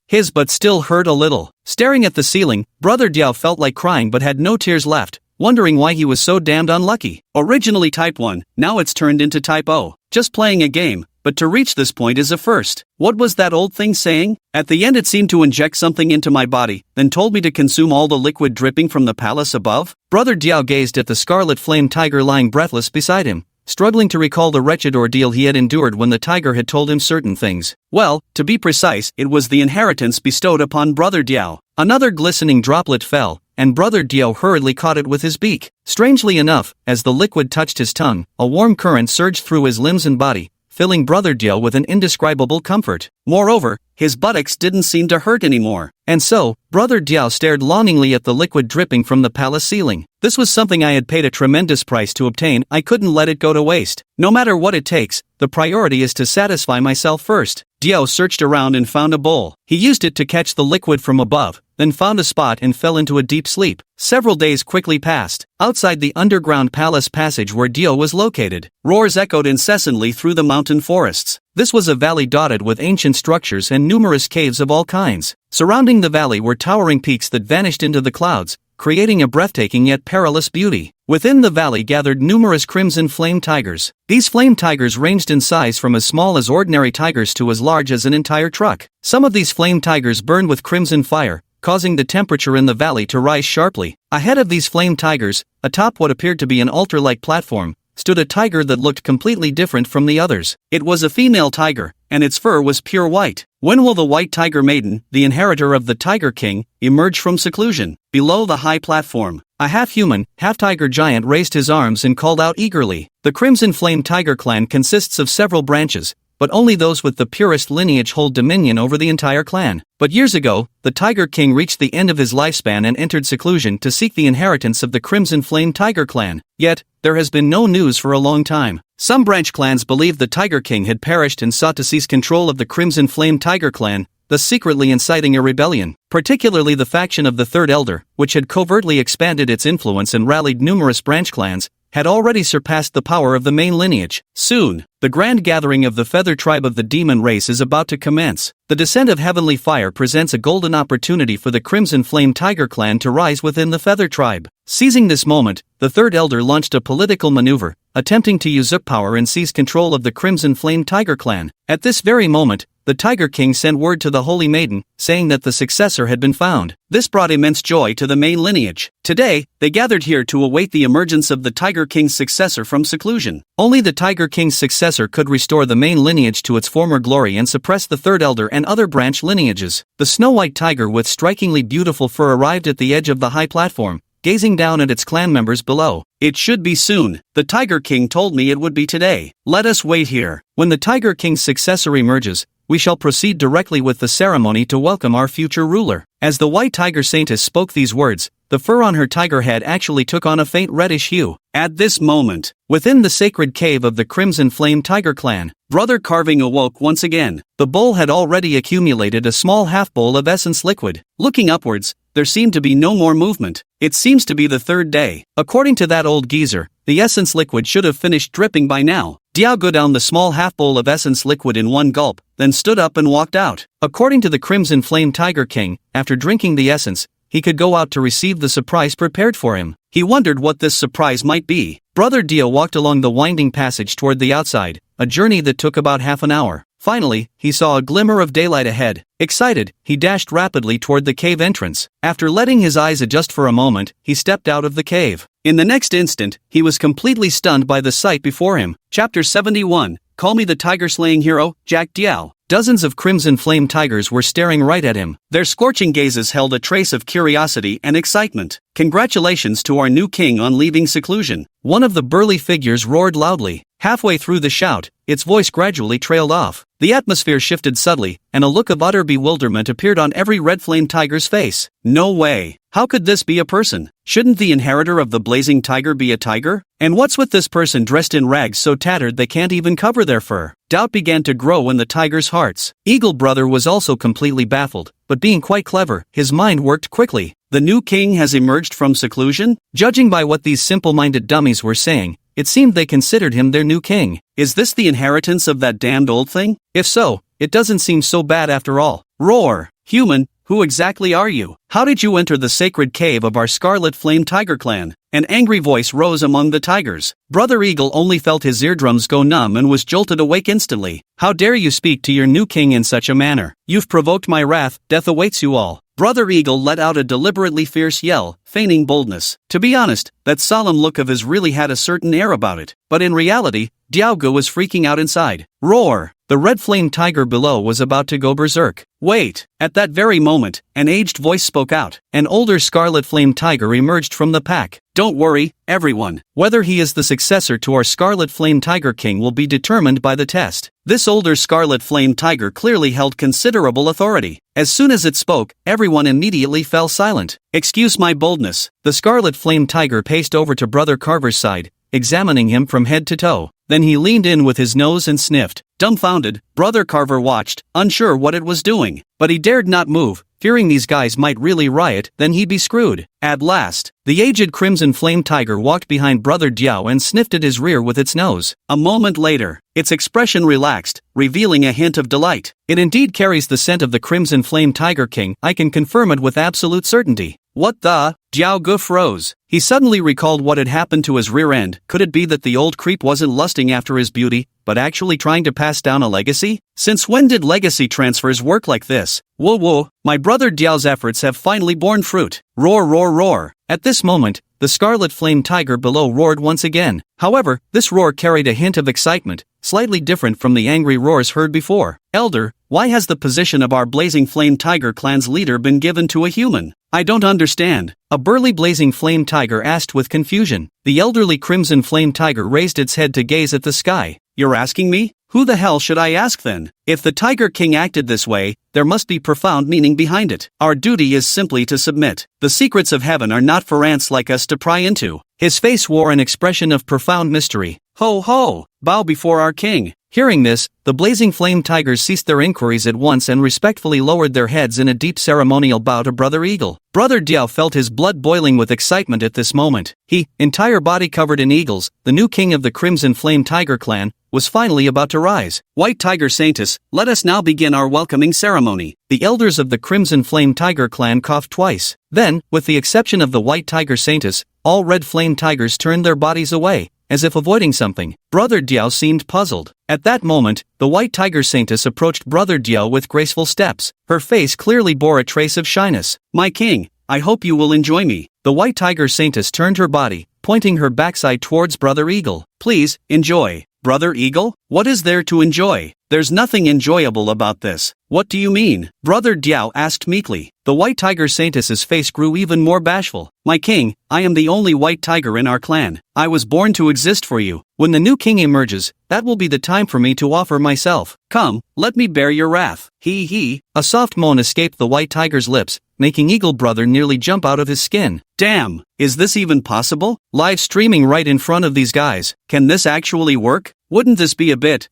Speaker 1: His butt still hurt a little. Staring at the ceiling, Brother Diao felt like crying but had no tears left, wondering why he was so damned unlucky. Originally Type 1, now it's turned into Type O. Just playing a game, but to reach this point is a first. What was that old thing saying? At the end it seemed to inject something into my body, then told me to consume all the liquid dripping from the palace above? Brother Diao gazed at the scarlet flame tiger lying breathless beside him, struggling to recall the wretched ordeal he had endured when the tiger had told him certain things. Well, to be precise, it was the inheritance bestowed upon Brother Diao. Another glistening droplet fell, and Brother Diao hurriedly caught it with his beak. Strangely enough, as the liquid touched his tongue, a warm current surged through his limbs and body, filling Brother Diao with an indescribable comfort. Moreover, his buttocks didn't seem to hurt anymore. And so, Brother Diao stared longingly at the liquid dripping from the palace ceiling. This was something I had paid a tremendous price to obtain. I couldn't let it go to waste. No matter what it takes, the priority is to satisfy myself first. Diao searched around and found a bowl. He used it to catch the liquid from above, then found a spot and fell into a deep sleep. Several days quickly passed. Outside the underground palace passage where Diao was located, roars echoed incessantly through the mountain forests. This was a valley dotted with ancient structures and numerous caves of all kinds. Surrounding the valley were towering peaks that vanished into the clouds, creating a breathtaking yet perilous beauty. Within the valley gathered numerous crimson flame tigers. These flame tigers ranged in size from as small as ordinary tigers to as large as an entire truck. Some of these flame tigers burned with crimson fire, causing the temperature in the valley to rise sharply. Ahead of these flame tigers, atop what appeared to be an altar-like platform, stood a tiger that looked completely different from the others. It was a female tiger, and its fur was pure white. When will the white tiger maiden, the inheritor of the Tiger King, emerge from seclusion? Below the high platform, a half-human, half-tiger giant raised his arms and called out eagerly. The Crimson Flame Tiger clan consists of several branches, but only those with the purest lineage hold dominion over the entire clan. But years ago, the Tiger King reached the end of his lifespan and entered seclusion to seek the inheritance of the Crimson Flame Tiger clan. Yet, there has been no news for a long time. Some branch clans believe the Tiger King had perished and sought to seize control of the Crimson Flame Tiger clan, thus secretly inciting a rebellion. Particularly the faction of the Third Elder, which had covertly expanded its influence and rallied numerous branch clans, had already surpassed the power of the main lineage. Soon, the grand gathering of the feather tribe of the demon race is about to commence. The descent of heavenly fire presents a golden opportunity for the Crimson Flame Tiger clan to rise within the feather tribe. Seizing this moment, the Third Elder launched a political maneuver, attempting to usurp power and seize control of the Crimson Flame Tiger clan. At this very moment, the Tiger King sent word to the Holy Maiden, saying that the successor had been found. This brought immense joy to the main lineage. Today, they gathered here to await the emergence of the Tiger King's successor from seclusion. Only the Tiger King's successor could restore the main lineage to its former glory and suppress the Third Elder and other branch lineages. The snow-white tiger with strikingly beautiful fur arrived at the edge of the high platform, gazing down at its clan members below. It should be soon. The Tiger King told me it would be today. Let us wait here. When the Tiger King's successor emerges, we shall proceed directly with the ceremony to welcome our future ruler. As the white tiger saintess spoke these words, the fur on her tiger head actually took on a faint reddish hue. At this moment, within the sacred cave of the Crimson Flame Tiger clan, Brother Carving awoke once again. The bowl had already accumulated a small half-bowl of essence liquid. Looking upwards, there seemed to be no more movement. It seems to be the third day. According to that old geezer, the essence liquid should have finished dripping by now. Diao go down the small half-bowl of essence liquid in one gulp, then stood up and walked out. According to the Crimson Flame Tiger King, after drinking the essence, he could go out to receive the surprise prepared for him. He wondered what this surprise might be. Brother Diao walked along the winding passage toward the outside, a journey that took about half an hour. Finally, he saw a glimmer of daylight ahead. Excited, he dashed rapidly toward the cave entrance. After letting his eyes adjust for a moment, he stepped out of the cave. In the next instant, he was completely stunned by the sight before him. Chapter 71, Call Me the Tiger-Slaying Hero, Jack Diao. Dozens of crimson flame tigers were staring right at him. Their scorching gazes held a trace of curiosity and excitement. Congratulations to our new king on leaving seclusion. One of the burly figures roared loudly. Halfway through the shout, its voice gradually trailed off. The atmosphere shifted subtly, and a look of utter bewilderment appeared on every red flame tiger's face. No way. How could this be a person? Shouldn't the inheritor of the blazing tiger be a tiger? And what's with this person dressed in rags so tattered they can't even cover their fur? Doubt began to grow in the tiger's hearts. Eagle Brother was also completely baffled, but being quite clever, his mind worked quickly. The new king has emerged from seclusion? Judging by what these simple-minded dummies were saying, it seemed they considered him their new king. Is this the inheritance of that damned old thing? If so, it doesn't seem so bad after all. Roar! Human, Who exactly are you? How did you enter the sacred cave of our Scarlet Flame Tiger clan? An angry voice rose among the tigers. Brother Eagle only felt his eardrums go numb and was jolted awake instantly. How dare you speak to your new king in such a manner? You've provoked my wrath, death awaits you all. Brother Eagle let out a deliberately fierce yell, feigning boldness. To be honest, that solemn look of his really had a certain air about it. But in reality, Diaogu was freaking out inside. Roar! The red flame tiger below was about to go berserk. Wait! At that very moment, an aged voice spoke out. An older scarlet flame tiger emerged from the pack. Don't worry, everyone. Whether he is the successor to our Scarlet Flame Tiger King will be determined by the test. This older Scarlet Flame Tiger clearly held considerable authority. As soon as it spoke, everyone immediately fell silent. Excuse my boldness. The Scarlet Flame Tiger paced over to Brother Carver's side, examining him from head to toe. Then he leaned in with his nose and sniffed. Dumbfounded, Brother Carver watched, unsure what it was doing. But he dared not move, fearing these guys might really riot, then he'd be screwed. At last, the aged Crimson Flame Tiger walked behind Brother Diao and sniffed at his rear with its nose. A moment later, its expression relaxed, revealing a hint of delight. It indeed carries the scent of the Crimson Flame Tiger King, I can confirm it with absolute certainty. What the? Diaogu froze. He suddenly recalled what had happened to his rear end. Could it be that the old creep wasn't lusting after his beauty, but actually trying to pass down a legacy? Since when did legacy transfers work like this? Whoa whoa, my brother Diao's efforts have finally borne fruit. Roar roar roar. At this moment, the Scarlet Flame Tiger below roared once again. However, this roar carried a hint of excitement, slightly different from the angry roars heard before. Elder, why has the position of our Blazing Flame Tiger clan's leader been given to a human? I don't understand. A burly Blazing Flame Tiger asked with confusion. The elderly Crimson Flame Tiger raised its head to gaze at the sky. You're asking me? Who the hell should I ask then? If the Tiger King acted this way, there must be profound meaning behind it. Our duty is simply to submit. The secrets of heaven are not for ants like us to pry into. His face wore an expression of profound mystery. Ho ho! Bow before our king. Hearing this, the Blazing Flame Tigers ceased their inquiries at once and respectfully lowered their heads in a deep ceremonial bow to Brother Eagle. Brother Diao felt his blood boiling with excitement at this moment. He, entire body covered in eagles, the new king of the Crimson Flame Tiger clan, was finally about to rise. White Tiger Saintess, let us now begin our welcoming ceremony. The elders of the Crimson Flame Tiger clan coughed twice. Then, with the exception of the White Tiger Saintess, all Red Flame Tigers turned their bodies away, as if avoiding something. Brother Diao seemed puzzled. At that moment, the White Tiger Saintess approached Brother Diao with graceful steps. Her face clearly bore a trace of shyness. My king, I hope you will enjoy me. The White Tiger Saintess turned her body, pointing her backside towards Brother Eagle. Please, enjoy. Brother Eagle? What is there to enjoy? There's nothing enjoyable about this. What do you mean? Brother Diao asked meekly. The White Tiger Saintess's face grew even more bashful. My king, I am the only white tiger in our clan. I was born to exist for you. When the new king emerges, that will be the time for me to offer myself. Come, let me bear your wrath. He. A soft moan escaped the White Tiger's lips, making Eagle Brother nearly jump out of his skin. Damn, is this even possible? Live streaming right in front of these guys. Can this actually work? Wouldn't this be a bit,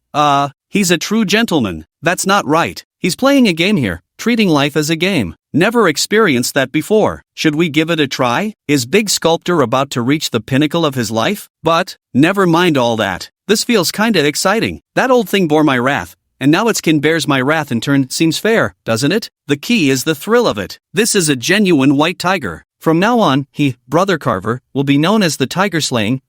Speaker 1: he's a true gentleman. That's not right. He's playing a game here, treating life as a game. Never experienced that before. Should we give it a try? Is Big Sculptor about to reach the pinnacle of his life? But, never mind all that. This feels kinda exciting. That old thing bore my wrath, and now its kin bears my wrath in turn. Seems fair, doesn't it? The key is the thrill of it. This is a genuine white tiger. From now on, he, Brother Carver, will be known as the tiger-slaying,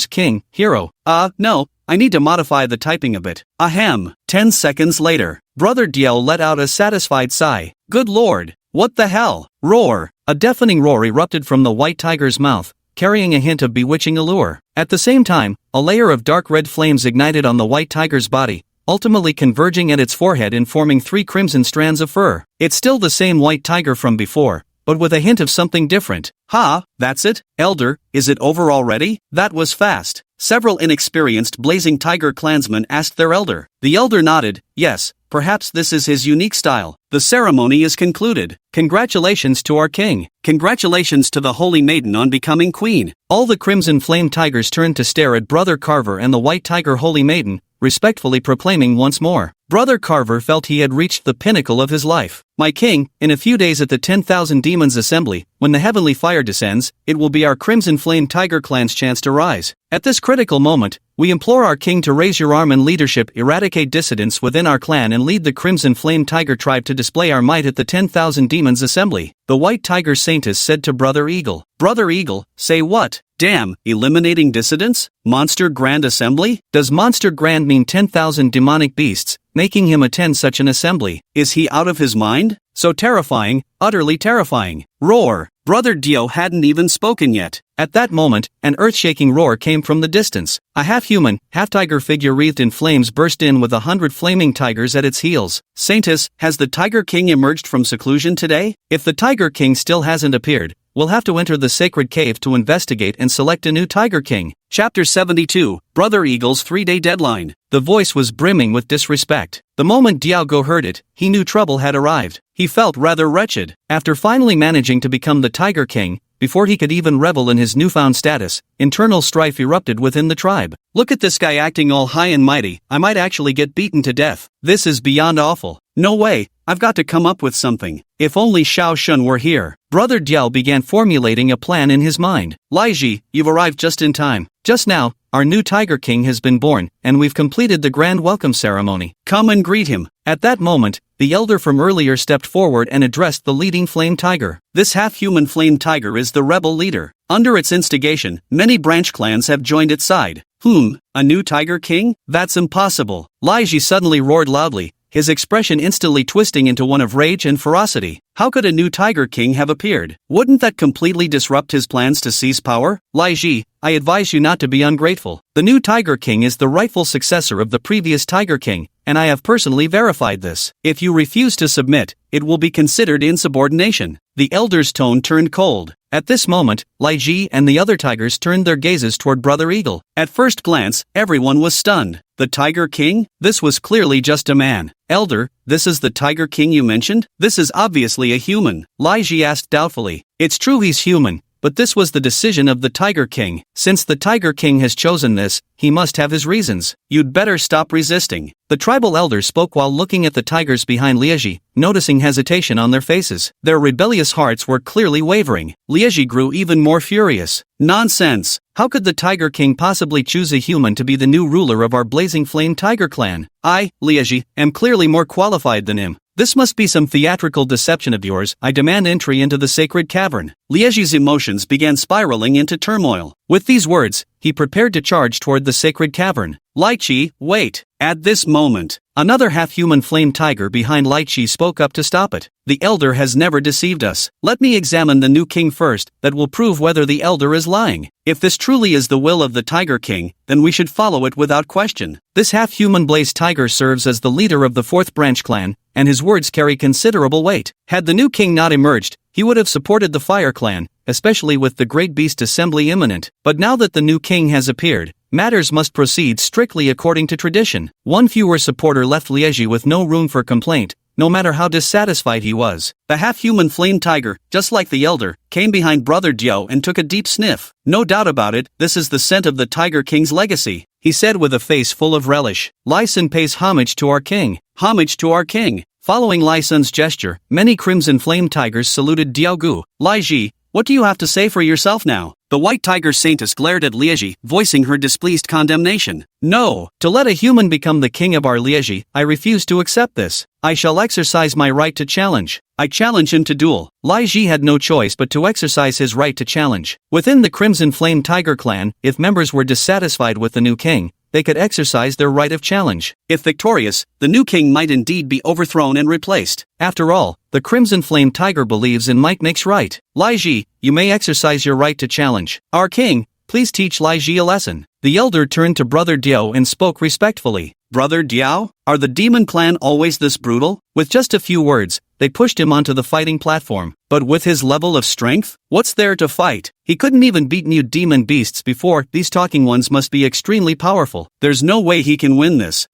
Speaker 1: King, hero. No, I need to modify the typing a bit. Ahem. 10 seconds later, Brother Diao let out a satisfied sigh. Good lord, what the hell? Roar! A deafening roar erupted from the white tiger's mouth, carrying a hint of bewitching allure. At the same time, a layer of dark red flames ignited on the white tiger's body, ultimately converging at its forehead and forming 3 crimson strands of fur. It's still the same white tiger from before, but with a hint of something different. Ha, that's it? Elder, is it over already? That was fast. Several inexperienced Blazing Tiger clansmen asked their elder. The elder nodded. Yes, perhaps this is his unique style. The ceremony is concluded. Congratulations to our king. Congratulations to the Holy Maiden on becoming queen. All the Crimson Flame Tigers turned to stare at Brother Carver and the White Tiger Holy Maiden, respectfully proclaiming once more. Brother Carver felt he had reached the pinnacle of his life. My king, in a few days at the 10,000 Demons Assembly, when the heavenly fire descends, it will be our Crimson Flame Tiger clan's chance to rise. At this critical moment, we implore our king to raise your arm in leadership, eradicate dissidents within our clan and lead the Crimson Flame Tiger tribe to display our might at the 10,000 Demons Assembly. The White Tiger Saintess said to Brother Eagle. Brother Eagle, say what? Damn, eliminating dissidents? Monster Grand Assembly? Does Monster Grand mean 10,000 demonic beasts, making him attend such an assembly? Is he out of his mind? So terrifying, utterly terrifying. Roar! Brother Dio hadn't even spoken yet. At that moment, an earth-shaking roar came from the distance. A half-human, half-tiger figure wreathed in flames burst in with 100 flaming tigers at its heels. Saintess, has the Tiger King emerged from seclusion today? If the Tiger King still hasn't appeared, we'll have to enter the sacred cave to investigate and select a new Tiger King. Chapter 72, Brother Eagle's 3-day deadline. The voice was brimming with disrespect. The moment Diago heard it, he knew trouble had arrived. He felt rather wretched. After finally managing to become the Tiger King, before he could even revel in his newfound status, internal strife erupted within the tribe. Look at this guy acting all high and mighty, I might actually get beaten to death. This is beyond awful. No way, I've got to come up with something. If only Xiao Shun were here. Brother Diao began formulating a plan in his mind. Lai Ji, you've arrived just in time. Just now, our new Tiger King has been born, and we've completed the grand welcome ceremony. Come and greet him. At that moment, the elder from earlier stepped forward and addressed the leading flame tiger. This half-human flame tiger is the rebel leader. Under its instigation, many branch clans have joined its side. A new Tiger King? That's impossible. Lai Ji suddenly roared loudly, his expression instantly twisting into one of rage and ferocity. How could a new Tiger King have appeared? Wouldn't that completely disrupt his plans to seize power? Lai Ji, I advise you not to be ungrateful. The new Tiger King is the rightful successor of the previous Tiger King, and I have personally verified this. If you refuse to submit, it will be considered insubordination. The elder's tone turned cold. At this moment, Lai Ji and the other tigers turned their gazes toward Brother Eagle. At first glance, everyone was stunned. The Tiger King? This was clearly just a man. Elder, this is the Tiger King you mentioned? This is obviously a human. Lai Ji asked doubtfully. It's true he's human, but this was the decision of the Tiger King. Since the Tiger King has chosen this, he must have his reasons. You'd better stop resisting. The tribal elder spoke while looking at the tigers behind Liegi, noticing hesitation on their faces. Their rebellious hearts were clearly wavering. Liegi grew even more furious. Nonsense! How could the Tiger King possibly choose a human to be the new ruler of our Blazing Flame Tiger clan? I, Liegi, am clearly more qualified than him. This must be some theatrical deception of yours. I demand entry into the sacred cavern. Liege's emotions began spiraling into turmoil. With these words, he prepared to charge toward the sacred cavern. Lai Chi, wait! At this moment, another half-human flame tiger behind Lai Chi spoke up to stop it. The elder has never deceived us. Let me examine the new king first, that will prove whether the elder is lying. If this truly is the will of the Tiger King, then we should follow it without question. This half-human blaze tiger serves as the leader of the 4th branch clan, and his words carry considerable weight. Had the new king not emerged, he would have supported the Fire clan, especially with the Great Beast Assembly imminent. But now that the new king has appeared, matters must proceed strictly according to tradition. One fewer supporter left Liegi with no room for complaint, no matter how dissatisfied he was. The half-human flame tiger, just like the elder, came behind Brother Diao and took a deep sniff. No doubt about it, this is the scent of the Tiger King's legacy, he said with a face full of relish. Lai Sun pays homage to our king. Homage to our king. Following Lai Sun's gesture, many crimson flame tigers saluted Diao Gu. Lai Ji, what do you have to say for yourself now? The white tiger saintess glared at Liegi, voicing her displeased condemnation. No! To let a human become the king of our Liegi, I refuse to accept this. I shall exercise my right to challenge. I challenge him to duel. Lai Ji had no choice but to exercise his right to challenge. Within the Crimson Flame Tiger clan, if members were dissatisfied with the new king, they could exercise their right of challenge. If victorious, the new king might indeed be overthrown and replaced. After all, the Crimson Flame Tiger believes in might makes right. Lai Ji, you may exercise your right to challenge. Our king, please teach Lai Ji a lesson. The elder turned to Brother Diao and spoke respectfully. Brother Diao, are the demon clan always this brutal? With just a few words, they pushed him onto the fighting platform. But with his level of strength, what's there to fight? He couldn't even beat new demon beasts before. These talking ones must be extremely powerful. There's no way he can win this.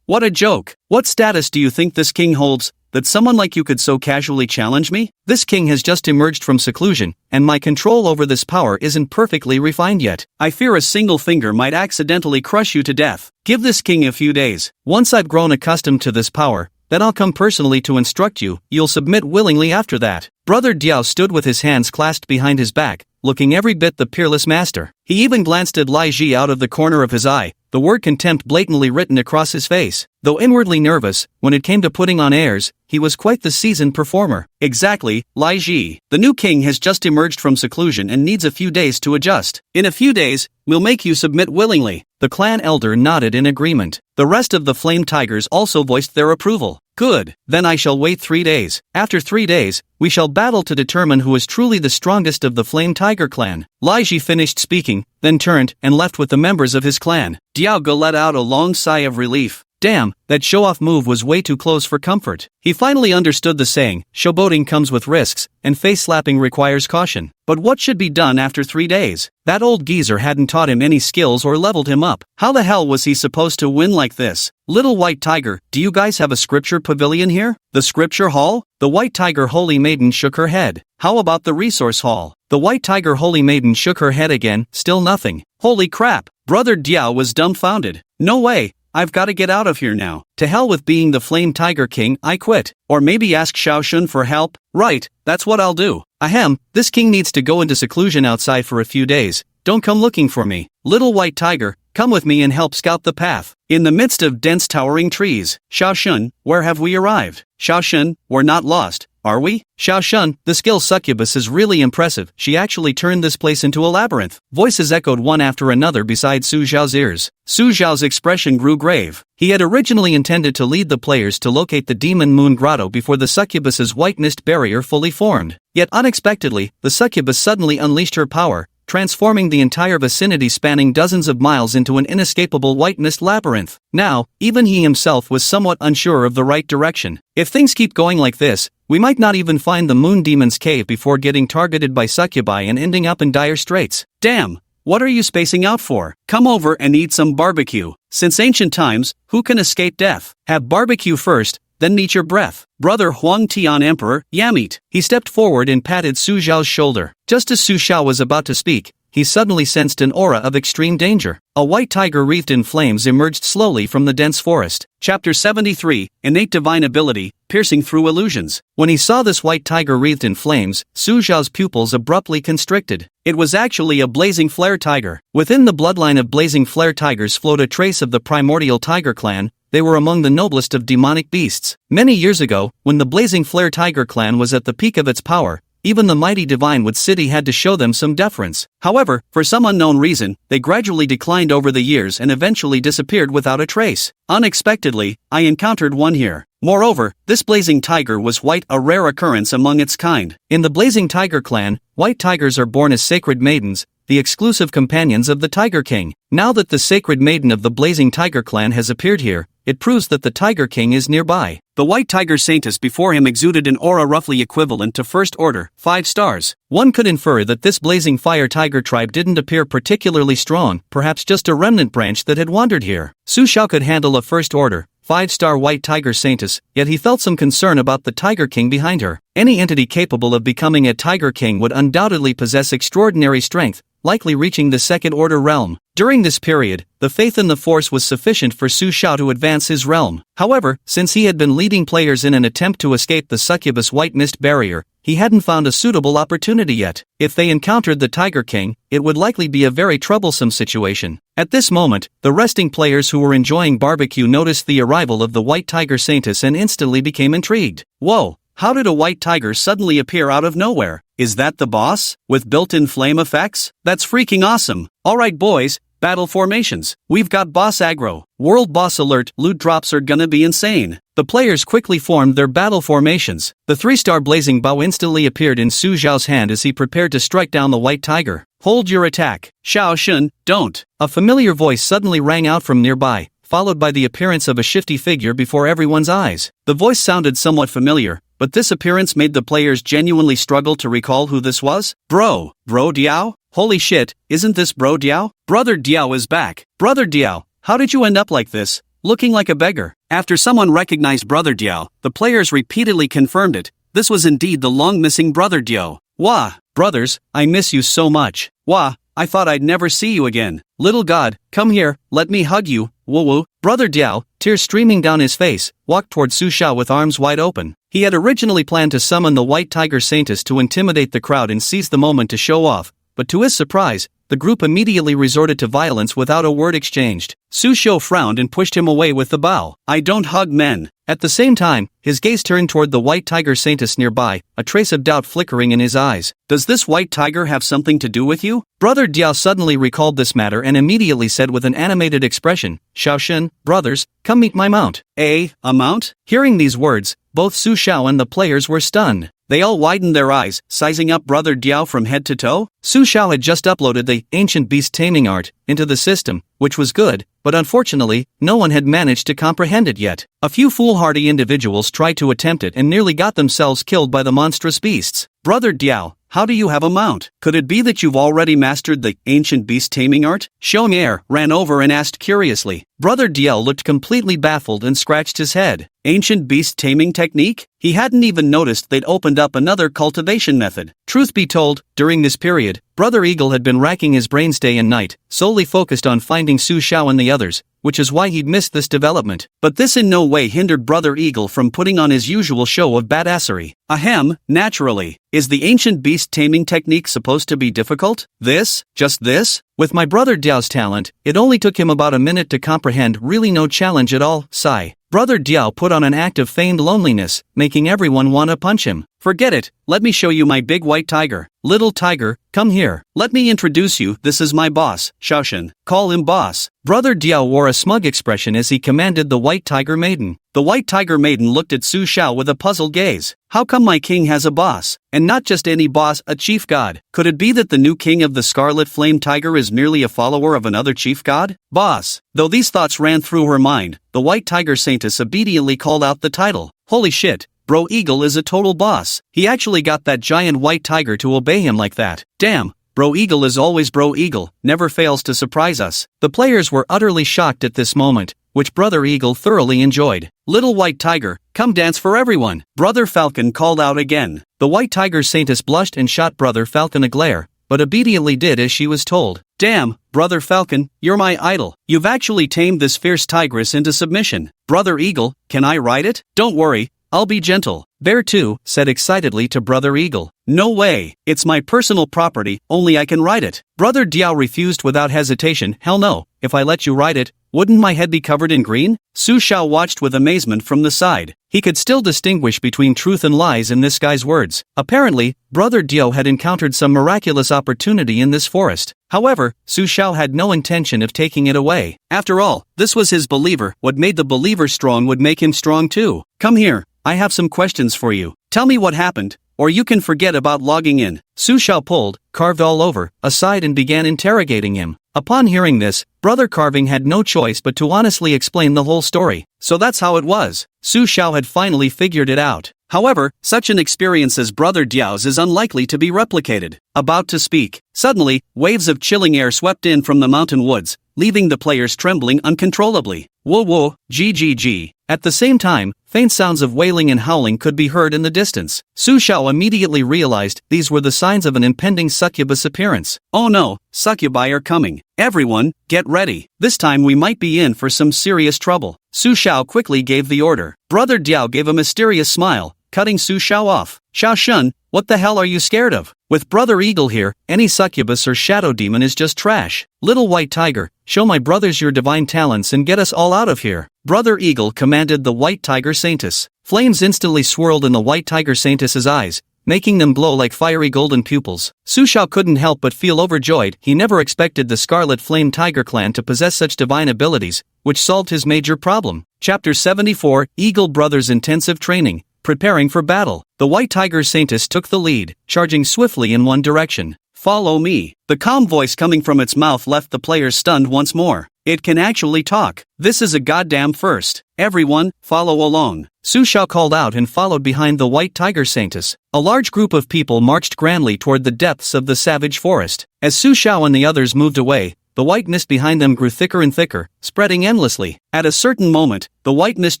Speaker 1: What a joke. What status do you think this king holds? that someone like you could so casually challenge me? This king has just emerged from seclusion, and my control over this power isn't perfectly refined yet. I fear a single finger might accidentally crush you to death. Give this king a few days. Once I've grown accustomed to this power, then I'll come personally to instruct you. You'll submit willingly after that. Brother Diao stood with his hands clasped behind his back, looking every bit the peerless master. He even glanced at Lai Ji out of the corner of his eye, the word contempt blatantly written across his face. Though inwardly nervous, when it came to putting on airs, he was quite the seasoned performer. Exactly, Lai Ji. The new king has just emerged from seclusion and needs a few days to adjust. In a few days, we'll make you submit willingly. The clan elder nodded in agreement. The rest of the Flame Tigers also voiced their approval. Good, then I shall wait 3 days. After 3 days, we shall battle to determine who is truly the strongest of the Flame Tiger clan. Lai Ji finished speaking, then turned and left with the members of his clan. Diao Ge let out a long sigh of relief. Damn, that show-off move was way too close for comfort. He finally understood the saying, showboating comes with risks, and face-slapping requires caution. But what should be done after 3 days? That old geezer hadn't taught him any skills or leveled him up. How the hell was he supposed to win like this? Little White Tiger, do you guys have a scripture pavilion here? The scripture hall? The White Tiger Holy Maiden shook her head. How about the resource hall? The White Tiger Holy Maiden shook her head again, still nothing. Holy crap! Brother Diao was dumbfounded. No way! I've got to get out of here now. To hell with being the Flame Tiger King, I quit. Or maybe ask Xiaoshun for help? Right, that's what I'll do. Ahem, this king needs to go into seclusion outside for a few days. Don't come looking for me. Little White Tiger, come with me and help scout the path. In the midst of dense towering trees. Xiaoshun, where have we arrived? Xiaoshun, we're not lost, are we? Xiaoshun, the skill succubus is really impressive. She actually turned this place into a labyrinth. Voices echoed one after another beside Su Zhao's ears. Su Zhao's expression grew grave. He had originally intended to lead the players to locate the Demon Moon Grotto before the succubus's white mist barrier fully formed. Yet unexpectedly, the succubus suddenly unleashed her power, transforming the entire vicinity spanning dozens of miles into an inescapable white mist labyrinth. Now, even he himself was somewhat unsure of the right direction. If things keep going like this, we might not even find the Moon Demon's cave before getting targeted by succubi and ending up in dire straits. Damn! What are you spacing out for? Come over and eat some barbecue. Since ancient times, who can escape death? Have barbecue first, then meet your breath. Brother Huang Tian Emperor, Yamit. He stepped forward and patted Su Zhao's shoulder. Just as Su Zhao was about to speak, he suddenly sensed an aura of extreme danger. A white tiger wreathed in flames emerged slowly from the dense forest. Chapter 73, Innate Divine Ability, Piercing Through Illusions. When he saw this white tiger wreathed in flames, Su Zhao's pupils abruptly constricted. It was actually a blazing flare tiger. Within the bloodline of blazing flare tigers flowed a trace of the primordial tiger clan. They were among the noblest of demonic beasts. Many years ago, when the blazing flare tiger clan was at the peak of its power, even the mighty Divine Wood City had to show them some deference. However, for some unknown reason, they gradually declined over the years and eventually disappeared without a trace. Unexpectedly, I encountered one here. Moreover, this blazing tiger was white, a rare occurrence among its kind. In the blazing tiger clan, white tigers are born as sacred maidens, the exclusive companions of the Tiger King. Now that the sacred maiden of the blazing tiger clan has appeared here, it proves that the Tiger King is nearby. The white tiger saintess before him exuded an aura roughly equivalent to First Order, 5 stars. One could infer that this blazing fire tiger tribe didn't appear particularly strong, perhaps just a remnant branch that had wandered here. Su Zhao could handle a First Order, 5-star white tiger saintess, yet he felt some concern about the Tiger King behind her. Any entity capable of becoming a Tiger King would undoubtedly possess extraordinary strength, likely reaching the Second Order realm. During this period, the faith in the Force was sufficient for Su Zhao to advance his realm. However, since he had been leading players in an attempt to escape the succubus white mist barrier, he hadn't found a suitable opportunity yet. If they encountered the Tiger King, it would likely be a very troublesome situation. At this moment, the resting players who were enjoying barbecue noticed the arrival of the white tiger saintess and instantly became intrigued. Whoa! How did a white tiger suddenly appear out of nowhere? Is that the boss? With built-in flame effects? That's freaking awesome! Alright boys, battle formations. We've got boss aggro. World boss alert, loot drops are gonna be insane. The players quickly formed their battle formations. The 3-star blazing bow instantly appeared in Su Zhao's hand as he prepared to strike down the white tiger. Hold your attack. Xiaoshun, don't. A familiar voice suddenly rang out from nearby, followed by the appearance of a shifty figure before everyone's eyes. The voice sounded somewhat familiar, but this appearance made the players genuinely struggle to recall who this was. Bro Diao? Holy shit, isn't this Bro Diao? Brother Diao is back. Brother Diao, how did you end up like this? looking like a beggar. After someone recognized Brother Diao, the players repeatedly confirmed it. This was indeed the long-missing Brother Diao. Wah, brothers, I miss you so much. Wah, I thought I'd never see you again. Little god, come here, let me hug you. Woo woo. Brother Diao, tears streaming down his face, walked toward Su Xiao with arms wide open. He had originally planned to summon the White Tiger Saintess to intimidate the crowd and seize the moment to show off, but to his surprise, the group immediately resorted to violence without a word exchanged. Su Xiao frowned and pushed him away with the bow. I don't hug men. At the same time, his gaze turned toward the White Tiger Saintess nearby, a trace of doubt flickering in his eyes. Does this White Tiger have something to do with you? Brother Diao suddenly recalled this matter and immediately said with an animated expression, Xiaoshen, brothers, come meet my mount. A mount? Hearing these words, both Su Xiao and the players were stunned. They all widened their eyes, sizing up Brother Diao from head to toe. Su Xiao had just uploaded the ancient beast taming art into the system, which was good, but unfortunately, no one had managed to comprehend it yet. A few foolhardy individuals tried to attempt it and nearly got themselves killed by the monstrous beasts. Brother Diao, how do you have a mount? Could it be that you've already mastered the ancient beast taming art? Xiong'er ran over and asked curiously. Brother Diao looked completely baffled and scratched his head. Ancient beast taming technique? He hadn't even noticed they'd opened up another cultivation method. Truth be told, during this period, Brother Eagle had been racking his brains day and night, solely focused on finding Su Xiao and the others, which is why he'd missed this development. But this in no way hindered Brother Eagle from putting on his usual show of badassery. Ahem, naturally. Is the ancient beast taming technique supposed to be difficult? This? Just this? With my brother Diao's talent, it only took him about a minute to comprehend, really no challenge at all. Sigh. Brother Diao put on an act of feigned loneliness, making everyone want to punch him. Forget it, let me show you my big white tiger. Little tiger, come here. Let me introduce you, this is my boss, Xiaoshen. Call him boss. Brother Diao wore a smug expression as he commanded the White Tiger Maiden. The White Tiger Maiden looked at Su Xiao with a puzzled gaze. How come my king has a boss? And not just any boss, a chief god? Could it be that the new king of the Scarlet Flame Tiger is merely a follower of another chief god? Boss. Though these thoughts ran through her mind, the White Tiger Saintess obediently called out the title. Holy shit, Bro Eagle is a total boss. He actually got that giant white tiger to obey him like that. Damn. Bro Eagle is always Bro Eagle, never fails to surprise us. The players were utterly shocked at this moment, which Brother Eagle thoroughly enjoyed. Little white tiger, come dance for everyone. Brother Falcon called out again. The White Tiger Saintess blushed and shot Brother Falcon a glare, but obediently did as she was told. Damn, Brother Falcon, you're my idol. You've actually tamed this fierce tigress into submission. Brother Eagle, can I ride it? Don't worry, I'll be gentle. Bear too, said excitedly to Brother Eagle. No way, it's my personal property, only I can ride it. Brother Diao refused without hesitation. Hell no, if I let you ride it, wouldn't my head be covered in green? Su Xiao watched with amazement from the side. He could still distinguish between truth and lies in this guy's words. Apparently, Brother Diao had encountered some miraculous opportunity in this forest. However, Su Xiao had no intention of taking it away. After all, this was his believer. What made the believer strong would make him strong too. Come here, I have some questions for you. Tell me what happened, or you can forget about logging in. Su Xiao pulled, carved all over, aside and began interrogating him. Upon hearing this, Brother Carving had no choice but to honestly explain the whole story. So that's how it was. Su Xiao had finally figured it out. However, such an experience as Brother Diao's is unlikely to be replicated. About to speak, suddenly, waves of chilling air swept in from the mountain woods, leaving the players trembling uncontrollably. Whoa whoa, GGG. At the same time, faint sounds of wailing and howling could be heard in the distance. Su Xiao immediately realized these were the signs of an impending succubus appearance. Oh no, succubi are coming. Everyone, get ready. This time we might be in for some serious trouble. Su Xiao quickly gave the order. Brother Diao gave a mysterious smile, cutting Su Xiao off. Xiaoshen, what the hell are you scared of? With Brother Eagle here, any succubus or shadow demon is just trash. Little white tiger, show my brothers your divine talents and get us all out of here. Brother Eagle commanded the White Tiger Saintess. Flames instantly swirled in the White Tiger Saintess's eyes, making them glow like fiery golden pupils. Su Xiao couldn't help but feel overjoyed. He never expected the Scarlet Flame Tiger clan to possess such divine abilities, which solved his major problem. Chapter 74, Eagle Brothers Intensive Training. Preparing for battle. The White Tiger Saintess took the lead, charging swiftly in one direction. Follow me. The calm voice coming from its mouth left the players stunned once more. It can actually talk. This is a goddamn first. Everyone, follow along. Su Xiao called out and followed behind the White Tiger Saintess. A large group of people marched grandly toward the depths of the savage forest. As Su Xiao and the others moved away, the white mist behind them grew thicker and thicker, spreading endlessly. At a certain moment, the white mist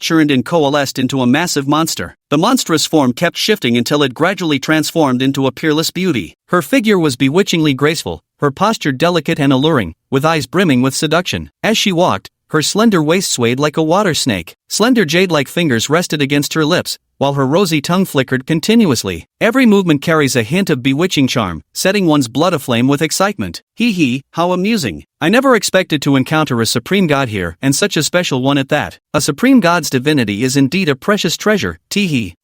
Speaker 1: churned and coalesced into a massive monster. The monstrous form kept shifting until it gradually transformed into a peerless beauty. Her figure was bewitchingly graceful, her posture delicate and alluring, with eyes brimming with seduction. As she walked, her slender waist swayed like a water snake. Slender jade-like fingers rested against her lips, while her rosy tongue flickered continuously. Every movement carries a hint of bewitching charm, setting one's blood aflame with excitement. Hee hee, how amusing. I never expected to encounter a supreme god here, and such a special one at that. A supreme god's divinity is indeed a precious treasure. Tee hee.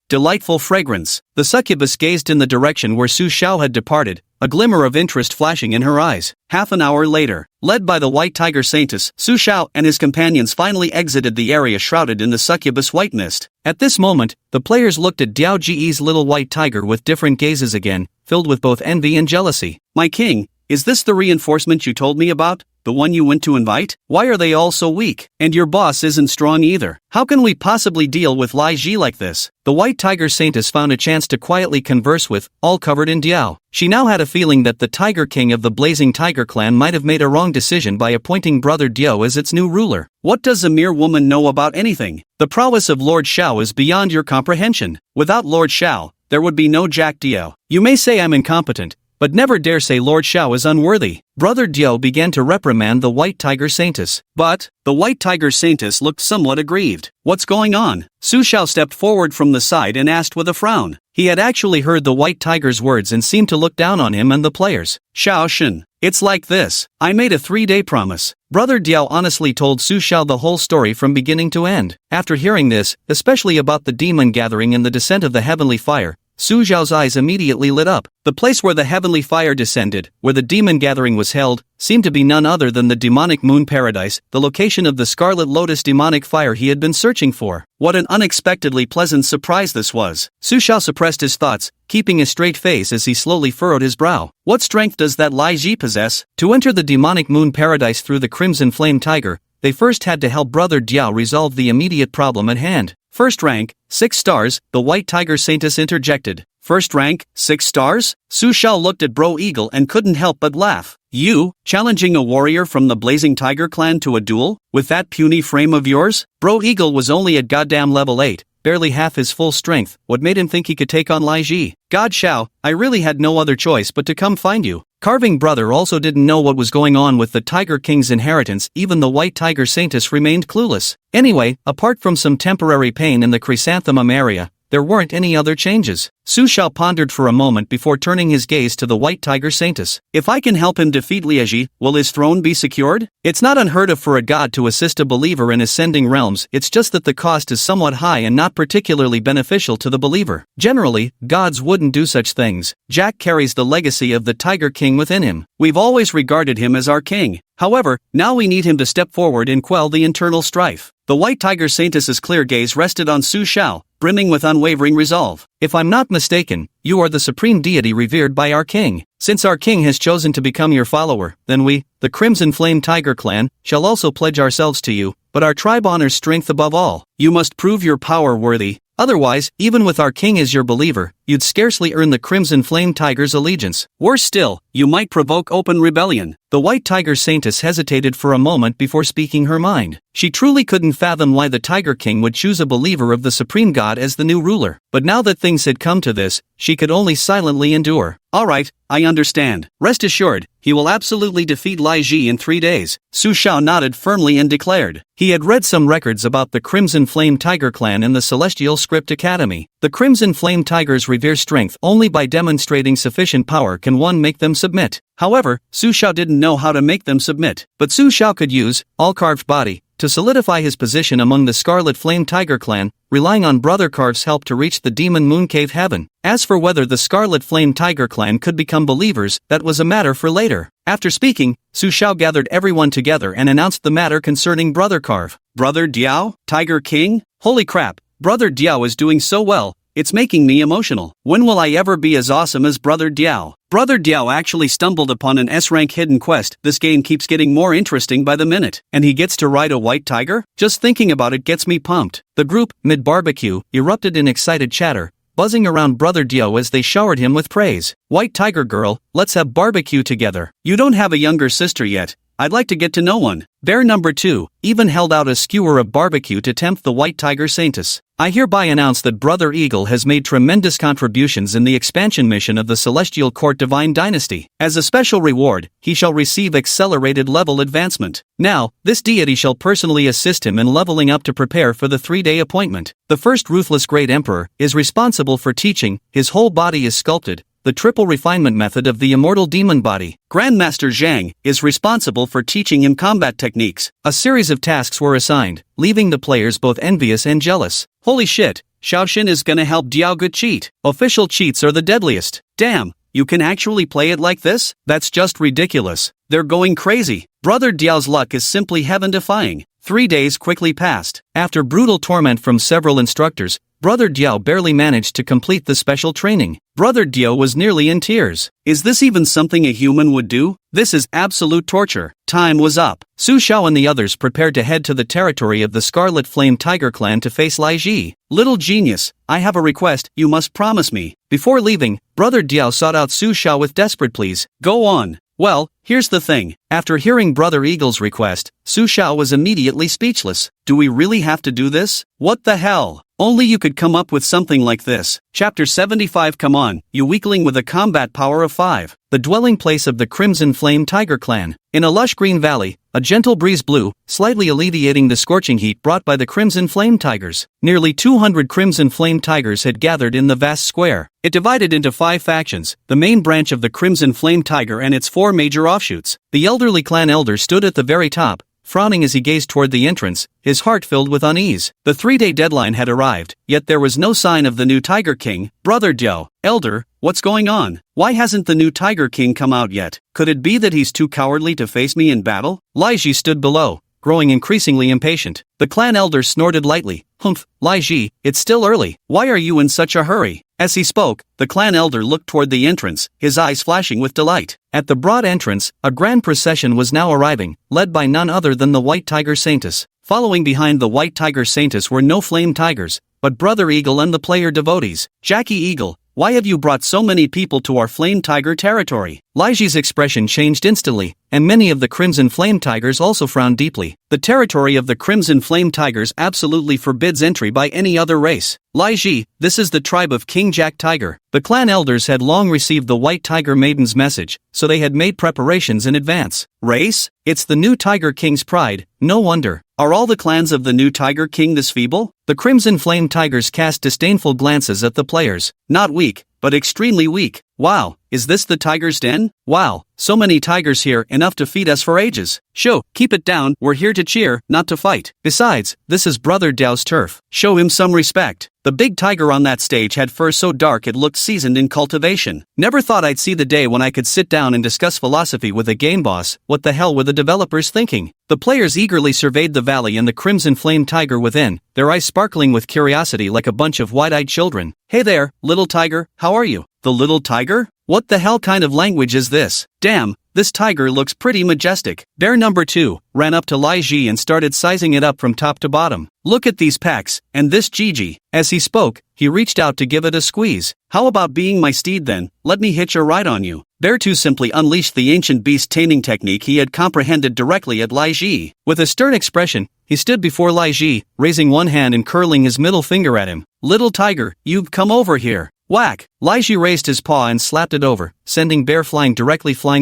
Speaker 1: Delightful fragrance. The succubus gazed in the direction where Su Xiao had departed, a glimmer of interest flashing in her eyes. Half an hour later, led by the white tiger saintess, Su Xiao and his companions finally exited the area shrouded in the succubus white mist. At this moment, the players looked at Diao Ji's little white tiger with different gazes again, filled with both envy and jealousy. My king, is this the reinforcement you told me about? The one you went to invite? Why are they all so weak? And your boss isn't strong either. How can we possibly deal with Lai Ji like this? The white tiger saintess found a chance to quietly converse with, all covered in Diao. She now had a feeling that the Tiger King of the Blazing Tiger clan might have made a wrong decision by appointing Brother Diao as its new ruler. What does a mere woman know about anything? The prowess of Lord Xiao is beyond your comprehension. Without Lord Xiao, there would be no Jack Diao. You may say I'm incompetent, but never dare say Lord Xiao is unworthy. Brother Diao began to reprimand the white tiger saintess. But the white tiger saintess looked somewhat aggrieved. What's going on? Su Xiao stepped forward from the side and asked with a frown. He had actually heard the white tiger's words and seemed to look down on him and the players. Xiao Shen, it's like this. I made a 3-day promise. Brother Diao honestly told Su Xiao the whole story from beginning to end. After hearing this, especially about the demon gathering and the descent of the heavenly fire, Su Xiao's eyes immediately lit up. The place where the heavenly fire descended, where the demon gathering was held, seemed to be none other than the demonic moon paradise, the location of the Scarlet Lotus demonic fire he had been searching for. What an unexpectedly pleasant surprise this was. Su Xiao suppressed his thoughts, keeping a straight face as he slowly furrowed his brow. What strength does that Lai Ji possess? To enter the demonic moon paradise through the Crimson Flame Tiger, they first had to help Brother Diao resolve the immediate problem at hand. First rank, 6 stars, the white tiger saintess interjected. First rank, 6 stars? Su Xiao looked at Bro Eagle and couldn't help but laugh. You, challenging a warrior from the Blazing Tiger clan to a duel? With that puny frame of yours? Bro Eagle was only at goddamn level 8, barely half his full strength. What made him think he could take on Lai Ji? God Xiao, I really had no other choice but to come find you. Carving Brother also didn't know what was going on with the Tiger King's inheritance. Even the white tiger saintess remained clueless. Anyway, apart from some temporary pain in the chrysanthemum area, there weren't any other changes. Su Xiao pondered for a moment before turning his gaze to the white tiger saintess. If I can help him defeat Liegi, will his throne be secured? It's not unheard of for a god to assist a believer in ascending realms, it's just that the cost is somewhat high and not particularly beneficial to the believer. Generally, gods wouldn't do such things. Jack carries the legacy of the Tiger King within him. We've always regarded him as our king. However, now we need him to step forward and quell the internal strife. The white tiger saintess's clear gaze rested on Su Xiao, brimming with unwavering resolve. If I'm not mistaken, you are the supreme deity revered by our king. Since our king has chosen to become your follower, then we, the Crimson Flame Tiger clan, shall also pledge ourselves to you, but our tribe honors strength above all. You must prove your power worthy. Otherwise, even with our king as your believer, you'd scarcely earn the Crimson Flame Tiger's allegiance. Worse still, you might provoke open rebellion. The white tiger saintess hesitated for a moment before speaking her mind. She truly couldn't fathom why the Tiger King would choose a believer of the supreme god as the new ruler. But now that things had come to this, she could only silently endure. Alright, I understand. Rest assured, he will absolutely defeat Lai Ji in 3 days. Su Xiao nodded firmly and declared. He had read some records about the Crimson Flame Tiger clan in the Celestial Script Academy. The Crimson Flame Tigers revere strength. Only by demonstrating sufficient power can one make them submit. However, Su Xiao didn't know how to make them submit. But Su Xiao could use all-carved body to solidify his position among the Scarlet Flame Tiger clan, relying on Brother Carve's help to reach the Demon Moon Cave heaven. As for whether the Scarlet Flame Tiger clan could become believers, that was a matter for later. After speaking, Su Xiao gathered everyone together and announced the matter concerning Brother Carve. Brother Diao? Tiger King? Holy crap, Brother Diao is doing so well, it's making me emotional. When will I ever be as awesome as Brother Diao? Brother Diao actually stumbled upon an S-rank hidden quest. This game keeps getting more interesting by the minute. And he gets to ride a white tiger? Just thinking about it gets me pumped. The group, mid-barbecue, erupted in excited chatter, buzzing around Brother Dio as they showered him with praise. White Tiger Girl, let's have barbecue together. You don't have a younger sister yet. I'd like to get to know one. Bear number 2 even held out a skewer of barbecue to tempt the White Tiger Saintess. I hereby announce that Brother Eagle has made tremendous contributions in the expansion mission of the Celestial Court Divine Dynasty. As a special reward, he shall receive accelerated level advancement. Now, this deity shall personally assist him in leveling up to prepare for the 3-day appointment. The first ruthless great emperor is responsible for teaching. His whole body is sculpted, the triple refinement method of the immortal demon body. Grandmaster Zhang is responsible for teaching him combat techniques. A series of tasks were assigned, leaving the players both envious and jealous. Holy shit, Xiaoxin is gonna help Diaoge cheat. Official cheats are the deadliest. Damn, you can actually play it like this? That's just ridiculous. They're going crazy. Brother Diao's luck is simply heaven-defying. 3 days quickly passed. After brutal torment from several instructors, Brother Diao barely managed to complete the special training. Brother Diao was nearly in tears. Is this even something a human would do? This is absolute torture. Time was up. Su Xiao and the others prepared to head to the territory of the Scarlet Flame Tiger clan to face Lai Ji. Little genius, I have a request, you must promise me. Before leaving, Brother Diao sought out Su Xiao with desperate pleas. Go on. Well, here's the thing. After hearing Brother Eagle's request, Su Xiao was immediately speechless. Do we really have to do this? What the hell? Only you could come up with something like this. Chapter 75. Come on, you weakling with a combat power of 5. The dwelling place of the Crimson Flame Tiger clan. In a lush green valley, a gentle breeze blew, slightly alleviating the scorching heat brought by the Crimson Flame Tigers. Nearly 200 Crimson Flame Tigers had gathered in the vast square. It divided into 5 factions, the main branch of the Crimson Flame Tiger and its 4 major offshoots. The elderly clan elder stood at the very top, frowning as he gazed toward the entrance, his heart filled with unease. The 3-day deadline had arrived, yet there was no sign of the new Tiger King. Brother Diao, Elder, what's going on? Why hasn't the new Tiger King come out yet? Could it be that he's too cowardly to face me in battle? Lai Ji stood below, growing increasingly impatient. The clan elder snorted lightly. Humph, Lai Ji, it's still early. Why are you in such a hurry? As he spoke, the clan elder looked toward the entrance, his eyes flashing with delight. At the broad entrance, a grand procession was now arriving, led by none other than the White Tiger Saintess. Following behind the White Tiger Saintess were no Flame Tigers, but Brother Eagle and the player devotees. Jackie Eagle, why have you brought so many people to our Flame Tiger territory? Lai Ji's expression changed instantly, and many of the Crimson Flame Tigers also frowned deeply. The territory of the Crimson Flame Tigers absolutely forbids entry by any other race. Lai Ji, this is the tribe of King Jack Tiger. The clan elders had long received the White Tiger Maiden's message, so they had made preparations in advance. Race? It's the new Tiger King's pride, no wonder. Are all the clans of the new Tiger King this feeble? The Crimson Flame Tigers cast disdainful glances at the players. Not weak, but extremely weak. Wow, is this the Tiger's Den? Wow, so many tigers here, enough to feed us for ages. Shoo, keep it down, we're here to cheer, not to fight. Besides, this is Brother Diao's turf. Show him some respect. The big tiger on that stage had fur so dark it looked seasoned in cultivation. Never thought I'd see the day when I could sit down and discuss philosophy with a game boss. What the hell were the developers thinking? The players eagerly surveyed the valley and the Crimson Flame Tiger within, their eyes sparkling with curiosity like a bunch of wide-eyed children. Hey there, little tiger, how are you? The little tiger? What the hell kind of language is this? Damn, this tiger looks pretty majestic. Bear number 2 ran up to Lai Ji and started sizing it up from top to bottom. Look at these packs, and this Gigi. As he spoke, he reached out to give it a squeeze. How about being my steed then? Let me hitch a ride on you. Bear 2 simply unleashed the ancient beast taming technique he had comprehended directly at Lai Ji. With a stern expression, he stood before Lai Ji, raising one hand and curling his middle finger at him. Little tiger, you've come over here. Whack! Lai Ji raised his paw and slapped it over, sending Bear flying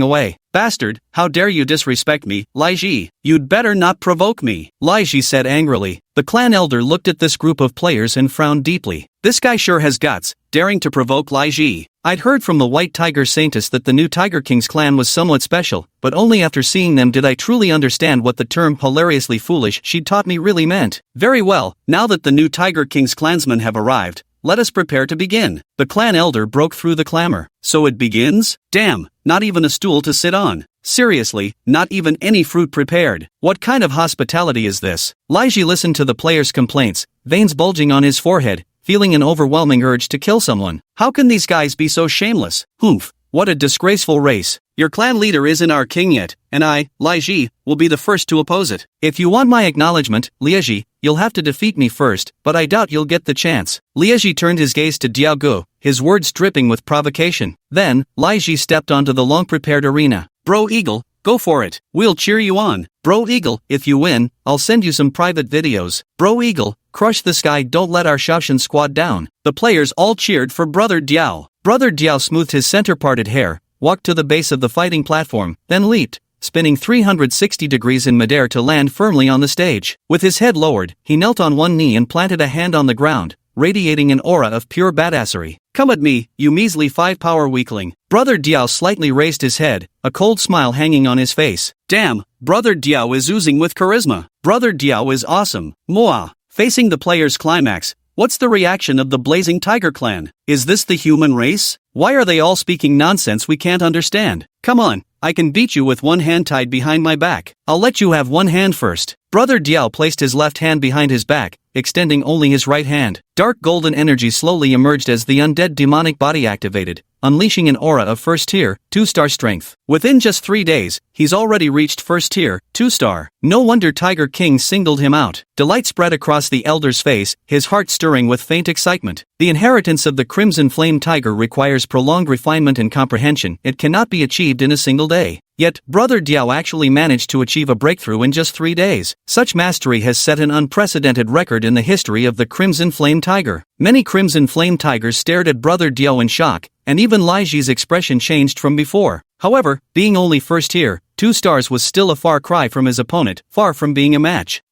Speaker 1: away. Bastard, how dare you disrespect me, Lai Ji? You'd better not provoke me, Lai Ji said angrily. The clan elder looked at this group of players and frowned deeply. This guy sure has guts, daring to provoke Lai Ji. I'd heard from the White Tiger Saintess that the new Tiger King's clan was somewhat special, but only after seeing them did I truly understand what the term hilariously foolish she'd taught me really meant. Very well, now that the new Tiger King's clansmen have arrived, let us prepare to begin. The clan elder broke through the clamor. So it begins? Damn, not even a stool to sit on. Seriously, not even any fruit prepared. What kind of hospitality is this? Lai Ji listened to the players' complaints, veins bulging on his forehead, feeling an overwhelming urge to kill someone. How can these guys be so shameless? Humph, what a disgraceful race. Your clan leader isn't our king yet, and I, Lai Ji, will be the first to oppose it. If you want my acknowledgement, Liaji, you'll have to defeat me first, but I doubt you'll get the chance. Liaji turned his gaze to Diao Gu, his words dripping with provocation. Then, Liaji stepped onto the long-prepared arena. Bro Eagle, go for it. We'll cheer you on. Bro Eagle, if you win, I'll send you some private videos. Bro Eagle, crush the sky, don't let our Shaoshan squad down. The players all cheered for Brother Diao. Brother Diao smoothed his center-parted hair, walked to the base of the fighting platform, then leaped, spinning 360 degrees in midair to land firmly on the stage. With his head lowered, he knelt on one knee and planted a hand on the ground, radiating an aura of pure badassery. Come at me, you measly 5-power weakling. Brother Diao slightly raised his head, a cold smile hanging on his face. Damn, Brother Diao is oozing with charisma. Brother Diao is awesome. Mwah. Facing the players' climax, what's the reaction of the Blazing Tiger clan? Is this the human race? Why are they all speaking nonsense we can't understand? Come on, I can beat you with one hand tied behind my back. I'll let you have one hand first. Brother Diao placed his left hand behind his back, extending only his right hand. Dark golden energy slowly emerged as the undead demonic body activated, unleashing an aura of first tier, 2-star strength. Within just 3 days, he's already reached first tier, 2-star. No wonder Tiger King singled him out. Delight spread across the elder's face, his heart stirring with faint excitement. The inheritance of the Crimson Flame Tiger requires prolonged refinement and comprehension. It cannot be achieved in a single day. Yet, Brother Diao actually managed to achieve a breakthrough in just 3 days. Such mastery has set an unprecedented record in the history of the Crimson Flame Tiger. Many Crimson Flame Tigers stared at Brother Diao in shock, and even Liaji's expression changed from before. However, being only first tier, 2 stars was still a far cry from his opponent, far from being a match.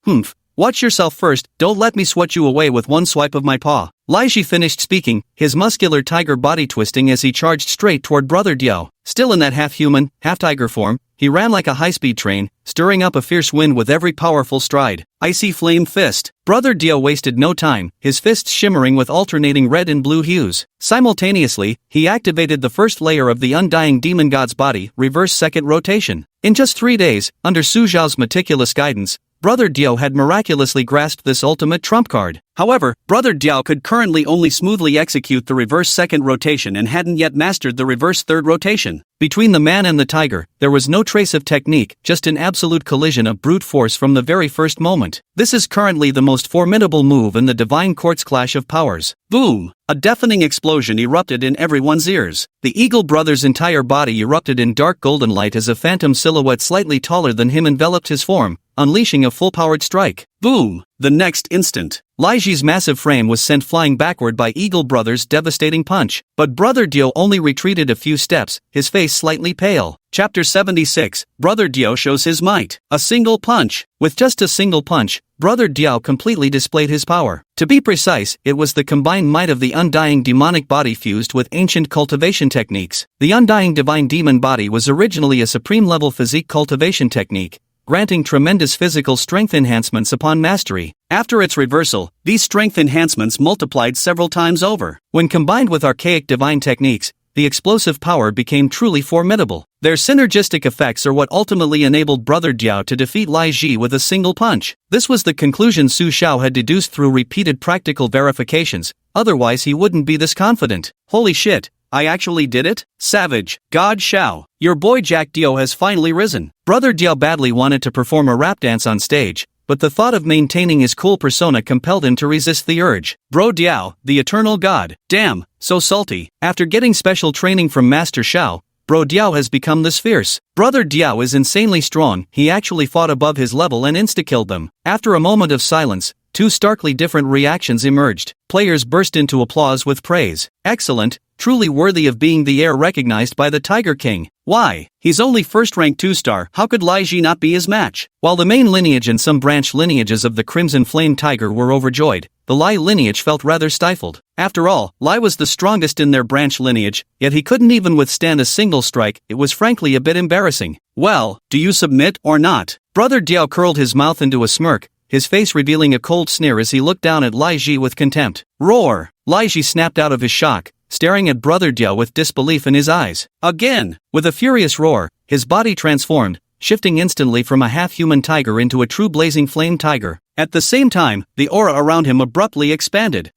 Speaker 1: Watch yourself first, don't let me swat you away with one swipe of my paw. Liaji finished speaking, his muscular tiger body twisting as he charged straight toward Brother Diao. Still in that half-human, half-tiger form, he ran like a high-speed train, stirring up a fierce wind with every powerful stride. Icy Flame Fist. Brother Diao wasted no time, his fists shimmering with alternating red and blue hues. Simultaneously, he activated the first layer of the undying demon god's body, reverse second rotation. In just 3 days, under Su Zhao's meticulous guidance, Brother Diao had miraculously grasped this ultimate trump card. However, Brother Diao could currently only smoothly execute the reverse second rotation and hadn't yet mastered the reverse third rotation. Between the man and the tiger, there was no trace of technique, just an absolute collision of brute force from the very first moment. This is currently the most formidable move in the Divine Court's clash of powers. Boom! A deafening explosion erupted in everyone's ears. The Eagle Brother's entire body erupted in dark golden light as a phantom silhouette slightly taller than him enveloped his form, unleashing a full-powered strike. Boom! The next instant, Liaji's massive frame was sent flying backward by Eagle Brother's devastating punch, but Brother Diao only retreated a few steps, his face slightly pale. Chapter 76, Brother Diao shows his might. A single punch. With just a single punch, Brother Diao completely displayed his power. To be precise, it was the combined might of the undying demonic body fused with ancient cultivation techniques. The undying divine demon body was originally a supreme-level physique cultivation technique, granting tremendous physical strength enhancements upon mastery. After its reversal, these strength enhancements multiplied several times over. When combined with archaic divine techniques, the explosive power became truly formidable. Their synergistic effects are what ultimately enabled Brother Diao to defeat Liaji with a single punch. This was the conclusion Su Xiao had deduced through repeated practical verifications, otherwise he wouldn't be this confident. Holy shit, I actually did it? Savage, God Xiao, your boy Jack Diao has finally risen. Brother Diao badly wanted to perform a rap dance on stage, but the thought of maintaining his cool persona compelled him to resist the urge. Bro Diao, the eternal god. Damn, so salty. After getting special training from Master Xiao, Bro Diao has become this fierce. Brother Diao is insanely strong, he actually fought above his level and insta-killed them. After a moment of silence, 2 starkly different reactions emerged. Players burst into applause with praise. Excellent, truly worthy of being the heir recognized by the Tiger King. Why? He's only first-ranked 2-star, how could Liaji not be his match? While the main lineage and some branch lineages of the Crimson Flame Tiger were overjoyed, the Lai lineage felt rather stifled. After all, Lai was the strongest in their branch lineage, yet he couldn't even withstand a single strike. It was frankly a bit embarrassing. Well, do you submit or not? Brother Diao curled his mouth into a smirk, his face revealing a cold sneer as he looked down at Liaji with contempt. Roar! Liaji snapped out of his shock, staring at Brother Diao with disbelief in his eyes. Again! With a furious roar, his body transformed, shifting instantly from a half-human tiger into a true blazing flame tiger. At the same time, the aura around him abruptly expanded.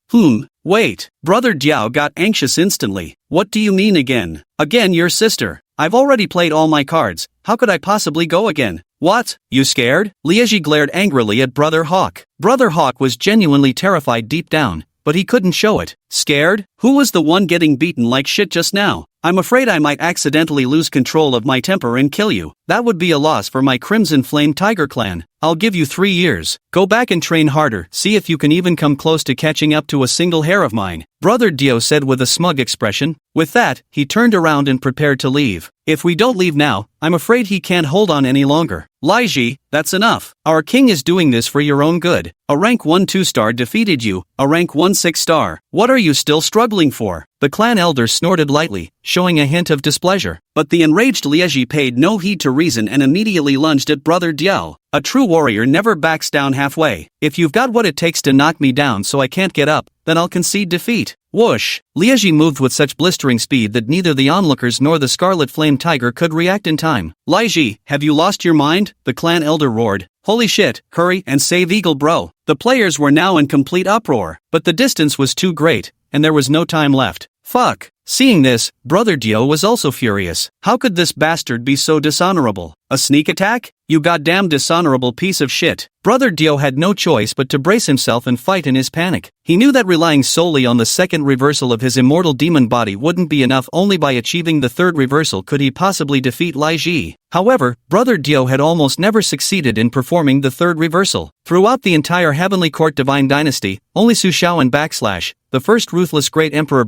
Speaker 1: Wait. Brother Diao got anxious instantly. What do you mean again? Again your sister. I've already played all my cards, how could I possibly go again? What? You scared? Liegi glared angrily at Brother Hawk. Brother Hawk was genuinely terrified deep down, but he couldn't show it. Scared? Who was the one getting beaten like shit just now? I'm afraid I might accidentally lose control of my temper and kill you. That would be a loss for my Crimson Flame Tiger clan. I'll give you 3 years. Go back and train harder, see if you can even come close to catching up to a single hair of mine, Brother Dio said with a smug expression. With that, he turned around and prepared to leave. If we don't leave now, I'm afraid he can't hold on any longer. Liegi, that's enough. Our king is doing this for your own good. A rank 1 2-star defeated you, a rank 1 6-star. What are you still struggling for? The clan elder snorted lightly, showing a hint of displeasure. But the enraged Liegi paid no heed to reason and immediately lunged at Brother Diao. A true warrior never backs down halfway. If you've got what it takes to knock me down so I can't get up, then I'll concede defeat. Whoosh! Liegi moved with such blistering speed that neither the onlookers nor the Scarlet Flame Tiger could react in time. Liegi, have you lost your mind? The clan elder roared. Holy shit, hurry and save Eagle bro. The players were now in complete uproar, but the distance was too great, and there was no time left. Fuck! Seeing this, Brother Dio was also furious. How could this bastard be so dishonorable? A sneak attack? You goddamn dishonorable piece of shit. Brother Dio had no choice but to brace himself and fight in his panic. He knew that relying solely on the second reversal of his immortal demon body wouldn't be enough. Only by achieving the third reversal could he possibly defeat Liegi. However, Brother Dio had almost never succeeded in performing the third reversal. Throughout the entire Heavenly Court Divine Dynasty, only Su Shao and the first ruthless Great Emperor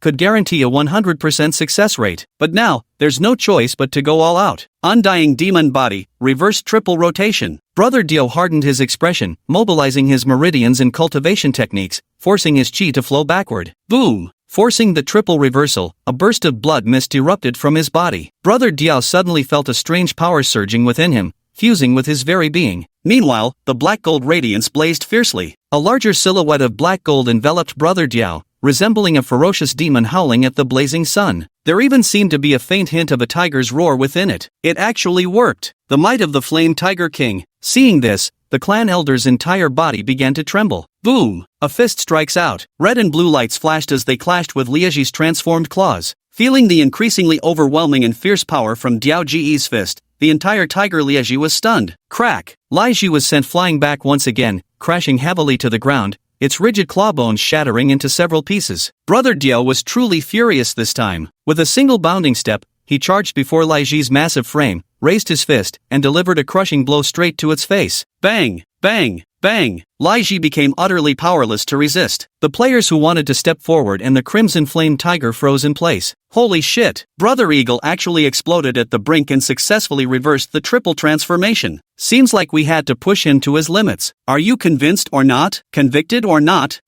Speaker 1: could guarantee a 100% success rate. But now, there's no choice but to go all out. Undying Demon Body, Reverse Triple Rotation. Brother Dio hardened his expression, mobilizing his meridians and cultivation techniques, forcing his chi to flow backward. Boom! Forcing the triple reversal, a burst of blood mist erupted from his body. Brother Dio suddenly felt a strange power surging within him, fusing with his very being. Meanwhile, the black gold radiance blazed fiercely. A larger silhouette of black gold enveloped Brother Dio, resembling a ferocious demon howling at the blazing sun. There even seemed to be a faint hint of a tiger's roar within it. It actually worked. The might of the Flame Tiger King. Seeing this, the clan elder's entire body began to tremble. Boom! A fist strikes out. Red and blue lights flashed as they clashed with Liegi's transformed claws. Feeling the increasingly overwhelming and fierce power from Diao Ji's fist, the entire tiger Liegi was stunned. Crack! Liegi was sent flying back once again, crashing heavily to the ground, its rigid clawbones shattering into several pieces. Brother Dio was truly furious this time. With a single bounding step, he charged before Liegi's massive frame, raised his fist, and delivered a crushing blow straight to its face. Bang! Bang! Bang! Liegi became utterly powerless to resist. The players who wanted to step forward and the Crimson Flame Tiger froze in place. Holy shit! Brother Eagle actually exploded at the brink and successfully reversed the triple transformation. Seems like we had to push him to his limits. Are you convinced or not? Convicted or not?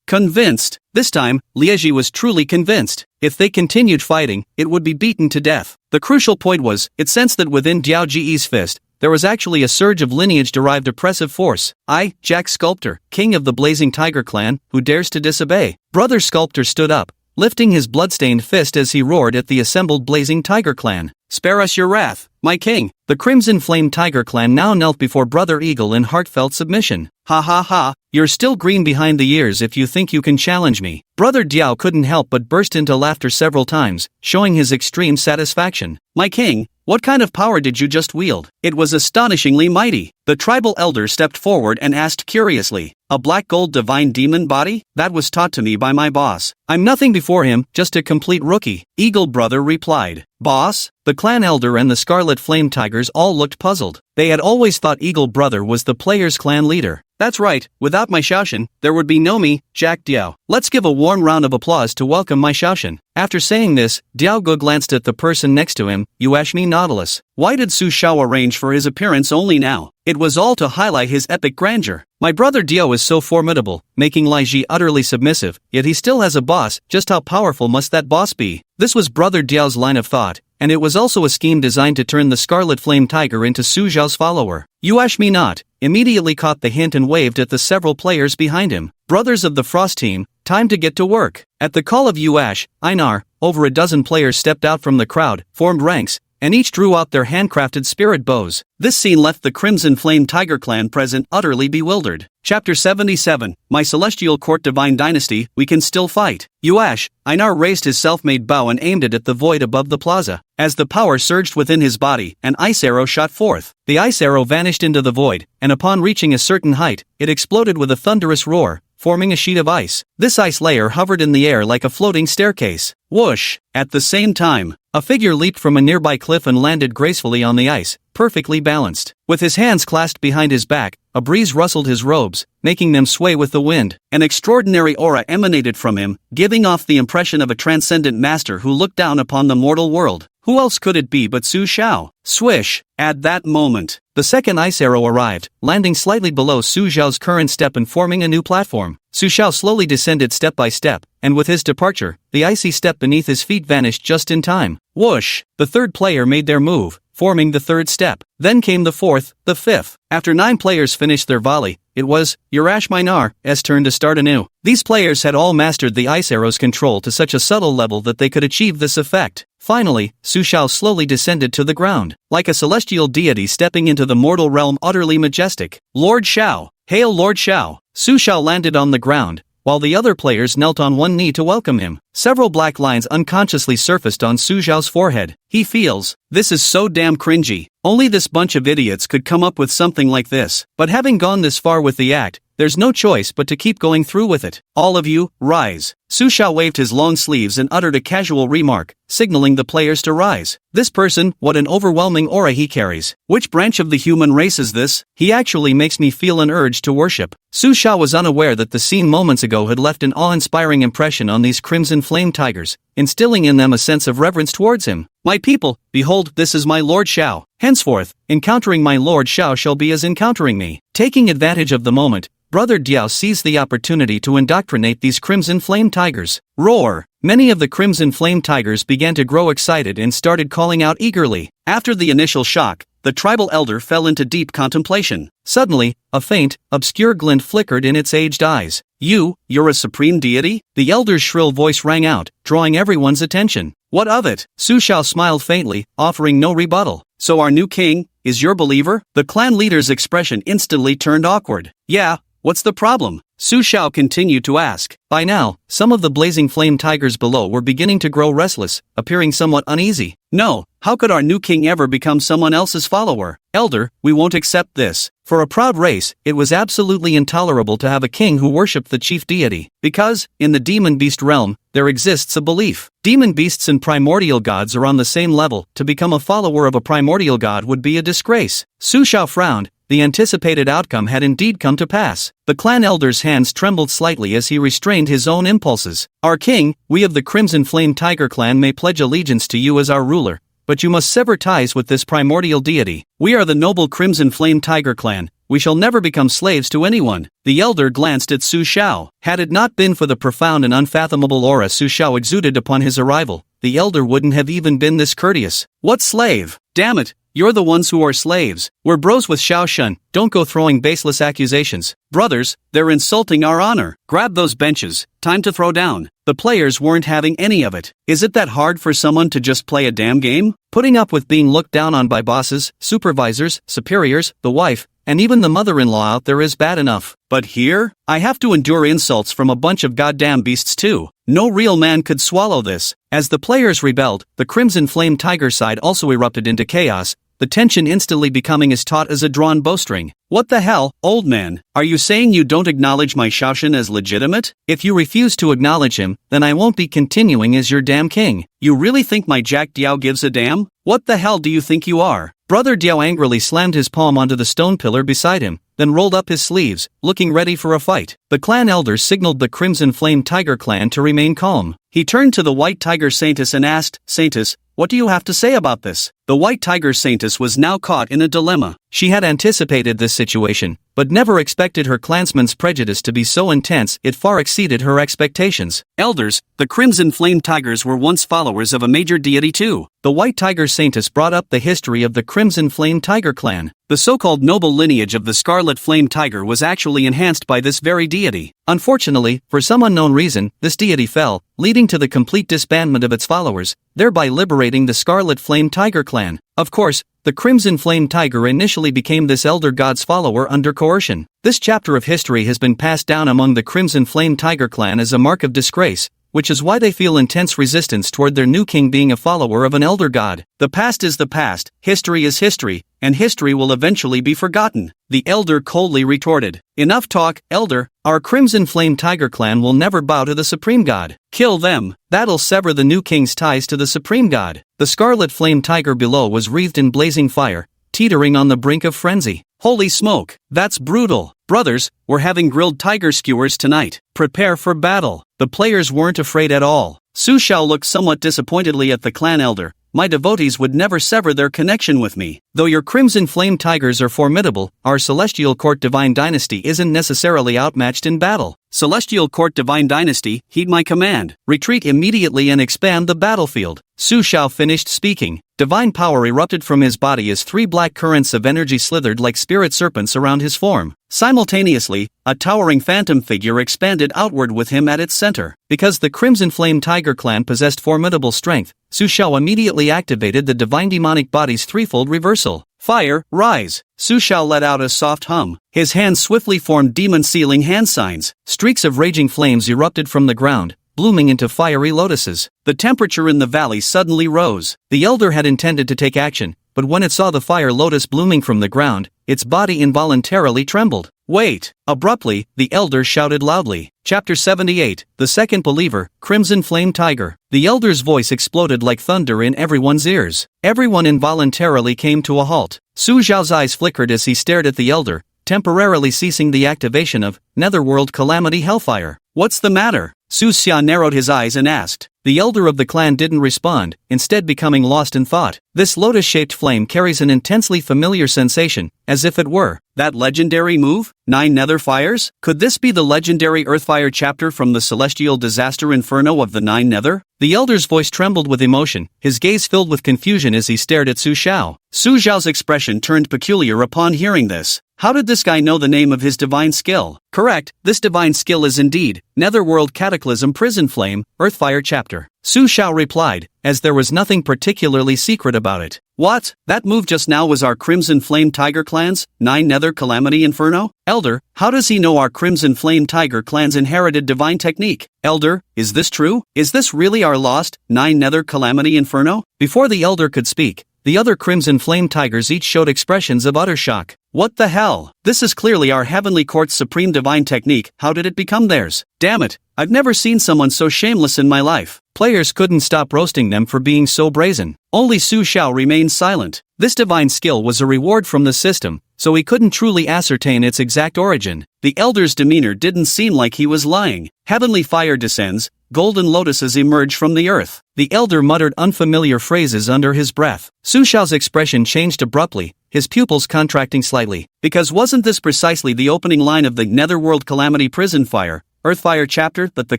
Speaker 1: Convinced. This time, Liegi was truly convinced. If they continued fighting, it would be beaten to death. The crucial point was, it sensed that within Diao Ji's fist, there was actually a surge of lineage-derived oppressive force. I, Jack Sculptor, king of the Blazing Tiger clan, who dares to disobey? Brother Sculptor stood up, lifting his bloodstained fist as he roared at the assembled Blazing Tiger clan. Spare us your wrath, my king. The Crimson Flame Tiger clan now knelt before Brother Eagle in heartfelt submission. Ha ha ha, you're still green behind the ears if you think you can challenge me. Brother Diao couldn't help but burst into laughter several times, showing his extreme satisfaction. My king, what kind of power did you just wield? It was astonishingly mighty. The tribal elder stepped forward and asked curiously, a black gold divine demon body? That was taught to me by my boss. I'm nothing before him, just a complete rookie. Eagle Brother replied. Boss? The clan elder and the Scarlet Flame Tigers all looked puzzled. They had always thought Eagle Brother was the player's clan leader. That's right, without my Shaoshan, there would be no me, Jack Diao. Let's give a warm round of applause to welcome my Shaoshan. After saying this, Diao Gu glanced at the person next to him, Yuashmi Nautilus. Why did Su Shao arrange for his appearance only now? It was all to highlight his epic grandeur. My brother Diao is so formidable, making Liegi utterly submissive, yet he still has a boss. Just how powerful must that boss be? This was Brother Diao's line of thought, and it was also a scheme designed to turn the Scarlet Flame Tiger into Su Zhao's follower. Yuashmi Not immediately caught the hint and waved at the several players behind him. Brothers of the Frost team, time to get to work. At the call of Yuash, Einar, over a dozen players stepped out from the crowd, formed ranks, and each drew out their handcrafted spirit bows. This scene left the Crimson Flame Tiger clan present utterly bewildered. Chapter 77, My Celestial Court Divine Dynasty, We Can Still Fight. Yuash, Einar raised his self-made bow and aimed it at the void above the plaza. As the power surged within his body, an ice arrow shot forth. The ice arrow vanished into the void, and upon reaching a certain height, it exploded with a thunderous roar, forming a sheet of ice. This ice layer hovered in the air like a floating staircase. Whoosh! At the same time, a figure leaped from a nearby cliff and landed gracefully on the ice, perfectly balanced. With his hands clasped behind his back, a breeze rustled his robes, making them sway with the wind. An extraordinary aura emanated from him, giving off the impression of a transcendent master who looked down upon the mortal world. Who else could it be but Su Xiao? Swish! At that moment, the second ice arrow arrived, landing slightly below Su Xiao's current step and forming a new platform. Su Xiao slowly descended step by step, and with his departure, the icy step beneath his feet vanished just in time. Whoosh! The third player made their move, forming the third step. Then came the fourth, the fifth. After 9 players finished their volley, it was Urash Minar's turn to start anew. These players had all mastered the ice arrow's control to such a subtle level that they could achieve this effect. Finally, Su Xiao slowly descended to the ground, like a celestial deity stepping into the mortal realm, utterly majestic. Lord Xiao! Hail Lord Xiao! Su Xiao landed on the ground, while the other players knelt on one knee to welcome him. Several black lines unconsciously surfaced on Su Xiao's forehead. He feels, this is so damn cringy. Only this bunch of idiots could come up with something like this. But having gone this far with the act, there's no choice but to keep going through with it. All of you, rise. Su Xiao waved his long sleeves and uttered a casual remark, signaling the players to rise. This person, what an overwhelming aura he carries. Which branch of the human race is this? He actually makes me feel an urge to worship. Su Xiao was unaware that the scene moments ago had left an awe-inspiring impression on these Crimson Flame Tigers, instilling in them a sense of reverence towards him. My people, behold, this is my Lord Xiao. Henceforth, encountering my Lord Xiao shall be as encountering me. Taking advantage of the moment, Brother Diao seized the opportunity to indoctrinate these Crimson Flame Tigers. Roar! Many of the Crimson Flame Tigers began to grow excited and started calling out eagerly. After the initial shock, the tribal elder fell into deep contemplation. Suddenly, a faint, obscure glint flickered in its aged eyes. You're a supreme deity? The elder's shrill voice rang out, drawing everyone's attention. What of it? Su Xiao smiled faintly, offering no rebuttal. So our new king is your believer? The clan leader's expression instantly turned awkward. Yeah. What's the problem? Su Xiao continued to ask. By now, some of the blazing flame tigers below were beginning to grow restless, appearing somewhat uneasy. No, how could our new king ever become someone else's follower? Elder, we won't accept this. For a proud race, it was absolutely intolerable to have a king who worshipped the chief deity. Because, in the demon beast realm, there exists a belief. Demon beasts and primordial gods are on the same level. To become a follower of a primordial god would be a disgrace. Su Xiao frowned. The anticipated outcome had indeed come to pass. The clan elder's hands trembled slightly as he restrained his own impulses. Our king, we of the Crimson Flame Tiger clan may pledge allegiance to you as our ruler, but you must sever ties with this primordial deity. We are the noble Crimson Flame Tiger clan. We shall never become slaves to anyone. The elder glanced at Su Xiao. Had it not been for the profound and unfathomable aura Su Xiao exuded upon his arrival, the elder wouldn't have even been this courteous. What slave? Damn it! You're the ones who are slaves. We're bros with Xiao Shun. Don't go throwing baseless accusations. Brothers, they're insulting our honor. Grab those benches. Time to throw down. The players weren't having any of it. Is it that hard for someone to just play a damn game? Putting up with being looked down on by bosses, supervisors, superiors, the wife, and even the mother-in-law out there is bad enough. But here, I have to endure insults from a bunch of goddamn beasts too. No real man could swallow this. As the players rebelled, the Crimson Flame Tiger side also erupted into chaos, the tension instantly becoming as taut as a drawn bowstring. What the hell, old man? Are you saying you don't acknowledge my Xiaoshan as legitimate? If you refuse to acknowledge him, then I won't be continuing as your damn king. You really think my Jack Diao gives a damn? What the hell do you think you are? Brother Diao angrily slammed his palm onto the stone pillar beside him, then rolled up his sleeves, looking ready for a fight. The clan elder signaled the Crimson Flame Tiger clan to remain calm. He turned to the White Tiger Saintess and asked, Saintess, what do you have to say about this? The White Tiger Saintess was now caught in a dilemma. She had anticipated this situation, but never expected her clansman's prejudice to be so intense it far exceeded her expectations. Elders, the Crimson Flame Tigers were once followers of a major deity too. The White Tiger Saintess brought up the history of the Crimson Flame Tiger clan. The so-called noble lineage of the Scarlet Flame Tiger was actually enhanced by this very deity. Unfortunately, for some unknown reason, this deity fell, leading to the complete disbandment of its followers, thereby liberating the Scarlet Flame Tiger clan. Of course, the Crimson Flame Tiger initially became this elder god's follower under coercion. This chapter of history has been passed down among the Crimson Flame Tiger clan as a mark of disgrace, which is why they feel intense resistance toward their new king being a follower of an elder god. The past is the past, history is history, and history will eventually be forgotten. The elder coldly retorted, "Enough talk, elder. Our Crimson Flame Tiger clan will never bow to the supreme god. Kill them. That'll sever the new king's ties to the supreme god." The Scarlet Flame Tiger below was wreathed in blazing fire, teetering on the brink of frenzy. "Holy smoke, that's brutal. Brothers, we're having grilled tiger skewers tonight. Prepare for battle." The players weren't afraid at all. Su Xiao looked somewhat disappointedly at the clan elder. "My devotees would never sever their connection with me. Though your Crimson Flame Tigers are formidable, our Celestial Court Divine Dynasty isn't necessarily outmatched in battle. Celestial Court Divine Dynasty, heed my command. Retreat immediately and expand the battlefield." Su Xiao finished speaking. Divine power erupted from his body as 3 black currents of energy slithered like spirit serpents around his form. Simultaneously, a towering phantom figure expanded outward with him at its center. Because the Crimson Flame Tiger clan possessed formidable strength, Su Xiao immediately activated the divine demonic body's threefold reversal. "Fire, rise!" Su Xiao let out a soft hum. His hands swiftly formed demon-sealing hand signs. Streaks of raging flames erupted from the ground, blooming into fiery lotuses. The temperature in the valley suddenly rose. The elder had intended to take action, but when it saw the fire lotus blooming from the ground, its body involuntarily trembled. "Wait!" Abruptly, the elder shouted loudly. Chapter 78, The Second Believer, Crimson Flame Tiger. The elder's voice exploded like thunder in everyone's ears. Everyone involuntarily came to a halt. Su Xiao's eyes flickered as he stared at the elder, temporarily ceasing the activation of Netherworld Calamity Hellfire. "What's the matter?" Su Xia narrowed his eyes and asked. The elder of the clan didn't respond, instead becoming lost in thought. This lotus-shaped flame carries an intensely familiar sensation, as if it were that legendary move, 9 Nether Fires? Could this be the legendary Earthfire chapter from the celestial disaster inferno of the 9 Nether? The elder's voice trembled with emotion, his gaze filled with confusion as he stared at Su Xiao. Su Xiao's expression turned peculiar upon hearing this. How did this guy know the name of his divine skill? Correct, this divine skill is indeed Netherworld Cataclysm Prison Flame, Earthfire chapter. Su Xiao replied, as there was nothing particularly secret about it. What? That move just now was our Crimson Flame Tiger clan's 9 Nether Calamity Inferno? Elder, how does he know our Crimson Flame Tiger clan's inherited divine technique? Elder, is this true? Is this really our lost 9 Nether Calamity Inferno? Before the elder could speak, the other Crimson Flame Tigers each showed expressions of utter shock. What the hell? This is clearly our Heavenly Court's supreme divine technique. How did it become theirs? Damn it, I've never seen someone so shameless in my life. Players couldn't stop roasting them for being so brazen. Only Su Xiao remained silent. This divine skill was a reward from the system, so he couldn't truly ascertain its exact origin. The elder's demeanor didn't seem like he was lying. Heavenly fire descends, golden lotuses emerge from the earth. The elder muttered unfamiliar phrases under his breath. Su Xiao's expression changed abruptly, his pupils contracting slightly. Because wasn't this precisely the opening line of the Netherworld Calamity Prison Fire, Earthfire chapter that the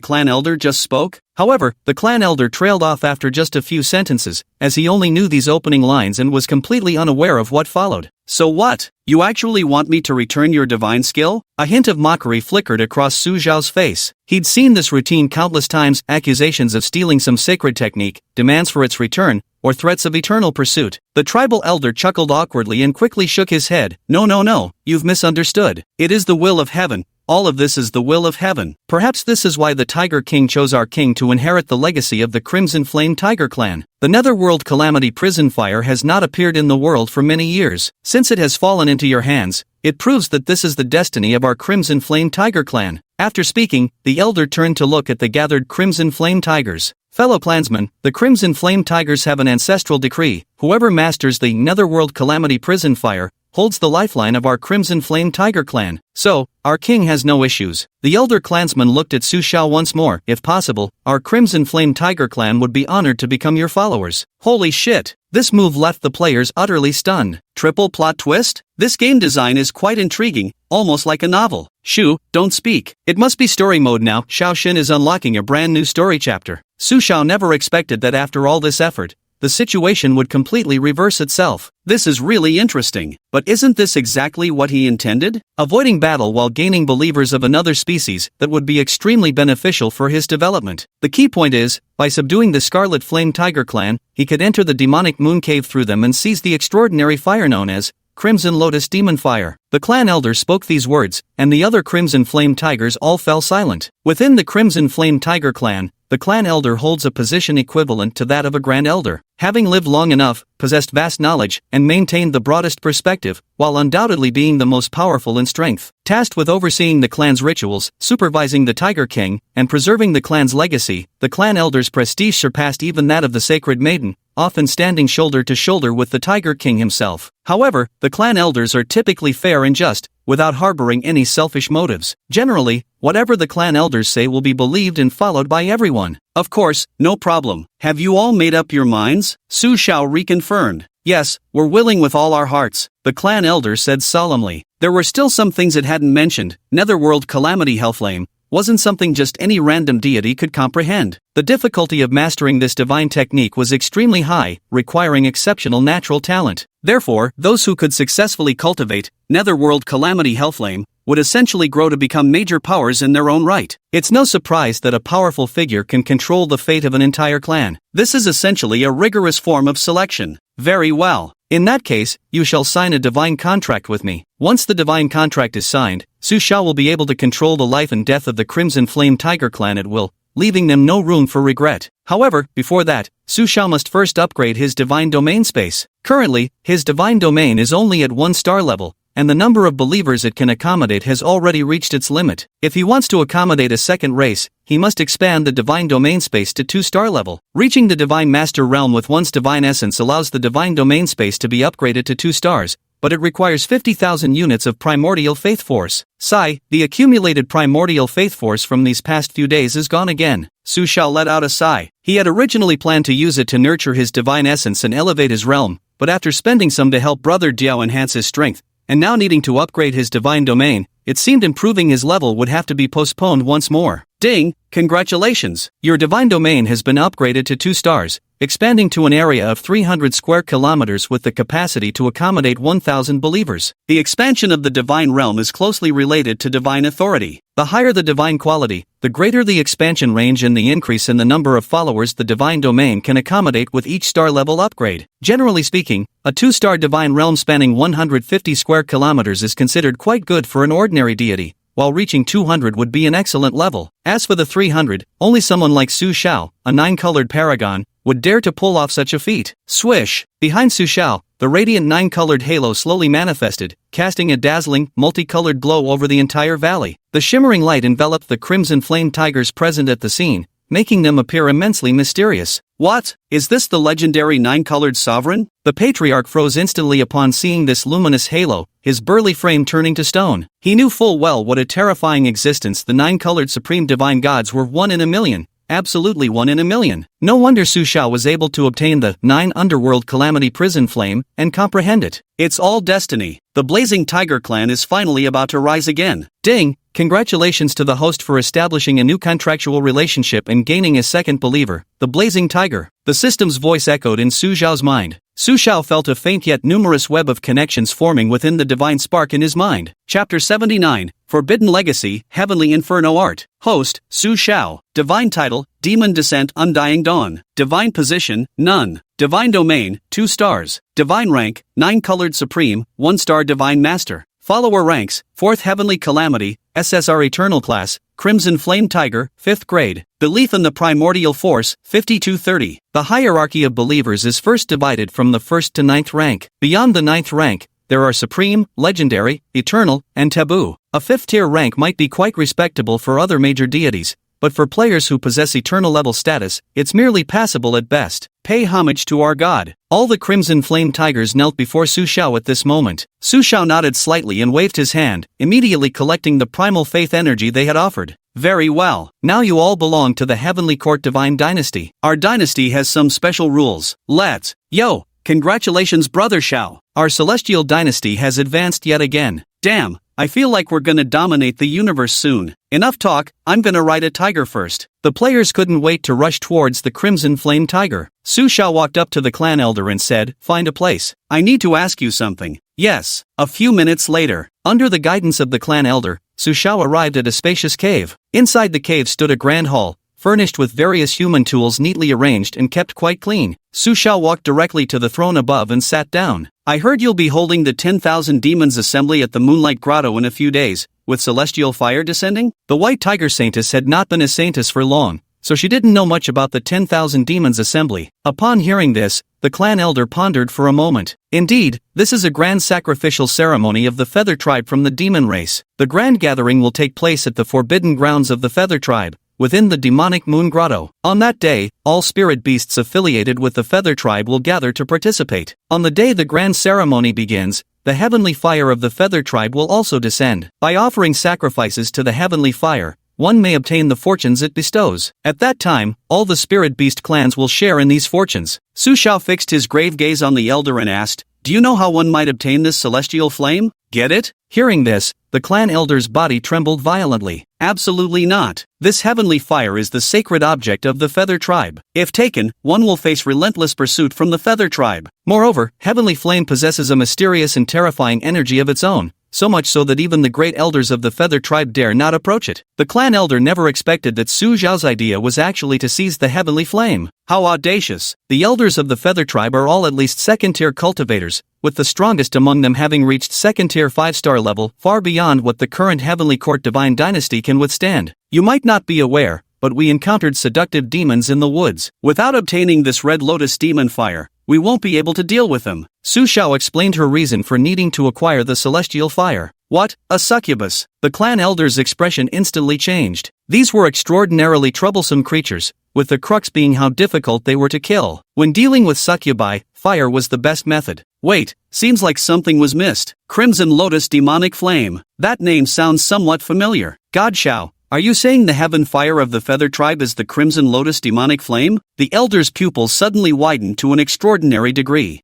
Speaker 1: clan elder just spoke? However, the clan elder trailed off after just a few sentences, as he only knew these opening lines and was completely unaware of what followed. So what? You actually want me to return your divine skill? A hint of mockery flickered across Su Xiao's face. He'd seen this routine countless times, accusations of stealing some sacred technique, demands for its return, or threats of eternal pursuit. The tribal elder chuckled awkwardly and quickly shook his head. No, you've misunderstood. It is the will of heaven. All of this is the will of heaven. Perhaps this is why the Tiger King chose our king to inherit the legacy of the Crimson Flame Tiger clan. The Netherworld Calamity Prison Fire has not appeared in the world for many years. Since it has fallen into your hands, it proves that this is the destiny of our Crimson Flame Tiger clan. After speaking, the elder turned to look at the gathered Crimson Flame Tigers. Fellow clansmen, the Crimson Flame Tigers have an ancestral decree. Whoever masters the Netherworld Calamity Prison Fire holds the lifeline of our Crimson Flame Tiger clan. So, our king has no issues. The elder clansman looked at Su Xiao once more. If possible, our Crimson Flame Tiger clan would be honored to become your followers. Holy shit! This move left the players utterly stunned. Triple plot twist? This game design is quite intriguing, almost like a novel. Shu, don't speak. It must be story mode now. Xiao Xin is unlocking a brand new story chapter. Su Xiao never expected that after all this effort, the situation would completely reverse itself. This is really interesting, but isn't this exactly what he intended? Avoiding battle while gaining believers of another species that would be extremely beneficial for his development. The key point is, by subduing the Scarlet Flame Tiger clan, he could enter the demonic moon cave through them and seize the extraordinary fire known as Crimson Lotus Demon Fire. The clan elder spoke these words, and the other Crimson Flame Tigers all fell silent. Within the Crimson Flame Tiger clan, the clan elder holds a position equivalent to that of a grand elder. Having lived long enough, possessed vast knowledge, and maintained the broadest perspective, while undoubtedly being the most powerful in strength. Tasked with overseeing the clan's rituals, supervising the Tiger King, and preserving the clan's legacy, the clan elder's prestige surpassed even that of the Sacred Maiden, often standing shoulder to shoulder with the Tiger King himself. However, the clan elders are typically fair and just, without harboring any selfish motives. Generally, whatever the clan elders say will be believed and followed by everyone. Of course, no problem. Have you all made up your minds? Su Shao reconfirmed. Yes, we're willing with all our hearts, the clan elder said solemnly. There were still some things it hadn't mentioned. Netherworld Calamity Hellflame wasn't something just any random deity could comprehend. The difficulty of mastering this divine technique was extremely high, requiring exceptional natural talent. Therefore, those who could successfully cultivate Netherworld Calamity Hellflame would essentially grow to become major powers in their own right. It's no surprise that a powerful figure can control the fate of an entire clan. This is essentially a rigorous form of selection. Very well. In that case, you shall sign a divine contract with me. Once the divine contract is signed, Su Shao will be able to control the life and death of the Crimson Flame Tiger clan at will, leaving them no room for regret. However, before that, Su Shao must first upgrade his divine domain space. Currently, his divine domain is only at 1-star level, and the number of believers it can accommodate has already reached its limit. If he wants to accommodate a second race, he must expand the divine domain space to 2-star level. Reaching the divine master realm with one's divine essence allows the divine domain space to be upgraded to 2 stars, but it requires 50,000 units of primordial faith force. Sigh, the accumulated primordial faith force from these past few days is gone again. Su Shao let out a sigh. He had originally planned to use it to nurture his divine essence and elevate his realm, but after spending some to help Brother Diao enhance his strength, and now needing to upgrade his divine domain, it seemed improving his level would have to be postponed once more. Ding! Congratulations! Your divine domain has been upgraded to 2 stars, expanding to an area of 300 square kilometers with the capacity to accommodate 1,000 believers. The expansion of the divine realm is closely related to divine authority. The higher the divine quality, the greater the expansion range and the increase in the number of followers the divine domain can accommodate with each star level upgrade. Generally speaking, a 2-star divine realm spanning 150 square kilometers is considered quite good for an ordinary deity, while reaching 200 would be an excellent level. As for the 300, only someone like Su Shao, a 9-colored paragon, would dare to pull off such a feat. Swish! Behind Su Shao, the radiant 9-colored halo slowly manifested, casting a dazzling, multicolored glow over the entire valley. The shimmering light enveloped the Crimson Flame Tigers present at the scene, making them appear immensely mysterious. What? Is this the legendary 9-colored sovereign? The patriarch froze instantly upon seeing this luminous halo, his burly frame turning to stone. He knew full well what a terrifying existence the 9-colored supreme divine gods were. 1 in a million. Absolutely 1 in a million. No wonder Su Shao was able to obtain the 9 Underworld Calamity Prison Flame and comprehend it. It's all destiny. The Blazing Tiger clan is finally about to rise again. Ding! Congratulations to the host for establishing a new contractual relationship and gaining a second believer, the Blazing Tiger. The system's voice echoed in Su Xiao's mind. Su Xiao felt a faint yet numerous web of connections forming within the divine spark in his mind. Chapter 79, Forbidden Legacy, Heavenly Inferno Art. Host, Su Xiao. Divine Title, Demon Descent Undying Dawn. Divine Position, None. Divine Domain, 2 stars. Divine Rank, 9-colored Supreme, 1-star Divine Master. Follower Ranks, 4th Heavenly Calamity, SSR Eternal Class, Crimson Flame Tiger, 5th grade. Belief in the Primordial Force, 5230. The hierarchy of believers is first divided from the 1st to 9th rank. Beyond the 9th rank, there are Supreme, Legendary, Eternal, and Taboo. A 5th-tier rank might be quite respectable for other major deities, but for players who possess eternal level status, it's merely passable at best. Pay homage to our god. All the Crimson Flame Tigers knelt before Su Shao at this moment. Su Shao nodded slightly and waved his hand, immediately collecting the primal faith energy they had offered. Very well. Now you all belong to the Heavenly Court Divine Dynasty. Our dynasty has some special rules. Let's. Yo! Congratulations, Brother Shao. Our celestial dynasty has advanced yet again. Damn, I feel like we're gonna dominate the universe soon. Enough talk, I'm gonna ride a tiger first. The players couldn't wait to rush towards the crimson flame tiger. Su Xiao walked up to the clan elder and said, "Find a place. I need to ask you something." Yes. A few minutes later, under the guidance of the clan elder, Su Xiao arrived at a spacious cave. Inside the cave stood a grand hall, furnished with various human tools neatly arranged and kept quite clean. Su Xiao walked directly to the throne above and sat down. "I heard you'll be holding the 10,000 Demons Assembly at the Moonlight Grotto in a few days, with celestial fire descending?" The White Tiger Saintess had not been a saintess for long, so she didn't know much about the 10,000 Demons Assembly. Upon hearing this, the clan elder pondered for a moment. Indeed, this is a grand sacrificial ceremony of the Feather Tribe from the demon race. The grand gathering will take place at the forbidden grounds of the Feather Tribe, within the demonic Moon Grotto. On that day, all spirit beasts affiliated with the Feather Tribe will gather to participate. On the day the grand ceremony begins, the heavenly fire of the Feather Tribe will also descend. By offering sacrifices to the heavenly fire, one may obtain the fortunes it bestows. At that time, all the spirit beast clans will share in these fortunes. Su Xiao fixed his grave gaze on the elder and asked, "Do you know how one might obtain this celestial flame? Get it?" Hearing this, the clan elder's body trembled violently. "Absolutely not. This heavenly fire is the sacred object of the Feather Tribe. If taken, one will face relentless pursuit from the Feather Tribe. Moreover, heavenly flame possesses a mysterious and terrifying energy of its own, so much so that even the great elders of the Feather Tribe dare not approach it." The clan elder never expected that Su Xiao's idea was actually to seize the heavenly flame. How audacious! The elders of the Feather Tribe are all at least second-tier cultivators, with the strongest among them having reached second-tier 5-star level, far beyond what the current Heavenly Court Divine Dynasty can withstand. You might not be aware, but we encountered seductive demons in the woods. Without obtaining this Red Lotus demon fire, we won't be able to deal with them. Su Xiao explained her reason for needing to acquire the celestial fire. "What? A succubus?" The clan elder's expression instantly changed. These were extraordinarily troublesome creatures, with the crux being how difficult they were to kill. When dealing with succubi, fire was the best method. Wait, seems like something was missed. Crimson Lotus Demonic Flame. That name sounds somewhat familiar. God Xiao, are you saying the heaven fire of the Feather Tribe is the Crimson Lotus Demonic Flame? The elder's pupils suddenly widened to an extraordinary degree.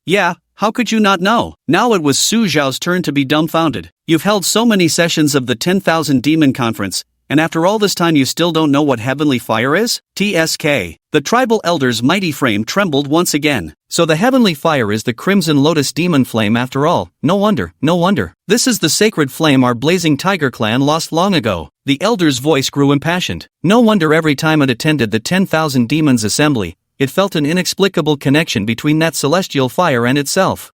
Speaker 1: Yeah, how could you not know? Now it was Su Xiao's turn to be dumbfounded. You've held so many sessions of the 10,000 Demon Conference, and after all this time you still don't know what heavenly fire is? TSK. The tribal elder's mighty frame trembled once again. So the heavenly fire is the Crimson Lotus Demon Flame after all. No wonder. This is the sacred flame our blazing tiger clan lost long ago. The elder's voice grew impassioned. No wonder every time it attended the 10,000 Demons Assembly, it felt an inexplicable connection between that celestial fire and itself.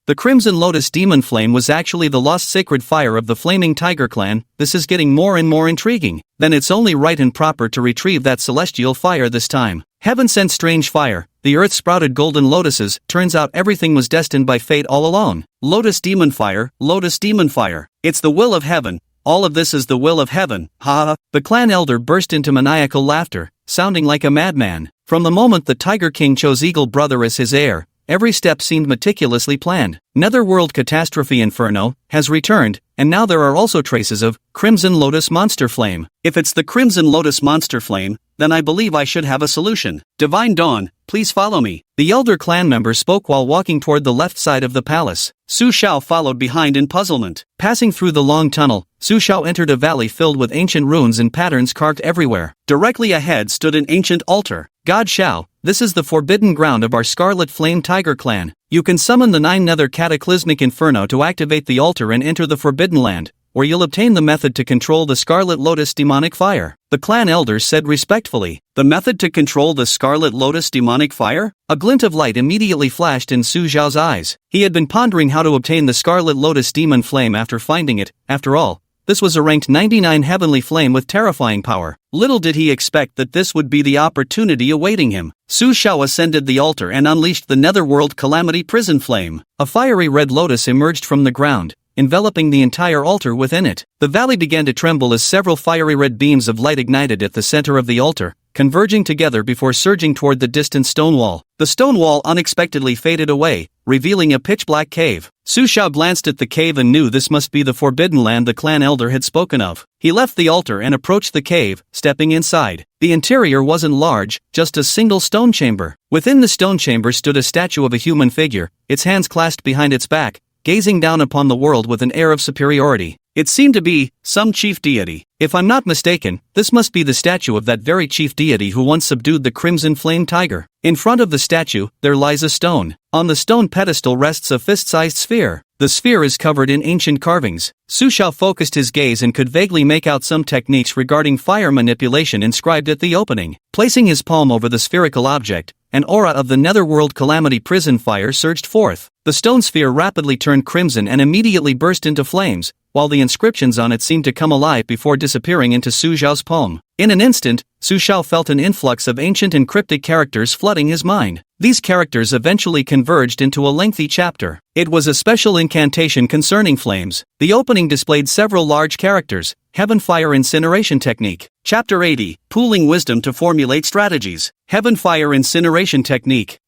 Speaker 1: The Crimson Lotus Demon Flame was actually the lost sacred fire of the Flaming Tiger Clan. This is getting more and more intriguing. Then it's only right and proper to retrieve that celestial fire this time. Heaven sent strange fire, the earth sprouted golden lotuses, turns out everything was destined by fate all along. Lotus Demon Fire, Lotus Demon Fire. It's the will of heaven. All of this is the will of heaven. The clan elder burst into maniacal laughter, sounding like a madman. From the moment the Tiger King chose Eagle Brother as his heir, every step seemed meticulously planned. Netherworld Catastrophe Inferno has returned, and now there are also traces of Crimson Lotus Monster Flame. If it's the Crimson Lotus Monster Flame, then I believe I should have a solution. Divine Dawn, please follow me. The elder clan member spoke while walking toward the left side of the palace. Su Xiao followed behind in puzzlement. Passing through the long tunnel, Su Xiao entered a valley filled with ancient runes and patterns carved everywhere. Directly ahead stood an ancient altar. God Xiao, this is the forbidden ground of our Scarlet Flame Tiger clan. You can summon the 9 Nether Cataclysmic Inferno to activate the altar and enter the Forbidden Land, where you'll obtain the method to control the Scarlet Lotus Demonic Fire. The clan elders said respectfully. The method to control the Scarlet Lotus Demonic Fire? A glint of light immediately flashed in Su Xiao's eyes. He had been pondering how to obtain the Scarlet Lotus Demon Flame after finding it. After all, this was a ranked 99 heavenly flame with terrifying power. Little did he expect that this would be the opportunity awaiting him. Su Xiao ascended the altar and unleashed the Netherworld Calamity Prison Flame. A fiery red lotus emerged from the ground, enveloping the entire altar within it. The valley began to tremble as several fiery red beams of light ignited at the center of the altar, converging together before surging toward the distant stone wall. The stone wall unexpectedly faded away, revealing a pitch-black cave. Su Xiao glanced at the cave and knew this must be the Forbidden Land the clan elder had spoken of. He left the altar and approached the cave, stepping inside. The interior wasn't large, just a single stone chamber. Within the stone chamber stood a statue of a human figure, its hands clasped behind its back, gazing down upon the world with an air of superiority. It seemed to be some chief deity. If I'm not mistaken, this must be the statue of that very chief deity who once subdued the crimson flame tiger. In front of the statue, there lies a stone. On the stone pedestal rests a fist-sized sphere. The sphere is covered in ancient carvings. Su Xiao focused his gaze and could vaguely make out some techniques regarding fire manipulation inscribed at the opening. Placing his palm over the spherical object, an aura of the netherworld calamity prison fire surged forth. The stone sphere rapidly turned crimson and immediately burst into flames, while the inscriptions on it seemed to come alive before disappearing into Su Xiao's palm. In an instant, Su Xiao felt an influx of ancient and cryptic characters flooding his mind. These characters eventually converged into a lengthy chapter. It was a special incantation concerning flames. The opening displayed several large characters. Heaven Fire Incineration Technique. Chapter 80, Pooling Wisdom to Formulate Strategies. Heaven Fire Incineration Technique.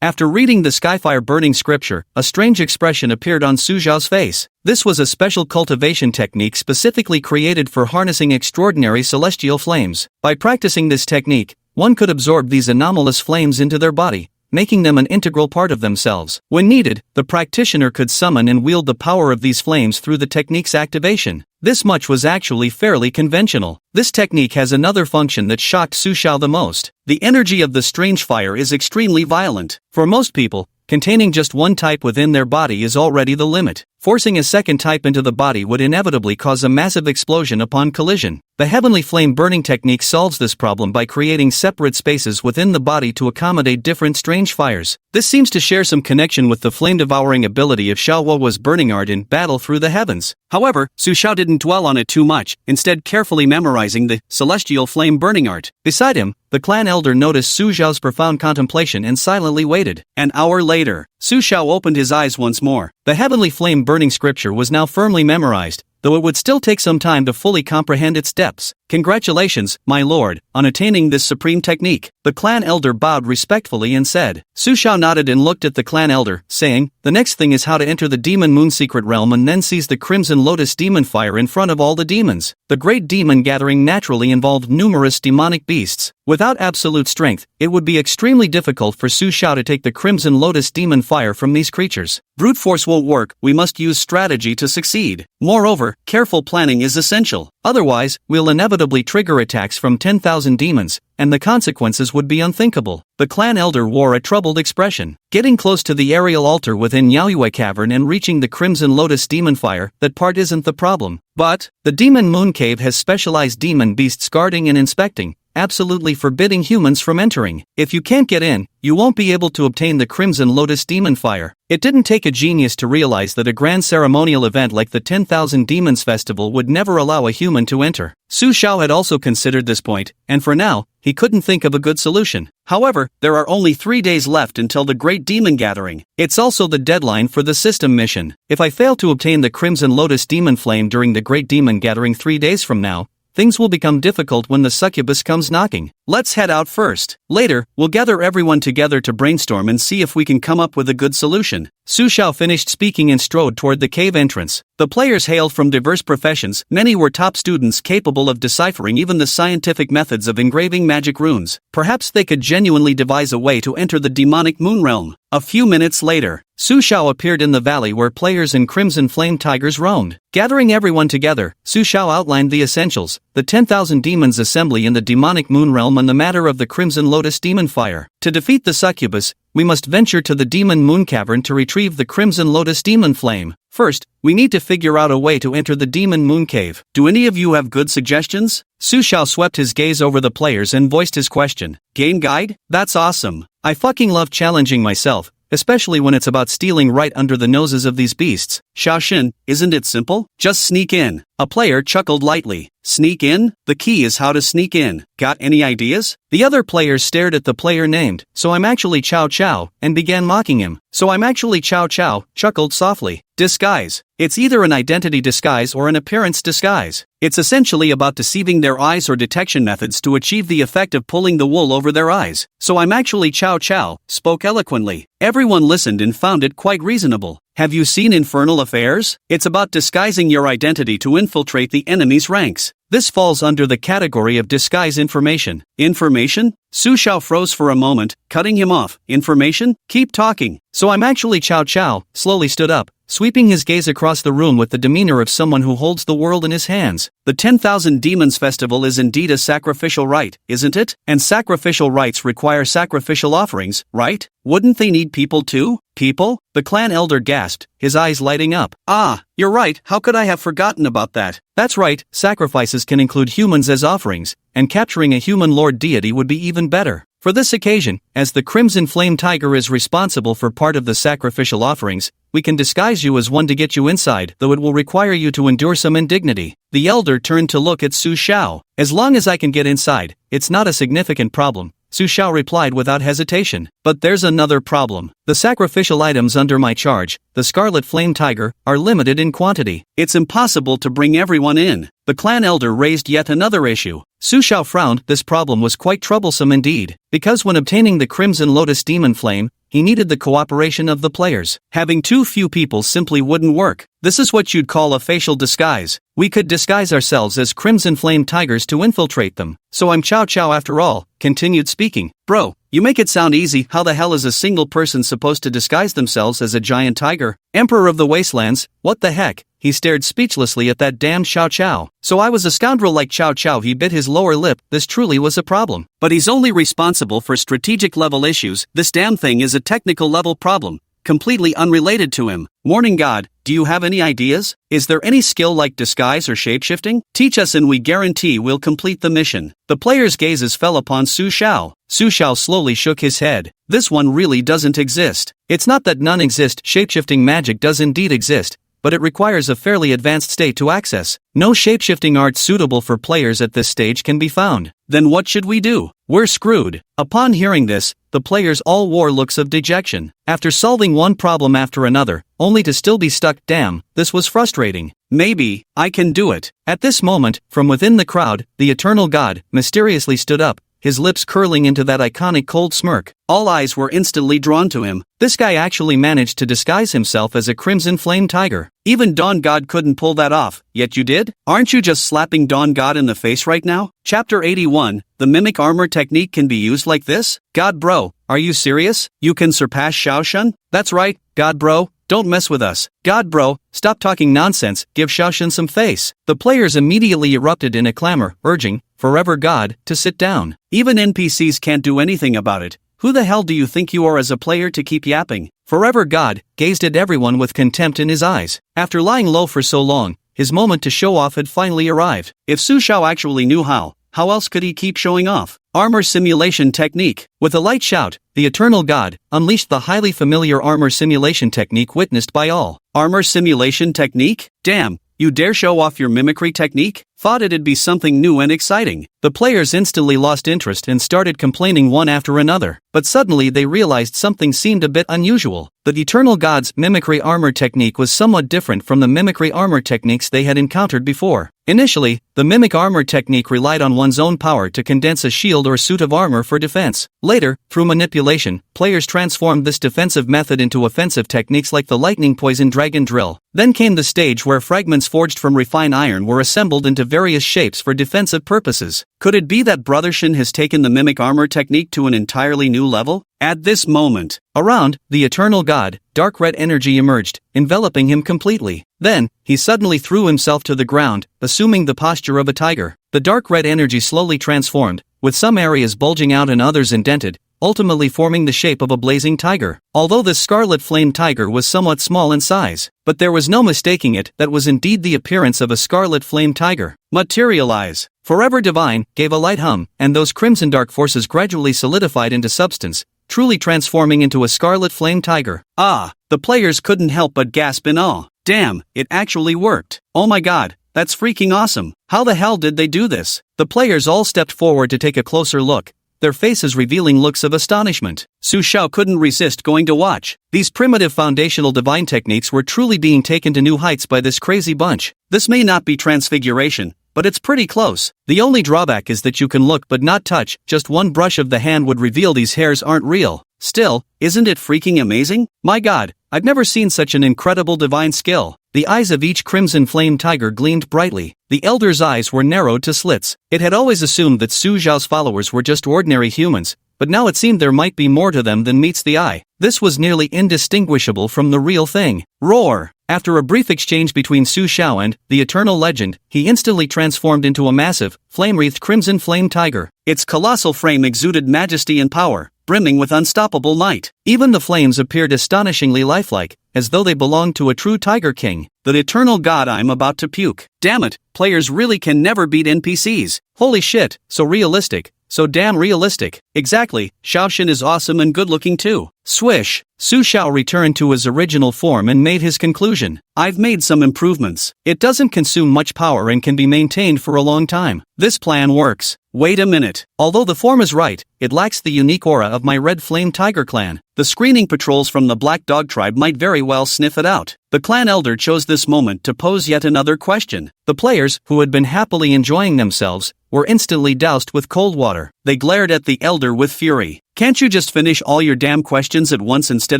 Speaker 1: After reading the Skyfire burning scripture, a strange expression appeared on Su Xiao's face. This was a special cultivation technique specifically created for harnessing extraordinary celestial flames. By practicing this technique, one could absorb these anomalous flames into their body, making them an integral part of themselves. When needed, the practitioner could summon and wield the power of these flames through the technique's activation. This much was actually fairly conventional. This technique has another function that shocked Su Xiao the most. The energy of the strange fire is extremely violent. For most people, containing just one type within their body is already the limit. Forcing a second type into the body would inevitably cause a massive explosion upon collision. The heavenly flame burning technique solves this problem by creating separate spaces within the body to accommodate different strange fires. This seems to share some connection with the flame-devouring ability of Xiao Wo's burning art in Battle Through the Heavens. However, Su Xiao didn't dwell on it too much, instead carefully memorizing the celestial flame burning art. Beside him, the clan elder noticed Su Xiao's profound contemplation and silently waited. An hour later, Su Xiao opened his eyes once more. The heavenly flame burning scripture was now firmly memorized, though it would still take some time to fully comprehend its depths. Congratulations, my lord, on attaining this supreme technique. The clan elder bowed respectfully and said. Su Xiao nodded and looked at the clan elder, saying, the next thing is how to enter the demon moon secret realm and then seize the crimson lotus demon fire in front of all the demons. The great demon gathering naturally involved numerous demonic beasts. Without absolute strength, it would be extremely difficult for Su Xiao to take the crimson lotus demon fire from these creatures. Brute force won't work, we must use strategy to succeed. Moreover, careful planning is essential. Otherwise, we'll inevitably trigger attacks from 10,000 demons, and the consequences would be unthinkable. The clan elder wore a troubled expression. Getting close to the aerial altar within Yaoyue Cavern and reaching the crimson lotus demon fire, that part isn't the problem. But, the demon moon cave has specialized demon beasts guarding and inspecting, absolutely forbidding humans from entering. If you can't get in, you won't be able to obtain the crimson lotus demon fire. It didn't take a genius to realize that a grand ceremonial event like the 10,000 Demons Festival would never allow a human to enter. Su Xiao had also considered this point, and for now, he couldn't think of a good solution. However, there are only 3 days left until the Great Demon Gathering. It's also the deadline for the system mission. If I fail to obtain the Crimson Lotus Demon Flame during the Great Demon Gathering 3 days from now, things will become difficult when the succubus comes knocking. Let's head out first. Later, we'll gather everyone together to brainstorm and see if we can come up with a good solution. Su Xiao finished speaking and strode toward the cave entrance. The players hailed from diverse professions. Many were top students capable of deciphering even the scientific methods of engraving magic runes. Perhaps they could genuinely devise a way to enter the demonic moon realm. A few minutes later, Su Xiao appeared in the valley where players and crimson flame tigers roamed. Gathering everyone together, Su Xiao outlined the essentials: the 10,000 demons assembly in the demonic moon realm and the matter of the crimson lotus demon fire. To defeat the succubus, we must venture to the demon moon cavern to retrieve the crimson lotus demon flame. First, we need to figure out a way to enter the demon moon cave. Do any of you have good suggestions? Su Xiao swept his gaze over the players and voiced his question. Game guide? That's awesome. I fucking love challenging myself, especially when it's about stealing right under the noses of these beasts. Xiaoxin, isn't it simple? Just sneak in. A player chuckled lightly. Sneak in? The key is how to sneak in. Got any ideas? The other players stared at the player named, So I'm actually Chow Chow, and began mocking him. So I'm actually Chow Chow, chuckled softly. Disguise. It's either an identity disguise or an appearance disguise. It's essentially about deceiving their eyes or detection methods to achieve the effect of pulling the wool over their eyes. So I'm actually Chow Chow, spoke eloquently. Everyone listened and found it quite reasonable. Have you seen Infernal Affairs? It's about disguising your identity to infiltrate the enemy's ranks. This falls under the category of disguise information. Information? Su Xiao froze for a moment, cutting him off. Information? Keep talking. So I'm actually Cao Cao, slowly stood up, sweeping his gaze across the room with the demeanor of someone who holds the world in his hands. The 10,000 Demons Festival is indeed a sacrificial rite, isn't it? And sacrificial rites require sacrificial offerings, right? Wouldn't they need people too? People? The clan elder gasped, his eyes lighting up. Ah, you're right, how could I have forgotten about that? That's right, sacrifices can include humans as offerings, and capturing a human lord deity would be even better. For this occasion, as the Crimson Flame Tiger is responsible for part of the sacrificial offerings, we can disguise you as one to get you inside, though it will require you to endure some indignity. The elder turned to look at Su Xiao. As long as I can get inside, it's not a significant problem, Su Xiao replied without hesitation. But there's another problem. The sacrificial items under my charge, the Scarlet Flame Tiger, are limited in quantity. It's impossible to bring everyone in. The clan elder raised yet another issue. Su Xiao frowned. This problem was quite troublesome indeed, because when obtaining the Crimson Lotus Demon Flame, he needed the cooperation of the players. Having too few people simply wouldn't work. This is what you'd call a facial disguise. We could disguise ourselves as Crimson Flame Tigers to infiltrate them. So I'm Cao Cao after all, continued speaking. Bro, you make it sound easy. How the hell is a single person supposed to disguise themselves as a giant tiger? Emperor of the Wastelands, what the heck? He stared speechlessly at that damned Cao Cao. So I was a scoundrel like Cao Cao. He bit his lower lip. This truly was a problem. But he's only responsible for strategic level issues. This damn thing is a technical level problem, completely unrelated to him. Morning God, do you have any ideas? Is there any skill like disguise or shapeshifting? Teach us and we guarantee we'll complete the mission. The players' gazes fell upon Su Xiao. Su Xiao slowly shook his head. This one really doesn't exist. It's not that none exist. Shapeshifting magic does indeed exist, but it requires a fairly advanced state to access. No shapeshifting art suitable for players at this stage can be found. Then what should we do? We're screwed. Upon hearing this, the players all wore looks of dejection. After solving one problem after another, only to still be stuck. Damn, this was frustrating. Maybe I can do it. At this moment, from within the crowd, the Eternal God mysteriously stood up, his lips curling into that iconic cold smirk. All eyes were instantly drawn to him. This guy actually managed to disguise himself as a Crimson Flame Tiger. Even Dawn God couldn't pull that off, yet you did? Aren't you just slapping Dawn God in the face right now? Chapter 81, the mimic armor technique can be used like this? God bro, are you serious? You can surpass Xiaoshun? That's right, God bro. Don't mess with us. God bro, stop talking nonsense, give Xiaoshun some face. The players immediately erupted in a clamor, urging, Forever God, to sit down. Even NPCs can't do anything about it. Who the hell do you think you are as a player to keep yapping? Forever God gazed at everyone with contempt in his eyes. After lying low for so long, his moment to show off had finally arrived. If Su Xiao actually knew how else could he keep showing off? Armor simulation technique. With a light shout, the Eternal God unleashed the highly familiar armor simulation technique witnessed by all. Armor simulation technique? Damn, you dare show off your mimicry technique? Thought it'd be something new and exciting. The players instantly lost interest and started complaining one after another. But suddenly they realized something seemed a bit unusual. The Eternal God's mimicry armor technique was somewhat different from the mimicry armor techniques they had encountered before. Initially, the mimic armor technique relied on one's own power to condense a shield or suit of armor for defense. Later, through manipulation, players transformed this defensive method into offensive techniques like the lightning poison dragon drill. Then came the stage where fragments forged from refined iron were assembled into various shapes for defensive purposes. Could it be that Brother Shin has taken the mimic armor technique to an entirely new level? At this moment, around the Eternal God, dark red energy emerged, enveloping him completely. Then, he suddenly threw himself to the ground, assuming the posture of a tiger. The dark red energy slowly transformed, with some areas bulging out and others indented, ultimately forming the shape of a blazing tiger. Although this Scarlet Flame Tiger was somewhat small in size, but there was no mistaking it, that was indeed the appearance of a Scarlet Flame Tiger. Materialize. Forever Divine gave a light hum, and those crimson dark forces gradually solidified into substance, truly transforming into a Scarlet Flame Tiger. Ah, the players couldn't help but gasp in awe. Damn, it actually worked. Oh my god, that's freaking awesome. How the hell did they do this? The players all stepped forward to take a closer look, their faces revealing looks of astonishment. Su Xiao couldn't resist going to watch. These primitive foundational divine techniques were truly being taken to new heights by this crazy bunch. This may not be transfiguration, but it's pretty close. The only drawback is that you can look but not touch. Just one brush of the hand would reveal these hairs aren't real. Still, isn't it freaking amazing? My god, I've never seen such an incredible divine skill. The eyes of each crimson flame tiger gleamed brightly. The elder's eyes were narrowed to slits. It had always assumed that Su Xiao's followers were just ordinary humans, but now it seemed there might be more to them than meets the eye. This was nearly indistinguishable from the real thing. Roar! After a brief exchange between Su Xiao and the Eternal Legend, he instantly transformed into a massive, flame-wreathed crimson flame tiger. Its colossal frame exuded majesty and power, brimming with unstoppable might. Even the flames appeared astonishingly lifelike, as though they belonged to a true tiger king. The eternal god, I'm about to puke. Damn it, players really can never beat NPCs. Holy shit, so realistic. So damn realistic. Exactly, Xiaoxin is awesome and good-looking too. Swish! Su Xiao returned to his original form and made his conclusion. I've made some improvements. It doesn't consume much power and can be maintained for a long time. This plan works. Wait a minute. Although the form is right, it lacks the unique aura of my Red Flame Tiger clan. The screening patrols from the Black Dog tribe might very well sniff it out. The clan elder chose this moment to pose yet another question. The players, who had been happily enjoying themselves, were instantly doused with cold water. They glared at the elder with fury. Can't you just finish all your damn questions at once instead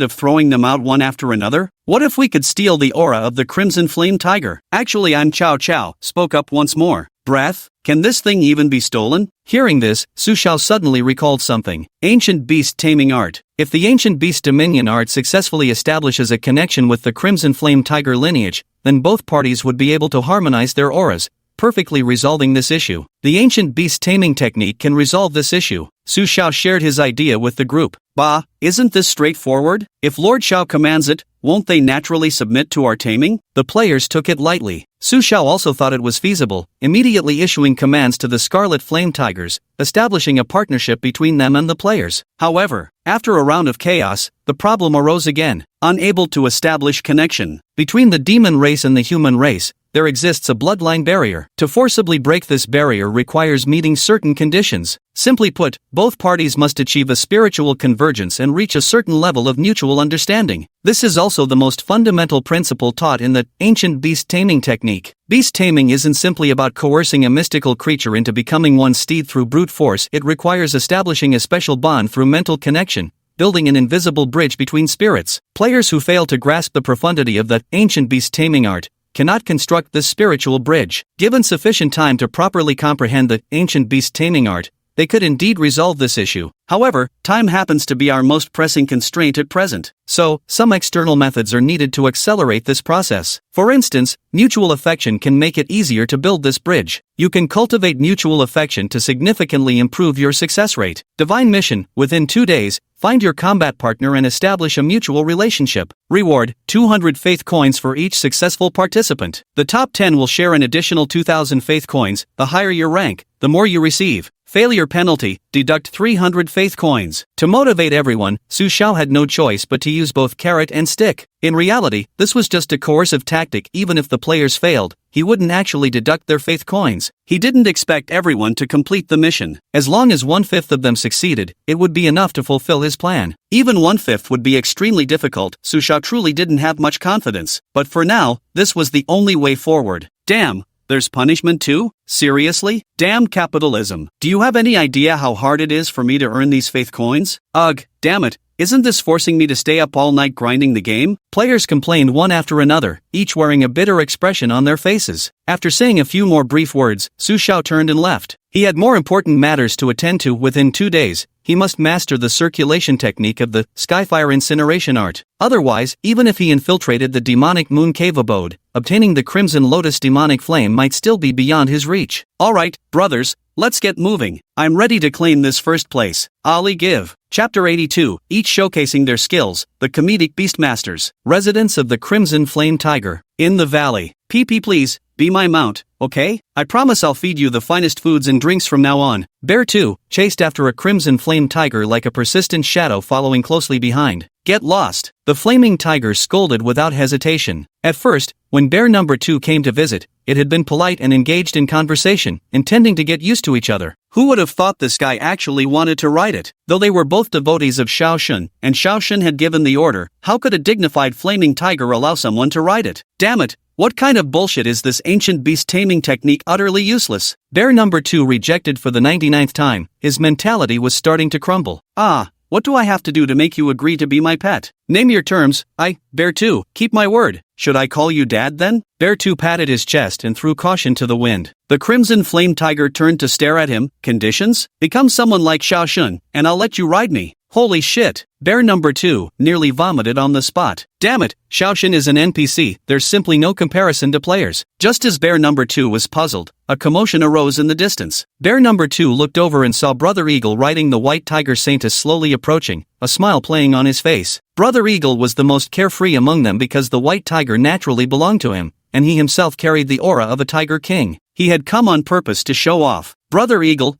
Speaker 1: of throwing them out one after another? What if we could steal the aura of the Crimson Flame Tiger? Actually, I'm Chow Chow, spoke up once more. Breath? Can this thing even be stolen? Hearing this, Su Xiao suddenly recalled something. Ancient Beast Taming Art. If the Ancient Beast Dominion art successfully establishes a connection with the Crimson Flame Tiger lineage, then both parties would be able to harmonize their auras, perfectly resolving this issue. The Ancient Beast Taming technique can resolve this issue. Su Xiao shared his idea with the group. Bah, isn't this straightforward? If Lord Xiao commands it, won't they naturally submit to our taming? The players took it lightly. Su Xiao also thought it was feasible, immediately issuing commands to the Scarlet Flame Tigers, establishing a partnership between them and the players. However, after a round of chaos, the problem arose again. Unable to establish connection between the demon race and the human race, there exists a bloodline barrier. To forcibly break this barrier requires meeting certain conditions. Simply put, both parties must achieve a spiritual convergence and reach a certain level of mutual understanding. This is also the most fundamental principle taught in the ancient beast taming technique. Beast taming isn't simply about coercing a mystical creature into becoming one's steed through brute force. It requires establishing a special bond through mental connection, building an invisible bridge between spirits. Players who fail to grasp the profundity of the ancient beast taming art cannot construct this spiritual bridge. Given sufficient time to properly comprehend the ancient beast taming art, they could indeed resolve this issue. However, time happens to be our most pressing constraint at present. So, some external methods are needed to accelerate this process. For instance, mutual affection can make it easier to build this bridge. You can cultivate mutual affection to significantly improve your success rate. Divine mission: within 2 days, find your combat partner and establish a mutual relationship. Reward: 200 faith coins for each successful participant. The top 10 will share an additional 2,000 faith coins. The higher your rank, the more you receive. Failure penalty: deduct 300 faith coins. To motivate everyone, Su Xiao had no choice but to use both carrot and stick. In reality, this was just a coercive tactic. Even if the players failed, he wouldn't actually deduct their faith coins. He didn't expect everyone to complete the mission. As long as 1/5 of them succeeded, it would be enough to fulfill his plan. Even 1/5 would be extremely difficult. Su Xiao truly didn't have much confidence. But for now, this was the only way forward. Damn! There's punishment too? Seriously? Damn capitalism. Do you have any idea how hard it is for me to earn these faith coins? Ugh, damn it. Isn't this forcing me to stay up all night grinding the game? Players complained one after another, each wearing a bitter expression on their faces. After saying a few more brief words, Su Xiao turned and left. He had more important matters to attend to. Within 2 days, he must master the circulation technique of the Skyfire incineration art. Otherwise, even if he infiltrated the demonic moon cave abode, obtaining the Crimson Lotus demonic flame might still be beyond his reach. Alright, brothers, let's get moving. I'm ready to claim this first place. Ali give. Chapter 82, each showcasing their skills, the comedic beastmasters, residents of the Crimson Flame Tiger. In the valley. PP please, be my mount, okay? I promise I'll feed you the finest foods and drinks from now on. Bear 2, chased after a Crimson Flame Tiger like a persistent shadow following closely behind. Get lost. The flaming tiger scolded without hesitation. At first, when Bear number 2 came to visit, it had been polite and engaged in conversation, intending to get used to each other. Who would have thought this guy actually wanted to ride it? Though they were both devotees of Xiaoxin, and Xiaoxin had given the order, how could a dignified flaming tiger allow someone to ride it? Damn it! What kind of bullshit is this ancient beast taming technique? Utterly useless. Bear number 2 rejected for the 99th time. His mentality was starting to crumble. Ah, What do I have to do to make you agree to be my pet? Name your terms. Bear 2, keep my word. Should I call you Dad then? Bear 2 patted his chest and threw caution to the wind. The crimson flame tiger turned to stare at him. Conditions? Become someone like Xiaoshun, and I'll let you ride me. Holy shit. Bear number 2 nearly vomited on the spot. Damn it, Xiaoshun is an NPC, there's simply no comparison to players. Just as bear number 2 was puzzled, a commotion arose in the distance. Bear number 2 looked over and saw Brother Eagle riding the white tiger Saintus slowly approaching, a smile playing on his face. Brother Eagle was the most carefree among them because the white tiger naturally belonged to him, and he himself carried the aura of a tiger king. He had come on purpose to show off. Brother Eagle,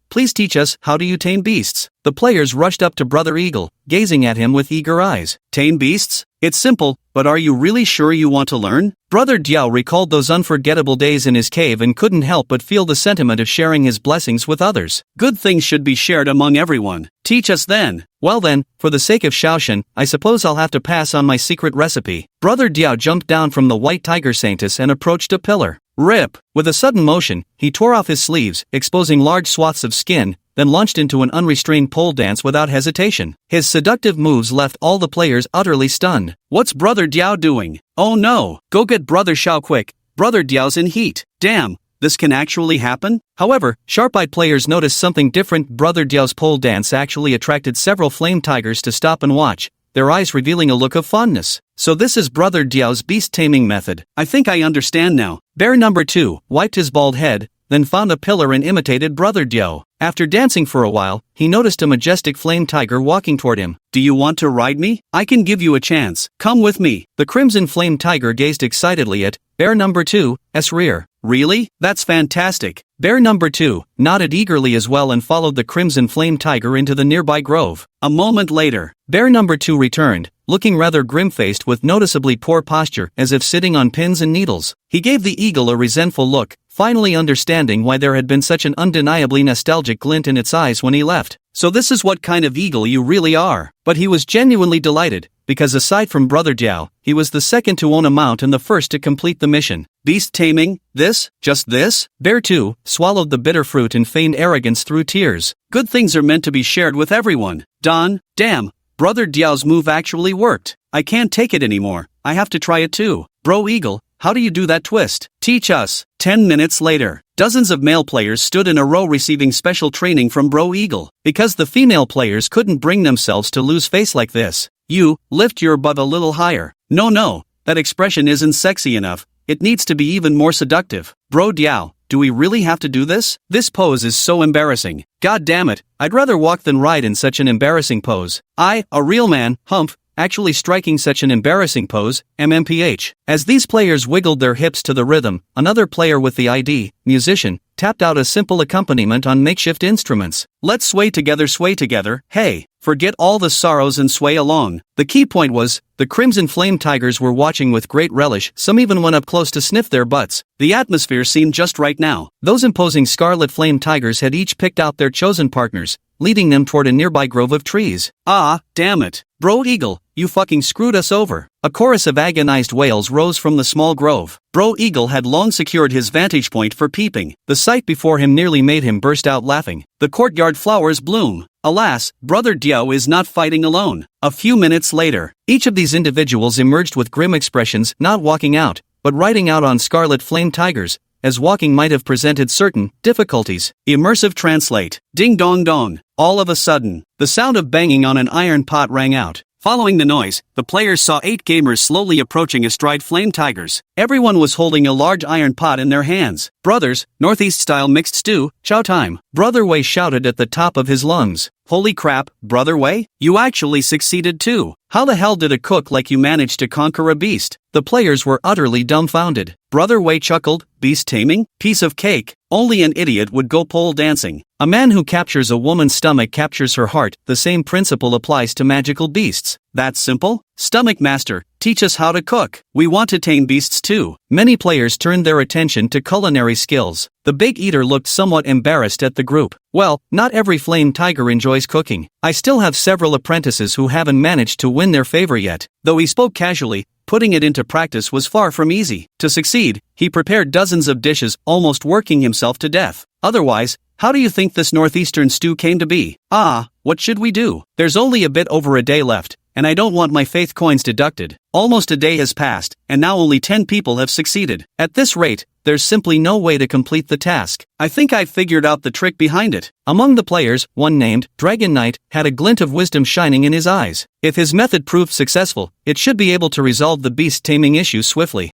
Speaker 1: please teach us, how do you tame beasts? The players rushed up to Brother Eagle, gazing at him with eager eyes. Tame beasts? It's simple, but are you really sure you want to learn? Brother Diao recalled those unforgettable days in his cave and couldn't help but feel the sentiment of sharing his blessings with others. Good things should be shared among everyone. Teach us then. Well then, for the sake of Xiaoshun, I suppose I'll have to pass on my secret recipe. Brother Diao jumped down from the white tiger Saintus and approached a pillar. Rip! With a sudden motion, he tore off his sleeves, exposing large swaths of skin, then launched into an unrestrained pole dance without hesitation. His seductive moves left all the players utterly stunned. What's Brother Diao doing? Oh no! Go get Brother Xiao quick! Brother Diao's in heat! Damn! This can actually happen? However, sharp-eyed players noticed something different. Brother Diao's pole dance actually attracted several flame tigers to stop and watch, their eyes revealing a look of fondness. So this is Brother Diao's beast-taming method. I think I understand now. Bear number 2 wiped his bald head, then found a pillar and imitated Brother Diao. After dancing for a while, he noticed a majestic flame tiger walking toward him. Do you want to ride me? I can give you a chance. Come with me. The crimson flame tiger gazed excitedly at bear number 2's rear. Really? That's fantastic. Bear number 2 nodded eagerly as well and followed the crimson flame tiger into the nearby grove. A moment later, bear number 2 returned, looking rather grim-faced with noticeably poor posture as if sitting on pins and needles. He gave the eagle a resentful look, finally understanding why there had been such an undeniably nostalgic glint in its eyes when he left. So this is what kind of eagle you really are. But he was genuinely delighted, because aside from Brother Diao, he was the second to own a mount and the first to complete the mission. Beast taming? This? Just this? Bear 2 swallowed the bitter fruit and feigned arrogance through tears. Good things are meant to be shared with everyone. Damn, Brother Diao's move actually worked. I can't take it anymore. I have to try it too. Bro Eagle, how do you do that twist? Teach us. 10 minutes later, dozens of male players stood in a row receiving special training from Bro Eagle. Because the female players couldn't bring themselves to lose face like this. You, lift your butt a little higher. No, that expression isn't sexy enough. It needs to be even more seductive. Bro Diao, do we really have to do this? This pose is so embarrassing. God damn it, I'd rather walk than ride in such an embarrassing pose. A real man, humph, actually striking such an embarrassing pose, MMPH. As these players wiggled their hips to the rhythm, another player with the ID, musician, tapped out a simple accompaniment on makeshift instruments. Let's sway together, hey, forget all the sorrows and sway along. The key point was, the crimson flame tigers were watching with great relish, some even went up close to sniff their butts. The atmosphere seemed just right now. Those imposing scarlet flame tigers had each picked out their chosen partners, leading them toward a nearby grove of trees. Damn it. Bro Eagle, you fucking screwed us over. A chorus of agonized wails rose from the small grove. Bro Eagle had long secured his vantage point for peeping. The sight before him nearly made him burst out laughing. The courtyard flowers bloom. Alas, Brother Diao is not fighting alone. A few minutes later, each of these individuals emerged with grim expressions, not walking out, but riding out on scarlet flame tigers, as walking might have presented certain difficulties. Immersive translate. Ding dong dong. All of a sudden, the sound of banging on an iron pot rang out. Following the noise, the players saw 8 gamers slowly approaching astride flame tigers. Everyone was holding a large iron pot in their hands. Brothers, Northeast-style mixed stew, chow time. Brother Wei shouted at the top of his lungs. Holy crap, Brother Wei? You actually succeeded too. How the hell did a cook like you manage to conquer a beast? The players were utterly dumbfounded. Brother Wei chuckled, beast taming? Piece of cake. Only an idiot would go pole dancing. A man who captures a woman's stomach captures her heart. The same principle applies to magical beasts. That simple? Stomach master, teach us how to cook. We want to tame beasts too. Many players turned their attention to culinary skills. The big eater looked somewhat embarrassed at the group. Well, not every flame tiger enjoys cooking. I still have several apprentices who haven't managed to win their favor yet. Though he spoke casually, putting it into practice was far from easy. To succeed, he prepared dozens of dishes, almost working himself to death. Otherwise, How do you think this northeastern stew came to be? What should we do? There's only a bit over a day left, and I don't want my faith coins deducted. Almost a day has passed, and now only 10 people have succeeded. At this rate, there's simply no way to complete the task. I think I've figured out the trick behind it. Among the players, one named Dragon Knight had a glint of wisdom shining in his eyes. If his method proved successful, it should be able to resolve the beast taming issue swiftly.